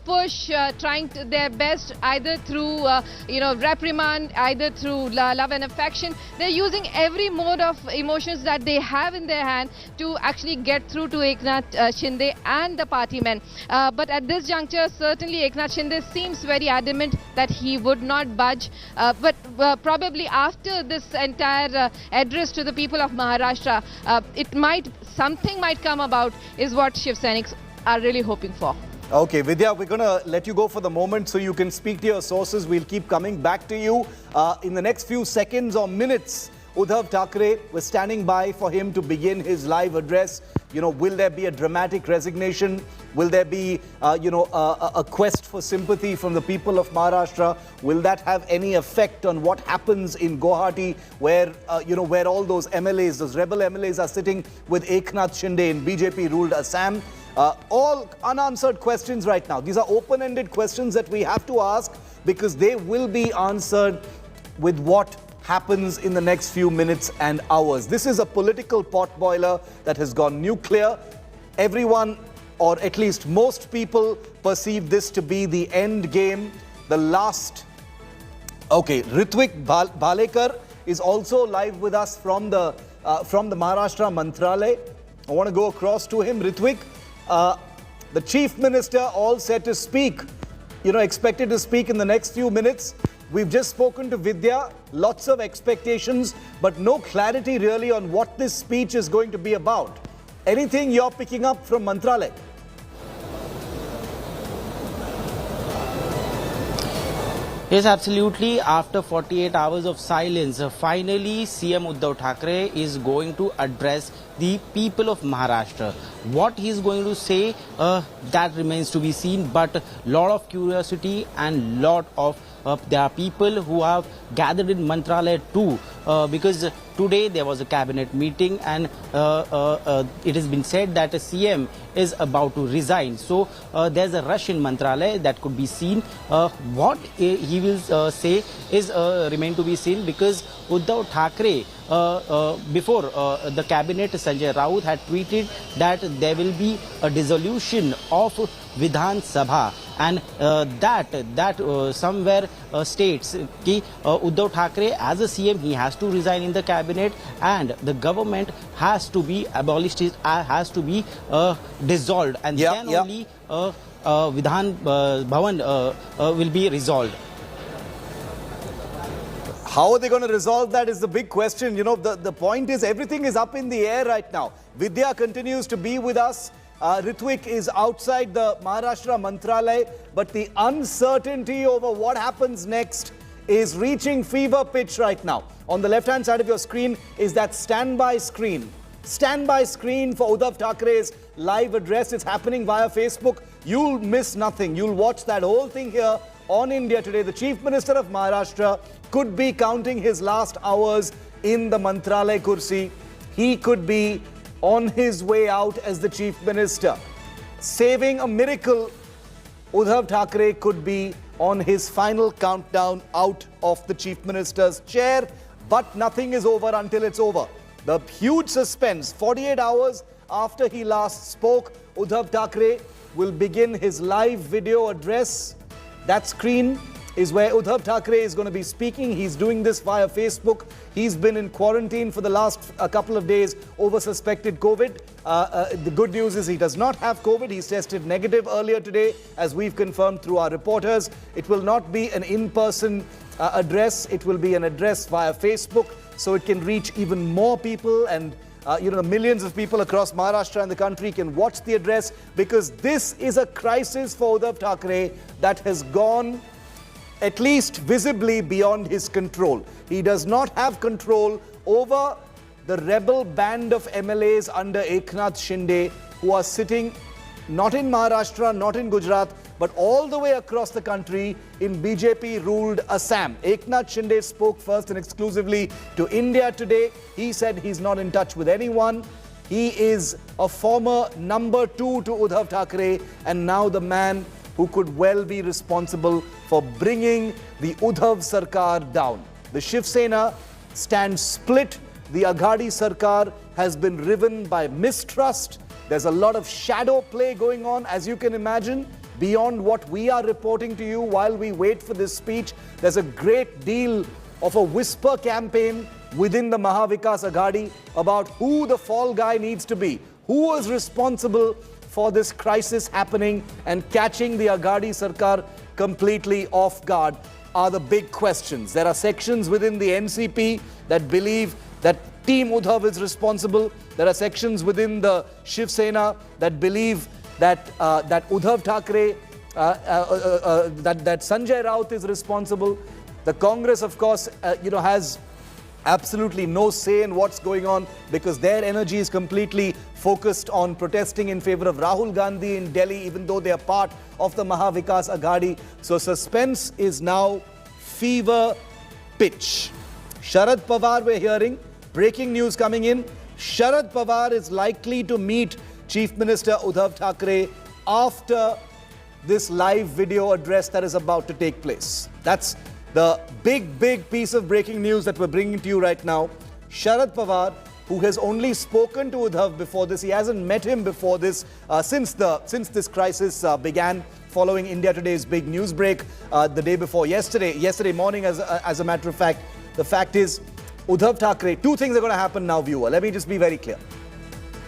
push, trying their best either through, reprimand, either through love and affection. They're using every mode of emotions that they have in their hand to actually get through to Eknath Shinde and the party men. But at this juncture, certainly Eknath Shinde seems very adamant that he would not budge. But probably after this entire address to the people of Maharashtra, something might come about, is what Shiv Senics are really hoping for. Okay, Vidya, we're going to let you go for the moment so you can speak to your sources. We'll keep coming back to you in the next few seconds or minutes. Uddhav Thackeray, we're standing by for him to begin his live address. Will there be a dramatic resignation? Will there be, a quest for sympathy from the people of Maharashtra? Will that have any effect on what happens in Guwahati, where, where all those MLAs, those rebel MLAs are sitting with Eknath Shinde in BJP-ruled Assam? All unanswered questions right now. These are open-ended questions that we have to ask because they will be answered with what happens in the next few minutes and hours. This is a political potboiler that has gone nuclear. Everyone, or at least most people, perceive this to be the end game, the last. Okay, Ritvik Bhalekar is also live with us from the Maharashtra Mantralay. I want to go across to him. Ritvik, the Chief Minister all set to speak, expected to speak in the next few minutes. We've just spoken to Vidya, lots of expectations, but no clarity really on what this speech is going to be about. Anything you're picking up from Mantralay? Yes, absolutely. After 48 hours of silence, finally CM Uddhav Thackeray is going to address the people of Maharashtra. What he is going to say, that remains to be seen, but lot of curiosity and lot of there are people who have gathered in Mantralay too, because today there was a cabinet meeting and it has been said that a CM is about to resign. So there's a rush in Mantralay that could be seen. What he will say is remain to be seen, because Uddhav Thackeray before the cabinet, Sanjay Raut had tweeted that there will be a dissolution of Vidhan Sabha, and that somewhere states that Uddhav Thackeray as a CM, he has to resign in the cabinet and the government has to be abolished, has to be dissolved, and then only Vidhan Bhavan will be resolved. How are they going to resolve that is the big question. The point is everything is up in the air right now. Vidya continues to be with us. Ritvik is outside the Maharashtra Mantralay, but the uncertainty over what happens next is reaching fever pitch right now. On the left-hand side of your screen is that standby screen. Standby screen for Uddhav Thackeray's live address. It's happening via Facebook. You'll miss nothing. You'll watch that whole thing here on India Today. The Chief Minister of Maharashtra could be counting his last hours in the Mantralay kursi. He could be on his way out as the Chief Minister. Saving a miracle, Uddhav Thackeray could be on his final countdown out of the Chief Minister's chair, but nothing is over until it's over. The huge suspense, 48 hours after he last spoke, Uddhav Thackeray will begin his live video address. That screen is where Uddhav Thackeray is going to be speaking. He's doing this via Facebook. He's been in quarantine for the last couple of days over suspected COVID. The good news is he does not have COVID. He's tested negative earlier today, as we've confirmed through our reporters. It will not be an in-person address. It will be an address via Facebook, so it can reach even more people, and millions of people across Maharashtra and the country can watch the address, because this is a crisis for Uddhav Thackeray that has gone at least visibly beyond his control. He does not have control over the rebel band of MLAs under Eknath Shinde who are sitting not in Maharashtra, not in Gujarat, but all the way across the country in BJP-ruled Assam. Eknath Shinde spoke first and exclusively to India Today. He said he's not in touch with anyone. He is a former number 2 to Uddhav Thackeray and now the man who could well be responsible for bringing the Uddhav Sarkar down. The Shiv Sena stands split. The Aghadi Sarkar has been riven by mistrust. There's a lot of shadow play going on, as you can imagine, beyond what we are reporting to you while we wait for this speech. There's a great deal of a whisper campaign within the Mahavikas Aghadi about who the fall guy needs to be, who is responsible for this crisis happening and catching the Aghadi Sarkar completely off guard are the big questions. There are sections within the NCP that believe that Team Uddhav is responsible. There are sections within the Shiv Sena that believe that Uddhav Thackeray, that Sanjay Raut is responsible. The Congress, of course, has absolutely no say in what's going on because their energy is completely focused on protesting in favor of Rahul Gandhi in Delhi, even though they are part of the Mahavikas Aghadi. So suspense is now fever pitch. Sharad Pawar, we're hearing, breaking news coming in. Sharad Pawar is likely to meet Chief Minister Uddhav Thackeray after this live video address that is about to take place. That's the big piece of breaking news that we're bringing to you right now. Sharad Pawar, who has only spoken to Uddhav before this, he hasn't met him before this, since this crisis began following India Today's big news break the day before yesterday morning, as a matter of fact. The fact is, Uddhav Thackeray, two things are going to happen now, viewer. Let me just be very clear.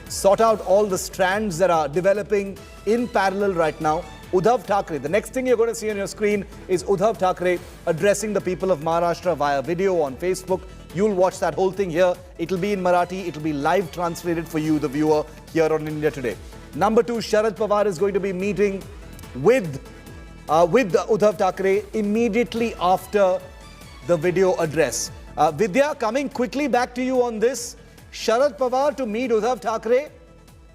Sort out all the strands that are developing in parallel right now. Uddhav Thackeray, the next thing you're going to see on your screen is Uddhav Thackeray addressing the people of Maharashtra via video on Facebook. You'll watch that whole thing here. It'll be in Marathi. It'll be live translated for you, the viewer, here on India Today. Number 2, Sharad Pawar is going to be meeting with Uddhav Thackeray immediately after the video address. Vidya, coming quickly back to you on this. Sharad Pawar to meet Uddhav Thackeray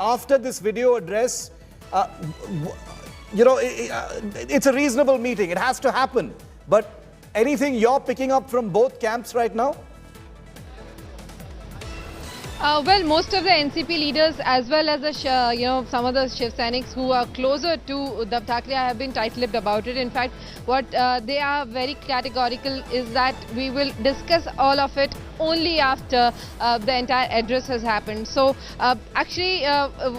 after this video address. It's a reasonable meeting. It has to happen. But anything you're picking up from both camps right now? Well, most of the NCP leaders as well as the some of the Shiv Senics who are closer to Uddhav Thackeray have been tight-lipped about it. In fact, what they are very categorical is that we will discuss all of it only after the entire address has happened. So actually,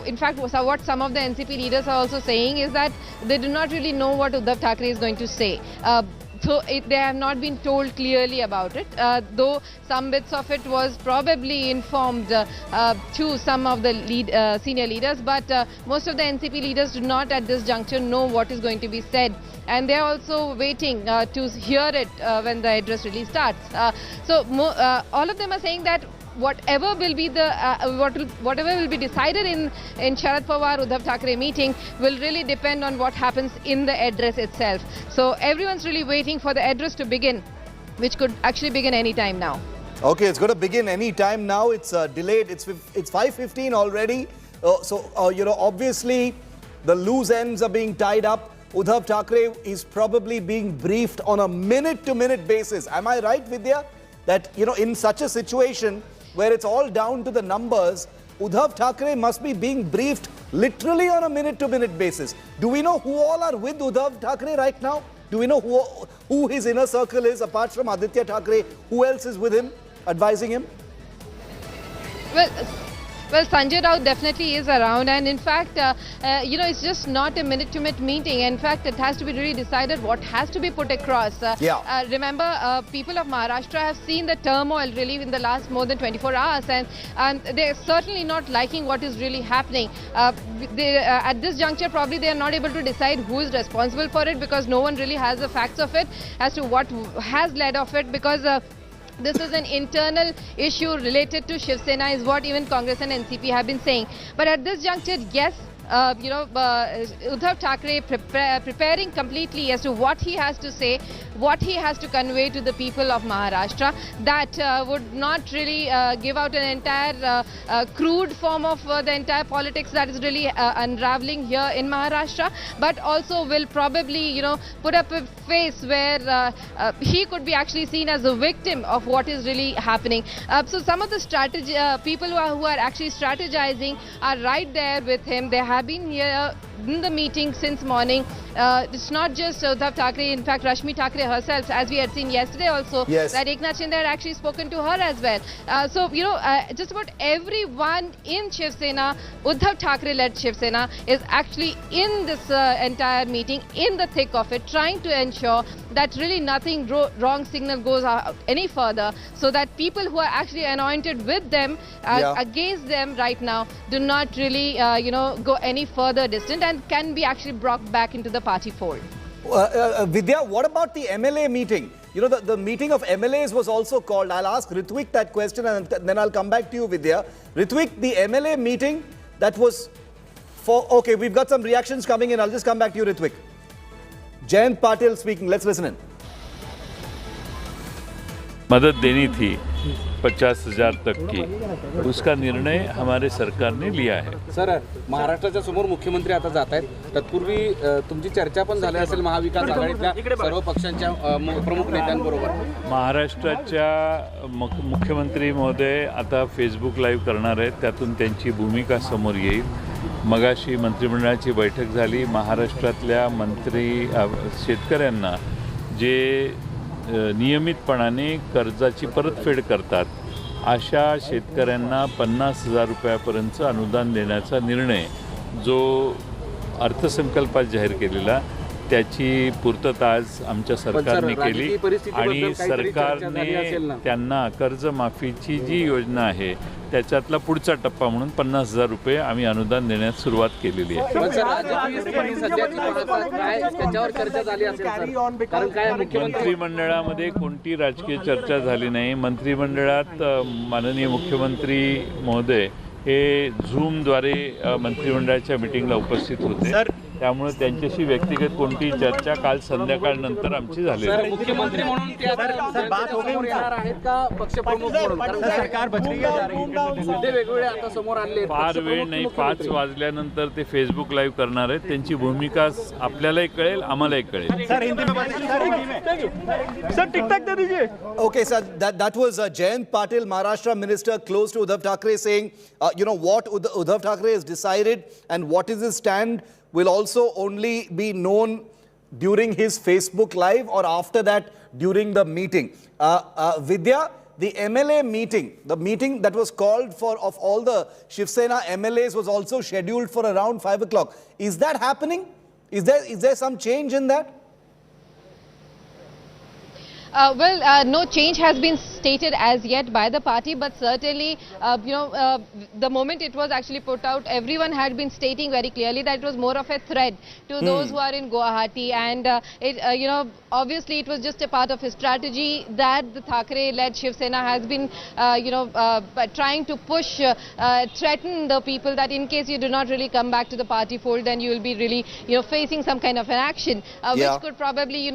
in fact, what some of the NCP leaders are also saying is that they do not really know what Uddhav Thackeray is going to say. So they have not been told clearly about it, though some bits of it was probably informed to some of the senior leaders, but most of the NCP leaders do not at this juncture know what is going to be said, and they are also waiting to hear it when the address really starts. So all of them are saying that whatever will be whatever will be decided in Sharad Pawar Uddhav Thackeray meeting will really depend on what happens in the address itself. So everyone's really waiting for the address to begin, which could actually begin any time now. Okay, it's going to begin any time now. It's delayed. It's 5:15 already. Obviously the loose ends are being tied up. Uddhav Thackeray is probably being briefed on a minute-to-minute basis. Am I right, Vidya? That in such a situation where it's all down to the numbers, Uddhav Thackeray must be being briefed literally on a minute-to-minute basis. Do we know who all are with Uddhav Thackeray right now? Do we know who his inner circle is, apart from Aditya Thackeray? Who else is with him, advising him? Well, Sanjay Raut definitely is around, and in fact, it's just not a minute-to-minute meeting. In fact, it has to be really decided what has to be put across. Remember, people of Maharashtra have seen the turmoil really in the last more than 24 hours, and they're certainly not liking what is really happening. At this juncture, probably they are not able to decide who is responsible for it because no one really has the facts of it as to what has led of it, because this is an internal issue related to Shiv Sena, is what even Congress and NCP have been saying. But at this juncture, yes, Uddhav Thackeray preparing completely as to what he has to say, what he has to convey to the people of Maharashtra, that would not really give out an entire crude form of the entire politics that is really unraveling here in Maharashtra, but also will probably, put up a face where he could be actually seen as a victim of what is really happening. So some of the people who are actually strategizing are right there with him. They have been here in the meeting since morning. It's not just Uddhav Thackeray, in fact Rajniti Thackeray herself, as we had seen yesterday also, that Eknath Shinde had actually spoken to her as well. Just about everyone in Shiv Sena, Uddhav Thackeray led Shiv Sena, is actually in this entire meeting, in the thick of it, trying to ensure that really nothing wrong signal goes out any further, so that people who are actually anointed with them, against them right now, do not really go any further distant and can be actually brought back into the party fold. Vidya, what about the MLA meeting? The meeting of MLAs was also called. I'll ask Ritwik that question and then I'll come back to you, Vidya. Ritwik, the MLA meeting that was for... Okay, we've got some reactions coming in. I'll just come back to you, Ritwik. Jayant Patil speaking. Let's listen in. मदद देनी थी 50,000 तक की, उसका निर्णय हमारे सरकार ने लिया है. सर, महाराष्ट्राच्या समोर मुख्यमंत्री आता जात आहेत. तत्पूर्वी तुमची चर्चा पण झाली असेल महाविकास आघाडीतल्या सर्व पक्षांच्या प्रमुख नेत्यांबरोबर. महाराष्ट्राच्या मुख्यमंत्री महोदय आता फेसबुक लाईव्ह करणार आहेत. त्यातून त्यांची भूमिका समोर येईल. मगाशी मंत्रिमंडळाची बैठक झाली. महाराष्ट्रातल्या शेतकऱ्यांना जे नियमितपणाने कर्जाची परतफेड करतात अशा शेतकऱ्यांना 50,000 रुपयापर्यंत अनुदान देण्याचा निर्णय जो अर्थसंकल्पात जाहीर केलेला, त्याची पूर्तता आज आमच्या सरकारने केली आणि सरकारने त्यांना कर्जमाफीची जी योजना आहे त्याच्यातला पुढचा टप्पा म्हणून 50,000 रुपये आम्ही अनुदान देण्यास सुरुवात केलेली आहे. मंत्रिमंडळामध्ये कोणती राजकीय चर्चा झाली नाही. मंत्रिमंडळात माननीय मुख्यमंत्री महोदय हे झूमद्वारे मंत्रिमंडळाच्या मीटिंगला उपस्थित होते. त्यामुळे त्यांच्याशी व्यक्तिगत कोणती चर्चा काल संध्याकाळनंतर आमची झाली. मुख्यमंत्री म्हणून फार वेळ नाही, 5 वाजल्यानंतर ते फेसबुक लाईव्ह करणार आहेत. त्यांची भूमिका आपल्यालाही कळेल, आम्हालाही कळेल. Okay, sir, that was Jayant Patil, Maharashtra minister close to Uddhav Thackeray, saying, what Uddhav Thackeray has decided and what is his stand will also only be known during his Facebook Live or after that during the meeting. Vidya, the MLA meeting, the meeting that was called for of all the Shiv Sena MLAs was also scheduled for around 5 o'clock. Is that happening? Is there some change in that? No change has been stated as yet by the party, but certainly, the moment it was actually put out, everyone had been stating very clearly that it was more of a threat to those who are in Guwahati, and obviously it was just a part of his strategy that the Thackeray-led Shiv Sena has been, trying to push, threaten the people that in case you do not really come back to the party fold, then you will be really, facing some kind of an action, which could probably,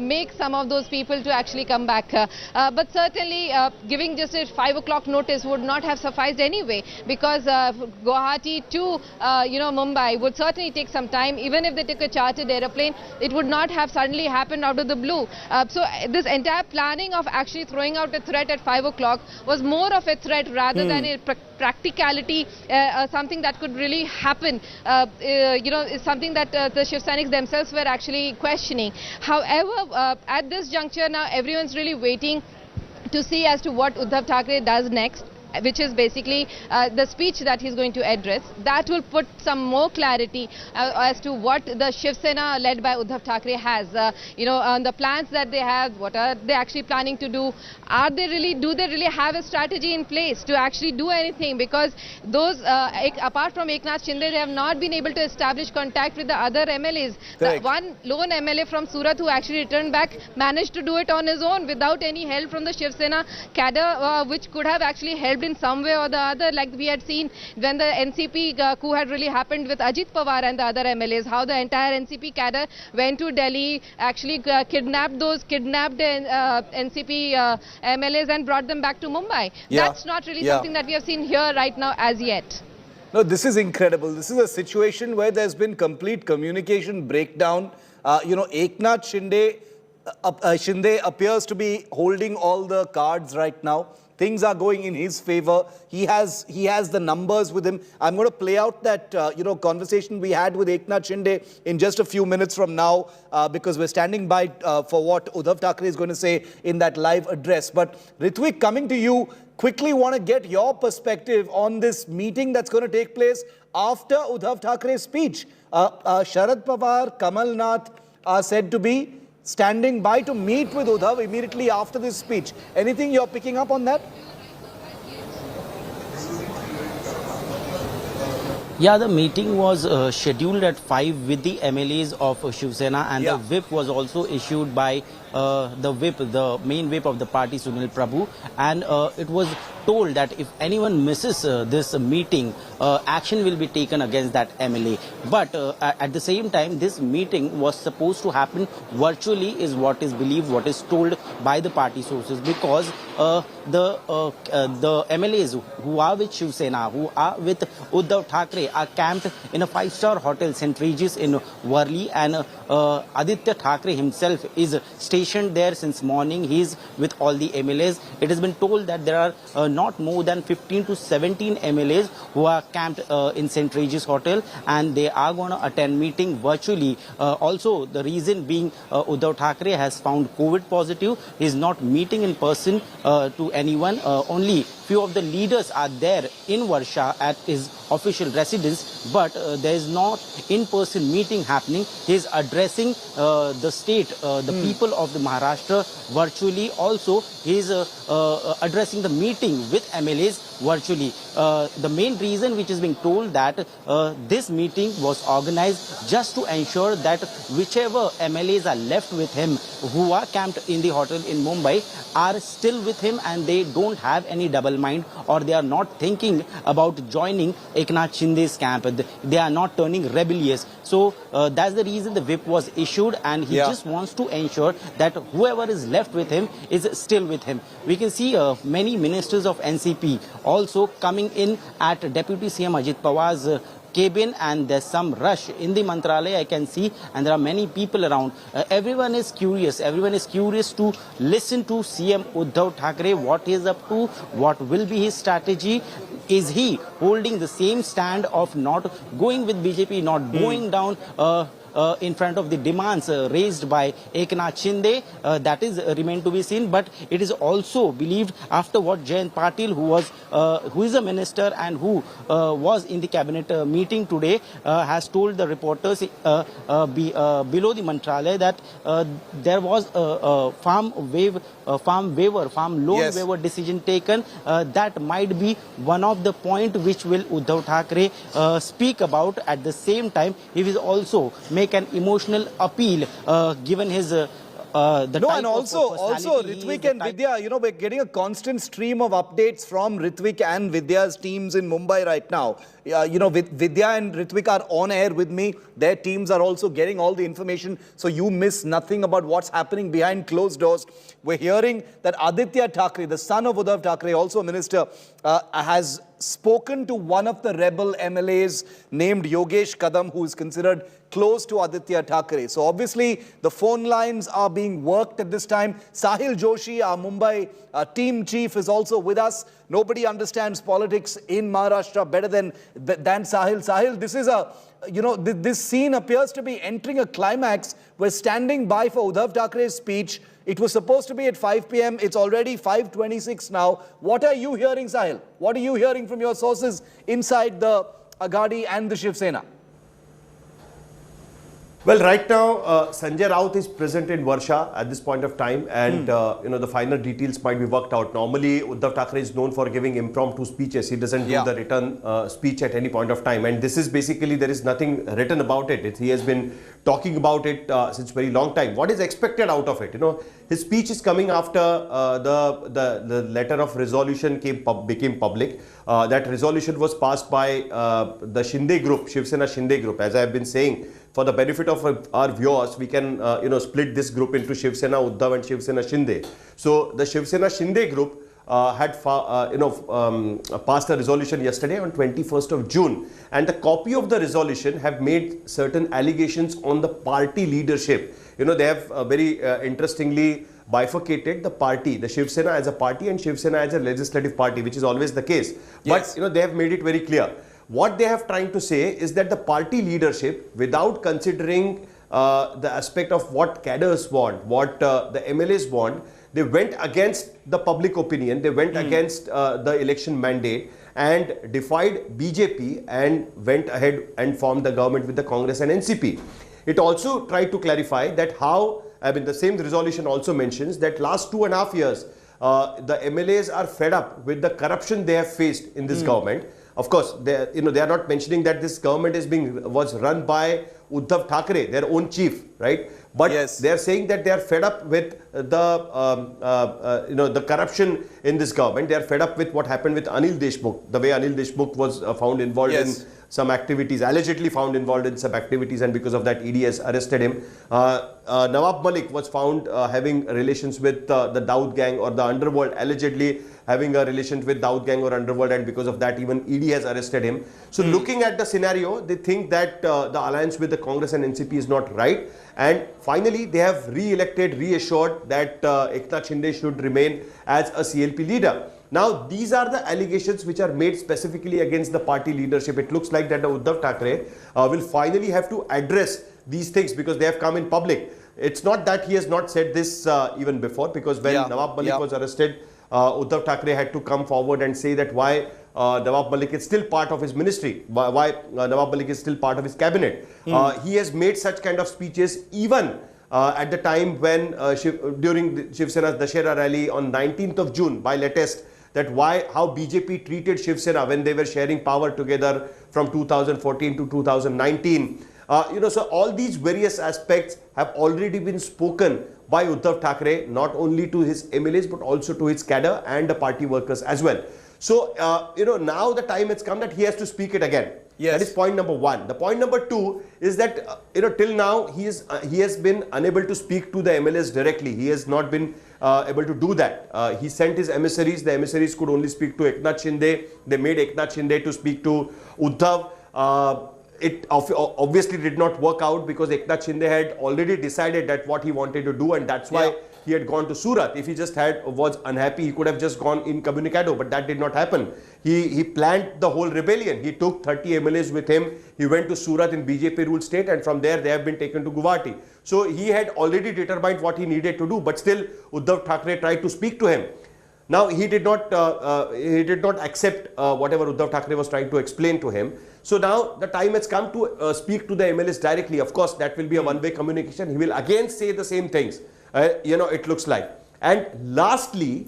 make some of those people to actually come back. But certainly giving just a 5 o'clock notice would not have sufficed anyway, because Guwahati to Mumbai would certainly take some time. Even if they took a chartered aeroplane, it would not have suddenly happened out of the blue. So this entire planning of actually throwing out a threat at 5 o'clock was more of a threat rather than a practicality, something that could really happen. Is something that the Shiv Sainiks themselves were actually questioning. However, at this juncture now, everyone's really waiting to see as to what Uddhav Thackeray does next, which is basically the speech that he's going to address. That will put some more clarity as to what the Shiv Sena led by Uddhav Thackeray has, on the plans that they have, what are they actually planning to do. Do they really have a strategy in place to actually do anything? Because those, apart from Eknath Shinde, they have not been able to establish contact with the other MLAs. The one lone MLA from Surat who actually returned back managed to do it on his own without any help from the Shiv Sena cadre, which could have actually helped in some way or the other, like we had seen when the NCP coup had really happened with Ajit Pawar and the other MLAs, how the entire NCP cadre went to Delhi, actually kidnapped NCP MLAs and brought them back to Mumbai. That's not really something that we have seen here right now as yet. No, this is incredible. This is a situation where there's been complete communication breakdown. Eknath Shinde appears to be holding all the cards right now. Things are going in his favor. He has the numbers with him. I'm going to play out that conversation we had with Eknath Shinde in just a few minutes from now because we're standing by for what Uddhav Thackeray is going to say in that live address. But Ritvik, coming to you, quickly want to get your perspective on this meeting that's going to take place after Uddhav Thackeray's speech. Sharad Pawar, Kamala are said to be standing by to meet with Uddhav immediately after this speech. Anything you're picking up on that? Yeah, the meeting was scheduled at 5 with the MLAs of Shiv Sena, and the whip was also issued by the main whip of the party, Sunil Prabhu, and it was told that if anyone misses this meeting, action will be taken against that MLA. But at the same time, this meeting was supposed to happen virtually, is what is believed, what is told by the party sources, because the MLAs who are with Shiv Sena, who are with Uddhav Thackeray, are camped in a 5-star hotel, St. Regis in Worli, and Aditya Thackeray himself is stationed there since morning. He is with all the MLAs. It has been told that there are not more than 15 to 17 MLAs who are camped in St. Regis Hotel, and they are going to attend meeting virtually. Also, the reason being Uddhav Thackeray has found COVID positive. He is not meeting in person to anyone. Only few of the leaders are there in Varsha at his official residence, but there is not in-person meeting happening. He is addressing the state, the people of the Maharashtra virtually. Also, he is addressing the meeting with MLAs virtually. The main reason which is being told that this meeting was organized just to ensure that whichever MLAs are left with him who are camped in the hotel in Mumbai are still with him, and they don't have any double mind, or they are not thinking about joining Eknath Shinde's camp. They are not turning rebellious. So that's the reason the whip was issued, and he just wants to ensure that whoever is left with him is still with him. We can see many ministers of NCP also coming in at Deputy CM Ajit Pawar's cabin, and there's some rush in the Mantralaya, I can see, and there are many people around. Everyone is curious. Everyone is curious to listen to CM Uddhav Thackeray, what he is up to, what will be his strategy. Is he holding the same stand of not going with BJP, not going down in front of the demands raised by Eknath Shinde? That is remain to be seen. But it is also believed, after what Jayant Patil, who is a minister and who was in the cabinet meeting today, has told the reporters below the Mantralaya that there was a farm loan waiver decision taken. That might be one of the point which will Uddhav Thackeray speak about. At the same time, he will also make an emotional appeal given his and also Ritvik and Vidya, we're getting a constant stream of updates from Ritvik and Vidya's teams in Mumbai right now. Vidya and Ritvik are on air with me. Their teams are also getting all the information, so you miss nothing about what's happening behind closed doors. We're hearing that Aditya Thackeray, the son of Uddhav Thackeray, also a minister, has spoken to one of the rebel MLAs named Yogesh Kadam, who is considered close to Aditya Thackeray. So obviously the phone lines are being worked at this time. Sahil Joshi, our Mumbai team chief, is also with us. Nobody understands politics in Maharashtra better than Sahil. Sahil, this is this scene appears to be entering a climax. We're standing by for Uddhav Thackeray's speech. It was supposed to be at 5 p.m. It's already 5:26 now. What are you hearing, Sahil? What are you hearing from your sources inside the Aghadi and the Shiv Sena? Well, right now, Sanjay Raut is present in Varsha at this point of time, and the final details might be worked out. Normally, Uddhav Thackeray is known for giving impromptu speeches. He doesn't do the written speech at any point of time, and this is basically, there is nothing written about it. He has been talking about it since very long time. What is expected out of it? You know, his speech is coming after the letter of resolution became public. That resolution was passed by the Shinde group, Shiv Sena Shinde group. As I have been saying, for the benefit of our viewers, we can split this group into Shiv Sena Uddhav and Shiv Sena Shinde. So the Shiv Sena Shinde group had passed a resolution yesterday on 21st of June, and the copy of the resolution have made certain allegations on the party leadership. You know, they have very interestingly bifurcated the party, the Shiv Sena as a party and Shiv Sena as a legislative party, which is always the case. Yes. But they have made it very clear. What they have trying to say is that the party leadership, without considering the aspect of what cadres want, what the MLAs want, they went against the public opinion, they went against the election mandate and defied BJP and went ahead and formed the government with the Congress and NCP. It also tried to clarify that how, the same resolution also mentions that last 2.5 years, the MLAs are fed up with the corruption they have faced in this government. Of course, they are not mentioning that this government was run by Uddhav Thackeray, their own chief, right? But they are saying that they are fed up with the corruption in this government. They are fed up with what happened with Anil Deshmukh, the way Anil Deshmukh was found involved in some activities, allegedly found involved in some activities, and because of that ED has arrested him. Nawab Malik was found having relations with the Dawood gang or the underworld, allegedly having a relation with Dawood gang or underworld, and because of that even ED has arrested him. So looking at the scenario, they think that the alliance with the Congress and NCP is not right, and finally they have reassured that Eknath Shinde should remain as a CLP leader. Now, these are the allegations which are made specifically against the party leadership. It looks like that the Uddhav Thackeray will finally have to address these things because they have come in public. It's not that he has not said this even before, because when Nawab Malik was arrested, Uddhav Thackeray had to come forward and say that why Nawab Malik is still part of his ministry, why Nawab Malik is still part of his cabinet. He has made such kind of speeches even at the time when during the Shiv Sena's Dashera rally on 19th of June by latest, that how BJP treated Shiv Sena when they were sharing power together from 2014 to 2019. So all these various aspects have already been spoken by Uddhav Thackeray, not only to his MLAs but also to his cadre and the party workers as well. So, now the time has come that he has to speak it again. That is point number one. The point number two is that, till now he has been unable to speak to the MLAs directly. He has not been able to do that. He sent his emissaries. The emissaries could only speak to Eknath Shinde. They made Eknath Shinde to speak to Uddhav. It obviously did not work out because Eknath Shinde had already decided that what he wanted to do, and that's why he had gone to Surat. If he just was unhappy, he could have just gone incommunicado, but that did not happen. He planned the whole rebellion. He took 30 MLAs with him. He went to Surat in BJP ruled state, and from there they have been taken to Guwahati. So he had already determined what he needed to do, but still Uddhav Thackeray tried to speak to him. Now he did not accept whatever Uddhav Thackeray was trying to explain to him. So now the time has come to speak to the MLAs directly. Of course, that will be a one-way communication. He will again say the same things. It looks like. And lastly,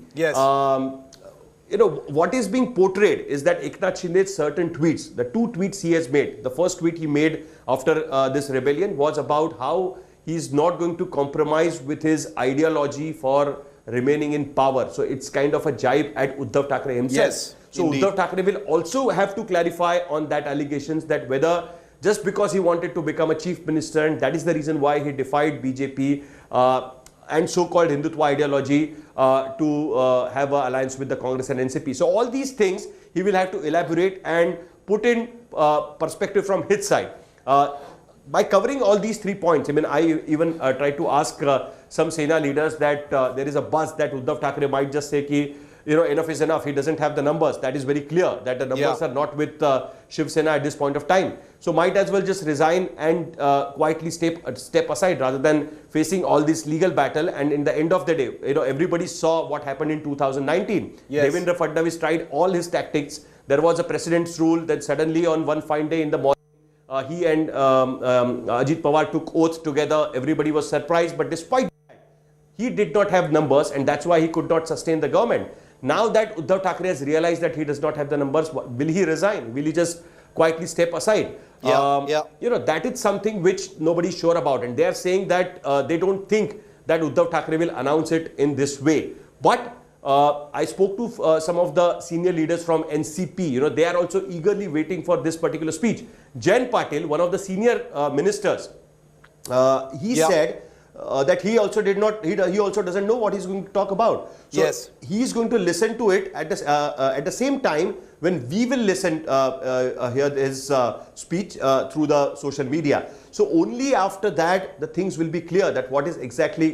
what is being portrayed is that Eknath Shinde's certain tweets, the two tweets he has made. The first tweet he made after this rebellion was about how he is not going to compromise with his ideology for remaining in power. So it's kind of a jibe at Uddhav Thackeray himself. Yes, so indeed. Uddhav Thackeray will also have to clarify on that allegations that whether just because he wanted to become a chief minister and that is the reason why he defied BJP and so-called Hindutva ideology to have an alliance with the Congress and NCP. So all these things he will have to elaborate and put in perspective from his side. By covering all these 3 points, I even tried to ask some Sena leaders that there is a buzz that Uddhav Thackeray might just say ki, enough is enough. He doesn't have the numbers. That is very clear that the numbers are not with Shiv Sena at this point of time. So might as well just resign and quietly step aside rather than facing all this legal battle. And in the end of the day, everybody saw what happened in 2019. Devendra Fadnavis tried all his tactics. There was a precedent's rule that suddenly on one fine day in the morning, he and Ajit Pawar took oath together. Everybody was surprised, but despite that, he did not have numbers, and that's why he could not sustain the government. Now that Uddhav Thackeray has realized that he does not have the numbers, will he resign? Will he just quietly step aside. You know, that is something which nobody is sure about, and they are saying that they don't think that Uddhav Thackeray will announce it in this way. But I spoke to some of the senior leaders from NCP. You know, they are also eagerly waiting for this particular speech. Jayant Patil, one of the senior ministers, he said that he also did not. He also doesn't know what he's going to talk about. So he's going to listen to it at the same time when we will listen hear his speech through the social media. So only after that the things will be clear that what is exactly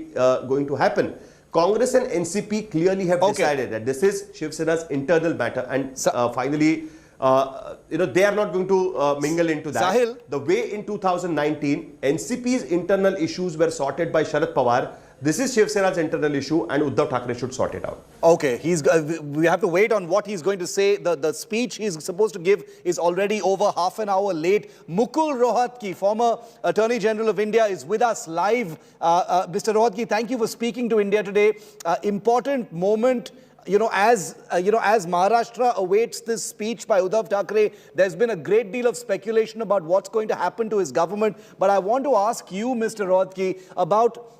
going to happen. Congress and NCP clearly have decided that this is Shiv Sena's internal matter, and finally, you know, they are not going to mingle into that. Sahil, the way in 2019, NCP's internal issues were sorted by Sharad Pawar. This is Shiv Sena's internal issue, and Uddhav Thackeray should sort it out. Okay, we have to wait on what he's going to say. The speech he's supposed to give is already over half an hour late. Mukul Rohatgi, former Attorney General of India, is with us live. Mr. Rohatgi, thank you for speaking to India today. Important moment. You know, as Maharashtra awaits this speech by Uddhav Thackeray, there's been a great deal of speculation about what's going to happen to his government. But I want to ask you, Mr. Rohatgi, about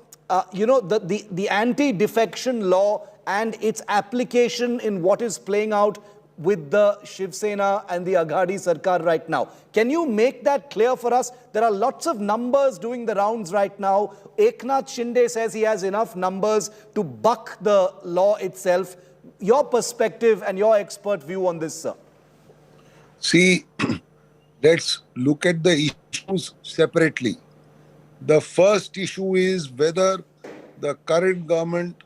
you know, the anti-defection law and its application in what is playing out with the Shiv Sena and the Aghadi Sarkar right now. Can you make that clear for us? There are lots of numbers doing the rounds right now. Eknath Shinde says he has enough numbers to buck the law itself. Your perspective and your expert view on this, sir. See, let's look at the issues separately. The first issue is whether the current government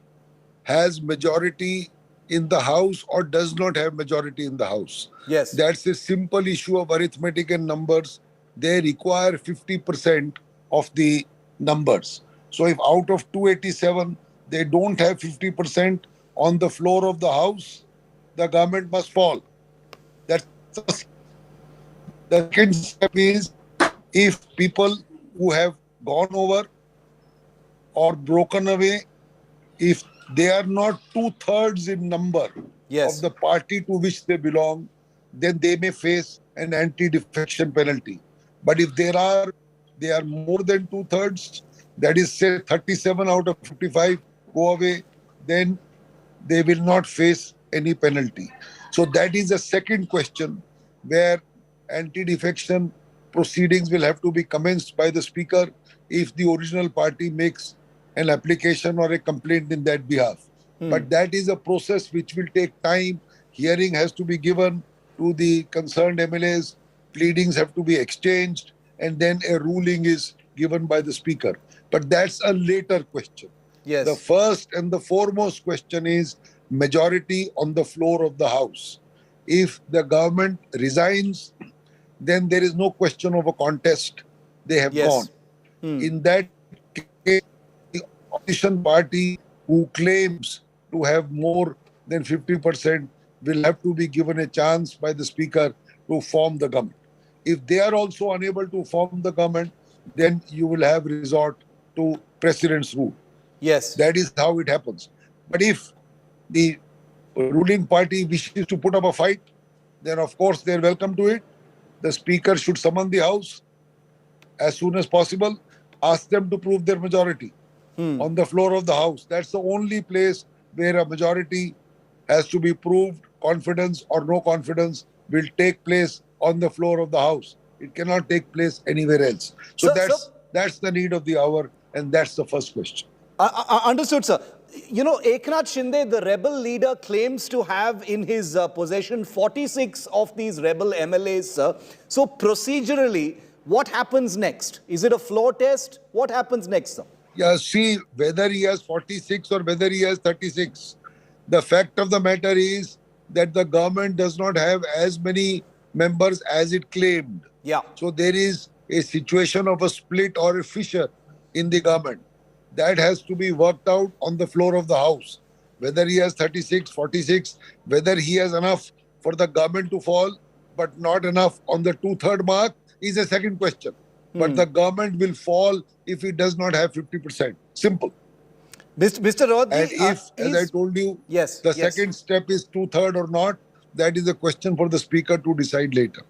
has majority in the House or does not have majority in the House. Yes. That's a simple issue of arithmetic and numbers. They require 50% of the numbers. So if out of 287, they don't have 50% on the floor of the House, the government must fall. That's the second step is if people who have gone over or broken away, if they are not 2/3 in number of the party to which they belong, then they may face an anti-defection penalty. But if they are more than 2/3, that is say 37 out of 55 go away, then they will not face any penalty. So that is the second question where anti-defection proceedings will have to be commenced by the Speaker if the original party makes an application or a complaint in that behalf. But that is a process which will take time. Hearing has to be given to the concerned MLAs, pleadings have to be exchanged, and then a ruling is given by the Speaker. But that's a later question. Yes. The first and the foremost question is majority on the floor of the House. If the government resigns, then there is no question of a contest. They have gone. In that case, the opposition party who claims to have more than 50% will have to be given a chance by the Speaker to form the government. If they are also unable to form the government, then you will have resort to President's rule. Yes. That is how it happens. But if the ruling party wishes to put up a fight, then of course they are welcome to it. The Speaker should summon the House as soon as possible, ask them to prove their majority on the floor of the House. That's the only place where a majority has to be proved. Confidence or no confidence will take place on the floor of the House. It cannot take place anywhere else. So that's the need of the hour, and that's the first question. Understood, sir. You know, Eknath Shinde, the rebel leader, claims to have in his possession 46 of these rebel MLAs, sir. So procedurally, what happens next? Is it a floor test? What happens next, sir? Yeah, see, whether he has 46 or whether he has 36, the fact of the matter is that the government does not have as many members as it claimed. Yeah. So there is a situation of a split or a fissure in the government. That has to be worked out on the floor of the House. Whether he has 36, 46, whether he has enough for the government to fall, but not enough on the 2/3 mark is a second question. But the government will fall if it does not have 50%. Simple. Mr. Raut, and if, as I told you, second step is 2/3 or not, that is a question for the Speaker to decide later.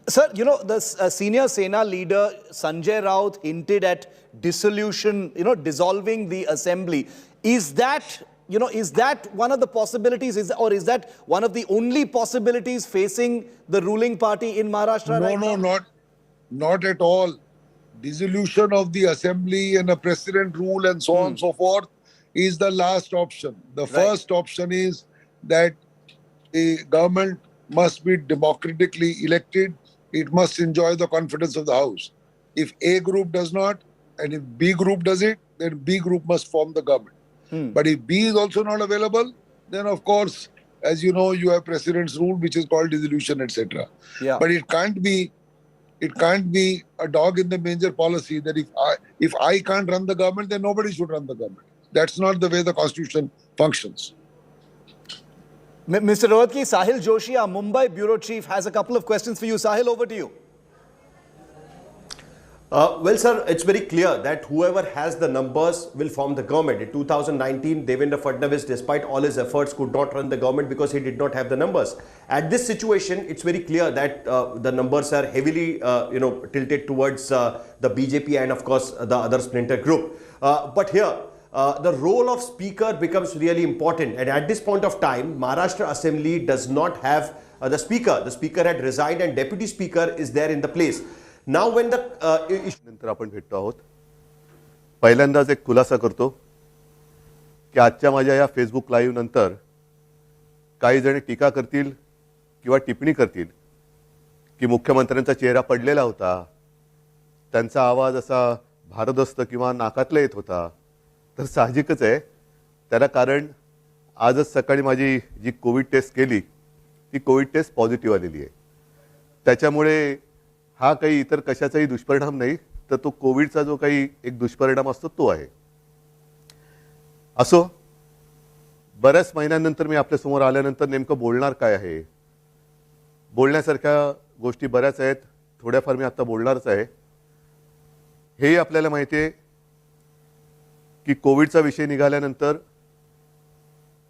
Sir, you know, the senior Sena leader Sanjay Raut hinted at dissolution, you know, dissolving the assembly. Is that, you know, is that one of the possibilities, or is that one of the only possibilities facing the ruling party in Maharashtra right now? No, not at all. Dissolution of the assembly and a president rule and so on and so forth is the last option. The first option is that the government must be democratically elected. It must enjoy the confidence of the House. If A group does not, and if B group does it, then B group must form the government. But if B is also not available, then of course, as you know, you have president's rule, which is called dissolution, etc. Yeah. But it can't be a dog in the manger policy that if I can't run the government, then nobody should run the government. That's not the way the Constitution functions. Mr. Rohatgi, Sahil Joshi, our Mumbai bureau chief, has a couple of questions for you. Sahil, over to you. Well, sir, it's very clear that whoever has the numbers will form the government. In 2019, Devendra Fadnavis, despite all his efforts, could not run the government because he did not have the numbers. At this situation, it's very clear that the numbers are heavily, tilted towards the BJP and, of course, the other splinter group. But here, the role of speaker becomes really important. And at this point of time, Maharashtra Assembly does not have the speaker. The speaker had resigned and deputy speaker is there in the place. Now when the नंतर आपण भेटतो आहोत. पहिल्यांदाच एक खुलासा करतो की आजच्या माझ्या या फेसबुक लाईव्ह नंतर काही जण टीका करतील किंवा टिप्पणी करतील की मुख्यमंत्र्यांचा चेहरा पडलेला होता, त्यांचा आवाज असा भारदस्त किंवा नाकातला येत होता. तर साहजिकच आहे, त्याला कारण आजच सकाळी माझी जी कोविड टेस्ट केली ती कोविड टेस्ट पॉझिटिव्ह आलेली आहे. त्याच्यामुळे हा काही इतर कशाचाही दुष्परिणाम नाही, तर तो कोविडचा जो काही एक दुष्परिणाम असतो तो आहे. असो, बऱ्याच महिन्यांनंतर मी आपल्यासमोर आल्यानंतर नेमकं बोलणार काय आहे, बोलण्यासारख्या गोष्टी बऱ्याच आहेत, थोड्याफार मी आता बोलणारच आहे. हेही आपल्याला माहिती आहे की कोविडचा विषय निघाल्यानंतर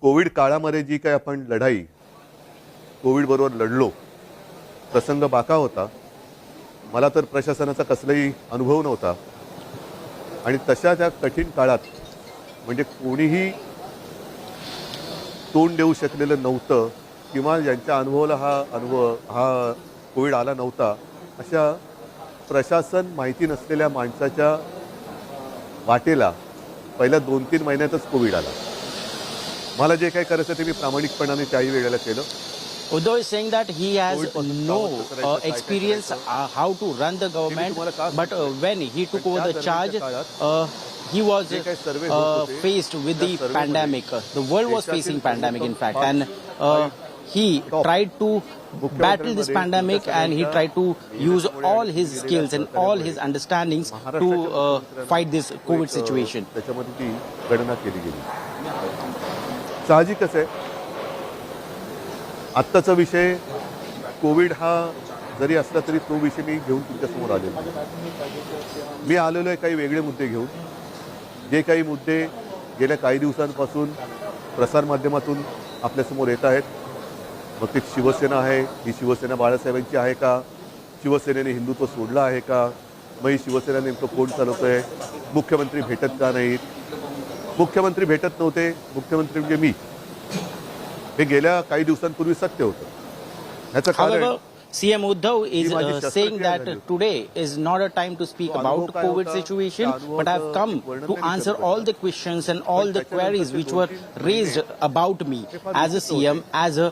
कोविड काळामध्ये जी काही आपण लढाई कोविडबरोबर लढलो, प्रसंग बाका होता. मला तर प्रशासनाचा कसलाही अनुभव नव्हता आणि तशा त्या कठीण काळात म्हणजे कोणीही तोंड देऊ शकलेलं नव्हतं किंवा ज्यांच्या अनुभवाला हा कोविड आला नव्हता, अशा प्रशासन माहिती नसलेल्या माणसाच्या वाटेला पहिल्या 2-3 महिन्यातच कोविड आला. मला जे काही करायचं ते मी प्रामाणिकपणाने त्याही वेळेला केलं. Uddhav is saying that he has no experience how to run the government, but when he took over the charge, he was faced with the pandemic. The world was facing pandemic, in fact, and he tried to battle this pandemic, and he tried to use all his skills and all his understandings to fight this COVID situation. त्याच्यामध्ये ती गणना केली गेली. साहजिकच आहे, आत्ताचा विषय Covid हा जरी असला तरी तो विषय मी घेऊन तुमच्यासमोर आलेलो आहे. मी आलेलो आहे काही वेगळे मुद्दे घेऊन, जे काही मुद्दे गेल्या काही दिवसांपासून प्रसारमाध्यमातून आपल्यासमोर येत आहेत. मग ती शिवसेना आहे, ही शिवसेना बाळासाहेबांची आहे का, शिवसेनेने हिंदुत्व सोडलं आहे का, मग ही शिवसेना नेमकं कोण चालवतं आहे, मुख्यमंत्री भेटत का नाहीत, मुख्यमंत्री भेटत नव्हते, मुख्यमंत्री म्हणजे मी, हे गेल्या काही दिवसांपूर्वी सत्य होतं. ह्याचं कारण CM Uddhav is saying that today is not a time to speak about COVID situation, but I have come to answer all the questions and all the queries which were raised about me as a CM, as a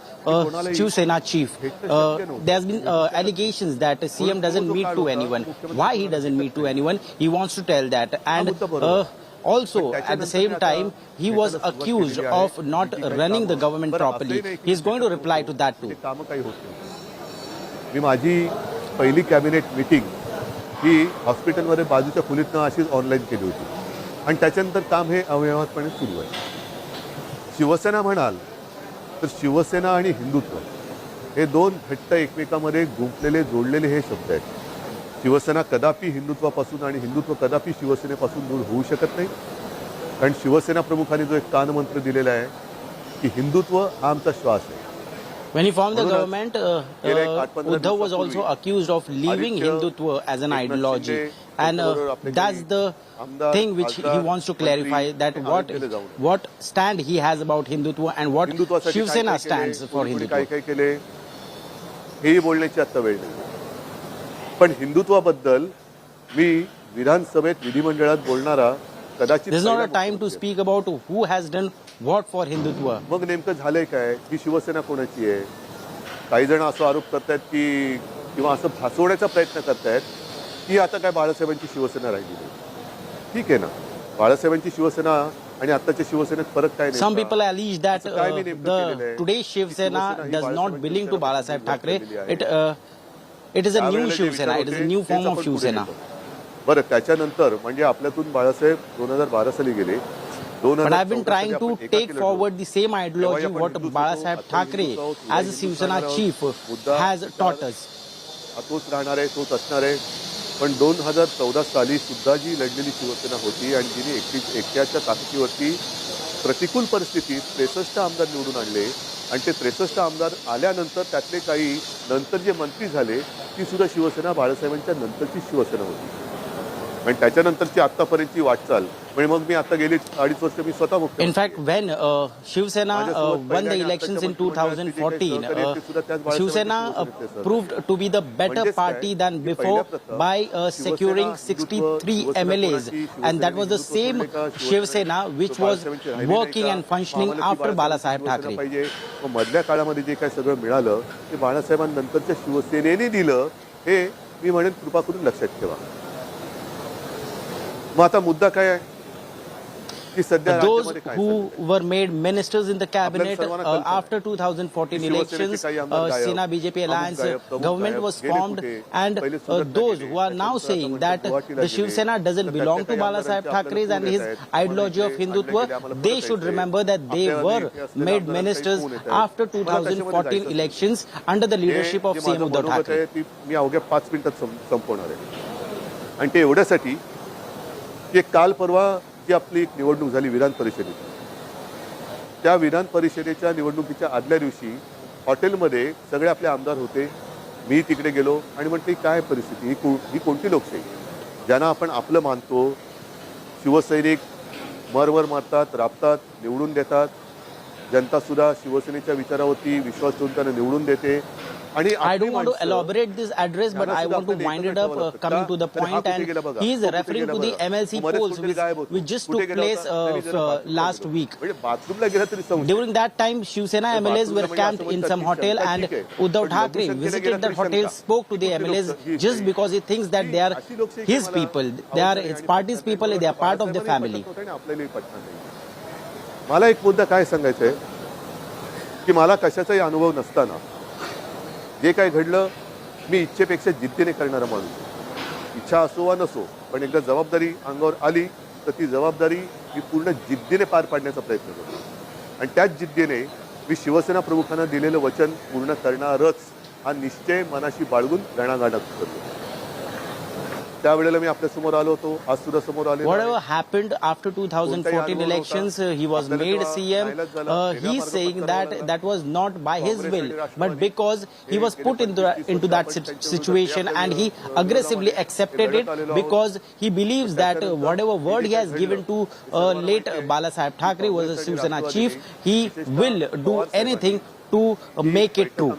Shiv Sena chief. There has been allegations that CM doesn't meet to anyone. Why he doesn't meet to anyone? He wants to tell that. And also, at the same time, he was accused of not running the government properly. He is going to reply to that too. मी माझी पहिली cabinet meeting ही हॉस्पिटलमध्ये बाजूच्या खोलीतनं अशीच online केली होती आणि त्याच्यानंतर काम हे अव्यवहारपणे सुरू आहे. शिवसेना म्हणाल तर शिवसेना आणि हिंदुत्व हे दोन घट्ट एकमेकांमध्ये गुंफलेले जोडलेले हे शब्द आहेत. शिवसेना कदापि हिंदुत्वापासून आणि हिंदुत्व कदापि शिवसेनेपासून दूर होऊ शकत नाही, कारण शिवसेना प्रमुखांनी जो एक कानमंत्र दिलेला आहे की हिंदुत्व हा आमचा श्वास आहे, When he formed the government, Uddhav was also accused of leaving Hindutva as an ideology, and that's the thing which he wants to clarify, that what stand he has about Hindutva and what Shiv Sena stands for Hindutva. हेही बोलण्याची आता वेळ नाही, पण हिंदुत्वाबद्दल मी विधानसभेत विधिमंडळात बोलणारा कदाचित This is not a time to speak about who has done what for Hindutva. मग नेमकं झालंय काय? ही शिवसेना कोणाची आहे? काही जण असं आरोप करतायत की किंवा असं भासवण्याचा प्रयत्न करतायत की आता काय बाळासाहेबांची शिवसेना राहिली नाही. ठीक आहे ना, बाळासाहेबांची शिवसेना आणि आताच्या शिवसेनेत फरक काय नाही. Some people allege that today's Shiv Sena does not belong to Balasaheb Thackeray. It is a new Shiv Sena. It is a new form of Shiv Sena. बरं, त्याच्यानंतर म्हणजे आपल्यातून बाळासाहेब 2012 साली गेले. But I've been trying to take forward the same ideology what Balasaheb Thackeray as a Shiv Sena chief has taught us. तोच राहणार आहे, तोच असणार आहे. पण 2014 साली सुद्धा जी लढलेली शिवसेना होती आणि जिने एकट्याच्या ताकदीवरती प्रतिकूल परिस्थितीत 63 आमदार निवडून आणले आणि ते 63 आमदार आल्यानंतर त्यातले काही नंतर जे मंत्री झाले ती सुद्धा शिवसेना बाळासाहेबांच्या नंतरची शिवसेना होती. आणि त्याच्यानंतरची आतापर्यंतची वाटचाल म्हणजे मग मी आता गेली 2.5 वर्ष मी स्वतः मुख्य. In fact, when Shiv Sena won the elections in 2014, Shiv Sena proved to be the better party than before by securing 63 MLAs, and that was the same Shiv Sena which was working and functioning after Balasaheb Thackeray. मधल्या काळामध्ये जे काही सगळं मिळालं ते बाळासाहेबांनंतरच्या शिवसेनेने दिलं हे मी म्हणेन कृपा करून लक्षात ठेवा. मग आता मुद्दा काय आहे की सध्या those who were made ministers in the cabinet after 2014 elections, Sena BJP alliance government was formed, and those who are now saying that the Shiv Sena doesn't belong to Balasaheb Thackeray and his ideology of Hindutva, they should remember that they were made ministers after 2014 elections under the leadership of CM Uddhav Thackeray. मी अवघ्या 5 मिनिटात संपवणार आहे. आणि ते एवढ्यासाठी की काल परवा जी आपली एक निवडणूक झाली विधान परिषदेची, त्या विधान परिषदेच्या निवडणुकीच्या आदल्या दिवशी हॉटेलमध्ये सगळे आपले आमदार होते. मी तिकडे गेलो आणि म्हटलं काय परिस्थिती, ही कोणती लोकशाही ज्यांना आपण आपलं मानतो, शिवसैनिक मरवर मारतात, राबतात, निवडून देतात, जनता सुद्धा शिवसेनेच्या विचारावरती विश्वास ठेवून त्यांना निवडून देते. I don't want to elaborate this address, but I want to wind it up coming to the point, and he is referring to the MLC polls which just took place last week. During that time, Shiv Sena MLAs were camped in some hotel, and Uddhav Thackeray visited that hotel, spoke to the MLAs just because he thinks that they are his people, they are his party's people, they are part of the family. मला एक मुद्दा काय सांगायचं आहे की मला कशाचाही अनुभव नसताना जे काही घडलं, मी इच्छेपेक्षा जिद्दीने करणारा माणूस. इच्छा असो वा नसो, पण एकदा जबाबदारी अंगावर आली तर ती जबाबदारी मी पूर्ण जिद्दीने पार पाडण्याचा प्रयत्न करतो. आणि त्याच जिद्दीने मी शिवसेना प्रमुखांना दिलेलं वचन पूर्ण करणारच हा निश्चय मनाशी बाळगून गणागाणात करतो. त्यावेळेला मी आपल्या समोर आलो होतो, आज सुद्धा समोर आले. Whatever happened after 2014 elections, he was made CM. He is saying that that was not by his will, but because he was put into that situation, and he aggressively accepted it because he believes that whatever word he has given to late Balasaheb Thackeray was a Shiv Sena chief, he will do anything to make it true.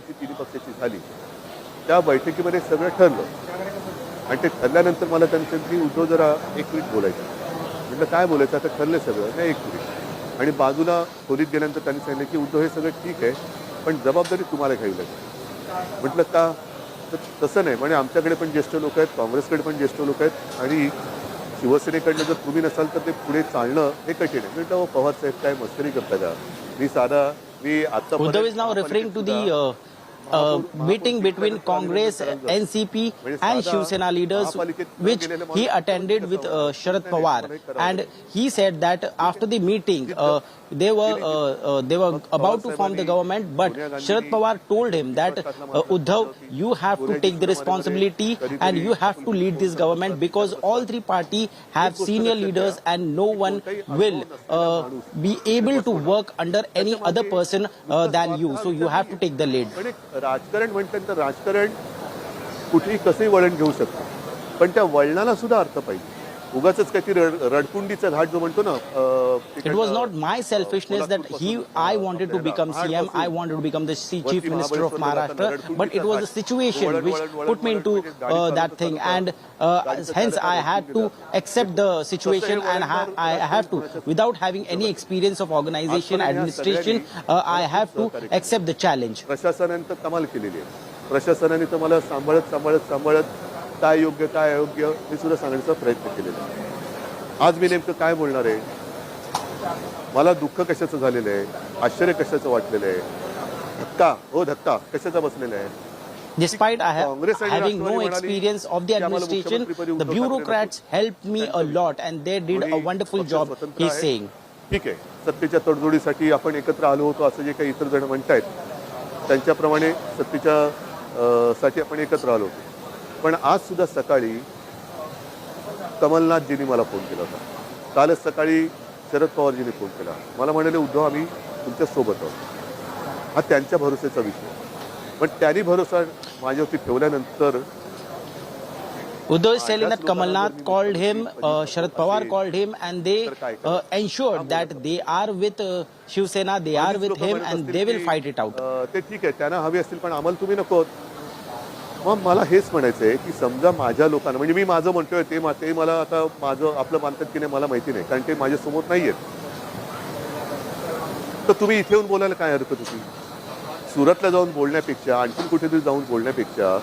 त्या बैठकीमध्ये सगळं ठरलं आणि ते ठरल्यानंतर मला त्यांनी सांगितलं की उद्धव जरा 1 मिनिट बोलायचं. म्हटलं काय बोलायचं, आता ठरलं सगळं, नाही 1 मिनिट. आणि बाजूला खोलीत गेल्यानंतर त्यांनी सांगितलं की उद्धव हे सगळं ठीक आहे, पण जबाबदारी तुम्हाला घ्यावी लागेल. म्हटलं का, तर तसं नाही म्हणे, आमच्याकडे पण ज्येष्ठ लोक आहेत, काँग्रेसकडे पण ज्येष्ठ लोक आहेत, आणि शिवसेनेकडनं जर तुम्ही नसाल तर ते पुढे चालणं हे कठीण आहे. म्हटलं पवार साहेब काय मस्करी करता का, मी आता Uddhav is now referring to the meeting between Congress, NCP and Shiv Sena leaders, which he attended with Sharad Pawar, and he said that after the meeting they were about to form the government, but Sharad Pawar told him that Uddhav, you have to take the responsibility and you have to lead this government, because all three parties have senior leaders and no one will be able to work under any other person than you, so you have to take the lead. राजकारण म्हटल्यानंतर राजकारण कुठेही कसंही वळण घेऊ शकतं, पण त्या वळणाला सुद्धा अर्थ पाहिजे. उगाचच काही रडकुंडीचा घाट जो म्हणतो ना. It was not my selfishness that I wanted to become CM, I wanted to become the Chief Minister of Maharashtra, but it was a situation which put me into that thing, and hence I had to accept the situation, and I have to, without having any experience of organization, administration, I have to accept the challenge. प्रशासनाने तर कमाल केलेली आहे. प्रशासनाने तर मला सांभाळत काय योग्य काय अयोग्य हे सुद्धा सांगण्याचा प्रयत्न केलेला आहे. आज मी नेमकं काय बोलणार आहे, मला दुःख कशाचं झालेलं आहे, आश्चर्य कशाचं वाटलेलं आहे, धक्का कशाचा बसलेला आहे. Despite having no experience of the administration, the bureaucrats helped me a lot and they did a wonderful job, he's saying. ठीक आहे, सत्तेच्या तडजोडीसाठी आपण एकत्र आलो होतो असं जे काही इतर जण म्हणतायत त्यांच्याप्रमाणे सत्तेच्या साठी आपण एकत्र आलो होतो. पण आज सुद्धा सकाळी कमलनाथजींनी मला फोन केला होता, कालच सकाळी शरद पवारजींनी फोन केला. मला म्हणाले उद्धव आम्ही तुमच्या सोबत आहोत. हा त्यांच्या भरोसेचा विषय, पण त्यांनी भरोसा माझ्यावरती ठेवल्यानंतर. Uddhav is telling that Kamalnath called him, Sharad Pawar called him, and they ensured that they are with Shiv Sena, they are with him, and they will fight it out. ते ठीक आहे, त्यांना हवे असतील, पण आम्हाला तुम्ही नको. मग मला हेच म्हणायचं आहे की समजा माझ्या लोकांना, म्हणजे मी माझं म्हणतोय ते मला आता माझं आपलं मानतात की नाही मला माहिती नाही, कारण ते माझ्यासमोर नाही आहेत. तर तुम्ही इथे येऊन बोलायला काय हरकत होती. सुरतला जाऊन बोलण्यापेक्षा, आणखी कुठेतरी जाऊन बोलण्यापेक्षा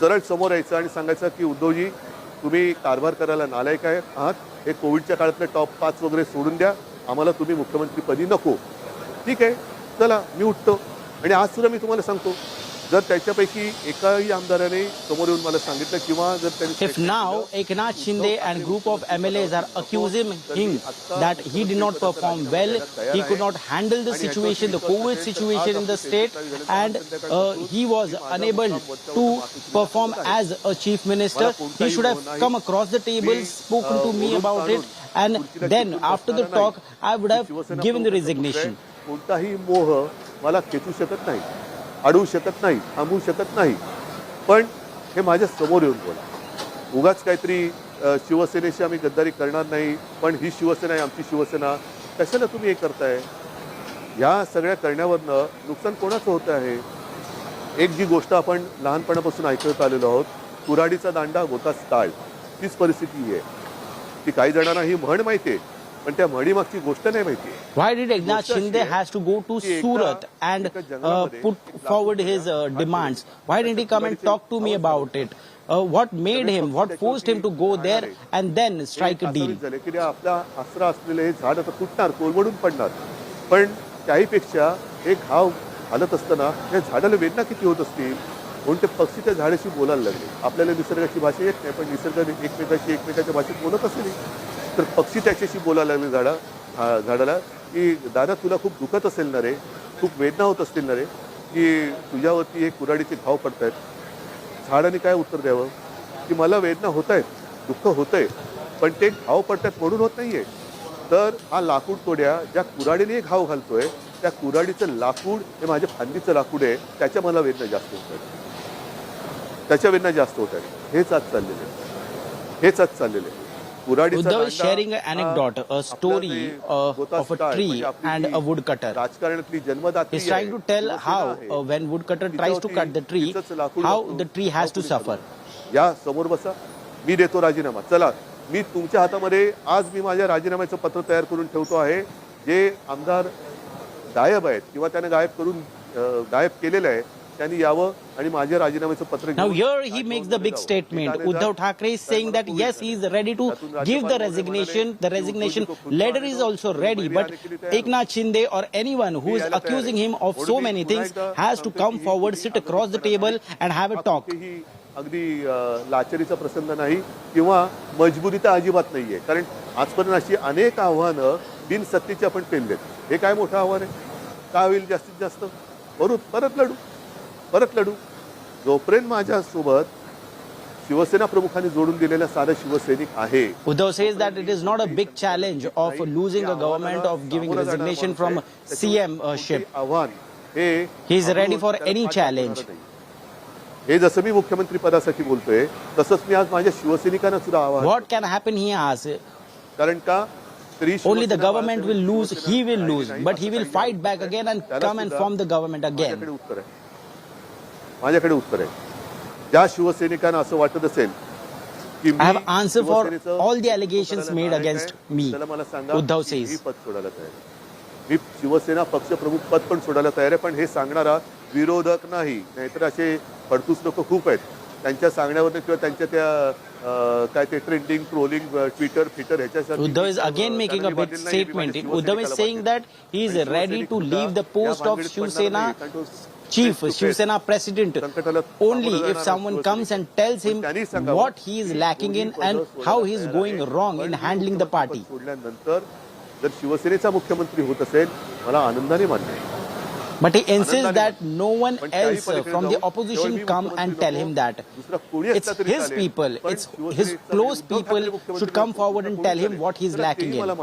सरळ समोर यायचं आणि सांगायचं की उद्धवजी तुम्ही कारभार करायला नालायक आहात, हे कोविडच्या काळातले टॉप 5 वगैरे सोडून द्या, आम्हाला तुम्ही मुख्यमंत्रीपदी नको. ठीक आहे, चला मी उठतो. आणि आज सुद्धा मी तुम्हाला सांगतो, जर त्याच्यापैकी एकाही आमदाराने समोर येऊन मला सांगितलं किंवा जर त्यांनी, if now Eknath Shinde and group of MLAs are accusing him that he did not perform well, he could not handle the situation, the COVID situation in the state, and he was unable to perform as a chief minister, he should have come across the table, spoken to me about it, and then after the talk I would have given the resignation. कोणताही मोह मला खेचू शकत नाही, अडवू शकत नाही, थांबवू शकत नाही, पण हे माझ्या समोर येऊन बोला. उगाच काहीतरी शिवसेनेशी आम्ही गद्दारी करणार नाही, पण ही शिवसेना आहे आमची शिवसेना, कशाला तुम्ही हे करताय. या सगळ्या करण्यावरनं नुकसान कोणाचं होतं आहे. एक जी गोष्ट आपण लहानपणापासून ऐकत आलेलो आहोत, कुऱ्हाडीचा दांडा होताच टाळ, तीच परिस्थिती आहे. ती काही जणांना ही म्हण माहिती आहे, पण त्या म्हणीमागची गोष्ट नाही माहिती. Why did Eknath Shinde has to go to Surat and put forward his demands? Why didn't he come and talk to me about it? What made him, what forced him to go there and then strike a deal? आपला आसरा असलेले हे झाड आता तुटणार, कोलमडून पडणार, पण त्याहीपेक्षा एक घाव हालत असताना या झाडाला वेदना किती होत असतील. म्हणून ते पक्षी त्या झाडाशी बोलायला लागले. आपल्याला निसर्गाची भाषा येत नाही, पण निसर्ग एकमेकाच्या भाषेत बोलत असेल तर पक्षी त्याच्याशी बोलायला लागले झाडाला की दादा तुला खूप दुखत असेल ना रे, खूप वेदना होत असतील ना रे, की तुझ्यावरती हे कुऱ्हाडीचे घाव पडतायत. झाडाने काय उत्तर द्यावं की मला वेदना होत आहेत, दुःख होतंय, पण ते घाव पडतात म्हणून होत नाहीये. तर हा लाकूड तोड्या ज्या कुऱ्हाडीने घाव घालतोय, त्या कुऱ्हाडीचं लाकूड हे माझ्या फांदीचं लाकूड आहे, त्याच्या मला वेदना जास्त होत आहेत, त्याच्या वेदना जास्त होत आहेत. हेच आज चाललेले आहे. Uddhav is sharing an anecdote, a story of a tree and a woodcutter. He's trying to tell how when woodcutter tries to cut the tree, how the tree has to suffer. या समोर बसा, मी देतो राजीनामा. चला, मी तुमच्या हातामध्ये आज मी माझ्या राजीनाम्याचं पत्र तयार करून ठेवतो आहे. जे आमदार गायब आहेत किंवा त्याने गायब केलेलं आहे त्यांनी यावं आणि माझ्या राजीनाम्याचं पत्र Now here he makes the big statement. Uddhav Thackeray is saying that yes, he is ready to give the resignation. The resignation letter is also ready. But Eknath Shinde or anyone who is accusing him of so many things has to come forward, sit across the table and have a talk. अगदी लाचारीचा प्रसंग नाही किंवा मजबुरी तर अजिबात नाहीये, कारण आजपर्यंत अशी अनेक आव्हानं बिनसत्तेची आपण पेललेत. हे काय मोठं आव्हान आहे? काय होईल जास्तीत जास्त? परत लढू. जोपर्यंत माझ्यासोबत शिवसेना प्रमुखांनी जोडून दिलेला साधा शिवसैनिक आहे. Uddhav says that it is not a big challenge of losing a government, of giving resignation from CM ship. He is ready for any challenge. हे जसं मी मुख्यमंत्री पदासाठी बोलतोय तसंच मी आज माझ्या शिवसैनिकांना सुद्धा आवाहन. What can happen, he asks. कारण का only the government will lose, he will lose, but he will fight back again and come and form the government again. माझ्याकडे उत्तर आहे. ज्या शिवसैनिकांना असं वाटत असेल की I have answer for all the allegations made against me. Uddhav says. पद सोडायला तयार आहे. मी शिवसेना पक्ष प्रमुख पद पण सोडायला तयार आहे, पण हे सांगणारा विरोधक नाही. नाहीतर असे फडतूस लोक खूप आहेत. त्यांच्या सांगण्यावरून किंवा त्यांच्या त्या काय ते ट्रेंडिंग ट्रोलिंग ट्विटर ह्याच्यासाठी. Uddhav is again making a big statement. Uddhav is saying that he is ready to leave the post of Shiv Sena chief, Shiv Sena president, only if someone comes and tells him what he is lacking in and how he is going wrong in handling the party. सोडल्यानंतर जर शिवसेनेचा मुख्यमंत्री होत असेल मला आनंदाने मान्य आहे. But he insists that no one else from the opposition come and tell him that. It's his people, it's his close people should come forward and tell him what he is lacking in.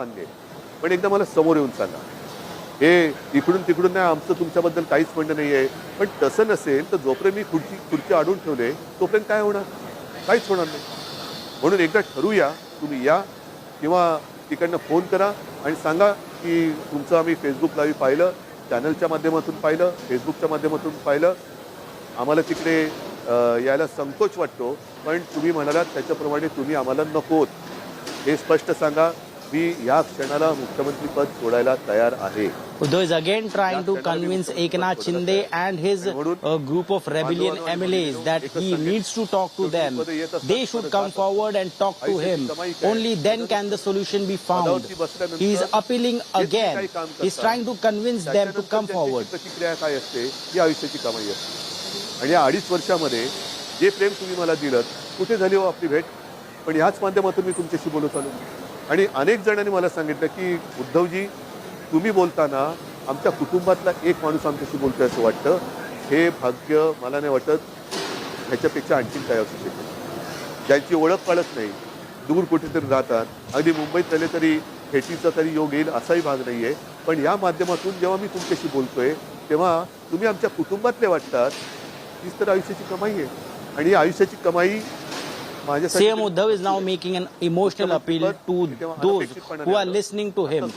पण एकदा मला समोर येऊन सांगा. हे इकडून तिकडून नाही, आमचं तुमच्याबद्दल काहीच म्हणणं नाहीये. पण तसं नसेल तर जोपर्यंत मी खुर्ची अडून ठेवले तोपर्यंत काय होणार? काहीच होणार नाही. म्हणून एकदा ठरवूया, तुम्ही या किंवा तिकडनं फोन करा आणि सांगा की तुमचं आम्ही फेसबुक लाईव्ह पाहिलं, चॅनलच्या माध्यमातून पाहिलं, फेसबुकच्या माध्यमातून पाहिलं. आम्हाला तिकडे यायला संकोच वाटतो, पण तुम्ही म्हणालात त्याच्याप्रमाणे तुम्ही आम्हाला नकोत. हे स्पष्ट सांगा. मी या क्षणाला मुख्यमंत्री पद सोडायला तयार आहे. Uddhav is again trying to convince Eknath Shinde and his group of rebellion MLAs that he needs to talk to them. They should come forward and talk to him. Only then can the solution be found. He is appealing again. He is trying to convince them to come forward. प्रतिक्रिया काय असते? ही आयुष्याची कमाई असते. आणि या 2.5 वर्षामध्ये जे प्रेम तुम्ही मला दिलं, कुठे झाली हो आपली भेट? पण ह्याच माध्यमातून मी तुमच्याशी बोलत आलो. आणि अनेक जणांनी मला सांगितलं की उद्धवजी, तुम्ही बोलताना आमच्या कुटुंबातला एक माणूस आमच्याशी बोलतोय असं वाटतं. हे भाग्य मला नाही वाटत ह्याच्यापेक्षा आणखीन काय असू शकेल. ज्यांची ओळख पाळत नाही, दूर कुठेतरी राहतात, अगदी मुंबईत राहिले तरी भेटीचा तरी योग येईल असाही भाग नाही आहे. पण या माध्यमातून जेव्हा मी तुमच्याशी बोलतोय तेव्हा तुम्ही आमच्या कुटुंबातले वाटतात. हीच तर आयुष्याची कमाई आहे. आणि ही आयुष्याची कमाई CM Uddhav is now making an emotional appeal to those who are listening to him,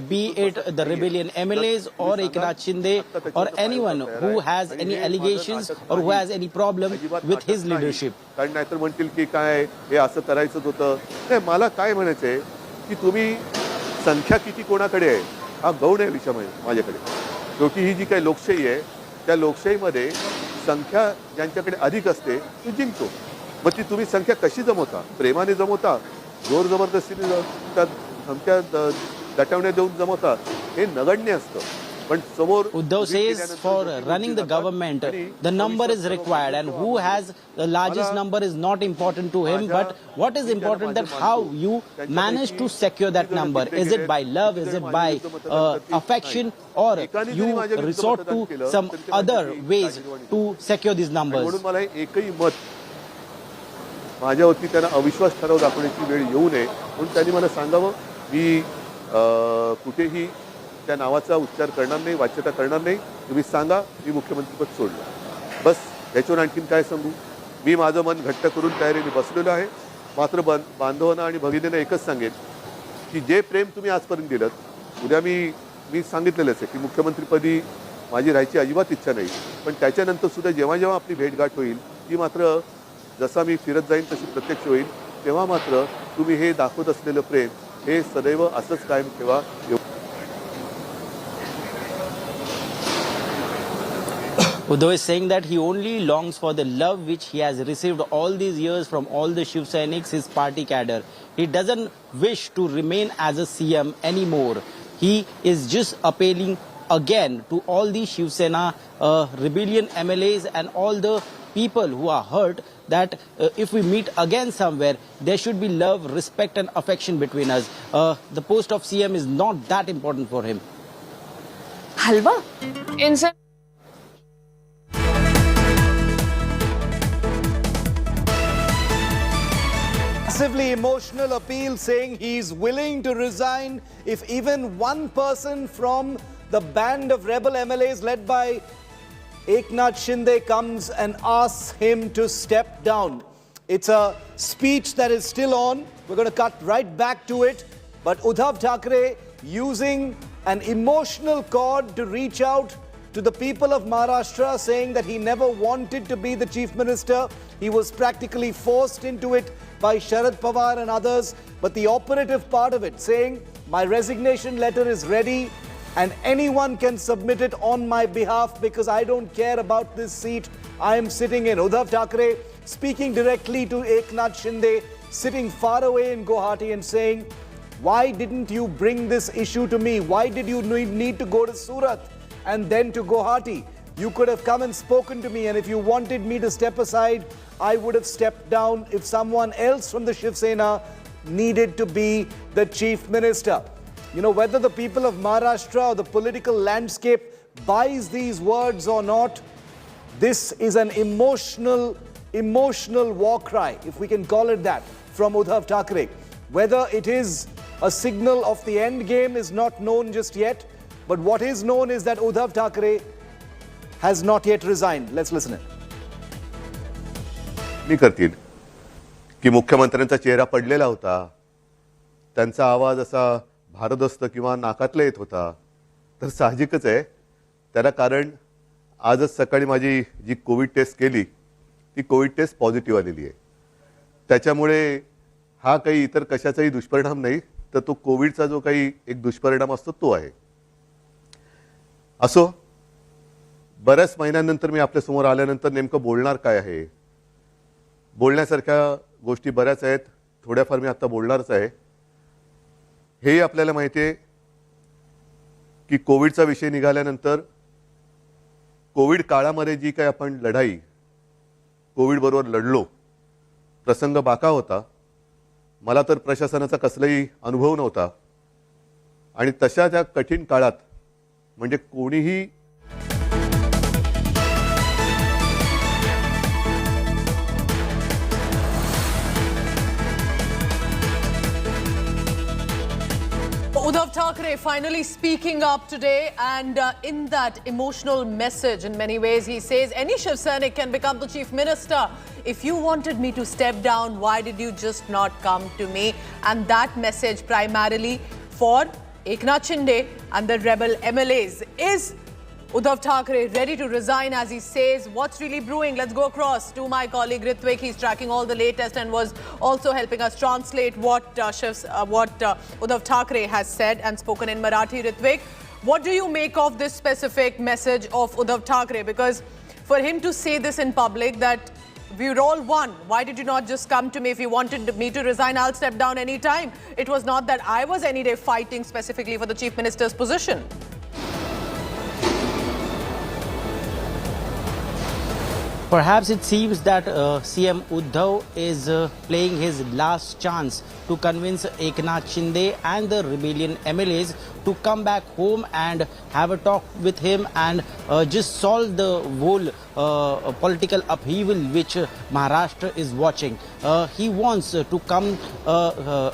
be it the rebellion MLAs or Eknath Shinde or anyone who has any allegations or who has any problem with his leadership. कारण नाहीतर म्हणतील की काय हे असं करायचंच होतं. नाही, मला काय म्हणायचंय की तुम्ही संख्या किती कोणाकडे आहे हा गौण आहे विषय माझ्याकडे. शेवटी ही जी काही लोकशाही आहे त्या लोकशाहीमध्ये संख्या ज्यांच्याकडे अधिक असते ती जिंकतो. मग ती तुम्ही संख्या कशी जमवता? प्रेमाने जमवता, जोर जबरदस्तीने संख्या दटवण्या देऊन जमवता, हे नगण्य असतं. पण समोर Uddhav says for running the government the number is required and who has the largest number is not important to him, but what is important that how you manage to secure that number. Is it by love, is it by affection, or you resort to some other ways to secure these numbers? म्हणून मला एकही मत माझ्यावरती त्यांना अविश्वास ठराव दाखवण्याची वेळ येऊ नये म्हणून त्यांनी मला सांगावं. मी कुठेही त्या नावाचा उच्चार करणार नाही, वाच्यता करणार नाही. तुम्ही सांगा मी मुख्यमंत्रीपद सोडलं, बस. याच्यावर आणखीन काय सांगू? मी माझं मन घट्ट करून तयारीने बसलेलो आहे. मात्र बांधवांना आणि भगिनींना एकच सांगेन की जे प्रेम तुम्ही आजपर्यंत दिलं, उद्या मी सांगितलेलंच आहे की मुख्यमंत्रीपदी माझी राहायची अजिबात इच्छा नाही. पण त्याच्यानंतर सुद्धा जेव्हा जेव्हा आपली भेटगाठ होईल ती मात्र जसा मी फिरत जाईन तशी प्रत्यक्ष होईल. तेव्हा मात्र तुम्ही हे दाखवत असलेलं प्रेम हे सदैव असंच कायम ठेवा. Uddhav is saying that he only longs for the love which he has received all these years from all the Shiv Senics, his party cadre. He doesn't wish to remain as a CM anymore. He is just appealing again to all the Shiv Sena rebellion MLAs and all the people who are hurt that if we meet again somewhere, there should be love, respect and affection between us. The post of CM is not that important for him. Halwa? Massively emotional appeal saying he's willing to resign if even one person from the band of rebel MLAs led by Eknath Shinde comes and asks him to step down. It's a speech that is still on. We're going to cut right back to it. But Uddhav Thackeray using an emotional chord to reach out to the people of Maharashtra, saying that he never wanted to be the chief minister. He was practically forced into it by Sharad Pawar and others. But the operative part of it, saying, my resignation letter is ready and anyone can submit it on my behalf because I don't care about this seat I am sitting in. Uddhav Thackeray speaking directly to Eknath Shinde, sitting far away in Guwahati and saying, why didn't you bring this issue to me? Why did you need to go to Surat and then to Guwahati? You could have come and spoken to me, and if you wanted me to step aside, I would have stepped down if someone else from the Shiv Sena needed to be the chief minister. You know, whether the people of Maharashtra or the political landscape buys these words or not, this is an emotional war cry, if we can call it that, from Uddhav Thackeray. Whether it is a signal of the end game is not known just yet, but what is known is that Uddhav Thackeray has not yet resigned. Let's listen in. मी करतील की मुख्यमंत्र्यांचा चेहरा पडलेला होता, त्यांचा आवाज असा भारदस्त किंवा नाकातला येत होता, तर साहजिकच आहे त्याला कारण आजच सकाळी माझी जी कोविड टेस्ट केली ती कोविड टेस्ट पॉझिटिव्ह आलेली आहे. त्याच्यामुळे हा काही इतर कशाचाही दुष्परिणाम नाही, तर तो कोविडचा जो काही एक दुष्परिणाम असतो तो आहे. असो, बऱ्याच महिन्यांनंतर मी आपल्या समोर आल्यानंतर नेमकं बोलणार काय आहे, बोलण्यासारख्या गोष्टी बऱ्याच आहेत, थोड्याफार मी आता बोलणारच आहे. हे आपल्याला माहिती आहे की कोविडचा विषय निघाल्यानंतर कोविड काळामध्ये जी काही आपण लढाई कोविड बरोबर लढलो, प्रसंग बाका होता. मला तर प्रशासनाचा कसलाही अनुभव नव्हता आणि तशा त्या कठीण काळात म्हणजे कोणीही Uddhav Thackeray finally speaking up today, and in that emotional message, in many ways, he says any Shiv Sainik can become the chief minister. If you wanted me to step down, why did you just not come to me? And that message primarily for Eknath Shinde and the rebel MLAs. Is Uddhav Thackeray ready to resign, as he says? What's really brewing? Let's go across to my colleague Ritvik. He's tracking all the latest and was also helping us translate what Uddhav Thackeray has said and spoken in Marathi. Ritvik, what do you make of this specific message of Uddhav Thackeray? Because for him to say this in public, that we're all one, why did you not just come to me? If you wanted me to resign, I'll step down any time. It was not that I was any day fighting specifically for the chief minister's position. Perhaps it seems that CM Uddhav is playing his last chance to convince Eknath Shinde and the rebellion MLAs to come back home and have a talk with him and just solve the whole political upheaval which Maharashtra is watching. He wants to come.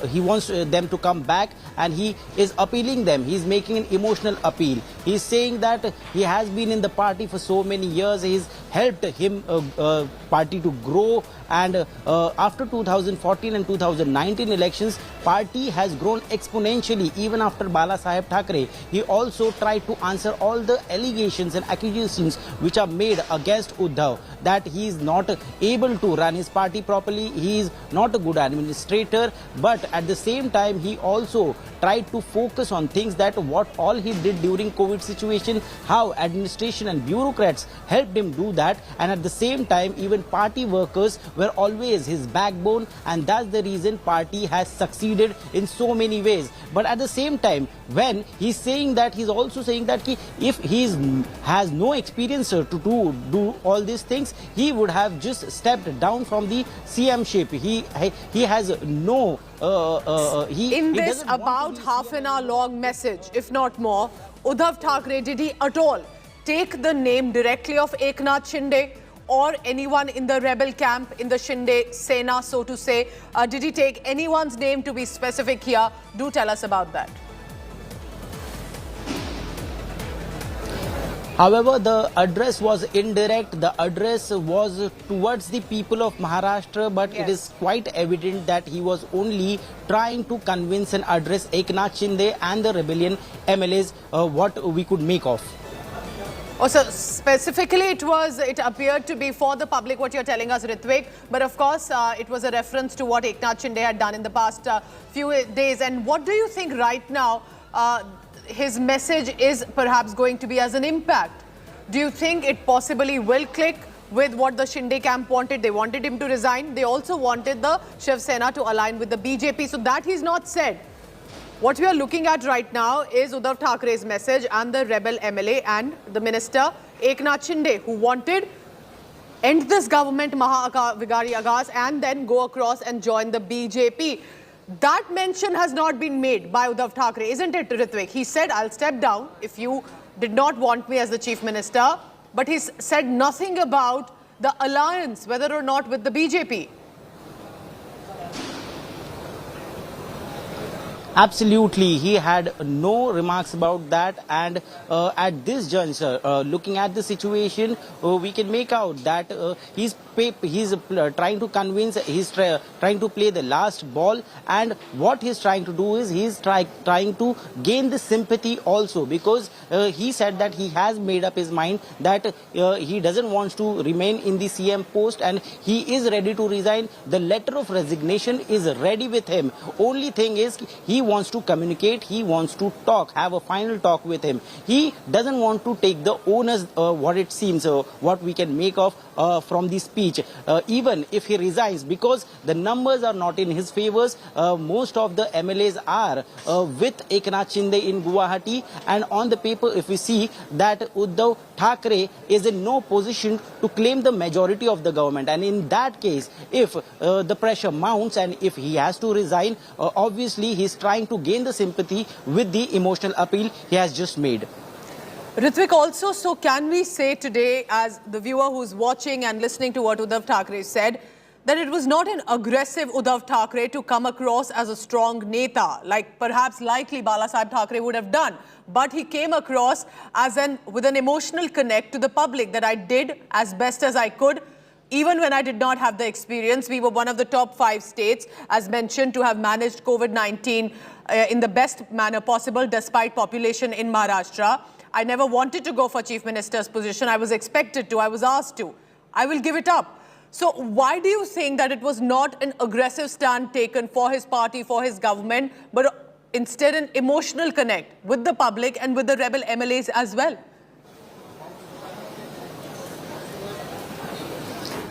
He wants them to come back, and he is appealing them. He's making an emotional appeal. He's saying that he has been in the party for so many years. He's helped him party to grow, and after 2014 and 2019 elections, party has grown exponentially. Even after Balasaheb Balasaheb Thackeray, he also tried to answer all the allegations and accusations which are made against Uddhav, that he is not able to run his party properly, he is not a good administrator, but at the same time he also tried to focus on things that what all he did during COVID situation, how administration and bureaucrats helped him do that, and at the same time even party workers were always his backbone, and that's the reason party has succeeded in so many ways. But at the same time, when he's saying that, he's also saying that if he has no experience to do all these things, he would have just stepped down from the CM ship. He has no in this about half an hour long message, if not more, Uddhav Thackeray, did he at all take the name directly of Eknath Shinde or anyone in the rebel camp, in the Shinde Sena, so to say? Did he take anyone's name, to be specific here? Do tell us about that. However, the address was indirect. The address was towards the people of Maharashtra, but it is quite evident that he was only trying to convince and address Eknath Shinde and the rebellion MLAs, what we could make of. Also, specifically, it appeared to be for the public, what you're telling us, Ritvik. But of course, it was a reference to what Eknath Shinde had done in the past few days. And what do you think right now his message is perhaps going to be as an impact? Do you think it possibly will click with what the Shinde camp wanted? They wanted him to resign. They also wanted the Shiv Sena to align with the BJP. So that he's not said. What we are looking at right now is Uddhav Thackeray's message and the rebel MLA and the minister Eknath Shinde, who wanted end this government Vigari Agas and then go across and join the BJP. That mention has not been made by Uddhav Thackeray, isn't it, Ritvik? He said, I'll step down if you did not want me as the chief minister. But he's said nothing about the alliance, whether or not with the BJP. Absolutely, he had no remarks about that, and at this juncture, looking at the situation, we can make out that he's trying to convince, he's trying to play the last ball, and what he's trying to do is he's trying to gain the sympathy also, because he said that he has made up his mind that he doesn't want to remain in the CM post and he is ready to resign. The letter of resignation is ready with him. Only thing is he wants to communicate, he wants to talk, have a final talk with him. He doesn't want to take the onus, what it seems, what we can make of from the speech, even if he resigns, because the numbers are not in his favors. Most of the MLAs are with Eknath Shinde in Guwahati, and on the paper, if we see that Uddhav Thackeray is in no position to claim the majority of the government, and in that case, if the pressure mounts and if he has to resign, obviously he is trying to gain the sympathy with the emotional appeal he has just made. Ritvik, also, so can we say today, as the viewer who's watching and listening to what Uddhav Thackeray said, that it was not an aggressive Uddhav Thackeray to come across as a strong neta, like perhaps likely Balasaheb Thackeray would have done, but he came across as with an emotional connect to the public, that I did as best as I could. Even when I did not have the experience, we were one of the top 5 states, as mentioned, to have managed COVID-19 in the best manner possible, despite population in Maharashtra. I never wanted to go for chief minister's position. I was expected to, I was asked to. I will give it up. So why do you think that it was not an aggressive stand taken for his party, for his government, but instead an emotional connect with the public and with the rebel MLAs as well?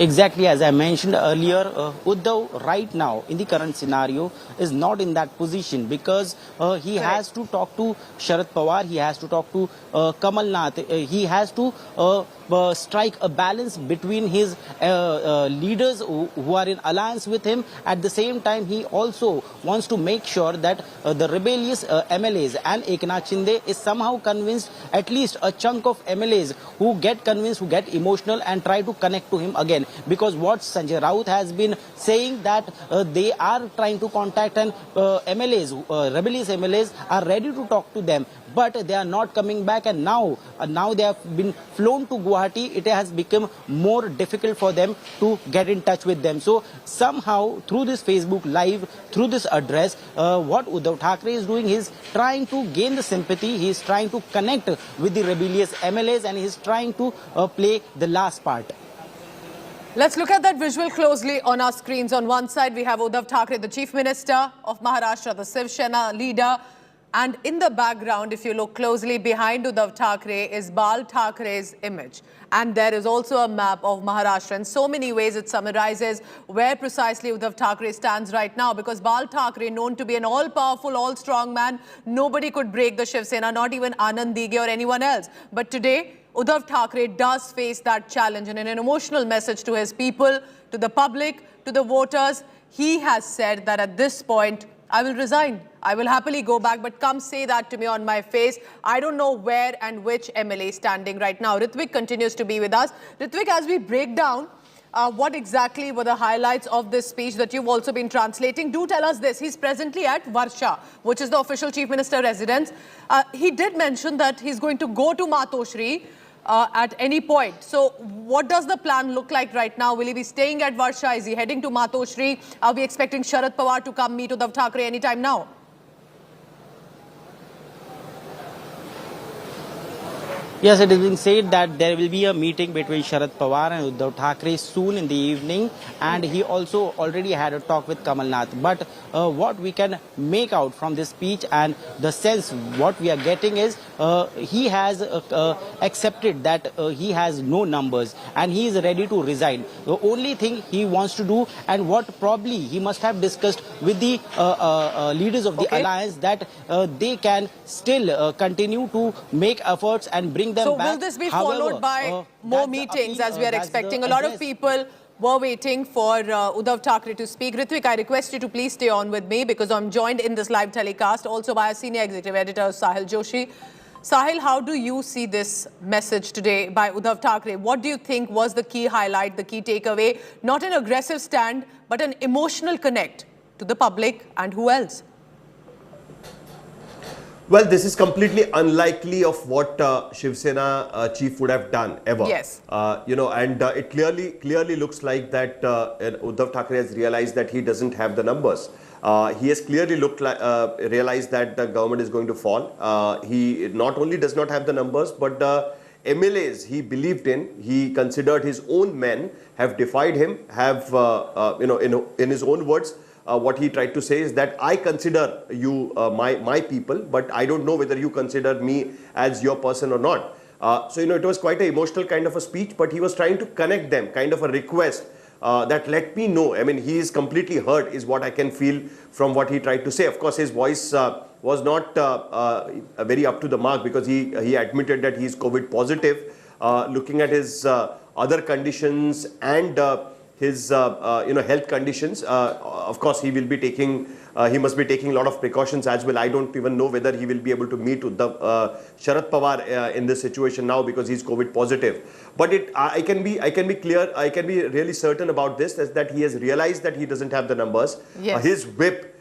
Exactly, as I mentioned earlier, Uddhav right now in the current scenario is not in that position, because he has to talk to Sharad Pawar, he has to talk to Kamala, he has to strike a balance between his leaders who are in alliance with him. At the same time, he also wants to make sure that the rebellious MLAs and Eknath Shinde is somehow convinced, at least a chunk of MLAs who get convinced, who get emotional and try to connect to him again. because what Sanjay Raut has been saying that they are trying to contact and MLAs, rebellious MLAs are ready to talk to them, but they are not coming back, and now they have been flown to Guwahati. It has become more difficult for them to get in touch with them. So somehow through this Facebook Live, through this address, what Uddhav Thackeray is doing, he is trying to gain the sympathy, he is trying to connect with the rebellious MLAs, and he is trying to play the last part. Let's look at that visual closely on our screens. On one side, we have Uddhav Thackeray, the Chief Minister of Maharashtra, the Shiv Sena leader. And in the background, if you look closely, behind Uddhav Thackeray is Bal Thackre's image. And there is also a map of Maharashtra. In so many ways, it summarizes where precisely Uddhav Thackeray stands right now. Because Bal Thackeray, known to be an all-powerful, all-strong man, nobody could break the Shiv Sena, not even Anand Dighe or anyone else. But today, Uddhav Thackeray does face that challenge. And in an emotional message to his people, to the public, to the voters, he has said that at this point, I will resign. I will happily go back, but come say that to me on my face. I don't know where and which MLA is standing right now. Ritvik continues to be with us. Ritvik, as we break down what exactly were the highlights of this speech that you've also been translating, do tell us this. He's presently at Varsha, which is the official Chief Minister residence. He did mention that he's going to go to Matoshri at any point. So what does the plan look like right now? Will he be staying at Varsha? Is he heading to Matoshri? Are we expecting Sharad Pawar to come meet Uddhav Thackeray anytime now? Yes, it has been said that there will be a meeting between Sharad Pawar and Uddhav Thackeray soon in the evening, and he also already had a talk with Kamala. But what we can make out from this speech and the sense what we are getting is he has accepted that he has no numbers and he is ready to resign. The only thing he wants to do, and what probably he must have discussed with the leaders of the alliance, that they can still continue to make efforts and bring them back. So will this be followed by more meetings as we are expecting? A lot of people were waiting for Uddhav Thackeray to speak. Ritvik, I request you to please stay on with me because I'm joined in this live telecast also by our senior executive editor Sahil Joshi. Sahil, how do you see this message today by Uddhav Thackeray? What do you think was the key highlight, the key takeaway? Not an aggressive stand, but an emotional connect to the public and who else? Well, this is completely unlikely of what Shiv Sena chief would have done ever. Yes. You know, and it clearly looks like that Uddhav Thackeray has realized that he doesn't have the numbers. He has clearly realized that the government is going to fall. He not only does not have the numbers, but the MLAs he believed in, he considered his own men, have defied him, have, you know, in his own words, what he tried to say is that I consider you my people, but I don't know whether you consider me as your person or not. So, you know, it was quite an emotional kind of a speech, but he was trying to connect them, kind of a request that let me know. I mean, he is completely hurt is what I can feel from what he tried to say. Of course, his voice was not very up to the mark because he admitted that he is COVID positive. Looking at his other conditions and his you know, health conditions, of course he will be taking he must be taking a lot of precautions as well. I don't even know whether he will be able to meet Sharad Pawar in this situation now because he's COVID positive. But I can be clear, I can be really certain about this, is that he has realized that he doesn't have the numbers. Yes. His whip,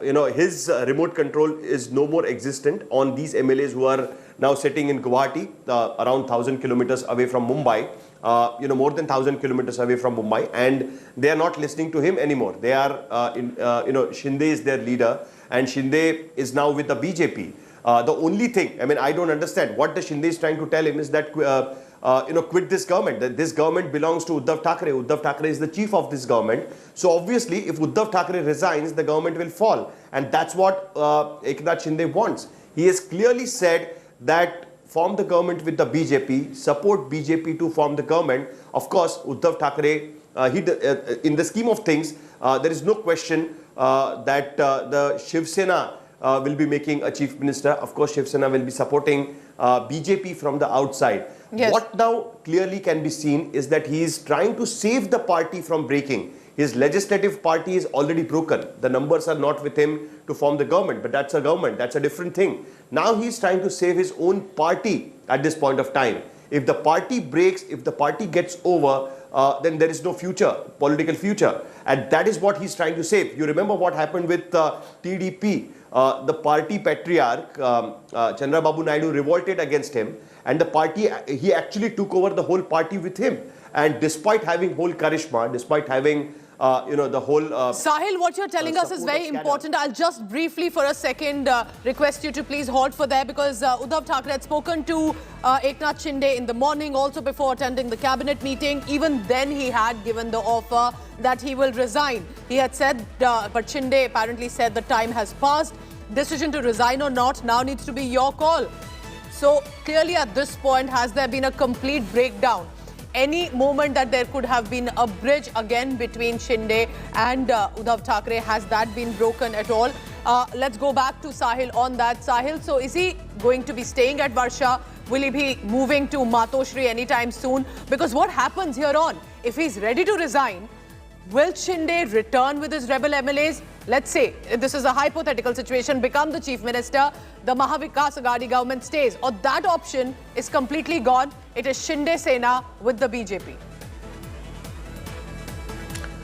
you know, his remote control is no more existent on these MLAs who are now sitting in Guwahati, around 1,000 kilometers away from Mumbai. You know, more than 1,000 kilometers away from Mumbai, and they are not listening to him anymore. They are, you know, Shinde is their leader, and Shinde is now with the BJP. The only thing, I mean, I don't understand what the Shinde is trying to tell him is that, you know, quit this government. That this government belongs to Uddhav Thackeray. Uddhav Thackeray is the chief of this government. So obviously, if Uddhav Thackeray resigns, the government will fall, and that's what Eknath Shinde wants. He has clearly said that form the government with the BJP, support BJP to form the government. Of course, Uddhav Thackeray, in the scheme of things, there is no question that the Shiv Sena will be making a chief minister. Of course, Shiv Sena will be supporting BJP from the outside. Yes. What now clearly can be seen is that he is trying to save the party from breaking. His legislative party is already broken. The numbers are not with him to form the government, but that's a government. That's a different thing. Now he's trying to save his own party at this point of time. If the party breaks, if the party gets over, then there is no future, political future. And that is what he's trying to save. You remember what happened with TDP. The party patriarch, Chandrababu Naidu, revolted against him. And the party, he actually took over the whole party with him. And despite having whole charisma, despite having the whole... Sahil, what you're telling us is very important. I'll just briefly for a second request you to please halt for there, because Uddhav Thackeray had spoken to Eknath Shinde in the morning, also before attending the cabinet meeting. Even then he had given the offer that he will resign. He had said, but Shinde apparently said the time has passed. Decision to resign or not now needs to be your call. So clearly at this point, has there been a complete breakdown? Any moment that there could have been a bridge again between Shinde and Uddhav Thackeray, has that been broken at all? Let's go back to Sahil on that. Sahil, so is he going to be staying at Varsha? Will he be moving to Matoshri anytime soon? Because what happens here on, if he's ready to resign, will Shinde return with his rebel MLAs? Let's say, this is a hypothetical situation, become the chief minister, the Mahavikas Aghadi government stays, or that option is completely gone. It is Shinde Sena with the BJP.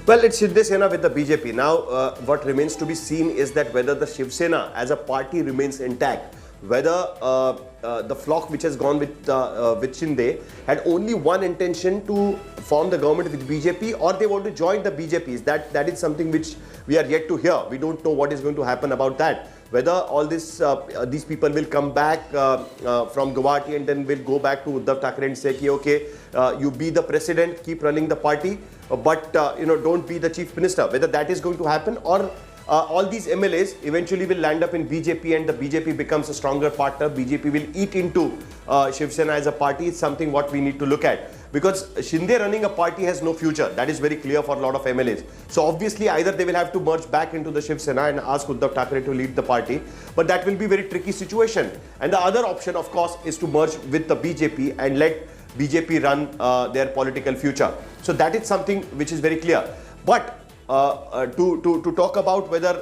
Well, it's Shinde Sena with the BJP. Now, what remains to be seen is that whether the Shiv Sena as a party remains intact, whether the flock which has gone with Shinde had only one intention to form the government with BJP, or they want to join the BJPs. That is something which we are yet to hear. We don't know what is going to happen about that. Whether all this these people will come back from Guwahati and then will go back to Uddhav Thackeray and say, okay, you be the president, keep running the party, but don't be the chief minister. Whether that is going to happen, or all these MLAs eventually will land up in BJP and the BJP becomes a stronger partner. BJP will eat into Shiv Sena as a party. It's something what we need to look at. Because Shinde running a party has no future. That is very clear for a lot of MLAs. So obviously either they will have to merge back into the Shiv Sena and ask Uddhav Thackeray to lead the party. But that will be a very tricky situation. And the other option, of course, is to merge with the BJP and let BJP run their political future. So that is something which is very clear. But to talk about whether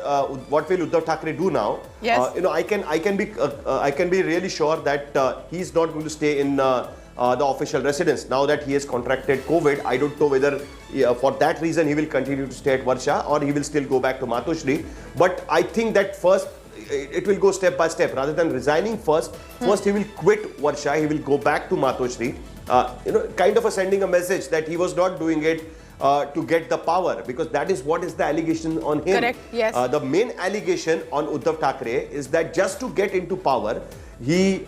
what will Uddhav Thackeray do now, yes. I can be really sure that he is not going to stay in the official residence now that he has contracted COVID. I don't know whether for that reason he will continue to stay at Varsha or he will still go back to Matoshri. But I think that first it will go step by step. Rather than resigning first he will quit Varsha. He will go back to Matoshri. Kind of sending a message that he was not doing it to get the power, because that is what is the allegation on him. Correct, yes. The main allegation on Uddhav Thackeray is that just to get into power, he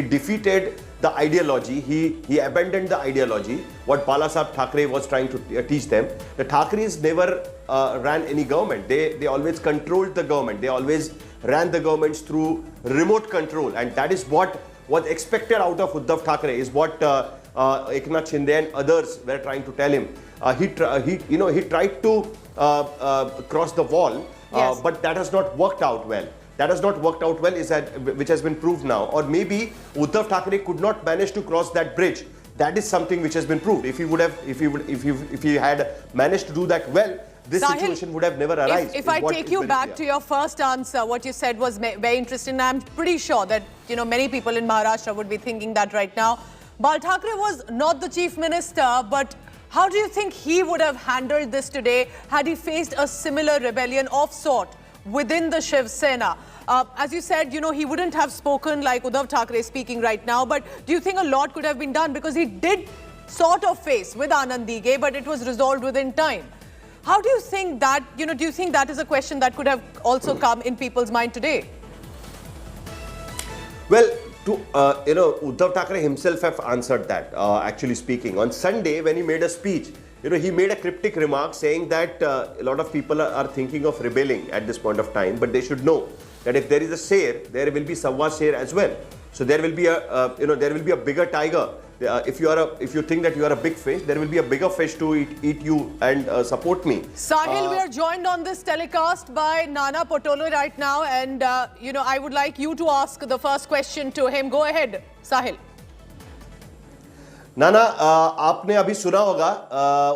defeated the ideology. He abandoned the ideology what Balasaheb Thackeray was trying to teach them. The Thackerays never ran any government. They always controlled the government. They always ran the governments through remote control, and that is what was expected out of Uddhav Thackeray. Is what Eknath Shinde and others were trying to tell him. He tried to cross the wall, yes. But that has not worked out well. That has not worked out well, which has been proved now. Or maybe Uddhav Thackeray could not manage to cross that bridge. That is something which has been proved. If he had managed to do that well, this Sahil, situation would have never arisen. If I take you back to your first answer, what you said was very interesting. I'm pretty sure that many people in Maharashtra would be thinking that right now. Bal Thackeray was not the chief minister, but how do you think he would have handled this today had he faced a similar rebellion of sort within the Shiv Sena? As you said, he wouldn't have spoken like Uddhav Thackeray speaking right now, but do you think a lot could have been done? Because he did sort of face with Anand Dighe, but it was resolved within time. How do you think that, do you think that is a question that could have also come in people's mind today? Well, Uddhav Thackeray himself have answered that, actually speaking. On Sunday, when he made a speech, he made a cryptic remark saying that a lot of people are thinking of rebelling at this point of time, but they should know that if there is a sher, there will be Sawwa sher as well. So there will be a bigger tiger. If you think that you are a big fish, there will be a bigger fish to eat you and support me. Sahil, we are joined on this telecast by Nana Potolo right now, and I would like you to ask the first question to him. Go ahead, Sahil. नाना, आपने अभी सुना होगा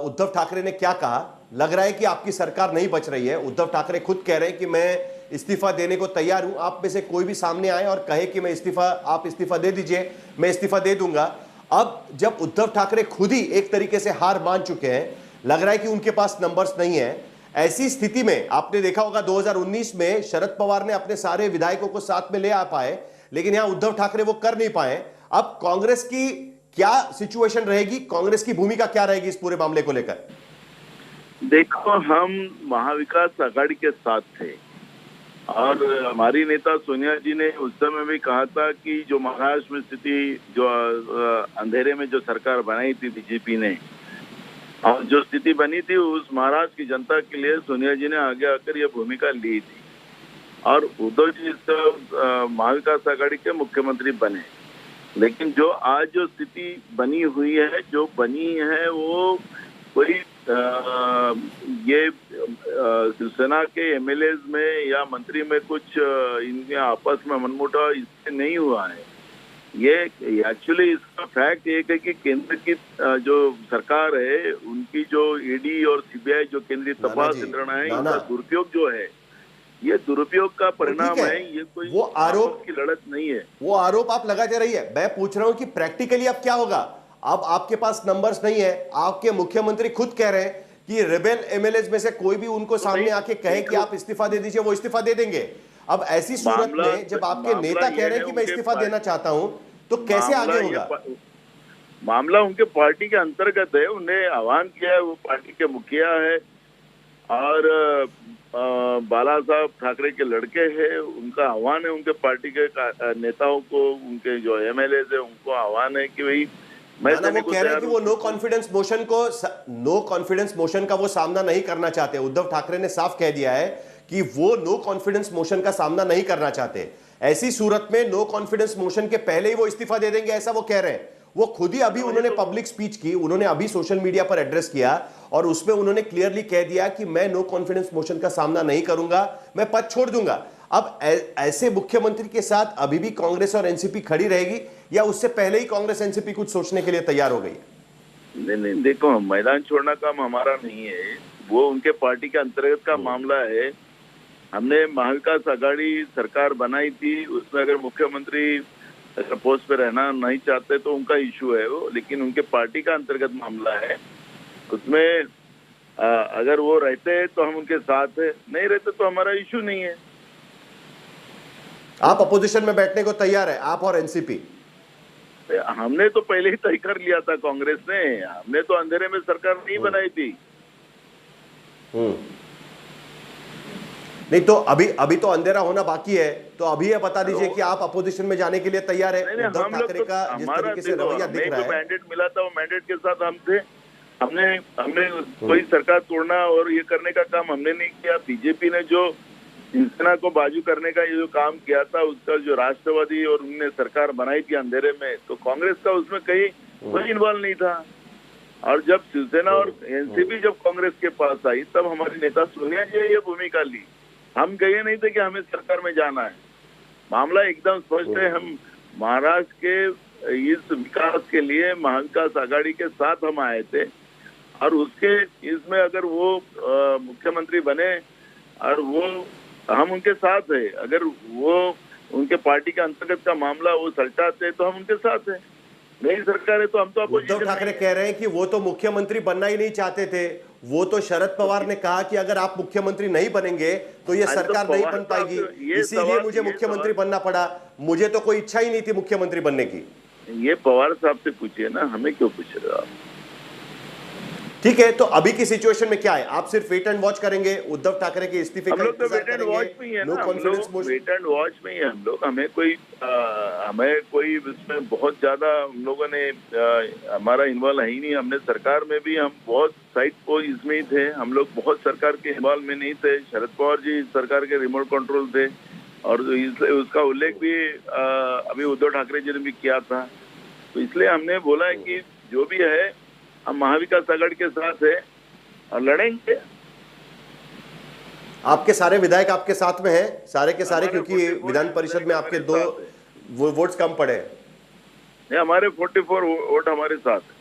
उद्धव ठाकरे ने क्या कहा. लग रहा है कि आपकी सरकार नहीं बच रही है. उद्धव ठाकरे खुद कह रहे हैं कि मैं इस्तीफा देने को तैयार हूं. आप में से कोई भी सामने आए और कहे कि आप इस्तीफा दे दीजिए, मैं इस्तीफा दे दूंगा. अब जब उद्धव ठाकरे खुद ही एक तरीके से हार मान चुके हैं, लग रहा है कि उनके पास नंबर्स नहीं है, ऐसी स्थिति में आपने देखा होगा 2019 में शरद पवार ने अपने सारे विधायकों को साथ में ले आ पाए, लेकिन यहां उद्धव ठाकरे वो कर नहीं पाए। अब कांग्रेस की क्या सिचुएशन रहेगी, कांग्रेस की भूमिका क्या रहेगी इस पूरे मामले को लेकर? देखो, हम महाविकास आघाड़ी के साथ थे और हमारी नेता सोनिया जी ने उस समय भी कहा था कि जो महाराष्ट्र में स्थिति, जो अंधेरे में जो सरकार बनाई थी बीजेपी ने, और जो स्थिति बनी थी उस महाराष्ट्र की जनता के लिए सोनिया जी ने आगे आकर ये भूमिका ली थी और उद्धव जी महाविकास आघाड़ी के मुख्यमंत्री बने। लेकिन जो आज जो स्थिति बनी हुई है, जो बनी है वो कोई ये शिवसेना के एमएलएज में या मंत्री में कुछ इनके आपस में मनमुटाव इससे नहीं हुआ है। ये एक्चुअली इसका फैक्ट एक है कि केंद्र की जो सरकार है, उनकी जो ईडी और सीबीआई जो केंद्रीय तपास यंत्रणा है, इनका दुरुपयोग जो है, ये दुरुपयोग का परिणाम है। ये कोई वो आरोप की लड़त नहीं है। वो आरोप आप लगाते रहिए, मैं पूछ रहा हूं कि प्रैक्टिकली अब क्या होगा। अब आपके पास नंबर्स नहीं है, आपके मुख्यमंत्री खुद कह रहे हैं कि रेबेल एमएलएज में से कोई भी उनको सामने आके कहे कि आप इस्तीफा दे दीजिए, वो इस्तीफा दे देंगे। अब ऐसी सूरत में जब आपके नेता कह रहे हैं कि मैं इस्तीफा देना चाहता हूं, तो कैसे आगे होगा? मामला उनके पार्टी के अंतर्गत है, उन्हें आह्वान किया है, वो पार्टी के मुखिया है और बालासाहेब ठाकरे के लड़के हैं, उनका आह्वान है उनके पार्टी के नेताओं को, उनके जो एमएलए है उनको आह्वान है कि भाई मैं वो कह रहे हैं कि वो नो कॉन्फिडेंस मोशन का वो सामना नहीं करना चाहते। उद्धव ठाकरे ने साफ कह दिया है कि वो नो कॉन्फिडेंस मोशन का सामना नहीं करना चाहते। ऐसी सूरत में नो कॉन्फिडेंस मोशन के पहले ही वो इस्तीफा दे देंगे, ऐसा वो कह रहे हैं। वो खुद ही अभी उन्होंने पब्लिक स्पीच की, उन्होंने अभी सोशल मीडिया पर एड्रेस किया और उसमें उन्होंने क्लियरली कह दिया कि मैं नो कॉन्फिडेंस मोशन का सामना नहीं करूंगा, मैं पद छोड़ दूंगा। अब ऐसे मुख्यमंत्री के साथ अभी भी कांग्रेस और एनसीपी खड़ी रहेगी या उससे पहले ही कांग्रेस एनसीपी कुछ सोचने के लिए तैयार हो गई? नहीं, देखो, मैदान छोड़ना काम हमारा नहीं है, वो उनके पार्टी के अंतर्गत का मामला है। हमने महाविकास आघाड़ी सरकार बनाई थी, उसमें अगर मुख्यमंत्री पोस्ट पे रहना नहीं चाहते तो उनका इशू है वो, लेकिन उनके पार्टी का अंतर्गत मामला है। उसमें अगर वो रहते हैं तो हम उनके साथ है, नहीं रहते तो हमारा इशू नहीं है। आप अपोजिशन में बैठने को तैयार है, आप और एनसीपी? हमने तो पहले ही तय कर लिया था कांग्रेस ने, हमने तो अंधेरे में सरकार नहीं बनाई थी। नहीं तो अभी तो अंधेरा होना बाकी है, तो अभी ये बता दीजिए कि आप अपोजिशन में जाने के लिए तैयार है? उद्धव ठाकरे का जिस तरीके से रवैया दिख रहा है, मैंडेट मिला था, वो मैंडेट के साथ हम थे। हमने कोई सरकार तोड़ना और ये करने का काम हमने नहीं किया। बीजेपी ने जो शिवसेना को बाजू करने का ये जो काम किया था, उसका जो राष्ट्रवादी और उन्होंने सरकार बनाई थी अंधेरे में, तो कांग्रेस का उसमें कोई इन्वॉल्व नहीं था। और जब शिवसेना और एनसीपी जब कांग्रेस के पास आई, तब हमारी नेता सोनिया जी ने ये भूमिका ली। हम कहे नहीं थे कि हमें सरकार में जाना है, मामला एकदम स्पष्ट है। हम महाराष्ट्र के इस विकास के लिए महाविकास आघाड़ी के साथ हम आए थे और उसके इसमें अगर वो मुख्यमंत्री बने और वो हम उनके साथ है, अगर वो उनके पार्टी के अंतर्गत का मामला वो सलटाते तो हम उनके साथ है। नई सरकार है तो हम तो उद्धव ठाकरे कह रहे हैं कि वो तो मुख्यमंत्री बनना ही नहीं चाहते थे, वो तो शरद पवार ने कहा कि अगर आप मुख्यमंत्री नहीं बनेंगे तो ये सरकार नहीं बन पाएगी, इसीलिए मुझे मुख्यमंत्री बनना पड़ा। मुझे तो कोई इच्छा ही नहीं थी मुख्यमंत्री बनने की। ये पवार साहब से पूछिए ना, हमें क्यों पूछ रहे हो आप? ठीक है, तो अभी की सिचुएशन में क्या है? आप सिर्फ वेट एंड वॉच करेंगे, उद्धव ठाकरे के इस्तीफे का इंतजार करेंगे? No confidence motion, wait and watch में ही हम लोग। हमें कोई इसमें बहुत ज्यादा हम लोगों ने हमारा इन्वॉल्व है ही नहीं। हमने सरकार में भी हम बहुत साइड को इसमें ही थे, हम लोग बहुत सरकार के इन्वॉल्व में नहीं थे। शरद पवार जी सरकार के रिमोट कंट्रोल थे और इसलिए उसका उल्लेख भी अभी उद्धव ठाकरे जी ने भी किया था। तो इसलिए हमने बोला है कि जो भी है हम महाविकास आघाड़ी के साथ है और लड़ेंगे। आपके सारे विधायक आपके साथ में हैं, सारे के सारे, क्योंकि विधान परिषद में आपके 2 वोट्स कम पड़े हैं। हमारे 44 वोट हमारे साथ है,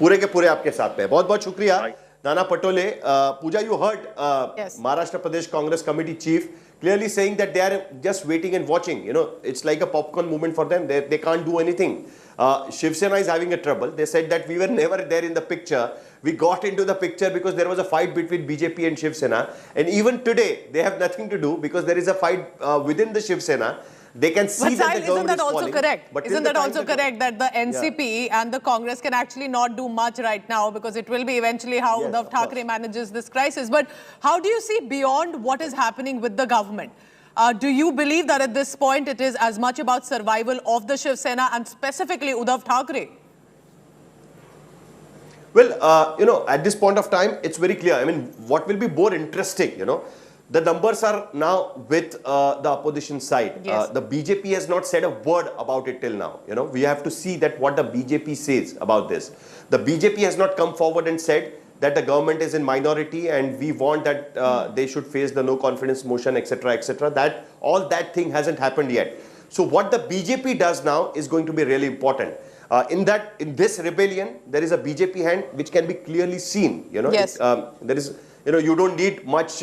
पूरे के पूरे आपके साथ में। बहुत बहुत शुक्रिया नाना पटोले। पूजा, you heard Maharashtra Pradesh Congress Committee Chief clearly saying that they are just waiting and watching. You know, it's like a popcorn movement for them. They can't do anything. Shiv Sena is having a trouble. They said that we were never there in the picture. We got into the picture because there was a fight between BJP and Shiv Sena. And even today, they have nothing to do because there is a fight within the Shiv Sena. They can see that the government is falling. Isn't that also correct that the NCP and the Congress can actually not do much right now because it will be eventually how Uddhav Thackeray manages this crisis. But how do you see beyond what is happening with the government? Do you believe that at this point it is as much about survival of the Shiv Sena and specifically Uddhav Thackeray? Well, at this point of time, it's very clear. I mean, what will be more interesting, the numbers are now with the opposition side. Yes. The BJP has not said a word about it till now. We have to see that what the BJP says about this. The BJP has not come forward and said that the government is in minority and we want that they should face the no confidence motion, etc., etc. That all that thing hasn't happened yet. So what the BJP does now is going to be really important. In this rebellion, there is a BJP hand which can be clearly seen. Yes. There is, you don't need much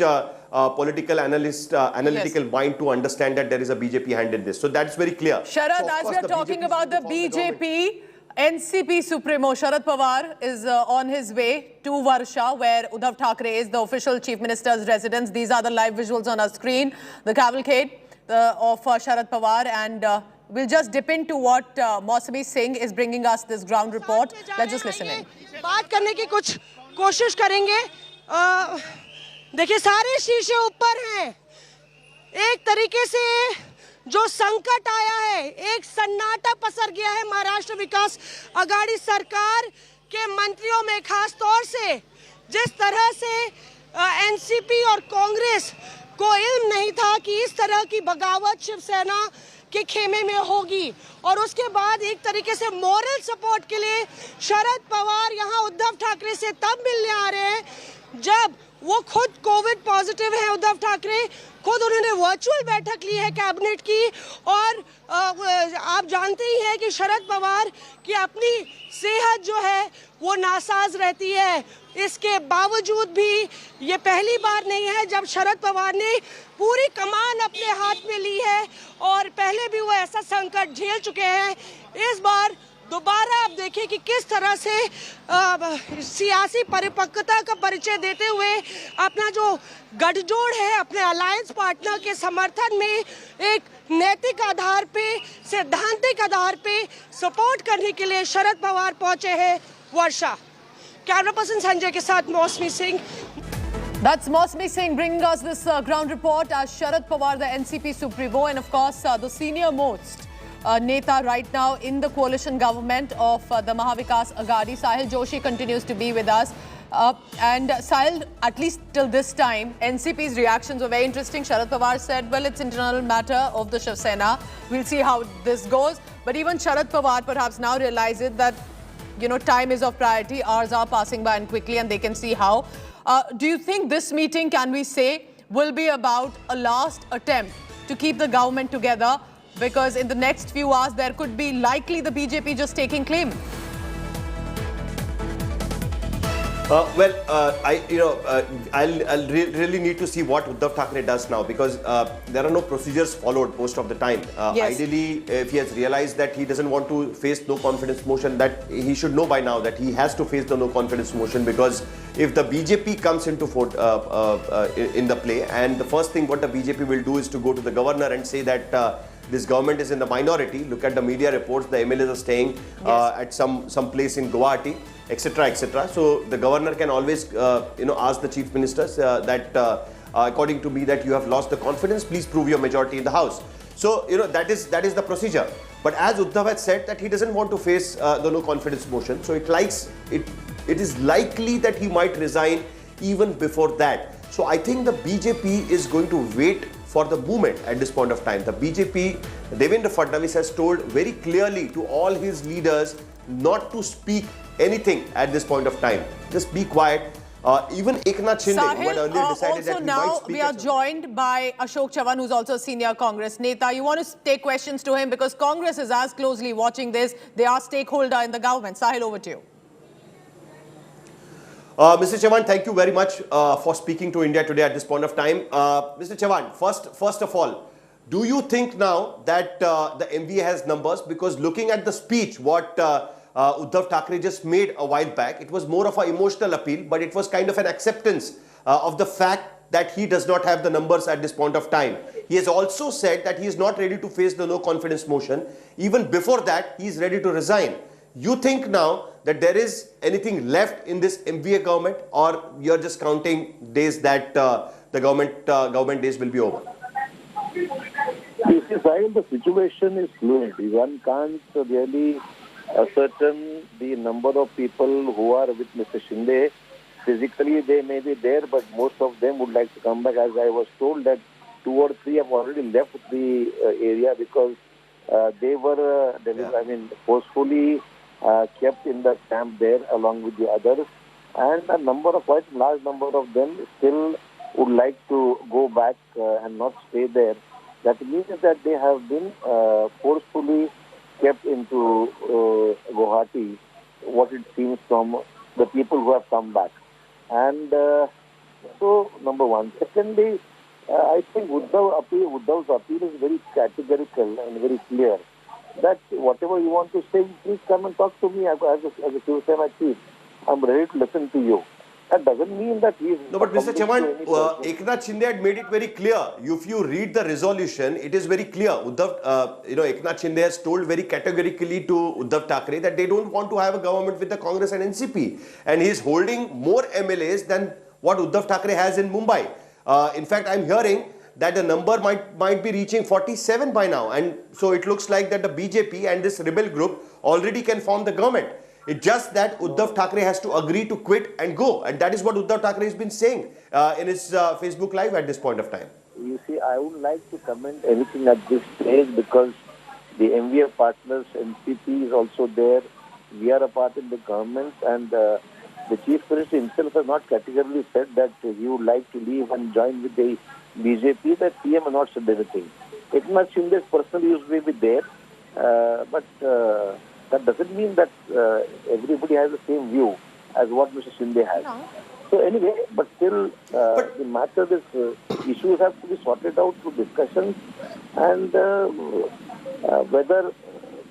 political analytical mind to understand that there is a BJP hand in this. So that's very clear. Sharad, so as we are talking about the BJP, NCP Supremo Sharad Pawar is on his way to Varsha, where Uddhav Thackeray is the official Chief Minister's residence. These are the live visuals on our screen. The cavalcade of Sharad Pawar, and we'll just dip into what Mausami Singh is bringing us this ground report. Let's just listen in. बात करने की कुछ कोशिश करेंगे. देखिए, सारे शीशे ऊपर हैं. एक तरीके से जो संकट आया है, एक सन्नाटा पसर गया है महाराष्ट्र विकास आघाड़ी सरकार के मंत्रियों में, खास तौर से जिस तरह से एनसीपी और कांग्रेस को इल्म नहीं था कि इस तरह की बगावत शिवसेना के खेमे में होगी. और उसके बाद एक तरीके से मॉरल सपोर्ट के लिए शरद पवार यहाँ उद्धव ठाकरे से तब मिलने आ रहे हैं जब वो खुद कोविड पॉजिटिव है. उद्धव ठाकरे खुद उन्होंने वर्चुअल बैठक ली है कैबिनेट की. और आप जानते ही हैं कि शरद पवार की अपनी सेहत जो है वो नासाज रहती है. इसके बावजूद भी ये पहली बार नहीं है जब शरद पवार ने पूरी कमान अपने हाथ में ली है, और पहले भी वो ऐसा संकट झेल चुके हैं. इस बार दोबारा आप देखिए कि किस तरह से सियासी परिपक्वता का परिचय देते हुए अपना जो गठजोड़ है अपने अलायंस पार्टनर के समर्थन में एक नैतिक आधार पे, सैद्धांतिक आधार पे सपोर्ट करने के लिए शरद पवार पहुंचे हैं वर्षा. कैमरा पर्सन संजय के साथ मौसमी Singh. That's Mausami Singh bringing us this ground report as Sharad Pawar, the NCP Supremo, and of course the senior most Neta right now in the coalition government of the Mahavikas Aghadi. Sahil Joshi continues to be with us. And Sahil, at least till this time, NCP's reactions were very interesting. Sharad Pawar said, well, it's internal matter of the Shiv Sena. We'll see how this goes. But even Sharad Pawar perhaps now realizes that, time is of priority. Hours are passing by and quickly, and they can see how. Do you think this meeting, can we say, will be about a last attempt to keep the government together? Because in the next few hours, there could be likely the BJP just taking claim. I'll really need to see what Uddhav Thackeray does now, because there are no procedures followed most of the time. Yes. Ideally, if he has realized that he doesn't want to face no confidence motion, that he should know by now that he has to face the no confidence motion, because if the BJP comes into in the play, and the first thing what the BJP will do is to go to the governor and say that this government is in the minority. Look at the media reports, the MLAs are staying at some place in Guwahati, etc., etc. So the governor can always ask the chief ministers that according to me that you have lost the confidence, please prove your majority in the house. So that is the procedure. But as Uddhav had said that he doesn't want to face the no confidence motion, so it is likely that he might resign even before that. So I think the BJP is going to wait for the movement at this point of time. The BJP, Devendra Fadnavis has told very clearly to all his leaders not to speak anything at this point of time. Just be quiet. Even Eknath Shinde, Sahil, who had earlier decided that also he now might speak. we are joined by Ashok Chavan, who's also a senior Congress Neta. You want to take questions to him because Congress is as closely watching this. They are stakeholder in the government. Sahil, over to you. Mr. Chavan, thank you very much for speaking to India Today at this point of time. Mr. Chavan, first of all, Do you think now that the MVA has numbers? Because looking at the speech, what Uddhav Thackeray just made a while back, it was more of an emotional appeal, but it was kind of an acceptance of the fact that he does not have the numbers at this point of time. He has also said that he is not ready to face the no confidence motion. Even before that, he is ready to resign. You think now that there is anything left in this MVA government, or you're just counting days that the government days will be over? You see, Sahil, the situation is fluid. One can't really ascertain the number of people who are with Mr. Shinde. Physically, they may be there, but most of them would like to come back. As I was told that 2 or 3 have already left the area because they were, forcefully kept in the camp there along with the others. And a quite large number of them still would like to go back and not stay there. That means that they have been forcefully kept into Guwahati, what it seems from the people who have come back. And so, number one. Secondly, I think Uddhav's appeal is very categorical and very clear that whatever you want to say, please come and talk to me as a Shiv Sena chief. I'm ready to listen to you. That doesn't mean that he is... No, but Mr. Chaman, Eknath Shinde had made it very clear. If you read the resolution, it is very clear. Eknath Shinde has told very categorically to Uddhav Thackeray that they don't want to have a government with the Congress and NCP. And he is holding more MLAs than what Uddhav Thackeray has in Mumbai. In fact, I'm hearing that the number might be reaching 47 by now. And so it looks like that the BJP and this rebel group already can form the government. It's just that Uddhav Thackeray has to agree to quit and go. And that is what Uddhav Thackeray has been saying in his Facebook Live at this point of time. You see, I would like to comment anything at this stage because the MVA partners, NCP is also there. We are a part in the government, and the Chief Minister himself has not categorically said that he would like to leave and join with the BJP. The PM has not said anything. Eknath Shinde's personal views may be there, but that doesn't mean that everybody has the same view as what Mr. Shinde has. No. So anyway, but still, the matter is issues have to be sorted out through discussions, and whether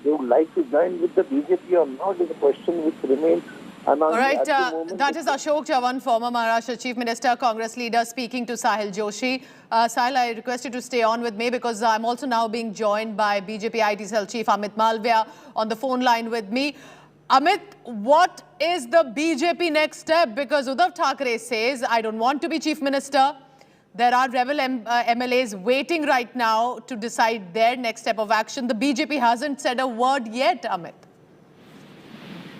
they would like to join with the BJP or not is a question which remains. All right, that is Ashok Chavan, former Maharashtra Chief Minister, Congress leader, speaking to Sahil Joshi. Sahil, I request you to stay on with me because I'm also now being joined by BJP IT Cell Chief Amit Malviya on the phone line with me. Amit, what is the BJP next step? Because Uddhav Thackeray says, I don't want to be Chief Minister. There are rebel MLAs waiting right now to decide their next step of action. The BJP hasn't said a word yet, Amit.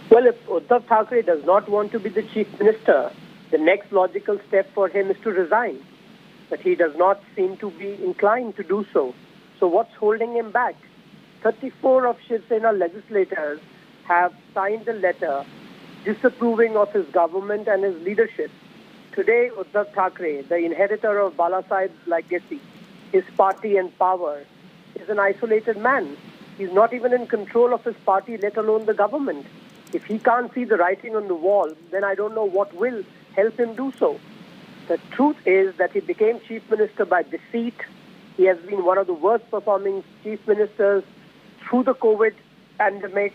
Well, if Uddhav Thackeray does not want to be the Chief Minister, the next logical step for him is to resign. But he does not seem to be inclined to do so. So what's holding him back? 34 of Shiv Sena legislators have signed a letter disapproving of his government and his leadership. Today, Uddhav Thackeray, the inheritor of Balasaheb's legacy, his party and power, is an isolated man. He's not even in control of his party, let alone the government. If he can't see the writing on the wall, then I don't know what will help him do so. The truth is that he became Chief Minister by deceit. He has been one of the worst performing Chief Ministers through the COVID pandemic.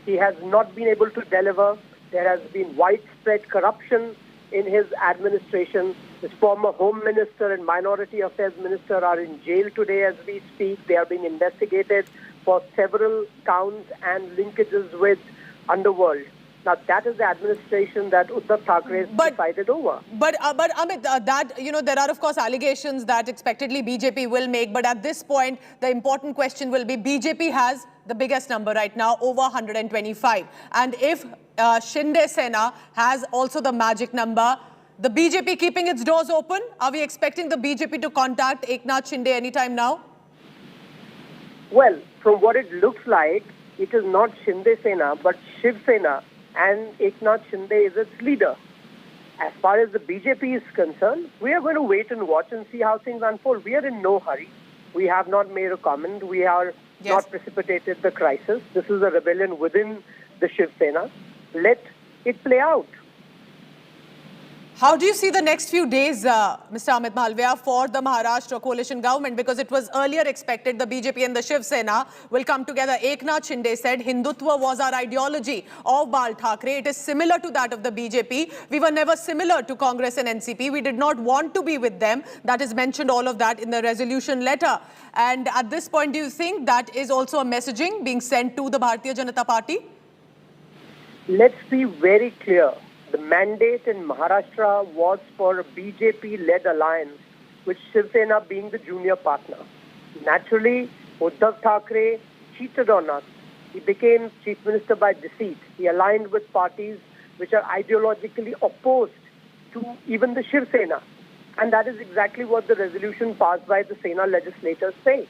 He has not been able to deliver. There has been widespread corruption in his administration. His former Home Minister and Minority Affairs Minister are in jail today as we speak. They are being investigated for several counts and linkages with underworld. Now, that is the administration that Uddhav Thackeray has decided over. But Amit, there are, of course, allegations that expectedly BJP will make. But at this point, the important question will be BJP has the biggest number right now, over 125. And if Shinde Sena has also the magic number, the BJP keeping its doors open? Are we expecting the BJP to contact Eknath Shinde anytime now? Well, from what it looks like, it is not Shinde Sena, but Shiv Sena, and Eknath Shinde is its leader. As far as the BJP is concerned, we are going to wait and watch and see how things unfold. We are in no hurry. We have not made a comment. We are not precipitated the crisis. This is a rebellion within the Shiv Sena. Let it play out. How do you see the next few days, Mr. Amit Malviya, for the Maharashtra coalition government? Because it was earlier expected the BJP and the Shiv Sena will come together. Eknath Shinde said Hindutva was our ideology of Bal Thackeray. It is similar to that of the BJP. We were never similar to Congress and NCP. We did not want to be with them. That is mentioned, all of that, in the resolution letter. And at this point, do you think that is also a messaging being sent to the Bharatiya Janata Party? Let's be very clear. The mandate in Maharashtra was for a BJP-led alliance, with Shiv Sena being the junior partner. Naturally, Uddhav Thackeray cheated on us. He became chief minister by deceit. He aligned with parties which are ideologically opposed to even the Shiv Sena. And that is exactly what the resolution passed by the Sena legislators say.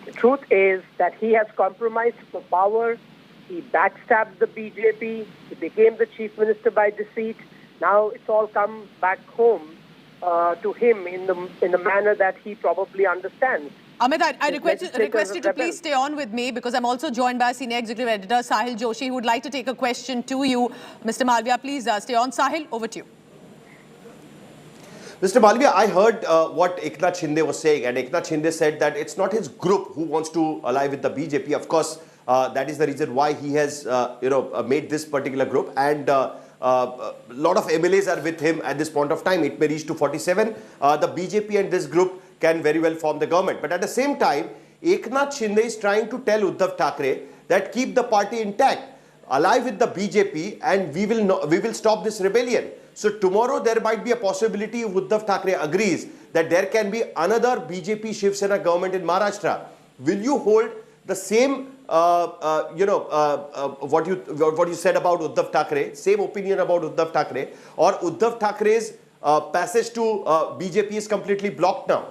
The truth is that he has compromised for power. He backstabbed the BJP. He became the chief minister by deceit. Now it's all come back home to him in the manner that he probably understands. Amit, I request you to please stay on with me, because I'm also joined by senior executive editor Sahil Joshi, who would like to take a question to you. Mr. Malviya, please stay on. Sahil, over to you. Mr. Malviya, I heard what Eknath Shinde was saying, and Eknath Shinde said that it's not his group who wants to ally with the BJP. Of course, that is the reason why he has, made this particular group, and a lot of MLAs are with him at this point of time. It may reach to 47. The BJP and this group can very well form the government. But at the same time, Eknath Shinde is trying to tell Uddhav Thackeray that keep the party intact, ally with the BJP, and we will stop this rebellion. So tomorrow there might be a possibility, if Uddhav Thackeray agrees, that there can be another BJP Shiv Sena government in Maharashtra. Will you hold the same, what you said about Uddhav Thackeray, same opinion about Uddhav Thackeray, or Uddhav Thackeray's passage to BJP is completely blocked now?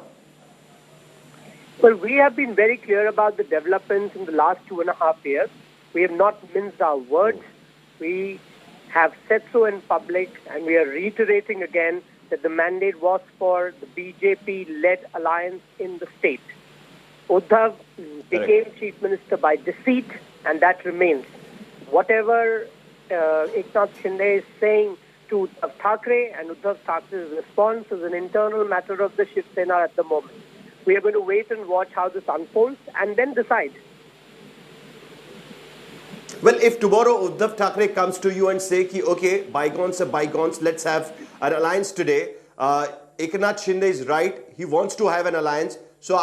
Well, we have been very clear about the developments in the last 2.5 years. We have not minced our words. We have said so in public, and we are reiterating again that the mandate was for the BJP-led alliance in the state. Uddhav became chief minister by deceit, and that remains. Whatever Eknath Shinde is saying to Uddhav Thackeray, and Uddhav Thackeray's response is an internal matter of the Shiv Sena at the moment. We are going to wait and watch how this unfolds and then decide. Well, if tomorrow Uddhav Thackeray comes to you and say, okay, bygones are bygones, let's have an alliance today. Eknath Shinde is right. He wants to have an alliance. So,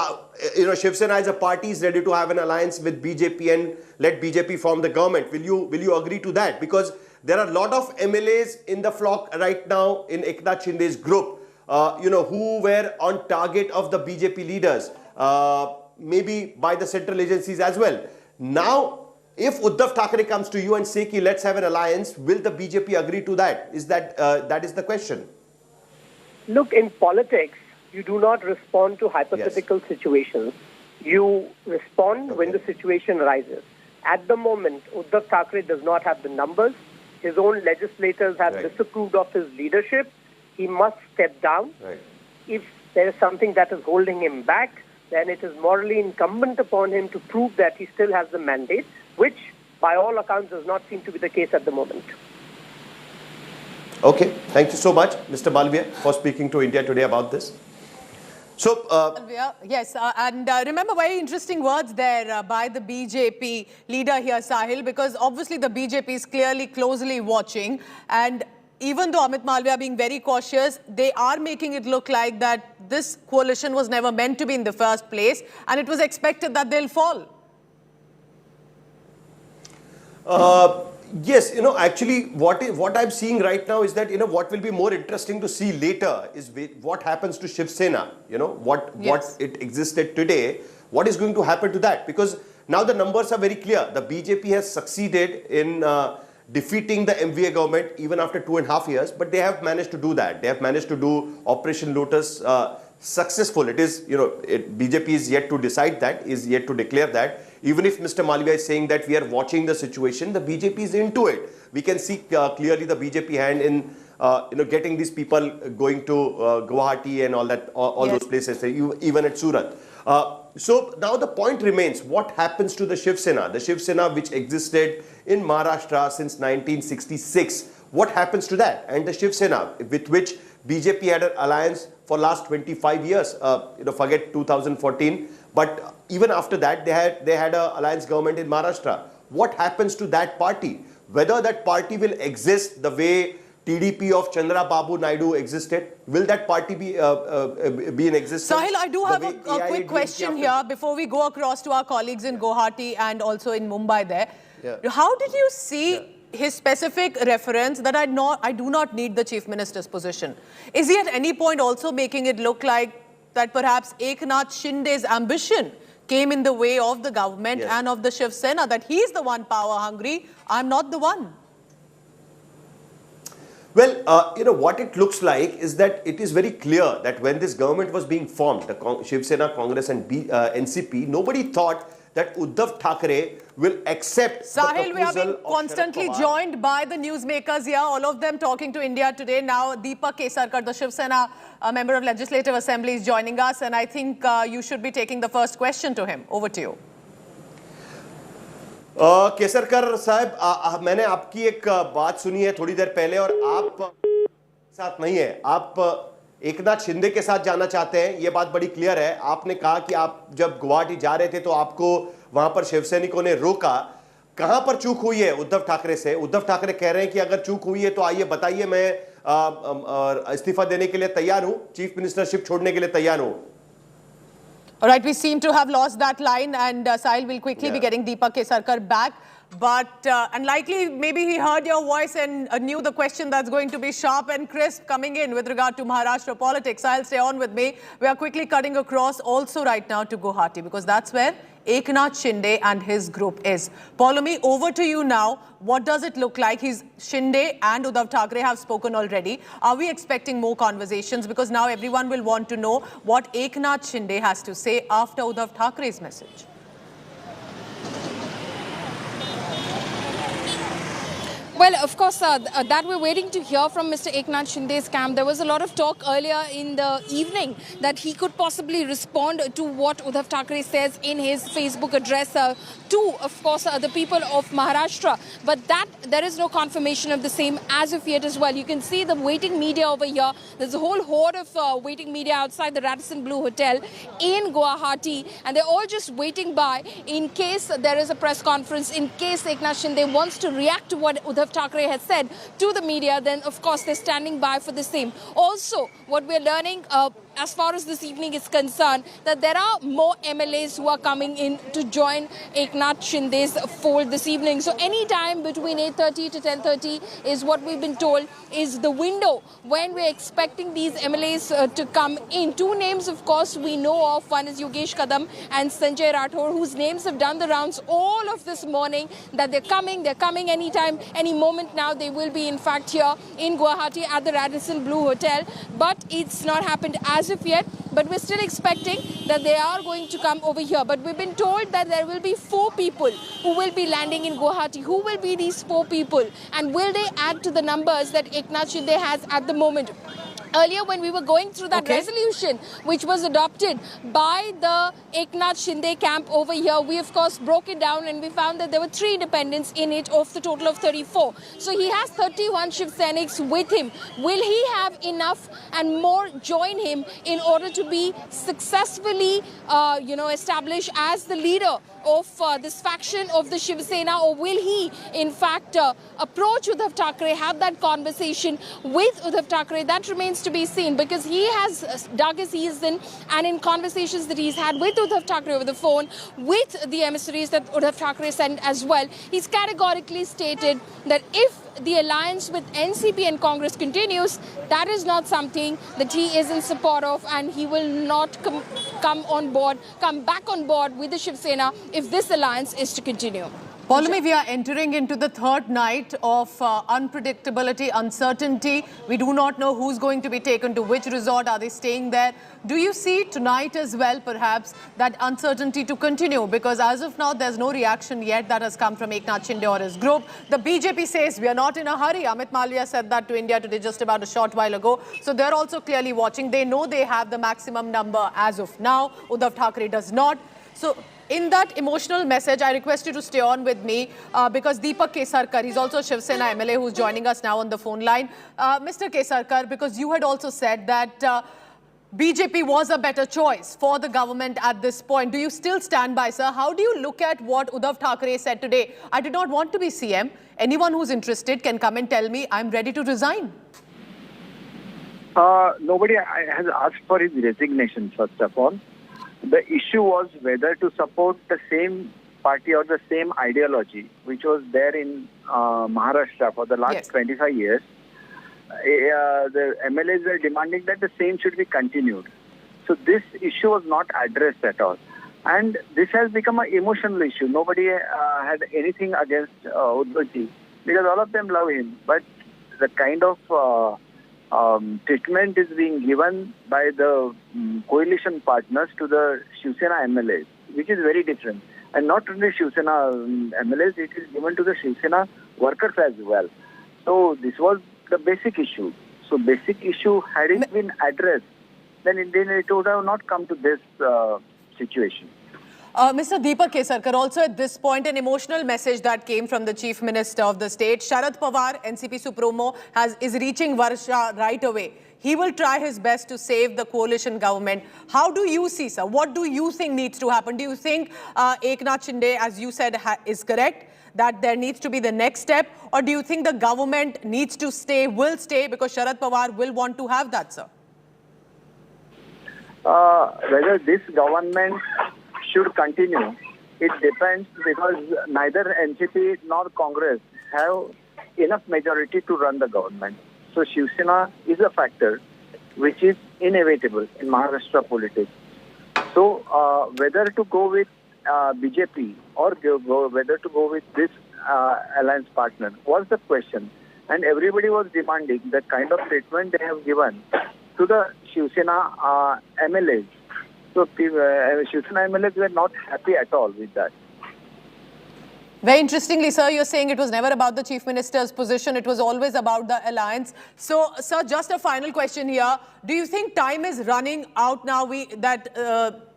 Shiv Sena as a party is ready to have an alliance with BJP and let BJP form the government. Will you agree to that? Because there are a lot of MLAs in the flock right now in Eknath Shinde's group, who were on target of the BJP leaders, maybe by the central agencies as well. Now, if Uddhav Thackeray comes to you and say, let's have an alliance, will the BJP agree to that? Is that is the question? Look, in politics, you do not respond to hypothetical situations. You respond when the situation arises. At the moment, Uddhav Thackeray does not have the numbers. His own legislators have disapproved of his leadership. He must step down. If there is something that is holding him back, then it is morally incumbent upon him to prove that he still has the mandate, which, by all accounts, does not seem to be the case at the moment. Okay. Thank you so much, Mr. Malviya, for speaking to India Today about this. So, yes, and remember, very interesting words there by the BJP leader here, Sahil, because obviously the BJP is clearly closely watching, and even though Amit Malviya being very cautious, they are making it look like that this coalition was never meant to be in the first place, and it was expected that they'll fall. Yes, actually what I'm seeing right now is that, what will be more interesting to see later is what happens to Shiv Sena, what it existed today, what is going to happen to that? Because now the numbers are very clear. The BJP has succeeded in defeating the MVA government even after 2.5 years, but they have managed to do that. They have managed to do Operation Lotus successful. It is, BJP is yet to decide that, is yet to declare that. Even if Mr. Malviya is saying that we are watching the situation, the BJP is into it. We can see clearly the BJP hand in getting these people going to Guwahati and all that, all those places, even at Surat. So now the point remains, what happens to the Shiv Sena? The Shiv Sena which existed in Maharashtra since 1966, what happens to that? And the Shiv Sena, with which BJP had an alliance for last 25 years, forget 2014, but even after that, they had an alliance government in Maharashtra. What happens to that party? Whether that party will exist the way TDP of Chandra Babu Naidu existed, will that party be in existence? Sahil, I do have a quick question here before we go across to our colleagues in Guwahati and also in Mumbai there. Yeah. How did you see his specific reference that I do not need the Chief Minister's position? Is he at any point also making it look like that perhaps Eknath Shinde's ambition came in the way of the government and of the Shiv Sena, that he's the one power hungry, I'm not the one? Well, what it looks like is that it is very clear that when this government was being formed, the Shiv Sena, Congress and NCP, nobody thought that Uddhav Thackeray will accept Sahil, the we are being proposal of constantly joined by the newsmakers here, all of them talking to India Today. Now, Deepak Kesarkar, the Shiv Sena member of Legislative Assembly, is joining us, and I think you should be taking the first question to him. Over to you. Kesarkar साहब, मैंने आपकी एक बात सुनी है थोड़ी देर पहले और आप साथ नहीं है, आप एकनाथ शिंदे के साथ जाना चाहते हैं, ये बात बड़ी क्लियर है। आपने कहा कि आप जब गुवाहाटी जा रहे थे तो आपको वहां पर शिवसैनिकों ने रोका। कहां पर चूक हुई है उद्धव ठाकरे से? उद्धव ठाकरे कह रहे हैं कि अगर चूक हुई है तो आइए बताइए, मैं इस्तीफा देने के लिए तैयार हूं, चीफ मिनिस्टरशिप छोड़ने के लिए तैयार हूं। All right, we seem to have lost that line, and Sahil will quickly be getting Deepak Kesarkar back. But unlikely, maybe he heard your voice and knew the question that's going to be sharp and crisp coming in with regard to Maharashtra politics. Sahil, stay on with me. We are quickly cutting across also right now to Guwahati, because that's where Eknath Shinde and his group is. Paulomi, over to you now. What does it look like? Shinde and Uddhav Thackeray have spoken already. Are we expecting more conversations? Because now everyone will want to know what Eknath Shinde has to say after Uddhav Thackeray's message. Well, of course, that we're waiting to hear from Mr. Eknath Shinde's camp. There was a lot of talk earlier in the evening that he could possibly respond to what Uddhav Thackeray says in his Facebook address to, of course, the people of Maharashtra. But that there is no confirmation of the same as of yet as well. You can see the waiting media over here. There's a whole horde of waiting media outside the Radisson Blu Hotel in Guwahati, and they're all just waiting by in case there is a press conference, in case Eknath Shinde wants to react to what Uddhav Thackeray has said to the media. Then of course they're standing by for the same. Also, what we're learning as far as this evening is concerned, that there are more MLAs who are coming in to join Eknath Shinde's fold this evening. So any time between 8:30 to 10:30 is what we've been told is the window when we're expecting these MLAs to come in. Two names, of course, we know of. One is Yogesh Kadam and Sanjay Raut, whose names have done the rounds all of this morning, that they're coming anytime, any moment now. They will be, in fact, here in Guwahati at the Radisson Blu Hotel. But it's not happened as of yet. But we're still expecting that they are going to come over here. But we've been told that there will be 4 people who will be landing in Guwahati. Who will be these 4 people? And will they add to the numbers that Eknath Shinde has at the moment? Earlier, when we were going through that resolution, which was adopted by the Eknath Shinde camp over here, we of course broke it down and we found that there were 3 independents in it of the total of 34. So he has 31 Shiv Senics with him. Will he have enough and more join him in order to be successfully, established as the leader of this faction of the Shiv Sena, or will he in fact approach Uddhav Thackeray, have that conversation with Uddhav Thackeray? That remains to be seen, because he has dug his heels in, and in conversations that he's had with Uddhav Thackeray over the phone, with the emissaries that Uddhav Thackeray sent as well, he's categorically stated that if the alliance with NCP and Congress continues, that is not something that he is in support of, and he will not come back on board with the Shiv Sena if this alliance is to continue. Paulomi, we are entering into the 3rd night of unpredictability, uncertainty. We do not know who's going to be taken to which resort. Are they staying there? Do you see tonight as well, perhaps, that uncertainty to continue? Because as of now, there's no reaction yet that has come from Eknath Shinde or his group. The BJP says we are not in a hurry. Amit Malviya said that to India Today just about a short while ago. So they're also clearly watching. They know they have the maximum number as of now. Uddhav Thackeray does not. So in that emotional message, I request you to stay on with me because Deepak Kesarkar, he's also a Shiv Sena MLA who's joining us now on the phone line. Mr. Kesarkar, because you had also said that BJP was a better choice for the government at this point. Do you still stand by, sir? How do you look at what Uddhav Thackeray said today? I did not want to be CM. Anyone who's interested can come and tell me I'm ready to resign. Nobody has asked for his resignation, first of all. The issue was whether to support the same party or the same ideology, which was there in Maharashtra for the last 25 years. The MLAs were demanding that the same should be continued. So this issue was not addressed at all. And this has become an emotional issue. Nobody had anything against Uddhavji because all of them love him. But the kind of treatment is being given by the coalition partners to the Shiv Sena MLAs, which is very different. And not only Shiv Sena MLAs, it is given to the Shiv Sena workers as well. So this was the basic issue. So basic issue, had it been addressed, then it would have not come to this situation. Mr. Deepak Kesarkar, also at this point, an emotional message that came from the Chief Minister of the state. Sharad Pawar, NCP Supremo, is reaching Varsha right away. He will try his best to save the coalition government. How do you see, sir? What do you think needs to happen? Do you think Eknath Shinde, as you said, is correct, that there needs to be the next step? Or do you think the government needs to stay, will stay, because Sharad Pawar will want to have that, sir? Whether this government should continue, it depends, because neither NCP nor Congress have enough majority to run the government. So Shiv Sena is a factor which is inevitable in Maharashtra politics. So whether to go with BJP or whether to go with this alliance partner was the question. And everybody was demanding the kind of treatment they have given to the Shiv Sena MLAs. So Shiv Sena MLAs were not happy at all with that. Very interestingly, sir, you're saying it was never about the Chief Minister's position. It was always about the alliance. So, sir, just a final question here. Do you think time is running out now that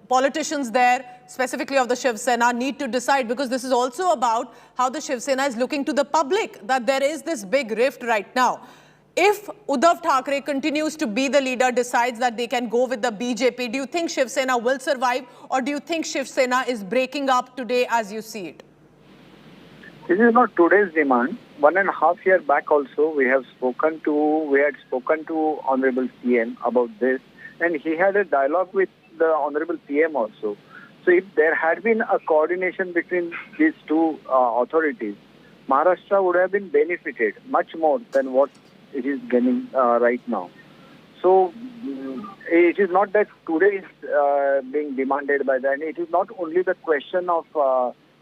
politicians there, specifically of the Shiv Sena, need to decide? Because this is also about how the Shiv Sena is looking to the public, that there is this big rift right now. If Uddhav Thackeray continues to be the leader, decides that they can go with the BJP, do you think Shiv Sena will survive, or do you think Shiv Sena is breaking up today as you see it? This is not today's demand. 1.5 years back also, we had spoken to Honorable CM about this, and he had a dialogue with the Honorable PM also. So if there had been a coordination between these two authorities, Maharashtra would have been benefited much more than what it is getting right now. So it is not that today is being demanded by that. It is not only the question of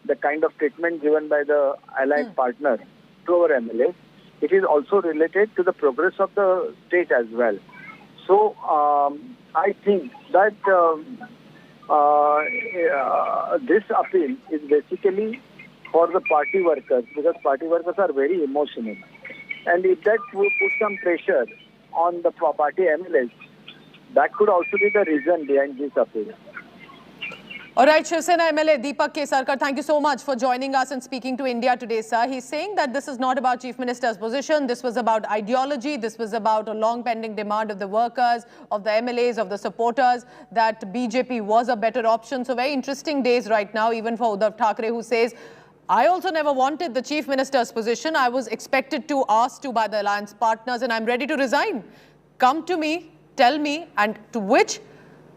the kind of treatment given by the allied partner to our MLAs. It is also related to the progress of the state as well. So I think that this appeal is basically for the party workers, because party workers are very emotional. And if that will put some pressure on the party MLAs, that could also be the reason behind this appeal. All right, Shiv Sena MLA Deepak Kesarkar, thank you so much for joining us and speaking to India Today, sir. He's saying that this is not about Chief Minister's position. This was about ideology. This was about a long pending demand of the workers, of the MLAs, of the supporters, that BJP was a better option. So very interesting days right now, even for Uddhav Thackeray, who says, I also never wanted the Chief Minister's position. I was expected to, asked to by the alliance partners, and I'm ready to resign. Come to me, tell me, and to which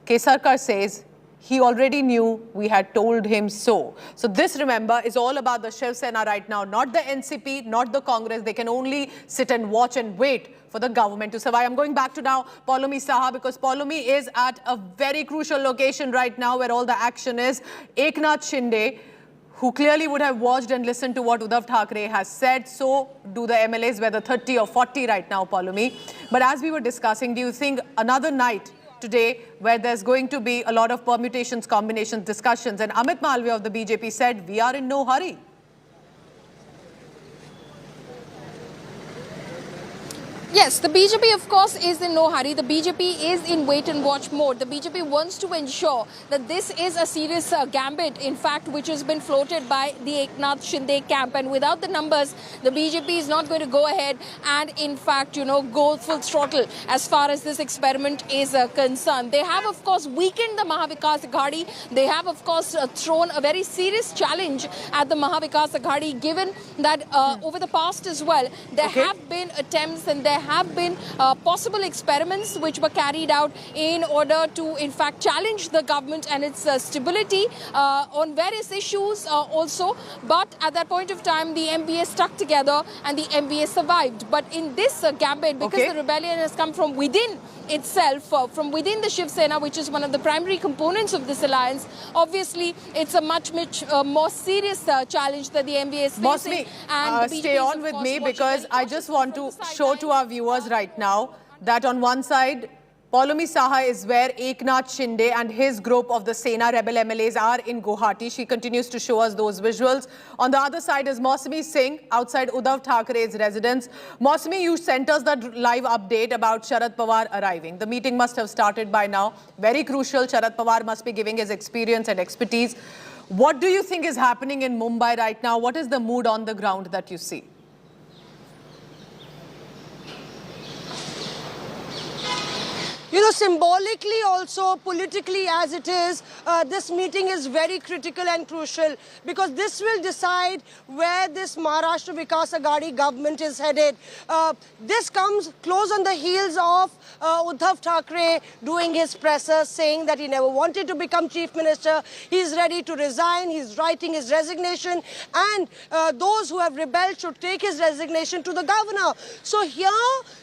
Kesarkar says, he already knew, we had told him so. So this, remember, is all about the Shiv Sena right now, not the NCP, not the Congress. They can only sit and watch and wait for the government to survive. I'm going back to now Paulomi Saha, because Paulomi is at a very crucial location right now where all the action is. Eknath Shinde, who clearly would have watched and listened to what Uddhav Thackeray has said. So do the MLAs, whether 30 or 40 right now, Paulomi. But as we were discussing, do you think another night today where there's going to be a lot of permutations, combinations, discussions? And Amit Malviya of the BJP said, we are in no hurry. Yes, the BJP, of course, is in no hurry. The BJP is in wait-and-watch mode. The BJP wants to ensure that this is a serious gambit, in fact, which has been floated by the Eknath Shinde camp. And without the numbers, the BJP is not going to go ahead and, in fact, go full throttle as far as this experiment is concerned. They have, of course, weakened the Mahavikas Aghadi. They have, of course, thrown a very serious challenge at the Mahavikas Aghadi, given that over the past as well, there have been attempts and there have been possible experiments which were carried out in order to, in fact, challenge the government and its stability on various issues also. But at that point of time, the MVA stuck together and the MVA survived. But in this gambit, because the rebellion has come from within itself, from within the Shiv Sena, which is one of the primary components of this alliance, obviously it's a much more serious challenge that the MVA is facing. And stay on with me, because I just want to show to our viewers right now that on one side, Paulomi Saha is where Eknath Shinde and his group of the Sena rebel MLAs are in Guwahati. She continues to show us those visuals. On the other side is Mausami Singh outside Uddhav Thackeray's residence. Mausami, you sent us the live update about Sharad Pawar arriving. The meeting must have started by now. Very crucial. Sharad Pawar must be giving his experience and expertise. What do you think is happening in Mumbai right now? What is the mood on the ground that you see? Symbolically also, politically as it is, this meeting is very critical and crucial, because this will decide where this Maharashtra Vikas Aghadi government is headed. This comes close on the heels of Uddhav Thackeray doing his presser, saying that he never wanted to become chief minister. He's ready to resign. He's writing his resignation, and those who have rebelled should take his resignation to the governor. So here,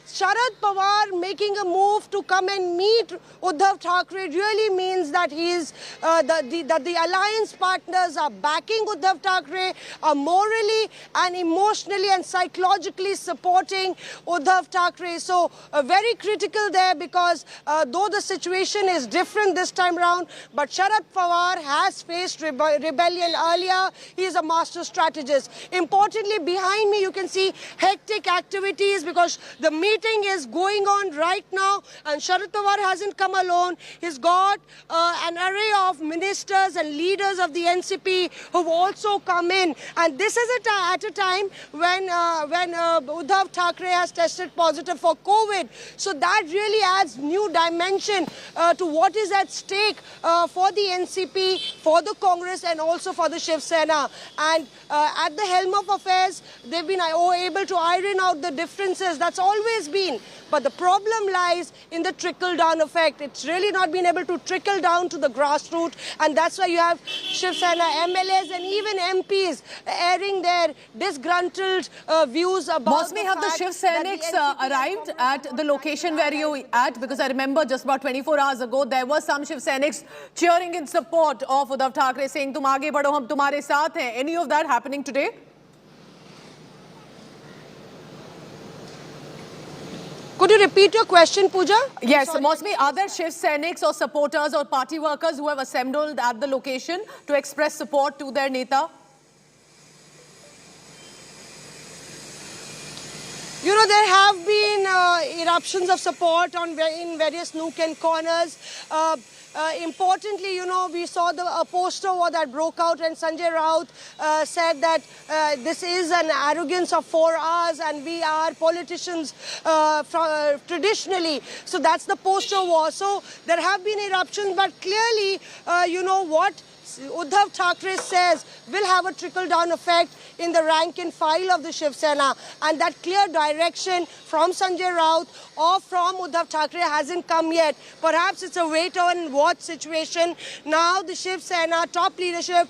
Sharad Pawar making a move to come and meet Uddhav Thackeray really means that that the alliance partners are backing Uddhav Thackeray, are morally and emotionally and psychologically supporting Uddhav Thackeray. So very critical there, because though the situation is different this time round, but Sharad Pawar has faced rebellion earlier. He is a master strategist. Importantly, behind me you can see hectic activities, because the meeting is going on right now, and Sharad Pawar hasn't come alone. He's got an array of ministers and leaders of the NCP who've also come in, and this is at a time when Uddhav Thackeray has tested positive for COVID. So that really adds new dimension to what is at stake for the NCP, for the Congress, and also for the Shiv Sena. And at the helm of affairs, they've been able to iron out the differences. That's always been. But the problem lies in the trickle-down effect. It's really not been able to trickle down to the grassroots, and that's why you have Shiv Sena MLAs and even MPs airing their disgruntled views about Mausami, have the Shiv Senics arrived at the location where you at? Because I remember just about 24 hours ago, there were some Shiv Senics cheering in support of Uddhav Thackeray, saying, "Tum aage badho, hum tumhare saath hain." Any of that happening today? Could you repeat your question, Pooja? Yes, Mausami, are there Shiv Senics or supporters or party workers who have assembled at the location to express support to their neta? There have been eruptions of support in various nook and corners. Importantly, we saw a poster war that broke out, and Sanjay Raut said that this is an arrogance of 4 hours and we are politicians traditionally. So that's the poster war. So there have been eruptions, but clearly, what Uddhav Thackeray says will have a trickle-down effect in the rank and file of the Shiv Sena, and that clear direction from Sanjay Raut or from Uddhav Thackeray hasn't come yet. Perhaps it's a wait-and-watch situation. Now the Shiv Sena top leadership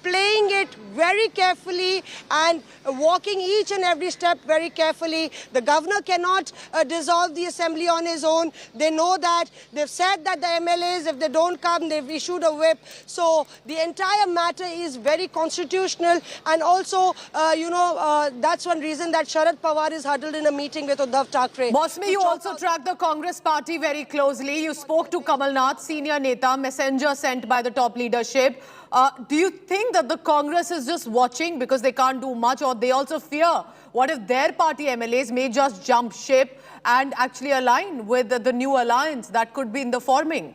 playing it very carefully and walking each and every step very carefully. The governor cannot dissolve the assembly on his own. They know that. They've said that the MLAs, if they don't come, they've issued a whip. So the entire matter is very constitutional, and also, that's one reason that Sharad Pawar is huddled in a meeting with Uddhav Thackeray. Mausami, you also track the Congress party very closely. You spoke to Kamala, senior neta, messenger sent by the top leadership. Do you think that the Congress is just watching because they can't do much, or they also fear What if their party MLAs may just jump ship and actually align with the new alliance that could be in the forming?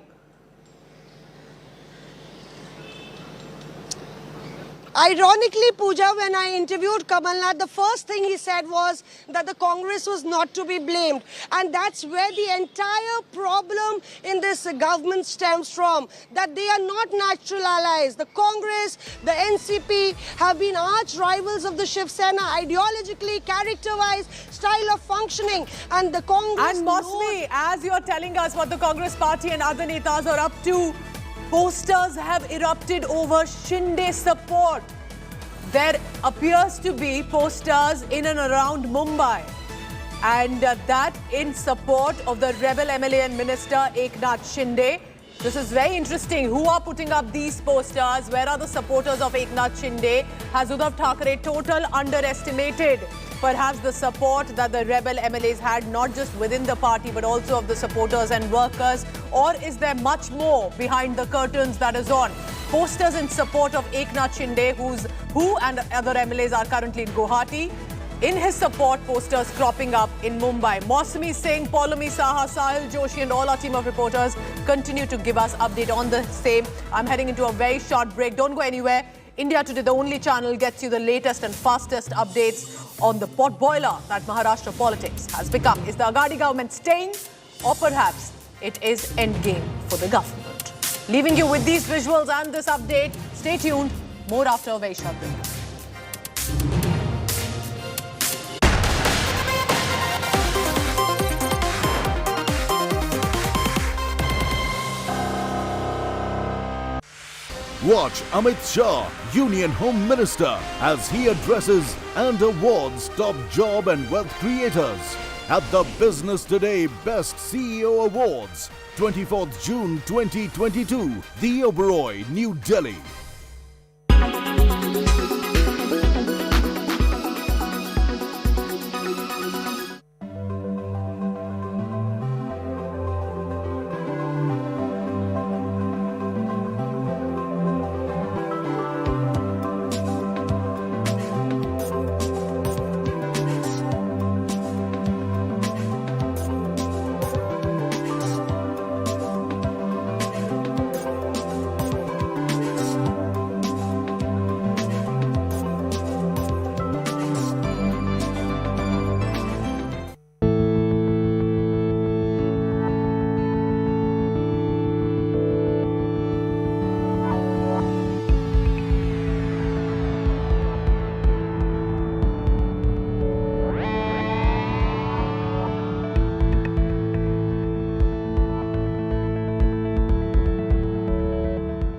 Ironically, Pooja, when I interviewed Kamala, the first thing he said was that the Congress was not to be blamed. And that's where the entire problem in this government stems from, that they are not natural allies. The Congress, the NCP have been arch rivals of the Shiv Sena, ideologically, character-wise, style of functioning. And the Congress... And Mosmi, as you're telling us what the Congress party and other netas are up to, posters have erupted over Shinde support. There appears to be posters in and around Mumbai. And that in support of the rebel MLA and Minister Eknath Shinde. This is very interesting. Who are putting up these posters? Where are the supporters of Eknath Shinde? Has Uddhav Thackeray total underestimated perhaps the support that the rebel MLAs had, not just within the party, but also of the supporters and workers? Or is there much more behind the curtains that is on? Posters in support of Eknath Shinde, who and other MLAs are currently in Guwahati. In his support, posters cropping up in Mumbai. Mausami Singh, Paulami Saha, Sahil Joshi and all our team of reporters continue to give us update on the same. I'm heading into a very short break. Don't go anywhere. India Today, the only channel, gets you the latest and fastest updates on the pot boiler that Maharashtra politics has become. Is the Aghadi government staying, or perhaps it is endgame for the government? Leaving you with these visuals and this update. Stay tuned. More after a very short break. Watch Amit Shah, Union Home Minister, as he addresses and awards top job and wealth creators at the Business Today Best CEO Awards, 24th June 2022, The Oberoi, New Delhi.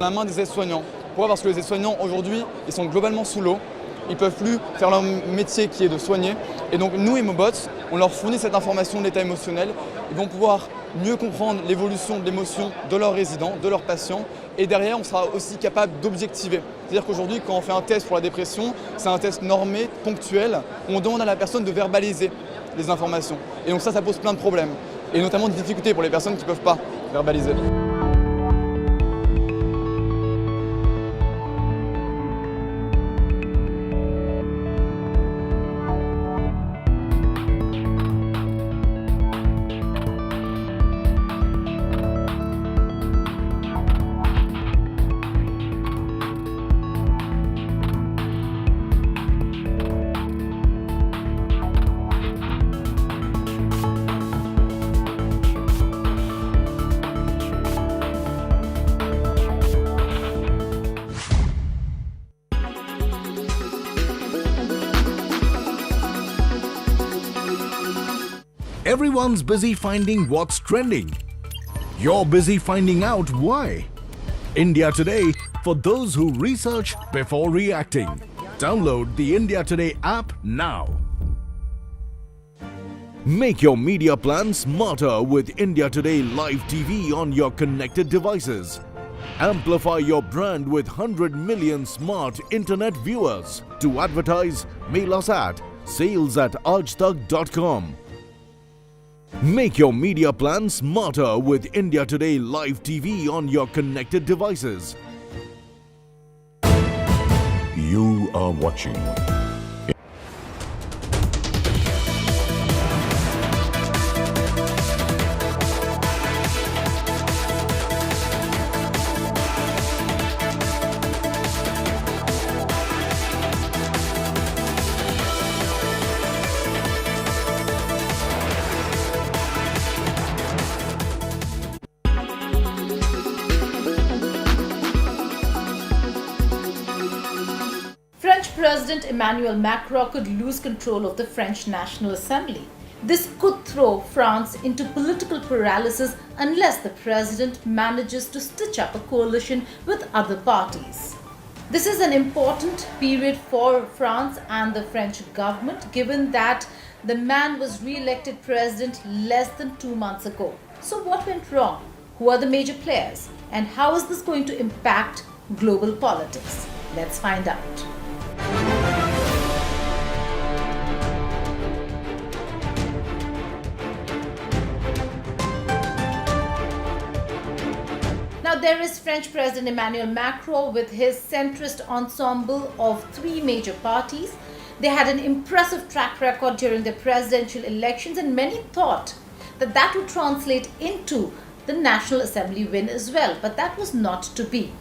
La main des aides-soignants. Pourquoi? Parce que les aides-soignants aujourd'hui, ils sont globalement sous l'eau. Ils ne peuvent plus faire leur métier qui est de soigner. Et donc nous, Emobots, on leur fournit cette information de l'état émotionnel. Ils vont pouvoir mieux comprendre l'évolution de l'émotion de leurs résidents, de leurs patients. Et derrière, on sera aussi capable d'objectiver. C'est-à-dire qu'aujourd'hui, quand on fait un test pour la dépression, c'est un test normé, ponctuel. On demande à la personne de verbaliser les informations. Et donc ça pose plein de problèmes. Et notamment de difficultés pour les personnes qui ne peuvent pas verbaliser. Everyone's busy finding what's trending. You're busy finding out why. India Today, for those who research before reacting. Download the India Today app now. Make your media plan smarter with India Today Live TV on your connected devices. Amplify your brand with 100 million smart internet viewers. To advertise, mail us at sales@aajtak.com. Make your media plan smarter with India Today Live TV on your connected devices. You are watching President Emmanuel Macron could lose control of the French National Assembly. This could throw France into political paralysis unless the president manages to stitch up a coalition with other parties. This is an important period for France and the French government, given that the man was re-elected president less than 2 months ago. So what went wrong? Who are the major players? And how is this going to impact global politics? Let's find out. Now there is French President Emmanuel Macron with his centrist ensemble of 3 major parties. They had an impressive track record during the presidential elections, and many thought that that would translate into the National Assembly win as well, but that was not to be.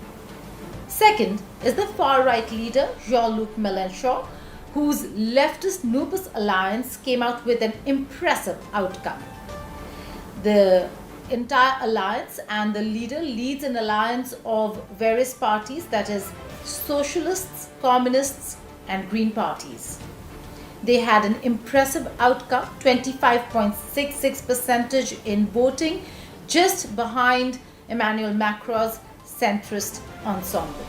Second is the far-right leader Jean-Luc Mélenchon, whose leftist Lotus alliance came out with an impressive outcome. The entire alliance and the leader leads an alliance of various parties, that is socialists, communists and green parties. They had an impressive outcome, 25.66% in voting, just behind Emmanuel Macron's centrist ensemble.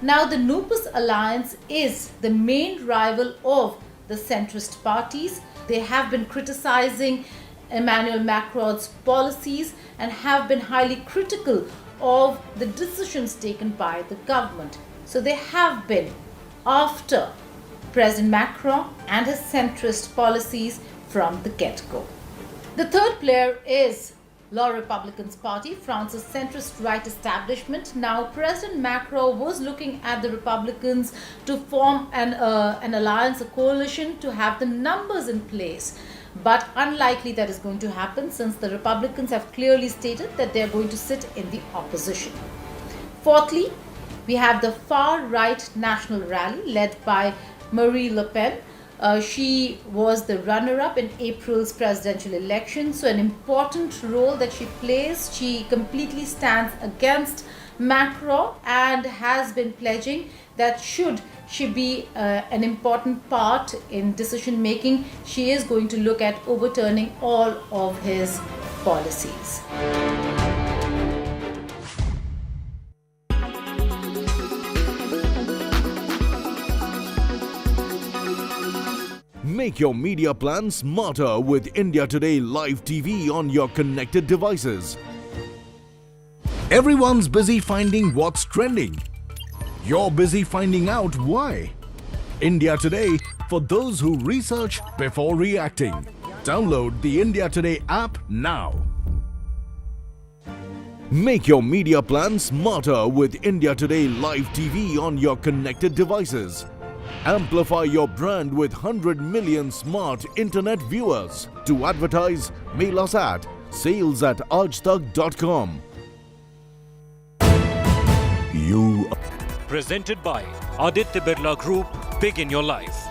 Now the Lotus alliance is the main rival of the centrist parties. They have been criticizing Emmanuel Macron's policies and have been highly critical of the decisions taken by the government. So they have been after President Macron and his centrist policies from the get-go. The third player is La Republicans Party, France's centrist right establishment. Now President Macron was looking at the Republicans to form an alliance, a coalition, to have the numbers in place. But unlikely that is going to happen, since the Republicans have clearly stated that they are going to sit in the opposition. Fourthly, we have the far-right National Rally led by Marine Le Pen. She was the runner-up in April's presidential election, so an important role that she plays. She completely stands against Macron and has been pledging that should she be an important part in decision making, she is going to look at overturning all of his policies. Make your media plan smarter with India Today Live TV on your connected devices. Everyone's busy finding what's trending. You're busy finding out why. India Today, for those who research before reacting. Download the India Today app now. Make your media plan smarter with India Today Live TV on your connected devices. Amplify your brand with 100 million smart internet viewers. To advertise, mail us at sales@aajtak.com. You Presented by Aditya Birla Group, big in your life.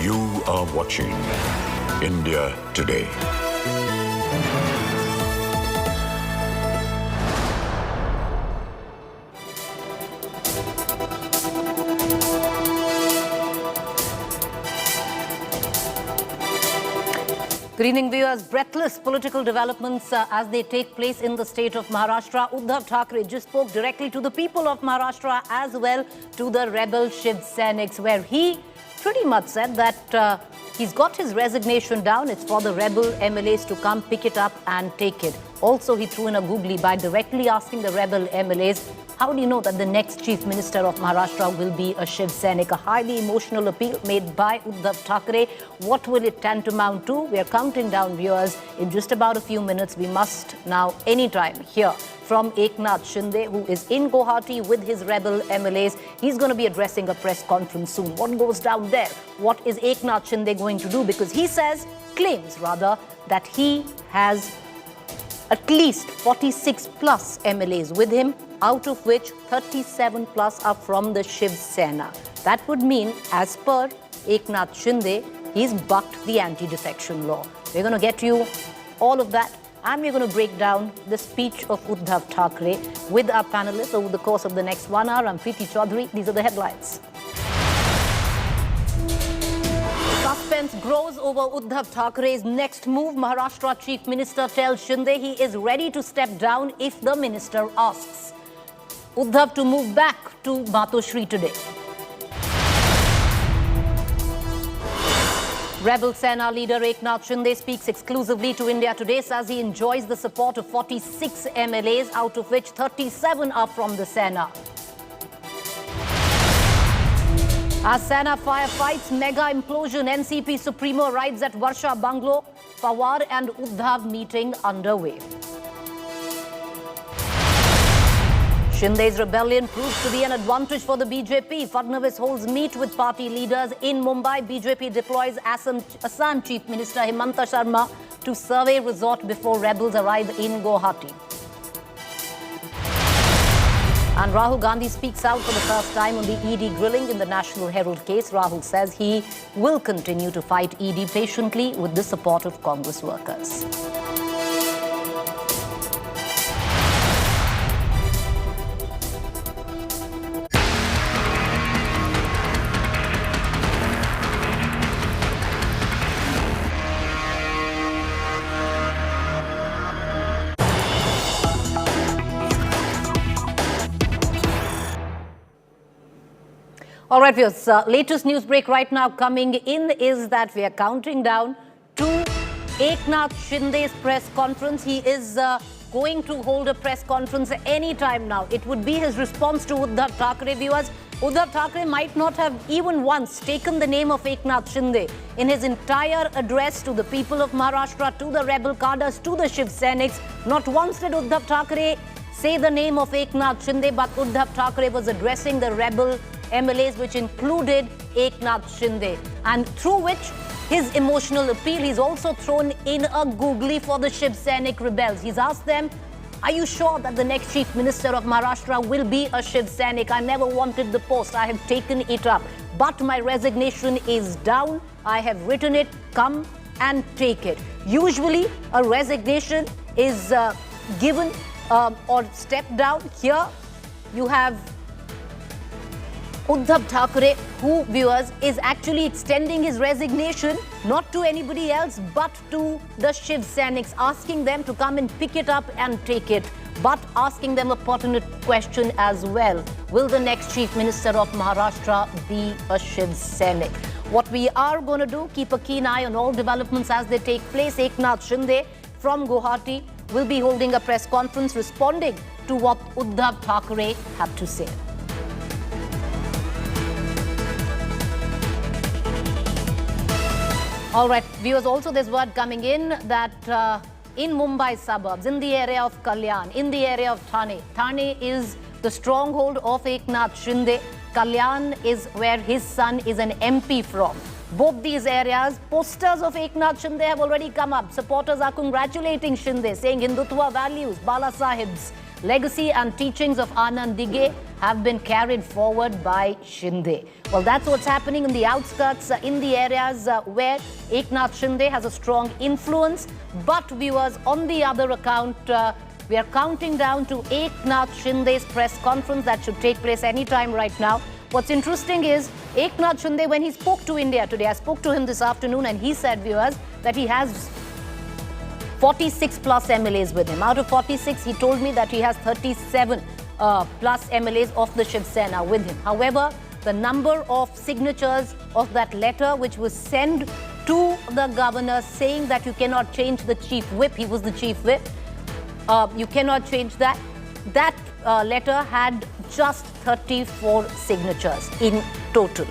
You are watching India Today. Good evening, viewers. Breathless political developments as they take place in the state of Maharashtra. Uddhav Thackeray just spoke directly to the people of Maharashtra as well to the rebel Shiv Sena, where he pretty much said that he's got his resignation down. It's for the rebel MLAs to come pick it up and take it. Also, he threw in a googly by directly asking the rebel MLAs, how do you know that the next Chief Minister of Maharashtra will be a Shiv Sena? A highly emotional appeal made by Uddhav Thackeray. What will it tantamount to? We are counting down, viewers. In just about a few minutes, we must now anytime hear from Eknath Shinde, who is in Guwahati with his rebel MLAs. He's going to be addressing a press conference soon. What goes down there? What is Eknath Shinde going to do? Because he claims that he has at least 46 plus MLAs with him, out of which 37 plus are from the Shiv Sena. That would mean, as per Eknath Shinde, he's bucked the anti-defection law. We're going to get you all of that and we're going to break down the speech of Uddhav Thackeray with our panelists over the course of the next 1 hour. I'm Preeti Chaudhary. These are the headlines. Suspense grows over Uddhav Thackeray's next move. Maharashtra Chief Minister tells Shinde he is ready to step down if the minister asks. Uddhav to move back to Matoshri today. Rebel Sena leader Eknath Shinde speaks exclusively to India Today, says he enjoys the support of 46 MLAs, out of which 37 are from the Sena. As Sena firefights mega implosion, NCP Supremo arrives at Varsha Bungalow. Pawar and Uddhav meeting underway. Shinde's rebellion proves to be an advantage for the BJP. Fadnavis holds meet with party leaders in Mumbai. BJP deploys Assam Chief Minister Himanta Sharma to survey resort before rebels arrive in Guwahati. And Rahul Gandhi speaks out for the first time on the ED grilling in the National Herald case. Rahul says he will continue to fight ED patiently with the support of Congress workers. All right, viewers, latest news break right now coming in is that we are counting down to Eknath Shinde's press conference. He is going to hold a press conference any time now. It would be his response to Uddhav Thackeray. Viewers, Uddhav Thackeray might not have even once taken the name of Eknath Shinde in his entire address to the people of Maharashtra, to the rebel cadres, to the Shiv Senics. Not once did Uddhav Thackeray say the name of Eknath Shinde, but Uddhav Thackeray was addressing the rebel MLAs, which included Eknath Shinde, and through which his emotional appeal, he's also thrown in a googly for the Shiv Senic rebels. He's asked them, are you sure that the next Chief Minister of Maharashtra will be a Shiv Senic? I never wanted the post. I have taken it up, but my resignation is down. I have written it. Come and take it. Usually, a resignation is given or stepped down. Here, you have Uddhav Thackeray, who, viewers, is actually extending his resignation not to anybody else but to the Shiv Senics, asking them to come and pick it up and take it, but asking them a pertinent question as well. Will the next Chief Minister of Maharashtra be a Shiv Senic? What we are going to do, keep a keen eye on all developments as they take place. Eknath Shinde from Guwahati will be holding a press conference responding to what Uddhav Thackeray had to say. All right, viewers, also there's word coming in that in Mumbai suburbs, in the area of Kalyan, in the area of Thane is the stronghold of Eknath Shinde. Kalyan is where his son is an MP from. Both these areas, posters of Eknath Shinde have already come up. Supporters are congratulating Shinde, saying Hindutva values, Balasaheb's legacy and teachings of Anand Dige have been carried forward by Shinde. Well, that's what's happening in the outskirts, in the areas where Eknath Shinde has a strong influence. But viewers, on the other account, we are counting down to Eknath Shinde's press conference that should take place anytime right now. What's interesting is Eknath Shinde, when he spoke to India Today, I spoke to him this afternoon, and he said, viewers, that he has 46 plus MLAs with him. Out of 46, he told me that he has 37 plus MLAs of the Shiv Sena with him. However, the number of signatures of that letter which was sent to the governor saying that you cannot change the chief whip, he was the chief whip, you cannot change that. That letter had just 34 signatures in total.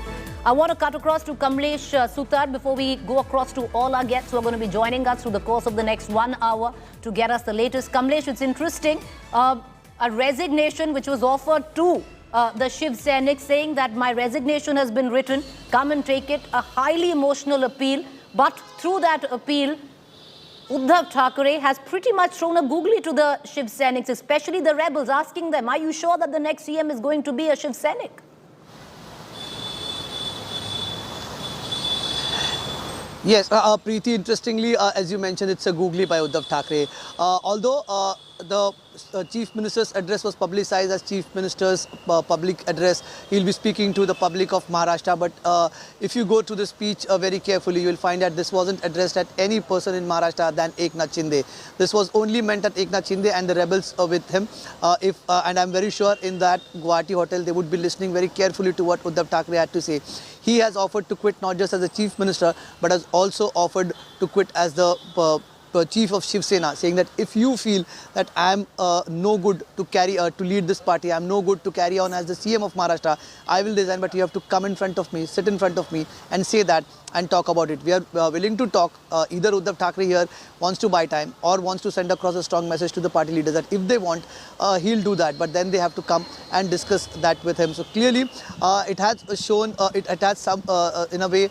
I want to cut across to Kamlesh Sutar before we go across to all our guests who are going to be joining us through the course of the next 1 hour to get us the latest. Kamlesh, it's interesting, a resignation which was offered to the Shiv Senics, saying that my resignation has been written, come and take it, a highly emotional appeal. But through that appeal, Uddhav Thackeray has pretty much thrown a googly to the Shiv Senics, especially the rebels, asking them, are you sure that the next CM is going to be a Shiv Senic? Yes, Preeti, interestingly, as you mentioned, it's a googly by Uddhav Thackeray. Although the Chief Minister's address was publicized as Chief Minister's public address, he'll be speaking to the public of Maharashtra. But if you go to the speech very carefully, you will find that this wasn't addressed at any person in Maharashtra than Eknath Shinde. This was only meant at Eknath Shinde and the rebels with him. And I'm very sure in that Guwahati hotel, they would be listening very carefully to what Uddhav Thackeray had to say. He has offered to quit not just as the Chief Minister, but has also offered to quit as the Chief of Shiv Sena, saying that if you feel that I am no good to lead this party, I am no good to carry on as the CM of Maharashtra, I will resign, but you have to come in front of me, sit in front of me and say that and talk about it. We are willing to talk. Either Uddhav Thackeray here wants to buy time or wants to send across a strong message to the party leaders that if they want, he'll do that. But then they have to come and discuss that with him. So clearly, it has shown, it has some, in a way,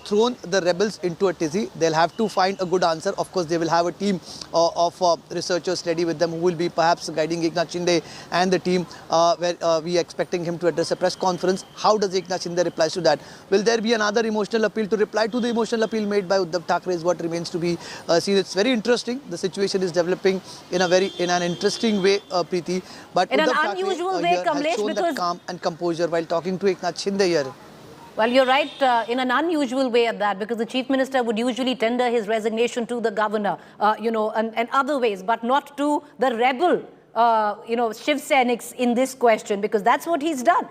thrown the rebels into a tizzy. They'll have to find a good answer. Of course, they will have a team of researchers ready with them who will be perhaps guiding Eknath Shinde and the team where we are expecting him to address a press conference. How does Eknath Shinde reply to that? Will there be another emotional appeal to reply to the emotional appeal made by Uddhav Thackeray is what remains to be seen. It's very interesting. The situation is developing in an interesting way, Preeti. But in Uddhav an unusual way, Kamlesh, has shown that calm and composure while talking to Eknath Shinde here. Well, you're right, in an unusual way at that, because the Chief Minister would usually tender his resignation to the governor, and other ways, but not to the rebel, Shiv Senics in this question, because that's what he's done.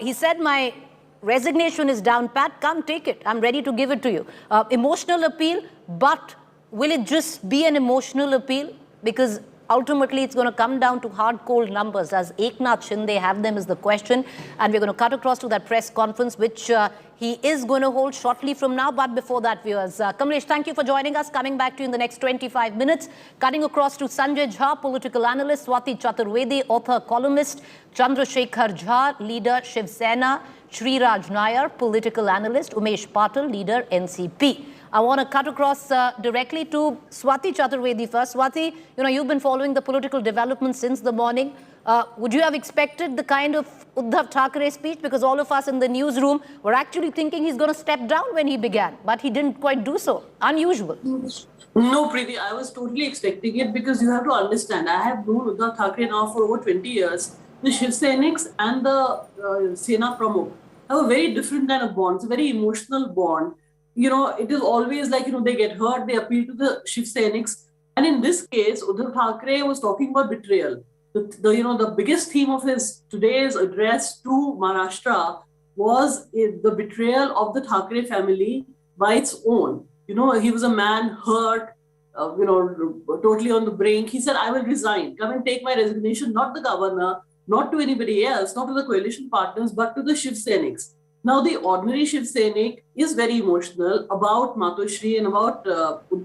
He said, my resignation is down pat, come take it. I'm ready to give it to you. Emotional appeal, but will it just be an emotional appeal? Because ultimately it's going to come down to hard, cold numbers. As Eknath Shinde have them is the question. And we're going to cut across to that press conference, which he is going to hold shortly from now. But before that, viewers, Kamlesh, thank you for joining us. Coming back to you in the next 25 minutes. Cutting across to Sanjay Jha, political analyst, Swati Chaturvedi, author, columnist, Chandrasekhar Jha, leader, Shiv Sena, Sriraj Nair, political analyst, Umesh Patil, leader, NCP. I want to cut across directly to Swati Chaturvedi first. Swati, you've been following the political developments since the morning. Would you have expected the kind of Uddhav Thackeray speech? Because all of us in the newsroom were actually thinking he's going to step down when he began, but he didn't quite do so. Unusual. No, Preeti, I was totally expecting it, because you have to understand, I have known Uddhav Thackeray now for over 20 years. The Shiv Senics and the Sena Pramukh have a very different kind of bond. It's a very emotional bond. It is always like, they get hurt, they appeal to the Shiv Senics. And in this case, Uddhav Thackeray was talking about betrayal. The biggest theme of his today's address to Maharashtra was the betrayal of the Thackeray family by its own. He was a man hurt, totally on the brink. He said, I will resign. Come and take my resignation, not the governor, not to anybody else, not to the coalition partners, but to the Shiv Senics. Now, the ordinary Shiv Senic is very emotional about Matoshri and about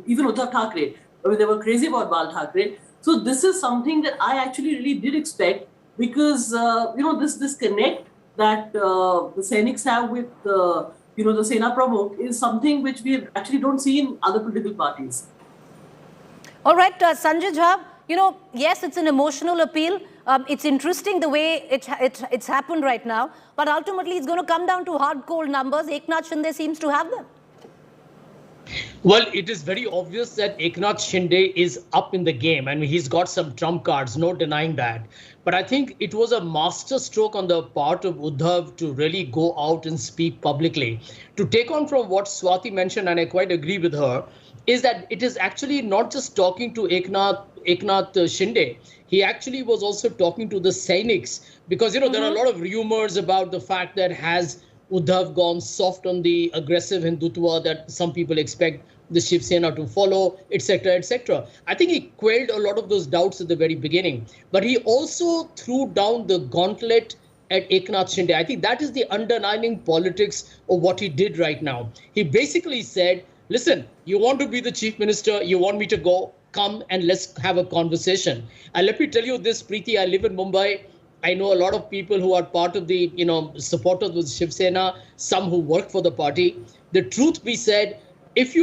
even Uddhav Thackeray. I mean, they were crazy about Bal Thackeray. So this is something that I actually really did expect, because, this disconnect that the Senics have with, the Sena Pramukh is something which we actually don't see in other political parties. All right, Sanjay Jha, yes, it's an emotional appeal. It's interesting the way it's happened right now, but ultimately it's going to come down to hard, cold numbers. Eknath Shinde seems to have them. Well, it is very obvious that Eknath Shinde is up in the game. I mean, he's got some trump cards, no denying that. But I think it was a master stroke on the part of Uddhav to really go out and speak publicly. To take on from what Swati mentioned, and I quite agree with her, is that it is actually not just talking to Eknath Shinde. He actually was also talking to the Senics, because, there are a lot of rumors about the fact that has Uddhav gone soft on the aggressive Hindutva that some people expect the Shiv Sena to follow, etc., etc. I think he quelled a lot of those doubts at the very beginning, but he also threw down the gauntlet at Eknath Shinde. I think that is the underlying politics of what he did right now. He basically said, listen, you want to be the chief minister, you want me to go, come and let's have a conversation. And let me tell you this, Preeti, I live in Mumbai. I know a lot of people who are part of the, supporters of Shiv Sena, some who work for the party. The truth be said, if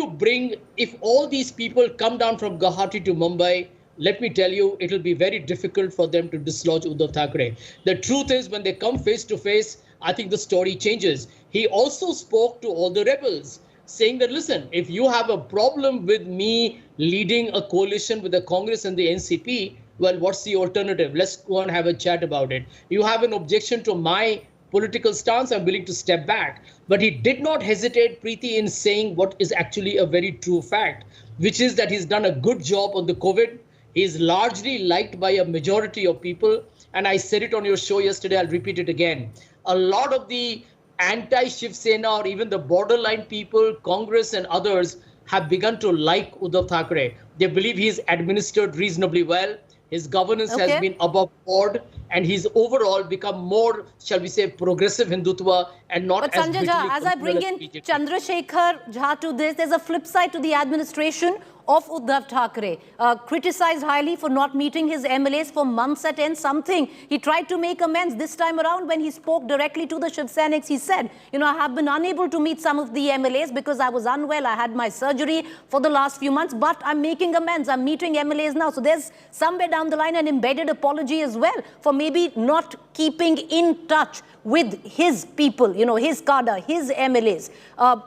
all these people come down from Guwahati to Mumbai, let me tell you, it will be very difficult for them to dislodge Uddhav Thackeray. The truth is, when they come face to face, I think the story changes. He also spoke to all the rebels. saying that, listen, if you have a problem with me leading a coalition with the Congress and the NCP, well, what's the alternative? Let's go and have a chat about it. You have an objection to my political stance, I'm willing to step back. But he did not hesitate, Preeti, in saying what is actually a very true fact, which is that he's done a good job on the COVID. He's largely liked by a majority of people. And I said it on your show yesterday, I'll repeat it again. A lot of the anti-Shiv Sena or even the borderline people, Congress and others have begun to like Uddhav Thackeray. They believe he's administered reasonably well. His governance has been above board, and he's overall become more, shall we say, progressive Hindutva and not but as Sanjay Jha, as I bring in Chandrasekhar Jha to this, there's a flip side to the administration of Uddhav Thackeray, criticized highly for not meeting his MLAs for months at end, something he tried to make amends this time around when he spoke directly to the Shiv Senics. He said, you know, I have been unable to meet some of the MLAs because I was unwell. I had my surgery for the last few months, but I'm making amends. I'm meeting MLAs now. So there's somewhere down the line an embedded apology as well for maybe not keeping in touch with his people, you know, his cadre, his MLAs.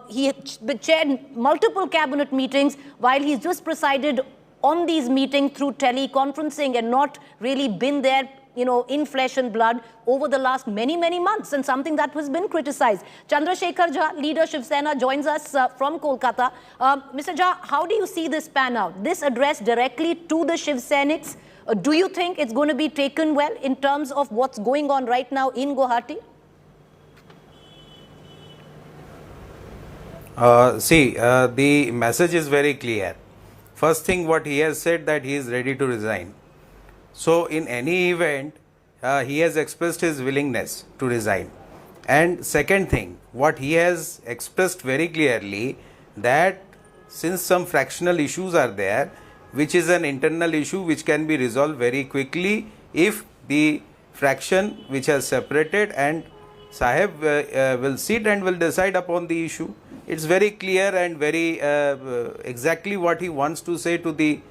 He chaired multiple cabinet meetings while he's just presided on these meetings through teleconferencing and not really been there, you know, in flesh and blood over the last many months, and something that has been criticized. Chandrasekhar Jha, leader Shiv Sena, joins us from Kolkata. Mr. Jha, how do you see this pan out? This address directly to the Shiv Senics, do you think it's going to be taken well in terms of what's going on right now in Guwahati? The message is very clear. First thing, what he has said, that he is ready to resign. So in any event, he has expressed his willingness to resign. And second thing, what he has expressed very clearly, that since some fractional issues are there, which is an internal issue which can be resolved very quickly if the fraction which has separated and Saheb will sit and will decide upon the issue. It's very clear and very exactly what he wants to say to the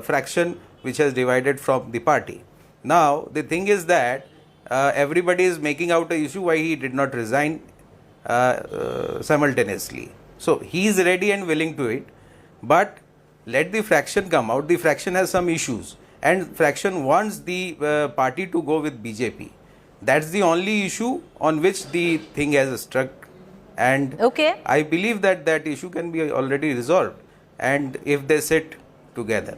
fraction which has divided from the party. Now, the thing is that everybody is making out an issue why he did not resign simultaneously. So, he is ready and willing to it, but let the fraction come out. The fraction has some issues and fraction wants the party to go with BJP. That's the only issue on which the thing has struck, and I believe that that issue can be already resolved, and if they sit together.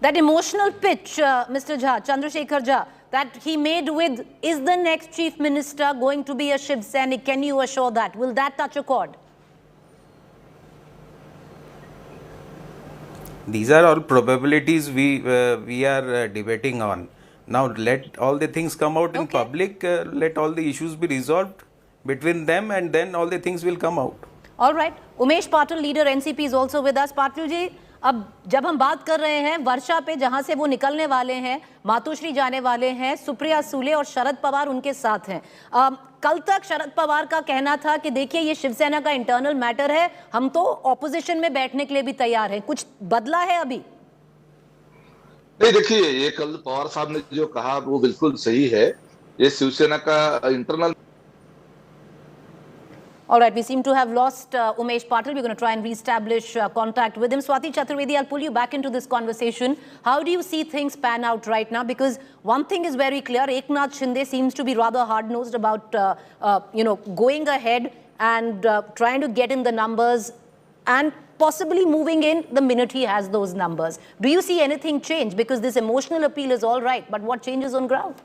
That emotional pitch, Mr. Jha, Chandrasekhar Jha, that he made with, is the next chief minister going to be a Shiv Sainik? Can you assure that? Will that touch a chord? These are all probabilities we are debating on. Now let all the things come out in public, let all the issues be resolved between them, and then all the things will come out. All right. Umesh Patil, leader NCP, is also with us. Patil ji, अब जब हम बात कर रहे हैं वर्षा पे, जहां से वो निकलने वाले हैं, मातोश्री जाने वाले हैं, सुप्रिया सूले और शरद पवार उनके साथ हैं। कल तक शरद पवार का कहना था कि देखिए ये शिवसेना का इंटरनल मैटर है, हम तो ऑपोजिशन में बैठने के लिए भी तैयार हैं। कुछ बदला है अभी? नहीं, देखिए, ये कल पवार साहब ने जो कहा वो बिल्कुल सही है। ये शिवसेना का internal. All right, we seem to have lost Umesh Patil. We're going to try and reestablish contact with him. Swati Chaturvedi, I'll pull you back into this conversation. How do you see things pan out right now? Because one thing is very clear, Eknath Shinde seems to be rather hard-nosed about, going ahead and trying to get in the numbers and possibly moving in the minute he has those numbers. Do you see anything change? Because this emotional appeal is all right, but what changes on ground?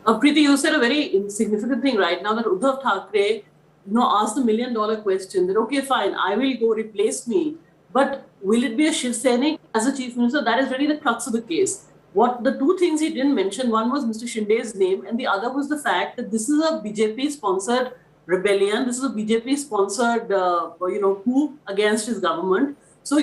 Preeti, you said a very significant thing right now, that Uddhav Thackeray asked the $1 million question that, okay, fine, I will go, replace me. But will it be a Shiv Sainik as a chief minister? That is really the crux of the case. What the two things he didn't mention, one was Mr. Shinde's name, and the other was the fact that this is a BJP-sponsored rebellion. This is a BJP-sponsored, coup against his government. So,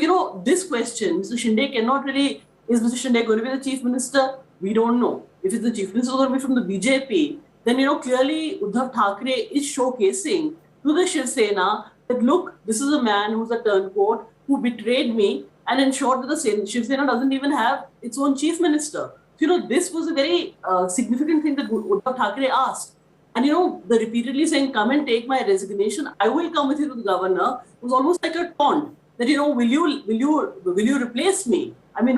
this question, Mr. Shinde cannot really, is Mr. Shinde going to be the chief minister? We don't know. If it's the chief minister going to be from the BJP, then, clearly Uddhav Thackeray is showcasing to the Shiv Sena that, look, this is a man who's a turncoat, who betrayed me and ensured that the Shiv Sena doesn't even have its own chief minister. So, this was a very significant thing that Uddhav Thackeray asked. And the repeatedly saying, come and take my resignation, I will come with you to the governor, was almost like a taunt that, will you replace me? I mean,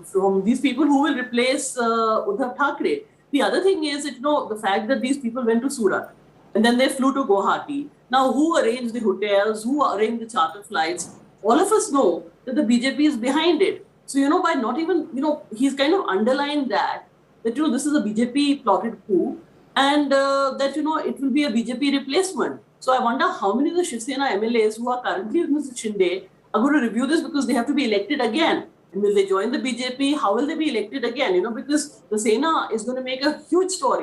from these people, who will replace Uddhav Thackeray? The other thing is, the fact that these people went to Surat and then they flew to Guwahati. Now, who arranged the hotels? Who arranged the charter flights? All of us know that the BJP is behind it. So, by not even, he's kind of underlined that this is a BJP plotted coup and that, it will be a BJP replacement. So I wonder how many of the Shiv Sena MLAs who are currently with Mr. Shinde are going to review this because they have to be elected again. And will they join the BJP? How will they be elected again? Because the Sena is going to make a huge story.